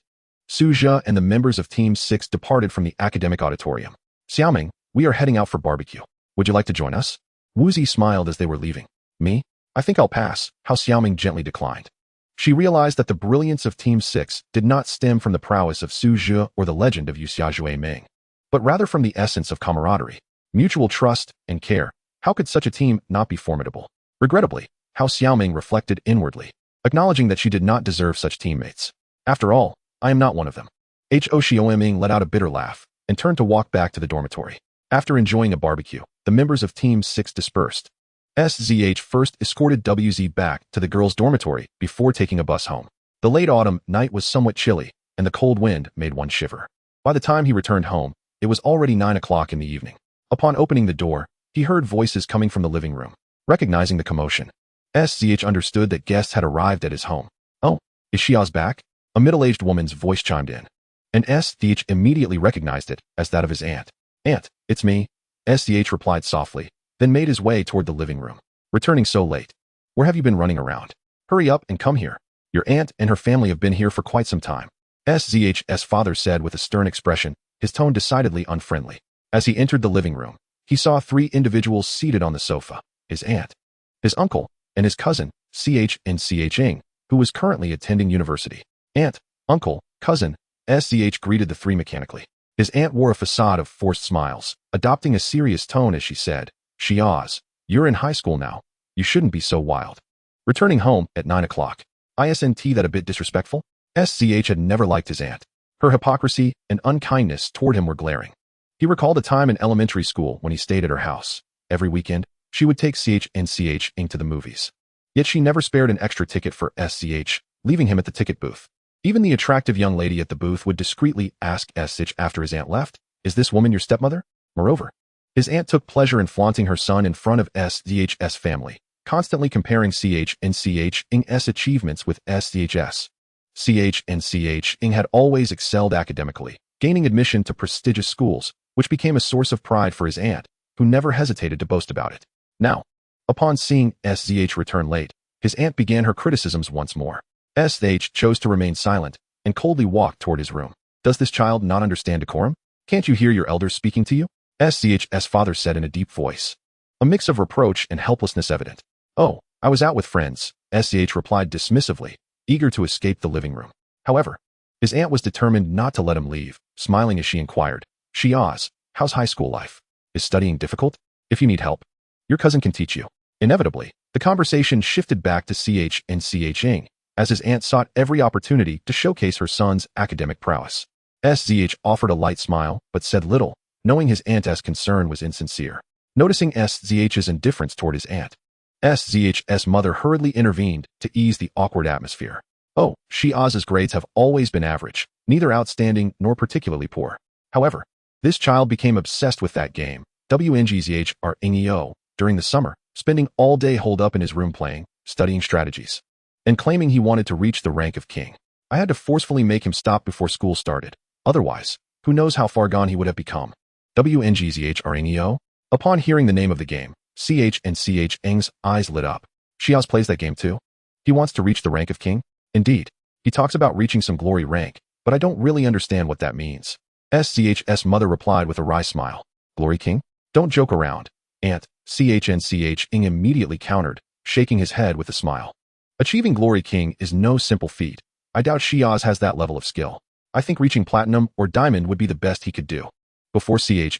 Su Zhe and the members of Team 6 departed from the academic auditorium. Xiaoming, we are heading out for barbecue. Would you like to join us? Wu Zi smiled as they were leaving. Me? I think I'll pass, How Xiaoming gently declined. She realized that the brilliance of Team 6 did not stem from the prowess of Su Zhe or the legend of Yu Xiaojue Ming, but rather from the essence of camaraderie, mutual trust, and care. How could such a team not be formidable? Regrettably, How Xiaoming reflected inwardly, acknowledging that she did not deserve such teammates. After all, I am not one of them. Ho Xiaoming let out a bitter laugh and turned to walk back to the dormitory. After enjoying a barbecue, the members of Team 6 dispersed. SZH first escorted WZ back to the girls' dormitory before taking a bus home. The late autumn night was somewhat chilly, and the cold wind made one shiver. By the time he returned home, it was already 9 o'clock in the evening. Upon opening the door, he heard voices coming from the living room. Recognizing the commotion, SZH understood that guests had arrived at his home. Oh, is Xiao's back? A middle-aged woman's voice chimed in, and SZH immediately recognized it as that of his aunt. Aunt, it's me, SZH replied softly, then made his way toward the living room. Returning so late. Where have you been running around? Hurry up and come here. Your aunt and her family have been here for quite some time, SZH's father said with a stern expression, his tone decidedly unfriendly. As he entered the living room, he saw 3 individuals seated on the sofa, his aunt, his uncle, and his cousin, Ching, who was currently attending university. Aunt, uncle, cousin, SZH greeted the 3 mechanically. His aunt wore a facade of forced smiles, adopting a serious tone as she said, Xiaoz, you're in high school now. You shouldn't be so wild. Returning home at 9 o'clock. Isn't that a bit disrespectful? SZH had never liked his aunt. Her hypocrisy and unkindness toward him were glaring. He recalled a time in elementary school when he stayed at her house. Every weekend, she would take Ching to the movies. Yet she never spared an extra ticket for SZH, leaving him at the ticket booth. Even the attractive young lady at the booth would discreetly ask SZH after his aunt left, is this woman your stepmother? Moreover, his aunt took pleasure in flaunting her son in front of SZH's family, constantly comparing Ching's achievements with SZH's. Ching had always excelled academically, gaining admission to prestigious schools, which became a source of pride for his aunt, who never hesitated to boast about it. Now, upon seeing SZH return late, his aunt began her criticisms once more. SZH chose to remain silent and coldly walked toward his room. Does this child not understand decorum? Can't you hear your elders speaking to you? SZH's father said in a deep voice, a mix of reproach and helplessness evident. Oh, I was out with friends, SZH replied dismissively, eager to escape the living room. However, his aunt was determined not to let him leave, smiling as she inquired, Xiaoz, how's high school life? Is studying difficult? If you need help, your cousin can teach you. Inevitably, the conversation shifted back to Ching, as his aunt sought every opportunity to showcase her son's academic prowess. SZH offered a light smile, but said little, knowing his aunt's concern was insincere. Noticing SZH's indifference toward his aunt, SZH's mother hurriedly intervened to ease the awkward atmosphere. Oh, Xiaoz's grades have always been average, neither outstanding nor particularly poor. However, this child became obsessed with that game, WNGZHRNEO, during the summer, spending all day holed up in his room playing, studying strategies, and claiming he wanted to reach the rank of king. I had to forcefully make him stop before school started. Otherwise, who knows how far gone he would have become. WNGZHRNEO? Upon hearing the name of the game, Ching's eyes lit up. Xiaoz plays that game too? He wants to reach the rank of king? Indeed. He talks about reaching some glory rank, but I don't really understand what that means. SZH's mother replied with a wry smile. Glory king? Don't joke around. Aunt, Ching immediately countered, shaking his head with a smile. Achieving glory king is no simple feat. I doubt Xiaoz has that level of skill. I think reaching platinum or diamond would be the best he could do. Before Ching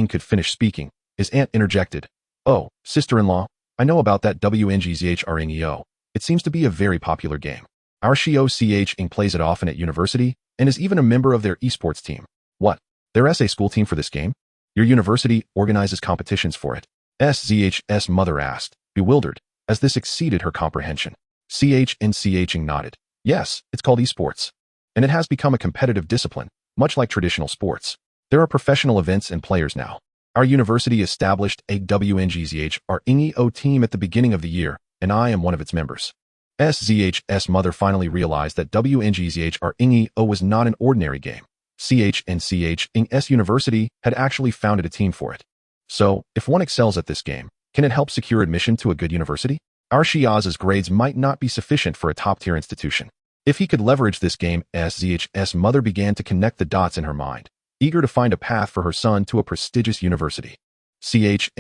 could finish speaking, his aunt interjected. Oh, sister-in-law, I know about that WNGZHRNEO. It seems to be a very popular game. Our Ching plays it often at university and is even a member of their esports team. What? Their SA school team for this game? Your university organizes competitions for it? SZH's mother asked, bewildered, as this exceeded her comprehension. Ching nodded. Yes, it's called esports. And it has become a competitive discipline, much like traditional sports. There are professional events and players now. Our university established a WNGZHRNEO team at the beginning of the year, and I am one of its members. SZH's mother finally realized that WNGZHRNEO was not an ordinary game. CH's university had actually founded a team for it. So, if one excels at this game, can it help secure admission to a good university? Our Xiaoz's grades might not be sufficient for a top-tier institution. If he could leverage this game, SZH's mother began to connect the dots in her mind, eager to find a path for her son to a prestigious university. Ch,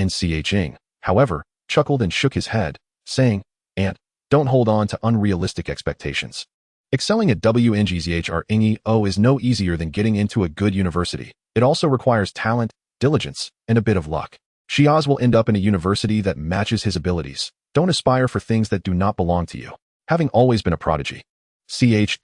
however, chuckled and shook his head, saying, "Aunt, don't hold on to unrealistic expectations. Excelling at WNGZHRNEO is no easier than getting into a good university. It also requires talent, diligence, and a bit of luck. Shiaz will end up in a university that matches his abilities. Don't aspire for things that do not belong to you." Having always been a prodigy, CH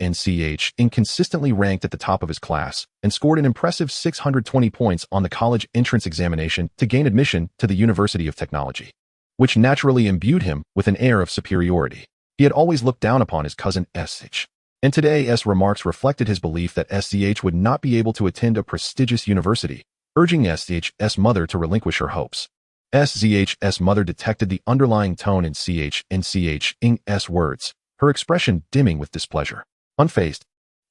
consistently ranked at the top of his class and scored an impressive 620 points on the college entrance examination to gain admission to the University of Technology, which naturally imbued him with an air of superiority. He had always looked down upon his cousin SH, and today's remarks reflected his belief that SCH would not be able to attend a prestigious university, urging SCH's mother to relinquish her hopes. SZH's mother detected the underlying tone in CH's words, her expression dimming with displeasure. Unfazed,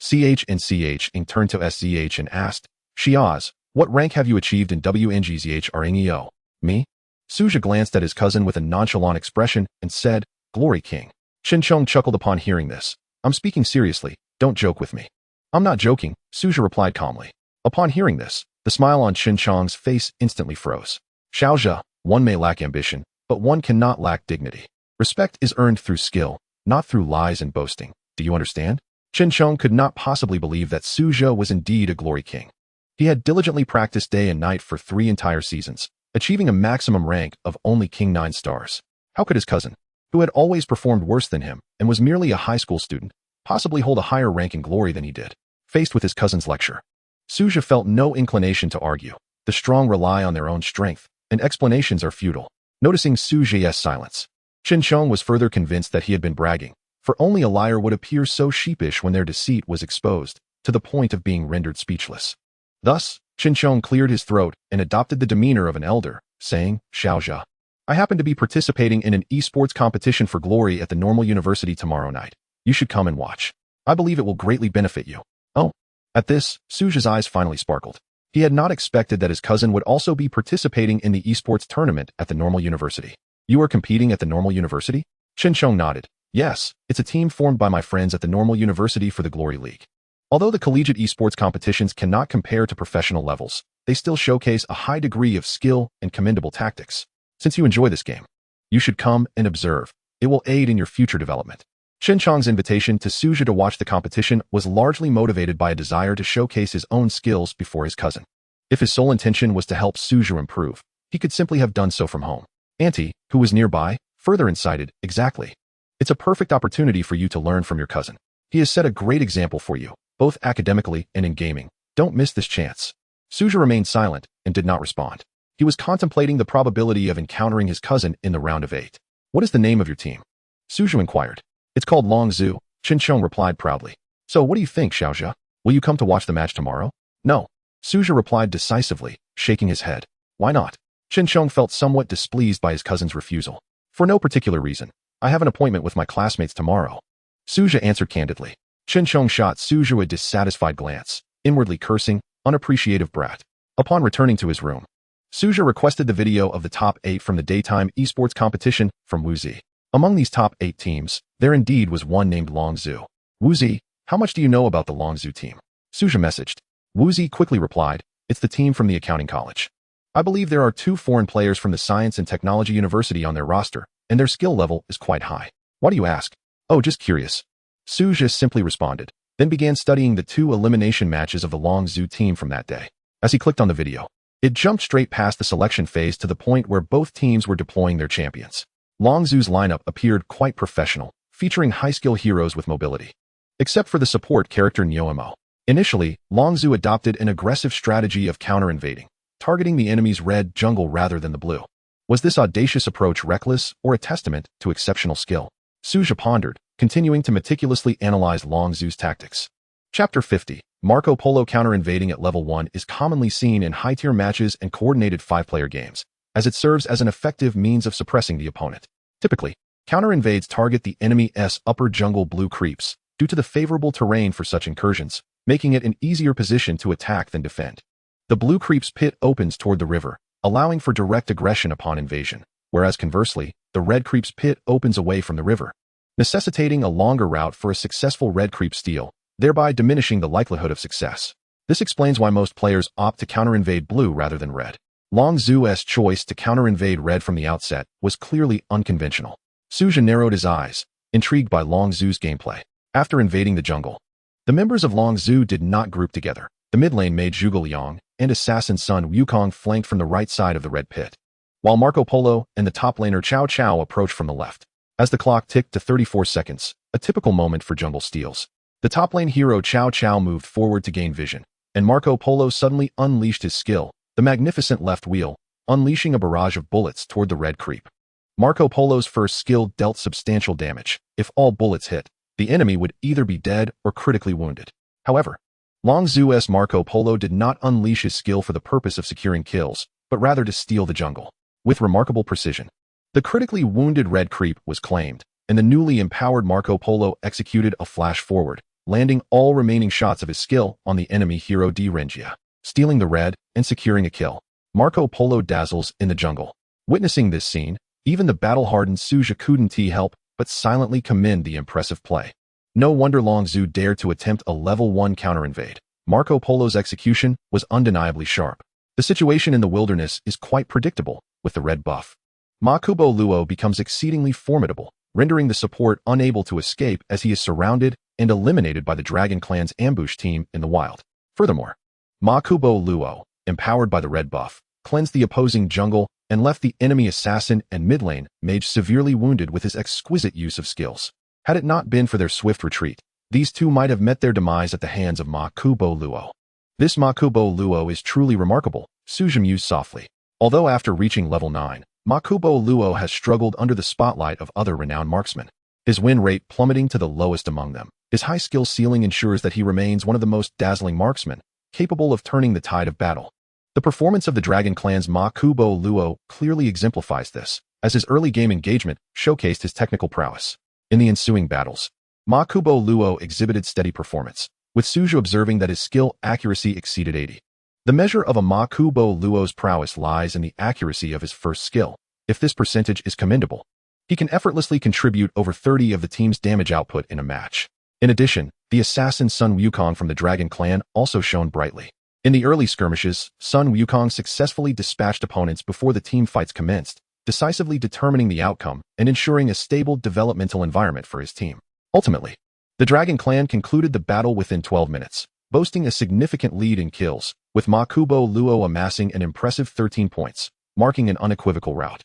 CHing turned to SZH and asked, "Shiaz, what rank have you achieved in WNGZHRNEO? Me?" Suja glanced at his cousin with a nonchalant expression and said, "Glory King." Chinchong chuckled upon hearing this. "I'm speaking seriously, don't joke with me." "I'm not joking," Suja replied calmly. Upon hearing this, the smile on Chinchong's face instantly froze. "Xiaozhe, one may lack ambition, but one cannot lack dignity. Respect is earned through skill, not through lies and boasting. Do you understand?" Chinchong could not possibly believe that Suja was indeed a glory king. He had diligently practiced day and night for 3 entire seasons, achieving a maximum rank of only King 9 stars. How could his cousin, who had always performed worse than him and was merely a high school student, possibly hold a higher rank in glory than he did? Faced with his cousin's lecture, Suja felt no inclination to argue. The strong rely on their own strength, and explanations are futile. Noticing Suja's silence, Chinchong was further convinced that he had been bragging, for only a liar would appear so sheepish when their deceit was exposed, to the point of being rendered speechless. Thus, Chinchong cleared his throat and adopted the demeanor of an elder, saying, "Xiaozhe, I happen to be participating in an esports competition for glory at the Normal University tomorrow night. You should come and watch. I believe it will greatly benefit you." "Oh." At this, Suja's eyes finally sparkled. He had not expected that his cousin would also be participating in the esports tournament at the Normal University. "You are competing at the Normal University?" Chinchong nodded. "Yes, it's a team formed by my friends at the Normal University for the Glory League. Although the collegiate esports competitions cannot compare to professional levels, they still showcase a high degree of skill and commendable tactics. Since you enjoy this game, you should come and observe. It will aid in your future development." Chinchong's invitation to Suja to watch the competition was largely motivated by a desire to showcase his own skills before his cousin. If his sole intention was to help Suja improve, he could simply have done so from home. Auntie, who was nearby, further incited, "Exactly. It's a perfect opportunity for you to learn from your cousin. He has set a great example for you, both academically and in gaming. Don't miss this chance." Suja remained silent and did not respond. He was contemplating the probability of encountering his cousin in the round of 8. "What is the name of your team?" Suja inquired. "It's called Longzhu," Chinchong replied proudly. "So what do you think, Xiaozhe? Will you come to watch the match tomorrow?" "No," Suja replied decisively, shaking his head. "Why not?" Chinchong felt somewhat displeased by his cousin's refusal. "For no particular reason. I have an appointment with my classmates tomorrow," Suja answered candidly. Chinchong shot Suja a dissatisfied glance, inwardly cursing, "Unappreciative brat." Upon returning to his room, Suja requested the video of the top 8 from the daytime esports competition from Wuzi. Among these top 8 teams, there indeed was one named Longzhu. "Wuzi, how much do you know about the Longzhu team?" Suja messaged. Wuzi quickly replied, "It's the team from the accounting college. I believe there are 2 foreign players from the Science and Technology University on their roster, and their skill level is quite high." "Why do you ask?" "Oh, just curious." Suja simply responded, then began studying the 2 elimination matches of the Longzhu team from that day. As he clicked on the video, it jumped straight past the selection phase to the point where both teams were deploying their champions. Longzhu's lineup appeared quite professional, featuring high-skill heroes with mobility. Except for the support character Nyoemo. Initially, Longzhu adopted an aggressive strategy of counter-invading, targeting the enemy's red jungle rather than the blue. Was this audacious approach reckless or a testament to exceptional skill? Suja pondered, continuing to meticulously analyze Longzhu's tactics. Chapter 50. Marco Polo counter-invading at level 1 is commonly seen in high-tier matches and coordinated 5-player games, as it serves as an effective means of suppressing the opponent. Typically, counter-invades target the enemy's upper jungle blue creeps, due to the favorable terrain for such incursions, making it an easier position to attack than defend. The blue creep's pit opens toward the river, allowing for direct aggression upon invasion, whereas conversely, the red creep's pit opens away from the river. necessitating a longer route for a successful red creep steal, thereby diminishing the likelihood of success. This explains why most players opt to counter-invade blue rather than red. Long Zhu's choice to counter-invade red from the outset was clearly unconventional. Suja narrowed his eyes, intrigued by Long Zhu's gameplay. After invading the jungle, the members of Long Zhu did not group together. The mid lane made Zhuge Liang and assassin Sun Wukong flanked from the right side of the red pit, while Marco Polo and the top laner Cao Cao approached from the left. As the clock ticked to 34 seconds, a typical moment for jungle steals, the top lane hero Cao Cao moved forward to gain vision, and Marco Polo suddenly unleashed his skill, the magnificent left wheel, unleashing a barrage of bullets toward the red creep. Marco Polo's first skill dealt substantial damage. If all bullets hit, the enemy would either be dead or critically wounded. However, Long Zhu's Marco Polo did not unleash his skill for the purpose of securing kills, but rather to steal the jungle. With remarkable precision, the critically wounded red creep was claimed, and the newly empowered Marco Polo executed a flash forward, landing all remaining shots of his skill on the enemy hero Di Renjia, stealing the red and securing a kill. Marco Polo dazzles in the jungle. Witnessing this scene, even the battle-hardened Suja couldn't help but silently commend the impressive play. No wonder Long Zhu dared to attempt a level 1 counter-invade. Marco Polo's execution was undeniably sharp. The situation in the wilderness is quite predictable, with the red buff. Ma Kubo Luo becomes exceedingly formidable, rendering the support unable to escape as he is surrounded and eliminated by the Dragon Clan's ambush team in the wild. Furthermore, Ma Kubo Luo, empowered by the red buff, cleansed the opposing jungle and left the enemy assassin and mid lane mage severely wounded with his exquisite use of skills. Had it not been for their swift retreat, these two might have met their demise at the hands of Ma Kubo Luo. This Ma Kubo Luo is truly remarkable, Suja mused softly. Although after reaching level 9, Ma Kubo Luo has struggled under the spotlight of other renowned marksmen, his win rate plummeting to the lowest among them. His high skill ceiling ensures that he remains one of the most dazzling marksmen, capable of turning the tide of battle. The performance of the Dragon Clan's Ma Kubo Luo clearly exemplifies this, as his early game engagement showcased his technical prowess. In the ensuing battles, Ma Kubo Luo exhibited steady performance, with Suja observing that his skill accuracy exceeded 80. The measure of a Ma Kubo Luo's prowess lies in the accuracy of his first skill. If this percentage is commendable, he can effortlessly contribute over 30 of the team's damage output in a match. In addition, the assassin Sun Wukong from the Dragon Clan also shone brightly. In the early skirmishes, Sun Wukong successfully dispatched opponents before the team fights commenced, decisively determining the outcome and ensuring a stable developmental environment for his team. Ultimately, the Dragon Clan concluded the battle within 12 minutes, boasting a significant lead in kills, with Ma Kubo Luo amassing an impressive 13 points, marking an unequivocal rout.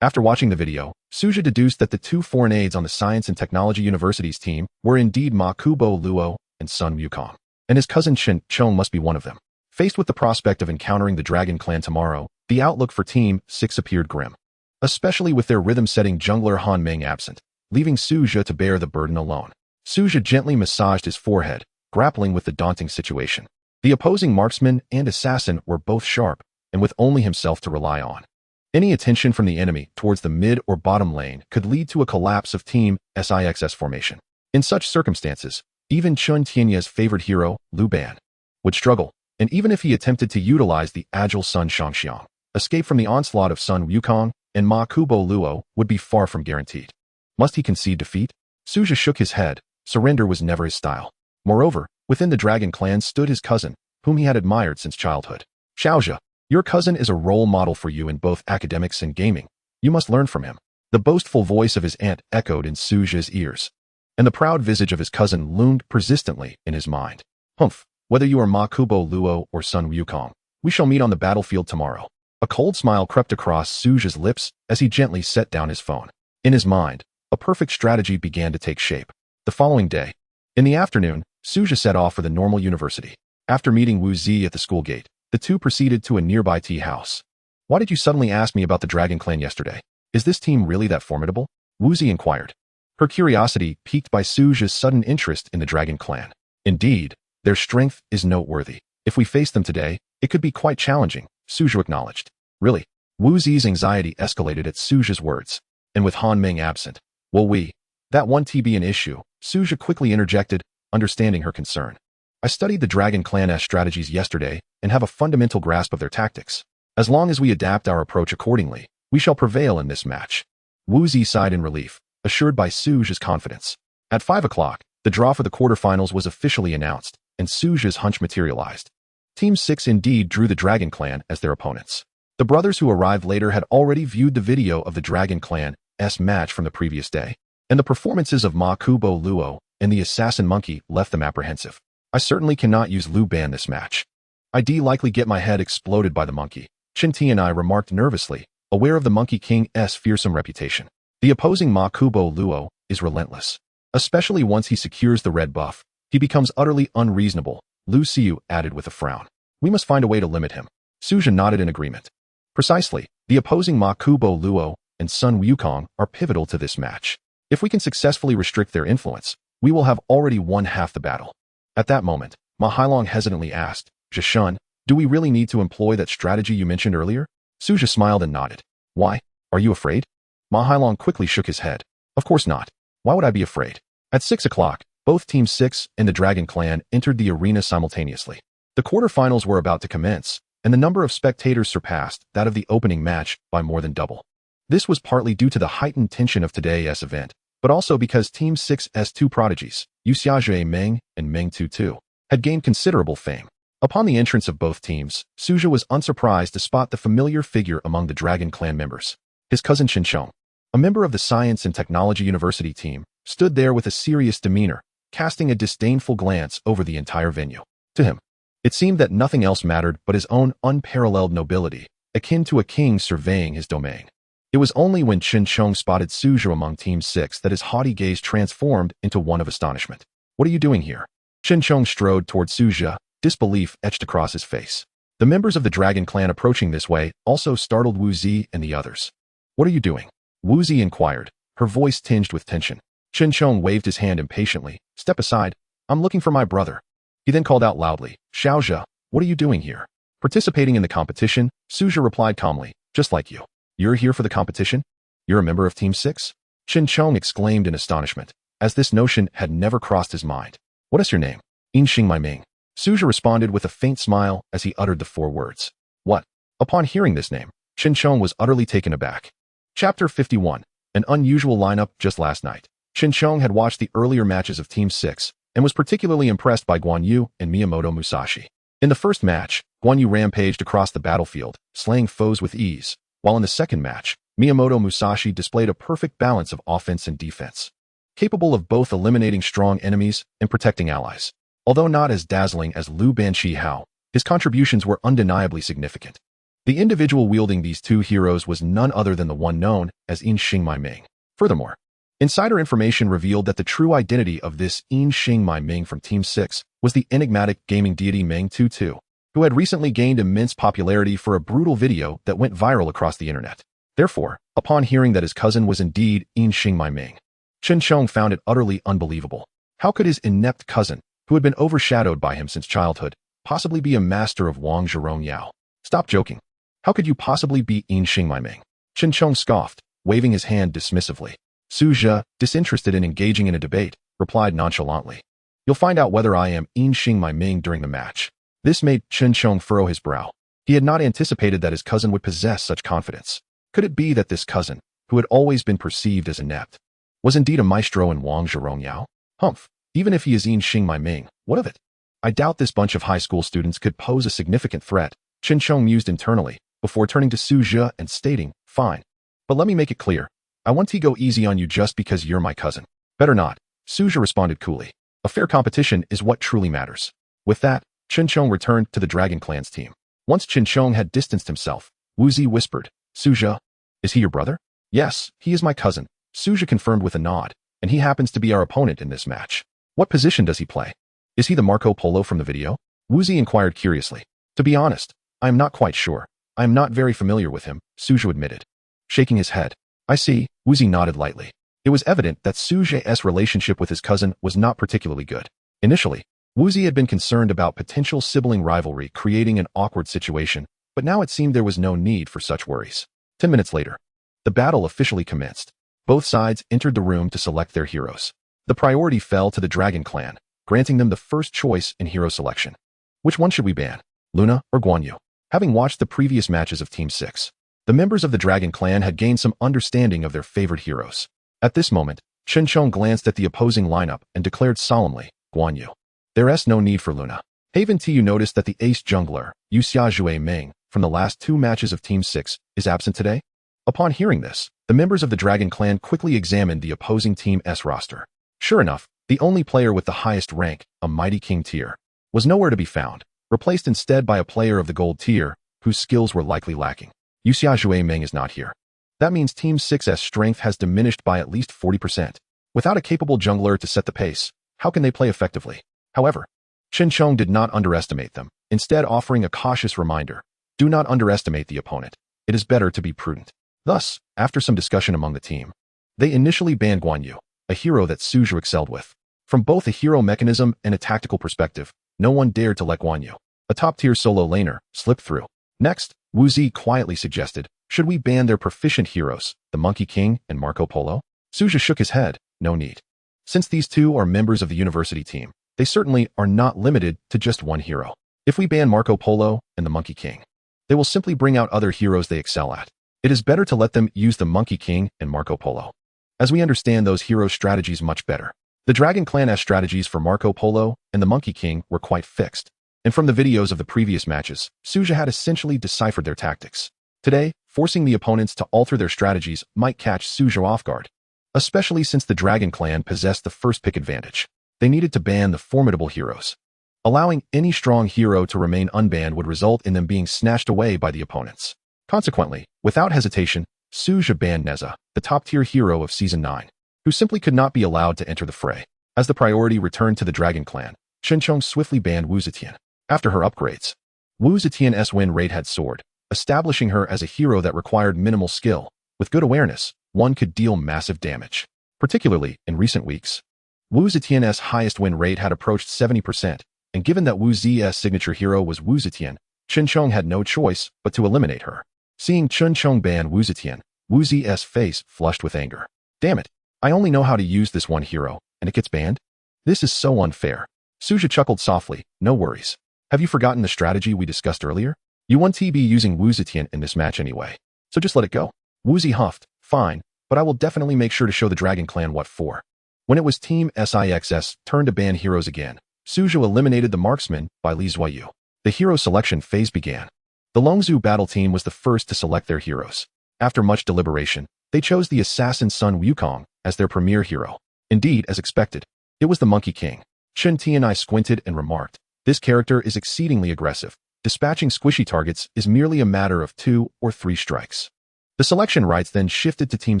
After watching the video, Suja deduced that the two foreign aides on the Science and Technology University's team were indeed Ma Kubo Luo and Sun Wukong, and his cousin Chen Chong must be one of them. Faced with the prospect of encountering the Dragon Clan tomorrow, the outlook for Team 6 appeared grim, especially with their rhythm-setting jungler Han Meng absent, leaving Suja to bear the burden alone. Suja gently massaged his forehead, grappling with the daunting situation. The opposing marksman and assassin were both sharp, and with only himself to rely on. Any attention from the enemy towards the mid or bottom lane could lead to a collapse of Team SIX's formation. In such circumstances, even Chun Tianya's favorite hero, Liu Ban, would struggle, and even if he attempted to utilize the agile Sun Shangxiang, escape from the onslaught of Sun Wukong and Ma Kubo Luo would be far from guaranteed. Must he concede defeat? Suja shook his head. Surrender was never his style. Moreover, within the Dragon Clan stood his cousin, whom he had admired since childhood. Xiaozhe, your cousin is a role model for you in both academics and gaming. You must learn from him. The boastful voice of his aunt echoed in Suja's ears, and the proud visage of his cousin loomed persistently in his mind. Humph, whether you are Ma Kubo Luo or Sun Wukong, we shall meet on the battlefield tomorrow. A cold smile crept across Suja's lips as he gently set down his phone. In his mind, a perfect strategy began to take shape. The following day, in the afternoon, Suja set off for the normal university. After meeting Wu Zi at the school gate, the two proceeded to a nearby tea house. Why did you suddenly ask me about the Dragon Clan yesterday? Is this team really that formidable? Wu Zi inquired, her curiosity piqued by Suja's sudden interest in the Dragon Clan. Indeed, their strength is noteworthy. If we face them today, it could be quite challenging, Suja acknowledged. Really? Wu Zi's anxiety escalated at Suja's words. And with Han Meng absent, that won't be an issue, Suja quickly interjected, understanding her concern. I studied the Dragon Clan's strategies yesterday and have a fundamental grasp of their tactics. As long as we adapt our approach accordingly, we shall prevail in this match. Wu Zi sighed in relief, assured by Suge's confidence. At 5 o'clock, the draw for the quarterfinals was officially announced, and Suge's hunch materialized. Team 6 indeed drew the Dragon Clan as their opponents. The brothers who arrived later had already viewed the video of the Dragon Clan's match from the previous day, and the performances of Ma Kubo Luo and the Assassin Monkey left them apprehensive. I certainly cannot use Lu Ban this match. I'd likely get my head exploded by the monkey, Chen Ti and I remarked nervously, aware of the Monkey King's fearsome reputation. The opposing Ma Kubo Luo is relentless. Especially once he secures the red buff, he becomes utterly unreasonable, Lu Xiu added with a frown. We must find a way to limit him. Suja nodded in agreement. Precisely, the opposing Ma Kubo Luo and Sun Wukong are pivotal to this match. If we can successfully restrict their influence, we will have already won half the battle. At that moment, Ma Hailong hesitantly asked, Zhishun, do we really need to employ that strategy you mentioned earlier? Suja smiled and nodded. Why? Are you afraid? Ma Hailong quickly shook his head. Of course not. Why would I be afraid? At 6 o'clock, both Team 6 and the Dragon Clan entered the arena simultaneously. The quarterfinals were about to commence, and the number of spectators surpassed that of the opening match by more than double. This was partly due to the heightened tension of today's event, but also because Team 6's two prodigies, Yu Xiaojie Meng and Meng Tutu, had gained considerable fame. Upon the entrance of both teams, Suja was unsurprised to spot the familiar figure among the Dragon Clan members. His cousin Chen Chong, a member of the Science and Technology University team, stood there with a serious demeanor, casting a disdainful glance over the entire venue. To him, it seemed that nothing else mattered but his own unparalleled nobility, akin to a king surveying his domain. It was only when Chen Chong spotted Suja among Team 6 that his haughty gaze transformed into one of astonishment. What are you doing here? Chen Chong strode toward Suja, disbelief etched across his face. The members of the Dragon Clan approaching this way also startled Wu Zi and the others. What are you doing? Wu Zi inquired, her voice tinged with tension. Chen Chong waved his hand impatiently. Step aside. I'm looking for my brother. He then called out loudly, Xiaozhe, what are you doing here? Participating in the competition, Suja replied calmly, just like you. You're here for the competition? You're a member of Team 6? Chen Chong exclaimed in astonishment, as this notion had never crossed his mind. What is your name? Yin Xing My Ming. Suja responded with a faint smile as he uttered the 4 words. What? Upon hearing this name, Chen Chong was utterly taken aback. Chapter 51. An unusual lineup. Just last night, Chen Chong had watched the earlier matches of Team 6 and was particularly impressed by Guan Yu and Miyamoto Musashi. In the first match, Guan Yu rampaged across the battlefield, slaying foes with ease, while in the second match, Miyamoto Musashi displayed a perfect balance of offense and defense, capable of both eliminating strong enemies and protecting allies. Although not as dazzling as Liu Banqi Hao, his contributions were undeniably significant. The individual wielding these two heroes was none other than the one known as Yin Xing My Ming. Furthermore, insider information revealed that the true identity of this Yin Xing My Ming from Team 6 was the enigmatic gaming deity Meng Tutu, who had recently gained immense popularity for a brutal video that went viral across the internet. Therefore, upon hearing that his cousin was indeed Yin Xing My Ming, Chen Chong found it utterly unbelievable. How could his inept cousin, who had been overshadowed by him since childhood, possibly be a master of Wang Zhirong Yao? Stop joking. How could you possibly be Yin Xing My Ming? Chen Chong scoffed, waving his hand dismissively. Suja, disinterested in engaging in a debate, replied nonchalantly. You'll find out whether I am Yin Xing My Ming during the match. This made Chen Chong furrow his brow. He had not anticipated that his cousin would possess such confidence. Could it be that this cousin, who had always been perceived as inept, was indeed a maestro in Wang Zhirong Yao? Humph. Even if he is Yin Xing My Ming, what of it? I doubt this bunch of high school students could pose a significant threat, Chen Chong mused internally, before turning to Suja and stating, fine. But let me make it clear. I want to go easy on you just because you're my cousin. Better not, Suja responded coolly. A fair competition is what truly matters. With that, Chen Chong returned to the Dragon Clan's team. Once Chen Chong had distanced himself, Wu Zi whispered, Suja, is he your brother? Yes, he is my cousin, Suja confirmed with a nod, and he happens to be our opponent in this match. What position does he play? Is he the Marco Polo from the video? Wu Zi inquired curiously. To be honest, I am not quite sure. I am not very familiar with him, Suja admitted. Shaking his head. I see, Wu Zi nodded lightly. It was evident that Suja's relationship with his cousin was not particularly good. Initially, Wu Zi had been concerned about potential sibling rivalry creating an awkward situation, but now it seemed there was no need for such worries. 10 minutes later, the battle officially commenced. Both sides entered the room to select their heroes. The priority fell to the Dragon Clan, granting them the first choice in hero selection. Which one should we ban? Luna or Guan Yu? Having watched the previous matches of Team 6, the members of the Dragon Clan had gained some understanding of their favorite heroes. At this moment, Chen Chong glanced at the opposing lineup and declared solemnly, Guan Yu. There's no need for Luna. Haven't you noticed that the ace jungler, Yu Xiaojue Meng, from the last 2 matches of Team 6, is absent today? Upon hearing this, the members of the Dragon Clan quickly examined the opposing Team's roster. Sure enough, the only player with the highest rank, a mighty king tier, was nowhere to be found, replaced instead by a player of the gold tier, whose skills were likely lacking. Yu Xiaojue Meng is not here. That means Team 6's strength has diminished by at least 40%. Without a capable jungler to set the pace, how can they play effectively? However, Chen Chong did not underestimate them, instead offering a cautious reminder. Do not underestimate the opponent. It is better to be prudent. Thus, after some discussion among the team, they initially banned Guan Yu, a hero that Suju excelled with. From both a hero mechanism and a tactical perspective, no one dared to let Guan Yu, a top-tier solo laner, slip through. Next, Wu Zi quietly suggested, should we ban their proficient heroes, the Monkey King and Marco Polo? Suju shook his head, no need. Since these two are members of the university team, they certainly are not limited to just one hero. If we ban Marco Polo and the Monkey King, they will simply bring out other heroes they excel at. It is better to let them use the Monkey King and Marco Polo, as we understand those heroes' strategies much better. The Dragon Clan's strategies for Marco Polo and the Monkey King were quite fixed, and from the videos of the previous matches, Suju had essentially deciphered their tactics. Today, forcing the opponents to alter their strategies might catch Suju off guard, especially since the Dragon Clan possessed the first pick advantage. They needed to ban the formidable heroes. Allowing any strong hero to remain unbanned would result in them being snatched away by the opponents. Consequently, without hesitation, Suju banned Neza, the top-tier hero of Season 9, who simply could not be allowed to enter the fray. As the priority returned to the Dragon Clan, Chen Chong swiftly banned Wu Zetian. After her upgrades, Wu Zetian's win rate had soared, establishing her as a hero that required minimal skill. With good awareness, one could deal massive damage. Particularly, in recent weeks, Wu Zetian's highest win rate had approached 70%, and given that Wu Zi's signature hero was Wu Zetian, Chen Chong had no choice but to eliminate her. Seeing Chen Chong ban Wu Zetian, Wu Zi's face flushed with anger. Damn it, I only know how to use this one hero, and it gets banned? This is so unfair. Suju chuckled softly, no worries. Have you forgotten the strategy we discussed earlier? You won't be using Wu Zetian in this match anyway, so just let it go. Wu Zi huffed, fine, but I will definitely make sure to show the Dragon Clan what for. When it was Team SIX's turn to ban heroes again, Suju eliminated the marksman by Lee Bai. The hero selection phase began. The Longzhou battle team was the first to select their heroes. After much deliberation, they chose the assassin Sun Wukong as their premier hero. Indeed, as expected, it was the Monkey King. Chen Tianai squinted and remarked, this character is exceedingly aggressive. Dispatching squishy targets is merely a matter of 2 or 3 strikes. The selection rights then shifted to Team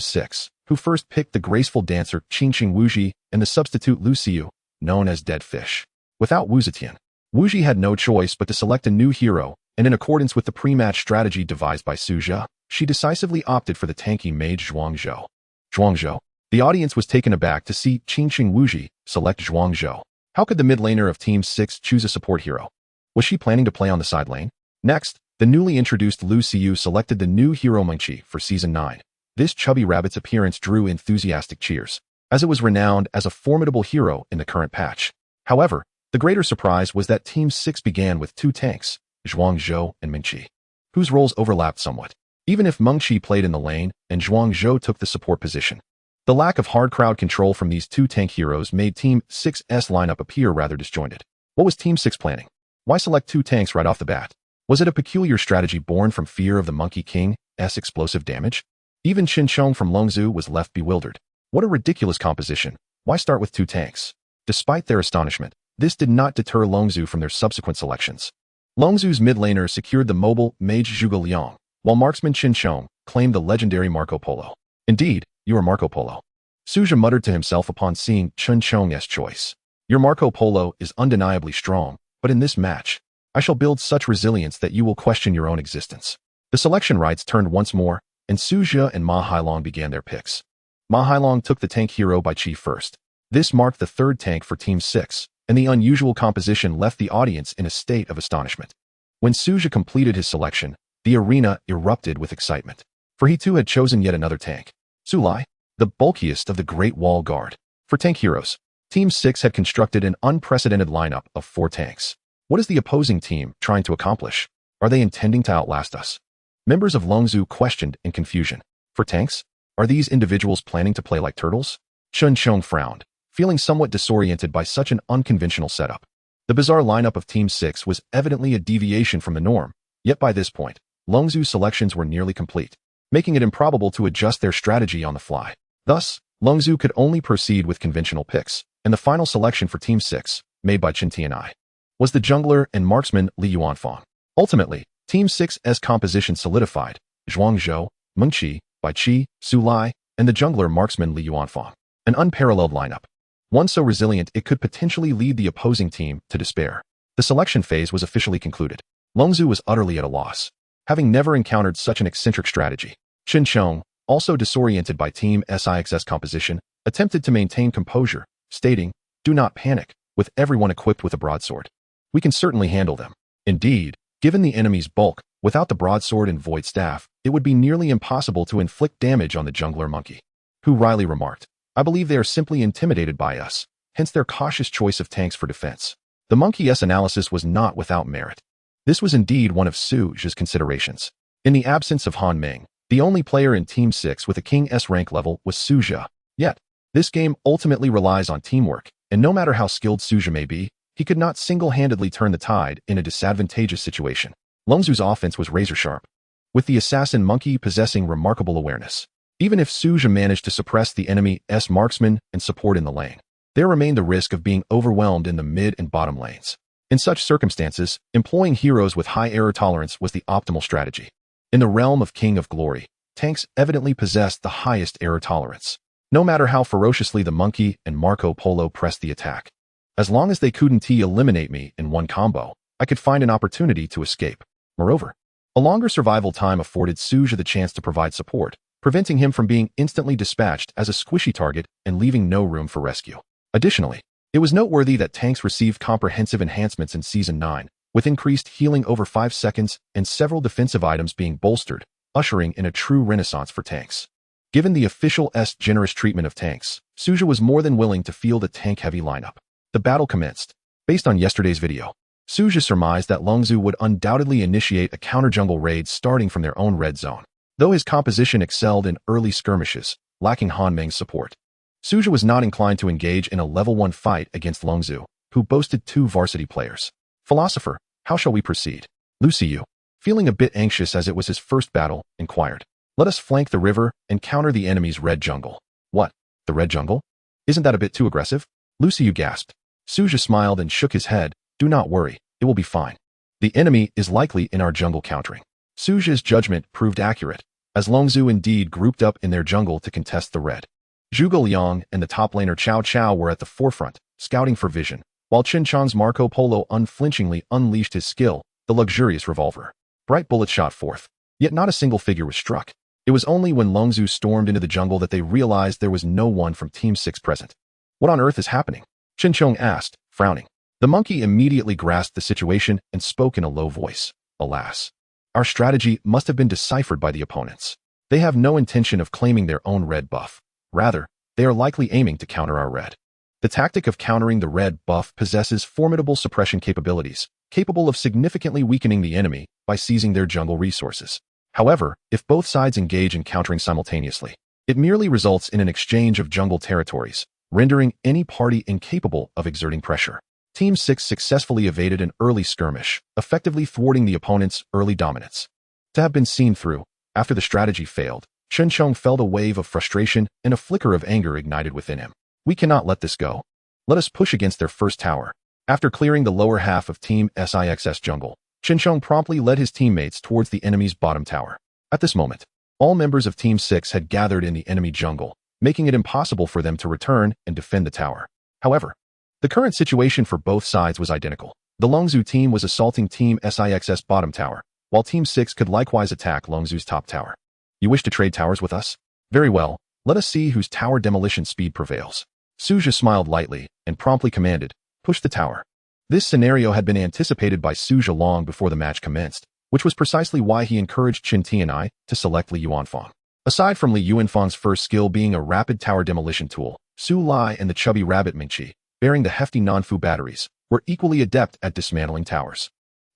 6, who first picked the graceful dancer Qingqing Wuji and the substitute Lu Xiu, known as Dead Fish. Without Wu Zetian, Wuji had no choice but to select a new hero, and in accordance with the pre-match strategy devised by Suju, she decisively opted for the tanky mage Zhuang Zhou. Zhuang Zhou. The audience was taken aback to see Qingqing Wuji select Zhuang Zhou. How could the mid laner of Team 6 choose a support hero? Was she planning to play on the side lane? Next, the newly introduced Lu Xiu selected the new hero Mengqi for Season 9. This chubby rabbit's appearance drew enthusiastic cheers, as it was renowned as a formidable hero in the current patch. However, the greater surprise was that Team 6 began with 2 tanks, Zhuang Zhou and Mengqi, whose roles overlapped somewhat. Even if Mengqi played in the lane and Zhuang Zhou took the support position, the lack of hard crowd control from these 2 tank heroes made Team 6's lineup appear rather disjointed. What was Team 6 planning? Why select 2 tanks right off the bat? Was it a peculiar strategy born from fear of the Monkey King's explosive damage? Even Chen Chong from Longzhou was left bewildered. What a ridiculous composition. Why start with 2 tanks? Despite their astonishment, this did not deter Longzhou from their subsequent selections. Longzhou's mid laner secured the mobile mage Zhuge Liang, while marksman Chen Chong claimed the legendary Marco Polo. Indeed, you are Marco Polo. Suju muttered to himself upon seeing Chen Chong's choice. Your Marco Polo is undeniably strong, but in this match, I shall build such resilience that you will question your own existence. The selection rights turned once more, and Suju and Ma Hailong began their picks. Ma Hailong took the tank hero Bai Qi first. This marked the 3rd tank for Team 6, and the unusual composition left the audience in a state of astonishment. When Suju completed his selection, the arena erupted with excitement, for he too had chosen yet another tank. Sulai, the bulkiest of the Great Wall Guard. For tank heroes, Team 6 had constructed an unprecedented lineup of 4 tanks. What is the opposing team trying to accomplish? Are they intending to outlast us? Members of Longzhou questioned in confusion. For tanks? Are these individuals planning to play like turtles? Chun Chong frowned, feeling somewhat disoriented by such an unconventional setup. The bizarre lineup of Team 6 was evidently a deviation from the norm, yet by this point, Longzhu's selections were nearly complete, making it improbable to adjust their strategy on the fly. Thus, Longzhu could only proceed with conventional picks, and the final selection for Team 6, made by Chen Tianai, was the jungler and marksman Li Yuanfang. Ultimately, Team 6's composition solidified: Zhuang Zhou, Meng Qi, Bai Qi, Su Lai, and the jungler marksman Li Yuanfang. An unparalleled lineup. One so resilient it could potentially lead the opposing team to despair. The selection phase was officially concluded. Longzhu was utterly at a loss, having never encountered such an eccentric strategy. Chen Chong, also disoriented by Team SIX's composition, attempted to maintain composure, stating, "Do not panic, with everyone equipped with a broadsword. We can certainly handle them." Indeed, given the enemy's bulk, without the broadsword and void staff, it would be nearly impossible to inflict damage on the jungler monkey. Hu wryly remarked, "I believe they are simply intimidated by us, hence their cautious choice of tanks for defense." The monkey's analysis was not without merit. This was indeed one of Su Zhi's considerations. In the absence of Han Ming, the only player in Team 6 with a King S rank level was Su Zhi. Yet, this game ultimately relies on teamwork, and no matter how skilled Su Zhi may be, he could not single-handedly turn the tide in a disadvantageous situation. Longzhu's offense was razor-sharp, with the assassin monkey possessing remarkable awareness. Even if Su Zhi managed to suppress the enemy's marksman and support in the lane, there remained the risk of being overwhelmed in the mid and bottom lanes. In such circumstances, employing heroes with high error tolerance was the optimal strategy. In the realm of King of Glory, tanks evidently possessed the highest error tolerance, no matter how ferociously the monkey and Marco Polo pressed the attack. As long as they couldn't eliminate me in one combo, I could find an opportunity to escape. Moreover, a longer survival time afforded Su Zhi the chance to provide support, preventing him from being instantly dispatched as a squishy target and leaving no room for rescue. Additionally, it was noteworthy that tanks received comprehensive enhancements in Season 9, with increased healing over 5 seconds and several defensive items being bolstered, ushering in a true renaissance for tanks. Given the official's generous treatment of tanks, Su Zhi was more than willing to field a tank-heavy lineup. The battle commenced. Based on yesterday's video, Su Zhi surmised that Longzhu would undoubtedly initiate a counter-jungle raid starting from their own red zone. Though his composition excelled in early skirmishes, lacking Han Meng's support, Su Zhi was not inclined to engage in a level 1 fight against Longzhu, who boasted 2 varsity players. "Philosopher, how shall we proceed?" Lu Xiu, feeling a bit anxious as it was his first battle, inquired. "Let us flank the river and counter the enemy's red jungle." "What? The red jungle? Isn't that a bit too aggressive?" Lu Xiu gasped. Su Zhi smiled and shook his head. "Do not worry, it will be fine. The enemy is likely in our jungle countering." Su Zhi's judgment proved accurate, as Longzhu indeed grouped up in their jungle to contest the red. Zhuge Liang and the top laner Cao Cao were at the forefront, scouting for vision, while Chen Chang's Marco Polo unflinchingly unleashed his skill, the luxurious revolver. Bright bullets shot forth, yet not a single figure was struck. It was only when Longzhu stormed into the jungle that they realized there was no one from Team 6 present. "What on earth is happening?" Chen Chong asked, frowning. The monkey immediately grasped the situation and spoke in a low voice. "Alas, our strategy must have been deciphered by the opponents. They have no intention of claiming their own red buff. Rather, they are likely aiming to counter our red. The tactic of countering the red buff possesses formidable suppression capabilities, capable of significantly weakening the enemy by seizing their jungle resources. However, if both sides engage in countering simultaneously, it merely results in an exchange of jungle territories, rendering any party incapable of exerting pressure. Team 6 successfully evaded an early skirmish, effectively thwarting the opponent's early dominance. To have been seen through, after the strategy failed, Chen Chong felt a wave of frustration and a flicker of anger ignited within him. "We cannot let this go. Let us push against their first tower." After clearing the lower half of Team SIX's jungle, Chen Chong promptly led his teammates towards the enemy's bottom tower. At this moment, all members of Team 6 had gathered in the enemy jungle, making it impossible for them to return and defend the tower. However, the current situation for both sides was identical. The Longzhu team was assaulting Team SIX's bottom tower, while Team 6 could likewise attack Longzhu's top tower. "You wish to trade towers with us? Very well, let us see whose tower demolition speed prevails." Su Zhi smiled lightly and promptly commanded, "Push the tower." This scenario had been anticipated by Su Zhi long before the match commenced, which was precisely why he encouraged Chen Tianai to select Li Yuanfang. Aside from Li Yuanfang's first skill being a rapid tower demolition tool, Su Lai and the chubby rabbit Meng Qi, bearing the hefty Nanfu batteries, were equally adept at dismantling towers.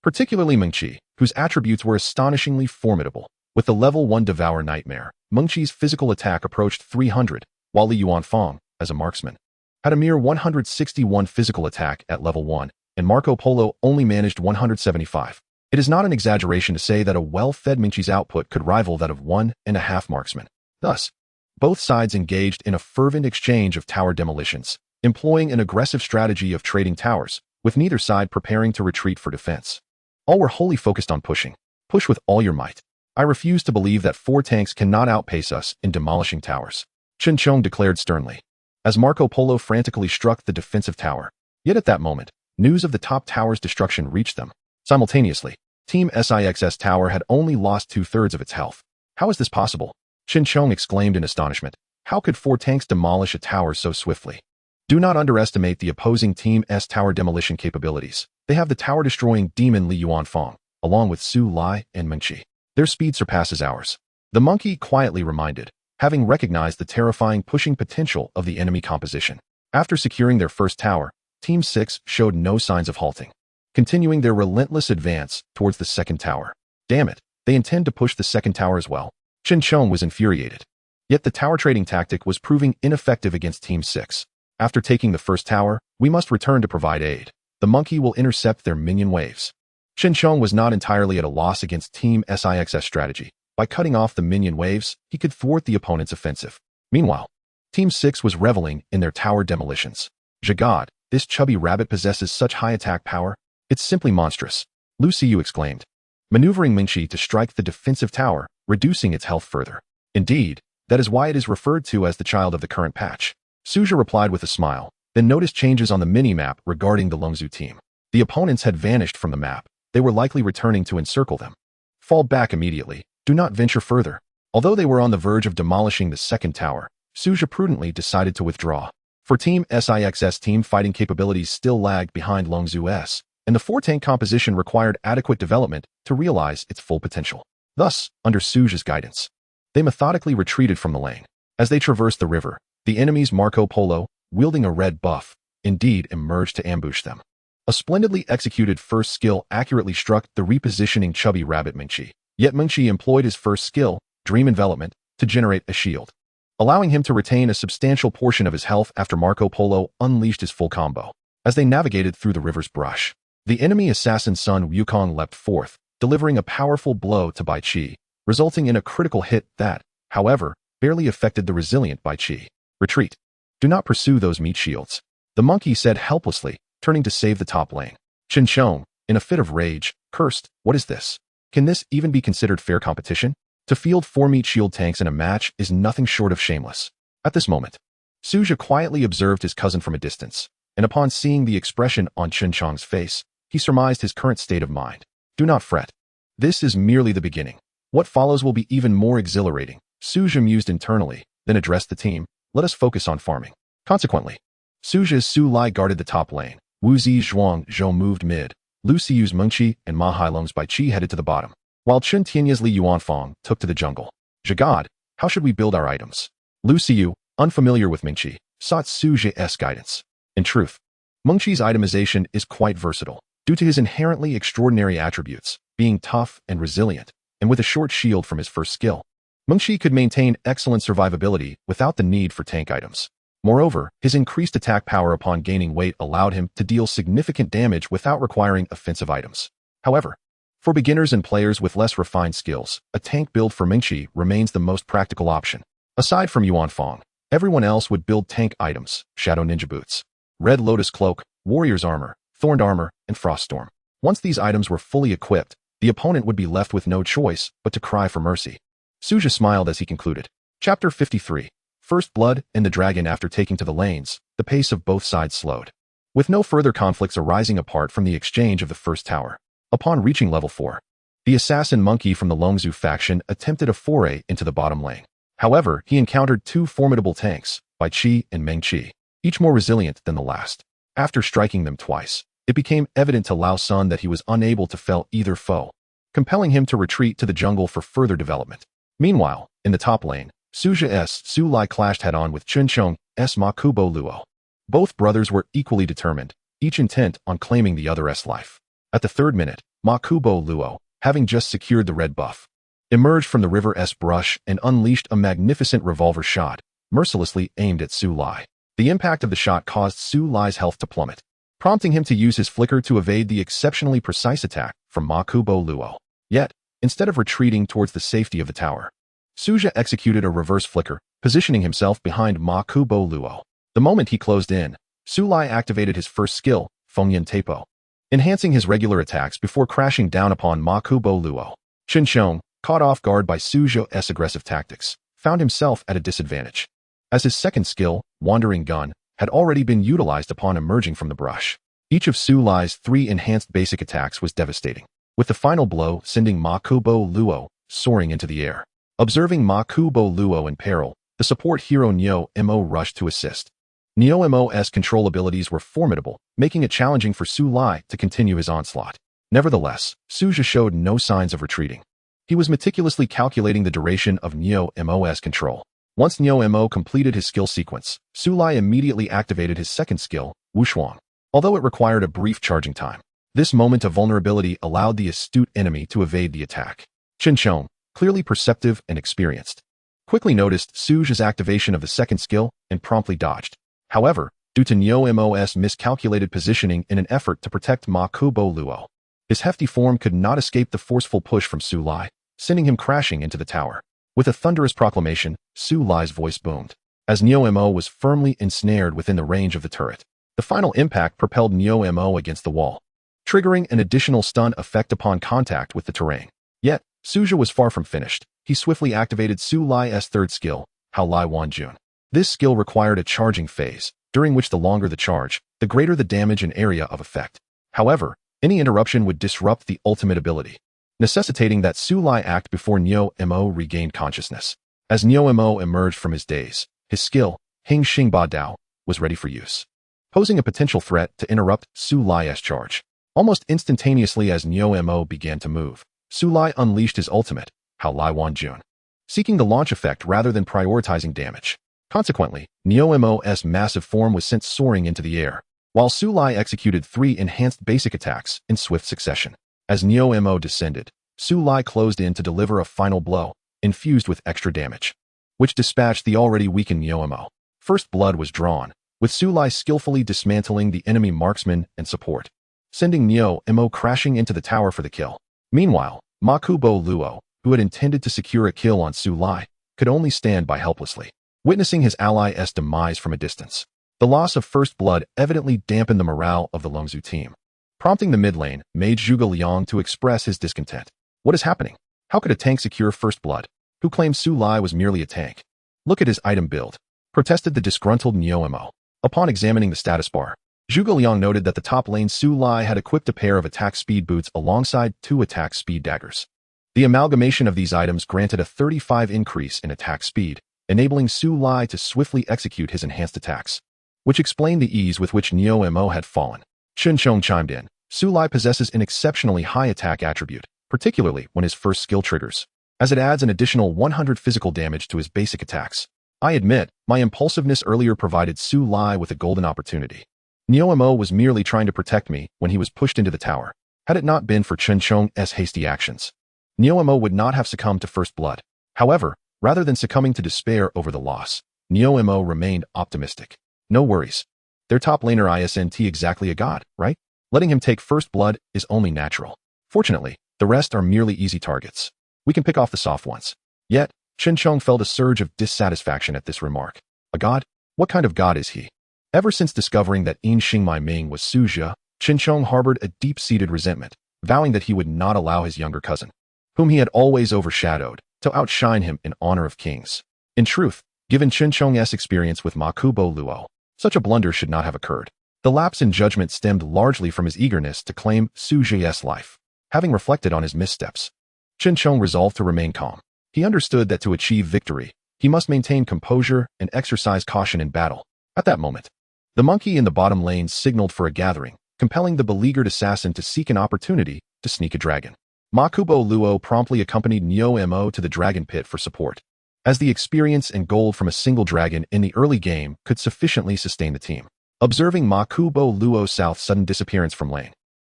Particularly Meng Qi, whose attributes were astonishingly formidable. With the level 1 Devour Nightmare, Meng Qi's physical attack approached 300, while Li Yuanfang, as a marksman, had a mere 161 physical attack at level 1, and Marco Polo only managed 175. It is not an exaggeration to say that a well-fed Meng Qi's output could rival that of 1.5 marksmen. Thus, both sides engaged in a fervent exchange of tower demolitions, employing an aggressive strategy of trading towers, with neither side preparing to retreat for defense. All were wholly focused on pushing. Push with all your might. I refuse to believe that 4 tanks cannot outpace us in demolishing towers, Chen Chong declared sternly, as Marco Polo frantically struck the defensive tower. Yet at that moment, news of the top tower's destruction reached them. Simultaneously, Team Six's tower had only lost 2/3 of its health. How is this possible? Chen Chong exclaimed in astonishment. How could 4 tanks demolish a tower so swiftly? Do not underestimate the opposing Team's tower demolition capabilities. They have the tower-destroying demon Li Yuanfang, along with Su Lai and Meng Qi. Their speed surpasses ours. The monkey quietly reminded, having recognized the terrifying pushing potential of the enemy composition. After securing their first tower, Team 6 showed no signs of halting, continuing their relentless advance towards the second tower. Damn it, they intend to push the second tower as well. Chen Chong was infuriated. Yet the tower trading tactic was proving ineffective against Team 6. After taking the first tower, we must return to provide aid. The monkey will intercept their minion waves. Chen Chong was not entirely at a loss against Team Six's strategy. By cutting off the minion waves, he could thwart the opponent's offensive. Meanwhile, Team 6 was reveling in their tower demolitions. Jagad, this chubby rabbit possesses such high attack power. It's simply monstrous, Lu Xiyu exclaimed, maneuvering Meng Qi to strike the defensive tower, reducing its health further. Indeed, that is why it is referred to as the child of the current patch. Suja replied with a smile, then noticed changes on the mini-map regarding the Longzhou team. The opponents had vanished from the map. They were likely returning to encircle them. Fall back immediately. Do not venture further. Although they were on the verge of demolishing the second tower, Suja prudently decided to withdraw. For Team Six's team fighting capabilities still lagged behind Longzhou's, and the 4-tank composition required adequate development to realize its full potential. Thus, under Suja's guidance, they methodically retreated from the lane. As they traversed the river, the enemy's Marco Polo, wielding a red buff, indeed emerged to ambush them. A splendidly executed first skill accurately struck the repositioning chubby rabbit Meng Qi. Yet Meng Qi employed his first skill, Dream Envelopment, to generate a shield, allowing him to retain a substantial portion of his health after Marco Polo unleashed his full combo. As they navigated through the river's brush, the enemy assassin Sun Wukong leapt forth, delivering a powerful blow to Bai Qi, resulting in a critical hit that, however, barely affected the resilient Bai Qi. Retreat. Do not pursue those meat shields, the monkey said helplessly, turning to save the top lane. Chen Chong, in a fit of rage, cursed, what is this? Can this even be considered fair competition? To field 4 meat shield tanks in a match is nothing short of shameless. At this moment, Suja quietly observed his cousin from a distance, and upon seeing the expression on Chen Chong's face, he surmised his current state of mind. Do not fret. This is merely the beginning. What follows will be even more exhilarating. Suja mused internally, then addressed the team. Let us focus on farming. Consequently, Suja's Su Lai guarded the top lane. Wu Zi Zhuang Zhou moved mid. Lu Xiyu's Meng Qi and Ma Hailong's Bai Qi headed to the bottom, while Chen Tianya's Li Yuanfang took to the jungle. Jagad, how should we build our items? Lu Xiyu, unfamiliar with Meng Qi, sought Suja's guidance. In truth, Meng Qi's itemization is quite versatile, due to his inherently extraordinary attributes, being tough and resilient, and with a short shield from his first skill. Meng Qi could maintain excellent survivability without the need for tank items. Moreover, his increased attack power upon gaining weight allowed him to deal significant damage without requiring offensive items. However, for beginners and players with less refined skills, a tank build for Meng Qi remains the most practical option. Aside from Yuanfang, everyone else would build tank items, Shadow Ninja Boots, Red Lotus Cloak, Warrior's Armor, Thorned Armor, and Frost Storm. Once these items were fully equipped, the opponent would be left with no choice but to cry for mercy. Suja smiled as he concluded. Chapter 53. First Blood and the Dragon. After taking to the lanes, the pace of both sides slowed, with no further conflicts arising apart from the exchange of the first tower. Upon reaching level 4, the assassin monkey from the Longzhou faction attempted a foray into the bottom lane. However, he encountered 2 formidable tanks, Bai Qi and Meng Qi, each more resilient than the last. After striking them twice, it became evident to Lao Sun that he was unable to fell either foe, compelling him to retreat to the jungle for further development. Meanwhile, in the top lane, Suja's Su Lai clashed head-on with Chen Chong's Ma Kubo Luo. Both brothers were equally determined, each intent on claiming the other's life. At the 3rd minute, Ma Kubo Luo, having just secured the red buff, emerged from the river's brush and unleashed a magnificent revolver shot, mercilessly aimed at Su Lai. The impact of the shot caused Su Lai's health to plummet, prompting him to use his flicker to evade the exceptionally precise attack from Ma Kubo Luo. Yet, instead of retreating towards the safety of the tower, Suja executed a reverse flicker, positioning himself behind Ma Kubo Luo. The moment he closed in, Su Lai activated his first skill, Fengyan Teipo, enhancing his regular attacks before crashing down upon Ma Kubo Luo. Chen Xiong, caught off guard by Suja's aggressive tactics, found himself at a disadvantage, as his second skill, Wandering Gun, had already been utilized upon emerging from the brush. Each of Su Lai's 3 enhanced basic attacks was devastating, with the final blow sending Ma Kubo Luo soaring into the air. Observing Ma Kubo Luo in peril, the support hero Neo Mo rushed to assist. Neo Mo's control abilities were formidable, making it challenging for Su Lai to continue his onslaught. Nevertheless, Suja showed no signs of retreating. He was meticulously calculating the duration of Neo Mo's control. Once Neo Mo completed his skill sequence, Su Lai immediately activated his second skill, Wushuang. Although it required a brief charging time, this moment of vulnerability allowed the astute enemy to evade the attack. Chen Xiong, clearly perceptive and experienced, quickly noticed Suja's activation of the second skill and promptly dodged. However, due to Neo Mo's miscalculated positioning in an effort to protect Ma Kubo Luo, his hefty form could not escape the forceful push from Su Lai, sending him crashing into the tower. With a thunderous proclamation, Su Lai's voice boomed, as Neo Mo was firmly ensnared within the range of the turret. The final impact propelled Neo Mo against the wall, triggering an additional stun effect upon contact with the terrain. Yet, Suja was far from finished. He swiftly activated Su Lai's third skill, Hao Lai Wan Jun. This skill required a charging phase, during which the longer the charge, the greater the damage and area of effect. However, any interruption would disrupt the ultimate ability, necessitating that Su Lai act before Neo Mo regained consciousness. As Neo Mo emerged from his daze, his skill, Hing Xing Ba Dao, was ready for use, posing a potential threat to interrupt Su Lai's charge. Almost instantaneously as Neo Mo began to move, Su Lai unleashed his ultimate, Hao Lai Wan Jun, seeking the launch effect rather than prioritizing damage. Consequently, Neo Mo's massive form was sent soaring into the air, while Su Lai executed 3 enhanced basic attacks in swift succession. As Neo Mo descended, Su Lai closed in to deliver a final blow, infused with extra damage, which dispatched the already weakened Neo Mo. First blood was drawn, with Su Lai skillfully dismantling the enemy marksman and support, sending Neo Mo crashing into the tower for the kill. Meanwhile, Ma Kubo Luo, who had intended to secure a kill on Su Lai, could only stand by helplessly, witnessing his ally's demise from a distance. The loss of first blood evidently dampened the morale of the Longzhu team, prompting the mid lane, Mage Zhuge Liang, to express his discontent. What is happening? How could a tank secure first blood? Who claimed Su Lai was merely a tank? Look at his item build, protested the disgruntled Neo Mo. Upon examining the status bar, Zhuge Liang noted that the top lane Su Lai had equipped a pair of attack speed boots alongside 2 attack speed daggers. The amalgamation of these items granted a 35 increase in attack speed, enabling Su Lai to swiftly execute his enhanced attacks, which explained the ease with which Neo Mo had fallen. Chen Xiong chimed in. Su Lai possesses an exceptionally high attack attribute, particularly when his first skill triggers, as it adds an additional 100 physical damage to his basic attacks. I admit, my impulsiveness earlier provided Su Lai with a golden opportunity. Neo Mo was merely trying to protect me when he was pushed into the tower. Had it not been for Chen Xiong's hasty actions, Neo Mo would not have succumbed to first blood. However, rather than succumbing to despair over the loss, Neo Mo remained optimistic. No worries. Their top laner isn't exactly a god, right? Letting him take first blood is only natural. Fortunately, the rest are merely easy targets. We can pick off the soft ones. Yet, Chen Xiong felt a surge of dissatisfaction at this remark. A god? What kind of god is he? Ever since discovering that Yin Xingmai Ming was Suja, Chen Xiong harbored a deep-seated resentment, vowing that he would not allow his younger cousin, whom he had always overshadowed, to outshine him in honor of kings. In truth, given Chen Xiong's experience with Ma Kubo Luo, such a blunder should not have occurred. The lapse in judgment stemmed largely from his eagerness to claim Suja's life. Having reflected on his missteps, Chen Xiong resolved to remain calm. He understood that to achieve victory, he must maintain composure and exercise caution in battle. At that moment, the monkey in the bottom lane signaled for a gathering, compelling the beleaguered assassin to seek an opportunity to sneak a dragon. Ma Kubo Luo promptly accompanied Neo Mo to the dragon pit for support, as the experience and gold from a single dragon in the early game could sufficiently sustain the team. Observing Ma Kubo Luo's sudden disappearance from lane,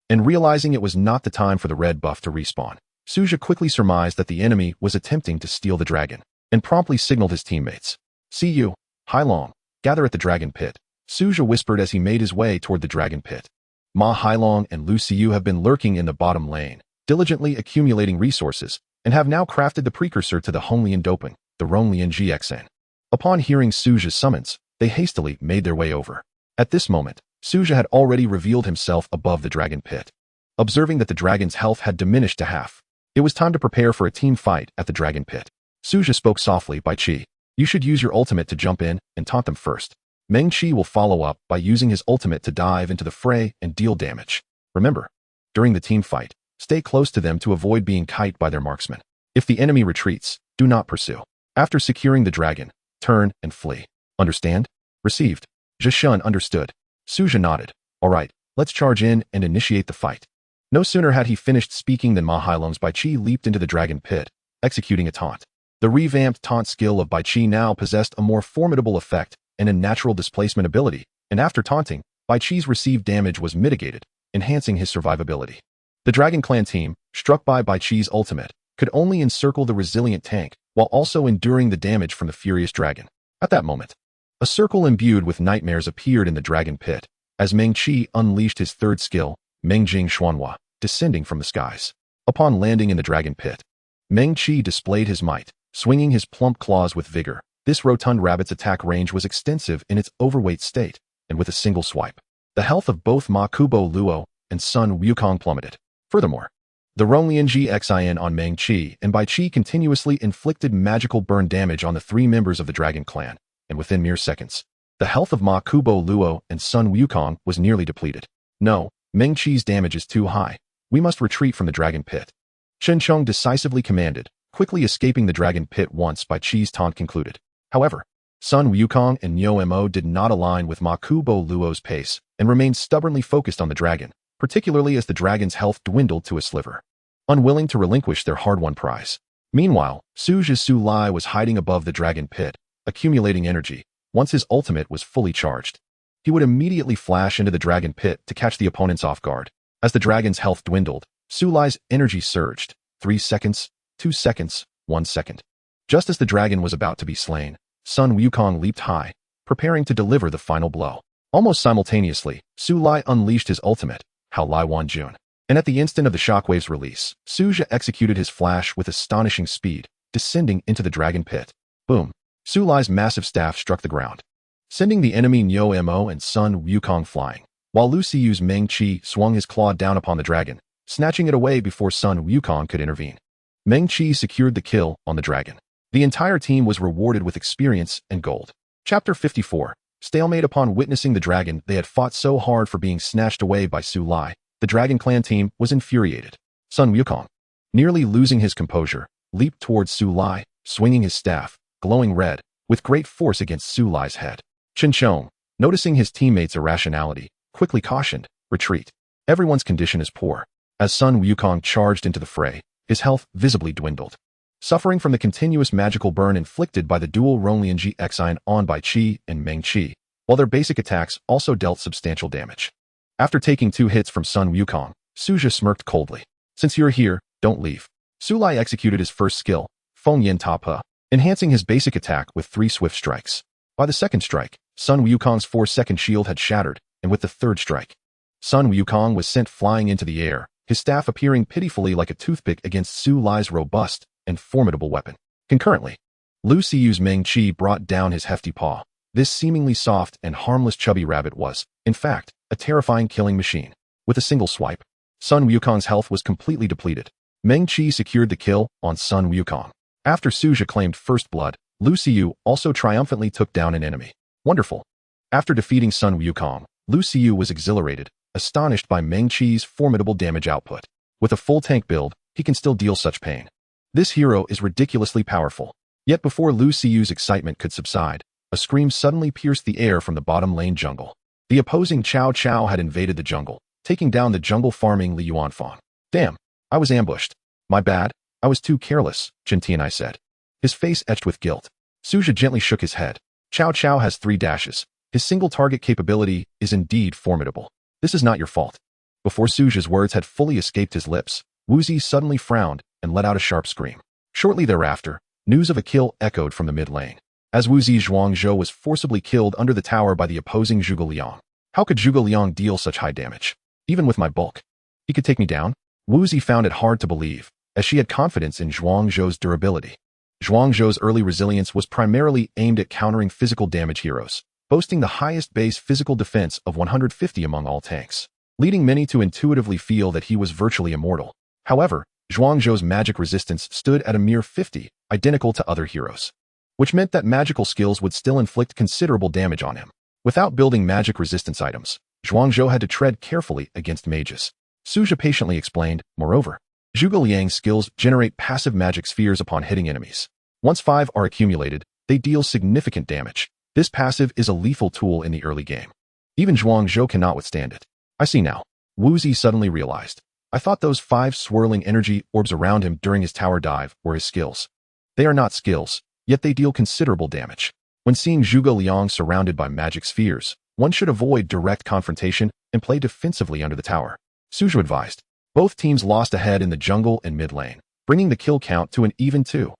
and realizing it was not the time for the red buff to respawn, Suja quickly surmised that the enemy was attempting to steal the dragon, and promptly signaled his teammates. "See you, Hailong, gather at the dragon pit," Suja whispered as he made his way toward the dragon pit. Ma Hailong and Lu Xiu have been lurking in the bottom lane, diligently accumulating resources, and have now crafted the precursor to the Honglian doping, the Ronglian GXN. Upon hearing Suja's summons, they hastily made their way over. At this moment, Suja had already revealed himself above the dragon pit. Observing that the dragon's health had diminished to half, it was time to prepare for a team fight at the dragon pit. Suja spoke softly. "Bai Qi, you should use your ultimate to jump in and taunt them first. Meng Qi will follow up by using his ultimate to dive into the fray and deal damage. Remember, during the team fight, stay close to them to avoid being kited by their marksmen. If the enemy retreats, do not pursue. After securing the dragon, turn and flee. Understand?" "Received." Zhishun understood. Suja nodded. "All right, let's charge in and initiate the fight." No sooner had he finished speaking than Ma Hailong's Bai Qi leaped into the dragon pit, executing a taunt. The revamped taunt skill of Bai Qi now possessed a more formidable effect and a natural displacement ability, and after taunting, Bai Qi's received damage was mitigated, enhancing his survivability. The Dragon Clan team, struck by Bai Qi's ultimate, could only encircle the resilient tank while also enduring the damage from the furious dragon. At that moment, a circle imbued with nightmares appeared in the dragon pit, as Meng Qi unleashed his third skill, Mengjing Xuanhua, descending from the skies. Upon landing in the dragon pit, Meng Qi displayed his might, swinging his plump claws with vigor. This rotund rabbit's attack range was extensive in its overweight state, and with a single swipe, the health of both Ma Kubo Luo and Sun Wukong plummeted. Furthermore, the Ronglian GXIN on Meng Qi and Bai Qi continuously inflicted magical burn damage on the three members of the Dragon Clan, and within mere seconds, the health of Ma Kubo Luo and Sun Wukong was nearly depleted. "No, Meng Qi's damage is too high. We must retreat from the dragon pit," Chen Chong decisively commanded, quickly escaping the dragon pit once Bai Qi's taunt concluded. However, Sun Wukong and Nyo Mo did not align with Ma Kubo Luo's pace and remained stubbornly focused on the dragon, particularly as the dragon's health dwindled to a sliver, unwilling to relinquish their hard-won prize. Meanwhile, Suja Su Lai was hiding above the dragon pit, accumulating energy. Once his ultimate was fully charged, he would immediately flash into the dragon pit to catch the opponents off guard. As the dragon's health dwindled, Su Lai's energy surged. 3 seconds, 2 seconds, 1 second. Just as the dragon was about to be slain, Sun Wukong leaped high, preparing to deliver the final blow. Almost simultaneously, Su Lai unleashed his ultimate, Hao Lai Wan Jun, and at the instant of the shockwave's release, Suja executed his flash with astonishing speed, descending into the dragon pit. Boom! Su Lai's massive staff struck the ground, sending the enemy Nyo Mo and Sun Wukong flying, while Lu Xiu's Meng Qi swung his claw down upon the dragon, snatching it away before Sun Wukong could intervene. Meng Qi secured the kill on the dragon. The entire team was rewarded with experience and gold. Chapter 54. Stalemate. Upon witnessing the dragon they had fought so hard for being snatched away by Su Lai, the Dragon Clan team was infuriated. Sun Wukong, nearly losing his composure, leaped towards Su Lai, swinging his staff, glowing red, with great force against Su Lai's head. Chen Chong, noticing his teammates' irrationality, quickly cautioned, "Retreat. Everyone's condition is poor." As Sun Wukong charged into the fray, his health visibly dwindled. Suffering from the continuous magical burn inflicted by the dual Ronglian GXIN on Bai Qi and Meng Qi, while their basic attacks also dealt substantial damage. After taking 2 hits from Sun Wukong, Suja smirked coldly. "Since you're here, don't leave." Su Lai executed his first skill, Feng Yen Ta Pe, enhancing his basic attack with 3 swift strikes. By the second strike, Sun Wukong's 4-second shield had shattered, and with the third strike, Sun Wukong was sent flying into the air, his staff appearing pitifully like a toothpick against Su Lai's robust and formidable weapon. Concurrently, Lu Xiu's Meng Qi brought down his hefty paw. This seemingly soft and harmless chubby rabbit was, in fact, a terrifying killing machine. With a single swipe, Sun Wukong's health was completely depleted. Meng Qi secured the kill on Sun Wukong. After Suja claimed first blood, Lu Xiu also triumphantly took down an enemy. Wonderful. After defeating Sun Wukong, Lu Xiu was exhilarated, astonished by Meng Qi's formidable damage output. With a full tank build, he can still deal such pain. This hero is ridiculously powerful. Yet before Lu Xiu's excitement could subside, a scream suddenly pierced the air from the bottom lane jungle. The opposing Cao Cao had invaded the jungle, taking down the jungle farming Li Yuanfang. "Damn, I was ambushed. My bad, I was too careless," Chen Tianai said, his face etched with guilt. Suja gently shook his head. "Cao Cao has 3 dashes. His single target capability is indeed formidable. This is not your fault." Before Suja's words had fully escaped his lips, Wu Zi suddenly frowned, and let out a sharp scream. Shortly thereafter, news of a kill echoed from the mid-lane, as Wuzi Zhuangzhou was forcibly killed under the tower by the opposing Zhuge Liang. How could Zhuge Liang deal such high damage? Even with my bulk, he could take me down? Wuzi found it hard to believe, as she had confidence in Zhuangzhou's durability. Zhuangzhou's early resilience was primarily aimed at countering physical damage heroes, boasting the highest base physical defense of 150 among all tanks, leading many to intuitively feel that he was virtually immortal. However, Zhuangzhou's magic resistance stood at a mere 50, identical to other heroes, which meant that magical skills would still inflict considerable damage on him. Without building magic resistance items, Zhuangzhou had to tread carefully against mages. Suja patiently explained, moreover, Zhuge Liang's skills generate passive magic spheres upon hitting enemies. Once 5 are accumulated, they deal significant damage. This passive is a lethal tool in the early game. Even Zhuangzhou cannot withstand it. I see now. Wuzi suddenly realized. I thought those 5 swirling energy orbs around him during his tower dive were his skills. They are not skills, yet they deal considerable damage. When seeing Zhuge Liang surrounded by magic spheres, one should avoid direct confrontation and play defensively under the tower. Suja advised. Both teams lost ahead in the jungle and mid lane, bringing the kill count to an even 2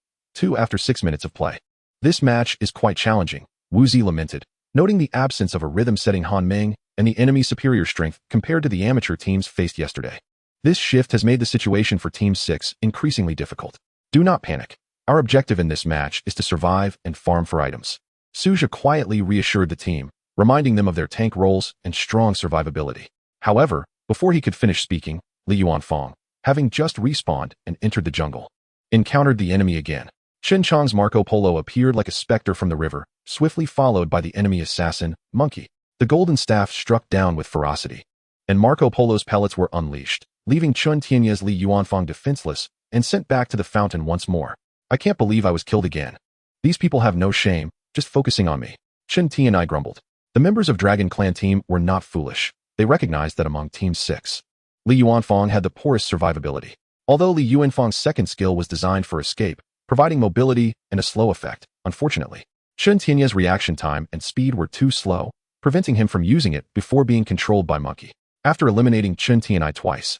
after 6 minutes of play. This match is quite challenging, Wuzi lamented, noting the absence of a rhythm-setting Han Meng and the enemy's superior strength compared to the amateur teams faced yesterday. This shift has made the situation for Team 6 increasingly difficult. Do not panic. Our objective in this match is to survive and farm for items. Suja quietly reassured the team, reminding them of their tank roles and strong survivability. However, before he could finish speaking, Li Yuanfang, having just respawned and entered the jungle, encountered the enemy again. Chen Chang's Marco Polo appeared like a specter from the river, swiftly followed by the enemy assassin, Monkey. The golden staff struck down with ferocity, and Marco Polo's pellets were unleashed, leaving Chun Tianya's Li Yuanfang defenseless and sent back to the fountain once more. I can't believe I was killed again. These people have no shame, just focusing on me. Chen Tianyi grumbled. The members of Dragon Clan team were not foolish. They recognized that among Team 6, Li Yuanfang had the poorest survivability. Although Li Yuanfang's second skill was designed for escape, providing mobility and a slow effect, unfortunately, Chen Tianya's reaction time and speed were too slow, preventing him from using it before being controlled by Monkey. After eliminating Chen Tianyi twice,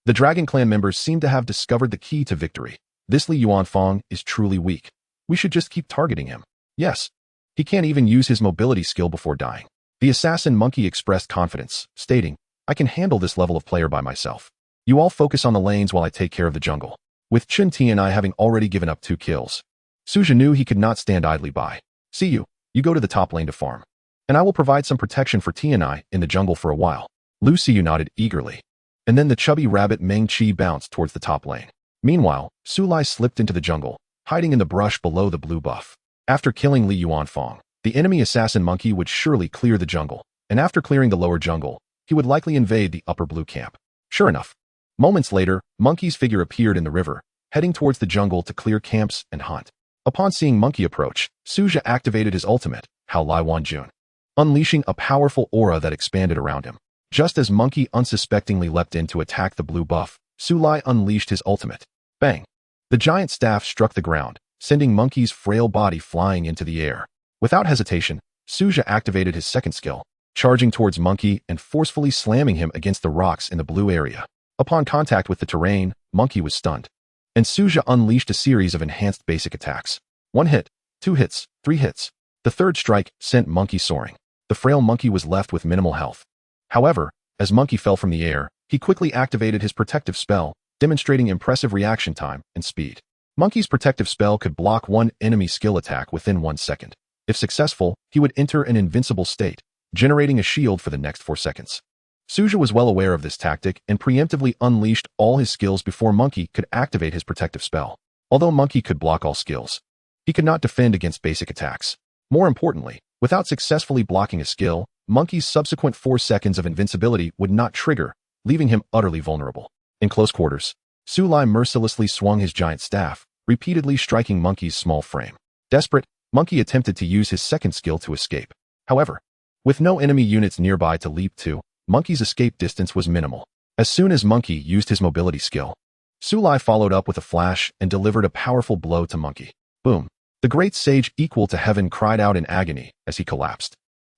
the Dragon Clan members seemed to have discovered the key to victory. This Li Yuanfang is truly weak. We should just keep targeting him. Yes. He can't even use his mobility skill before dying. The assassin Monkey expressed confidence, stating, I can handle this level of player by myself. You all focus on the lanes while I take care of the jungle. With Chen Tianyi having already given up 2 kills, Suja knew he could not stand idly by. See you. You go to the top lane to farm, and I will provide some protection for Tianyi in the jungle for a while. Lu Xiyu nodded eagerly, and then the chubby rabbit Meng Qi bounced towards the top lane. Meanwhile, Su Lai slipped into the jungle, hiding in the brush below the blue buff. After killing Li Yuanfang, the enemy assassin Monkey would surely clear the jungle, and after clearing the lower jungle, he would likely invade the upper blue camp. Sure enough, moments later, Monkey's figure appeared in the river, heading towards the jungle to clear camps and hunt. Upon seeing Monkey approach, Suja activated his ultimate, Hao Lai Wanjun, unleashing a powerful aura that expanded around him. Just as Monkey unsuspectingly leapt in to attack the blue buff, Su Lai unleashed his ultimate. Bang! The giant staff struck the ground, sending Monkey's frail body flying into the air. Without hesitation, Suja activated his second skill, charging towards Monkey and forcefully slamming him against the rocks in the blue area. Upon contact with the terrain, Monkey was stunned, and Suja unleashed a series of enhanced basic attacks. 1 hit, 2 hits, 3 hits. The third strike sent Monkey soaring. The frail Monkey was left with minimal health. However, as Monkey fell from the air, he quickly activated his protective spell, demonstrating impressive reaction time and speed. Monkey's protective spell could block one enemy skill attack within 1 second. If successful, he would enter an invincible state, generating a shield for the next 4 seconds. Suja was well aware of this tactic and preemptively unleashed all his skills before Monkey could activate his protective spell. Although Monkey could block all skills, he could not defend against basic attacks. More importantly, without successfully blocking a skill, Monkey's subsequent 4 seconds of invincibility would not trigger, leaving him utterly vulnerable. In close quarters, Su Lai mercilessly swung his giant staff, repeatedly striking Monkey's small frame. Desperate, Monkey attempted to use his second skill to escape. However, with no enemy units nearby to leap to, Monkey's escape distance was minimal. As soon as Monkey used his mobility skill, Su Lai followed up with a flash and delivered a powerful blow to Monkey. Boom! The great sage equal to heaven cried out in agony as he collapsed,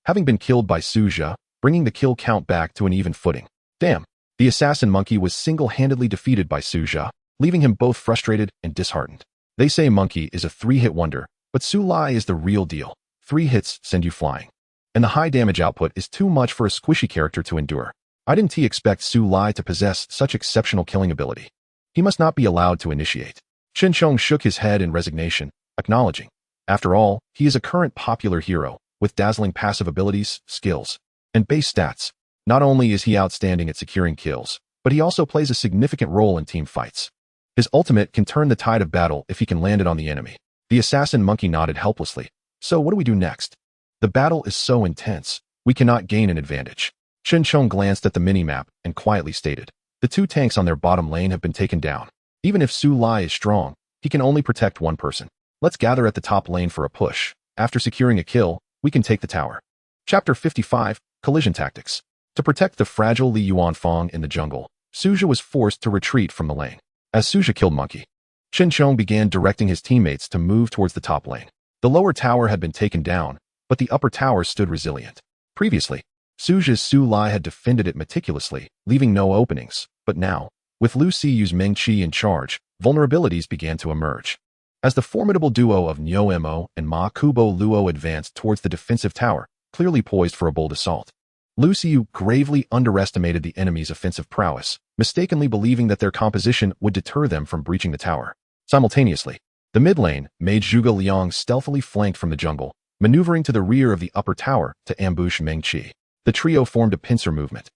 having been killed by Suja, bringing the kill count back to an even footing. Damn! The assassin Monkey was single-handedly defeated by Suja, leaving him both frustrated and disheartened. They say Monkey is a 3-hit wonder, but Su Lai is the real deal. 3 hits send you flying. And the high damage output is too much for a squishy character to endure. I didn't expect Su Lai to possess such exceptional killing ability. He must not be allowed to initiate. Chen Chong shook his head in resignation, acknowledging. After all, he is a current popular hero, with dazzling passive abilities, skills, and base stats. Not only is he outstanding at securing kills, but he also plays a significant role in team fights. His ultimate can turn the tide of battle if he can land it on the enemy. The assassin monkey nodded helplessly. So what do we do next? The battle is so intense, we cannot gain an advantage. Chen Chong glanced at the mini-map and quietly stated, the 2 tanks on their bottom lane have been taken down. Even if Su Lai is strong, he can only protect one person. Let's gather at the top lane for a push. After securing a kill, we can take the tower. Chapter 55, Collision Tactics. To protect the fragile Li Yuanfang in the jungle, Suja was forced to retreat from the lane. As Suja killed Monkey, Chen Chong began directing his teammates to move towards the top lane. The lower tower had been taken down, but the upper tower stood resilient. Previously, Suja's Su Lai had defended it meticulously, leaving no openings, but now, with Lu Siyu's Meng Qi in charge, vulnerabilities began to emerge. As the formidable duo of Nyo Mo and Ma Kubo Luo advanced towards the defensive tower, clearly poised for a bold assault, Lu Siyu gravely underestimated the enemy's offensive prowess, mistakenly believing that their composition would deter them from breaching the tower. Simultaneously, the mid lane, Mage Zhuge Liang stealthily flanked from the jungle, maneuvering to the rear of the upper tower to ambush Meng Qi. The trio formed a pincer movement,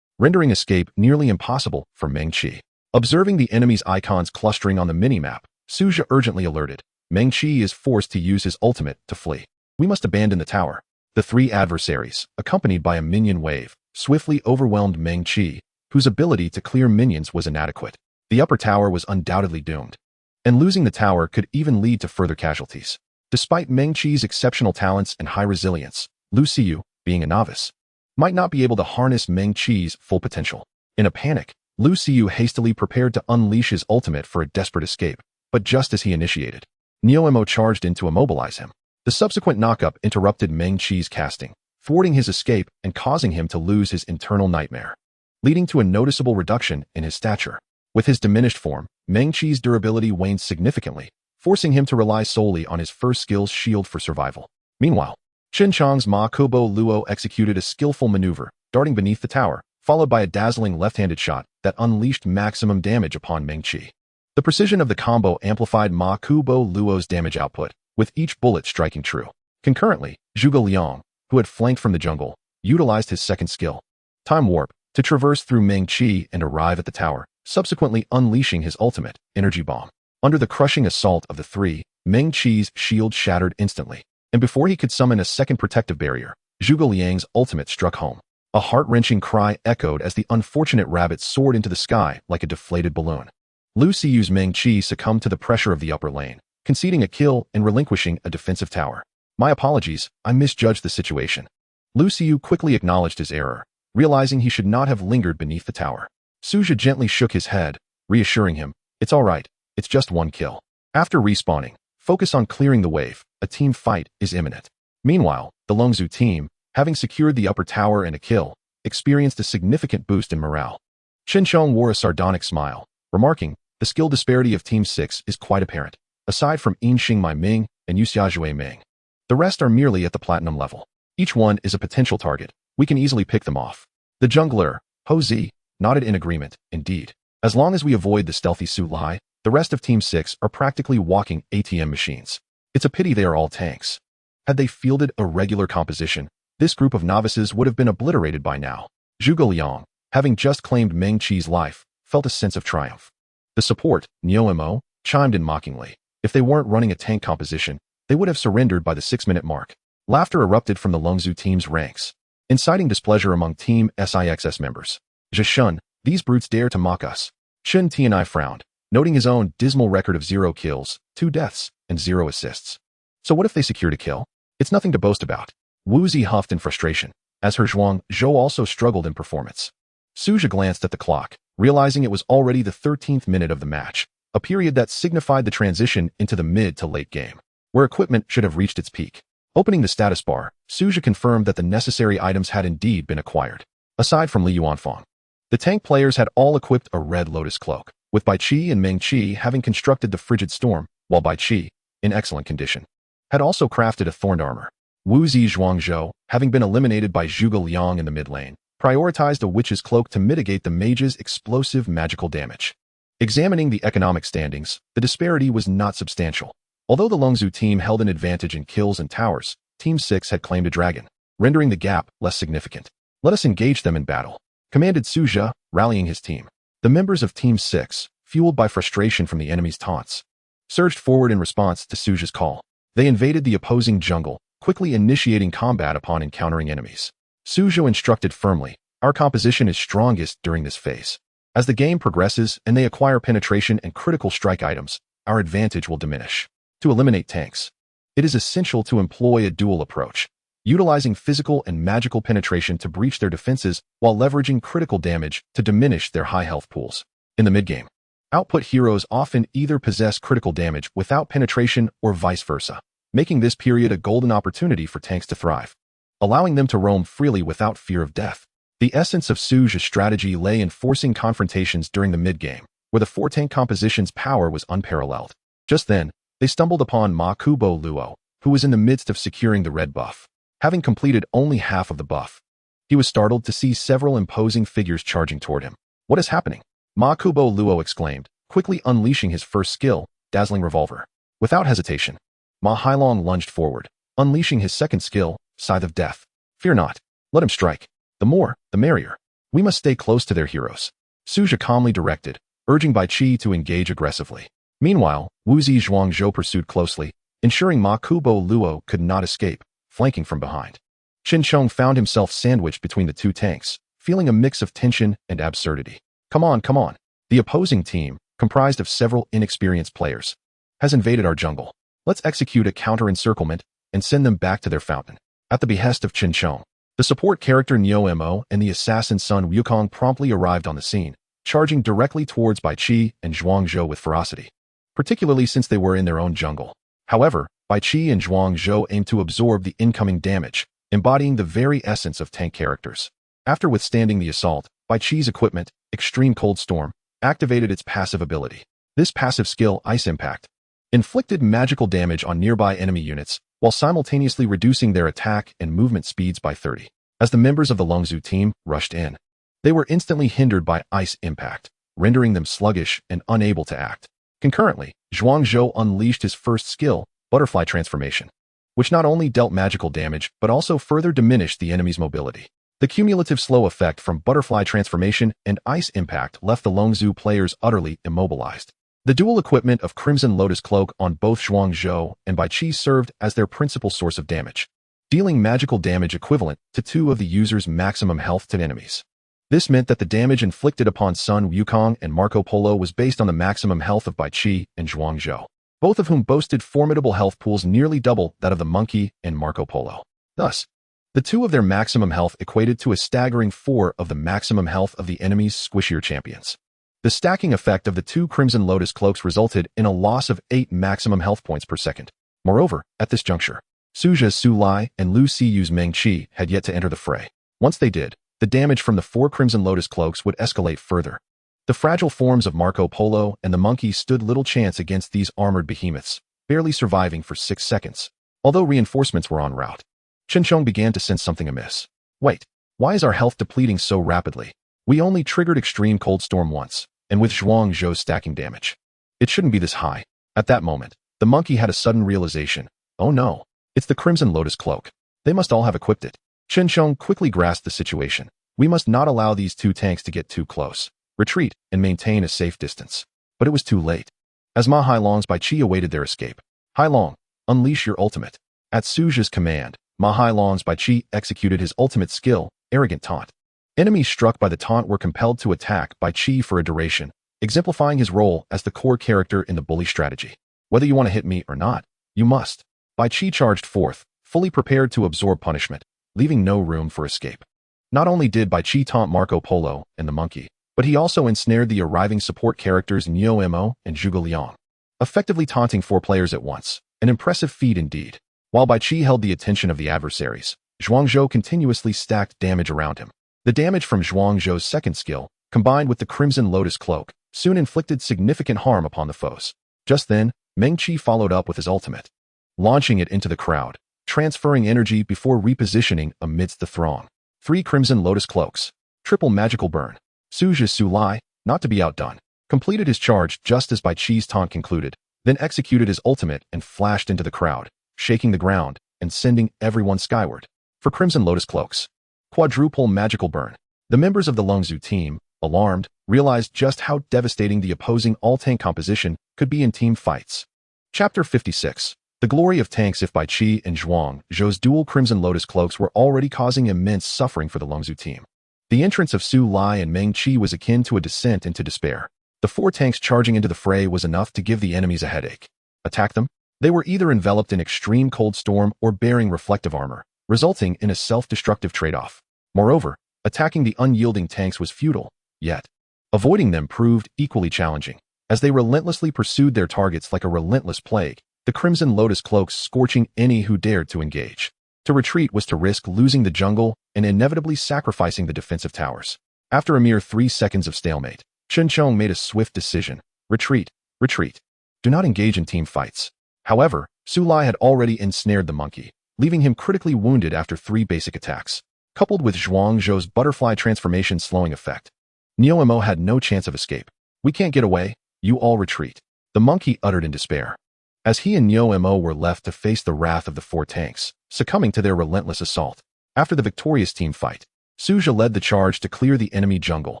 rendering escape nearly impossible for Meng Qi. Observing the enemy's icons clustering on the minimap, Suja urgently alerted. Meng Qi is forced to use his ultimate to flee. We must abandon the tower. The 3 adversaries, accompanied by a minion wave, swiftly overwhelmed Meng Qi, whose ability to clear minions was inadequate. The upper tower was undoubtedly doomed, and losing the tower could even lead to further casualties. Despite Meng Qi's exceptional talents and high resilience, Lu Siyu, being a novice, might not be able to harness Meng Qi's full potential. In a panic, Lu Siyu hastily prepared to unleash his ultimate for a desperate escape, but just as he initiated, Neo Mo charged in to immobilize him. The subsequent knockup interrupted Meng Qi's casting, thwarting his escape and causing him to lose his internal nightmare, leading to a noticeable reduction in his stature. With his diminished form, Meng Qi's durability waned significantly, forcing him to rely solely on his first skill's shield for survival. Meanwhile, Chen Chong's Ma Kubo Luo executed a skillful maneuver, darting beneath the tower, followed by a dazzling left-handed shot that unleashed maximum damage upon Meng Qi. The precision of the combo amplified Ma Kubo Luo's damage output, with each bullet striking true. Concurrently, Zhuge Liang, who had flanked from the jungle, utilized his second skill, Time Warp, to traverse through Meng Qi and arrive at the tower, subsequently unleashing his ultimate, Energy Bomb. Under the crushing assault of the 3, Meng Qi's shield shattered instantly, and before he could summon a second protective barrier, Zhuge Liang's ultimate struck home. A heart-wrenching cry echoed as the unfortunate rabbit soared into the sky like a deflated balloon. Lu Siyu's Meng Qi succumbed to the pressure of the upper lane, conceding a kill and relinquishing a defensive tower. My apologies, I misjudged the situation. Lu Siyu quickly acknowledged his error, realizing he should not have lingered beneath the tower. Suja gently shook his head, reassuring him, it's all right, it's just one kill. After respawning, focus on clearing the wave, a team fight is imminent. Meanwhile, the Longzhu team, having secured the upper tower and a kill, experienced a significant boost in morale. Chen Chong wore a sardonic smile, remarking, the skill disparity of Team 6 is quite apparent, aside from Yin Xing Mai Ming and Yu Xiaojue Ming. The rest are merely at the platinum level. Each one is a potential target. We can easily pick them off. The jungler, Ho Zi, nodded in agreement, indeed. As long as we avoid the stealthy Su Lai, the rest of Team 6 are practically walking ATM machines. It's a pity they are all tanks. Had they fielded a regular composition, this group of novices would have been obliterated by now. Zhuge Liang, having just claimed Meng Qi's life, felt a sense of triumph. The support, Nyo Mo, chimed in mockingly. If they weren't running a tank composition, they would have surrendered by the 6-minute mark. Laughter erupted from the Longzhu team's ranks, inciting displeasure among Team SIXS members. Zheshun, these brutes dare to mock us. Chen Tianai frowned, noting his own dismal record of 0 kills, 2 deaths, and 0 assists. So what if they secured a kill? It's nothing to boast about. Wu Zi huffed in frustration, as her Zhuang Zhou also struggled in performance. Suja glanced at the clock, realizing it was already the 13th minute of the match, a period that signified the transition into the mid to late game, where equipment should have reached its peak. Opening the status bar, Suja confirmed that the necessary items had indeed been acquired. Aside from Li Yuanfang, the tank players had all equipped a red lotus cloak. with Bai Qi and Meng Qi having constructed the frigid storm, while Bai Qi, in excellent condition, had also crafted a thorned armor. Wu Zi Zhuangzhou, having been eliminated by Zhuge Liang in the mid lane, prioritized a witch's cloak to mitigate the mage's explosive magical damage. Examining the economic standings, the disparity was not substantial. Although the Longzhou team held an advantage in kills and towers, Team 6 had claimed a dragon, rendering the gap less significant. "Let us engage them in battle," commanded Su Zhe, rallying his team. The members of Team 6, fueled by frustration from the enemy's taunts, surged forward in response to Su Zhe's call. They invaded the opposing jungle, quickly initiating combat upon encountering enemies. Su Zhe instructed firmly, "Our composition is strongest during this phase. As the game progresses and they acquire penetration and critical strike items, our advantage will diminish. To eliminate tanks, it is essential to employ a dual approach, utilizing physical and magical penetration to breach their defenses while leveraging critical damage to diminish their high health pools. In the mid-game, output heroes often either possess critical damage without penetration or vice versa, making this period a golden opportunity for tanks to thrive, allowing them to roam freely without fear of death. The essence of Su Zhe's strategy lay in forcing confrontations during the mid-game, where the 4-tank composition's power was unparalleled. Just then, they stumbled upon Ma Kubo Luo, who was in the midst of securing the red buff. Having completed only half of the buff, he was startled to see several imposing figures charging toward him. "What is happening?" Ma Kubo Luo exclaimed, quickly unleashing his first skill, Dazzling Revolver. Without hesitation, Ma Hailong lunged forward, unleashing his second skill, Scythe of Death. "Fear not. Let him strike. The more, the merrier. We must stay close to their heroes," Su Zhe calmly directed, urging Bai Qi to engage aggressively. Meanwhile, Wu Zi Zhuangzhou pursued closely, ensuring Ma Kubo Luo could not escape, flanking from behind. Qin Chong found himself sandwiched between the two tanks, feeling a mix of tension and absurdity. Come on. The opposing team, comprised of several inexperienced players, has invaded our jungle. Let's execute a counter-encirclement and send them back to their fountain." At the behest of Qin Chong, the support character Niu Mo and the assassin Sun Wukong promptly arrived on the scene, charging directly towards Bai Qi and Zhuangzhou with ferocity, particularly since they were in their own jungle. However, Bai Qi and Zhuangzhou aimed to absorb the incoming damage, embodying the very essence of tank characters. After withstanding the assault, Bai Qi's equipment, Extreme Cold Storm, activated its passive ability. This passive skill, Ice Impact, inflicted magical damage on nearby enemy units, while simultaneously reducing their attack and movement speeds by 30. As the members of the Longzhou team rushed in, they were instantly hindered by Ice Impact, rendering them sluggish and unable to act. Concurrently, Zhuangzhou unleashed his first skill, Butterfly Transformation, which not only dealt magical damage but also further diminished the enemy's mobility. The cumulative slow effect from Butterfly Transformation and Ice Impact left the Longzhou players utterly immobilized. The dual equipment of Crimson Lotus Cloak on both Zhuangzhou and Bai Qi served as their principal source of damage, dealing magical damage equivalent to 2 of the user's maximum health to enemies. This meant that the damage inflicted upon Sun Wukong and Marco Polo was based on the maximum health of Bai Qi and Zhuangzhou, both of whom boasted formidable health pools nearly double that of the Monkey and Marco Polo. Thus, the 2 of their maximum health equated to a staggering 4 of the maximum health of the enemy's squishier champions. The stacking effect of the 2 Crimson Lotus Cloaks resulted in a loss of 8 maximum health points per second. Moreover, at this juncture, Su Zhe's Su Lai and Lu Siyu's Meng Qi had yet to enter the fray. Once they did, the damage from the 4 Crimson Lotus Cloaks would escalate further. The fragile forms of Marco Polo and the Monkey stood little chance against these armored behemoths, barely surviving for 6 seconds. Although reinforcements were en route, Qin Chong began to sense something amiss. Wait, why is our health depleting so rapidly? We only triggered Extreme Cold Storm once, and with Zhuangzhou stacking damage. It shouldn't be this high. At that moment, the Monkey had a sudden realization. Oh no, it's the Crimson Lotus Cloak. They must all have equipped it. Qin Chong quickly grasped the situation. We must not allow these 2 tanks to get too close. Retreat and maintain a safe distance. But it was too late. As Ma Hailong's Bai Qi awaited their escape. Hailong, unleash your ultimate. At Su Zhe's command, Ma Hailong's Bai Qi executed his ultimate skill, Arrogant Taunt. Enemies struck by the taunt were compelled to attack Bai Qi for a duration, exemplifying his role as the core character in the bully strategy. Whether you want to hit me or not, you must. Bai Qi charged forth, fully prepared to absorb punishment, leaving no room for escape. Not only did Bai Qi taunt Marco Polo and the Monkey, but he also ensnared the arriving support characters Niu Mo and Zhuge Liang, effectively taunting 4 players at once, an impressive feat indeed. While Bai Qi held the attention of the adversaries, Zhuangzhou continuously stacked damage around him. The damage from Zhuangzhou's second skill, combined with the Crimson Lotus Cloak, soon inflicted significant harm upon the foes. Just then, Meng Qi followed up with his ultimate, launching it into the crowd, transferring energy before repositioning amidst the throng. 3 Crimson Lotus Cloaks. Triple Magical Burn. Suja Su Lai, not to be outdone, completed his charge just as Bai Qi's taunt concluded, then executed his ultimate and flashed into the crowd, shaking the ground and sending everyone skyward. For Crimson Lotus Cloaks. Quadruple Magical Burn. The members of the Longzhu team, alarmed, realized just how devastating the opposing all-tank composition could be in team fights. Chapter 56. The glory of tanks. If Bai Qi and Zhuang Zhou's dual Crimson Lotus Cloaks were already causing immense suffering for the Longzhu team, the entrance of Su Lai and Meng Qi was akin to a descent into despair. The 4 tanks charging into the fray was enough to give the enemies a headache. Attack them? They were either enveloped in extreme cold storm or bearing reflective armor, resulting in a self-destructive trade-off. Moreover, attacking the unyielding tanks was futile, yet avoiding them proved equally challenging. As they relentlessly pursued their targets like a relentless plague, the Crimson Lotus Cloaks scorching any who dared to engage. To retreat was to risk losing the jungle and inevitably sacrificing the defensive towers. After a mere 3 seconds of stalemate, Chen Chong made a swift decision. Retreat, retreat. Do not engage in team fights. However, Su Lai had already ensnared the monkey, leaving him critically wounded after 3 basic attacks, coupled with Zhuang Zhou's butterfly transformation slowing effect. Neo Mo had no chance of escape. We can't get away, you all retreat, the monkey uttered in despair. As he and Neo Mo were left to face the wrath of the 4 tanks, succumbing to their relentless assault. After the victorious team fight, Suja led the charge to clear the enemy jungle,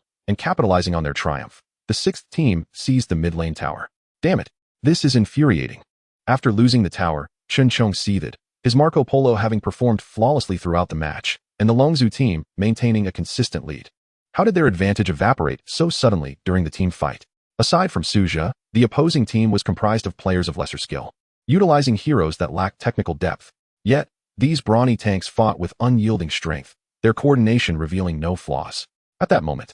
and capitalizing on their triumph, the 6th team seized the mid-lane tower. Damn it, this is infuriating. After losing the tower, Chen Chong seethed, his Marco Polo having performed flawlessly throughout the match, and the Longzhu team maintaining a consistent lead. How did their advantage evaporate so suddenly during the team fight? Aside from Suja, the opposing team was comprised of players of lesser skill, utilizing heroes that lacked technical depth. Yet, these brawny tanks fought with unyielding strength, their coordination revealing no flaws. At that moment,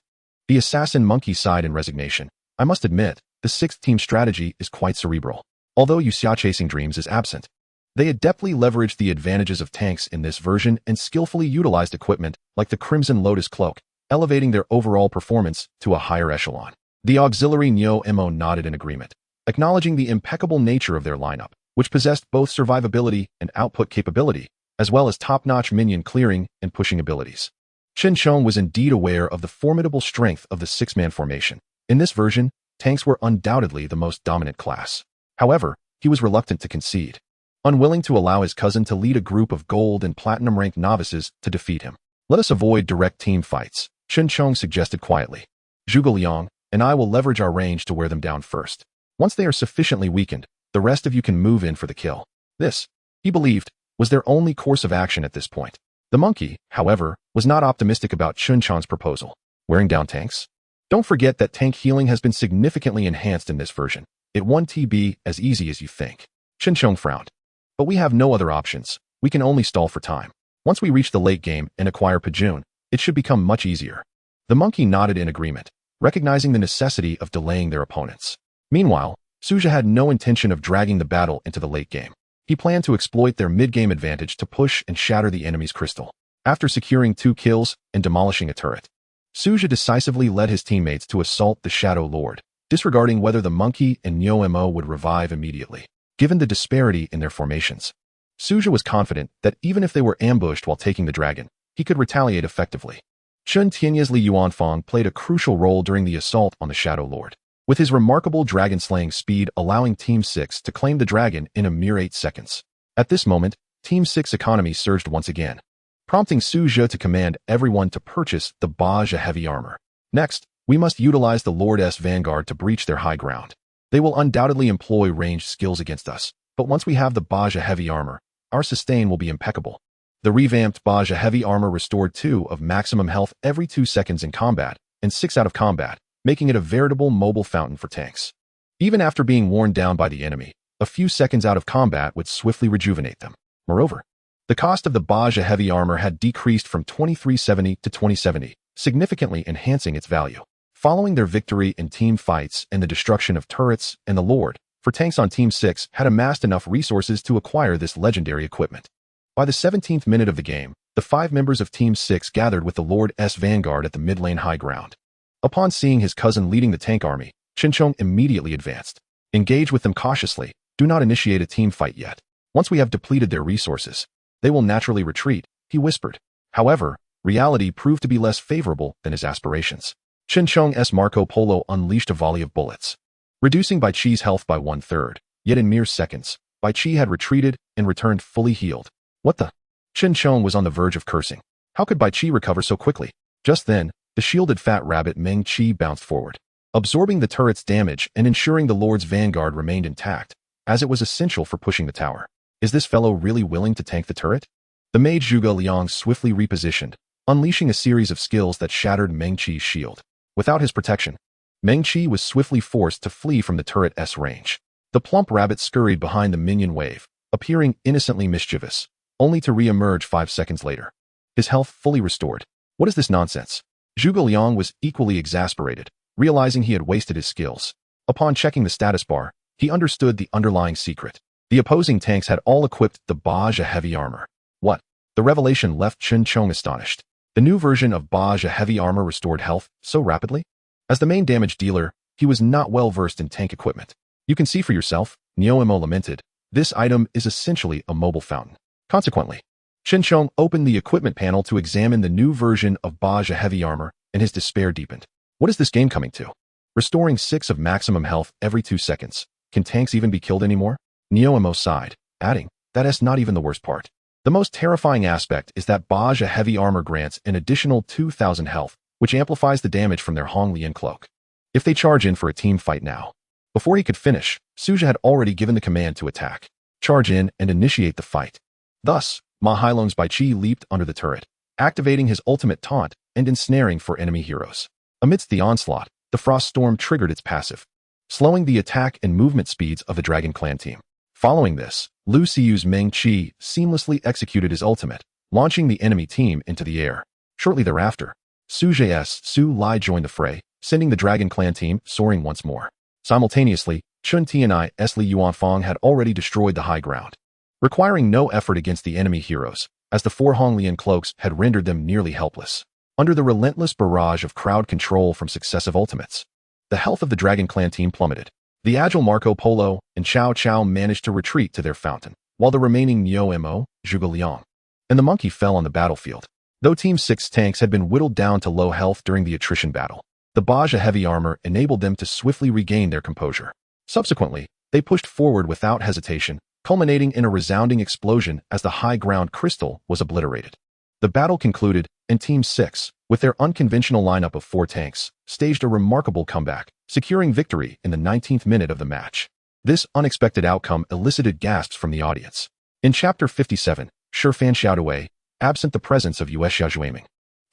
the assassin monkey sighed in resignation. I must admit, the 6th team's strategy is quite cerebral. Although Yuxia Chasing Dreams is absent, they adeptly leveraged the advantages of tanks in this version and skillfully utilized equipment like the Crimson Lotus Cloak, elevating their overall performance to a higher echelon. The auxiliary Neo Mo nodded in agreement, acknowledging the impeccable nature of their lineup, which possessed both survivability and output capability, as well as top-notch minion clearing and pushing abilities. Chen Chong was indeed aware of the formidable strength of the 6-man formation. In this version, tanks were undoubtedly the most dominant class. However, he was reluctant to concede, unwilling to allow his cousin to lead a group of gold and platinum-ranked novices to defeat him. Let us avoid direct team fights, Chen Chong suggested quietly. Zhuge Liang and I will leverage our range to wear them down first. Once they are sufficiently weakened, the rest of you can move in for the kill. This, he believed, was their only course of action at this point. The monkey, however, was not optimistic about Chen Chong's proposal. Wearing down tanks? Don't forget that tank healing has been significantly enhanced in this version. It won't be as easy as you think. Chen Chong frowned. But we have no other options. We can only stall for time. Once we reach the late game and acquire Pajun, it should become much easier. The monkey nodded in agreement, recognizing the necessity of delaying their opponents. Meanwhile, Suja had no intention of dragging the battle into the late game. He planned to exploit their mid-game advantage to push and shatter the enemy's crystal. After securing 2 kills and demolishing a turret, Suja decisively led his teammates to assault the Shadow Lord, disregarding whether the monkey and Neo Mo would revive immediately. Given the disparity in their formations, Suja was confident that even if they were ambushed while taking the dragon, he could retaliate effectively. Chun Tianya's Li Yuanfang played a crucial role during the assault on the Shadow Lord, with his remarkable dragon-slaying speed allowing Team 6 to claim the dragon in a mere 8 seconds. At this moment, Team 6 economy surged once again, prompting Su Zhe to command everyone to purchase the Baja heavy armor. Next, we must utilize the Lord S Vanguard to breach their high ground. They will undoubtedly employ ranged skills against us, but once we have the Baja heavy armor, our sustain will be impeccable. The revamped Baja heavy armor restored 2 of maximum health every 2 seconds in combat, and 6 out of combat, making it a veritable mobile fountain for tanks. Even after being worn down by the enemy, a few seconds out of combat would swiftly rejuvenate them. Moreover, the cost of the Baja heavy armor had decreased from 2370 to 2070, significantly enhancing its value. Following their victory in team fights and the destruction of turrets and the Lord, for tanks on Team 6 had amassed enough resources to acquire this legendary equipment. By the 17th minute of the game, the 5 members of Team 6 gathered with the Lord S Vanguard at the mid-lane high ground. Upon seeing his cousin leading the tank army, Chong immediately advanced. Engage with them cautiously. Do not initiate a team fight yet. Once we have depleted their resources, they will naturally retreat, he whispered. However, reality proved to be less favorable than his aspirations. Chong's Marco Polo unleashed a volley of bullets, reducing Bai Qi's health by 1/3. Yet in mere seconds, Bai Qi had retreated and returned fully healed. What the? Chong was on the verge of cursing. How could Bai Qi recover so quickly? Just then, the shielded fat rabbit Meng Qi bounced forward, absorbing the turret's damage and ensuring the Lord's vanguard remained intact, as it was essential for pushing the tower. Is this fellow really willing to tank the turret? The mage Zhuge Liang swiftly repositioned, unleashing a series of skills that shattered Meng Qi's shield. Without his protection, Meng Qi was swiftly forced to flee from the turret's range. The plump rabbit scurried behind the minion wave, appearing innocently mischievous, only to re-emerge 5 seconds later, his health fully restored. What is this nonsense? Zhuge Liang was equally exasperated, realizing he had wasted his skills. Upon checking the status bar, he understood the underlying secret. The opposing tanks had all equipped the Baja heavy armor. What? The revelation left Chong astonished. The new version of Baja heavy armor restored health so rapidly? As the main damage dealer, he was not well versed in tank equipment. You can see for yourself, Neomo lamented. This item is essentially a mobile fountain. Consequently, Chong opened the equipment panel to examine the new version of Baja heavy armor, and his despair deepened. What is this game coming to? Restoring 6 of maximum health every 2 seconds. Can tanks even be killed anymore? Neomo sighed, adding, that's not even the worst part. The most terrifying aspect is that Baja heavy armor grants an additional 2,000 health, which amplifies the damage from their Honglian cloak. If they charge in for a team fight now. Before he could finish, Suja had already given the command to attack, charge in, and initiate the fight. Thus, Ma Hailong's Bai Qi leaped under the turret, activating his ultimate taunt and ensnaring for enemy heroes. Amidst the onslaught, the Frost Storm triggered its passive, slowing the attack and movement speeds of the Dragon Clan team. Following this, Lu Xiyu's Meng Qi seamlessly executed his ultimate, launching the enemy team into the air. Shortly thereafter, Suje's Su Lai joined the fray, sending the Dragon Clan team soaring once more. Simultaneously, Chun Tianai's Li Yuanfang had already destroyed the high ground, requiring no effort against the enemy heroes, as the 4 Honglian cloaks had rendered them nearly helpless. Under the relentless barrage of crowd control from successive ultimates, the health of the Dragon Clan team plummeted. The agile Marco Polo and Cao Cao managed to retreat to their fountain, while the remaining Neomo, Zhuge Liang, and the monkey fell on the battlefield. Though Team 6 tanks had been whittled down to low health during the attrition battle, the Baja heavy armor enabled them to swiftly regain their composure. Subsequently, they pushed forward without hesitation, culminating in a resounding explosion as the high ground crystal was obliterated. The battle concluded, and Team 6, with their unconventional lineup of 4 tanks, staged a remarkable comeback, securing victory in the 19th minute of the match. This unexpected outcome elicited gasps from the audience. In Chapter 57, Shifan Xiaodui, absent the presence of Yue Xiaojueming,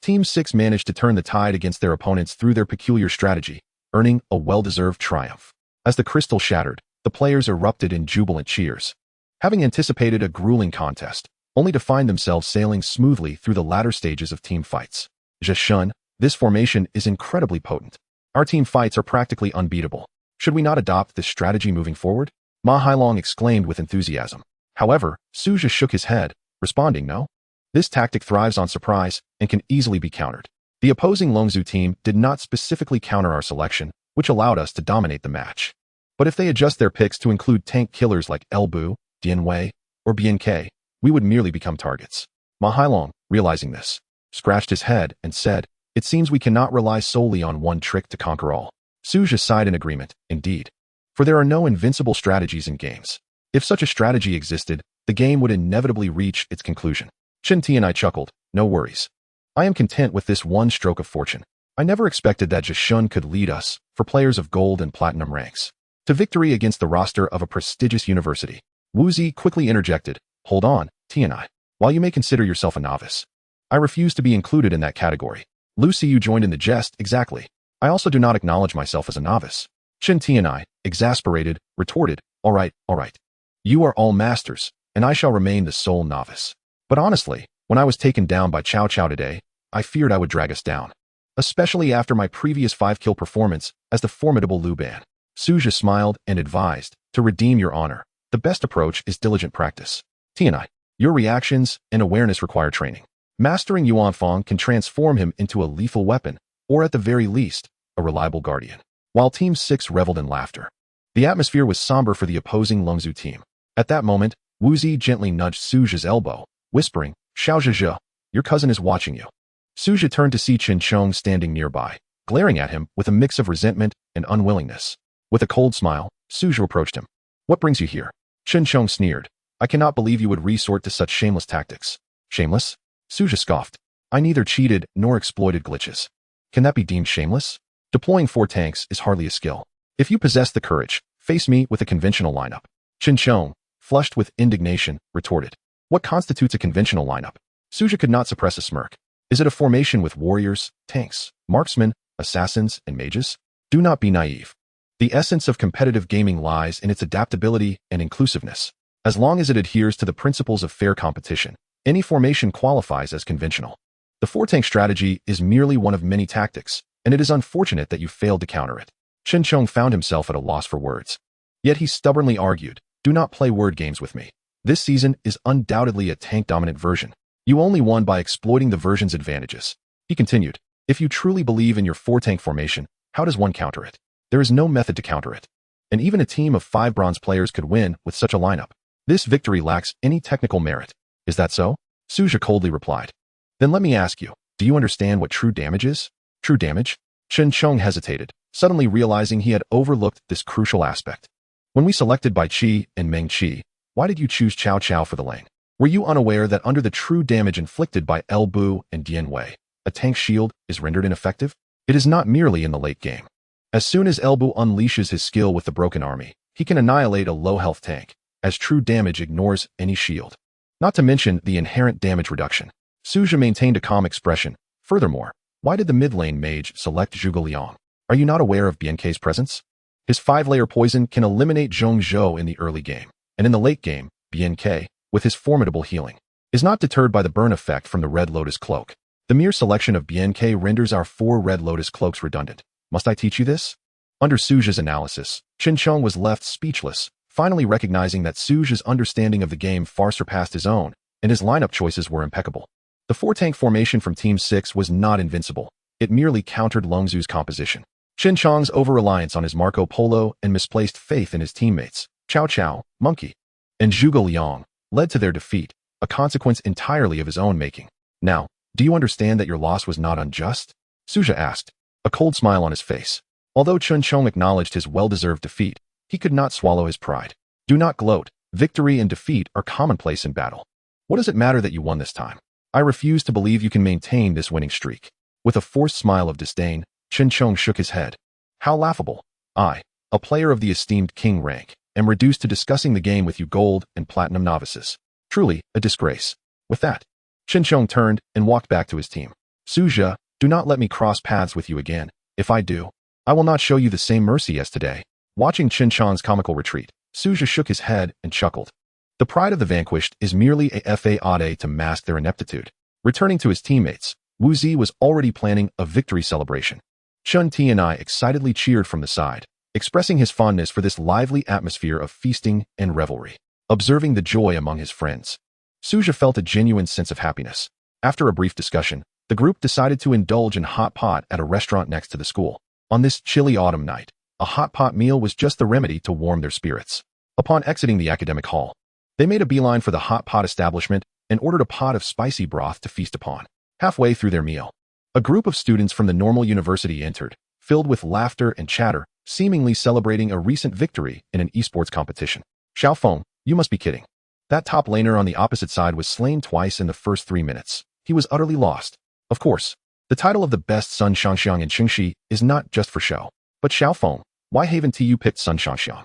Team 6 managed to turn the tide against their opponents through their peculiar strategy, earning a well-deserved triumph. As the crystal shattered, the players erupted in jubilant cheers, having anticipated a grueling contest, only to find themselves sailing smoothly through the latter stages of team fights. Zheshun, this formation is incredibly potent. Our team fights are practically unbeatable. Should we not adopt this strategy moving forward? Ma Hailong exclaimed with enthusiasm. However, Suja shook his head, responding no. This tactic thrives on surprise and can easily be countered. The opposing Longzhu team did not specifically counter our selection, which allowed us to dominate the match. But if they adjust their picks to include tank killers like El Bu, Dian Wei, or BNK, we would merely become targets. Ma Hailong, realizing this, scratched his head and said, it seems we cannot rely solely on one trick to conquer all. Suja sighed in agreement, indeed. For there are no invincible strategies in games. If such a strategy existed, the game would inevitably reach its conclusion. Chen Ti and I chuckled, no worries. I am content with this one stroke of fortune. I never expected that Zheshun could lead us, for players of gold and platinum ranks, to victory against the roster of a prestigious university. Wu Zi quickly interjected, hold on, Ti and I. While you may consider yourself a novice, I refuse to be included in that category. Lu Xiyu joined in the jest, exactly. I also do not acknowledge myself as a novice. Chen Ti and I, exasperated, retorted, all right. You are all masters, and I shall remain the sole novice. But honestly, when I was taken down by Cao Cao today, I feared I would drag us down. Especially after my previous 5-kill performance as the formidable Lu Ban. Suja smiled and advised, to redeem your honor, the best approach is diligent practice. Ti and I, your reactions and awareness require training. Mastering Yuanfang can transform him into a lethal weapon, or at the very least, a reliable guardian. while Team 6 reveled in laughter. The atmosphere was somber for the opposing Longzhu team. At that moment, Wu Zi gently nudged Su Zhe's elbow, whispering, "Xiao Zhe, your cousin is watching you." Su Zhe turned to see Chen Chong standing nearby, glaring at him with a mix of resentment and unwillingness. With a cold smile, Su Zhe approached him. "What brings you here?" Chen Chong sneered. "I cannot believe you would resort to such shameless tactics." "Shameless?" Su Zhe scoffed. "I neither cheated nor exploited glitches. Can that be deemed shameless? Deploying 4 tanks is hardly a skill. If you possess the courage, face me with a conventional lineup." Chen Chong, flushed with indignation, retorted. "What constitutes a conventional lineup?" Su Zhe could not suppress a smirk. "Is it a formation with warriors, tanks, marksmen, assassins, and mages? Do not be naive. The essence of competitive gaming lies in its adaptability and inclusiveness. As long as it adheres to the principles of fair competition, any formation qualifies as conventional. The 4-tank strategy is merely one of many tactics, and it is unfortunate that you failed to counter it." Chen Chong found himself at a loss for words. Yet he stubbornly argued, "Do not play word games with me. This season is undoubtedly a tank-dominant version. You only won by exploiting the version's advantages." He continued, "If you truly believe in your 4-tank formation, how does one counter it? There is no method to counter it. And even a team of 5 bronze players could win with such a lineup. This victory lacks any technical merit. Is that so?" Su Zhe coldly replied. "Then let me ask you, do you understand what true damage is?" "True damage?" Chen Chong hesitated, suddenly realizing he had overlooked this crucial aspect. "When we selected Bai Qi and Meng Qi, why did you choose Cao Cao for the lane? Were you unaware that under the true damage inflicted by El Bu and Dian Wei, a tank's shield is rendered ineffective? It is not merely in the late game. As soon as El Bu unleashes his skill with the Broken Army, he can annihilate a low-health tank, as true damage ignores any shield. Not to mention the inherent damage reduction." Su Zhe maintained a calm expression. "Furthermore, why did the mid-lane mage select Zhuge Liang? Are you not aware of BNK's presence? His 5-layer poison can eliminate Zhong Zhou in the early game, and in the late game, BNK, with his formidable healing, is not deterred by the burn effect from the Red Lotus Cloak. The mere selection of BNK renders our 4 Red Lotus Cloaks redundant. Must I teach you this?" Under Su Zhe's analysis, Chen Chong was left speechless, finally recognizing that Su Zhe's understanding of the game far surpassed his own, and his lineup choices were impeccable. The 4-tank formation from Team 6 was not invincible. It merely countered Longzhu's composition. Chen Chong's over-reliance on his Marco Polo and misplaced faith in his teammates, Cao Cao, Monkey, and Zhuge Liang, led to their defeat, a consequence entirely of his own making. "Now, do you understand that your loss was not unjust?" Su Zhe asked, a cold smile on his face. Although Chen Chong acknowledged his well-deserved defeat, he could not swallow his pride. "Do not gloat. Victory and defeat are commonplace in battle. What does it matter that you won this time? I refuse to believe you can maintain this winning streak." With a forced smile of disdain, Chen Chong shook his head. "How laughable. I, a player of the esteemed king rank, am reduced to discussing the game with you gold and platinum novices. Truly, a disgrace." With that, Chen Chong turned and walked back to his team. "Su Zhe, do not let me cross paths with you again. If I do, I will not show you the same mercy as today." Watching Chen Chong's comical retreat, Su Zhe shook his head and chuckled. The pride of the vanquished is merely a facade to mask their ineptitude. Returning to his teammates, Wu Zi was already planning a victory celebration. Chun Ti and I excitedly cheered from the side, expressing his fondness for this lively atmosphere of feasting and revelry. Observing the joy among his friends, Su Zhe felt a genuine sense of happiness. After a brief discussion, the group decided to indulge in hot pot at a restaurant next to the school. On this chilly autumn night, a hot pot meal was just the remedy to warm their spirits. Upon exiting the academic hall, they made a beeline for the hot pot establishment and ordered a pot of spicy broth to feast upon. Halfway through their meal, a group of students from the normal university entered, filled with laughter and chatter, seemingly celebrating a recent victory in an esports competition. "Xiao Feng, you must be kidding. That top laner on the opposite side was slain twice in the first 3 minutes. He was utterly lost." Of course, the title of the best Sun Shangxiang in Qingxi is not just for show. But Xiao Feng, why haven't you picked Sun Shangxiang?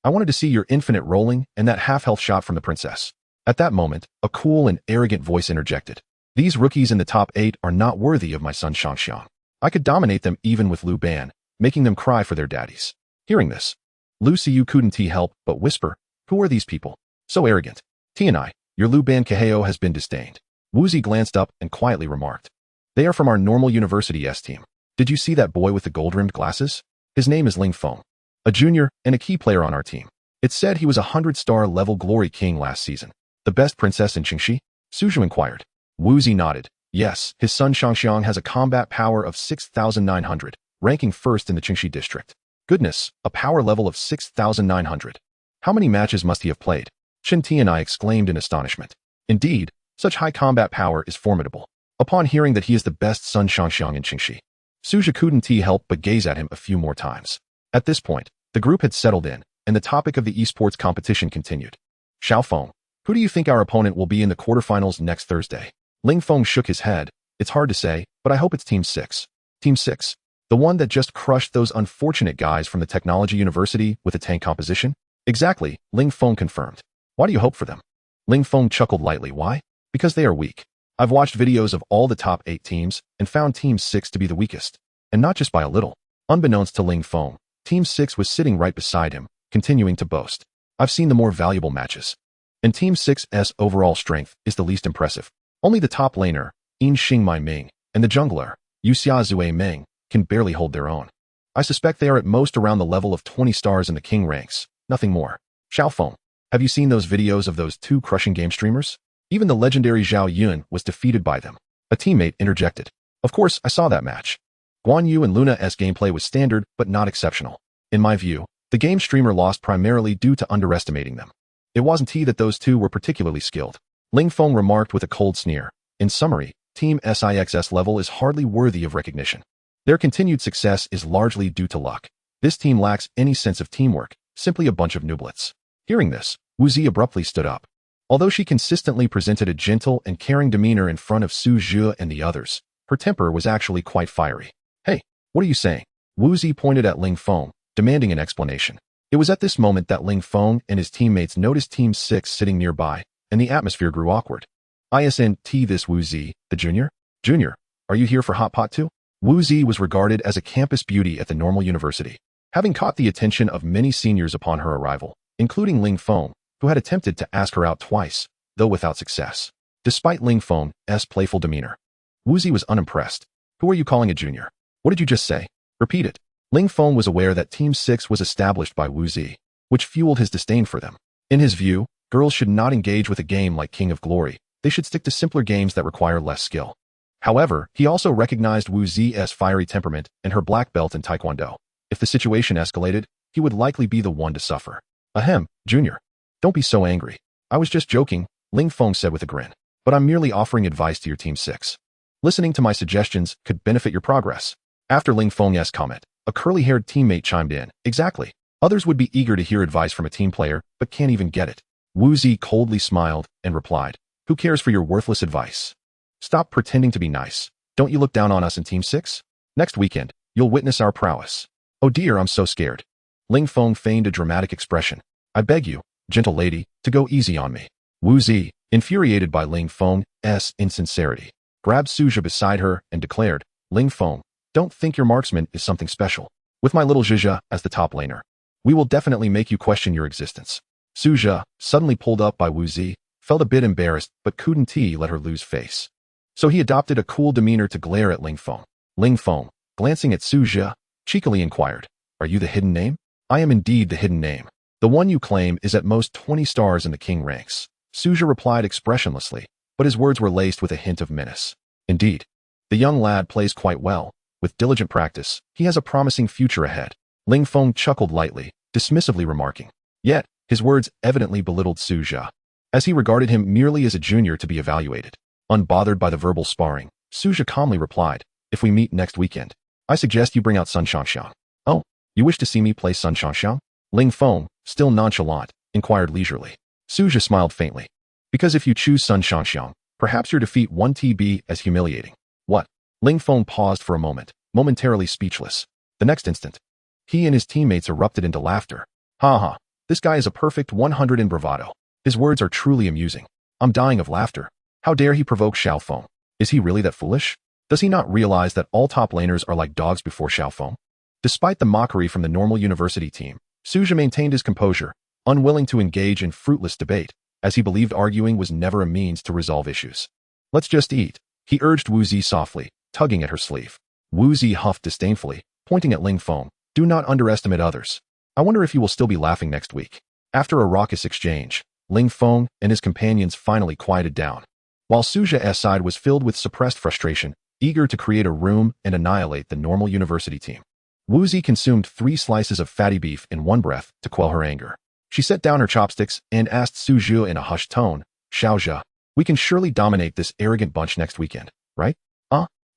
I wanted to see your infinite rolling and that half-health shot from the princess. At that moment, a cool and arrogant voice interjected. "These rookies in the top 8 are not worthy of my Sun Shangxiang. I could dominate them even with Lu Ban, making them cry for their daddies." Hearing this, Lu Xiu couldn't help but whisper, "Who are these people? So arrogant. T and I, your Lu Ban Kaheo has been disdained." Wu Zi glanced up and quietly remarked, "They are from our normal university S team. Did you see that boy with the gold-rimmed glasses? His name is Ling Feng, a junior and a key player on our team. It's said he was a 100-star level Glory King last season. The best princess in Qingxi?" Su Zhe inquired. Wu Zi nodded. "Yes, his son Shangxiang has a combat power of 6,900, ranking first in the Qingxi district. Goodness, a power level of 6,900. How many matches must he have played? Chen Ti and I exclaimed in astonishment. Indeed, such high combat power is formidable. Upon hearing that he is the best Sun Shangxiang in Qingxi, Suja couldn't help but gaze at him a few more times. At this point, the group had settled in, and the topic of the esports competition continued. Xiaofeng, who do you think our opponent will be in the quarterfinals next Thursday? Ling Feng shook his head. It's hard to say, but I hope it's Team 6. Team 6? The one that just crushed those unfortunate guys from the Technology University with a tank composition? Exactly, Ling Feng confirmed. Why do you hope for them? Ling Feng chuckled lightly. Why? Because they are weak. I've watched videos of all the top 8 teams and found Team 6 to be the weakest. And not just by a little. Unbeknownst to Ling Feng, Team 6 was sitting right beside him, continuing to boast. I've seen the more valuable matches. And Team 6's overall strength is the least impressive. Only the top laner, Yin Xing Mai Ming, and the jungler, Yuxia Zue Meng, can barely hold their own. I suspect they are at most around the level of 20 stars in the king ranks, nothing more. Xiaofeng, have you seen those videos of those 2 crushing game streamers? Even the legendary Zhao Yun was defeated by them. A teammate interjected. Of course, I saw that match. Guan Yu and Luna's gameplay was standard, but not exceptional. In my view, the game streamer lost primarily due to underestimating them. It wasn't that those 2 were particularly skilled. Ling Feng remarked with a cold sneer. In summary, Team SIX's level is hardly worthy of recognition. Their continued success is largely due to luck. This team lacks any sense of teamwork, simply a bunch of nooblets. Hearing this, Wu Zi abruptly stood up. Although she consistently presented a gentle and caring demeanor in front of Su Zhe and the others, her temper was actually quite fiery. Hey, what are you saying? Wu Zi pointed at Ling Feng, demanding an explanation. It was at this moment that Ling Feng and his teammates noticed Team 6 sitting nearby, and the atmosphere grew awkward. ISNT this Wu Zi, the junior? Junior, are you here for Hot Pot 2? Wu Zi was regarded as a campus beauty at the Normal University, having caught the attention of many seniors upon her arrival, including Ling Feng, who had attempted to ask her out twice, though without success. Despite Ling Feng's playful demeanor, Wu Zi was unimpressed. Who are you calling a junior? What did you just say? Repeat it. Ling Feng was aware that Team 6 was established by Wu Zi, which fueled his disdain for them. In his view, girls should not engage with a game like King of Glory. They should stick to simpler games that require less skill. However, he also recognized Wu Zi's fiery temperament and her black belt in Taekwondo. If the situation escalated, he would likely be the one to suffer. Ahem, junior. Don't be so angry. I was just joking, Ling Feng said with a grin. But I'm merely offering advice to your Team 6. Listening to my suggestions could benefit your progress. After Ling Feng's comment, a curly-haired teammate chimed in. Exactly. Others would be eager to hear advice from a team player, but can't even get it. Wu Zi coldly smiled and replied, Who cares for your worthless advice? Stop pretending to be nice. Don't you look down on us in Team 6? Next weekend, you'll witness our prowess. Oh dear, I'm so scared. Ling Feng feigned a dramatic expression. I beg you, gentle lady, to go easy on me. Wu Zi, infuriated by Ling Feng's insincerity, grabbed Suja beside her and declared, Ling Feng, don't think your marksman is something special. With my little Zhizha as the top laner, we will definitely make you question your existence. Suja, suddenly pulled up by Wu Zi, felt a bit embarrassed but couldn't let her lose face. So he adopted a cool demeanor to glare at Ling Feng. Ling Feng, glancing at Suja, cheekily inquired, Are you the hidden name? I am indeed the hidden name. The one you claim is at most 20 stars in the king ranks. Suja replied expressionlessly, but his words were laced with a hint of menace. Indeed, the young lad plays quite well. With diligent practice, he has a promising future ahead. Ling Feng chuckled lightly, dismissively remarking. Yet, his words evidently belittled Suja, as he regarded him merely as a junior to be evaluated. Unbothered by the verbal sparring, Suja calmly replied, If we meet next weekend, I suggest you bring out Sun Shangxiang. Oh, you wish to see me play Sun Shangxiang? Ling Feng, still nonchalant, inquired leisurely. Suja smiled faintly. Because if you choose Sun Shangxiang, perhaps your defeat won't be as humiliating. What? Ling Feng paused for a moment, momentarily speechless. The next instant, he and his teammates erupted into laughter. Ha ha, this guy is a perfect 100 in bravado. His words are truly amusing. I'm dying of laughter. How dare he provoke Xiaofeng? Is he really that foolish? Does he not realize that all top laners are like dogs before Xiaofeng? Despite the mockery from the Normal University team, Suja maintained his composure, unwilling to engage in fruitless debate, as he believed arguing was never a means to resolve issues. Let's just eat, he urged Wu Zi softly, tugging at her sleeve. Wu Zi huffed disdainfully, pointing at Ling Feng. Do not underestimate others. I wonder if you will still be laughing next week. After a raucous exchange, Ling Feng and his companions finally quieted down, while Suja's side was filled with suppressed frustration, eager to create a room and annihilate the Normal University team. Wu Zi consumed 3 slices of fatty beef in one breath to quell her anger. She set down her chopsticks and asked Su Zhu in a hushed tone, "Xiao Zhe, we can surely dominate this arrogant bunch next weekend, right?"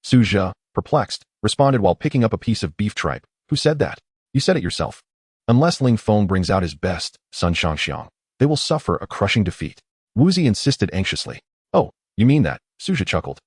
Su Zhe, perplexed, responded while picking up a piece of beef tripe. "Who said that? You said it yourself. Unless Ling Feng brings out his best, Sun Shangxiang, they will suffer a crushing defeat." Wu Zi insisted anxiously. "Oh, you mean that?" Su Zhe chuckled,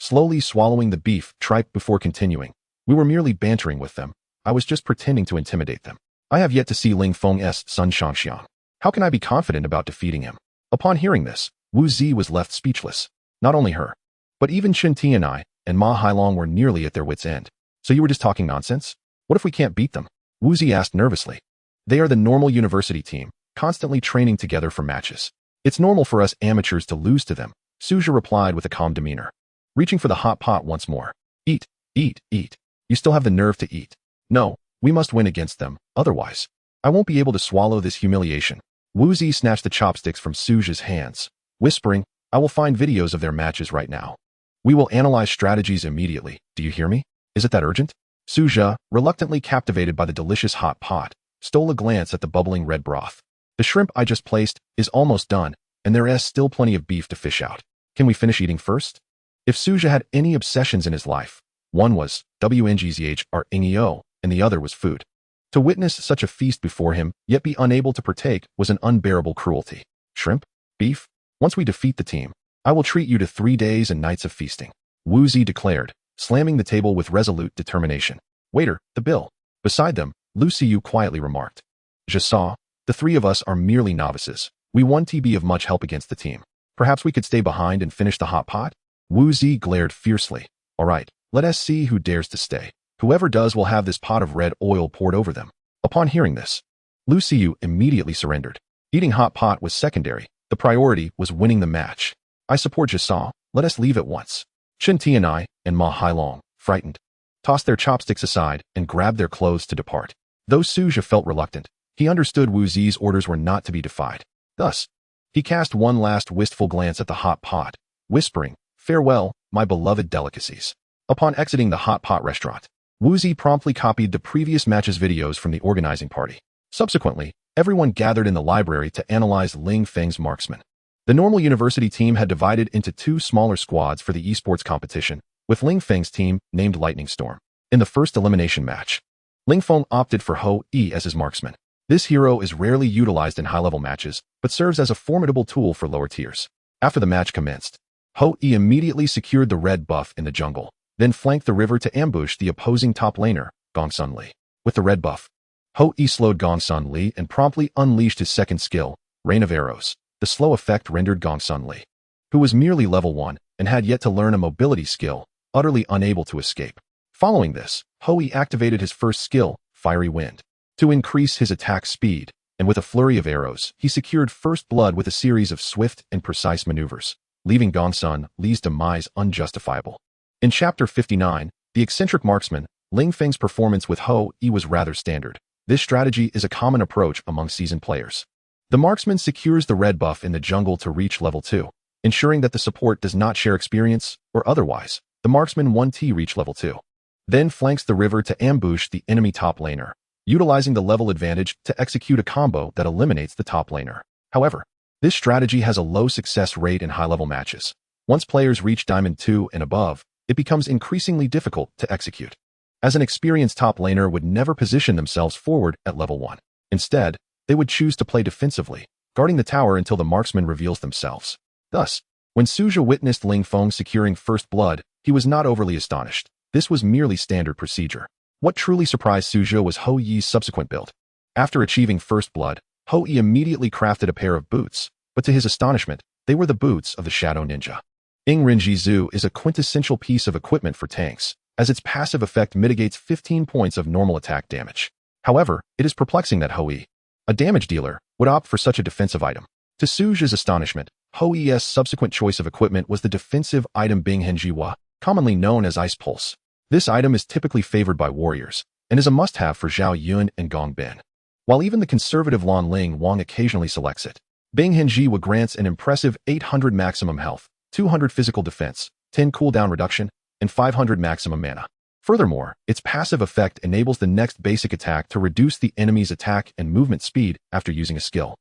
slowly swallowing the beef tripe before continuing. "We were merely bantering with them. I was just pretending to intimidate them. I have yet to see Ling Feng's Sun Shangxiang. How can I be confident about defeating him?" Upon hearing this, Wu Zi was left speechless. Not only her, but even Chen Tianai and Ma Hailong were nearly at their wits' end. "So you were just talking nonsense? What if we can't beat them?" Wu Zi asked nervously. "They are the normal university team, constantly training together for matches. It's normal for us amateurs to lose to them," Su Zhe replied with a calm demeanor, reaching for the hot pot once more. "Eat, eat, eat. You still have the nerve to eat. No, we must win against them, otherwise I won't be able to swallow this humiliation." Wu Zi snatched the chopsticks from Su Zhe's hands, whispering, "I will find videos of their matches right now. We will analyze strategies immediately. Do you hear me? Is it that urgent?" Su Zhe, reluctantly captivated by the delicious hot pot, stole a glance at the bubbling red broth. "The shrimp I just placed is almost done, and there is still plenty of beef to fish out. Can we finish eating first?" If Su Zhe had any obsessions in his life, one was WNGZHRNEO, and the other was food. To witness such a feast before him, yet be unable to partake, was an unbearable cruelty. "Shrimp? Beef? Once we defeat the team, I will treat you to 3 days and nights of feasting," Wu Zi declared, slamming the table with resolute determination. "Waiter, the bill." Beside them, Lu Xiyu quietly remarked, "Je saw, the 3 of us are merely novices. We won't be of much help against the team. Perhaps we could stay behind and finish the hot pot?" Wu Zi glared fiercely. "All right, let us see who dares to stay. Whoever does will have this pot of red oil poured over them." Upon hearing this, Lu Xiyu immediately surrendered. Eating hot pot was secondary. The priority was winning the match. "I support Jassaw. Let us leave at once." Chen Tianai and Ma Hailong, frightened, tossed their chopsticks aside and grabbed their clothes to depart. Though Su Zhe felt reluctant, he understood Wu Zi's orders were not to be defied. Thus, he cast one last wistful glance at the hot pot, whispering, "Farewell, my beloved delicacies." Upon exiting the hot pot restaurant, Wu Zi promptly copied the previous match's videos from the organizing party. Subsequently, everyone gathered in the library to analyze Ling Feng's marksmen. The normal university team had divided into 2 smaller squads for the esports competition, with Ling Feng's team named Lightning Storm. In the first elimination match, Ling Feng opted for Ho Yi as his marksman. This hero is rarely utilized in high-level matches, but serves as a formidable tool for lower tiers. After the match commenced, Ho Yi immediately secured the red buff in the jungle, then flanked the river to ambush the opposing top laner, Gongsun Li. With the red buff, Ho Yi slowed Gongsun Li and promptly unleashed his second skill, Rain of Arrows. The slow effect rendered Gongsun Li, who was merely level 1 and had yet to learn a mobility skill, utterly unable to escape. Following this, Ho Yi activated his first skill, Fiery Wind, to increase his attack speed, and with a flurry of arrows, he secured first blood with a series of swift and precise maneuvers, leaving Gongsun Li's demise unjustifiable. In Chapter 59, the eccentric marksman, Ling Feng's performance with Ho Yi was rather standard. This strategy is a common approach among seasoned players. The marksman secures the red buff in the jungle to reach level 2, ensuring that the support does not share experience, or otherwise, the marksman 1T reach level 2. Then flanks the river to ambush the enemy top laner, utilizing the level advantage to execute a combo that eliminates the top laner. However, this strategy has a low success rate in high-level matches. Once players reach Diamond 2 and above, it becomes increasingly difficult to execute, as an experienced top laner would never position themselves forward at level 1. Instead, they would choose to play defensively, guarding the tower until the marksman reveals themselves. Thus, when Su Zhe witnessed Ling Feng securing first blood, he was not overly astonished. This was merely standard procedure. What truly surprised Su Zhe was Ho Yi's subsequent build. After achieving first blood, Ho Yi immediately crafted a pair of boots, but to his astonishment, they were the boots of the Shadow Ninja. Ingrenji Zhu is a quintessential piece of equipment for tanks, as its passive effect mitigates 15 points of normal attack damage. However, it is perplexing that Ho Yi, a damage dealer, would opt for such a defensive item. To Su Zhe's astonishment, Ho Yi's subsequent choice of equipment was the defensive item Binghenjiwa, commonly known as Ice Pulse. This item is typically favored by warriors, and is a must-have for Zhao Yun and Gong Bin. While even the conservative Lan Ling Wang occasionally selects it, Binghenjiwa grants an impressive 800 maximum health, 200 physical defense, 10 cooldown reduction, and 500 maximum mana. Furthermore, its passive effect enables the next basic attack to reduce the enemy's attack and movement speed after using a skill.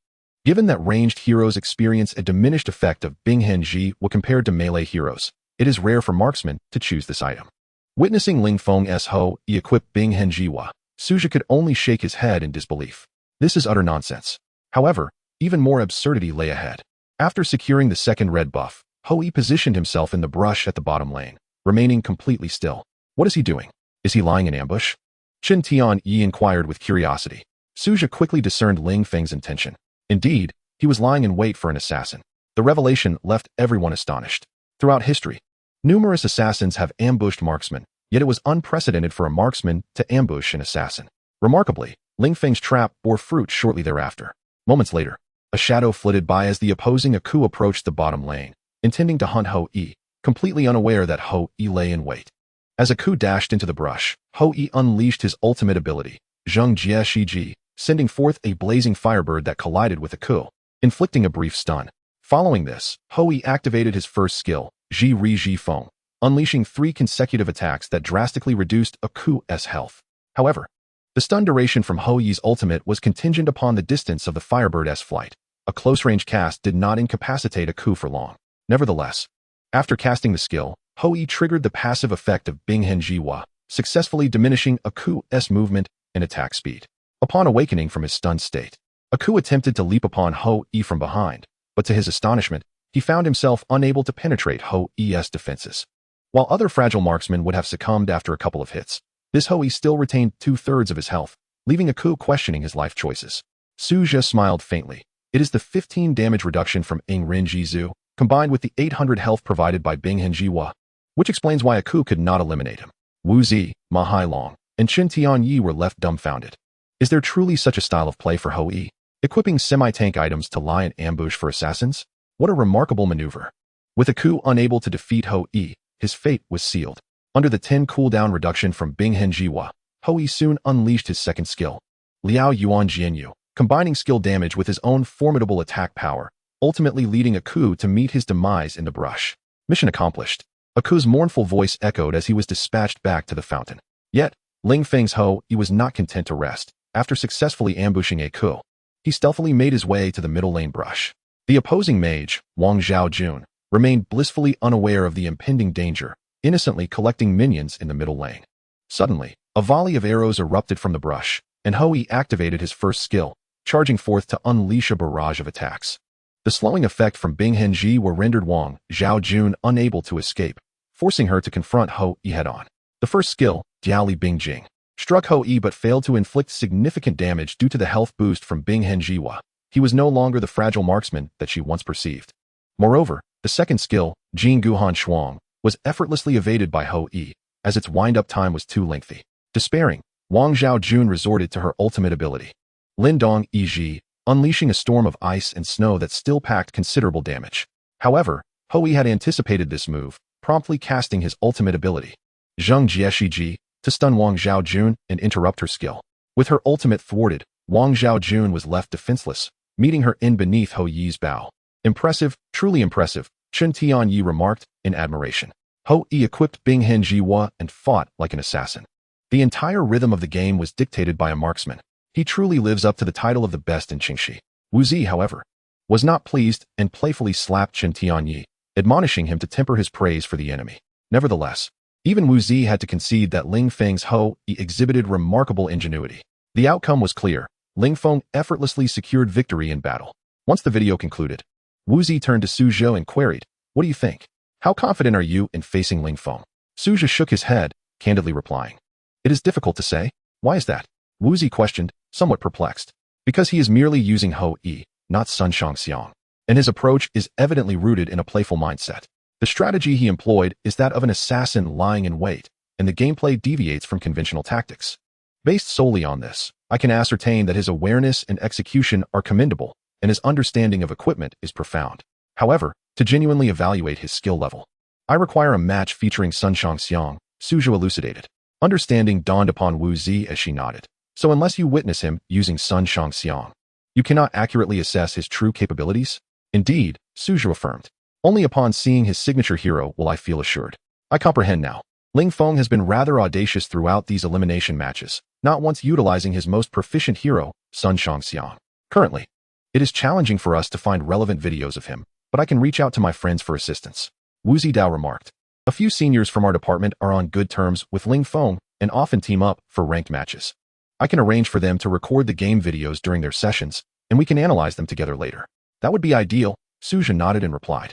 Given that ranged heroes experience a diminished effect of Bing Hen Ji when compared to melee heroes, it is rare for marksmen to choose this item. Witnessing Ling Feng's Hou Yi equip Bing Hen Ji Hua, Suja could only shake his head in disbelief. This is utter nonsense. However, even more absurdity lay ahead. After securing the second red buff, Hou Yi positioned himself in the brush at the bottom lane, remaining completely still. What is he doing? Is he lying in ambush? Chen Tian Yi inquired with curiosity. Suja quickly discerned Ling Feng's intention. Indeed, he was lying in wait for an assassin. The revelation left everyone astonished. Throughout history, numerous assassins have ambushed marksmen, yet it was unprecedented for a marksman to ambush an assassin. Remarkably, Ling Feng's trap bore fruit shortly thereafter. Moments later, a shadow flitted by as the opposing Aku approached the bottom lane, intending to hunt Hou Yi, completely unaware that Hou Yi lay in wait. As Aku dashed into the brush, Hou Yi unleashed his ultimate ability, Zheng Jie Shi Ji, sending forth a blazing firebird that collided with Aku, inflicting a brief stun. Following this, Hou Yi activated his first skill, Ji Ri Ji Feng, unleashing 3 consecutive attacks that drastically reduced Aku's health. However, the stun duration from Hou Yi's ultimate was contingent upon the distance of the firebird's flight. A close-range cast did not incapacitate Aku for long. Nevertheless, after casting the skill, Hou Yi triggered the passive effect of Bing Hen Ji Hua, successfully diminishing Aku's movement and attack speed. Upon awakening from his stunned state, Aku attempted to leap upon Hou Yi from behind, but to his astonishment, he found himself unable to penetrate Hou Yi's defenses. While other fragile marksmen would have succumbed after a couple of hits, this Hou Yi still retained 2/3 of his health, leaving Aku questioning his life choices. Suja smiled faintly. It is the 15 damage reduction from Ing Ren Ji Zhu, combined with the 800 health provided by Bing Hen Ji Hua, which explains why Aku could not eliminate him. Wu Zi, Ma Hailong, and Chen Tian Yi were left dumbfounded. Is there truly such a style of play for Hou Yi? Equipping semi-tank items to lie in ambush for assassins? What a remarkable maneuver. With Aku unable to defeat Hou Yi, his fate was sealed. Under the 10 cooldown reduction from Bing Hen Ji Hua, Hou Yi soon unleashed his second skill, Liao Yuan Jianyu, combining skill damage with his own formidable attack power, ultimately leading Aku to meet his demise in the brush. Mission accomplished. Aku's mournful voice echoed as he was dispatched back to the fountain. Yet, Ling Feng's Hou Yi was not content to rest. After successfully ambushing Aku, he stealthily made his way to the middle lane brush. The opposing mage, Wang Zhaojun, remained blissfully unaware of the impending danger, innocently collecting minions in the middle lane. Suddenly, a volley of arrows erupted from the brush, and Hou Yi activated his first skill, charging forth to unleash a barrage of attacks. The slowing effect from Bing Hen Ji were rendered Wang Zhaojun unable to escape, forcing her to confront Hou Yi head-on. The first skill, Diaoli Bing Jing, struck Hou Yi but failed to inflict significant damage due to the health boost from Bing Hen Ji Hua. He was no longer the fragile marksman that she once perceived. Moreover, the second skill, Jing Guhan Shuang, was effortlessly evaded by Hou Yi, as its wind-up time was too lengthy. Despairing, Wang Zhaojun resorted to her ultimate ability, Lindong Yi Ji, unleashing a storm of ice and snow that still packed considerable damage. However, Hou Yi had anticipated this move, promptly casting his ultimate ability, Zheng Jie Shi Ji, to stun Wang Zhaojun and interrupt her skill. With her ultimate thwarted, Wang Zhaojun was left defenseless, meeting her in beneath Hou Yi's bow. Impressive, truly impressive, Chen Tian Yi remarked in admiration. Hou Yi equipped Bing Hen Ji Hua and fought like an assassin. The entire rhythm of the game was dictated by a marksman. He truly lives up to the title of the best in Qingxi. Wu Zi, however, was not pleased and playfully slapped Chen Tian Yi, admonishing him to temper his praise for the enemy. Nevertheless, even Wu Zi had to concede that Ling Feng's Hou Yi exhibited remarkable ingenuity. The outcome was clear. Ling Feng effortlessly secured victory in battle. Once the video concluded, Wu Zi turned to Su Zhou and queried, "What do you think? How confident are you in facing Ling Feng?" Su Zhou shook his head, candidly replying, "It is difficult to say." "Why is that?" Wu Zi questioned, somewhat perplexed. "Because he is merely using Hou Yi, not Sun Shangxiang, and his approach is evidently rooted in a playful mindset. The strategy he employed is that of an assassin lying in wait, and the gameplay deviates from conventional tactics. Based solely on this, I can ascertain that his awareness and execution are commendable, and his understanding of equipment is profound. However, to genuinely evaluate his skill level, I require a match featuring Sun Shangxiang," Su Zhou elucidated. Understanding dawned upon Wu Zi as she nodded. "So unless you witness him using Sun Shangxiang, you cannot accurately assess his true capabilities?" "Indeed," Su Zhou affirmed. "Only upon seeing his signature hero will I feel assured." "I comprehend now. Ling Feng has been rather audacious throughout these elimination matches, not once utilizing his most proficient hero, Sun Shangxiang. Currently, it is challenging for us to find relevant videos of him, but I can reach out to my friends for assistance. Wu Zidao remarked. A few seniors from our department are on good terms with Ling Feng and often team up for ranked matches. I can arrange for them to record the game videos during their sessions, and we can analyze them together later. That would be ideal, Suja nodded and replied.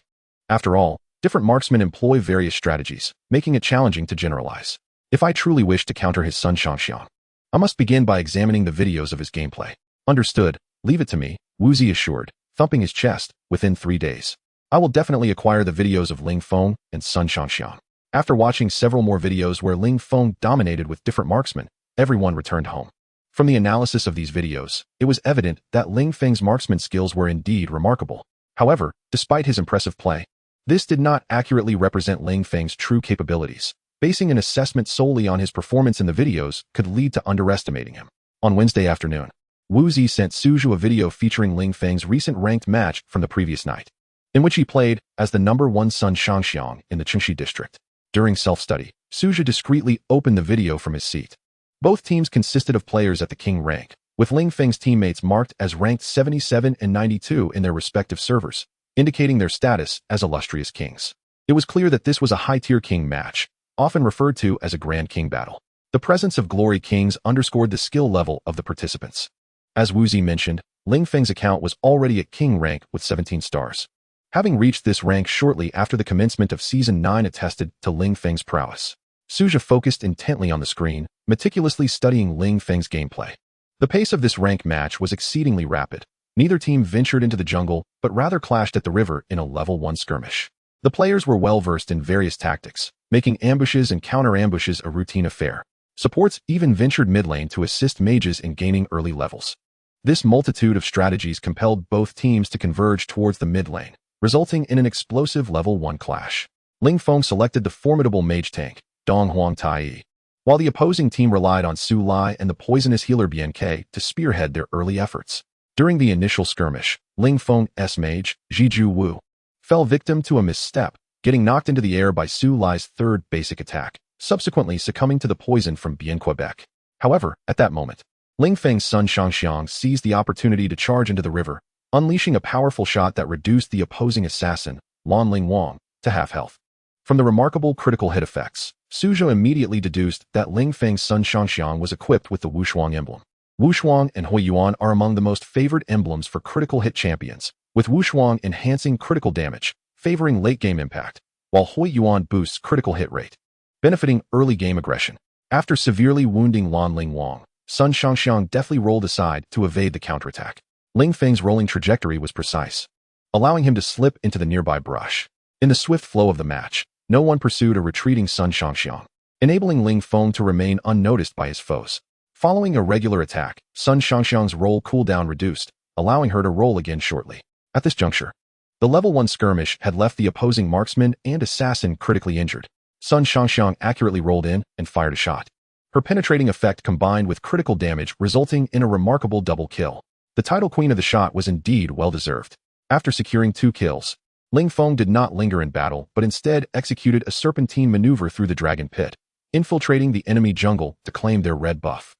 After all, different marksmen employ various strategies, making it challenging to generalize. If I truly wish to counter his Sun Shangxiang, I must begin by examining the videos of his gameplay. Understood, leave it to me, Wu Zi assured, thumping his chest, within 3 days. I will definitely acquire the videos of Ling Feng and Sun Shangxiang. After watching several more videos where Ling Feng dominated with different marksmen, everyone returned home. From the analysis of these videos, it was evident that Ling Feng's marksman skills were indeed remarkable. However, despite his impressive play, this did not accurately represent Ling Feng's true capabilities. Basing an assessment solely on his performance in the videos could lead to underestimating him. On Wednesday afternoon, Wu Zi sent Suju a video featuring Ling Feng's recent ranked match from the previous night, in which he played as the #1 Sun Shangxiang in the Qingxi district. During self-study, Suju discreetly opened the video from his seat. Both teams consisted of players at the king rank, with Ling Feng's teammates marked as ranked 77 and 92 in their respective servers, indicating their status as illustrious kings. It was clear that this was a high-tier king match, often referred to as a Grand King battle. The presence of Glory Kings underscored the skill level of the participants. As Wu Zi mentioned, Ling Feng's account was already at king rank with 17 stars. Having reached this rank shortly after the commencement of Season 9 attested to Ling Feng's prowess. Suja focused intently on the screen, meticulously studying Ling Feng's gameplay. The pace of this rank match was exceedingly rapid. Neither team ventured into the jungle, but rather clashed at the river in a level 1 skirmish. The players were well versed in various tactics, making ambushes and counter-ambushes a routine affair. Supports even ventured mid lane to assist mages in gaining early levels. This multitude of strategies compelled both teams to converge towards the mid lane, resulting in an explosive level 1 clash. Ling Feng selected the formidable mage tank, Dong Huang Tai, while the opposing team relied on Su Lai and the poisonous healer Bian Ke to spearhead their early efforts. During the initial skirmish, Ling Feng's mage, Zhiju Wu, fell victim to a misstep, getting knocked into the air by Su Lai's third basic attack, subsequently succumbing to the poison from Bian Quebec. However, at that moment, Ling Feng's Sun Shangxiang seized the opportunity to charge into the river, unleashing a powerful shot that reduced the opposing assassin, Lan Ling Wang, to half health. From the remarkable critical hit effects, Suzhou immediately deduced that Ling Feng's Sun Shangxiang was equipped with the Wushuang emblem. Wushuang and Huiyuan are among the most favored emblems for critical hit champions, with Wushuang enhancing critical damage, favoring late-game impact, while Huiyuan boosts critical hit rate, benefiting early game aggression. After severely wounding Lan Ling Wang, Sun Shangxiang deftly rolled aside to evade the counterattack. Ling Feng's rolling trajectory was precise, allowing him to slip into the nearby brush. In the swift flow of the match, no one pursued a retreating Sun Shangxiang, enabling Ling Feng to remain unnoticed by his foes. Following a regular attack, Sun Shangxiang's roll cooldown reduced, allowing her to roll again shortly. At this juncture, the level 1 skirmish had left the opposing marksman and assassin critically injured. Sun Shangxiang accurately rolled in and fired a shot. Her penetrating effect combined with critical damage resulting in a remarkable double kill. The title queen of the shot was indeed well-deserved. After securing 2 kills, Ling Feng did not linger in battle but instead executed a serpentine maneuver through the dragon pit, infiltrating the enemy jungle to claim their red buff.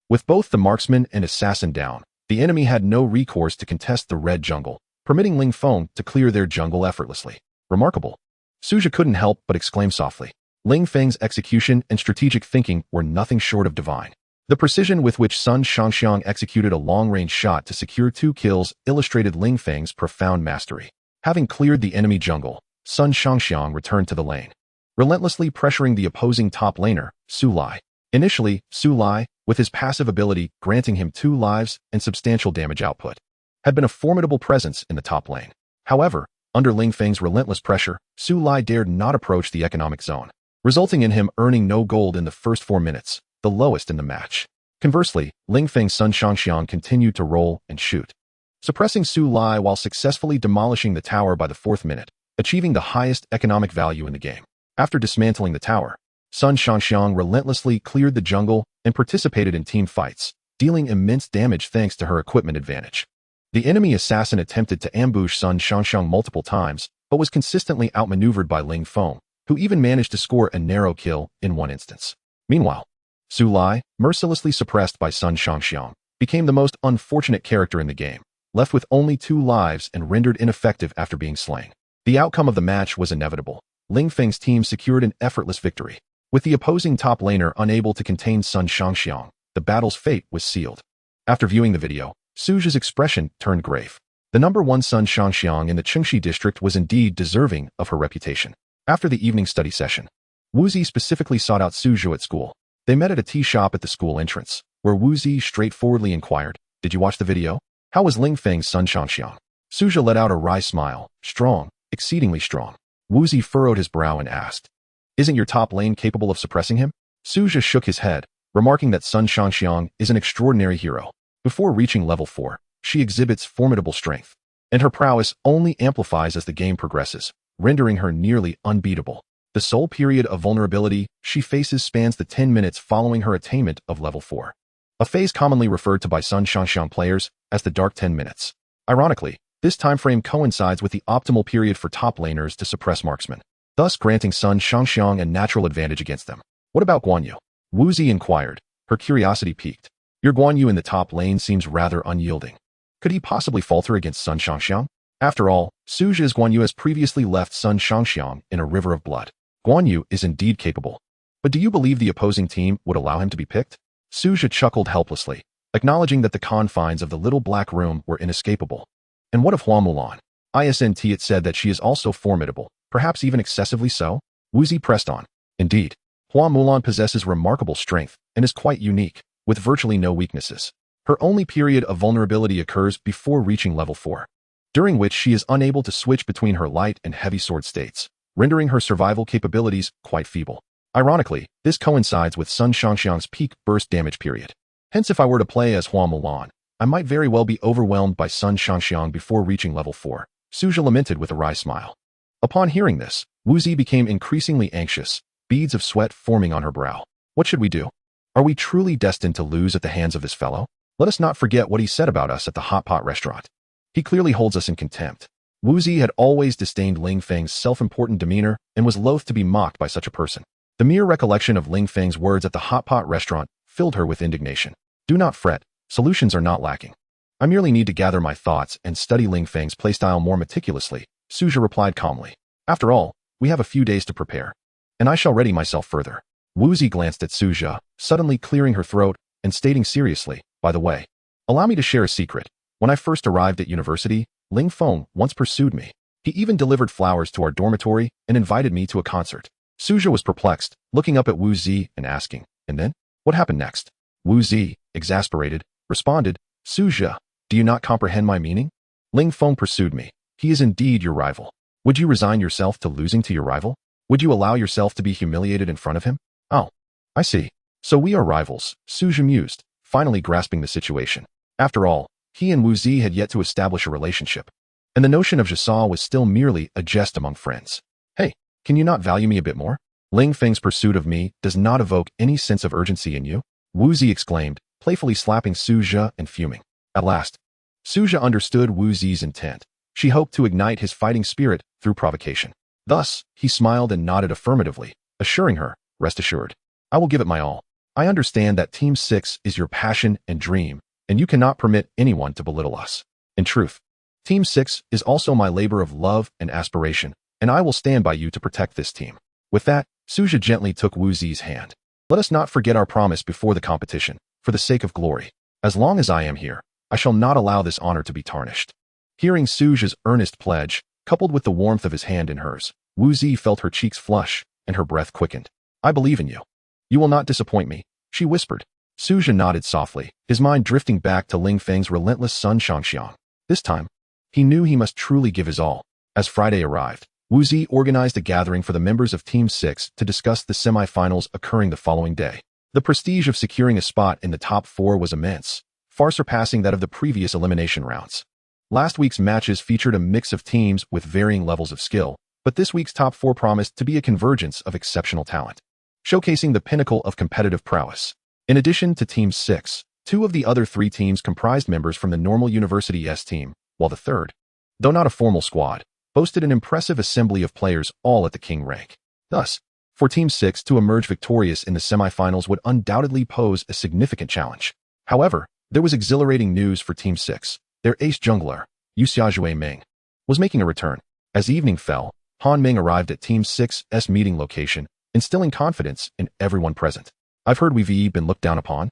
With both the marksman and assassin down, the enemy had no recourse to contest the red jungle, permitting Ling Feng to clear their jungle effortlessly. Remarkable. Suja couldn't help but exclaim softly. Ling Feng's execution and strategic thinking were nothing short of divine. The precision with which Sun Shangxiang executed a long-range shot to secure 2 kills illustrated Ling Feng's profound mastery. Having cleared the enemy jungle, Sun Shangxiang returned to the lane, relentlessly pressuring the opposing top laner, Su Lai. Initially, Su Lai, with his passive ability granting him 2 lives and substantial damage output, had been a formidable presence in the top lane. However, under Ling Feng's relentless pressure, Su Lai dared not approach the economic zone, resulting in him earning no gold in the first 4 minutes, the lowest in the match. Conversely, Ling Feng's Sun Shangxiang continued to roll and shoot, suppressing Su Lai while successfully demolishing the tower by the 4th minute, achieving the highest economic value in the game. After dismantling the tower, Sun Shangxiang relentlessly cleared the jungle and participated in team fights, dealing immense damage thanks to her equipment advantage. The enemy assassin attempted to ambush Sun Shangxiang multiple times, but was consistently outmaneuvered by Ling Feng, who even managed to score a narrow kill in one instance. Meanwhile, Su Lai, mercilessly suppressed by Sun Shangxiang, became the most unfortunate character in the game, left with only 2 lives and rendered ineffective after being slain. The outcome of the match was inevitable. Ling Feng's team secured an effortless victory. With the opposing top laner unable to contain Sun Shangxiang, the battle's fate was sealed. After viewing the video, Suja's expression turned grave. The #1 Sun Shangxiang in the Qingxi district was indeed deserving of her reputation. After the evening study session, Wuzi specifically sought out Suja at school. They met at a tea shop at the school entrance, where Wuzi straightforwardly inquired, "Did you watch the video? How was Ling Feng's Sun Shangxiang?" Suja let out a wry smile. "Strong, exceedingly strong." Wuzi furrowed his brow and asked, "Isn't your top lane capable of suppressing him?" Suja shook his head, remarking that Sun Shangxiang is an extraordinary hero. Before reaching level 4, she exhibits formidable strength, and her prowess only amplifies as the game progresses, rendering her nearly unbeatable. The sole period of vulnerability she faces spans the 10 minutes following her attainment of level 4, a phase commonly referred to by Sun Shangxiang players as the Dark 10 minutes. Ironically, this timeframe coincides with the optimal period for top laners to suppress marksmen, thus granting Sun Shangxiang a natural advantage against them. "What about Guan Yu?" Wuzi inquired, her curiosity piqued. "Your Guan Yu in the top lane seems rather unyielding. Could he possibly falter against Sun Shangxiang?" After all, Suja's Guan Yu has previously left Sun Shangxiang in a river of blood. Guan Yu is indeed capable. But do you believe the opposing team would allow him to be picked? Suja chuckled helplessly, acknowledging that the confines of the little black room were inescapable. "And what of Hua Mulan? It said that she is also formidable, perhaps even excessively so?" Wuzi pressed on. "Indeed, Hua Mulan possesses remarkable strength and is quite unique, with virtually no weaknesses. Her only period of vulnerability occurs before reaching level 4, during which she is unable to switch between her light and heavy sword states, rendering her survival capabilities quite feeble. Ironically, this coincides with Sun Shangxiang's peak burst damage period. Hence, if I were to play as Hua Mulan, I might very well be overwhelmed by Sun Shangxiang before reaching level 4, Suja lamented with a wry smile. Upon hearing this, Wuzi became increasingly anxious, beads of sweat forming on her brow. "What should we do? Are we truly destined to lose at the hands of this fellow? Let us not forget what he said about us at the hot pot restaurant. He clearly holds us in contempt." Wuzi had always disdained Ling Feng's self-important demeanor and was loath to be mocked by such a person. The mere recollection of Ling Feng's words at the hot pot restaurant filled her with indignation. "Do not fret, solutions are not lacking. I merely need to gather my thoughts and study Ling Feng's playstyle more meticulously," Suja replied calmly. "After all, we have a few days to prepare, and I shall ready myself further." Wuzi glanced at Suja, suddenly clearing her throat and stating seriously, "By the way, allow me to share a secret. When I first arrived at university, Ling Feng once pursued me. He even delivered flowers to our dormitory and invited me to a concert." Suja was perplexed, looking up at Wuzi and asking, "And then? What happened next?" Wuzi, exasperated, responded, "Suja, do you not comprehend my meaning? Ling Feng pursued me. He is indeed your rival. Would you resign yourself to losing to your rival? Would you allow yourself to be humiliated in front of him?" "Oh, I see. So we are rivals," Suja mused, finally grasping the situation. After all, he and Wuzi had yet to establish a relationship, and the notion of Jasa was still merely a jest among friends. "Hey, can you not value me a bit more? Ling Feng's pursuit of me does not evoke any sense of urgency in you?" Wuzi exclaimed, playfully slapping Suja and fuming. At last, Suja understood Wuzi's intent. She hoped to ignite his fighting spirit through provocation. Thus, he smiled and nodded affirmatively, assuring her, "Rest assured, I will give it my all. I understand that Team 6 is your passion and dream, and you cannot permit anyone to belittle us. In truth, Team 6 is also my labor of love and aspiration, and I will stand by you to protect this team." With that, Suja gently took Wuzi's hand. "Let us not forget our promise before the competition, for the sake of glory. As long as I am here, I shall not allow this honor to be tarnished." Hearing Suja's earnest pledge, coupled with the warmth of his hand in hers, Wuzi felt her cheeks flush and her breath quickened. "I believe in you. You will not disappoint me," she whispered. Suja nodded softly, his mind drifting back to Ling Feng's relentless Sun Shangxiang. This time, he knew he must truly give his all. As Friday arrived, Wuzi organized a gathering for the members of Team 6 to discuss the semi-finals occurring the following day. The prestige of securing a spot in the top 4 was immense, far surpassing that of the previous elimination rounds. Last week's matches featured a mix of teams with varying levels of skill, but this week's top 4 promised to be a convergence of exceptional talent, showcasing the pinnacle of competitive prowess. In addition to Team 6, 2 of the other 3 teams comprised members from the normal University S team, while the third, though not a formal squad, boasted an impressive assembly of players all at the king rank. Thus, for Team 6 to emerge victorious in the semifinals would undoubtedly pose a significant challenge. However, there was exhilarating news for Team 6. Their ace jungler, Yu Meng, was making a return. As evening fell, Han Meng arrived at Team 6's meeting location, instilling confidence in everyone present. I've heard we've been looked down upon?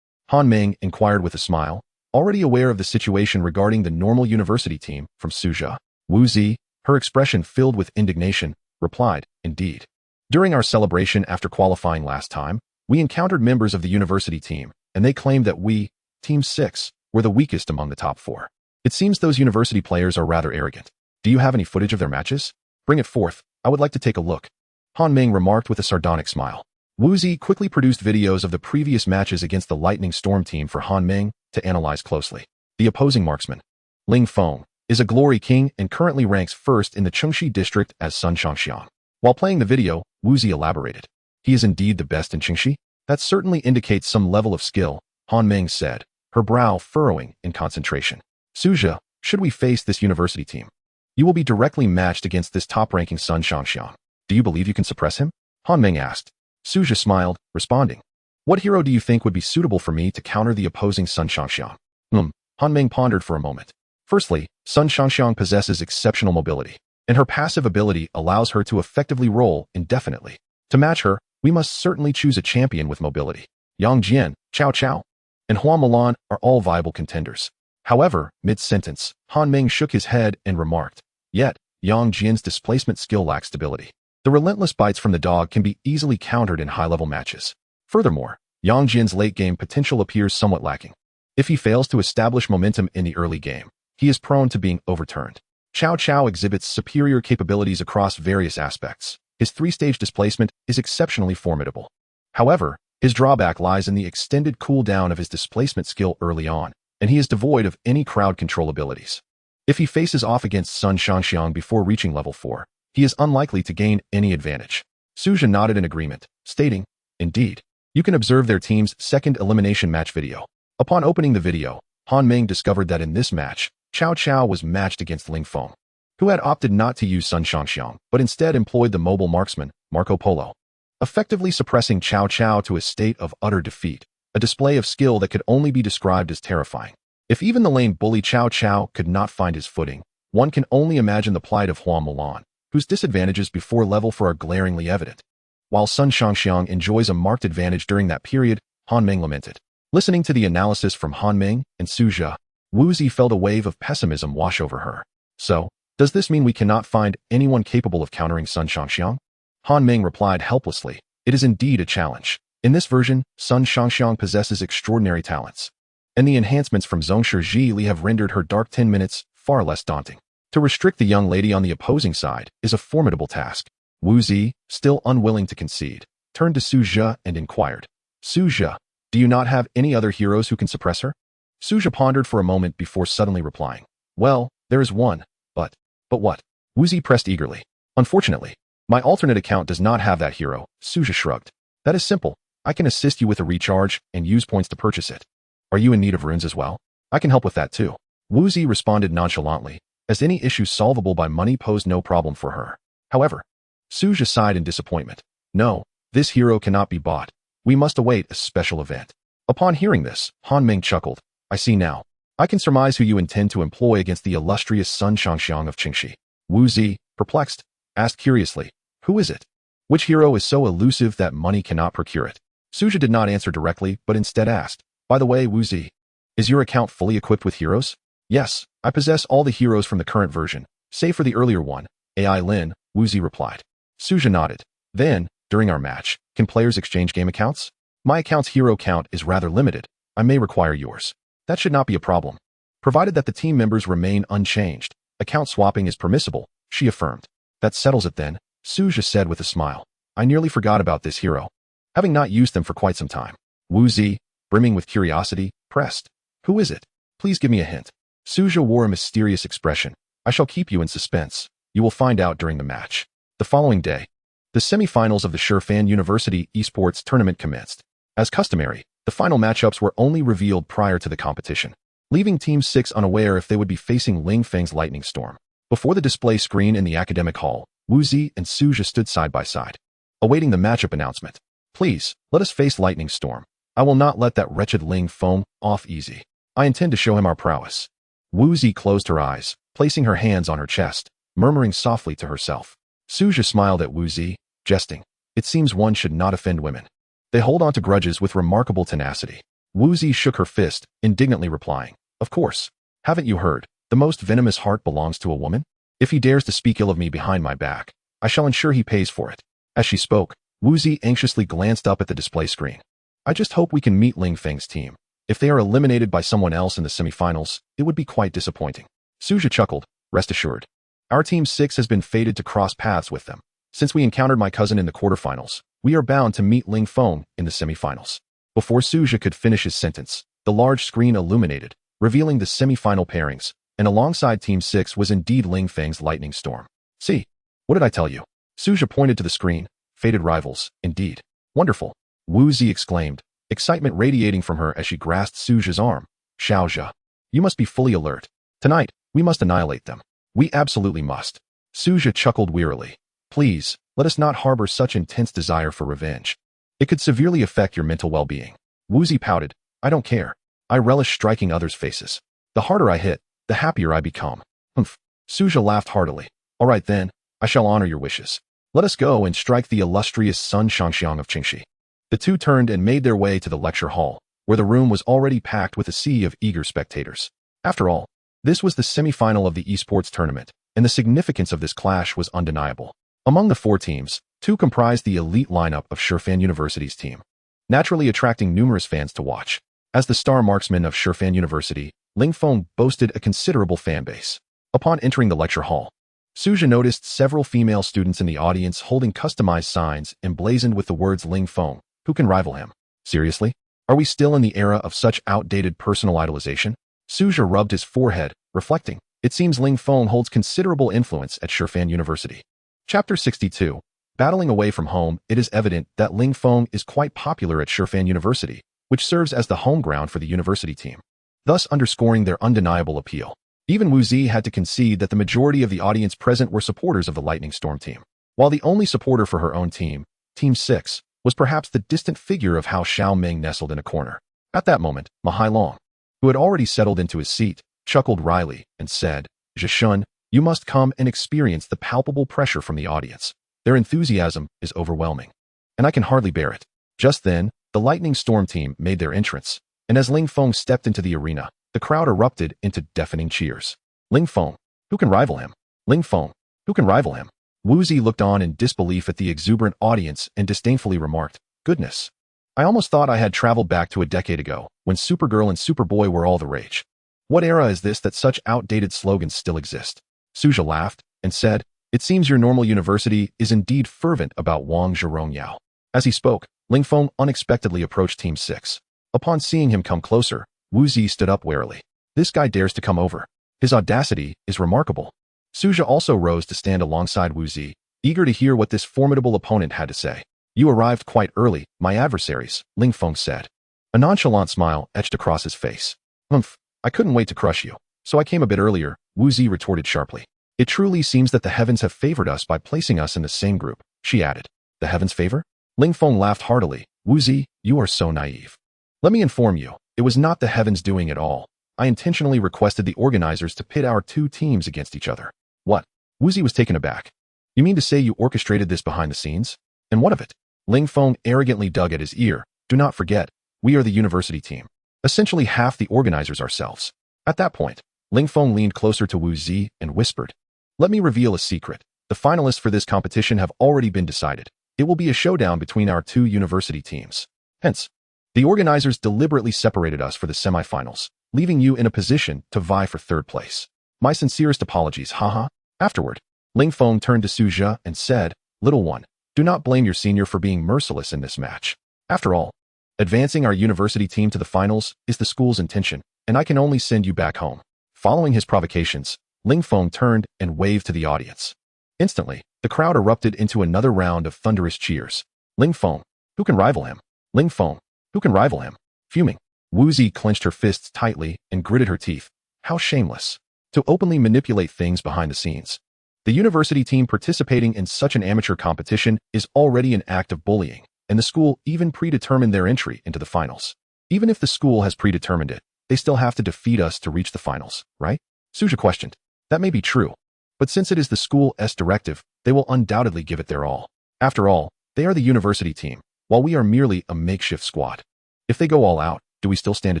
Han Meng inquired with a smile, already aware of the situation regarding the normal university team from Suzhou. Wu Zi, her expression filled with indignation, replied, indeed. During our celebration after qualifying last time, we encountered members of the university team, and they claimed that we, Team 6, were the weakest among the top 4. It seems those university players are rather arrogant. Do you have any footage of their matches? Bring it forth, I would like to take a look. Han Meng remarked with a sardonic smile. Wu Zi quickly produced videos of the previous matches against the Lightning Storm team for Han Meng to analyze closely. The opposing marksman, Ling Feng, is a glory king and currently ranks first in the Chengxi district as Sun Shangxiang. While playing the video, Wu Zi elaborated. He is indeed the best in Chengxi? That certainly indicates some level of skill, Han Meng said, her brow furrowing in concentration. Suzhou, should we face this university team? You will be directly matched against this top-ranking Sun Shangxiang. Do you believe you can suppress him? Han Meng asked. Suzhou smiled, responding. What hero do you think would be suitable for me to counter the opposing Sun Shangxiang? Han Meng pondered for a moment. Firstly, Sun Shangxiang possesses exceptional mobility, and her passive ability allows her to effectively roll indefinitely. To match her, we must certainly choose a champion with mobility. Yang Jian, Cao Cao, and Hua Mulan are all viable contenders. However, mid-sentence, Han Meng shook his head and remarked, yet, Yang Jian's displacement skill lacks stability. The relentless bites from the dog can be easily countered in high-level matches. Furthermore, Yang Jian's late-game potential appears somewhat lacking. If he fails to establish momentum in the early game, he is prone to being overturned. Cao Cao exhibits superior capabilities across various aspects. His 3-stage displacement is exceptionally formidable. However, his drawback lies in the extended cooldown of his displacement skill early on, and he is devoid of any crowd control abilities. If he faces off against Sun Shangxiang before reaching level 4, he is unlikely to gain any advantage. Suzhou nodded in agreement, stating, indeed. You can observe their team's second elimination match video. Upon opening the video, Han Meng discovered that in this match, Cao Cao was matched against Ling Feng, who had opted not to use Sun Shangxiang, but instead employed the mobile marksman, Marco Polo, effectively suppressing Cao Cao to a state of utter defeat, a display of skill that could only be described as terrifying. If even the lane bully Cao Cao could not find his footing, one can only imagine the plight of Hua Mulan, whose disadvantages before level 4 are glaringly evident. While Sun Shangxiang enjoys a marked advantage during that period, Han Meng lamented. Listening to the analysis from Han Meng and Suzhou, Wu Zi felt a wave of pessimism wash over her. So, does this mean we cannot find anyone capable of countering Sun Shangxiang? Han Meng replied helplessly, it is indeed a challenge. In this version, Sun Shangxiang possesses extraordinary talents, and the enhancements from Zhongshi Ji Li have rendered her dark 10 minutes far less daunting. To restrict the young lady on the opposing side is a formidable task. Wu Zi, still unwilling to concede, turned to Suzhou and inquired, Suzhou, do you not have any other heroes who can suppress her? Suzhou pondered for a moment before suddenly replying, well, there is one, but what? Wu Zi pressed eagerly. Unfortunately, my alternate account does not have that hero. Suzhou shrugged. That is simple. I can assist you with a recharge and use points to purchase it. Are you in need of runes as well? I can help with that too. Wu Zi responded nonchalantly, as any issue solvable by money posed no problem for her. However, Suzhou sighed in disappointment. No, this hero cannot be bought. We must await a special event. Upon hearing this, Han Meng chuckled. I see now. I can surmise who you intend to employ against the illustrious Sun Shangxiang of Chengxi. Wu Zi, perplexed, asked curiously, who is it? Which hero is so elusive that money cannot procure it? Suzhou did not answer directly, but instead asked, by the way, Wu Zi, is your account fully equipped with heroes? Yes, I possess all the heroes from the current version, save for the earlier one, AI Lin, Wu Zi replied. Suzhou nodded. Then, during our match, can players exchange game accounts? My account's hero count is rather limited. I may require yours. That should not be a problem. Provided that the team members remain unchanged, account swapping is permissible, she affirmed. That settles it then, Suzhou said with a smile. I nearly forgot about this hero, having not used them for quite some time. Wu Zi, brimming with curiosity, pressed. Who is it? Please give me a hint. Suzhou wore a mysterious expression. I shall keep you in suspense. You will find out during the match. The following day, the semifinals of the Shifan University Esports tournament commenced. As customary, the final matchups were only revealed prior to the competition, leaving Team 6 unaware if they would be facing Ling Feng's lightning storm. Before the display screen in the academic hall, Wu Zi and Suzhou stood side by side. awaiting the matchup announcement. Please, let us face Lightning Storm. I will not let that wretched Ling Feng off easy. I intend to show him our prowess. Wu Zi closed her eyes, placing her hands on her chest, murmuring softly to herself. Suja smiled at Wu Zi, jesting. It seems one should not offend women. They hold on to grudges with remarkable tenacity. Wu Zi shook her fist, indignantly replying, Of course. Haven't you heard? The most venomous heart belongs to a woman? If he dares to speak ill of me behind my back, I shall ensure he pays for it. As she spoke, Wu Zi anxiously glanced up at the display screen. I just hope we can meet Ling Feng's team. If they are eliminated by someone else in the semifinals, it would be quite disappointing. Suja chuckled, rest assured. Our Team 6 has been fated to cross paths with them. Since we encountered my cousin in the quarterfinals, we are bound to meet Ling Feng in the semifinals. Before Suja could finish his sentence, the large screen illuminated, revealing the semifinal pairings, and alongside Team 6 was indeed Ling Feng's Lightning Storm. See, what did I tell you? Suja pointed to the screen. Fated rivals, indeed. Wonderful. Wu Zi exclaimed, excitement radiating from her as she grasped Suja's arm. Xiaozhe, you must be fully alert. Tonight, we must annihilate them. We absolutely must. Suja chuckled wearily. Please, let us not harbor such intense desire for revenge. It could severely affect your mental well-being. Wu Zi pouted. I don't care. I relish striking others' faces. The harder I hit, the happier I become. Humph. Suja laughed heartily. All right then, I shall honor your wishes. Let us go and strike the illustrious Sun Shangxiang of Qingxi. The two turned and made their way to the lecture hall, where the room was already packed with a sea of eager spectators. After all, this was the semifinal of the esports tournament, and the significance of this clash was undeniable. Among the four teams, two comprised the elite lineup of Shifan University's team, naturally attracting numerous fans to watch. As the star marksman of Shifan University, Ling Feng boasted a considerable fan base. Upon entering the lecture hall, Suja noticed several female students in the audience holding customized signs emblazoned with the words Ling Feng. Who can rival him? Seriously? Are we still in the era of such outdated personal idolization? Suja rubbed his forehead, reflecting. It seems Ling Feng holds considerable influence at Shifan University. Chapter 62. Battling away from home, it is evident that Ling Feng is quite popular at Shifan University, which serves as the home ground for the university team, thus underscoring their undeniable appeal. Even Wu Zi had to concede that the majority of the audience present were supporters of the Lightning Storm team, while the only supporter for her own team, Team 6, was perhaps the distant figure of Hao Xiaoming nestled in a corner. At that moment, Ma Hailong, who had already settled into his seat, chuckled wryly and said, Zhishun, you must come and experience the palpable pressure from the audience. Their enthusiasm is overwhelming, and I can hardly bear it. Just then, the Lightning Storm team made their entrance, and as Ling Feng stepped into the arena, the crowd erupted into deafening cheers. Ling Feng, who can rival him? Ling Feng, who can rival him? Wu Zi looked on in disbelief at the exuberant audience and disdainfully remarked, Goodness. I almost thought I had traveled back to a decade ago, when Supergirl and Superboy were all the rage. What era is this that such outdated slogans still exist? Suja laughed and said, It seems your normal university is indeed fervent about Wang Zhirongyao. As he spoke, Ling Feng unexpectedly approached Team 6. Upon seeing him come closer, Wu Zi stood up warily. This guy dares to come over. His audacity is remarkable. Suja also rose to stand alongside Wu Zi, eager to hear what this formidable opponent had to say. You arrived quite early, my adversaries, Ling Feng said. A nonchalant smile etched across his face. Humph, I couldn't wait to crush you, so I came a bit earlier, Wu Zi retorted sharply. It truly seems that the heavens have favored us by placing us in the same group, she added. The heavens favor? Ling Feng laughed heartily. Wu Zi, you are so naive. Let me inform you, it was not the heavens doing it all. I intentionally requested the organizers to pit our two teams against each other. What? Wu Zi was taken aback. You mean to say you orchestrated this behind the scenes? And what of it? Ling Feng arrogantly dug at his ear. Do not forget, we are the university team. Essentially half the organizers ourselves. At that point, Ling Feng leaned closer to Wu Zi and whispered, Let me reveal a secret. The finalists for this competition have already been decided. It will be a showdown between our two university teams. Hence, the organizers deliberately separated us for the semifinals, leaving you in a position to vie for third place. My sincerest apologies, haha. Afterward, Ling Feng turned to Suja and said, Little one, do not blame your senior for being merciless in this match. After all, advancing our university team to the finals is the school's intention, and I can only send you back home. Following his provocations, Ling Feng turned and waved to the audience. Instantly, the crowd erupted into another round of thunderous cheers. Ling Feng, who can rival him? Ling Feng, who can rival him? Fuming, Wu Zi clenched her fists tightly and gritted her teeth. How shameless. To openly manipulate things behind the scenes. The university team participating in such an amateur competition is already an act of bullying, and the school even predetermined their entry into the finals. Even if the school has predetermined it, they still have to defeat us to reach the finals, right? Suja questioned. That may be true, but since it is the school's directive, they will undoubtedly give it their all. After all, they are the university team, while we are merely a makeshift squad. If they go all out, do we still stand a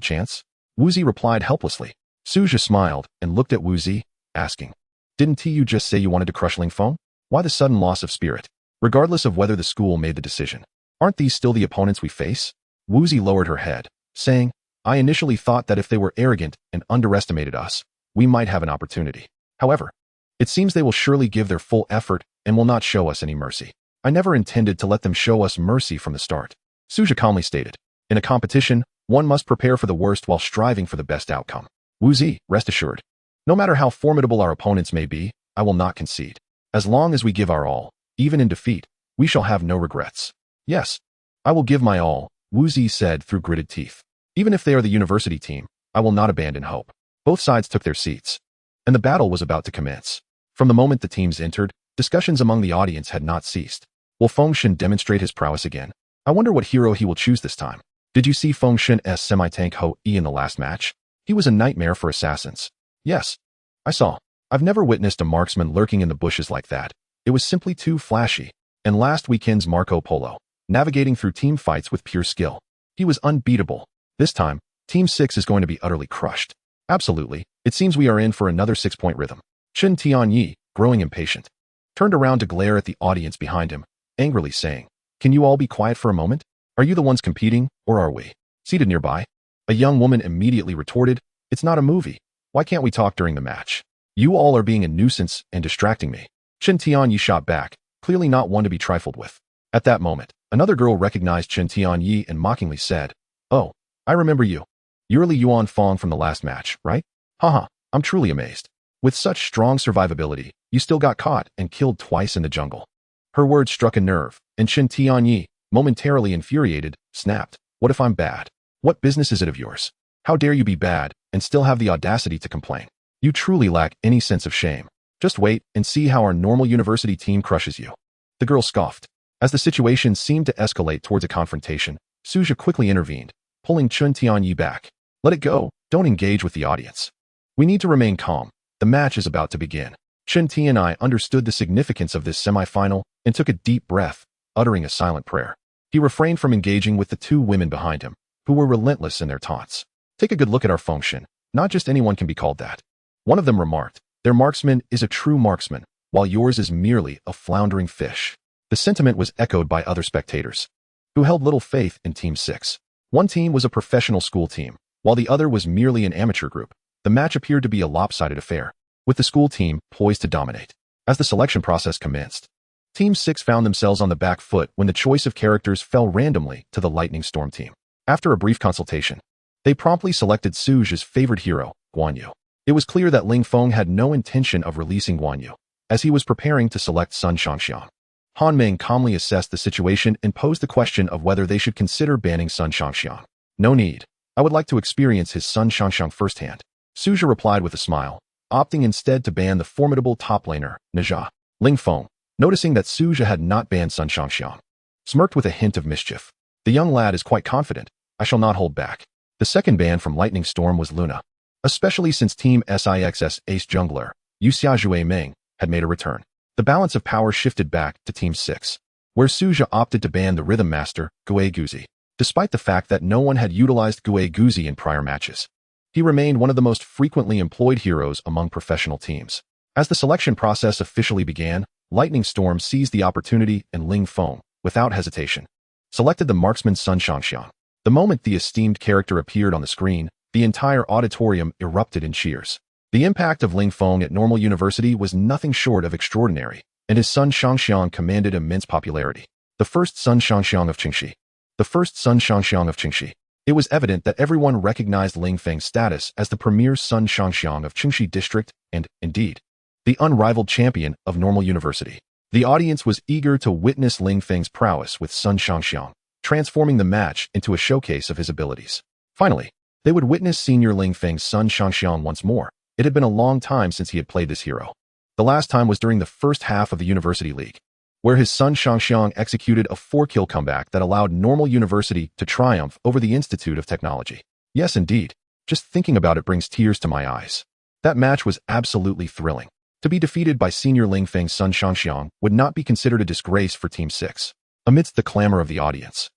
chance? Wuzi replied helplessly. Suja smiled and looked at Wuzi, asking, Didn't you just say you wanted to crush Ling Feng? Why the sudden loss of spirit? Regardless of whether the school made the decision, aren't these still the opponents we face? Wuzi lowered her head, saying, I initially thought that if they were arrogant and underestimated us, we might have an opportunity. However, it seems they will surely give their full effort and will not show us any mercy. I never intended to let them show us mercy from the start. Suja calmly stated, In a competition, one must prepare for the worst while striving for the best outcome. Wuzi, rest assured. No matter how formidable our opponents may be, I will not concede. As long as we give our all, even in defeat, we shall have no regrets. Yes, I will give my all, Wuzi said through gritted teeth. Even if they are the university team, I will not abandon hope. Both sides took their seats, and the battle was about to commence. From the moment the teams entered, discussions among the audience had not ceased. Will Fengshen demonstrate his prowess again? I wonder what hero he will choose this time. Did you see Fengshen's semi-tank Hou Yi in the last match? He was a nightmare for assassins. Yes, I saw. I've never witnessed a marksman lurking in the bushes like that. It was simply too flashy. And last weekend's Marco Polo, navigating through team fights with pure skill. He was unbeatable. This time, Team 6 is going to be utterly crushed. Absolutely, it seems we are in for another 6-point rhythm. Chen Tianyi, growing impatient, turned around to glare at the audience behind him, angrily saying, Can you all be quiet for a moment? Are you the ones competing, or are we? Seated nearby, a young woman immediately retorted, It's not a movie. Why can't we talk during the match? You all are being a nuisance and distracting me. Chen Tianyi shot back, clearly not one to be trifled with. At that moment, another girl recognized Chen Tianyi and mockingly said, Oh, I remember you. You're Li Yuanfang from the last match, right? Haha, I'm truly amazed. With such strong survivability, you still got caught and killed twice in the jungle. Her words struck a nerve, and Chen Tianyi, momentarily infuriated, snapped, What if I'm bad? What business is it of yours? How dare you be bad and still have the audacity to complain? You truly lack any sense of shame. Just wait and see how our normal university team crushes you. The girl scoffed. As the situation seemed to escalate towards a confrontation, Suja quickly intervened, pulling Chen Tianyi back. Let it go, don't engage with the audience. We need to remain calm. The match is about to begin. Chen Tianyi understood the significance of this semi-final and took a deep breath, uttering a silent prayer. He refrained from engaging with the two women behind him, who were relentless in their taunts. Take a good look at our Fengshen. Not just anyone can be called that. One of them remarked, Their marksman is a true marksman, while yours is merely a floundering fish. The sentiment was echoed by other spectators, who held little faith in Team 6. One team was a professional school team, while the other was merely an amateur group. The match appeared to be a lopsided affair, with the school team poised to dominate. As the selection process commenced, Team 6 found themselves on the back foot when the choice of characters fell randomly to the Lightning Storm team. After a brief consultation, they promptly selected Suja's favorite hero, Guan Yu. It was clear that Ling Feng had no intention of releasing Guan Yu, as he was preparing to select Sun Shangxiang. Han Meng calmly assessed the situation and posed the question of whether they should consider banning Sun Shangxiang. No need. I would like to experience his Sun Shangxiang firsthand. Suja replied with a smile, opting instead to ban the formidable top laner, Neja. Ling Feng, noticing that Suja had not banned Sun Shangxiang, smirked with a hint of mischief. The young lad is quite confident. I shall not hold back. The second ban from Lightning Storm was Luna, especially since Team SIX's ace jungler, Yuxiajue Meng, had made a return. The balance of power shifted back to Team 6, where Suja opted to ban the Rhythm Master, Gue Guzi. Despite the fact that no one had utilized Gue Guzi in prior matches, he remained one of the most frequently employed heroes among professional teams. As the selection process officially began, Lightning Storm seized the opportunity and Ling Feng, without hesitation, selected the marksman Sun Shangxiang. The moment the esteemed character appeared on the screen, the entire auditorium erupted in cheers. The impact of Ling Feng at Normal University was nothing short of extraordinary, and his Sun Shangxiang commanded immense popularity. The first Sun Shangxiang of Qingxi. The first Sun Shangxiang of Qingxi. It was evident that everyone recognized Ling Feng's status as the premier Sun Shangxiang of Qingxi district and, indeed, the unrivaled champion of Normal University. The audience was eager to witness Ling Feng's prowess with Sun Shangxiang, transforming the match into a showcase of his abilities. Finally, they would witness senior Ling Feng's Sun Shangxiang once more. It had been a long time since he had played this hero. The last time was during the first half of the University League, where his son Shangxiang executed a 4-kill comeback that allowed Normal University to triumph over the Institute of Technology. Yes, indeed. Just thinking about it brings tears to my eyes. That match was absolutely thrilling. To be defeated by senior Ling Feng's son Shangxiang would not be considered a disgrace for Team 6. Amidst the clamor of the audience,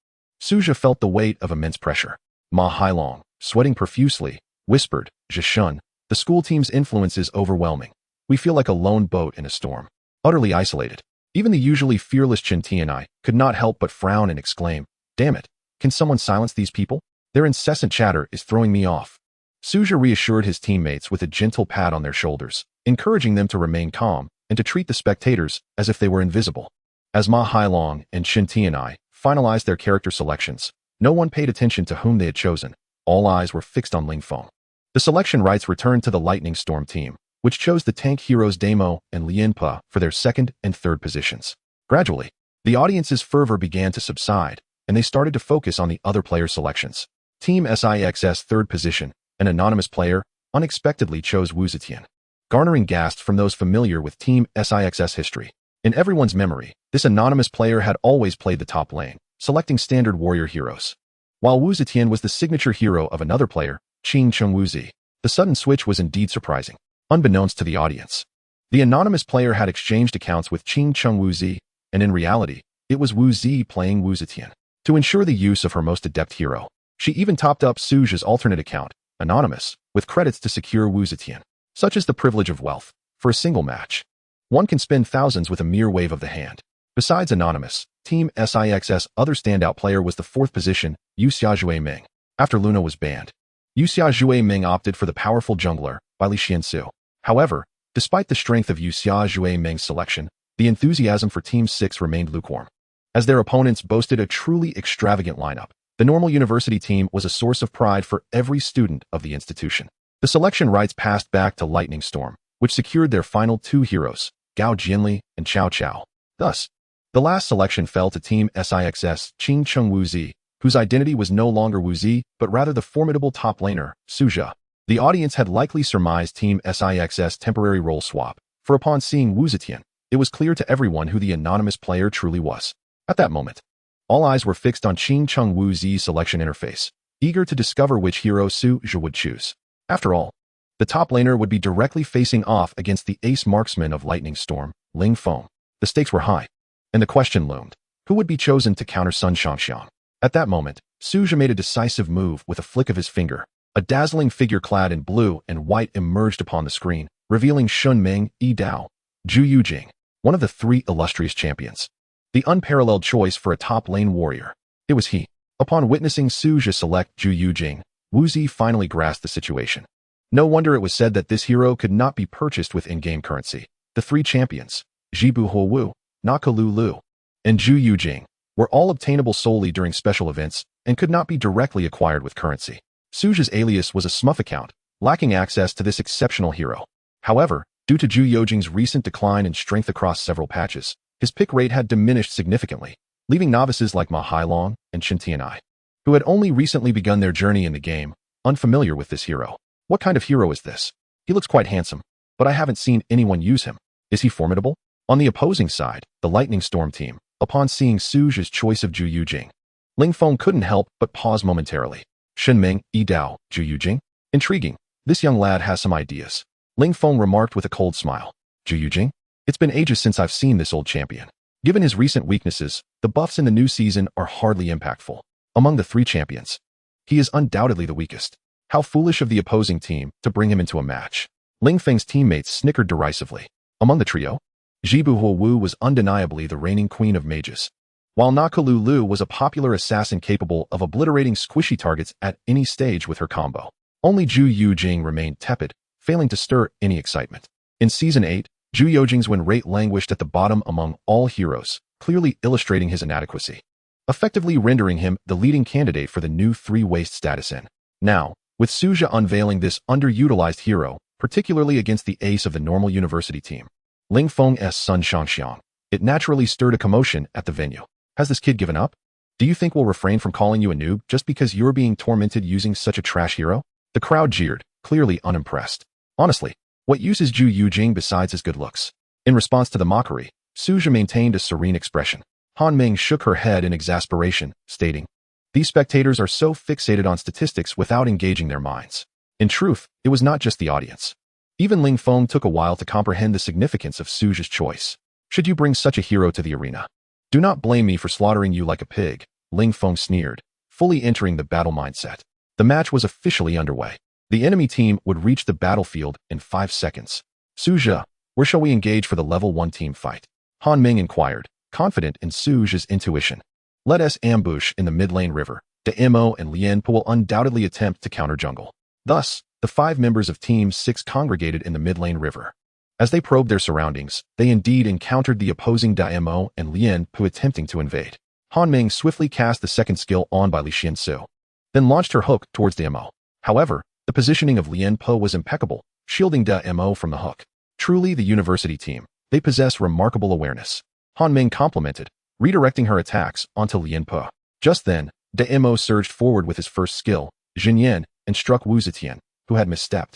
Suja felt the weight of immense pressure. Ma Hailong, sweating profusely, whispered, "Zhishun, the school team's influence is overwhelming. We feel like a lone boat in a storm, utterly isolated." Even the usually fearless Chen Tianai could not help but frown and exclaim, "Damn it, can someone silence these people? Their incessant chatter is throwing me off." Suja reassured his teammates with a gentle pat on their shoulders, encouraging them to remain calm and to treat the spectators as if they were invisible. As Ma Hailong and Chen Tianai finalized their character selections, no one paid attention to whom they had chosen. All eyes were fixed on Ling Feng. The selection rights returned to the Lightning Storm team, which chose the tank heroes Damo and Lien Pa for their second and third positions. Gradually, the audience's fervor began to subside, and they started to focus on the other player selections. Team SIX's third position, an anonymous player, unexpectedly chose Wu Zetian, garnering gasps from those familiar with Team SIX's history. In everyone's memory, this anonymous player had always played the top lane, selecting standard warrior heroes. While Wu Zetian was the signature hero of another player, Qing Cheng Wuzi, the sudden switch was indeed surprising. Unbeknownst to the audience, the anonymous player had exchanged accounts with Qing Cheng Wuzi, and in reality, it was Wu Zi playing Wu Zetian. To ensure the use of her most adept hero, she even topped up Suja's alternate account, Anonymous, with credits to secure Wu Zetian. Such is the privilege of wealth. For a single match, one can spend thousands with a mere wave of the hand. Besides Anonymous, Team SIX's other standout player was the fourth position, Yu Xiaojue Ming. After Luna was banned, Yu Xiaojue Ming opted for the powerful jungler, Bai Li Xiansu. However, despite the strength of Yu Xiaojue Ming's selection, the enthusiasm for Team 6 remained lukewarm. As their opponents boasted a truly extravagant lineup, the Normal University team was a source of pride for every student of the institution. The selection rights passed back to Lightning Storm, which secured their final two heroes, Gao Jianli and Chao Chao. Thus, the last selection fell to Team SIX's Qing Cheng Wuzi, whose identity was no longer Wuzi, but rather the formidable top laner, Suja. The audience had likely surmised Team SIX's temporary role swap, for upon seeing Wu Zetian, it was clear to everyone who the anonymous player truly was. At that moment, all eyes were fixed on Qing Cheng Wuzi's selection interface, eager to discover which hero Suja would choose. After all, the top laner would be directly facing off against the ace marksman of Lightning Storm, Ling Feng. The stakes were high, and the question loomed, who would be chosen to counter Sun Shangxiang? At that moment, Suja made a decisive move with a flick of his finger. A dazzling figure clad in blue and white emerged upon the screen, revealing Shun Ming, Yi Dao, Zhu Yujing, one of the three illustrious champions. The unparalleled choice for a top lane warrior. It was he. Upon witnessing Suja select Zhu Yujing, Wu Zi finally grasped the situation. No wonder it was said that this hero could not be purchased with in-game currency. The three champions, Jibu Huowu, Nakalu Lu, and Zhu Yujing, were all obtainable solely during special events and could not be directly acquired with currency. Suja's alias was a smurf account, lacking access to this exceptional hero. However, due to Zhu Yujing's recent decline in strength across several patches, his pick rate had diminished significantly, leaving novices like Ma Hailong and Chen Tianai, who had only recently begun their journey in the game, unfamiliar with this hero. What kind of hero is this? He looks quite handsome, but I haven't seen anyone use him. Is he formidable? On the opposing side, the Lightning Storm team, upon seeing Suja's choice of Zhu Yujing, Ling Feng couldn't help but pause momentarily. Shen Ming, Yi Dao, Zhu Yujing? Intriguing. This young lad has some ideas. Ling Feng remarked with a cold smile. Zhu Yujing? It's been ages since I've seen this old champion. Given his recent weaknesses, the buffs in the new season are hardly impactful. Among the three champions, he is undoubtedly the weakest. How foolish of the opposing team to bring him into a match. Ling Feng's teammates snickered derisively. Among the trio, Jibu Huowu was undeniably the reigning queen of mages, while Nakalu Lu was a popular assassin capable of obliterating squishy targets at any stage with her combo. Only Zhu Yujing remained tepid, failing to stir any excitement. In Season 8, Zhu Yujing's win rate languished at the bottom among all heroes, clearly illustrating his inadequacy, effectively rendering him the leading candidate for the new 3-waste status in. Now, with Suja unveiling this underutilized hero, particularly against the ace of the Normal University team, Ling Feng's son Shangxiang, it naturally stirred a commotion at the venue. Has this kid given up? Do you think we'll refrain from calling you a noob just because you're being tormented using such a trash hero? The crowd jeered, clearly unimpressed. Honestly, What use is Zhu Yujing besides his good looks? In response to the mockery, Suja maintained a serene expression. Han Ming shook her head in exasperation, stating, "These spectators are so fixated on statistics without engaging their minds." In truth, it was not just the audience. Even Ling Feng took a while to comprehend the significance of Suja's choice. "Should you bring such a hero to the arena? Do not blame me for slaughtering you like a pig," Ling Feng sneered, fully entering the battle mindset. The match was officially underway. The enemy team would reach the battlefield in 5 seconds. "Suja, where shall we engage for the level 1 team fight?" Han Ming inquired, confident in Suja's intuition. "Let us ambush in the mid-lane river. De Mo and Lien Po will undoubtedly attempt to counter jungle." Thus, the 5 members of Team 6 congregated in the mid-lane river. As they probed their surroundings, they indeed encountered the opposing Da Mo and Lien Po attempting to invade. Han Ming swiftly cast the second skill on by Li Xiansu, then launched her hook towards Da Mo. However, the positioning of Lien Po was impeccable, shielding Da Mo from the hook. Truly the university team, they possess remarkable awareness. Han Ming complimented, redirecting her attacks onto Lien Po. Just then, Da Mo surged forward with his first skill, Jin Yan, and struck Wu Zetian, who had misstepped,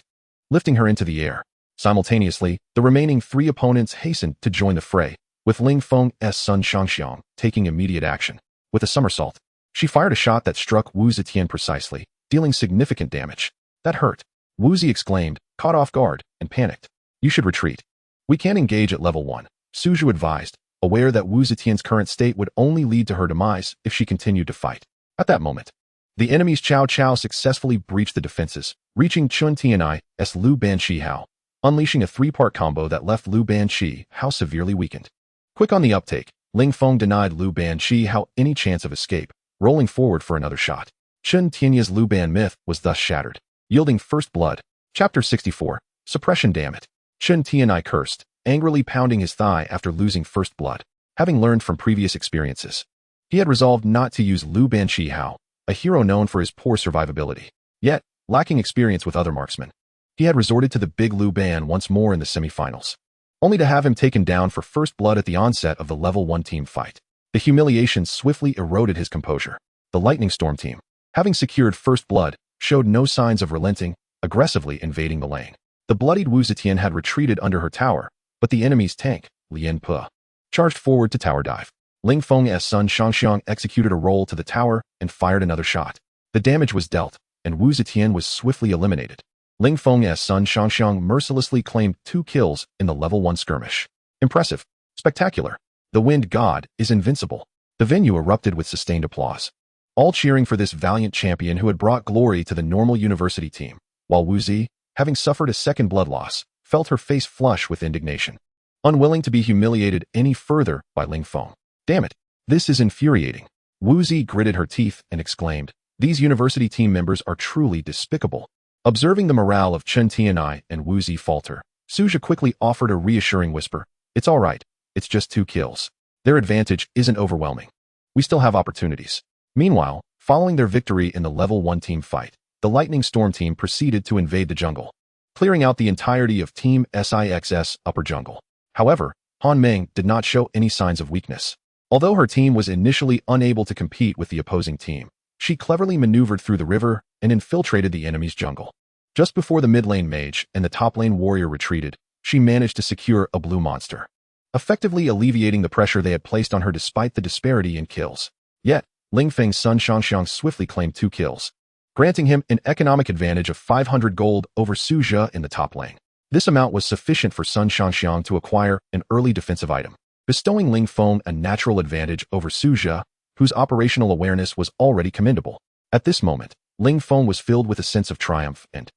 lifting her into the air. Simultaneously, the remaining 3 opponents hastened to join the fray, with Ling Feng's son Shangxiang taking immediate action. With a somersault, she fired a shot that struck Wu Zetian precisely, dealing significant damage. "That hurt," Wu Zi exclaimed, caught off guard, and panicked. "You should retreat. We can't engage at level 1, Suju advised, aware that Wu Zetian's current state would only lead to her demise if she continued to fight. At that moment, the enemy's Cao Cao successfully breached the defenses, reaching Chun Tianai's Lu Ban Shi Hao, unleashing a 3-part combo that left Lu Ban Shi Hao severely weakened. Quick on the uptake, Ling Feng denied Lu Ban Shi Hao any chance of escape, rolling forward for another shot. Chun Tianya's Lu Ban myth was thus shattered, yielding first blood. Chapter 64, Suppression. Damn it. Chun Tianai cursed, angrily pounding his thigh after losing first blood. Having learned from previous experiences, he had resolved not to use Lu Ban Shi Hao, a hero known for his poor survivability. Yet, lacking experience with other marksmen, he had resorted to the big Lu Ban once more in the semifinals, only to have him taken down for first blood at the onset of the level 1 team fight. The humiliation swiftly eroded his composure. The Lightning Storm team, having secured first blood, showed no signs of relenting, aggressively invading the lane. The bloodied Wu Zetian had retreated under her tower, but the enemy's tank, Lien Po, charged forward to tower dive. Ling Feng's son Shangxiang executed a roll to the tower and fired another shot. The damage was dealt, and Wu Zetian was swiftly eliminated. Ling Feng's son Shangxiang mercilessly claimed 2 kills in the level 1 skirmish. Impressive. Spectacular. The Wind God is invincible. The venue erupted with sustained applause, all cheering for this valiant champion who had brought glory to the normal university team, while Wu Zi, having suffered a second blood loss, felt her face flush with indignation, unwilling to be humiliated any further by Ling Feng. "Damn it, this is infuriating." Wu Zi gritted her teeth and exclaimed, "These university team members are truly despicable." Observing the morale of Chun Tianai and Wu Zi falter, Suja quickly offered a reassuring whisper, "It's all right, it's just 2 kills. Their advantage isn't overwhelming. We still have opportunities." Meanwhile, following their victory in the level 1 team fight, the Lightning Storm team proceeded to invade the jungle, clearing out the entirety of Team Six's upper jungle. However, Han Ming did not show any signs of weakness. Although her team was initially unable to compete with the opposing team, she cleverly maneuvered through the river and infiltrated the enemy's jungle. Just before the mid-lane mage and the top-lane warrior retreated, she managed to secure a blue monster, effectively alleviating the pressure they had placed on her despite the disparity in kills. Yet, Ling Feng's son Shangxiang swiftly claimed 2 kills, granting him an economic advantage of 500 gold over Suja in the top lane. This amount was sufficient for Sun Shangxiang to acquire an early defensive item, bestowing Ling Feng a natural advantage over Suja, whose operational awareness was already commendable. At this moment, Ling Feng was filled with a sense of triumph and,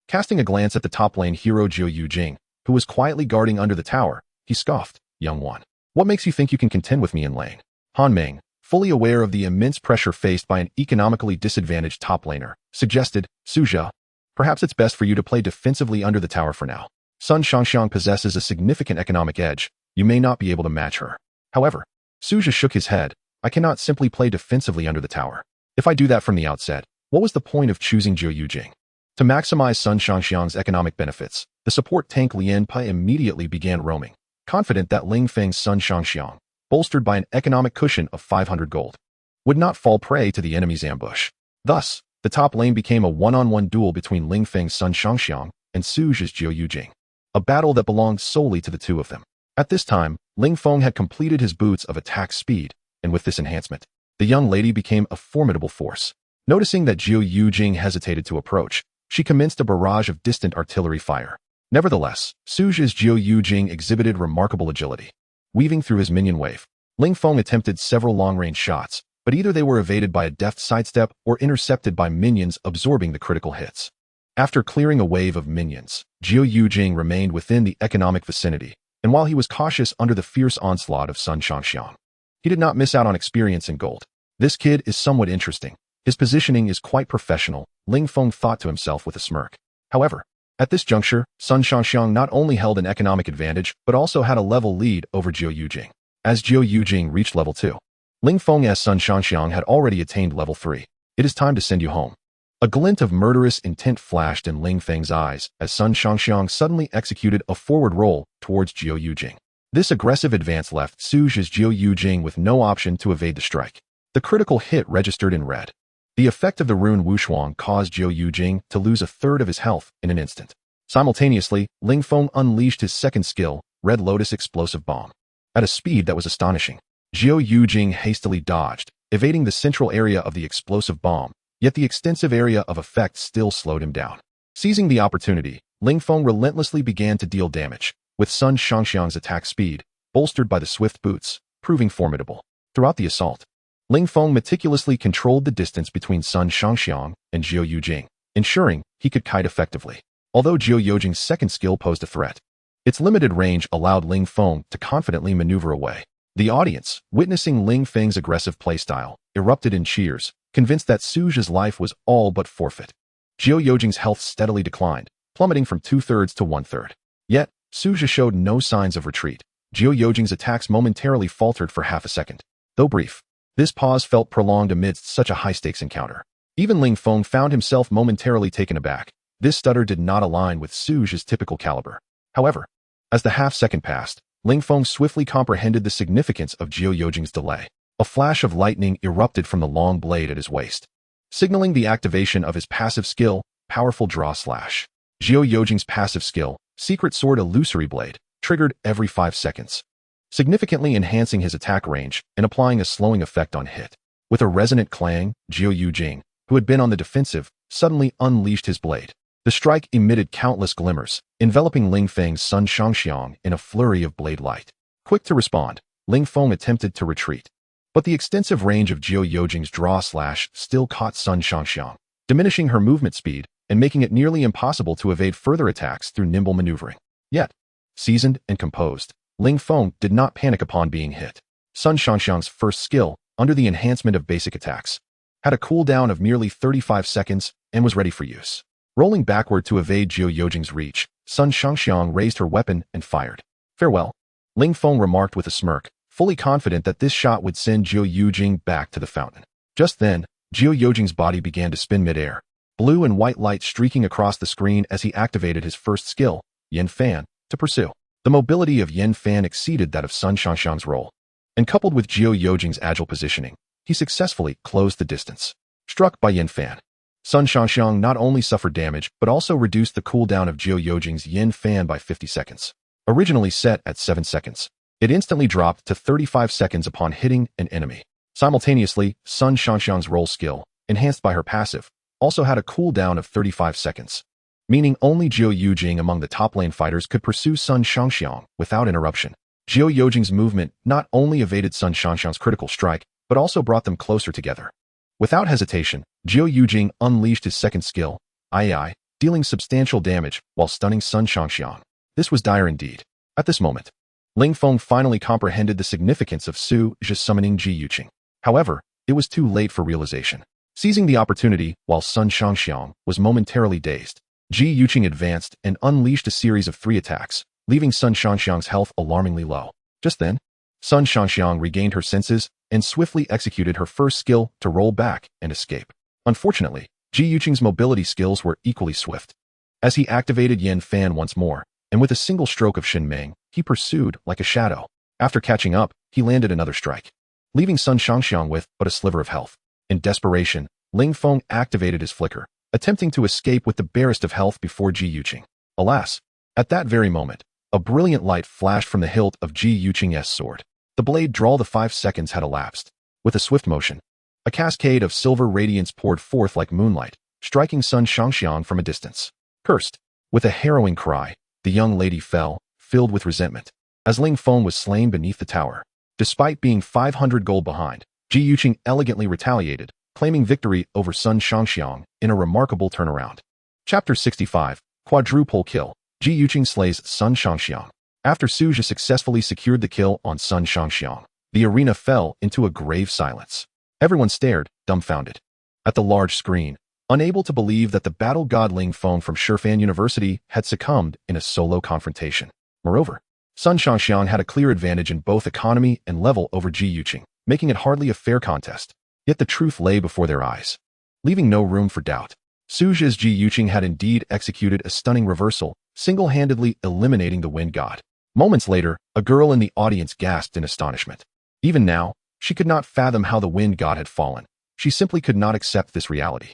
casting a glance at the top lane hero Zhu Yujing, who was quietly guarding under the tower, he scoffed, "Young one, what makes you think you can contend with me in lane?" Han Ming, fully aware of the immense pressure faced by an economically disadvantaged top laner, suggested, "Suja, perhaps it's best for you to play defensively under the tower for now. Sun Shangxiang possesses a significant economic edge. You may not be able to match her." However, Suja shook his head. "I cannot simply play defensively under the tower. If I do that from the outset, what was the point of choosing Zhu Yujing?" To maximize Sun Shangxiang's economic benefits, the support tank Lien Pai immediately began roaming, confident that Ling Feng's Sun Shangxiang, bolstered by an economic cushion of 500 gold, would not fall prey to the enemy's ambush. Thus, the top lane became a one-on-one duel between Ling Feng's Sun Shangxiang and Suja's Zhu Yujing. a battle that belonged solely to the two of them. At this time, Ling Feng had completed his boots of attack speed, and with this enhancement, the young lady became a formidable force. Noticing that Zhou Yujing hesitated to approach, she commenced a barrage of distant artillery fire. Nevertheless, Suju's Zhou Yujing exhibited remarkable agility. Weaving through his minion wave, Ling Feng attempted several long-range shots, but either they were evaded by a deft sidestep or intercepted by minions absorbing the critical hits. After clearing a wave of minions, Zhou Yujing remained within the economic vicinity, and while he was cautious under the fierce onslaught of Sun Shangxiang, he did not miss out on experience and gold. This kid is somewhat interesting. His positioning is quite professional, Ling Feng thought to himself with a smirk. However, at this juncture, Sun Shangxiang not only held an economic advantage, but also had a level lead over Zhou Yujing. As Zhou Yujing reached level 2, Ling Feng's Sun Shangxiang had already attained level 3. It is time to send you home. A glint of murderous intent flashed in Ling Feng's eyes as Sun Shangxiang suddenly executed a forward roll towards Zhou Yujing. This aggressive advance left Suju's Zhou Yujing with no option to evade the strike. The critical hit registered in red. The effect of the rune Wushuang caused Zhou Yujing to lose a third of his health in an instant. Simultaneously, Ling Feng unleashed his second skill, Red Lotus Explosive Bomb. At a speed that was astonishing, Zhou Yujing hastily dodged, evading the central area of the explosive bomb, yet the extensive area of effect still slowed him down. Seizing the opportunity, Ling Feng relentlessly began to deal damage, with Sun Shangxiang's attack speed, bolstered by the swift boots, proving formidable. Throughout the assault, Ling Feng meticulously controlled the distance between Sun Shangxiang and Zhou Yujing, ensuring he could kite effectively. Although Zhou Yujing's second skill posed a threat, its limited range allowed Ling Feng to confidently maneuver away. The audience, witnessing Ling Feng's aggressive playstyle, erupted in cheers, convinced that Suju's life was all but forfeit. Zhou Yujing's health steadily declined, plummeting from 2/3 to 1/3. Yet, Suju showed no signs of retreat. Zhou Yujing's attacks momentarily faltered for half a second. Though brief, this pause felt prolonged amidst such a high-stakes encounter. Even Ling Feng found himself momentarily taken aback. This stutter did not align with Suju's typical caliber. However, as the half-second passed, Ling Feng swiftly comprehended the significance of Zhou Yujing's delay. A flash of lightning erupted from the long blade at his waist, signaling the activation of his passive skill, Powerful Draw Slash. Zhou Yujing's passive skill, Secret Sword Illusory Blade, triggered every 5 seconds, significantly enhancing his attack range and applying a slowing effect on hit. With a resonant clang, Zhou Yujing, who had been on the defensive, suddenly unleashed his blade. The strike emitted countless glimmers, enveloping Ling Feng's Sun Shangxiang in a flurry of blade light. Quick to respond, Ling Feng attempted to retreat, but the extensive range of Zhou Yujing's draw slash still caught Sun Shangxiang, diminishing her movement speed and making it nearly impossible to evade further attacks through nimble maneuvering. Yet, seasoned and composed, Ling Feng did not panic upon being hit. Sun Shangxiang's first skill, under the enhancement of basic attacks, had a cooldown of merely 35 seconds and was ready for use. Rolling backward to evade Zhou Yujing's reach, Sun Shangxiang raised her weapon and fired. Farewell, Ling Feng remarked with a smirk, fully confident that this shot would send Zhou Yujing back to the fountain. Just then, Zhou Yujing's body began to spin mid-air, blue and white light streaking across the screen as he activated his first skill, Yin Fan, to pursue. The mobility of Yin Fan exceeded that of Sun Shangxiang's roll, and coupled with Zhou Yujing's agile positioning, he successfully closed the distance. Struck by Yin Fan, Sun Shangxiang not only suffered damage, but also reduced the cooldown of Zhou Yujing's Yin Fan by 50 seconds. Originally set at 7 seconds, it instantly dropped to 35 seconds upon hitting an enemy. Simultaneously, Sun Shangxiang's roll skill, enhanced by her passive, also had a cooldown of 35 seconds, meaning only Zhou Yujing among the top lane fighters could pursue Sun Shangxiang without interruption. Zhou Yujing's movement not only evaded Sun Shangxiang's critical strike, but also brought them closer together. Without hesitation, Zhou Yujing unleashed his second skill, Ai, dealing substantial damage while stunning Sun Shangxiang. This was dire indeed. At this moment, Ling Feng finally comprehended the significance of Suju's summoning Ji Yuqing. However, it was too late for realization. Seizing the opportunity while Sun Shangxiang was momentarily dazed, Ji Yuqing advanced and unleashed a series of 3 attacks, leaving Sun Shangxiang's health alarmingly low. Just then, Sun Shangxiang regained her senses and swiftly executed her first skill to roll back and escape. Unfortunately, Ji Yuqing's mobility skills were equally swift. As he activated Yin Fan once more, and with a single stroke of Shin Meng, he pursued like a shadow. After catching up, he landed another strike, leaving Sun Shangxiang with but a sliver of health. In desperation, Ling Feng activated his flicker, attempting to escape with the barest of health before Ji Yuqing. Alas, At that very moment, a brilliant light flashed from the hilt of Ji Yuqing's sword. The blade draw the 5 seconds had elapsed. With a swift motion, a cascade of silver radiance poured forth like moonlight, striking Sun Shangxiang from a distance. Cursed! With a harrowing cry, the young lady fell, filled with resentment, as Ling Feng was slain beneath the tower. Despite being 500 gold behind, Ji Yuqing elegantly retaliated, claiming victory over Sun Shangxiang in a remarkable turnaround. Chapter 65, Quadruple Kill. Ji Yuqing slays Sun Shangxiang. After Su Zhi successfully secured the kill on Sun Shangxiang, the arena fell into a grave silence. Everyone stared, dumbfounded, at the large screen, unable to believe that the battle god Ling Feng from Shifan University had succumbed in a solo confrontation. Moreover, Sun Shangxiang had a clear advantage in both economy and level over Ji Yuqing, making it hardly a fair contest. Yet the truth lay before their eyes, leaving no room for doubt. Su Zhi's Ji Yuqing had indeed executed a stunning reversal, single-handedly eliminating the wind god. Moments later, a girl in the audience gasped in astonishment. Even now, she could not fathom how the wind god had fallen. She simply could not accept this reality.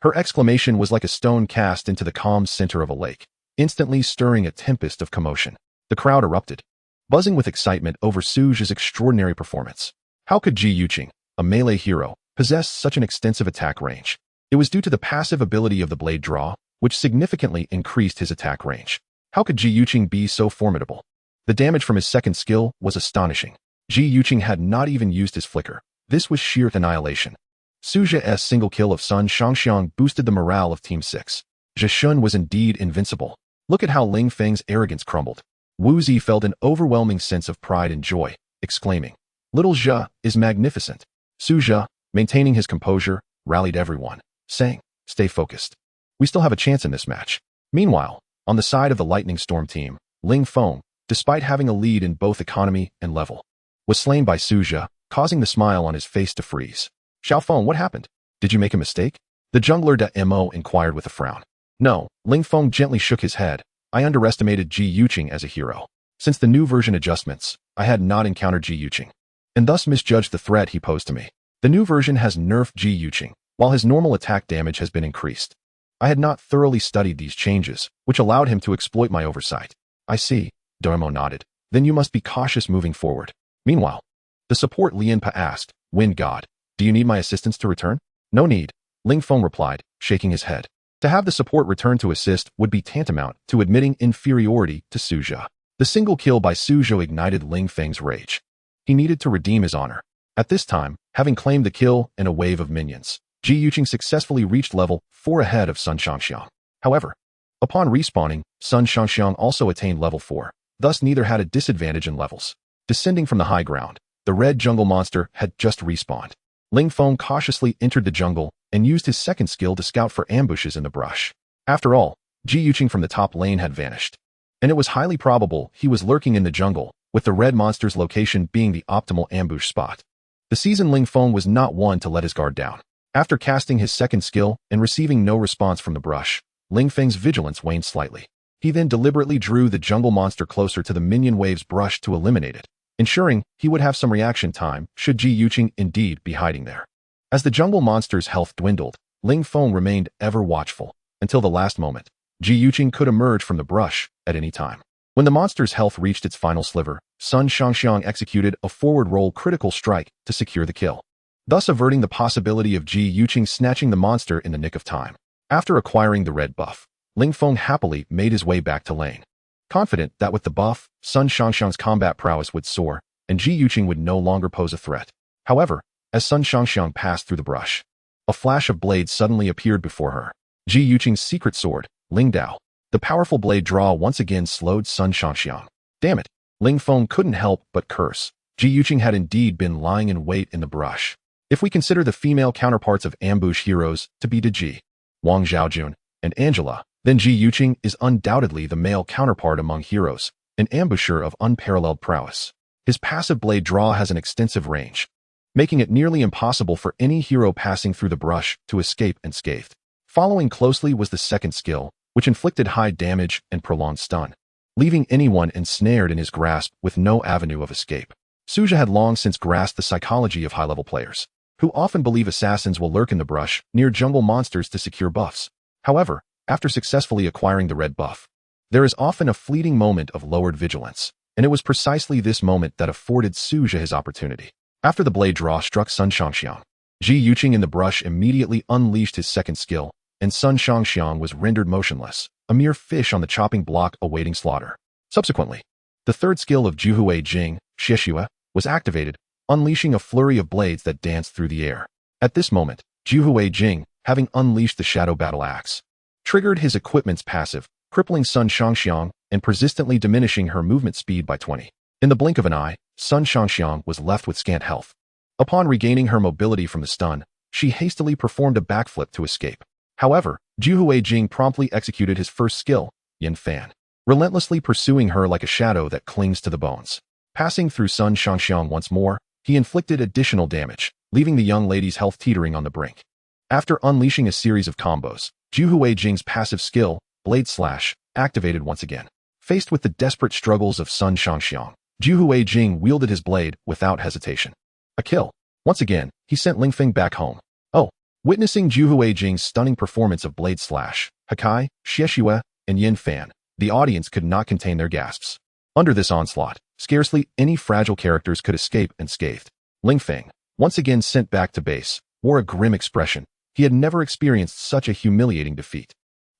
Her exclamation was like a stone cast into the calm center of a lake, instantly stirring a tempest of commotion. The crowd erupted, buzzing with excitement over Su Zhi's extraordinary performance. How could Ji Yuqing, a melee hero, possess such an extensive attack range? It was due to the passive ability of the blade draw, which significantly increased his attack range. How could Ji Yuqing be so formidable? The damage from his second skill was astonishing. Ji Yuqing had not even used his flicker. This was sheer annihilation. Su Zhi's single kill of Sun Shangxiang boosted the morale of Team 6. Zhi Shun was indeed invincible. Look at how Ling Feng's arrogance crumbled. Wu Zi felt an overwhelming sense of pride and joy, exclaiming, "Little Zhe is magnificent." Su Zhi, maintaining his composure, rallied everyone, saying, "Stay focused. We still have a chance in this match." Meanwhile, on the side of the Lightning Storm team, Ling Feng, despite having a lead in both economy and level, was slain by Su Zhi, causing the smile on his face to freeze. "Xiao Feng, what happened? Did you make a mistake?" The jungler de Mo inquired with a frown. "No," Ling Feng gently shook his head. "I underestimated Ji Yuqing as a hero. Since the new version adjustments, I had not encountered Ji Yuqing, and thus misjudged the threat he posed to me. The new version has nerfed Ji Yuqing, while his normal attack damage has been increased. I had not thoroughly studied these changes, which allowed him to exploit my oversight." "I see," Mo nodded. "Then you must be cautious moving forward." Meanwhile, the support Lianpa asked, "Wind God, do you need my assistance to return?" "No need," Ling Feng replied, shaking his head. To have the support return to assist would be tantamount to admitting inferiority to Su Zhi. The single kill by Su Zhi ignited Ling Feng's rage. He needed to redeem his honor. At this time, having claimed the kill and a wave of minions, Ji Yuqing successfully reached level 4 ahead of Sun Shangxiang. However, upon respawning, Sun Shangxiang also attained level 4, thus neither had a disadvantage in levels. Descending from the high ground, the red jungle monster had just respawned. Ling Feng cautiously entered the jungle and used his second skill to scout for ambushes in the brush. After all, Ji Yuqing from the top lane had vanished, and it was highly probable he was lurking in the jungle, with the red monster's location being the optimal ambush spot. The seasoned Ling Feng was not one to let his guard down. After casting his second skill and receiving no response from the brush, Ling Feng's vigilance waned slightly. He then deliberately drew the jungle monster closer to the minion wave's brush to eliminate it, ensuring he would have some reaction time should Ji Yuqing indeed be hiding there. As the jungle monster's health dwindled, Ling Feng remained ever watchful, until the last moment. Ji Yuqing could emerge from the brush at any time. When the monster's health reached its final sliver, Sun Shangxiang executed a forward roll critical strike to secure the kill, thus averting the possibility of Ji Yuqing snatching the monster in the nick of time. After acquiring the red buff, Ling Feng happily made his way back to lane, confident that with the buff, Sun Shangxiang's combat prowess would soar, and Ji Yuqing would no longer pose a threat. However, as Sun Shangxiang passed through the brush, a flash of blades suddenly appeared before her. Ji Yuqing's secret sword, Ling Dao. The powerful blade draw once again slowed Sun Shangxiang. Damn it! Ling Feng couldn't help but curse. Ji Yuqing had indeed been lying in wait in the brush. If we consider the female counterparts of ambush heroes to be Ji, Wang Xiaojun, and Angela, then Ji Yuqing is undoubtedly the male counterpart among heroes, an ambusher of unparalleled prowess. His passive blade draw has an extensive range, making it nearly impossible for any hero passing through the brush to escape unscathed. Following closely was the second skill, which inflicted high damage and prolonged stun, leaving anyone ensnared in his grasp with no avenue of escape. Su Zhi had long since grasped the psychology of high-level players, who often believe assassins will lurk in the brush near jungle monsters to secure buffs. However, after successfully acquiring the red buff, There is often a fleeting moment of lowered vigilance, and it was precisely this moment that afforded Suja his opportunity. After the blade draw struck Sun Shangxiang, Ji Yuqing in the brush immediately unleashed his second skill, and Sun Shangxiang was rendered motionless, a mere fish on the chopping block awaiting slaughter. Subsequently, the third skill of Juhui Jing, Xiexue, was activated, unleashing a flurry of blades that danced through the air. At this moment, Juhui Jing, having unleashed the Shadow Battle Axe, triggered his equipment's passive, crippling Sun Shangxiang and persistently diminishing her movement speed by 20. In the blink of an eye, Sun Shangxiang was left with scant health. Upon regaining her mobility from the stun, she hastily performed a backflip to escape. However, Juhui Jing promptly executed his first skill, Yin Fan, relentlessly pursuing her like a shadow that clings to the bones. Passing through Sun Shangxiang once more, he inflicted additional damage, leaving the young lady's health teetering on the brink. After unleashing a series of combos, Juhui Jing's passive skill, Blade Slash, activated once again. Faced with the desperate struggles of Sun Shangxiang, Juhui Jing wielded his blade without hesitation. A kill. Once again, he sent Lingfeng back home. Oh! Witnessing Juhui Jing's stunning performance of Blade Slash, Hakai, Xiexue, and Yin Fan, the audience could not contain their gasps. Under this onslaught, scarcely any fragile characters could escape unscathed. Lingfeng, once again sent back to base, wore a grim expression. He had never experienced such a humiliating defeat.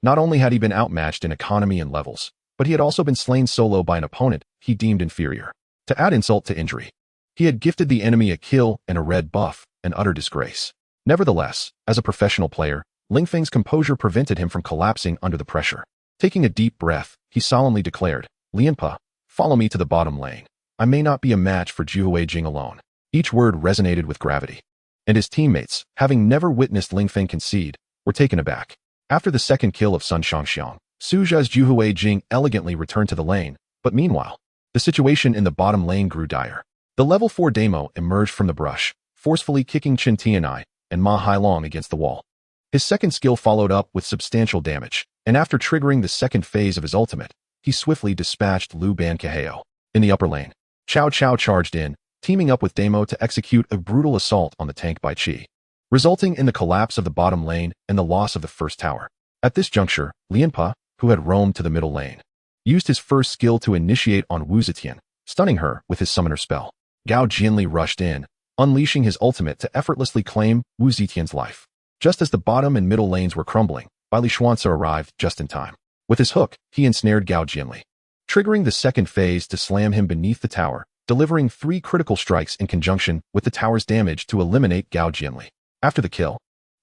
Not only had he been outmatched in economy and levels, but he had also been slain solo by an opponent he deemed inferior. To add insult to injury, he had gifted the enemy a kill and a red buff, an utter disgrace. Nevertheless, as a professional player, Lingfeng's composure prevented him from collapsing under the pressure. Taking a deep breath, he solemnly declared, "Lianpa, follow me to the bottom lane. I may not be a match for Juhui Jing alone." Each word resonated with gravity, and his teammates, having never witnessed Lingfeng concede, were taken aback. After the second kill of Sun Shangxiang, Suja's Juhui Jing elegantly returned to the lane, but meanwhile, the situation in the bottom lane grew dire. The level 4 Damo emerged from the brush, forcefully kicking Chen Tianai and Ma Hailong against the wall. His second skill followed up with substantial damage, and after triggering the second phase of his ultimate, he swiftly dispatched Lu Ban Kaheo. In the upper lane, Cao Cao charged in, teaming up with Damo to execute a brutal assault on the tank by Qi, resulting in the collapse of the bottom lane and the loss of the first tower. At this juncture, Lianpa, who had roamed to the middle lane, used his first skill to initiate on Wu Zetian, stunning her with his summoner spell. Gao Jianli rushed in, unleashing his ultimate to effortlessly claim Wu Zetian's life. Just as the bottom and middle lanes were crumbling, Bai Xuanzi arrived just in time. With his hook, he ensnared Gao Jianli, triggering the second phase to slam him beneath the tower, delivering 3 critical strikes in conjunction with the tower's damage to eliminate Gao Jianli. After the kill,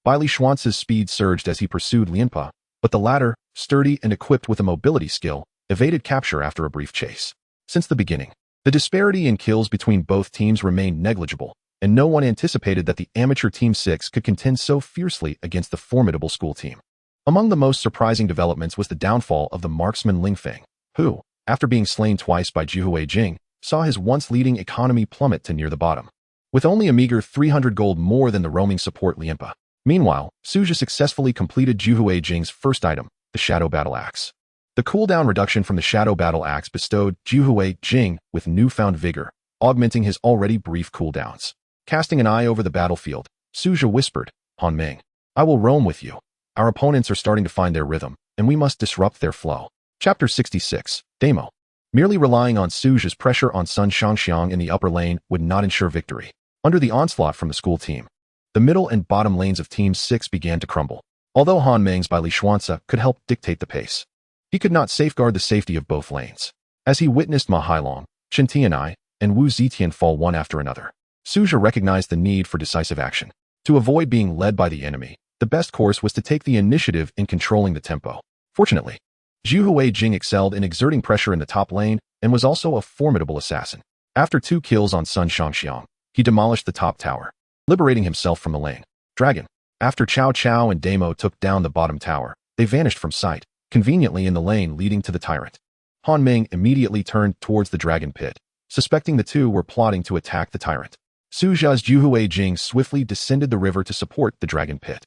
Bai Xuanzi's speed surged as he pursued Lianpa, but the latter, sturdy and equipped with a mobility skill, evaded capture after a brief chase. Since the beginning, the disparity in kills between both teams remained negligible, and no one anticipated that the amateur Team 6 could contend so fiercely against the formidable school team. Among the most surprising developments was the downfall of the marksman Lingfeng, who, after being slain twice by Juhui Jing, saw his once leading economy plummet to near the bottom, with only a meager 300 gold more than the roaming support Lianpa. Meanwhile, Suja successfully completed Juhui Jing's first item, the Shadow Battle Axe. The cooldown reduction from the Shadow Battle Axe bestowed Juhui Jing with newfound vigor, augmenting his already brief cooldowns. Casting an eye over the battlefield, Suja whispered, "Han Ming, I will roam with you. Our opponents are starting to find their rhythm, and we must disrupt their flow." Chapter 66, Damo. Merely relying on Suja's pressure on Sun Shangxiang in the upper lane would not ensure victory. Under the onslaught from the school team, the middle and bottom lanes of Team 6 began to crumble. Although Han Ming's Bai Xuanzi could help dictate the pace, he could not safeguard the safety of both lanes. As he witnessed Ma Hailong, Chen Tianai, and Wu Zetian fall one after another, Suja recognized the need for decisive action. To avoid being led by the enemy, the best course was to take the initiative in controlling the tempo. Fortunately, Juhui Jing excelled in exerting pressure in the top lane and was also a formidable assassin. After 2 kills on Sun Shangxiang, he demolished the top tower, liberating himself from the lane. Dragon. After Cao Cao and Damo took down the bottom tower, they vanished from sight, conveniently in the lane leading to the tyrant. Han Ming immediately turned towards the dragon pit, suspecting the two were plotting to attack the tyrant. Suja's Juhui Jing swiftly descended the river to support the dragon pit.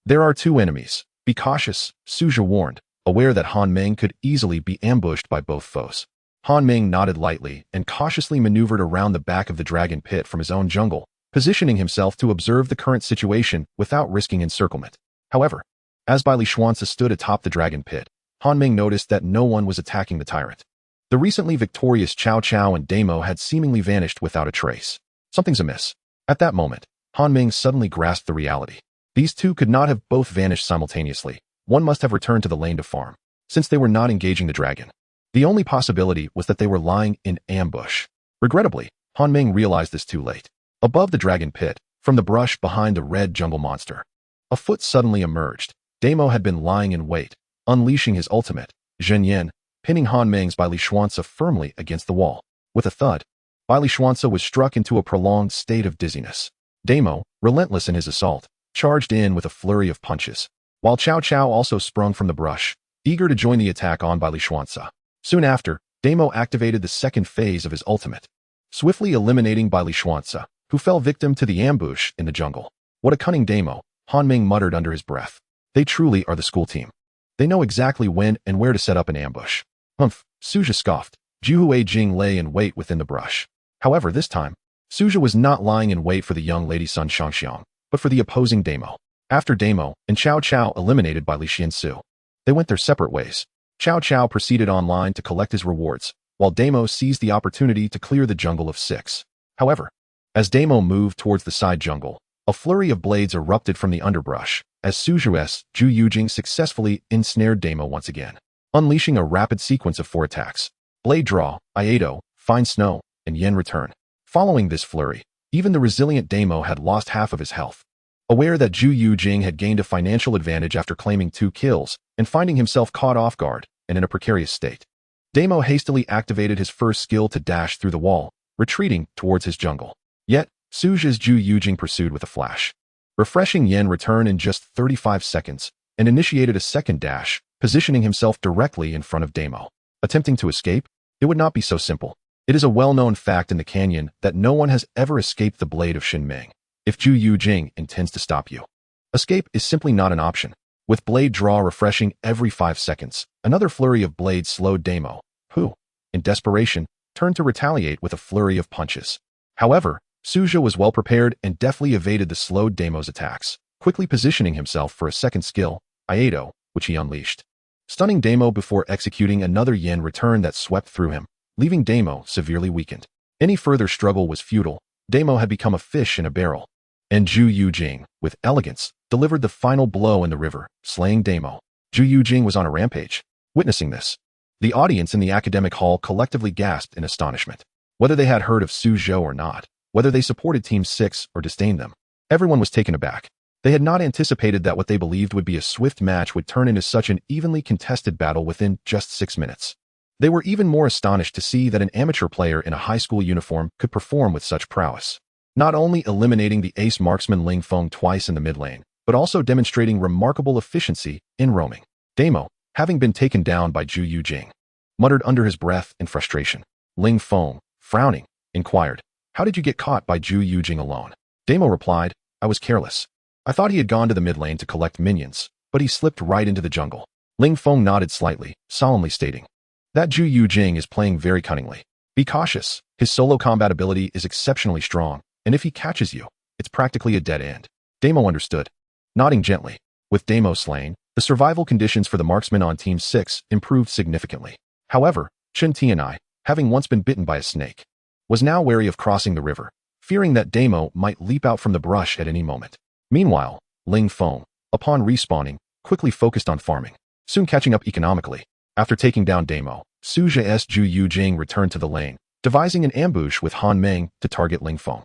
"There are 2 enemies. Be cautious," Suja warned, aware that Han Ming could easily be ambushed by both foes. Han Ming nodded lightly and cautiously maneuvered around the back of the dragon pit from his own jungle, positioning himself to observe the current situation without risking encirclement. However, as Bai Xuanzi stood atop the dragon pit, Han Ming noticed that no one was attacking the tyrant. The recently victorious Cao Cao and Damo had seemingly vanished without a trace. Something's amiss. At that moment, Han Ming suddenly grasped the reality. These two could not have both vanished simultaneously. One must have returned to the lane to farm, since they were not engaging the dragon. The only possibility was that they were lying in ambush. Regrettably, Han Ming realized this too late. Above the dragon pit, from the brush behind the red jungle monster, a foot suddenly emerged. Damo had been lying in wait, unleashing his ultimate, Zhen Yan, pinning Han Ming's Bai Li Xuanzi firmly against the wall. With a thud, Bai Li Xuanzi was struck into a prolonged state of dizziness. Damo, relentless in his assault, charged in with a flurry of punches, while Cao Cao also sprung from the brush, eager to join the attack on Bai Li Xuanzi. Soon after, Damo activated the second phase of his ultimate, swiftly eliminating Bai Li Xuanzi, who fell victim to the ambush in the jungle. What a cunning Damo, Han Ming muttered under his breath. They truly are the school team. They know exactly when and where to set up an ambush. Humph, Suja scoffed. Juhue Jing lay in wait within the brush. However, this time, Suja was not lying in wait for the young lady Sun Shangxiang, but for the opposing Damo. After Damo and Cao Cao eliminated by Li Xiansu, they went their separate ways. Cao Cao proceeded online to collect his rewards, while Damo seized the opportunity to clear the jungle of 6. However, as Damo moved towards the side jungle, a flurry of blades erupted from the underbrush, as Suju's Zhu Yujing successfully ensnared Damo once again, unleashing a rapid sequence of 4 attacks. Blade draw, Iato, fine snow, and yen return. Following this flurry, even the resilient Damo had lost half of his health. Aware that Zhu Yujing had gained a financial advantage after claiming 2 kills and finding himself caught off guard and in a precarious state, Damo hastily activated his first skill to dash through the wall, retreating towards his jungle. Yet, Suju's Zhu Yujing pursued with a flash, refreshing yen return in just 35 seconds, and initiated a second dash, positioning himself directly in front of Damo. Attempting to escape? It would not be so simple. It is a well-known fact in the canyon that no one has ever escaped the blade of Xin Ming. If Zhu Yujing intends to stop you, escape is simply not an option. With blade draw refreshing every 5 seconds, another flurry of blades slowed Damo, who, in desperation, turned to retaliate with a flurry of punches. However, Suja was well prepared and deftly evaded the slowed Damo's attacks, quickly positioning himself for a second skill, Iato, which he unleashed, stunning Damo before executing another yen return that swept through him, leaving Damo severely weakened. Any further struggle was futile. Damo had become a fish in a barrel, and Zhu Yujing, with elegance, delivered the final blow in the river, slaying Damo. Zhu Yujing was on a rampage. Witnessing this, the audience in the academic hall collectively gasped in astonishment. Whether they had heard of Su Zhou or not, whether they supported Team 6 or disdained them, everyone was taken aback. They had not anticipated that what they believed would be a swift match would turn into such an evenly contested battle within just 6 minutes. They were even more astonished to see that an amateur player in a high school uniform could perform with such prowess, not only eliminating the ace marksman Ling Feng twice in the mid lane, but also demonstrating remarkable efficiency in roaming. Damo, having been taken down by Zhu Yujing, muttered under his breath in frustration. Ling Feng, frowning, inquired, "How did you get caught by Zhu Yujing alone?" Damo replied, "I was careless. I thought he had gone to the mid lane to collect minions, but he slipped right into the jungle." Ling Feng nodded slightly, solemnly stating, "That Zhu Yujing is playing very cunningly. Be cautious. His solo combat ability is exceptionally strong, and if he catches you, it's practically a dead end." Damo understood, nodding gently. With Damo slain, the survival conditions for the marksmen on Team 6 improved significantly. However, Chen Tianai, having once been bitten by a snake, was now wary of crossing the river, fearing that Damo might leap out from the brush at any moment. Meanwhile, Ling Feng, upon respawning, quickly focused on farming, soon catching up economically. After taking down Damo, Suju's Zhu Yujing returned to the lane, devising an ambush with Han Ming to target Ling Feng.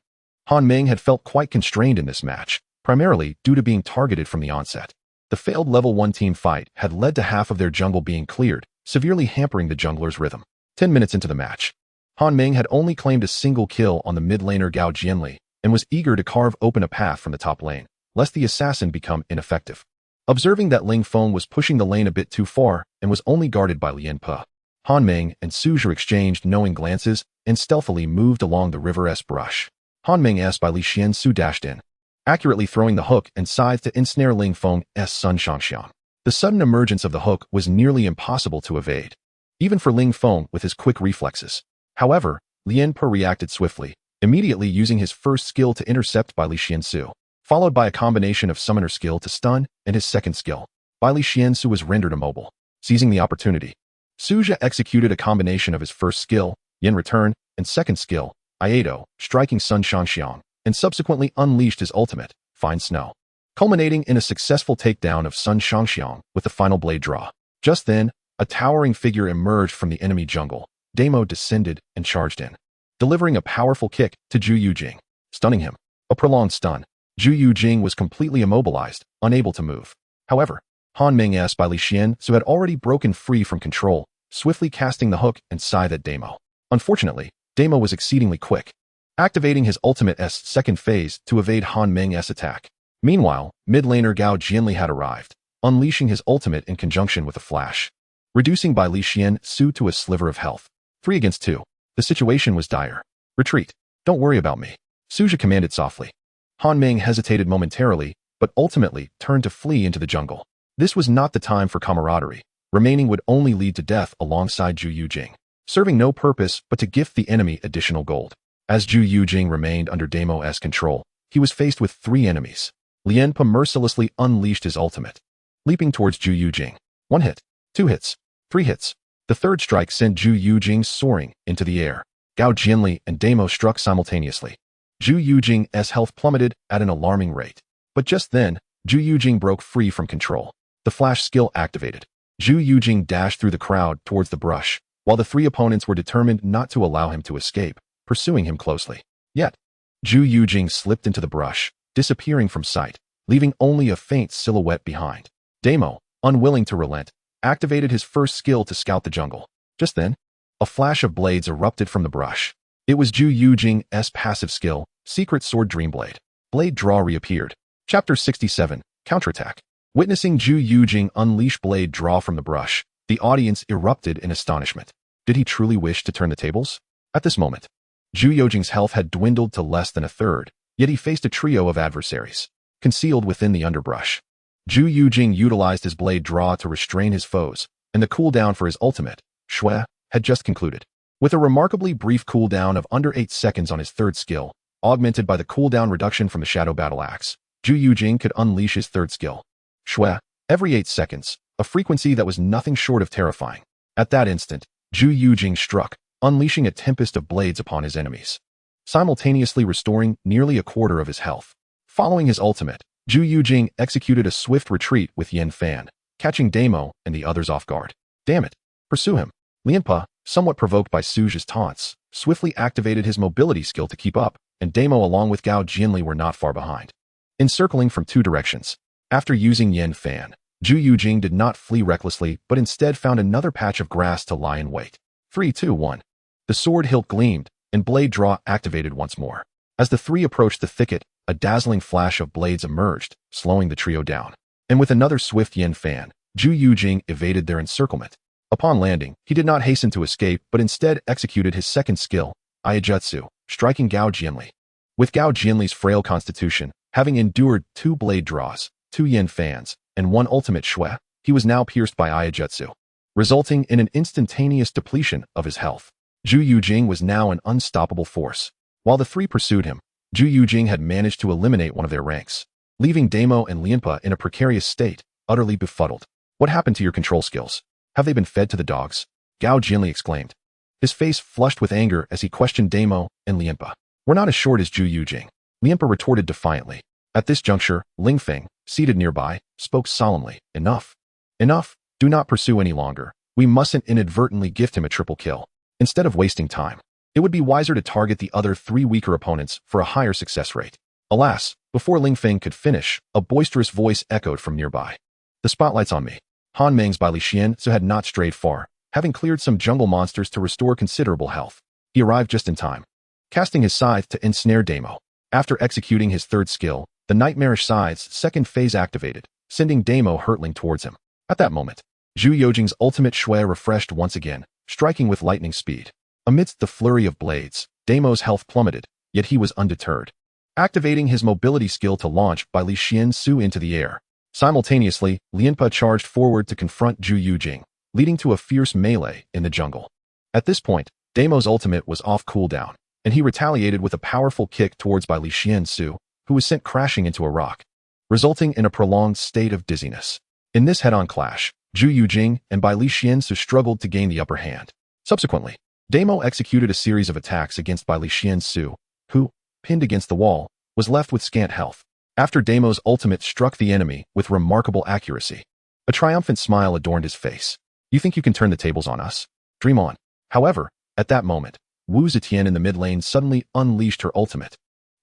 Han Ming had felt quite constrained in this match, primarily due to being targeted from the onset. The failed level 1 team fight had led to half of their jungle being cleared, severely hampering the jungler's rhythm. 10 minutes into the match, Han Ming had only claimed a single kill on the mid laner Gao Jianli and was eager to carve open a path from the top lane, lest the assassin become ineffective. Observing that Ling Feng was pushing the lane a bit too far and was only guarded by Lian Pe, Han Ming and Suju exchanged knowing glances and stealthily moved along the river-s brush. Han Ming's by Li Xiansu dashed in, accurately throwing the hook and scythe to ensnare Ling Feng's Sun Shangxiang. The sudden emergence of the hook was nearly impossible to evade, even for Ling Feng with his quick reflexes. However, Lian Pe reacted swiftly, immediately using his first skill to intercept Bai Li Xiansu, followed by a combination of summoner skill to stun and his second skill. Bai Li Xiansu was rendered immobile. Seizing the opportunity, Suja executed a combination of his first skill, Yin Return, and second skill, Iato, striking Sun Shangxiang, and subsequently unleashed his ultimate, Fine Snow, culminating in a successful takedown of Sun Shangxiang with the final blade draw. Just then, a towering figure emerged from the enemy jungle. Damo descended and charged in, delivering a powerful kick to Zhu Yujing, stunning him. A prolonged stun. Zhu Yujing was completely immobilized, unable to move. However, Han Ming's by Li Xiansu had already broken free from control, swiftly casting the hook and scythe at Damo. Unfortunately, Damo was exceedingly quick, activating his ultimate's second phase to evade Han Ming's attack. Meanwhile, mid laner Gao Jianli had arrived, unleashing his ultimate in conjunction with a flash, reducing Bai Li Xiansu to a sliver of health. 3 against 2. The situation was dire. Retreat. Don't worry about me, Suja commanded softly. Han Ming hesitated momentarily, but ultimately turned to flee into the jungle. This was not the time for camaraderie. Remaining would only lead to death alongside Zhu Yujing, serving no purpose but to gift the enemy additional gold. As Zhu Yujing remained under Damo's control, he was faced with 3 enemies. Lianpa mercilessly unleashed his ultimate, leaping towards Zhu Yujing. 1 hit, 2 hits, 3 hits. The third strike sent Zhu Yujing soaring into the air. Gao Jianli and Damo struck simultaneously. Zhu Yujing's health plummeted at an alarming rate. But just then, Zhu Yujing broke free from control. The flash skill activated. Zhu Yujing dashed through the crowd towards the brush, while the 3 opponents were determined not to allow him to escape, pursuing him closely. Yet, Zhu Yujing slipped into the brush, disappearing from sight, leaving only a faint silhouette behind. Damo, unwilling to relent, activated his first skill to scout the jungle. Just then, a flash of blades erupted from the brush. It was Zhu Yujing's passive skill, Secret Sword Dreamblade. Blade draw reappeared. Chapter 67, Counterattack. Witnessing Zhu Yujing unleash blade draw from the brush, the audience erupted in astonishment. Did he truly wish to turn the tables? At this moment, Zhu Yujing's health had dwindled to less than a third, yet he faced a trio of adversaries, concealed within the underbrush. Zhu Yujing utilized his blade draw to restrain his foes, and the cooldown for his ultimate, Shui, had just concluded. With a remarkably brief cooldown of under 8 seconds on his third skill, augmented by the cooldown reduction from the Shadow Battle Axe, Zhu Yujing could unleash his third skill, Shui, every 8 seconds, a frequency that was nothing short of terrifying. At that instant, Zhu Yujing struck, unleashing a tempest of blades upon his enemies, simultaneously restoring nearly a quarter of his health. Following his ultimate, Zhu Yujing executed a swift retreat with Yin Fan, catching Damo and the others off guard. Damn it! Pursue him! Lianpa, somewhat provoked by Suja's taunts, swiftly activated his mobility skill to keep up, and Damo along with Gao Jianli were not far behind. Encircling from 2 directions. After using Yin Fan, Zhu Yujing did not flee recklessly but instead found another patch of grass to lie in wait. 3, 2, 1. The sword hilt gleamed, and blade draw activated once more. As the 3 approached the thicket, a dazzling flash of blades emerged, slowing the trio down. And with another swift Yin Fan, Zhu Yujing evaded their encirclement. Upon landing, he did not hasten to escape but instead executed his second skill, Iajutsu, striking Gao Jianli. With Gao Jianli's frail constitution, having endured 2 blade draws, 2 Yin Fans, and 1 ultimate Shui, he was now pierced by Iajutsu, resulting in an instantaneous depletion of his health. Zhu Yujing was now an unstoppable force. While the 3 pursued him, Zhu Yujing had managed to eliminate one of their ranks, leaving Damo and Lianpa in a precarious state, utterly befuddled. What happened to your control skills? Have they been fed to the dogs? Gao Jianli exclaimed, his face flushed with anger as he questioned Damo and Lianpa. We're not as short as Zhu Yujing, Lianpa retorted defiantly. At this juncture, Ling Feng, seated nearby, spoke solemnly. Enough. Enough. Do not pursue any longer. We mustn't inadvertently gift him a triple kill. Instead of wasting time, it would be wiser to target the other 3 weaker opponents for a higher success rate. Alas, before Ling Feng could finish, a boisterous voice echoed from nearby. The spotlight's on me. Han Ming's Bai Li Xiansu had not strayed far, having cleared some jungle monsters to restore considerable health. He arrived just in time, casting his scythe to ensnare Damo. After executing his third skill, the nightmarish scythe's second phase activated, sending Damo hurtling towards him. At that moment, Zhu Yujing's ultimate Shui refreshed once again, striking with lightning speed. Amidst the flurry of blades, Damo's health plummeted, yet he was undeterred, activating his mobility skill to launch Bai Li Xiansu into the air. Simultaneously, Lianpa charged forward to confront Zhu Yujing, leading to a fierce melee in the jungle. At this point, Damo's ultimate was off cooldown, and he retaliated with a powerful kick towards Bai Li Xiansu, who was sent crashing into a rock, resulting in a prolonged state of dizziness. In this head-on clash, Zhu Yujing and Bai Li Xiansu struggled to gain the upper hand. Subsequently, Damo executed a series of attacks against Bai Li Xiansu, who, pinned against the wall, was left with scant health. After Damo's ultimate struck the enemy with remarkable accuracy, a triumphant smile adorned his face. You think you can turn the tables on us? Dream on. However, at that moment, Wu Zetian in the mid lane suddenly unleashed her ultimate.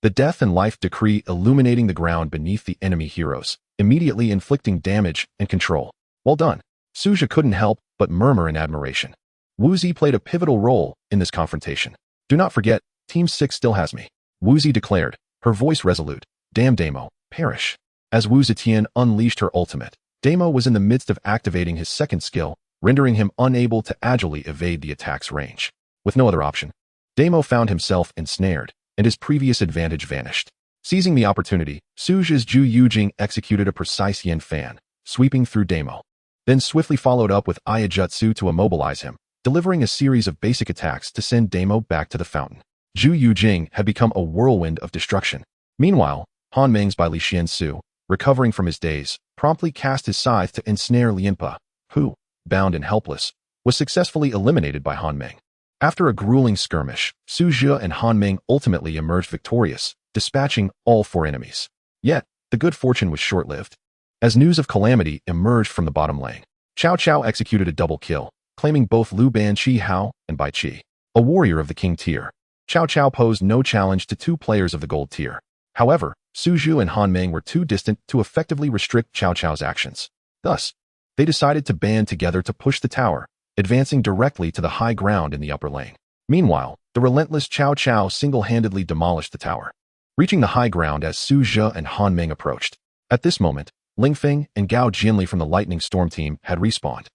The death and life decree illuminating the ground beneath the enemy heroes, immediately inflicting damage and control. Well done. Suja couldn't help but murmur in admiration. Wu Zi played a pivotal role in this confrontation. Do not forget, Team 6 still has me, Wu Zi declared, her voice resolute. Damn Damo, perish. As Wu Zetian unleashed her ultimate, Damo was in the midst of activating his second skill, rendering him unable to agilely evade the attack's range. With no other option, Damo found himself ensnared, and his previous advantage vanished. Seizing the opportunity, Suja's Zhu Yujing executed a precise yen fan, sweeping through Damo. Then swiftly followed up with Ayajutsu to immobilize him, delivering a series of basic attacks to send Damo back to the fountain. Zhu Yujing had become a whirlwind of destruction. Meanwhile, Han Meng's Bai Li Xiansu, recovering from his daze, promptly cast his scythe to ensnare Lianpa, who, bound and helpless, was successfully eliminated by Han Meng. After a grueling skirmish, Su Jie and Han Meng ultimately emerged victorious, dispatching all 4 enemies. Yet, the good fortune was short-lived. As news of calamity emerged from the bottom lane, Cao Cao executed a double kill, claiming both Lu Ban Chi Hao and Bai Qi. A warrior of the king tier, Cao Cao posed no challenge to 2 players of the gold tier. However, Su Zhu and Han Meng were too distant to effectively restrict Cao Cao's actions. Thus, they decided to band together to push the tower, advancing directly to the high ground in the upper lane. Meanwhile, the relentless Cao Cao single-handedly demolished the tower, reaching the high ground as Su Zhe and Han Meng approached. At this moment, Ling Feng and Gao Jianli from the Lightning Storm team had respawned.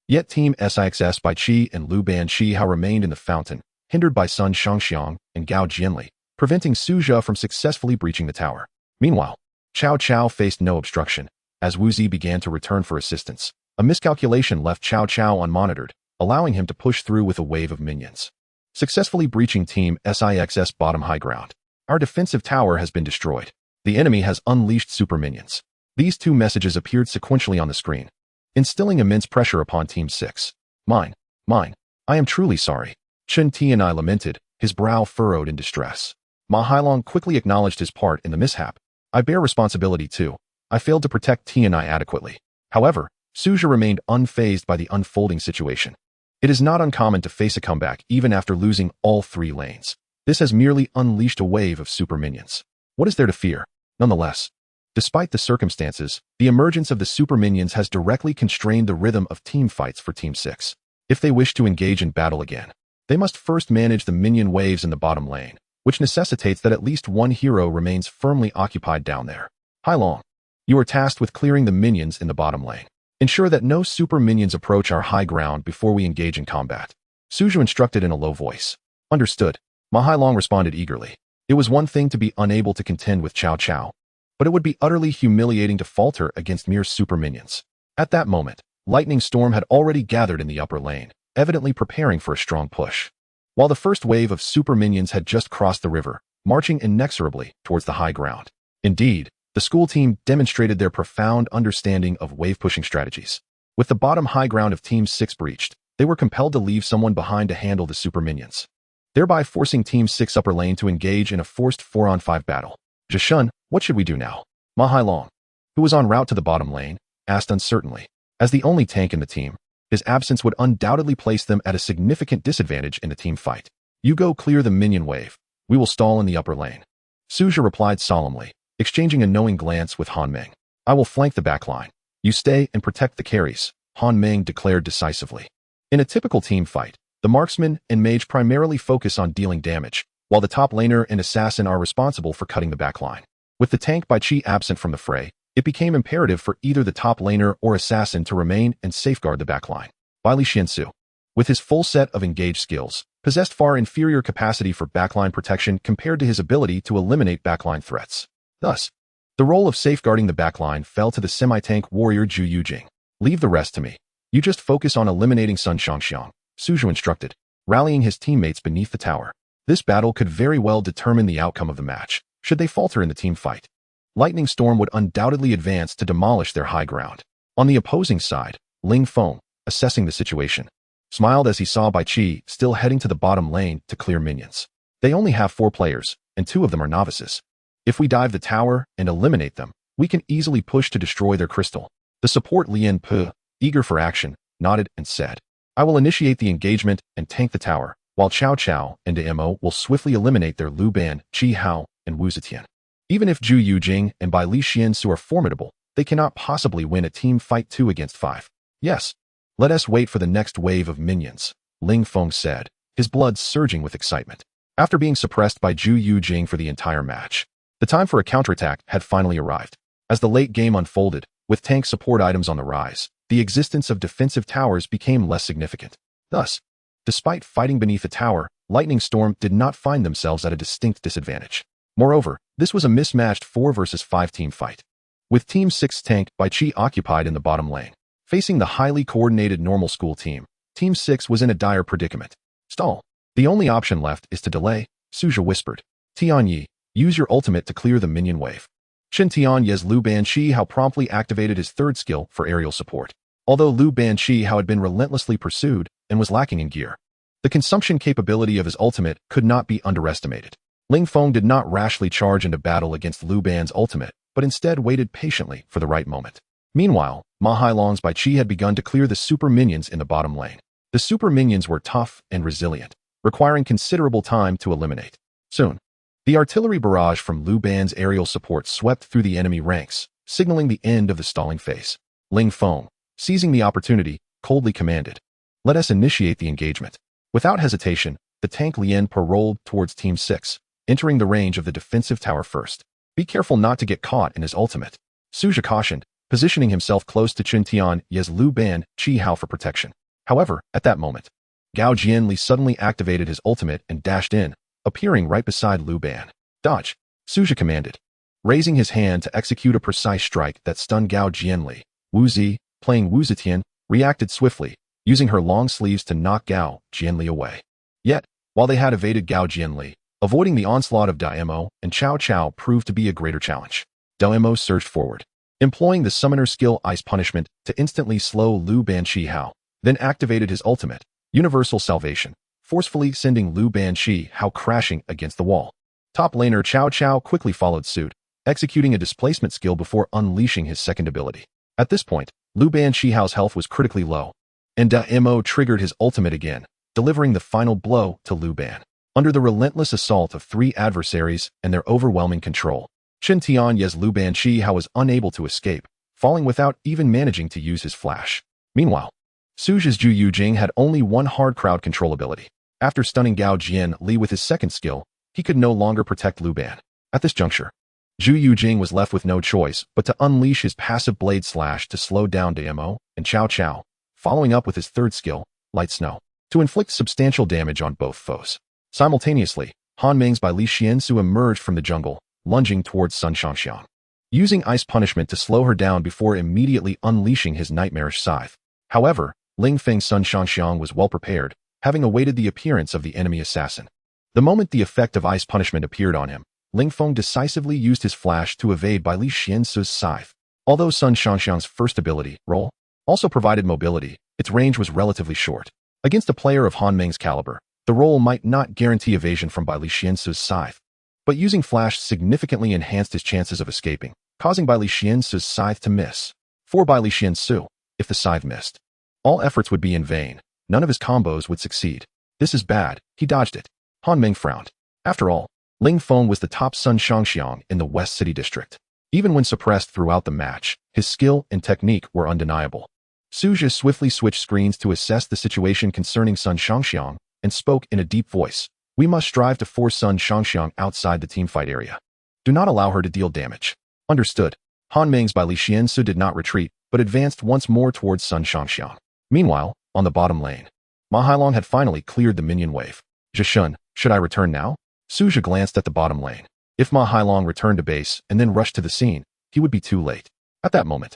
Yet Team SIXS Bai Qi and Lu Ban Chi Hao remained in the fountain, hindered by Sun Shangxiang and Gao Jianli, preventing Su Zhe from successfully breaching the tower. Meanwhile, Cao Cao faced no obstruction. As Wu Zi began to return for assistance, a miscalculation left Cao Cao unmonitored, allowing him to push through with a wave of minions, successfully breaching Team SIXS bottom high ground. Our defensive tower has been destroyed. The enemy has unleashed super minions. These 2 messages appeared sequentially on the screen, instilling immense pressure upon Team 6. Mine. I am truly sorry. Chen Tianai lamented, his brow furrowed in distress. Ma Hailong quickly acknowledged his part in the mishap. I bear responsibility too. I failed to protect Tianai adequately. However, Suja remained unfazed by the unfolding situation. It is not uncommon to face a comeback even after losing all 3 lanes. This has merely unleashed a wave of super minions. What is there to fear? Nonetheless, despite the circumstances, the emergence of the super minions has directly constrained the rhythm of team fights for Team 6. If they wish to engage in battle again, they must first manage the minion waves in the bottom lane, which necessitates that at least one hero remains firmly occupied down there. Hailong, you are tasked with clearing the minions in the bottom lane. Ensure that no super minions approach our high ground before we engage in combat. Suju instructed in a low voice. Understood. Ma Hailong responded eagerly. It was one thing to be unable to contend with Cao Cao, but it would be utterly humiliating to falter against mere super minions. At that moment, Lightning Storm had already gathered in the upper lane, evidently preparing for a strong push. While the first wave of super minions had just crossed the river, marching inexorably towards the high ground. Indeed, the school team demonstrated their profound understanding of wave-pushing strategies. With the bottom high ground of Team 6 breached, they were compelled to leave someone behind to handle the super minions, thereby forcing Team 6 upper lane to engage in a forced 4-on-5 battle. Zhishun, what should we do now? Ma Hailong, who was en route to the bottom lane, asked uncertainly. As the only tank in the team, his absence would undoubtedly place them at a significant disadvantage in the team fight. You go clear the minion wave. We will stall in the upper lane. Suja replied solemnly, exchanging a knowing glance with Han Meng. I will flank the backline. You stay and protect the carries, Han Meng declared decisively. In a typical team fight, the marksman and mage primarily focus on dealing damage, while the top laner and assassin are responsible for cutting the backline. With the tank Bai Qi absent from the fray, it became imperative for either the top laner or assassin to remain and safeguard the backline. Bai Li Xiansu, with his full set of engaged skills, possessed far inferior capacity for backline protection compared to his ability to eliminate backline threats. Thus, the role of safeguarding the backline fell to the semi-tank warrior Zhu Yujing. Leave the rest to me. You just focus on eliminating Sun Shangxiang, Suju instructed, rallying his teammates beneath the tower. This battle could very well determine the outcome of the match, should they falter in the team fight. Lightning Storm would undoubtedly advance to demolish their high ground. On the opposing side, Ling Feng, assessing the situation, smiled as he saw Bai Qi still heading to the bottom lane to clear minions. They only have 4 players, and 2 of them are novices. If we dive the tower and eliminate them, we can easily push to destroy their crystal. The support Lian Pe, eager for action, nodded and said, I will initiate the engagement and tank the tower, while Cao Cao and Mo will swiftly eliminate their Lu Ban, Qi Hao, and Wu Zetian. Even if Zhu Yujing and Bai Li Xiansu are formidable, they cannot possibly win a team fight 2 against 5. Yes, let us wait for the next wave of minions, Ling Feng said, his blood surging with excitement. After being suppressed by Zhu Yujing for the entire match, the time for a counterattack had finally arrived. As the late game unfolded, with tank support items on the rise, the existence of defensive towers became less significant. Thus, despite fighting beneath a tower, Lightning Storm did not find themselves at a distinct disadvantage. Moreover, this was a mismatched 4 versus 5 team fight. With Team 6 tank Bai Qi occupied in the bottom lane, facing the highly coordinated normal school team, Team 6 was in a dire predicament. Stall. The only option left is to delay, Suja whispered. Tianyi, use your ultimate to clear the minion wave. Chen Tianyes Lu Ban Qi Hao promptly activated his 3rd skill for aerial support. Although Lu Ban Qi Hao had been relentlessly pursued and was lacking in gear, the consumption capability of his ultimate could not be underestimated. Ling Feng did not rashly charge into battle against Lu Ban's ultimate, but instead waited patiently for the right moment. Meanwhile, Ma Hailong's Bai Qi had begun to clear the super minions in the bottom lane. The super minions were tough and resilient, requiring considerable time to eliminate. Soon, the artillery barrage from Lu Ban's aerial support swept through the enemy ranks, signaling the end of the stalling phase. Ling Feng, seizing the opportunity, coldly commanded, let us initiate the engagement. Without hesitation, the tank Lian Per rolled towards Team 6, entering the range of the defensive tower first. Be careful not to get caught in his ultimate, Suja cautioned, positioning himself close to Chen Tianyes Lu Ban Qi Hao for protection. However, at that moment, Gao Jianli suddenly activated his ultimate and dashed in, appearing right beside Lu Ban. Dodge, Suja commanded, raising his hand to execute a precise strike that stunned Gao Jianli. Wu Zi, playing Wu Zetian, reacted swiftly, using her long sleeves to knock Gao Jianli away. Yet, while they had evaded Gao Jianli, avoiding the onslaught of Daimo and Cao Cao proved to be a greater challenge. Daimo surged forward, employing the summoner skill Ice Punishment to instantly slow Lu Ban Qi Hao, then activated his ultimate, Universal Salvation, forcefully sending Lu Ban Qi Hao crashing against the wall. Top laner Cao Cao quickly followed suit, executing a displacement skill before unleashing his second ability. At this point, Lu Ban Qi Hao's health was critically low, and Daimo triggered his ultimate again, delivering the final blow to Lu Ban. Under the relentless assault of 3 adversaries and their overwhelming control, Chen Tianyes Lu Ban Qi Hao was unable to escape, falling without even managing to use his flash. Meanwhile, Suja's Zhu Yujing had only 1 hard crowd control ability. After stunning Gao Jianli with his second skill, he could no longer protect Lu Ban. At this juncture, Zhu Yujing was left with no choice but to unleash his passive blade slash to slow down Daimo and Cao Cao, following up with his 3rd skill, Light Snow, to inflict substantial damage on both foes. Simultaneously, Han Meng's Bai Li Xiansu emerged from the jungle, lunging towards Sun Shangxiang, using Ice Punishment to slow her down before immediately unleashing his nightmarish scythe. However, Ling Feng's Sun Shangxiang was well prepared, having awaited the appearance of the enemy assassin. The moment the effect of Ice Punishment appeared on him, Ling Feng decisively used his flash to evade Bai Li Xiansu's scythe. Although Sun Shangxiang's first ability, Roll, also provided mobility, its range was relatively short. Against a player of Han Meng's caliber, the roll might not guarantee evasion from Bai Li Xiansu's scythe, but using flash significantly enhanced his chances of escaping, causing Bai Li Xiansu's scythe to miss. For Bai Li Xiansu, if the scythe missed, all efforts would be in vain. None of his combos would succeed. This is bad, he dodged it. Han Meng frowned. After all, Ling Feng was the top Sun Shangxiang in the West City District. Even when suppressed throughout the match, his skill and technique were undeniable. Suja swiftly switched screens to assess the situation concerning Sun Shangxiang and spoke in a deep voice. We must strive to force Sun Shangxiang outside the teamfight area. Do not allow her to deal damage. Understood. Han Meng's Bai Li Xiansu did not retreat, but advanced once more towards Sun Shangxiang. Meanwhile, on the bottom lane, Ma Hailong had finally cleared the minion wave. Zhishun, should I return now? Suja glanced at the bottom lane. If Ma Hailong returned to base and then rushed to the scene, he would be too late. At that moment,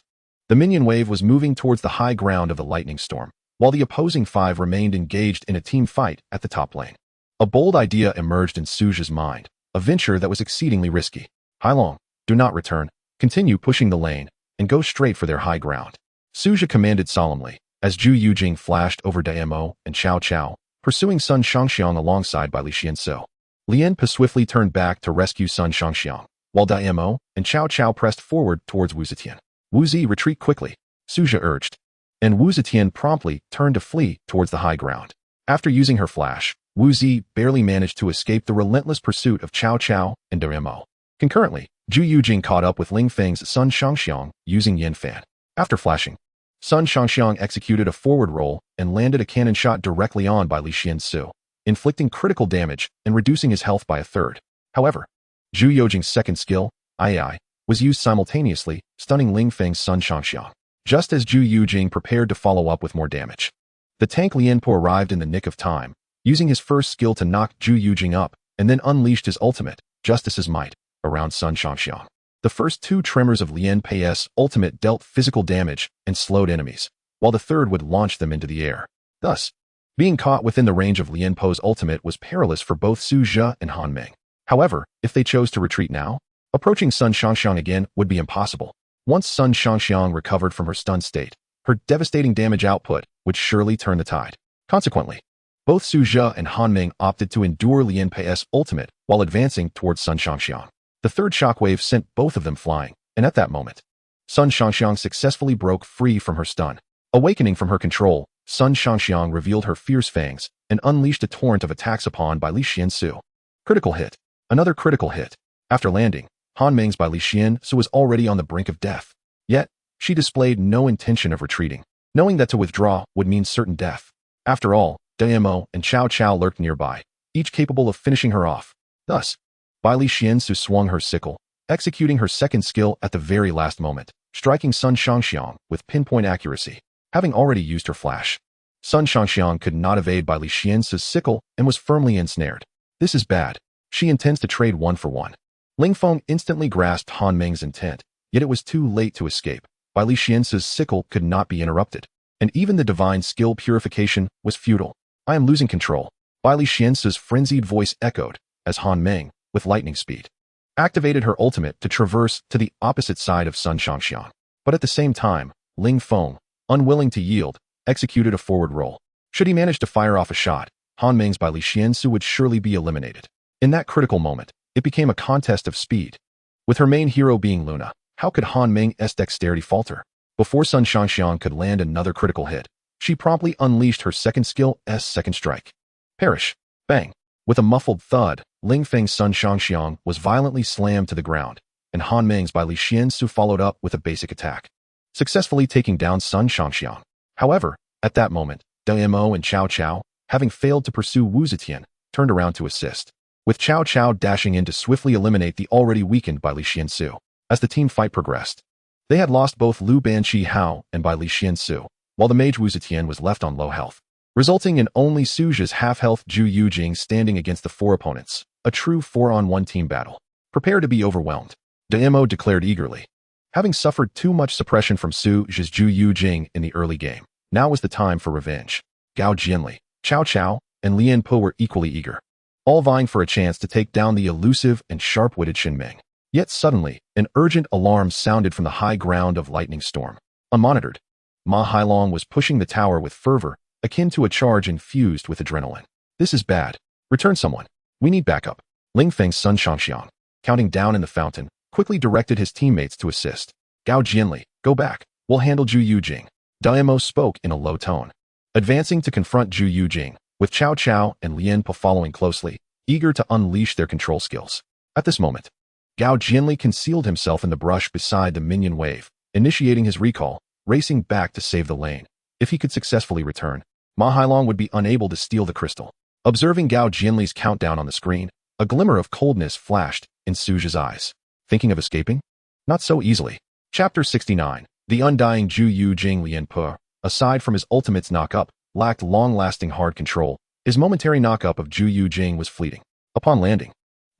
the minion wave was moving towards the high ground of the lightning storm, while the opposing 5 remained engaged in a team fight at the top lane. A bold idea emerged in Suja's mind, a venture that was exceedingly risky. Hailong, do not return, continue pushing the lane, and go straight for their high ground. Suja commanded solemnly, as Zhu Yujing flashed over Damo and Cao Cao, pursuing Sun Shangxiang alongside by Li Xiansu. Lian Pa swiftly turned back to rescue Sun Shangxiang, while Damo and Cao Cao pressed forward towards Wu Zetian. Wu Zi, retreat quickly, Suja urged, and Wu Zetian promptly turned to flee towards the high ground. After using her flash, Wu Zi barely managed to escape the relentless pursuit of Cao Cao and Damo. Concurrently, Zhu Yujing caught up with Ling Feng's Sun Shangxiang using Yin Fan. After flashing, Sun Shangxiang executed a forward roll and landed a cannon shot directly on by Li Xiansu, inflicting critical damage and reducing his health by a third. However, Zhu Yujing's second skill, Ai, was used simultaneously, stunning Ling Feng's Sun Shangxiang. Just as Zhu Yujing prepared to follow up with more damage, the tank Lian Po arrived in the nick of time, using his first skill to knock Zhu Yujing up, and then unleashed his ultimate, Justice's Might, around Sun Shangxiang. The first two tremors of Lian Pei's ultimate dealt physical damage and slowed enemies, while the third would launch them into the air. Thus, being caught within the range of Lian Po's ultimate was perilous for both Su Zhe and Han Ming. However, if they chose to retreat now, approaching Sun Shangxiang again would be impossible. Once Sun Shangxiang recovered from her stunned state, her devastating damage output would surely turn the tide. Consequently, both Su Zhe and Han Ming opted to endure Lian Pei's ultimate while advancing towards Sun Shangxiang. The third shockwave sent both of them flying, and at that moment, Sun Shangxiang successfully broke free from her stun. Awakening from her control, Sun Shangxiang revealed her fierce fangs and unleashed a torrent of attacks upon by Li Xiansu. Critical hit. Another critical hit. After landing, Han Ming's by Li Xiansu was already on the brink of death. Yet, she displayed no intention of retreating, knowing that to withdraw would mean certain death. After all, Damo and Cao Cao lurked nearby, each capable of finishing her off. Thus, Bai Li Xiansu swung her sickle, executing her second skill at the very last moment, striking Sun Shangxiang with pinpoint accuracy. Having already used her flash, Sun Shangxiang could not evade Bai Li Xiansu's sickle and was firmly ensnared. This is bad. She intends to trade one for one. Ling Feng instantly grasped Han Ming's intent, yet it was too late to escape. Bai Li Xiansu's sickle could not be interrupted, and even the divine skill purification was futile. I am losing control. Bai Li Xiansu's frenzied voice echoed, as Han Ming, with lightning speed, activated her ultimate to traverse to the opposite side of Sun Shangxiang. But at the same time, Ling Feng, unwilling to yield, executed a forward roll. Should he manage to fire off a shot, Han Ming's Bai Li Xiansu would surely be eliminated. In that critical moment, it became a contest of speed. With her main hero being Luna, how could Han Ming's dexterity falter? Before Sun Shangxiang could land another critical hit, she promptly unleashed her second skill's second strike. Perish. Bang. With a muffled thud, Ling Feng's Sun Shangxiang was violently slammed to the ground, and Han Ming's Bai Li Xiansu followed up with a basic attack, successfully taking down Sun Shangxiang. However, at that moment, Damo and Cao Cao, having failed to pursue Wu Zetian, turned around to assist, with Cao Cao dashing in to swiftly eliminate the already weakened Bai Li Xiansu. As the team fight progressed, they had lost both Lu Banqi Hao and Bai Li Xiansu, while the mage Wu Zetian was left on low health, resulting in only Su Zhe's half-health Zhu Yujing standing against the four opponents, a true 4-on-1 team battle. Prepare to be overwhelmed, Damo declared eagerly. Having suffered too much suppression from Su Zhe's Zhu Yujing in the early game, now was the time for revenge. Gao Jianli, Cao Cao, and Lian Po were equally eager, all vying for a chance to take down the elusive and sharp-witted Shen Ming. Yet suddenly, an urgent alarm sounded from the high ground of Lightning Storm. Unmonitored, Ma Hailong was pushing the tower with fervor, akin to a charge infused with adrenaline. This is bad. Return someone. We need backup. Ling Feng's Sun Shangxiang, counting down in the fountain, quickly directed his teammates to assist. Gao Jianli, go back. We'll handle Zhu Yujing. Damo spoke in a low tone, advancing to confront Zhu Yujing, with Cao Cao and Lian Po following closely, eager to unleash their control skills. At this moment, Gao Jianli concealed himself in the brush beside the minion wave, initiating his recall, racing back to save the lane. If he could successfully return, Ma Hailong would be unable to steal the crystal. Observing Gao Jianli's countdown on the screen, a glimmer of coldness flashed in Su Zhe's eyes. Thinking of escaping? Not so easily. Chapter 69. The Undying Zhu Yujing. Lian Po, aside from his ultimate's knock-up, lacked long-lasting hard control. His momentary knock-up of Zhu Yujing was fleeting. Upon landing,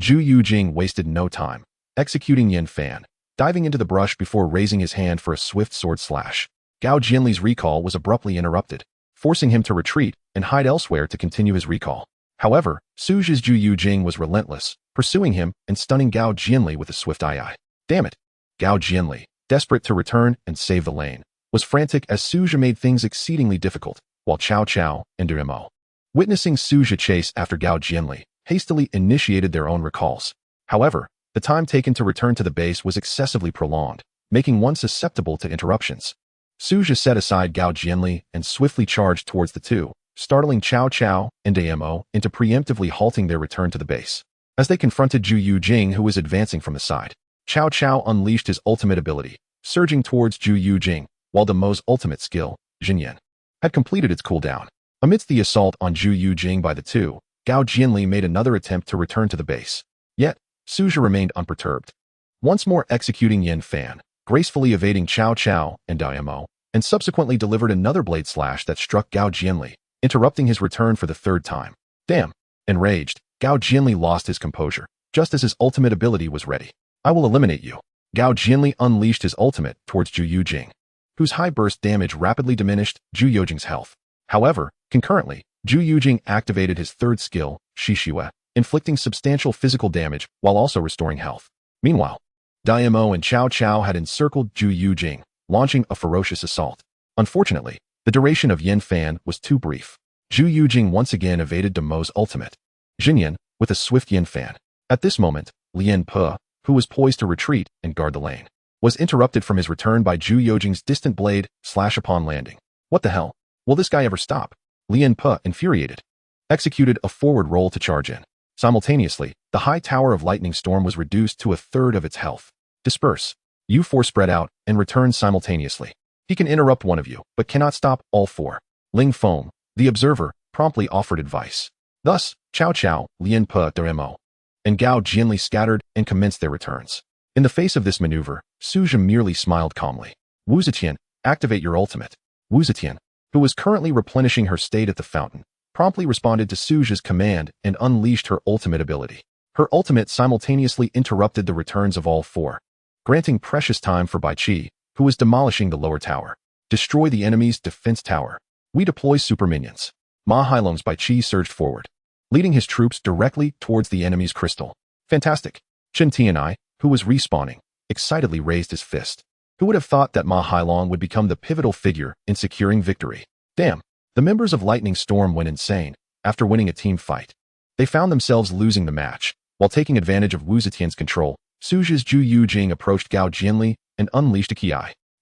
Zhu Yujing wasted no time, executing Yin Fan, diving into the brush before raising his hand for a swift sword slash. Gao Jianli's recall was abruptly interrupted, forcing him to retreat and hide elsewhere to continue his recall. However, Su Zhe's Zhu Yujing was relentless, pursuing him and stunning Gao Jianli with a swift ii. Damn it! Gao Jianli, desperate to return and save the lane, was frantic as Suja made things exceedingly difficult, while Cao Cao and Mo, witnessing Suja chase after Gao Jianli, hastily initiated their own recalls. However, the time taken to return to the base was excessively prolonged, making one susceptible to interruptions. Suja set aside Gao Jianli and swiftly charged towards the two, startling Cao Cao and Mo into preemptively halting their return to the base. As they confronted Zhu Yujing, who was advancing from the side, Cao Cao unleashed his ultimate ability, surging towards Zhu Yujing, while Mo's ultimate skill, Jinyan, had completed its cooldown. Amidst the assault on Zhu Yujing by the two, Gao Jianli made another attempt to return to the base. Yet, Suja remained unperturbed, once more executing Yin Fan, gracefully evading Cao Cao and Mo, and subsequently delivered another blade slash that struck Gao Jianli, interrupting his return for the third time. Damn! Enraged, Gao Jianli lost his composure, just as his ultimate ability was ready. I will eliminate you. Gao Jianli unleashed his ultimate towards Zhu Yujing, whose high burst damage rapidly diminished Zhu Yujing's health. However, concurrently, Zhu Yujing activated his third skill, Shishue, inflicting substantial physical damage while also restoring health. Meanwhile, Mo and Cao Cao had encircled Zhu Yujing, launching a ferocious assault. Unfortunately, the duration of Yin Fan was too brief. Zhu Yujing once again evaded Mo's ultimate, Jinyan, with a swift Yin Fan. At this moment, Lian Pe, who was poised to retreat and guard the lane, was interrupted from his return by Zhu Yujing's distant blade slash upon landing. What the hell? Will this guy ever stop? Lian Pe, infuriated, executed a forward roll to charge in. Simultaneously, the high tower of Lightning Storm was reduced to a third of its health. Disperse. You four spread out and return simultaneously. He can interrupt one of you, but cannot stop all four. Ling Feng, the observer, promptly offered advice. Thus, Cao Cao, Lian Pe, Mo, and Gao Jianli scattered and commenced their returns. In the face of this maneuver, Suja merely smiled calmly. Wu Zetian, activate your ultimate. Wu Zetian, who was currently replenishing her state at the fountain, promptly responded to Suja's command and unleashed her ultimate ability. Her ultimate simultaneously interrupted the returns of all four, granting precious time for Bai Qi, who was demolishing the lower tower. Destroy the enemy's defense tower. We deploy super minions. Ma Hailong's Bai Qi surged forward, leading his troops directly towards the enemy's crystal. Fantastic. Chen Tianai, who was respawning, excitedly raised his fist. Who would have thought that Ma Hailong would become the pivotal figure in securing victory? Damn. The members of Lightning Storm went insane after winning a team fight. They found themselves losing the match. While taking advantage of Wu Zetian's control, Suja's Zhu Yujing approached Gao Jianli and unleashed a Ki.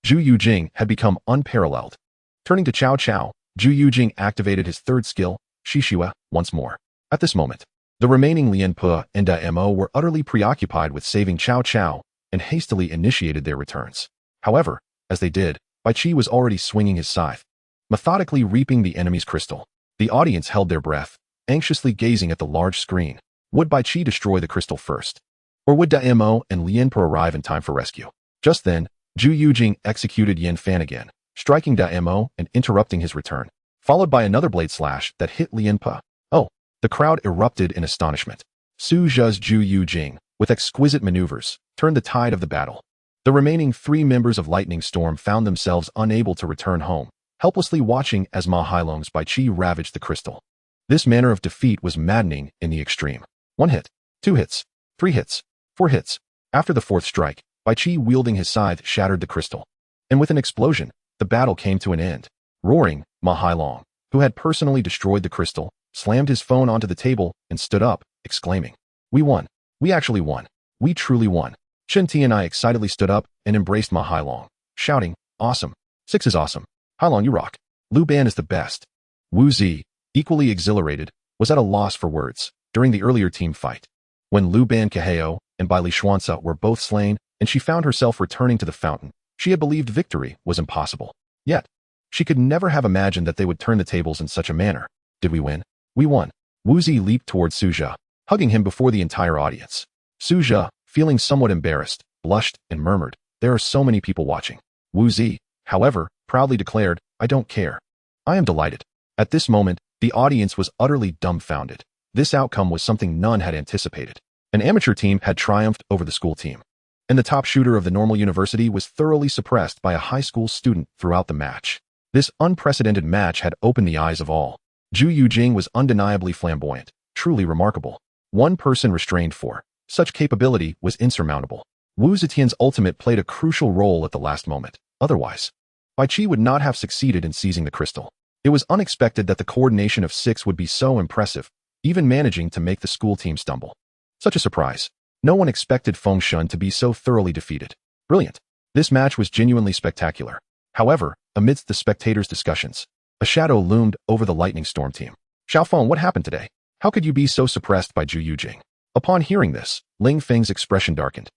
Zhu Yujing had become unparalleled. Turning to Cao Cao, Zhu Yujing activated his third skill, Shishue, once more. At this moment, the remaining Lian Pe and Mo were utterly preoccupied with saving Cao Cao and hastily initiated their returns. However, as they did, Bai Qi was already swinging his scythe, methodically reaping the enemy's crystal. The audience held their breath, anxiously gazing at the large screen. Would Bai Qi destroy the crystal first? Or would Mo and Lian Pe arrive in time for rescue? Just then, Zhu Yujing executed Yin Fan again, striking Mo and interrupting his return, followed by another blade slash that hit Lian Pe. Oh! The crowd erupted in astonishment. Suja's Zhu Yujing, with exquisite maneuvers, turned the tide of the battle. The remaining three members of Lightning Storm found themselves unable to return home, helplessly watching as Ma Hailong's Bai Qi ravaged the crystal. This manner of defeat was maddening in the extreme. 1 hit, 2 hits, 3 hits, 4 hits. After the fourth strike, Bai Qi wielding his scythe shattered the crystal. And with an explosion, the battle came to an end. Roaring, Ma Hailong, who had personally destroyed the crystal, slammed his phone onto the table and stood up, exclaiming, "We won. We actually won. We truly won." Chen Tianai excitedly stood up and embraced Ma Hailong, shouting, "Awesome. 6 is awesome. Hailong, you rock. Liu Ban is the best." Wu Zi, equally exhilarated, was at a loss for words during the earlier team fight. When Liu Ban Kaheo and Bai Li Xuanzi were both slain and she found herself returning to the fountain, she had believed victory was impossible. Yet, she could never have imagined that they would turn the tables in such a manner. Did we win? We won. Wu Zi leaped towards Suja, hugging him before the entire audience. Suja, feeling somewhat embarrassed, blushed and murmured, "There are so many people watching." Wu Zi, however, proudly declared, "I don't care. I am delighted." At this moment, the audience was utterly dumbfounded. This outcome was something none had anticipated. An amateur team had triumphed over the school team, and the top shooter of the normal university was thoroughly suppressed by a high school student throughout the match. This unprecedented match had opened the eyes of all. Zhu Yujing was undeniably flamboyant, truly remarkable. One person restrained for such capability was insurmountable. Wu Zetian's ultimate played a crucial role at the last moment. Otherwise, Bai Qi would not have succeeded in seizing the crystal. It was unexpected that the coordination of 6 would be so impressive, even managing to make the school team stumble. Such a surprise. No one expected Feng Shun to be so thoroughly defeated. Brilliant. This match was genuinely spectacular. However, amidst the spectators' discussions, a shadow loomed over the lightning storm team. Xiaofeng, what happened today? How could you be so suppressed by Zhu Yujing? Upon hearing this, Ling Feng's expression darkened.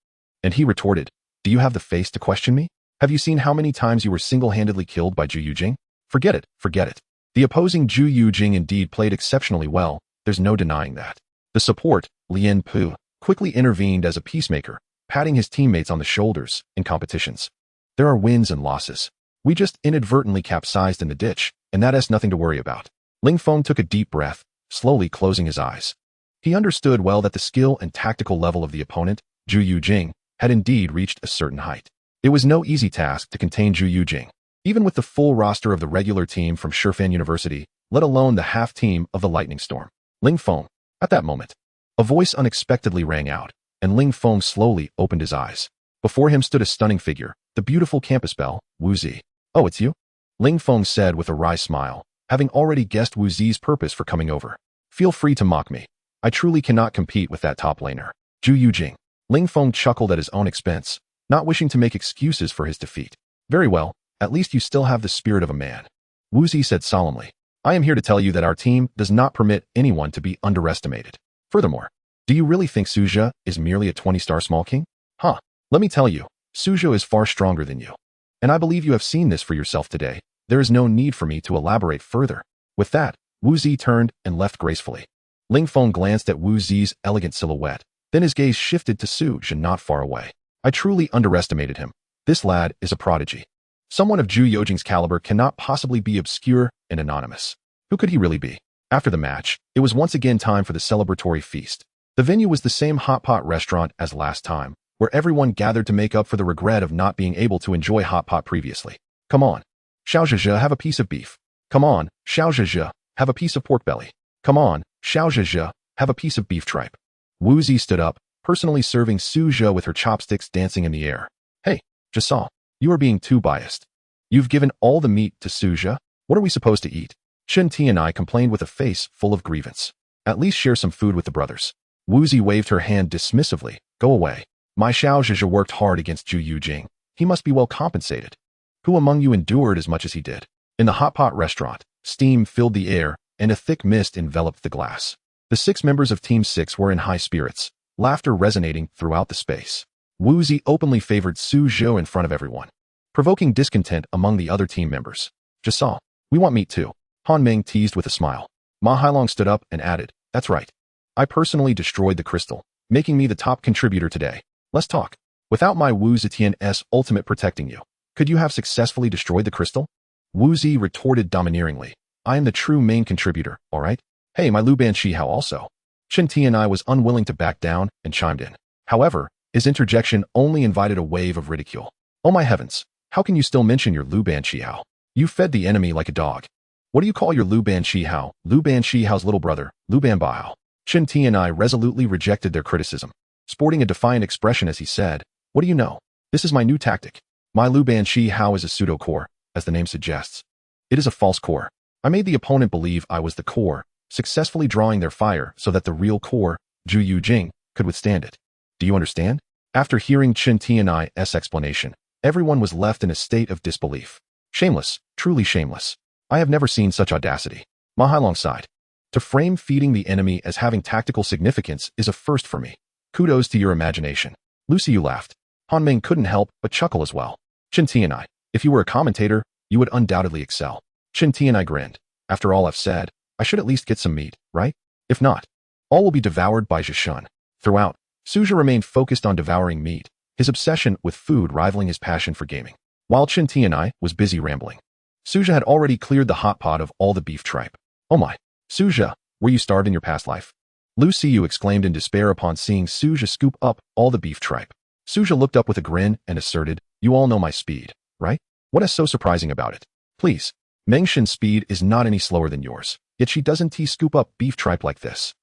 And he retorted, do you have the face to question me? Have you seen how many times you were single-handedly killed by Zhu Yujing? Forget it, forget it. The opposing Zhu Yujing indeed played exceptionally well, there's no denying that. The support, Lien Pu, quickly intervened as a peacemaker, patting his teammates on the shoulders in competitions. There are wins and losses. We just inadvertently capsized in the ditch, and that is nothing to worry about. Ling Feng took a deep breath, slowly closing his eyes. He understood well that the skill and tactical level of the opponent, Zhu Yujing, had indeed reached a certain height. It was no easy task to contain Zhu Yujing, even with the full roster of the regular team from Shifan University, let alone the half team of the Lightning Storm. Ling Feng. At that moment, a voice unexpectedly rang out, and Ling Feng slowly opened his eyes. Before him stood a stunning figure, the beautiful campus belle, Wu Zi. Oh, it's you? Ling Feng said with a wry smile, having already guessed Wu Zi's purpose for coming over. Feel free to mock me. I truly cannot compete with that top laner. Zhu Yujing. Ling Feng chuckled at his own expense, not wishing to make excuses for his defeat. Very well, at least you still have the spirit of a man. Wu Zi said solemnly. I am here to tell you that our team does not permit anyone to be underestimated. Furthermore, do you really think Suzhou is merely a 20-star small king? Huh. Let me tell you, Suzhou is far stronger than you. And I believe you have seen this for yourself today. There is no need for me to elaborate further. With that, Wu Zi turned and left gracefully. Ling Feng glanced at Wu Zi's elegant silhouette, then his gaze shifted to Suzhou not far away. I truly underestimated him. This lad is a prodigy. Someone of Zhu Yujing's caliber cannot possibly be obscure and anonymous. Who could he really be? After the match, it was once again time for the celebratory feast. The venue was the same hot pot restaurant as last time, where everyone gathered to make up for the regret of not being able to enjoy hot pot previously. Come on. Xiao Zhezhe, have a piece of beef. Come on, Xiao Zhezhe, have a piece of pork belly. Come on, Xiao Zhezhe, have a piece of beef tripe. Wu Zi stood up, personally serving Suzhou with her chopsticks dancing in the air. Hey, Jasal, you are being too biased. You've given all the meat to Suzhou. What are we supposed to eat? Chen Ti and I complained with a face full of grievance. At least share some food with the brothers. Wu Zi waved her hand dismissively. Go away. My Xiao Zhezhe worked hard against Zhu Yujing. He must be well compensated. Who among you endured as much as he did? In the hot pot restaurant, steam filled the air, and a thick mist enveloped the glass. The 6 members of Team 6 were in high spirits, laughter resonating throughout the space. Wu Zi openly favored Suzhou in front of everyone, provoking discontent among the other team members. Jasal, we want meat too. Han Meng teased with a smile. Ma Hailong stood up and added, that's right. I personally destroyed the crystal, making me the top contributor today. Let's talk. Without my Wu Zetian's ultimate protecting you, could you have successfully destroyed the crystal? Wu Zi retorted domineeringly. I am the true main contributor, alright? Hey, my Lu Ban Shihao also. Chen Ti and I was unwilling to back down and chimed in. However, his interjection only invited a wave of ridicule. Oh my heavens, how can you still mention your Lu Ban Shihao? You fed the enemy like a dog. What do you call your Lu Ban Shihao? Lu Ban Shihao's little brother, Lu Ban Baihao. Chen Ti and I resolutely rejected their criticism, sporting a defiant expression as he said, what do you know? This is my new tactic. My Lu Ban Shihao is a pseudo-core, as the name suggests. It is a false core. I made the opponent believe I was the core, successfully drawing their fire so that the real core, Zhu Yujing, could withstand it. Do you understand? After hearing Chen Ti and I's explanation, everyone was left in a state of disbelief. Shameless, truly shameless. I have never seen such audacity. Ma Hailong sighed. To frame feeding the enemy as having tactical significance is a first for me. Kudos to your imagination. Lucy, you laughed. Han Meng couldn't help but chuckle as well. Chen Ti and I, if you were a commentator, you would undoubtedly excel. Chen Ti and I grinned. After all I've said, I should at least get some meat, right? If not, all will be devoured by Zhishun. Throughout, Suzhou remained focused on devouring meat, his obsession with food rivaling his passion for gaming. While Chen Ti and I was busy rambling, Suzhou had already cleared the hot pot of all the beef tripe. Oh my, Suzhou, were you starved in your past life? Lu Xiyu exclaimed in despair upon seeing Suzhou scoop up all the beef tripe. Suzhou looked up with a grin and asserted, you all know my speed, right? What is so surprising about it? Please, Meng Shin's speed is not any slower than yours, yet she doesn't scoop up beef tripe like this.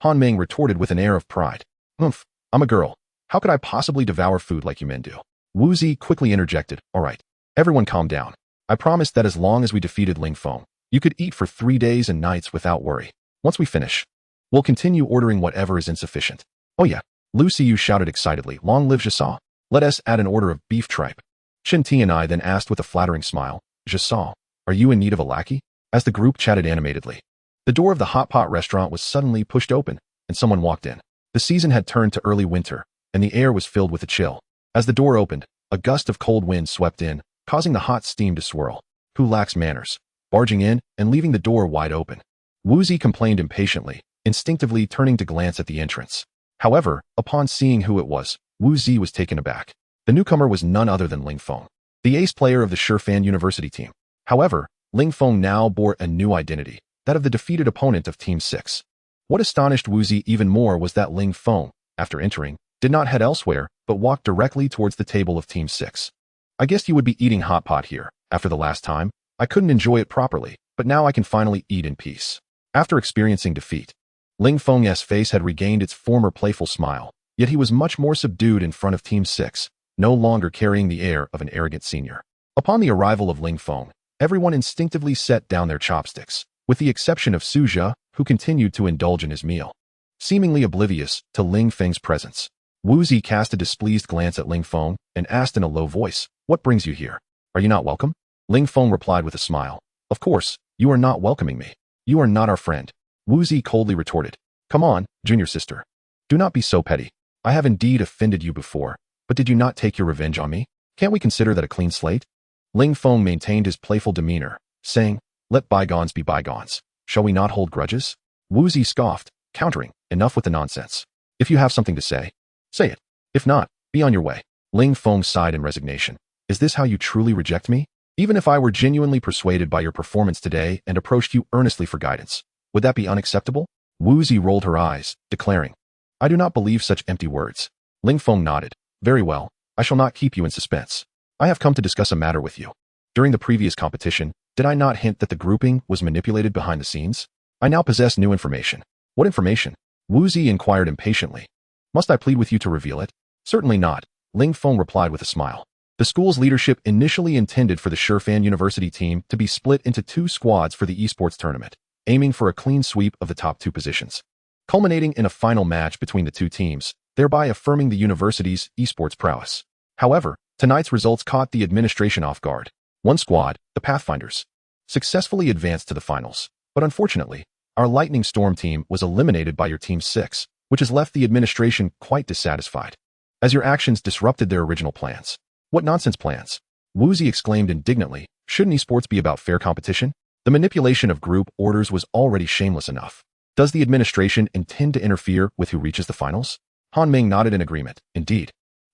Han Meng retorted with an air of pride. Oomph, I'm a girl. How could I possibly devour food like you men do? Wu Zi quickly interjected, all right, everyone calm down. I promised that as long as we defeated Ling Feng, you could eat for 3 days and nights without worry. Once we finish, we'll continue ordering whatever is insufficient. Oh yeah, Lu Yu shouted excitedly, long live Jasa. Let us add an order of beef tripe. Shen Ti and I then asked with a flattering smile, Jasa, are you in need of a lackey? As the group chatted animatedly, the door of the hot pot restaurant was suddenly pushed open, and someone walked in. The season had turned to early winter, and the air was filled with a chill. As the door opened, a gust of cold wind swept in, causing the hot steam to swirl. Who lacks manners? Barging in and leaving the door wide open. Woozy complained impatiently, instinctively turning to glance at the entrance. However, upon seeing who it was, Woozy was taken aback. The newcomer was none other than Ling Feng, the ace player of the Shifan University team. However, Ling Feng now bore a new identity, that of the defeated opponent of Team 6. What astonished Woozy even more was that Ling Feng, after entering, did not head elsewhere, but walked directly towards the table of Team 6. I guessed you would be eating hot pot here. After the last time, I couldn't enjoy it properly, but now I can finally eat in peace. After experiencing defeat, Ling Feng's face had regained its former playful smile, yet he was much more subdued in front of Team 6, no longer carrying the air of an arrogant senior. Upon the arrival of Ling Feng, everyone instinctively set down their chopsticks, with the exception of Suja, who continued to indulge in his meal. Seemingly oblivious to Ling Feng's presence, Woozy cast a displeased glance at Ling Feng and asked in a low voice, "What brings you here? Are you not welcome?" Ling Feng replied with a smile, "Of course, you are not welcoming me. You are not our friend." Woozy coldly retorted, "Come on, junior sister. Do not be so petty. I have indeed offended you before, but did you not take your revenge on me? Can't we consider that a clean slate?" Ling Feng maintained his playful demeanor, saying, "Let bygones be bygones. Shall we not hold grudges?" Woozy scoffed, countering, "Enough with the nonsense. If you have something to say it. If not, be on your way." Ling Feng sighed in resignation. "Is this how you truly reject me? Even if I were genuinely persuaded by your performance today and approached you earnestly for guidance, would that be unacceptable?" Woozy rolled her eyes, declaring, "I do not believe such empty words." Ling Feng nodded. "Very well, I shall not keep you in suspense. I have come to discuss a matter with you. During the previous competition, did I not hint that the grouping was manipulated behind the scenes? I now possess new information." "What information?" Woozy inquired impatiently. "Must I plead with you to reveal it?" "Certainly not," Ling Feng replied with a smile. The school's leadership initially intended for the Shifan University team to be split into 2 squads for the esports tournament, aiming for a clean sweep of the top 2 positions, culminating in a final match between the 2 teams, thereby affirming the university's esports prowess. However, tonight's results caught the administration off guard. One squad, the Pathfinders, successfully advanced to the finals, but unfortunately, our Lightning Storm team was eliminated by your Team 6, which has left the administration quite dissatisfied, as your actions disrupted their original plans. "What nonsense plans?" Woozy exclaimed indignantly. "Shouldn't esports be about fair competition? The manipulation of group orders was already shameless enough. Does the administration intend to interfere with who reaches the finals?" Han Ming nodded in agreement. "Indeed.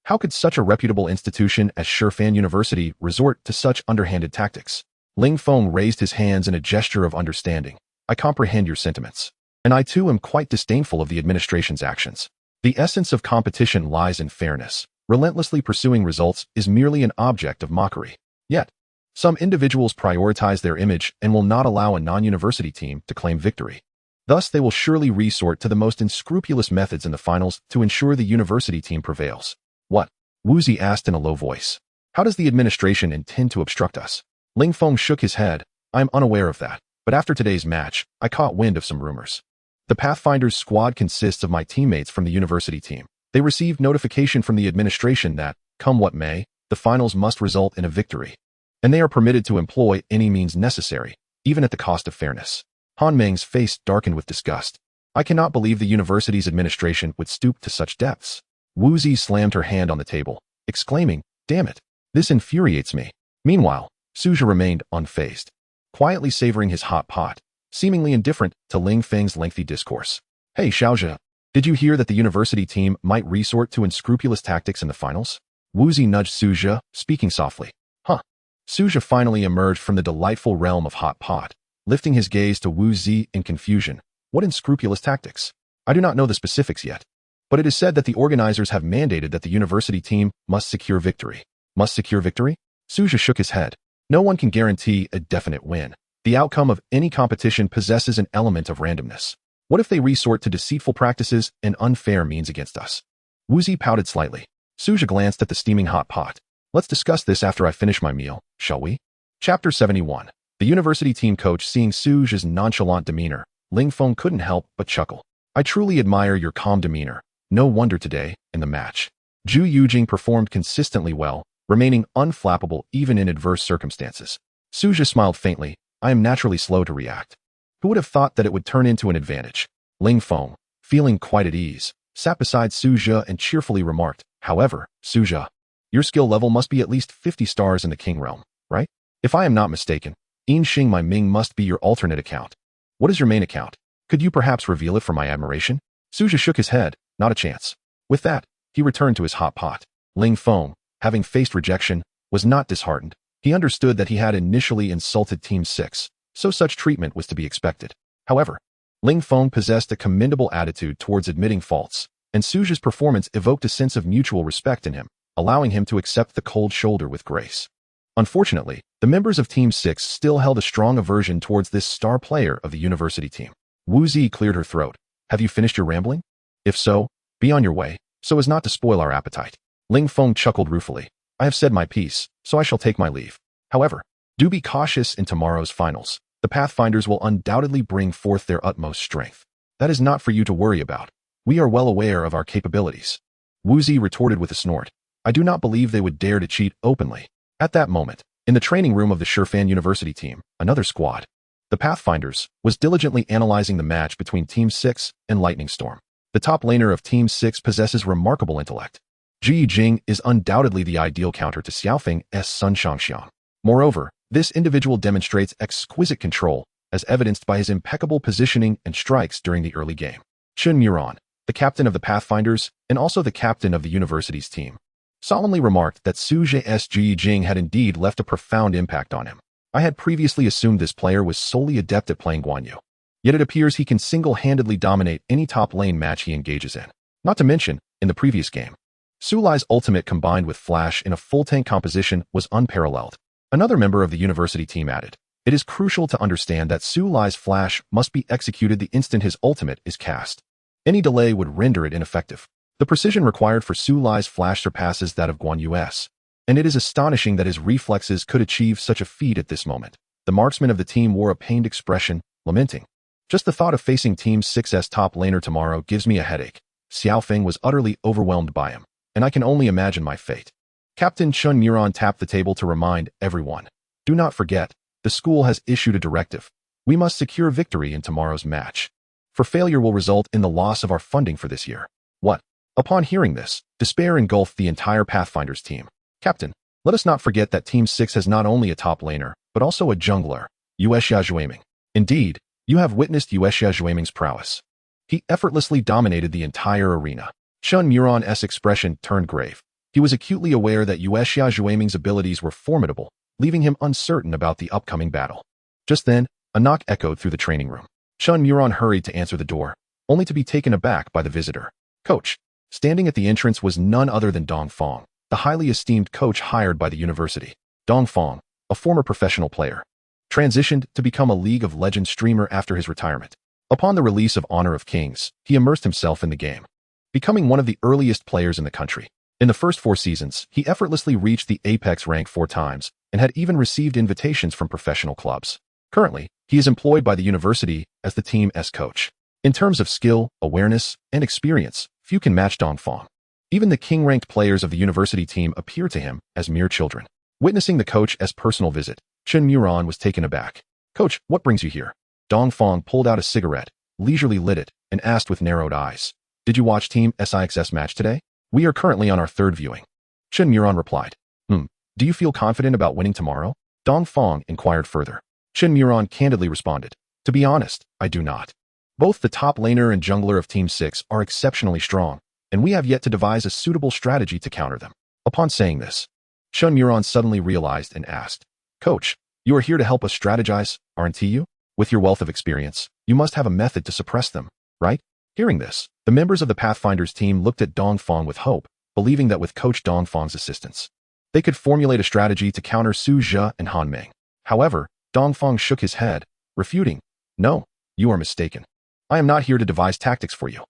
How could such a reputable institution as Shifan University resort to such underhanded tactics?" Ling Feng raised his hands in a gesture of understanding. "I comprehend your sentiments, and I too am quite disdainful of the administration's actions. The essence of competition lies in fairness. Relentlessly pursuing results is merely an object of mockery. Yet, some individuals prioritize their image and will not allow a non-university team to claim victory. Thus, they will surely resort to the most unscrupulous methods in the finals to ensure the university team prevails." "What?" Woozy asked in a low voice. "How does the administration intend to obstruct us?" Ling Feng shook his head. "I am unaware of that, but after today's match, I caught wind of some rumors. The Pathfinders squad consists of my teammates from the university team. They received notification from the administration that, come what may, the finals must result in a victory, and they are permitted to employ any means necessary, even at the cost of fairness." Han Ming's face darkened with disgust. "I cannot believe the university's administration would stoop to such depths." Woozy slammed her hand on the table, exclaiming, "Damn it, this infuriates me." Meanwhile, Suja remained unfazed, quietly savoring his hot pot, seemingly indifferent to Ling Feng's lengthy discourse. "Hey, Xiaozhe, did you hear that the university team might resort to unscrupulous tactics in the finals?" Woozy nudged Suja, speaking softly. "Huh." Suja finally emerged from the delightful realm of hot pot, lifting his gaze to Woozy in confusion. "What unscrupulous tactics? I do not know the specifics yet, but it is said that the organizers have mandated that the university team must secure victory." "Must secure victory?" Suja shook his head. "No one can guarantee a definite win. The outcome of any competition possesses an element of randomness. What if they resort to deceitful practices and unfair means against us?" Woozy pouted slightly. Suja glanced at the steaming hot pot. "Let's discuss this after I finish my meal, shall we?" Chapter 71. The university team coach seeing Su Zhe's nonchalant demeanor, Ling Feng couldn't help but chuckle. I truly admire your calm demeanor. No wonder today, in the match, Zhu Yujing performed consistently well, remaining unflappable even in adverse circumstances. Su Zhe smiled faintly. I am naturally slow to react. Who would have thought that it would turn into an advantage? Ling Feng, feeling quite at ease, sat beside Su Zhe and cheerfully remarked, however, Su Zhe, your skill level must be at least 50 stars in the King realm, right? If I am not mistaken, Yin Xing My Ming must be your alternate account. What is your main account? Could you perhaps reveal it for my admiration? Su Zhe shook his head. Not a chance. With that, he returned to his hot pot. Ling Feng, having faced rejection, was not disheartened. He understood that he had initially insulted Team 6, so such treatment was to be expected. However, Ling Feng possessed a commendable attitude towards admitting faults, and Su Zhe's performance evoked a sense of mutual respect in him, allowing him to accept the cold shoulder with grace. Unfortunately, the members of Team 6 still held a strong aversion towards this star player of the university team. Wu Zi cleared her throat. Have you finished your rambling? If so, be on your way, so as not to spoil our appetite. Ling Feng chuckled ruefully. I have said my piece, so I shall take my leave. However, do be cautious in tomorrow's finals. The Pathfinders will undoubtedly bring forth their utmost strength. That is not for you to worry about. We are well aware of our capabilities. Wu Zi retorted with a snort. I do not believe they would dare to cheat openly. At that moment, in the training room of the Shifan University team, another squad, the Pathfinders, was diligently analyzing the match between Team 6 and Lightning Storm. The top laner of Team 6 possesses remarkable intellect. Zhu Yujing is undoubtedly the ideal counter to Xiaofeng's Sun Shangxiang. Moreover, this individual demonstrates exquisite control, as evidenced by his impeccable positioning and strikes during the early game. Chun Muran, the captain of the Pathfinders and also the captain of the university's team, solemnly remarked that Su Zhe's Zhu Yujing had indeed left a profound impact on him. I had previously assumed this player was solely adept at playing Guan Yu. Yet it appears he can single-handedly dominate any top lane match he engages in. Not to mention, in the previous game, Su Lai's ultimate combined with Flash in a full tank composition was unparalleled. Another member of the university team added, it is crucial to understand that Su Lai's Flash must be executed the instant his ultimate is cast. Any delay would render it ineffective. The precision required for Su Lai's Flash surpasses that of Guan Yu's, and it is astonishing that his reflexes could achieve such a feat at this moment. The marksman of the team wore a pained expression, lamenting. Just the thought of facing Team 6's top laner tomorrow gives me a headache. Xiaofeng was utterly overwhelmed by him, and I can only imagine my fate. Captain Chun Muran tapped the table to remind everyone. Do not forget, the school has issued a directive. We must secure victory in tomorrow's match. For failure will result in the loss of our funding for this year. What? Upon hearing this, despair engulfed the entire Pathfinders team. Captain, let us not forget that Team 6 has not only a top laner, but also a jungler, Yuexia Zhuiming. Indeed, you have witnessed Yuexia Zhuiming's prowess. He effortlessly dominated the entire arena. Chun Muran's expression turned grave. He was acutely aware that Yuexia Zhuiming's abilities were formidable, leaving him uncertain about the upcoming battle. Just then, a knock echoed through the training room. Chun Muran hurried to answer the door, only to be taken aback by the visitor. Coach. Standing at the entrance was none other than Dong Feng, the highly esteemed coach hired by the university. Dong Feng, a former professional player, transitioned to become a League of Legends streamer after his retirement. Upon the release of Honor of Kings, he immersed himself in the game, becoming one of the earliest players in the country. In the first 4 seasons, he effortlessly reached the Apex rank 4 times and had even received invitations from professional clubs. Currently, he is employed by the university as the team's coach. In terms of skill, awareness, and experience, few can match Dong Feng. Even the king-ranked players of the university team appear to him as mere children. Witnessing the coach's personal visit, Chun Muran was taken aback. Coach, what brings you here? Dong Feng pulled out a cigarette, leisurely lit it, and asked with narrowed eyes. Did you watch Team SIX's match today? We are currently on our 3rd viewing. Chun Muran replied. Do you feel confident about winning tomorrow? Dong Feng inquired further. Chun Muran candidly responded. To be honest, I do not. Both the top laner and jungler of Team 6 are exceptionally strong, and we have yet to devise a suitable strategy to counter them. Upon saying this, Chun Muran suddenly realized and asked, Coach, you are here to help us strategize, aren't you? With your wealth of experience, you must have a method to suppress them, right? Hearing this, the members of the Pathfinders team looked at Dong Feng with hope, believing that with Coach Dong Feng's assistance, they could formulate a strategy to counter Su Zhe and Han Ming. However, Dong Feng shook his head, refuting, No, you are mistaken. I am not here to devise tactics for you.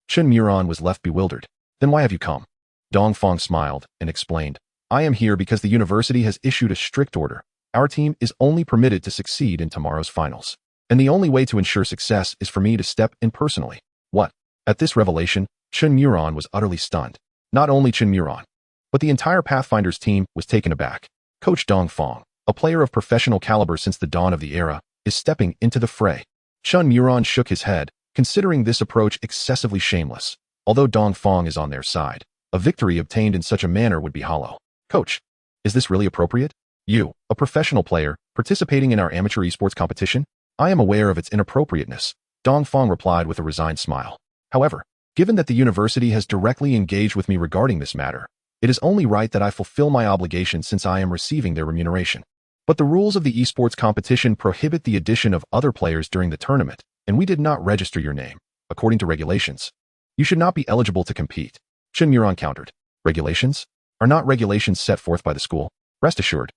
Chun Muran was left bewildered. Then why have you come? Dong Feng smiled and explained, I am here because the university has issued a strict order. Our team is only permitted to succeed in tomorrow's finals. And the only way to ensure success is for me to step in personally. What? At this revelation, Chun Muron was utterly stunned. Not only Chun Muron, but the entire Pathfinders team was taken aback. Coach Dong Fong, a player of professional caliber since the dawn of the era, is stepping into the fray. Chun Muron shook his head, considering this approach excessively shameless. Although Dong Fong is on their side, a victory obtained in such a manner would be hollow. Coach, is this really appropriate? You, a professional player, participating in our amateur esports competition? I am aware of its inappropriateness, Dong Fong replied with a resigned smile. However, given that the university has directly engaged with me regarding this matter, it is only right that I fulfill my obligation since I am receiving their remuneration. But the rules of the esports competition prohibit the addition of other players during the tournament, and we did not register your name, according to regulations. You should not be eligible to compete. Chun Muron countered. Regulations? Are not regulations set forth by the school? Rest assured.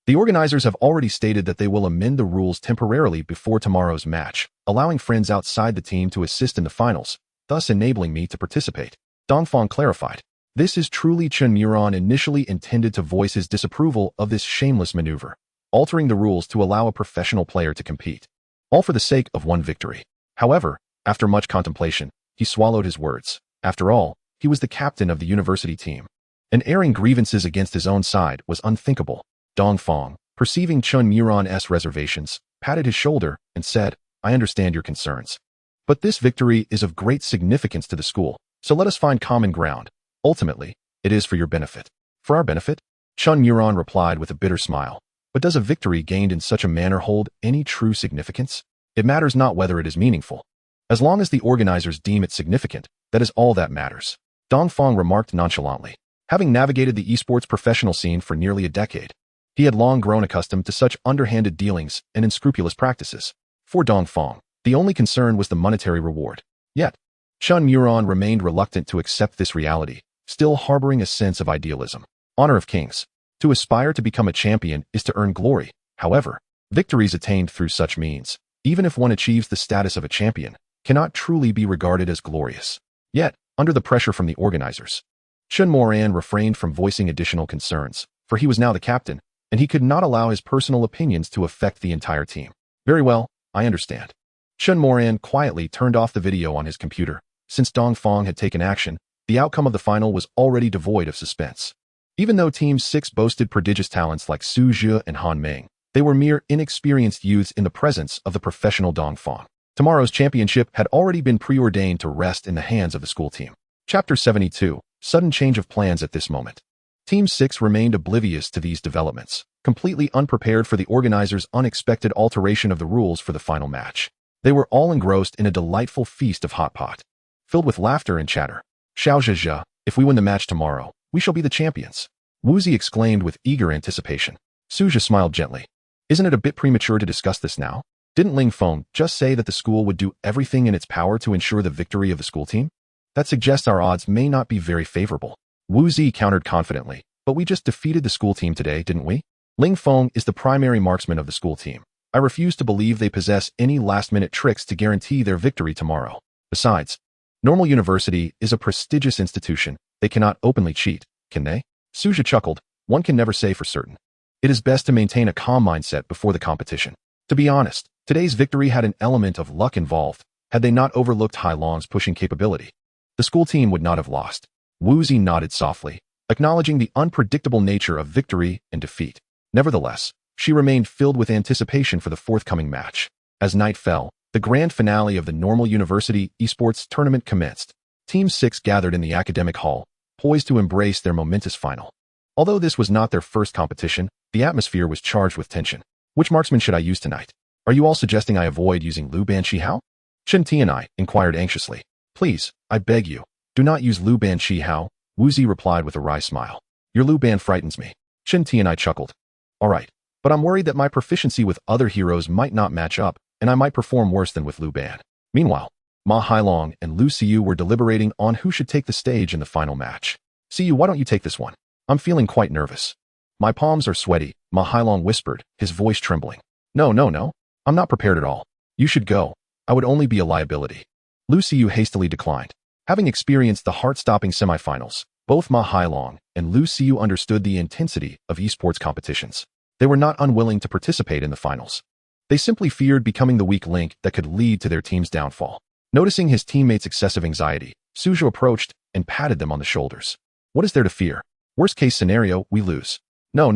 The organizers have already stated that they will amend the rules temporarily before tomorrow's match, allowing friends outside the team to assist in the finals, thus enabling me to participate. Dong Fong clarified. This is truly Chun Muron initially intended to voice his disapproval of this shameless maneuver, altering the rules to allow a professional player to compete, all for the sake of one victory. However, after much contemplation, he swallowed his words. After all, he was the captain of the university team, and airing grievances against his own side was unthinkable. Dong Fong, perceiving Chun Muron's reservations, patted his shoulder and said, I understand your concerns. But this victory is of great significance to the school, so let us find common ground. Ultimately, it is for your benefit. For our benefit? Chun Muron replied with a bitter smile. But does a victory gained in such a manner hold any true significance? It matters not whether it is meaningful. As long as the organizers deem it significant, that is all that matters. Dong Fong remarked nonchalantly. Having navigated the esports professional scene for nearly a decade, he had long grown accustomed to such underhanded dealings and unscrupulous practices. For Dong Fong, the only concern was the monetary reward. Yet, Chun Muron remained reluctant to accept this reality, still harboring a sense of idealism. Honor of kings. To aspire to become a champion is to earn glory. However, victories attained through such means, even if one achieves the status of a champion, cannot truly be regarded as glorious. Yet, under the pressure from the organizers, Chun Muron refrained from voicing additional concerns, for he was now the captain, and he could not allow his personal opinions to affect the entire team. Very well, I understand. Chun Muron quietly turned off the video on his computer. Since Dong Fong had taken action, the outcome of the final was already devoid of suspense. Even though Team 6 boasted prodigious talents like Su Zhe and Han Meng, they were mere inexperienced youths in the presence of the professional Dong Fong. Tomorrow's championship had already been preordained to rest in the hands of the school team. Chapter 72. Sudden change of plans at this moment. Team 6 remained oblivious to these developments, completely unprepared for the organizers' unexpected alteration of the rules for the final match. They were all engrossed in a delightful feast of hot pot, filled with laughter and chatter. Xiao Zhe, if we win the match tomorrow, we shall be the champions, Wu Zi exclaimed with eager anticipation. Su Zhe smiled gently. Isn't it a bit premature to discuss this now? Didn't Ling Feng just say that the school would do everything in its power to ensure the victory of the school team? That suggests our odds may not be very favorable. Wu Zi countered confidently. But we just defeated the school team today, didn't we? Ling Feng is the primary marksman of the school team. I refuse to believe they possess any last-minute tricks to guarantee their victory tomorrow. Besides, Normal University is a prestigious institution. They cannot openly cheat, can they? Su Zhe chuckled. One can never say for certain. It is best to maintain a calm mindset before the competition. To be honest, today's victory had an element of luck involved. Had they not overlooked Hai Long's pushing capability, the school team would not have lost. Wu Zi nodded softly, acknowledging the unpredictable nature of victory and defeat. Nevertheless, she remained filled with anticipation for the forthcoming match. As night fell, the grand finale of the Normal University esports tournament commenced. Team 6 gathered in the academic hall, poised to embrace their momentous final. Although this was not their first competition, the atmosphere was charged with tension. Which marksman should I use tonight? Are you all suggesting I avoid using Liu Ban Chi Hao? Chen Tianai inquired anxiously. Please, I beg you, do not use Liu Ban Chi Hao, Wu Zi replied with a wry smile. Your Liu Ban frightens me. Chen Tianai chuckled. All right, but I'm worried that my proficiency with other heroes might not match up, and I might perform worse than with Liu Ban. Meanwhile, Ma Hailong and Lu Xiu were deliberating on who should take the stage in the final match. Xiu, why don't you take this one? I'm feeling quite nervous. My palms are sweaty, Ma Hailong whispered, his voice trembling. No, I'm not prepared at all. You should go. I would only be a liability. Lu Xiu hastily declined. Having experienced the heart-stopping semifinals, both Ma Hailong and Lu Xiu understood the intensity of esports competitions. They were not unwilling to participate in the finals. They simply feared becoming the weak link that could lead to their team's downfall. Noticing his teammates' excessive anxiety, Suja approached and patted them on the shoulders. What is there to fear? Worst case scenario, we lose. No,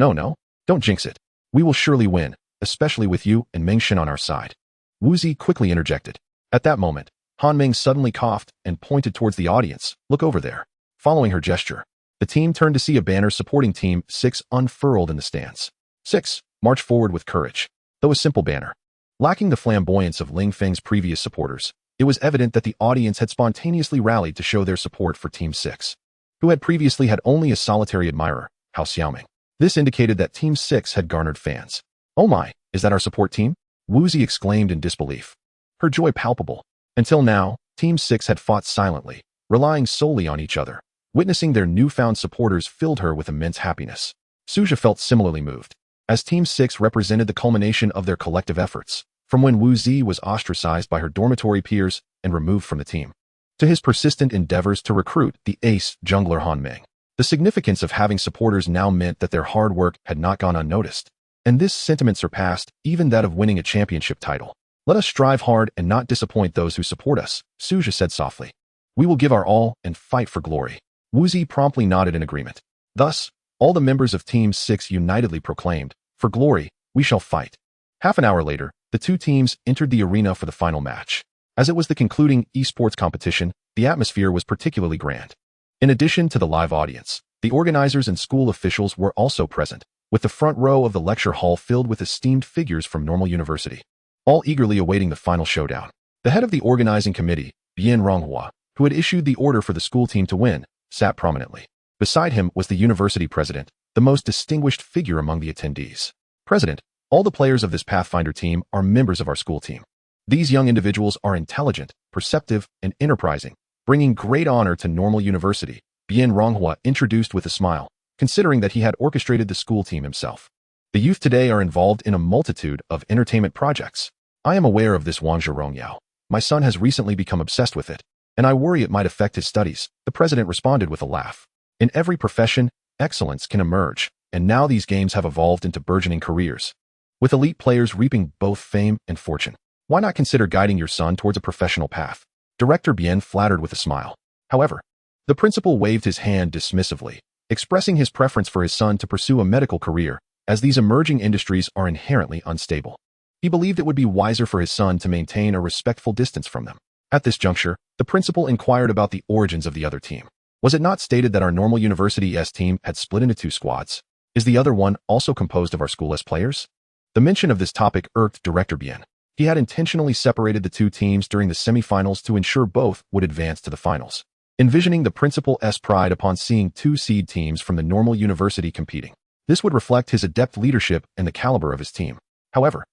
don't jinx it. We will surely win, especially with you and Mengshin on our side. Wu Zi quickly interjected. At that moment, Han Ming suddenly coughed and pointed towards the audience. Look over there. Following her gesture, the team turned to see a banner supporting Team 6 unfurled in the stands. 6. March forward with courage. Though a simple banner, lacking the flamboyance of Ling Feng's previous supporters, it was evident that the audience had spontaneously rallied to show their support for Team 6, who had previously had only a solitary admirer, Hao Xiaoming. This indicated that Team 6 had garnered fans. Oh my, is that our support team? Wu Zi exclaimed in disbelief, her joy palpable. Until now, Team 6 had fought silently, relying solely on each other. Witnessing their newfound supporters filled her with immense happiness. Suja felt similarly moved, as Team 6 represented the culmination of their collective efforts, from when Wu Zi was ostracized by her dormitory peers and removed from the team, to his persistent endeavors to recruit the ace jungler Han Ming. The significance of having supporters now meant that their hard work had not gone unnoticed, and this sentiment surpassed even that of winning a championship title. Let us strive hard and not disappoint those who support us, Suja said softly. We will give our all and fight for glory. Wu Zi promptly nodded in agreement. Thus, all the members of Team 6 unitedly proclaimed, for glory, we shall fight. Half an hour later, the two teams entered the arena for the final match. As it was the concluding esports competition, the atmosphere was particularly grand. In addition to the live audience, the organizers and school officials were also present, with the front row of the lecture hall filled with esteemed figures from Normal University, all eagerly awaiting the final showdown. The head of the organizing committee, Bian Ronghua, who had issued the order for the school team to win, sat prominently. Beside him was the university president, the most distinguished figure among the attendees. President, all the players of this Pathfinder team are members of our school team. These young individuals are intelligent, perceptive, and enterprising, bringing great honor to Normal University, Bian Ronghua introduced with a smile, considering that he had orchestrated the school team himself. The youth today are involved in a multitude of entertainment projects. I am aware of this Wangzhe Rongyao. My son has recently become obsessed with it, and I worry it might affect his studies, the president responded with a laugh. In every profession, excellence can emerge, and now these games have evolved into burgeoning careers, with elite players reaping both fame and fortune. Why not consider guiding your son towards a professional path? Director Bien flattered with a smile. However, the principal waved his hand dismissively, expressing his preference for his son to pursue a medical career, as these emerging industries are inherently unstable. He believed it would be wiser for his son to maintain a respectful distance from them. At this juncture, the principal inquired about the origins of the other team. Was it not stated that our Normal University's team had split into two squads? Is the other one also composed of our school's players? The mention of this topic irked Director Bien. He had intentionally separated the two teams during the semifinals to ensure both would advance to the finals, envisioning the principal's pride upon seeing two seed teams from the Normal University competing. This would reflect his adept leadership and the caliber of his team. However,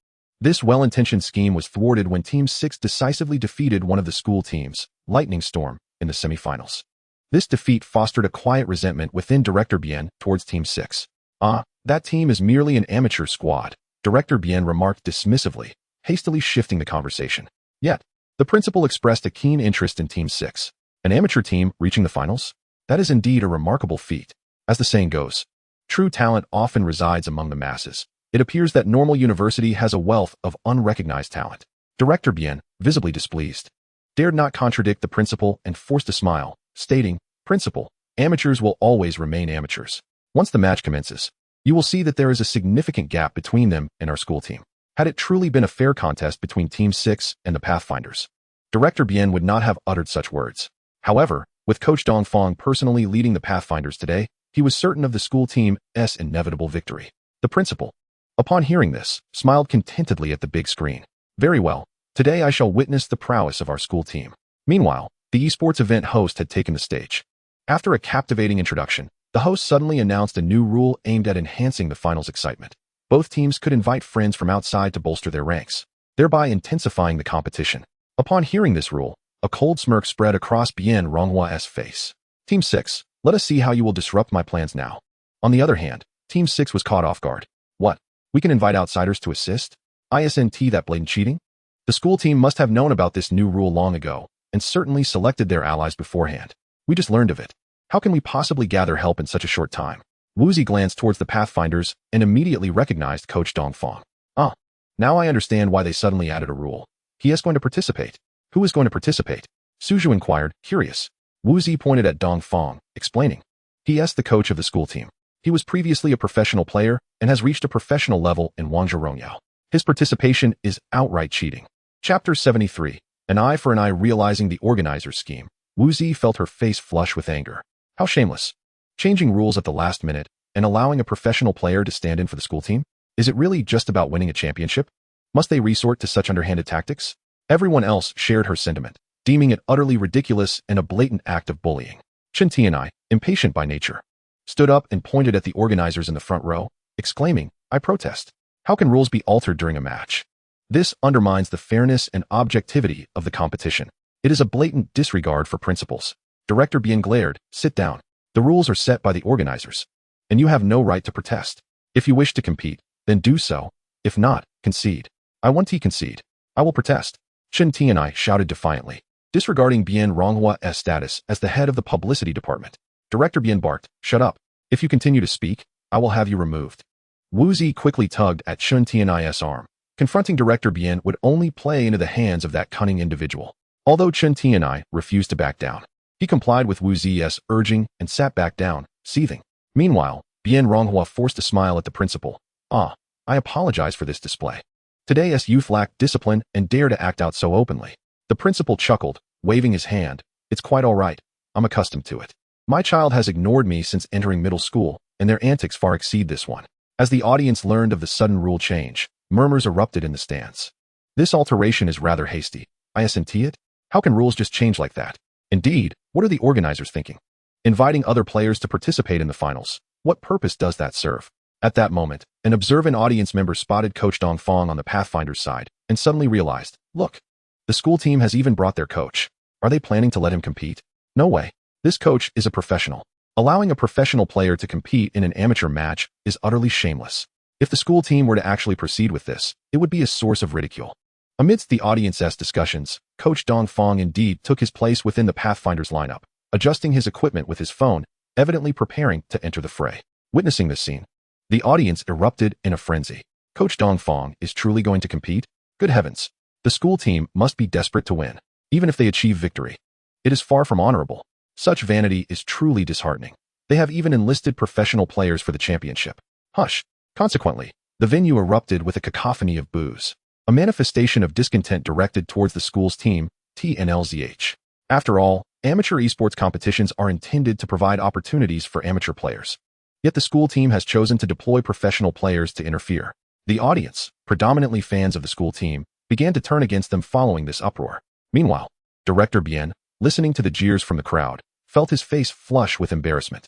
this well-intentioned scheme was thwarted when Team 6 decisively defeated one of the school teams, Lightning Storm, in the semifinals. This defeat fostered a quiet resentment within Director Bien towards Team 6. That team is merely an amateur squad, Director Bien remarked dismissively, hastily shifting the conversation. Yet, the principal expressed a keen interest in Team 6. An amateur team reaching the finals? That is indeed a remarkable feat. As the saying goes, true talent often resides among the masses. It appears that Normal University has a wealth of unrecognized talent. Director Bien, visibly displeased, dared not contradict the principal and forced a smile, stating, Principal, amateurs will always remain amateurs. Once the match commences, you will see that there is a significant gap between them and our school team. Had it truly been a fair contest between Team 6 and the Pathfinders, Director Bien would not have uttered such words. However, with Coach Dongfang personally leading the Pathfinders today, he was certain of the school team's inevitable victory. The principal, upon hearing this, smiled contentedly at the big screen. Very well, today I shall witness the prowess of our school team. Meanwhile, the esports event host had taken the stage. After a captivating introduction, the host suddenly announced a new rule aimed at enhancing the finals excitement. Both teams could invite friends from outside to bolster their ranks, thereby intensifying the competition. Upon hearing this rule, a cold smirk spread across Bien Ronghua's face. Team 6, let us see how you will disrupt my plans now. On the other hand, Team 6 was caught off guard. What? We can invite outsiders to assist? Isn't that blatant cheating? The school team must have known about this new rule long ago, and certainly selected their allies beforehand. We just learned of it. How can we possibly gather help in such a short time? Wu glanced towards the Pathfinders and immediately recognized Coach Dongfang. Ah, now I understand why they suddenly added a rule. He is going to participate. Who is going to participate? Suzhou inquired, curious. Wu pointed at Dongfang, explaining. He is the coach of the school team. He was previously a professional player and has reached a professional level in Wangzhe Rongyao. His participation is outright cheating. Chapter 73. An eye for an eye. Realizing the organizer's scheme, Wu felt her face flush with anger. How shameless. Changing rules at the last minute and allowing a professional player to stand in for the school team? Is it really just about winning a championship? Must they resort to such underhanded tactics? Everyone else shared her sentiment, deeming it utterly ridiculous and a blatant act of bullying. Chen Tianai, impatient by nature, stood up and pointed at the organizers in the front row, exclaiming, I protest. How can rules be altered during a match? This undermines the fairness and objectivity of the competition. It is a blatant disregard for principles. Director Bien glared, sit down. The rules are set by the organizers, and you have no right to protest. If you wish to compete, then do so. If not, concede. I want to concede. I will protest. Chen Tianai shouted defiantly, disregarding Bien Ronghua's status as the head of the publicity department. Director Bien barked, shut up. If you continue to speak, I will have you removed. Wu quickly tugged at Chen Tianai's arm. Confronting Director Bien would only play into the hands of that cunning individual. Although Chen Tianai refused to back down, he complied with Wu Zi's urging and sat back down, seething. Meanwhile, Bien Ronghua forced a smile at the principal. Ah, I apologize for this display. Today's youth lacked discipline and dare to act out so openly. The principal chuckled, waving his hand. It's quite all right. I'm accustomed to it. My child has ignored me since entering middle school, and their antics far exceed this one. As the audience learned of the sudden rule change, murmurs erupted in the stands. This alteration is rather hasty. I assent it? How can rules just change like that? Indeed, what are the organizers thinking? Inviting other players to participate in the finals. What purpose does that serve? At that moment, an observant audience member spotted Coach Dongfang on the Pathfinder's side and suddenly realized, look, the school team has even brought their coach. Are they planning to let him compete? No way. This coach is a professional. Allowing a professional player to compete in an amateur match is utterly shameless. If the school team were to actually proceed with this, it would be a source of ridicule. Amidst the audience's discussions, Coach Dongfang indeed took his place within the Pathfinder's lineup, adjusting his equipment with his phone, evidently preparing to enter the fray. Witnessing this scene, the audience erupted in a frenzy. Coach Dongfang is truly going to compete? Good heavens. The school team must be desperate to win, even if they achieve victory. It is far from honorable. Such vanity is truly disheartening. They have even enlisted professional players for the championship. Hush. Consequently, the venue erupted with a cacophony of boos, a manifestation of discontent directed towards the school's team, TNLZH. After all, amateur esports competitions are intended to provide opportunities for amateur players. Yet the school team has chosen to deploy professional players to interfere. The audience, predominantly fans of the school team, began to turn against them following this uproar. Meanwhile, Director Bien, listening to the jeers from the crowd, felt his face flush with embarrassment.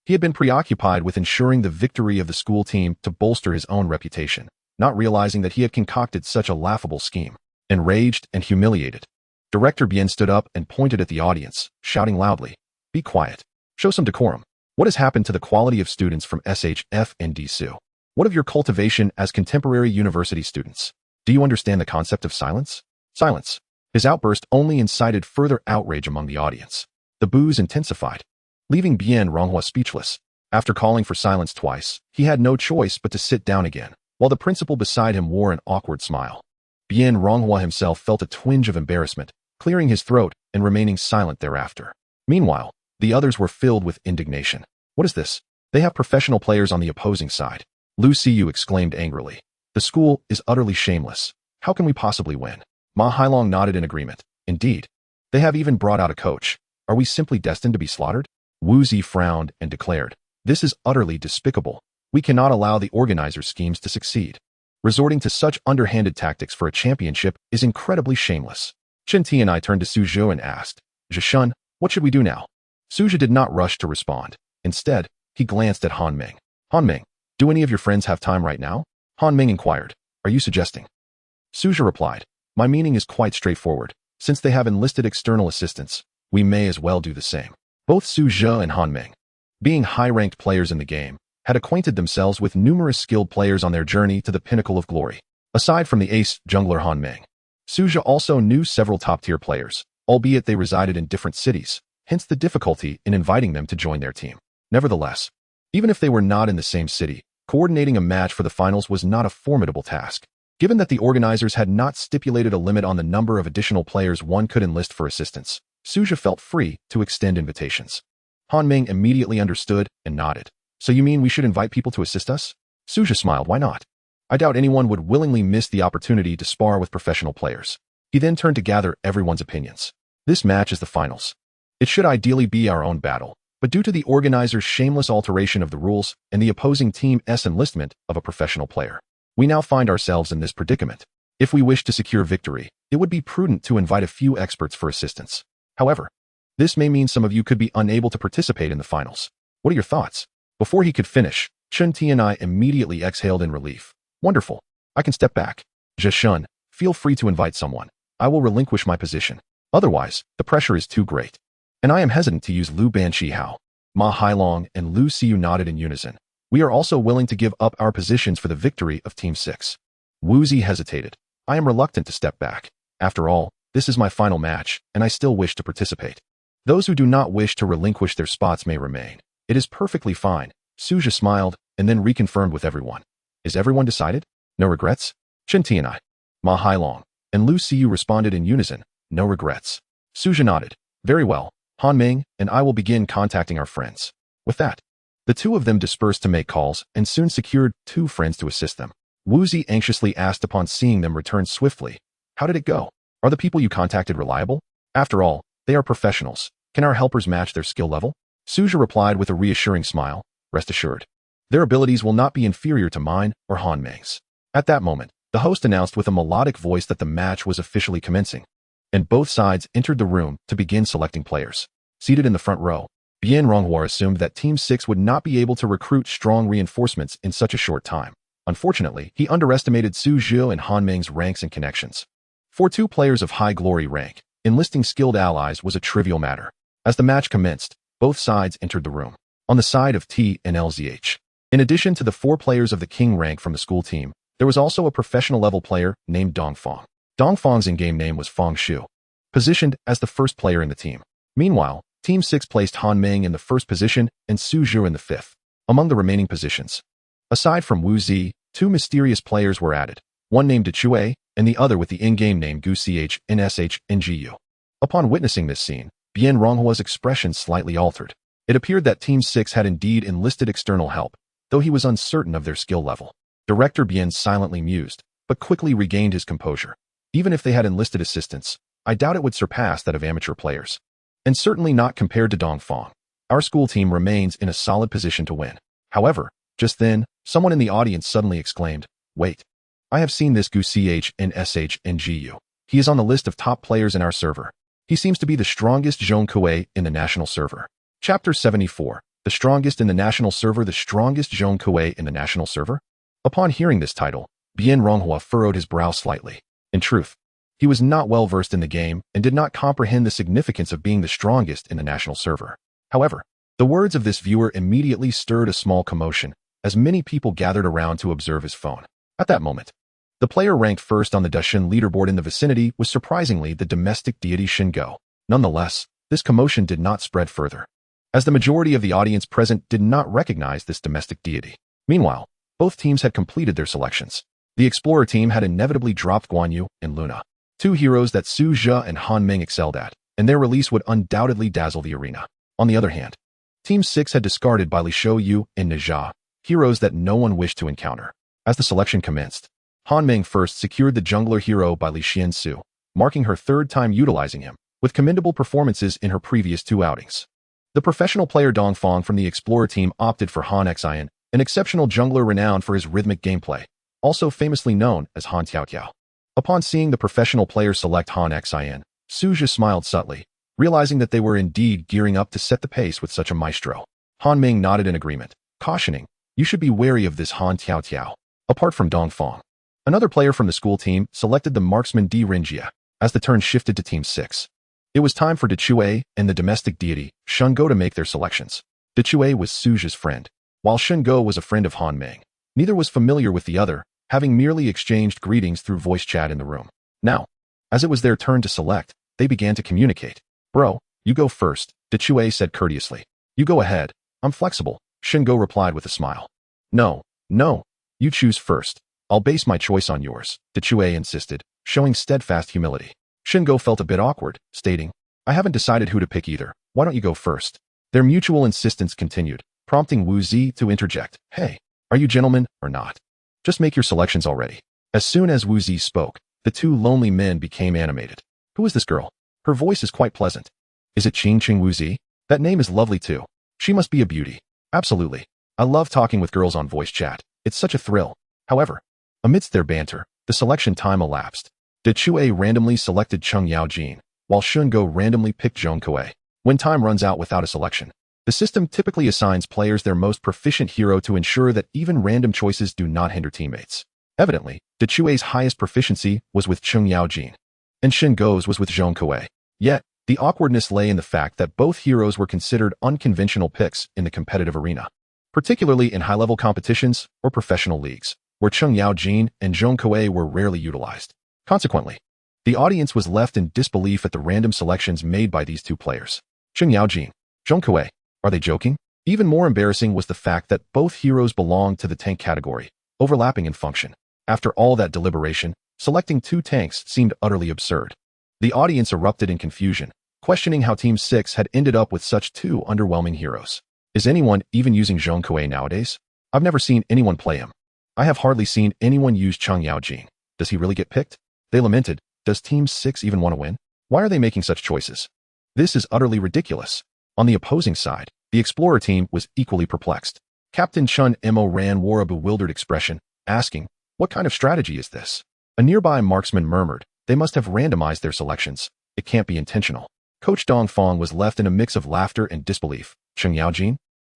He had been preoccupied with ensuring the victory of the school team to bolster his own reputation, not realizing that he had concocted such a laughable scheme. Enraged and humiliated, Director Bien stood up and pointed at the audience, shouting loudly, "Be quiet. Show some decorum. What has happened to the quality of students from SHF and DSU? What of your cultivation as contemporary university students? Do you understand the concept of silence? Silence." His outburst only incited further outrage among the audience. The boos intensified, leaving Bien Ronghua speechless. After calling for silence twice, he had no choice but to sit down again, while the principal beside him wore an awkward smile. Bien Ronghua himself felt a twinge of embarrassment, clearing his throat and remaining silent thereafter. Meanwhile, the others were filled with indignation. What is this? They have professional players on the opposing side. Lu Siyu exclaimed angrily. The school is utterly shameless. How can we possibly win? Ma Hailong nodded in agreement. Indeed. They have even brought out a coach. Are we simply destined to be slaughtered? Wu frowned and declared, this is utterly despicable. We cannot allow the organizers' schemes to succeed. Resorting to such underhanded tactics for a championship is incredibly shameless. Chen Tianai turned to Su Zhou and asked, Zhishun, what should we do now? Su Zhou did not rush to respond. Instead, he glanced at Han Ming. Han Ming, do any of your friends have time right now? Han Ming inquired, are you suggesting? Su Zhou replied, my meaning is quite straightforward. Since they have enlisted external assistance, we may as well do the same. Both Su Zhou and Han Ming, being high-ranked players in the game, had acquainted themselves with numerous skilled players on their journey to the pinnacle of glory. Aside from the ace jungler Han Ming, Su Zhou also knew several top-tier players, albeit they resided in different cities, hence the difficulty in inviting them to join their team. Nevertheless, Even if they were not in the same city, coordinating a match for the finals was not a formidable task. Given that the organizers had not stipulated a limit on the number of additional players one could enlist for assistance, Suja felt free to extend invitations. Han Ming immediately understood and nodded. So you mean we should invite people to assist us? Suja smiled. Why not? I doubt anyone would willingly miss the opportunity to spar with professional players. He then turned to gather everyone's opinions. This match is the finals. It should ideally be our own battle, but due to the organizer's shameless alteration of the rules and the opposing team's enlistment of a professional player, we now find ourselves in this predicament. If we wish to secure victory, it would be prudent to invite a few experts for assistance. However, this may mean some of you could be unable to participate in the finals. What are your thoughts? Before he could finish, Chen Tianai immediately exhaled in relief. Wonderful. I can step back. Zhe Shun, feel free to invite someone. I will relinquish my position. Otherwise, the pressure is too great. And I am hesitant to use Liu Banqihao. Ma Hailong and Lu Xiu nodded in unison. We are also willing to give up our positions for the victory of Team 6. Wu Zi hesitated. I am reluctant to step back. After all, this is my final match, and I still wish to participate. Those who do not wish to relinquish their spots may remain. It is perfectly fine. Suja smiled, and then reconfirmed with everyone. Is everyone decided? No regrets? Chen Tianai, Ma Hailong, and Lu Xiu responded in unison. No regrets. Suja nodded. Very well. Han Ming and I will begin contacting our friends. With that, the two of them dispersed to make calls and soon secured 2 friends to assist them. Wu Zi anxiously asked upon seeing them return swiftly. How did it go? Are the people you contacted reliable? After all, they are professionals. Can our helpers match their skill level? Suja replied with a reassuring smile. Rest assured. Their abilities will not be inferior to mine or Han Ming's. At that moment, the host announced with a melodic voice that the match was officially commencing, and both sides entered the room to begin selecting players. Seated in the front row, Bian Ronghua assumed that Team 6 would not be able to recruit strong reinforcements in such a short time. Unfortunately, he underestimated Su Zhu and Han Ming's ranks and connections. For 2 players of high glory rank, enlisting skilled allies was a trivial matter. As the match commenced, both sides entered the room. On the side of T and LZH, in addition to the 4 players of the king rank from the school team, there was also a professional level player named Dong Fong. Dong Fong's in-game name was Fong Shu, positioned as the first player in the team. Meanwhile, Team 6 placed Han Ming in the first position and Su Zhu in the 5th. Among the remaining positions, aside from Wu Zi, 2 mysterious players were added, one named De Chue and the other with the in-game name Gu Ch Nsh Ngu. Upon witnessing this scene, Bian Ronghua's expression slightly altered. It appeared that Team 6 had indeed enlisted external help, though he was uncertain of their skill level. Director Bian silently mused, but quickly regained his composure. Even if they had enlisted assistance, I doubt it would surpass that of amateur players. And certainly not compared to Dong Fong. Our school team remains in a solid position to win. However, just then, someone in the audience suddenly exclaimed, Wait. I have seen this Gu Ch Nsh Ngu. He is on the list of top players in our server. He seems to be the strongest Zhong Kuei in the national server. Chapter 74. The strongest in the national server. The strongest Zhong Kuei in the national server? Upon hearing this title, Bian Ronghua furrowed his brow slightly. In truth, he was not well versed in the game and did not comprehend the significance of being the strongest in the national server. However, the words of this viewer immediately stirred a small commotion, as many people gathered around to observe his phone. At that moment, the player ranked first on the Dashin leaderboard in the vicinity was surprisingly the domestic deity Chang Ge. Nonetheless, this commotion did not spread further, as the majority of the audience present did not recognize this domestic deity. Meanwhile, both teams had completed their selections. The Explorer team had inevitably dropped Guan Yu and Luna, 2 heroes that Su Zhe and Han Ming excelled at, and their release would undoubtedly dazzle the arena. On the other hand, Team 6 had discarded Bai Li Shou Yu and Neja, heroes that no one wished to encounter. As the selection commenced, Han Ming first secured the jungler hero Bai Li Xian Su, marking her 3rd time utilizing him, with commendable performances in her previous 2 outings. The professional player Dong Fong from the Explorer team opted for Han Xian, an exceptional jungler renowned for his rhythmic gameplay, also famously known as Han Tiao Tiao. Upon seeing the professional player select Han Xian, Su Zhe smiled subtly, realizing that they were indeed gearing up to set the pace with such a maestro. Han Ming nodded in agreement, cautioning, You should be wary of this Han Tiao Tiao. Apart from Dong Fong, another player from the school team selected the marksman Di Rinjia. As the turn shifted to Team 6, it was time for De Chue and the domestic deity Chang Ge to make their selections. De Chue was Su Zhe's friend, while Chang Ge was a friend of Han Ming. Neither was familiar with the other, having merely exchanged greetings through voice chat in the room. Now, as it was their turn to select, they began to communicate. Bro, you go first, De Chue said courteously. You go ahead. I'm flexible. Shingo replied with a smile. No, no, you choose first. I'll base my choice on yours, Dechue insisted, showing steadfast humility. Shingo felt a bit awkward, stating, I haven't decided who to pick either. Why don't you go first? Their mutual insistence continued, prompting Wu Zi to interject. Hey, are you gentlemen or not? Just make your selections already. As soon as Wu Zi spoke, the two lonely men became animated. Who is this girl? Her voice is quite pleasant. Is it Ching Wu Zi? That name is lovely too. She must be a beauty. Absolutely. I love talking with girls on voice chat. It's such a thrill. However, amidst their banter, the selection time elapsed. Dechue randomly selected Cheng Yaojin, while Shingo randomly picked Zhong Kuei. When time runs out without a selection, the system typically assigns players their most proficient hero to ensure that even random choices do not hinder teammates. Evidently, Dechue's highest proficiency was with Cheng Yaojin, and Shingo's was with Zhong Kuei. Yet, the awkwardness lay in the fact that both heroes were considered unconventional picks in the competitive arena, particularly in high-level competitions or professional leagues, where Cheng Yaojin and Zhong Kuei were rarely utilized. Consequently, the audience was left in disbelief at the random selections made by these two players. Cheng Yaojin, Zhong Kuei, are they joking? Even more embarrassing was the fact that both heroes belonged to the tank category, overlapping in function. After all that deliberation, selecting two tanks seemed utterly absurd. The audience erupted in confusion, questioning how Team 6 had ended up with such two underwhelming heroes. Is anyone even using Zhong Kuei nowadays? I've never seen anyone play him. I have hardly seen anyone use Cheng Yaojin. Does he really get picked? They lamented. Does Team 6 even want to win? Why are they making such choices? This is utterly ridiculous. On the opposing side, the Explorer team was equally perplexed. Captain Chun Mo Ran wore a bewildered expression, asking, what kind of strategy is this? A nearby marksman murmured, they must have randomized their selections. It can't be intentional. Coach Dong Fong was left in a mix of laughter and disbelief. Cheng Yaojin?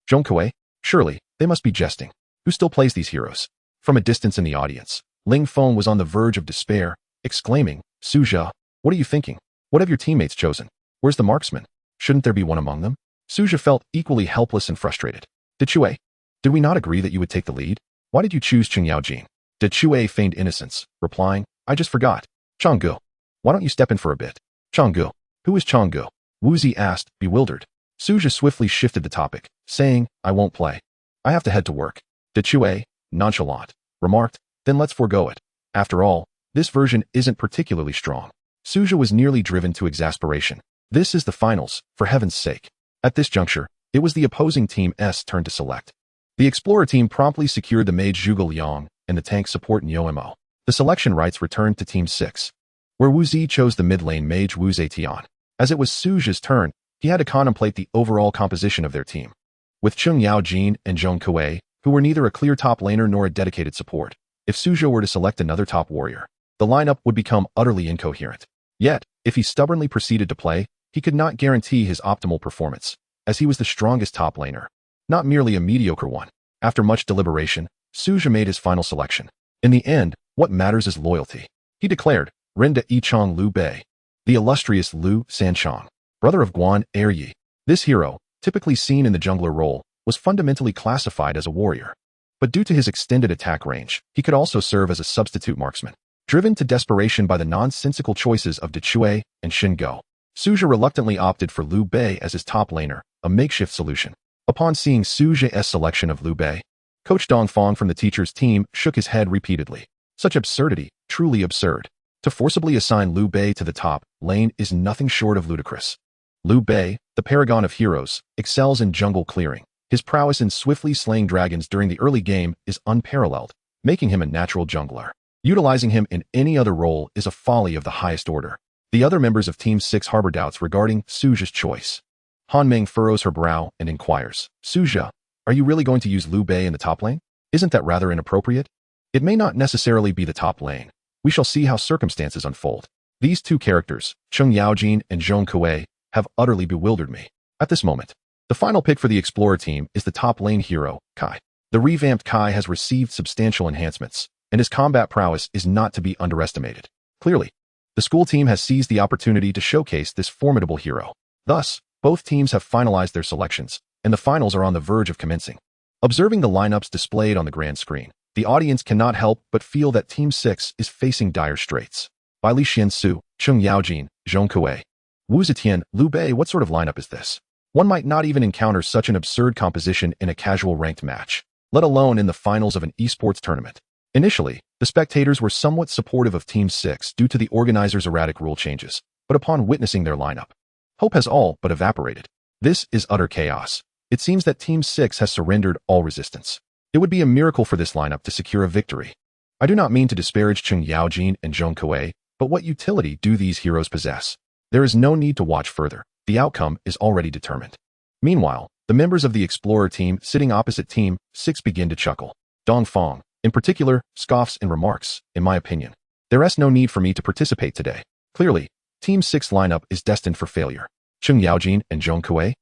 Zhong Kuei? Surely, they must be jesting. Who still plays these heroes? From a distance in the audience, Ling Feng was on the verge of despair, exclaiming, Suja, what are you thinking? What have your teammates chosen? Where's the marksman? Shouldn't there be one among them? Suja felt equally helpless and frustrated. Dechue, did we not agree that you would take the lead? Why did you choose Cheng Yaojin? Dechue feigned innocence, replying, I just forgot. Chang Ge, why don't you step in for a bit? Chang Ge, who is Chang Ge? Wu Zi asked, bewildered. Suja swiftly shifted the topic, saying, I won't play. I have to head to work. Dechue, nonchalant, remarked, then let's forego it. After all, this version isn't particularly strong. Suja was nearly driven to exasperation. This is the finals, for heaven's sake. At this juncture, it was the opposing team's turn to select. The Explorer team promptly secured the mage Zhuge Liang and the tank support Niu Mo. The selection rights returned to Team 6, where Wu Zi chose the mid-lane mage Wu Zetian. As it was Suja's turn, he had to contemplate the overall composition of their team. With Cheng Yaojin and Zhong Kuei, who were neither a clear top laner nor a dedicated support, if Suja were to select another top warrior, the lineup would become utterly incoherent. Yet, if he stubbornly proceeded to play, he could not guarantee his optimal performance, as he was the strongest top laner, not merely a mediocre one. After much deliberation, Suja made his final selection. In the end, what matters is loyalty. He declared, Renda Yichang Liu Bei, the illustrious Liu Sanchang, brother of Guan Yu. This hero, typically seen in the jungler role, was fundamentally classified as a warrior. But due to his extended attack range, he could also serve as a substitute marksman. Driven to desperation by the nonsensical choices of Dechue and Shingo, Suja reluctantly opted for Liu Bei as his top laner, a makeshift solution. Upon seeing Suja's selection of Liu Bei, Coach Dong Fong from the teacher's team shook his head repeatedly. Such absurdity, truly absurd. To forcibly assign Liu Bei to the top lane is nothing short of ludicrous. Liu Bei, the paragon of heroes, excels in jungle clearing. His prowess in swiftly slaying dragons during the early game is unparalleled, making him a natural jungler. Utilizing him in any other role is a folly of the highest order. The other members of Team 6 harbor doubts regarding Suja's choice. Han Meng furrows her brow and inquires, Suja, are you really going to use Liu Bei in the top lane? Isn't that rather inappropriate? It may not necessarily be the top lane. We shall see how circumstances unfold. These two characters, Cheng Yaojin and Zhong Kuei, have utterly bewildered me. At this moment, the final pick for the Explorer team is the top lane hero, Kai. The revamped Kai has received substantial enhancements, and his combat prowess is not to be underestimated. Clearly, the school team has seized the opportunity to showcase this formidable hero. Thus, both teams have finalized their selections, and the finals are on the verge of commencing. Observing the lineups displayed on the grand screen, the audience cannot help but feel that Team 6 is facing dire straits. Bai Li Xiansu, Cheng Yaojin, Zhong Kuei, Wu Zetian, Liu Bei, what sort of lineup is this? One might not even encounter such an absurd composition in a casual ranked match, let alone in the finals of an esports tournament. Initially, the spectators were somewhat supportive of Team 6 due to the organizers' erratic rule changes, but upon witnessing their lineup, hope has all but evaporated. This is utter chaos. It seems that Team 6 has surrendered all resistance. It would be a miracle for this lineup to secure a victory. I do not mean to disparage Cheng Yaojin and Zhong Kuei, but what utility do these heroes possess? There is no need to watch further. The outcome is already determined. Meanwhile, the members of the Explorer team sitting opposite Team 6 begin to chuckle. Dong Fong, in particular, scoffs and remarks, in my opinion, there is no need for me to participate today. Clearly, Team 6 lineup is destined for failure. Cheng Yaojin and Zhong Kuei?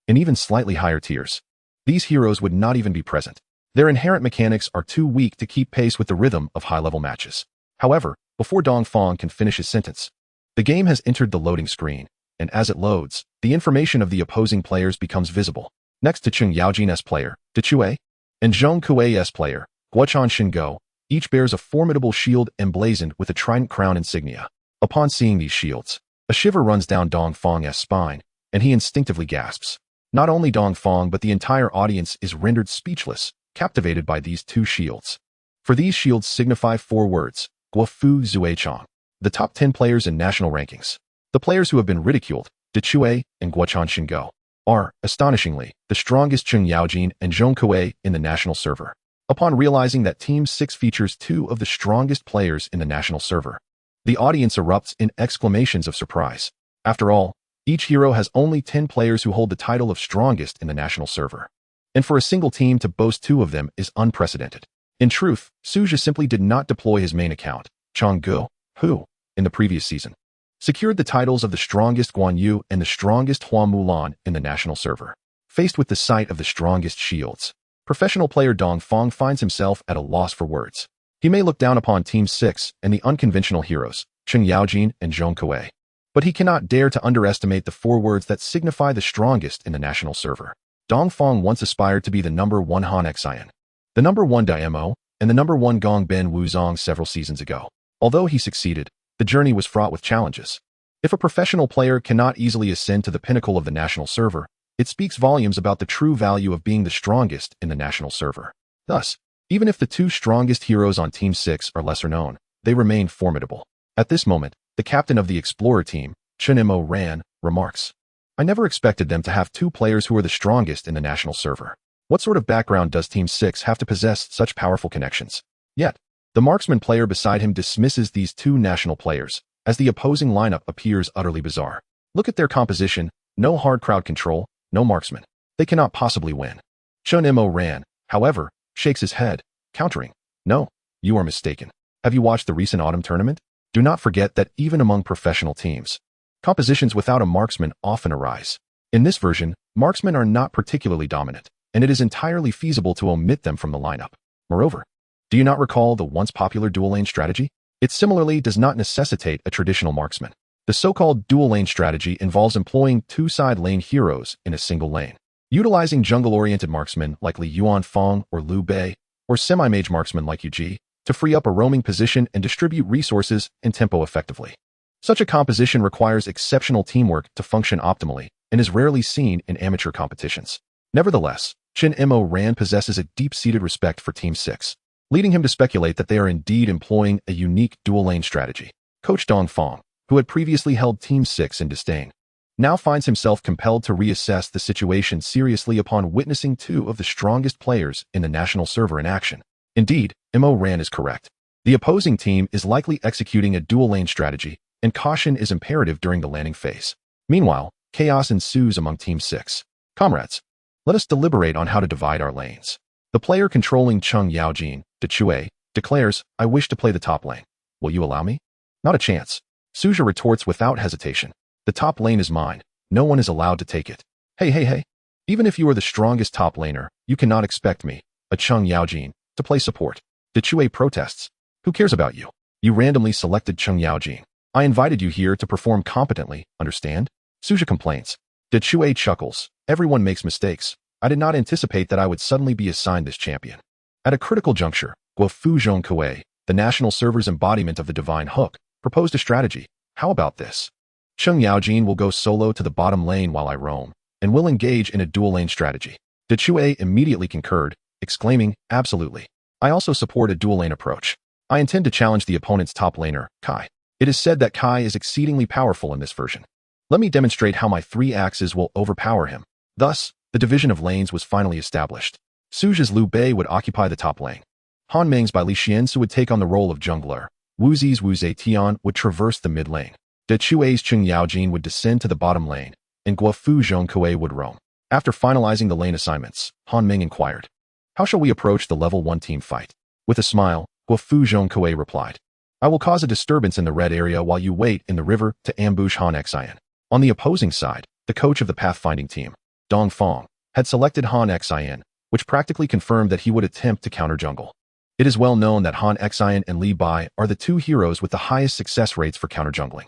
In even slightly higher tiers. These heroes would not even be present. Their inherent mechanics are too weak to keep pace with the rhythm of high-level matches. However, before Dong Fong can finish his sentence, the game has entered the loading screen, and as it loads, the information of the opposing players becomes visible. Next to Cheng Yaojin's player, De Chue, and Zhong Kuei's player, Guochan Shingo, each bears a formidable shield emblazoned with a trident crown insignia. Upon seeing these shields, a shiver runs down Dong Fong's spine, and he instinctively gasps. Not only Dong Fong but the entire audience is rendered speechless, captivated by these two shields. For these shields signify 4 words, Guofu Zuechang, the top 10 players in national rankings. The players who have been ridiculed, De Chue and Guochan Shingo, are, astonishingly, the strongest Cheng Yaojin and Zhong Kuei in the national server. Upon realizing that Team 6 features 2 of the strongest players in the national server, the audience erupts in exclamations of surprise. After all, each hero has only 10 players who hold the title of strongest in the national server. And for a single team to boast 2 of them is unprecedented. In truth, Suja simply did not deploy his main account, Chang Ge, who, in the previous season, secured the titles of the strongest Guan Yu and the strongest Hua Mulan in the national server. Faced with the sight of the strongest shields, professional player Dong Fong finds himself at a loss for words. He may look down upon Team 6 and the unconventional heroes, Cheng Yaojin and Zhong Kuei, but he cannot dare to underestimate the 4 words that signify the strongest in the national server. Dong Fong once aspired to be the number 1 Han Xian, the number 1 Daimo, and the number 1 Gong Ben Wuzong several seasons ago. Although he succeeded, the journey was fraught with challenges. If a professional player cannot easily ascend to the pinnacle of the national server, it speaks volumes about the true value of being the strongest in the national server. Thus, even if the 2 strongest heroes on Team 6 are lesser known, they remain formidable. At this moment, the captain of the Explorer team, Chen Mo Ran, remarks, I never expected them to have 2 players who are the strongest in the national server. What sort of background does Team 6 have to possess such powerful connections? Yet, the marksman player beside him dismisses these 2 national players, as the opposing lineup appears utterly bizarre. Look at their composition, no hard crowd control, no marksman. They cannot possibly win. Chen Mo Ran, however, shakes his head, countering, no, you are mistaken. Have you watched the recent autumn tournament? Do not forget that even among professional teams, compositions without a marksman often arise. In this version, marksmen are not particularly dominant, and it is entirely feasible to omit them from the lineup. Moreover, do you not recall the once popular dual lane strategy? It similarly does not necessitate a traditional marksman. The so-called dual lane strategy involves employing 2 side lane heroes in a single lane, utilizing jungle-oriented marksmen like Li Yuanfang or Lee Bai, or semi-mage marksmen like Yu Ji, to free up a roaming position and distribute resources and tempo effectively. Such a composition requires exceptional teamwork to function optimally and is rarely seen in amateur competitions. Nevertheless, Chen Mo Ran possesses a deep-seated respect for Team 6, leading him to speculate that they are indeed employing a unique dual-lane strategy. Coach Dong Fong, who had previously held Team 6 in disdain, now finds himself compelled to reassess the situation seriously upon witnessing 2 of the strongest players in the national server in action. Indeed, Mo Ran is correct. The opposing team is likely executing a dual-lane strategy, and caution is imperative during the landing phase. Meanwhile, chaos ensues among Team 6. Comrades, let us deliberate on how to divide our lanes. The player controlling Cheng Yaojin, De Chue, declares, I wish to play the top lane. Will you allow me? Not a chance. Suja retorts without hesitation. The top lane is mine. No one is allowed to take it. Hey. Even if you are the strongest top laner, you cannot expect me, a Cheng Yaojin, to play support. De Chue protests. Who cares about you? You randomly selected Cheng Yaojin. I invited you here to perform competently, understand? Suja complains. De Chue chuckles. Everyone makes mistakes. I did not anticipate that I would suddenly be assigned this champion. At a critical juncture, Guofu Zhong Kuei, the national server's embodiment of the divine hook, proposed a strategy. How about this? Cheng Yaojin will go solo to the bottom lane while I roam, and will engage in a dual lane strategy. De Chue immediately concurred, exclaiming, "Absolutely. I also support a dual lane approach. I intend to challenge the opponent's top laner, Kai. It is said that Kai is exceedingly powerful in this version. Let me demonstrate how my 3 axes will overpower him." Thus, the division of lanes was finally established. Suja's Liu Bei would occupy the top lane. Han Meng's Bai Li Xiansu would take on the role of jungler. Wu Zi's Wu Zetian would traverse the mid lane. De Chue's Cheng Yaojin would descend to the bottom lane, and Guofu Zhongkue would roam. After finalizing the lane assignments, Han Meng inquired, "How shall we approach the level 1 team fight?" With a smile, Guofu Zhongkue replied, "I will cause a disturbance in the red area while you wait in the river to ambush Han Xian." On the opposing side, the coach of the pathfinding team, Dong Fong, had selected Han Xian, which practically confirmed that he would attempt to counter jungle. It is well known that Han Xian and Lee Bai are the 2 heroes with the highest success rates for counter jungling.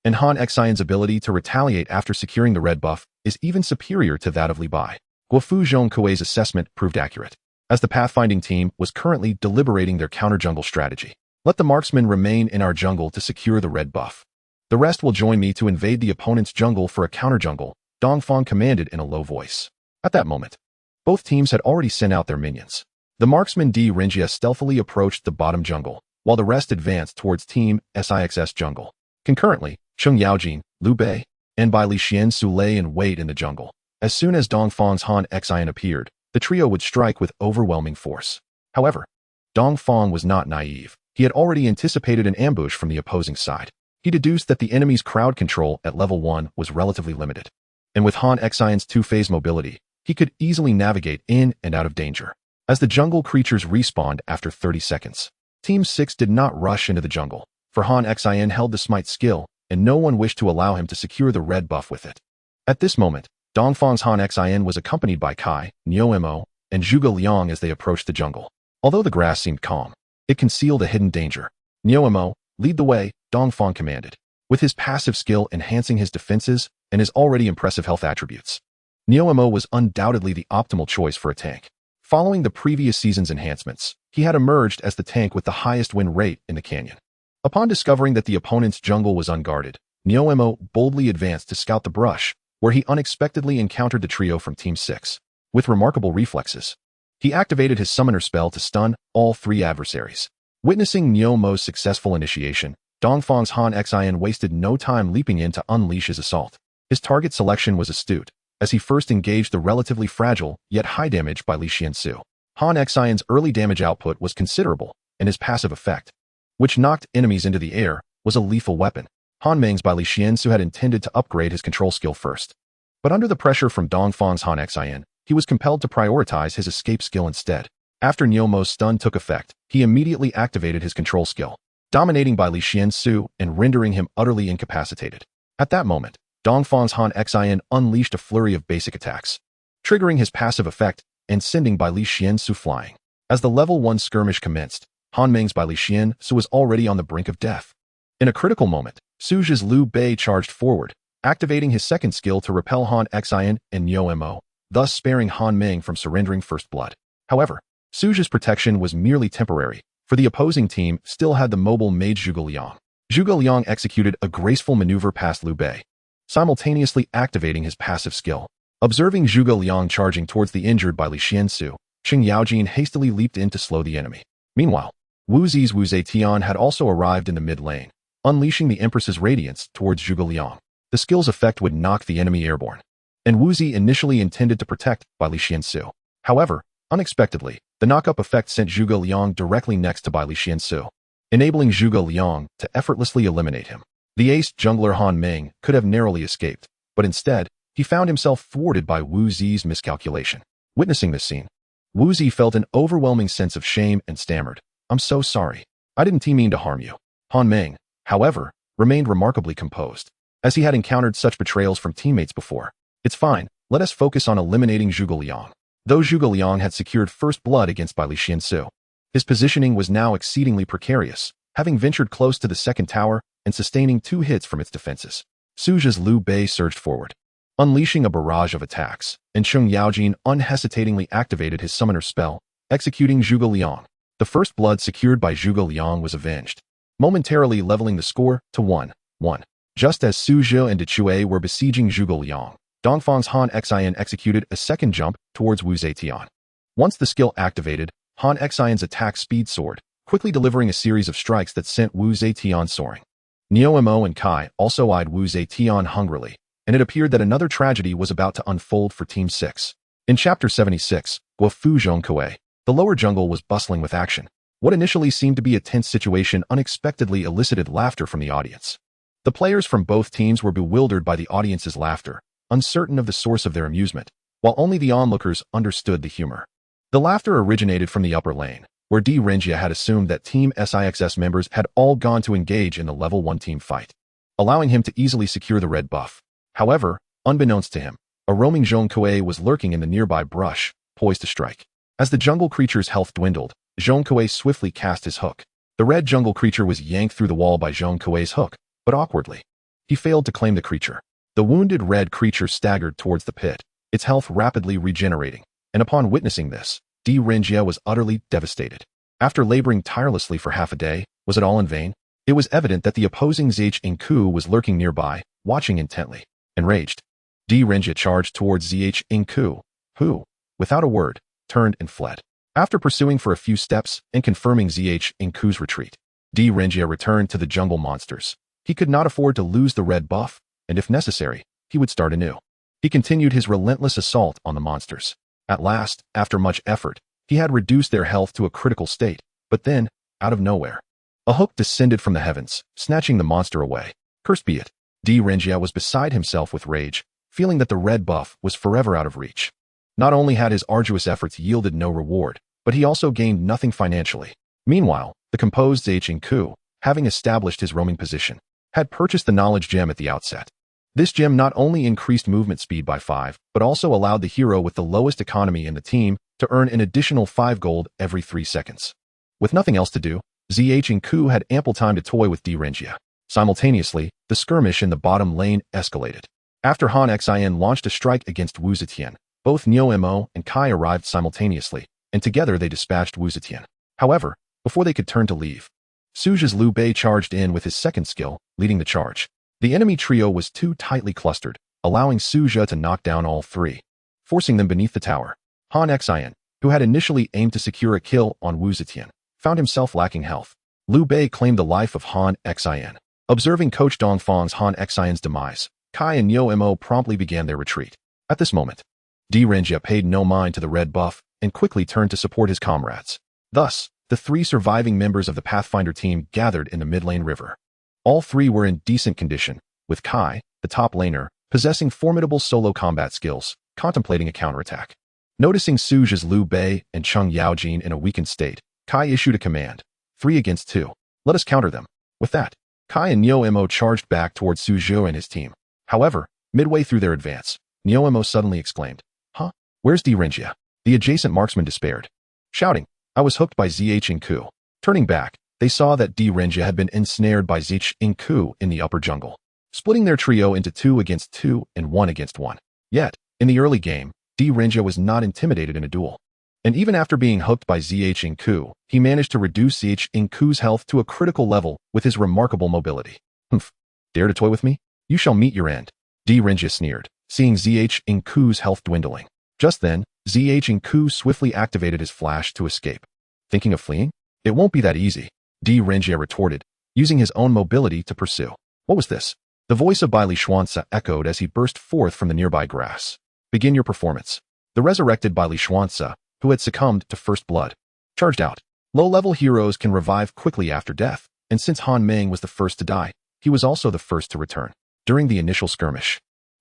And Han Xian's ability to retaliate after securing the red buff is even superior to that of Lee Bai. Guofu Zhongkue's assessment proved accurate, as the pathfinding team was currently deliberating their counter jungle strategy. "Let the marksman remain in our jungle to secure the red buff. The rest will join me to invade the opponent's jungle for a counter jungle," Dong Fong commanded in a low voice. At that moment, both teams had already sent out their minions. The marksman D. Renjia stealthily approached the bottom jungle, while the rest advanced towards Team Six's jungle. Concurrently, Cheng Yaojin, Liu Bei, and Bai Li Xiansu lay in wait in the jungle. As soon as Dong Fong's Han Xian appeared, the trio would strike with overwhelming force. However, Dong Fong was not naive. He had already anticipated an ambush from the opposing side. He deduced that the enemy's crowd control at level 1 was relatively limited. And with Han Xian's 2-phase mobility, he could easily navigate in and out of danger. As the jungle creatures respawned after 30 seconds, Team 6 did not rush into the jungle, for Han Xian held the smite skill, and no one wished to allow him to secure the red buff with it. At this moment, Dong Fong's Han Xian was accompanied by Kai, Niu Mo, and Zhuge Liang as they approached the jungle. Although the grass seemed calm, it concealed a hidden danger. "Niu Mo, lead the way," Dong Fong commanded, with his passive skill enhancing his defenses and his already impressive health attributes. Niu Mo was undoubtedly the optimal choice for a tank. Following the previous season's enhancements, he had emerged as the tank with the highest win rate in the canyon. Upon discovering that the opponent's jungle was unguarded, Niu Mo boldly advanced to scout the brush, where he unexpectedly encountered the trio from Team 6. With remarkable reflexes, he activated his summoner spell to stun all 3 adversaries. Witnessing Niu Mo's successful initiation, Dong Fong's Han Xian wasted no time leaping in to unleash his assault. His target selection was astute, as he first engaged the relatively fragile yet high damage Bai Li Xiansu. Han Xian's early damage output was considerable, and his passive effect, which knocked enemies into the air, was a lethal weapon. Han Meng's Bai Li Xiansu had intended to upgrade his control skill first, but under the pressure from Dong Fong's Han Xian, he was compelled to prioritize his escape skill instead. After Niu Mo's stun took effect, he immediately activated his control skill, dominating Bai Li Xiansu and rendering him utterly incapacitated. At that moment, Dong Fong's Han Xian unleashed a flurry of basic attacks, triggering his passive effect and sending Bai Li Xiansu flying. As the level 1 skirmish commenced, Han Meng's Bai Li Xiansu was already on the brink of death. In a critical moment, Suja's Liu Bei charged forward, activating his second skill to repel Han Xian and Niu Mo, thus sparing Han Meng from surrendering first blood. However, Suja's protection was merely temporary, for the opposing team still had the mobile mage Zhuge Liang. Zhuge Liang executed a graceful maneuver past Liu Bei, simultaneously activating his passive skill. Observing Zhuge Liang charging towards the injured Bai Li Xiansu, Cheng Yaojin hastily leaped in to slow the enemy. Meanwhile, Wu Zi's Wu Zetian had also arrived in the mid lane, unleashing the Empress's radiance towards Zhuge Liang. The skill's effect would knock the enemy airborne, and Wu Zi initially intended to protect Bai Li Xiansu. However, unexpectedly, the knock-up effect sent Zhuge Liang directly next to Bai Li Xiansu, enabling Zhuge Liang to effortlessly eliminate him. The ace jungler Han Meng could have narrowly escaped, but instead, he found himself thwarted by Wu Zi's miscalculation. Witnessing this scene, Wu Zi felt an overwhelming sense of shame and stammered, "I'm so sorry. I didn't mean to harm you." Han Meng, however, remained remarkably composed, as he had encountered such betrayals from teammates before. "It's fine, let us focus on eliminating Zhuge Liang." Though Zhuge Liang had secured first blood against Bai Li Xiansu, his positioning was now exceedingly precarious, having ventured close to the second tower and sustaining 2 hits from its defenses. Suja's Liu Bei surged forward, unleashing a barrage of attacks, and Cheng Yaojin unhesitatingly activated his summoner spell, executing Zhuge Liang. The first blood secured by Zhuge Liang was avenged, momentarily leveling the score to 1-1. Just as Su Zhe and De Chue were besieging Zhuge Liang, Dongfang's Han Xian executed a second jump towards Wu Zetian. Once the skill activated, Han Xian's attack speed soared, quickly delivering a series of strikes that sent Wu Zetian soaring. Niu Mo and Kai also eyed Wu Zetian hungrily, and it appeared that another tragedy was about to unfold for Team 6. In Chapter 76, Guofu Zhongkue, the lower jungle was bustling with action. What initially seemed to be a tense situation unexpectedly elicited laughter from the audience. The players from both teams were bewildered by the audience's laughter, uncertain of the source of their amusement, while only the onlookers understood the humor. The laughter originated from the upper lane, where Di Renjia had assumed that Team SIXS members had all gone to engage in the level 1 team fight, allowing him to easily secure the red buff. However, unbeknownst to him, a roaming Zhongkue was lurking in the nearby brush, poised to strike. As the jungle creature's health dwindled, Zhongkue swiftly cast his hook. The red jungle creature was yanked through the wall by Zhongkue's hook, but awkwardly. He failed to claim the creature. The wounded red creature staggered towards the pit, its health rapidly regenerating, and upon witnessing this, Di Renjia was utterly devastated. After laboring tirelessly for half a day, was it all in vain? It was evident that the opposing Zhengku was lurking nearby, watching intently. Enraged, Di Renjia charged towards Zhengku, who, without a word, turned and fled. After pursuing for a few steps and confirming Zhengku's retreat, Di Renjia returned to the jungle monsters. He could not afford to lose the red buff, and if necessary, he would start anew. He continued his relentless assault on the monsters. At last, after much effort, he had reduced their health to a critical state, but then, out of nowhere, a hook descended from the heavens, snatching the monster away. Cursed be it. Di Renjia was beside himself with rage, feeling that the red buff was forever out of reach. Not only had his arduous efforts yielded no reward, but he also gained nothing financially. Meanwhile, the composed Zhengku, having established his roaming position, had purchased the knowledge gem at the outset. This gem not only increased movement speed by 5, but also allowed the hero with the lowest economy in the team to earn an additional 5 gold every 3 seconds. With nothing else to do, Zhengku had ample time to toy with Di Renjia. Simultaneously, the skirmish in the bottom lane escalated. After Han Xian launched a strike against Wu Zetian, both Niu Mo and Kai arrived simultaneously, and together they dispatched Wu Zetian. However, before they could turn to leave, Suja's Lee Bai charged in with his second skill, leading the charge. The enemy trio was too tightly clustered, allowing Suja to knock down all three, forcing them beneath the tower. Han Xian, who had initially aimed to secure a kill on Wu Zetian, found himself lacking health. Lee Bai claimed the life of Han Xian. Observing Coach Dongfang's Han Xian's demise, Kai and Niu Mo promptly began their retreat. At this moment, Di Renjia paid no mind to the red buff and quickly turned to support his comrades. Thus, the 3 surviving members of the Pathfinder team gathered in the mid-lane river. All 3 were in decent condition, with Kai, the top laner, possessing formidable solo combat skills, contemplating a counterattack. Noticing Suja's Lee Bai and Cheng Yaojin in a weakened state, Kai issued a command, 3 against 2. Let us counter them. With that, Kai and Niu Mo charged back towards Suju and his team. However, midway through their advance, Niu Mo suddenly exclaimed, "Huh? Where's Di Renjia?" The adjacent marksman despaired, shouting, "I was hooked by Zhengku." Turning back, they saw that Di Renjia had been ensnared by Zhengku in the upper jungle, splitting their trio into 2 against 2 and 1 against 1. Yet, in the early game, Di Renjia was not intimidated in a duel. And even after being hooked by Zhengku, he managed to reduce Zhengku's health to a critical level with his remarkable mobility. "Humph, dare to toy with me? You shall meet your end," Di Renjia sneered, seeing Zhengku's health dwindling. Just then, Zhengku swiftly activated his flash to escape. Thinking of fleeing? It won't be that easy, Di Renjia retorted, using his own mobility to pursue. What was this? The voice of Bai Li Xuanzi echoed as he burst forth from the nearby grass. Begin your performance. The resurrected Bai Li Xuanzi, who had succumbed to first blood, charged out. Low-level heroes can revive quickly after death, and since Han Meng was the first to die, he was also the first to return. During the initial skirmish,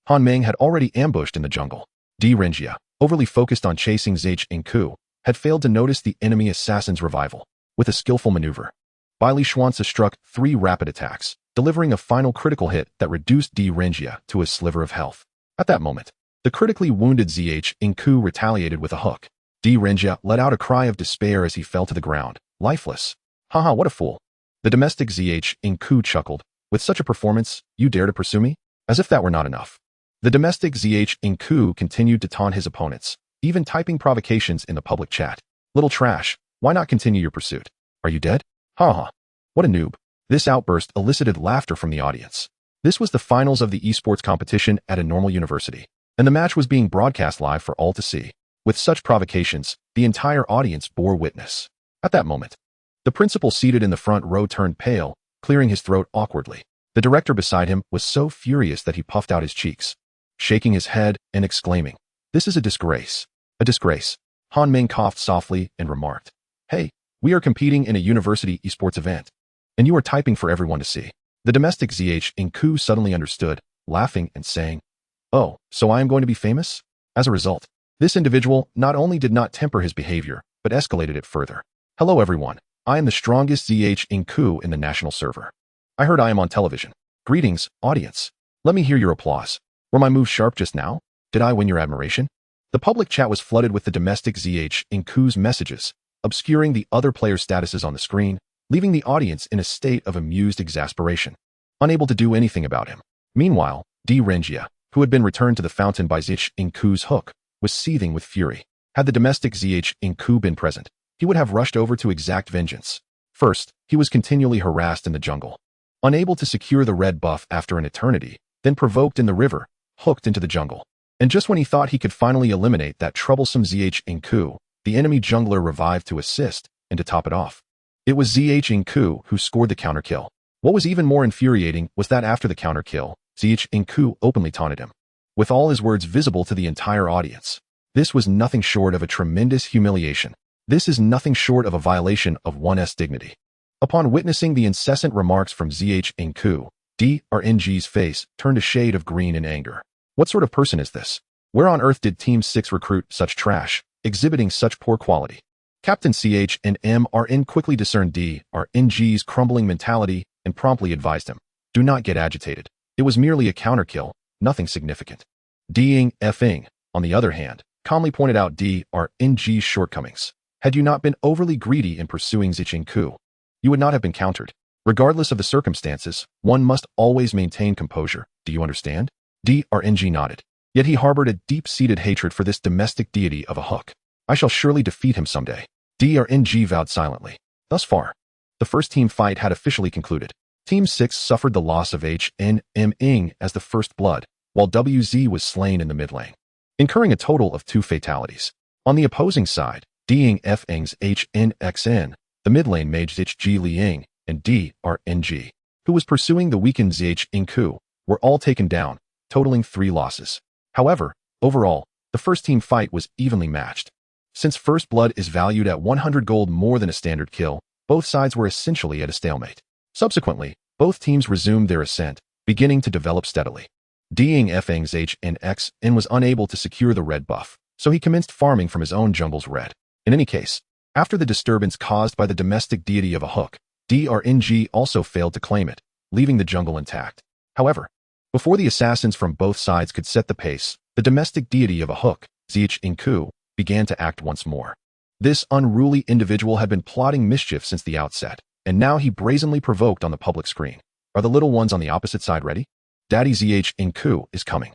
Han Meng had already ambushed in the jungle. Di Renjia, overly focused on chasing Zhengku, had failed to notice the enemy assassin's revival. With a skillful maneuver, Bai Li Xuanzi struck 3 rapid attacks, delivering a final critical hit that reduced Di Renjia to a sliver of health. At that moment, the critically wounded Zhengku retaliated with a hook. Di Renjia let out a cry of despair as he fell to the ground, lifeless. Haha, what a fool. The domestic Zhengku chuckled. With such a performance, you dare to pursue me? As if that were not enough. The domestic Zhengku continued to taunt his opponents, even typing provocations in the public chat. Little trash, why not continue your pursuit? Are you dead? Haha. What a noob. This outburst elicited laughter from the audience. This was the finals of the esports competition at a normal university, and the match was being broadcast live for all to see. With such provocations, the entire audience bore witness. At that moment, the principal seated in the front row turned pale, clearing his throat awkwardly. The director beside him was so furious that he puffed out his cheeks, shaking his head and exclaiming, "This is a disgrace. A disgrace." Han Ming coughed softly and remarked, "Hey, we are competing in a university esports event, and you are typing for everyone to see." The domestic ZH in Ku suddenly understood, laughing and saying, "Oh, so I am going to be famous?" As a result, this individual not only did not temper his behavior, but escalated it further. "Hello everyone, I am the strongest ZH in Ku in the national server. I heard I am on television. Greetings, audience. Let me hear your applause. Were my moves sharp just now? Did I win your admiration?" The public chat was flooded with the domestic ZH in Ku's messages, obscuring the other players' statuses on the screen, leaving the audience in a state of amused exasperation, unable to do anything about him. Meanwhile, D. Renjia, who had been returned to the fountain by ZH in Ku's hook, was seething with fury. Had the domestic ZH in Ku been present, he would have rushed over to exact vengeance. First, he was continually harassed in the jungle, unable to secure the red buff after an eternity, then provoked in the river, hooked into the jungle. And just when he thought he could finally eliminate that troublesome ZH in Ku, the enemy jungler revived to assist, and to top it off, it was ZH in Ku who scored the counter kill. What was even more infuriating was that after the counter kill, ZH in Ku openly taunted him, with all his words visible to the entire audience. This was nothing short of a tremendous humiliation. This is nothing short of a violation of one's dignity. Upon witnessing the incessant remarks from ZH in Ku, DRNG's face turned a shade of green in anger. What sort of person is this? Where on earth did Team 6 recruit such trash, exhibiting such poor quality? Captain CH and MRN quickly discerned DRNG's crumbling mentality and promptly advised him, "Do not get agitated. It was merely a counter kill, nothing significant." Ding Fing, on the other hand, calmly pointed out DRNG's shortcomings. "Had you not been overly greedy in pursuing Ziching Ku, you would not have been countered. Regardless of the circumstances, one must always maintain composure. Do you understand?" DRNG nodded. Yet he harbored a deep-seated hatred for this domestic deity of a hook. "I shall surely defeat him someday." DRNG vowed silently. Thus far, the first team fight had officially concluded. Team 6 suffered the loss of HNM as the first blood, while WZ was slain in the mid lane, incurring a total of 2 fatalities. On the opposing side, Ding Feng's HNXN, the mid lane mage ZH Liang, and DRNG, who was pursuing the weakened ZH in Ku, were all taken down, totaling 3 losses. However, overall, the first team fight was evenly matched. Since first blood is valued at 100 gold more than a standard kill, both sides were essentially at a stalemate. Subsequently, both teams resumed their ascent, beginning to develop steadily. Ding Feng's HNXN was unable to secure the red buff, so he commenced farming from his own jungle's red. In any case, after the disturbance caused by the domestic deity of a hook, DRNG also failed to claim it, leaving the jungle intact. However, before the assassins from both sides could set the pace, the domestic deity of a hook, ZH in Ku, began to act once more. This unruly individual had been plotting mischief since the outset, and now he brazenly provoked on the public screen. Are the little ones on the opposite side ready? Daddy ZH in Ku is coming.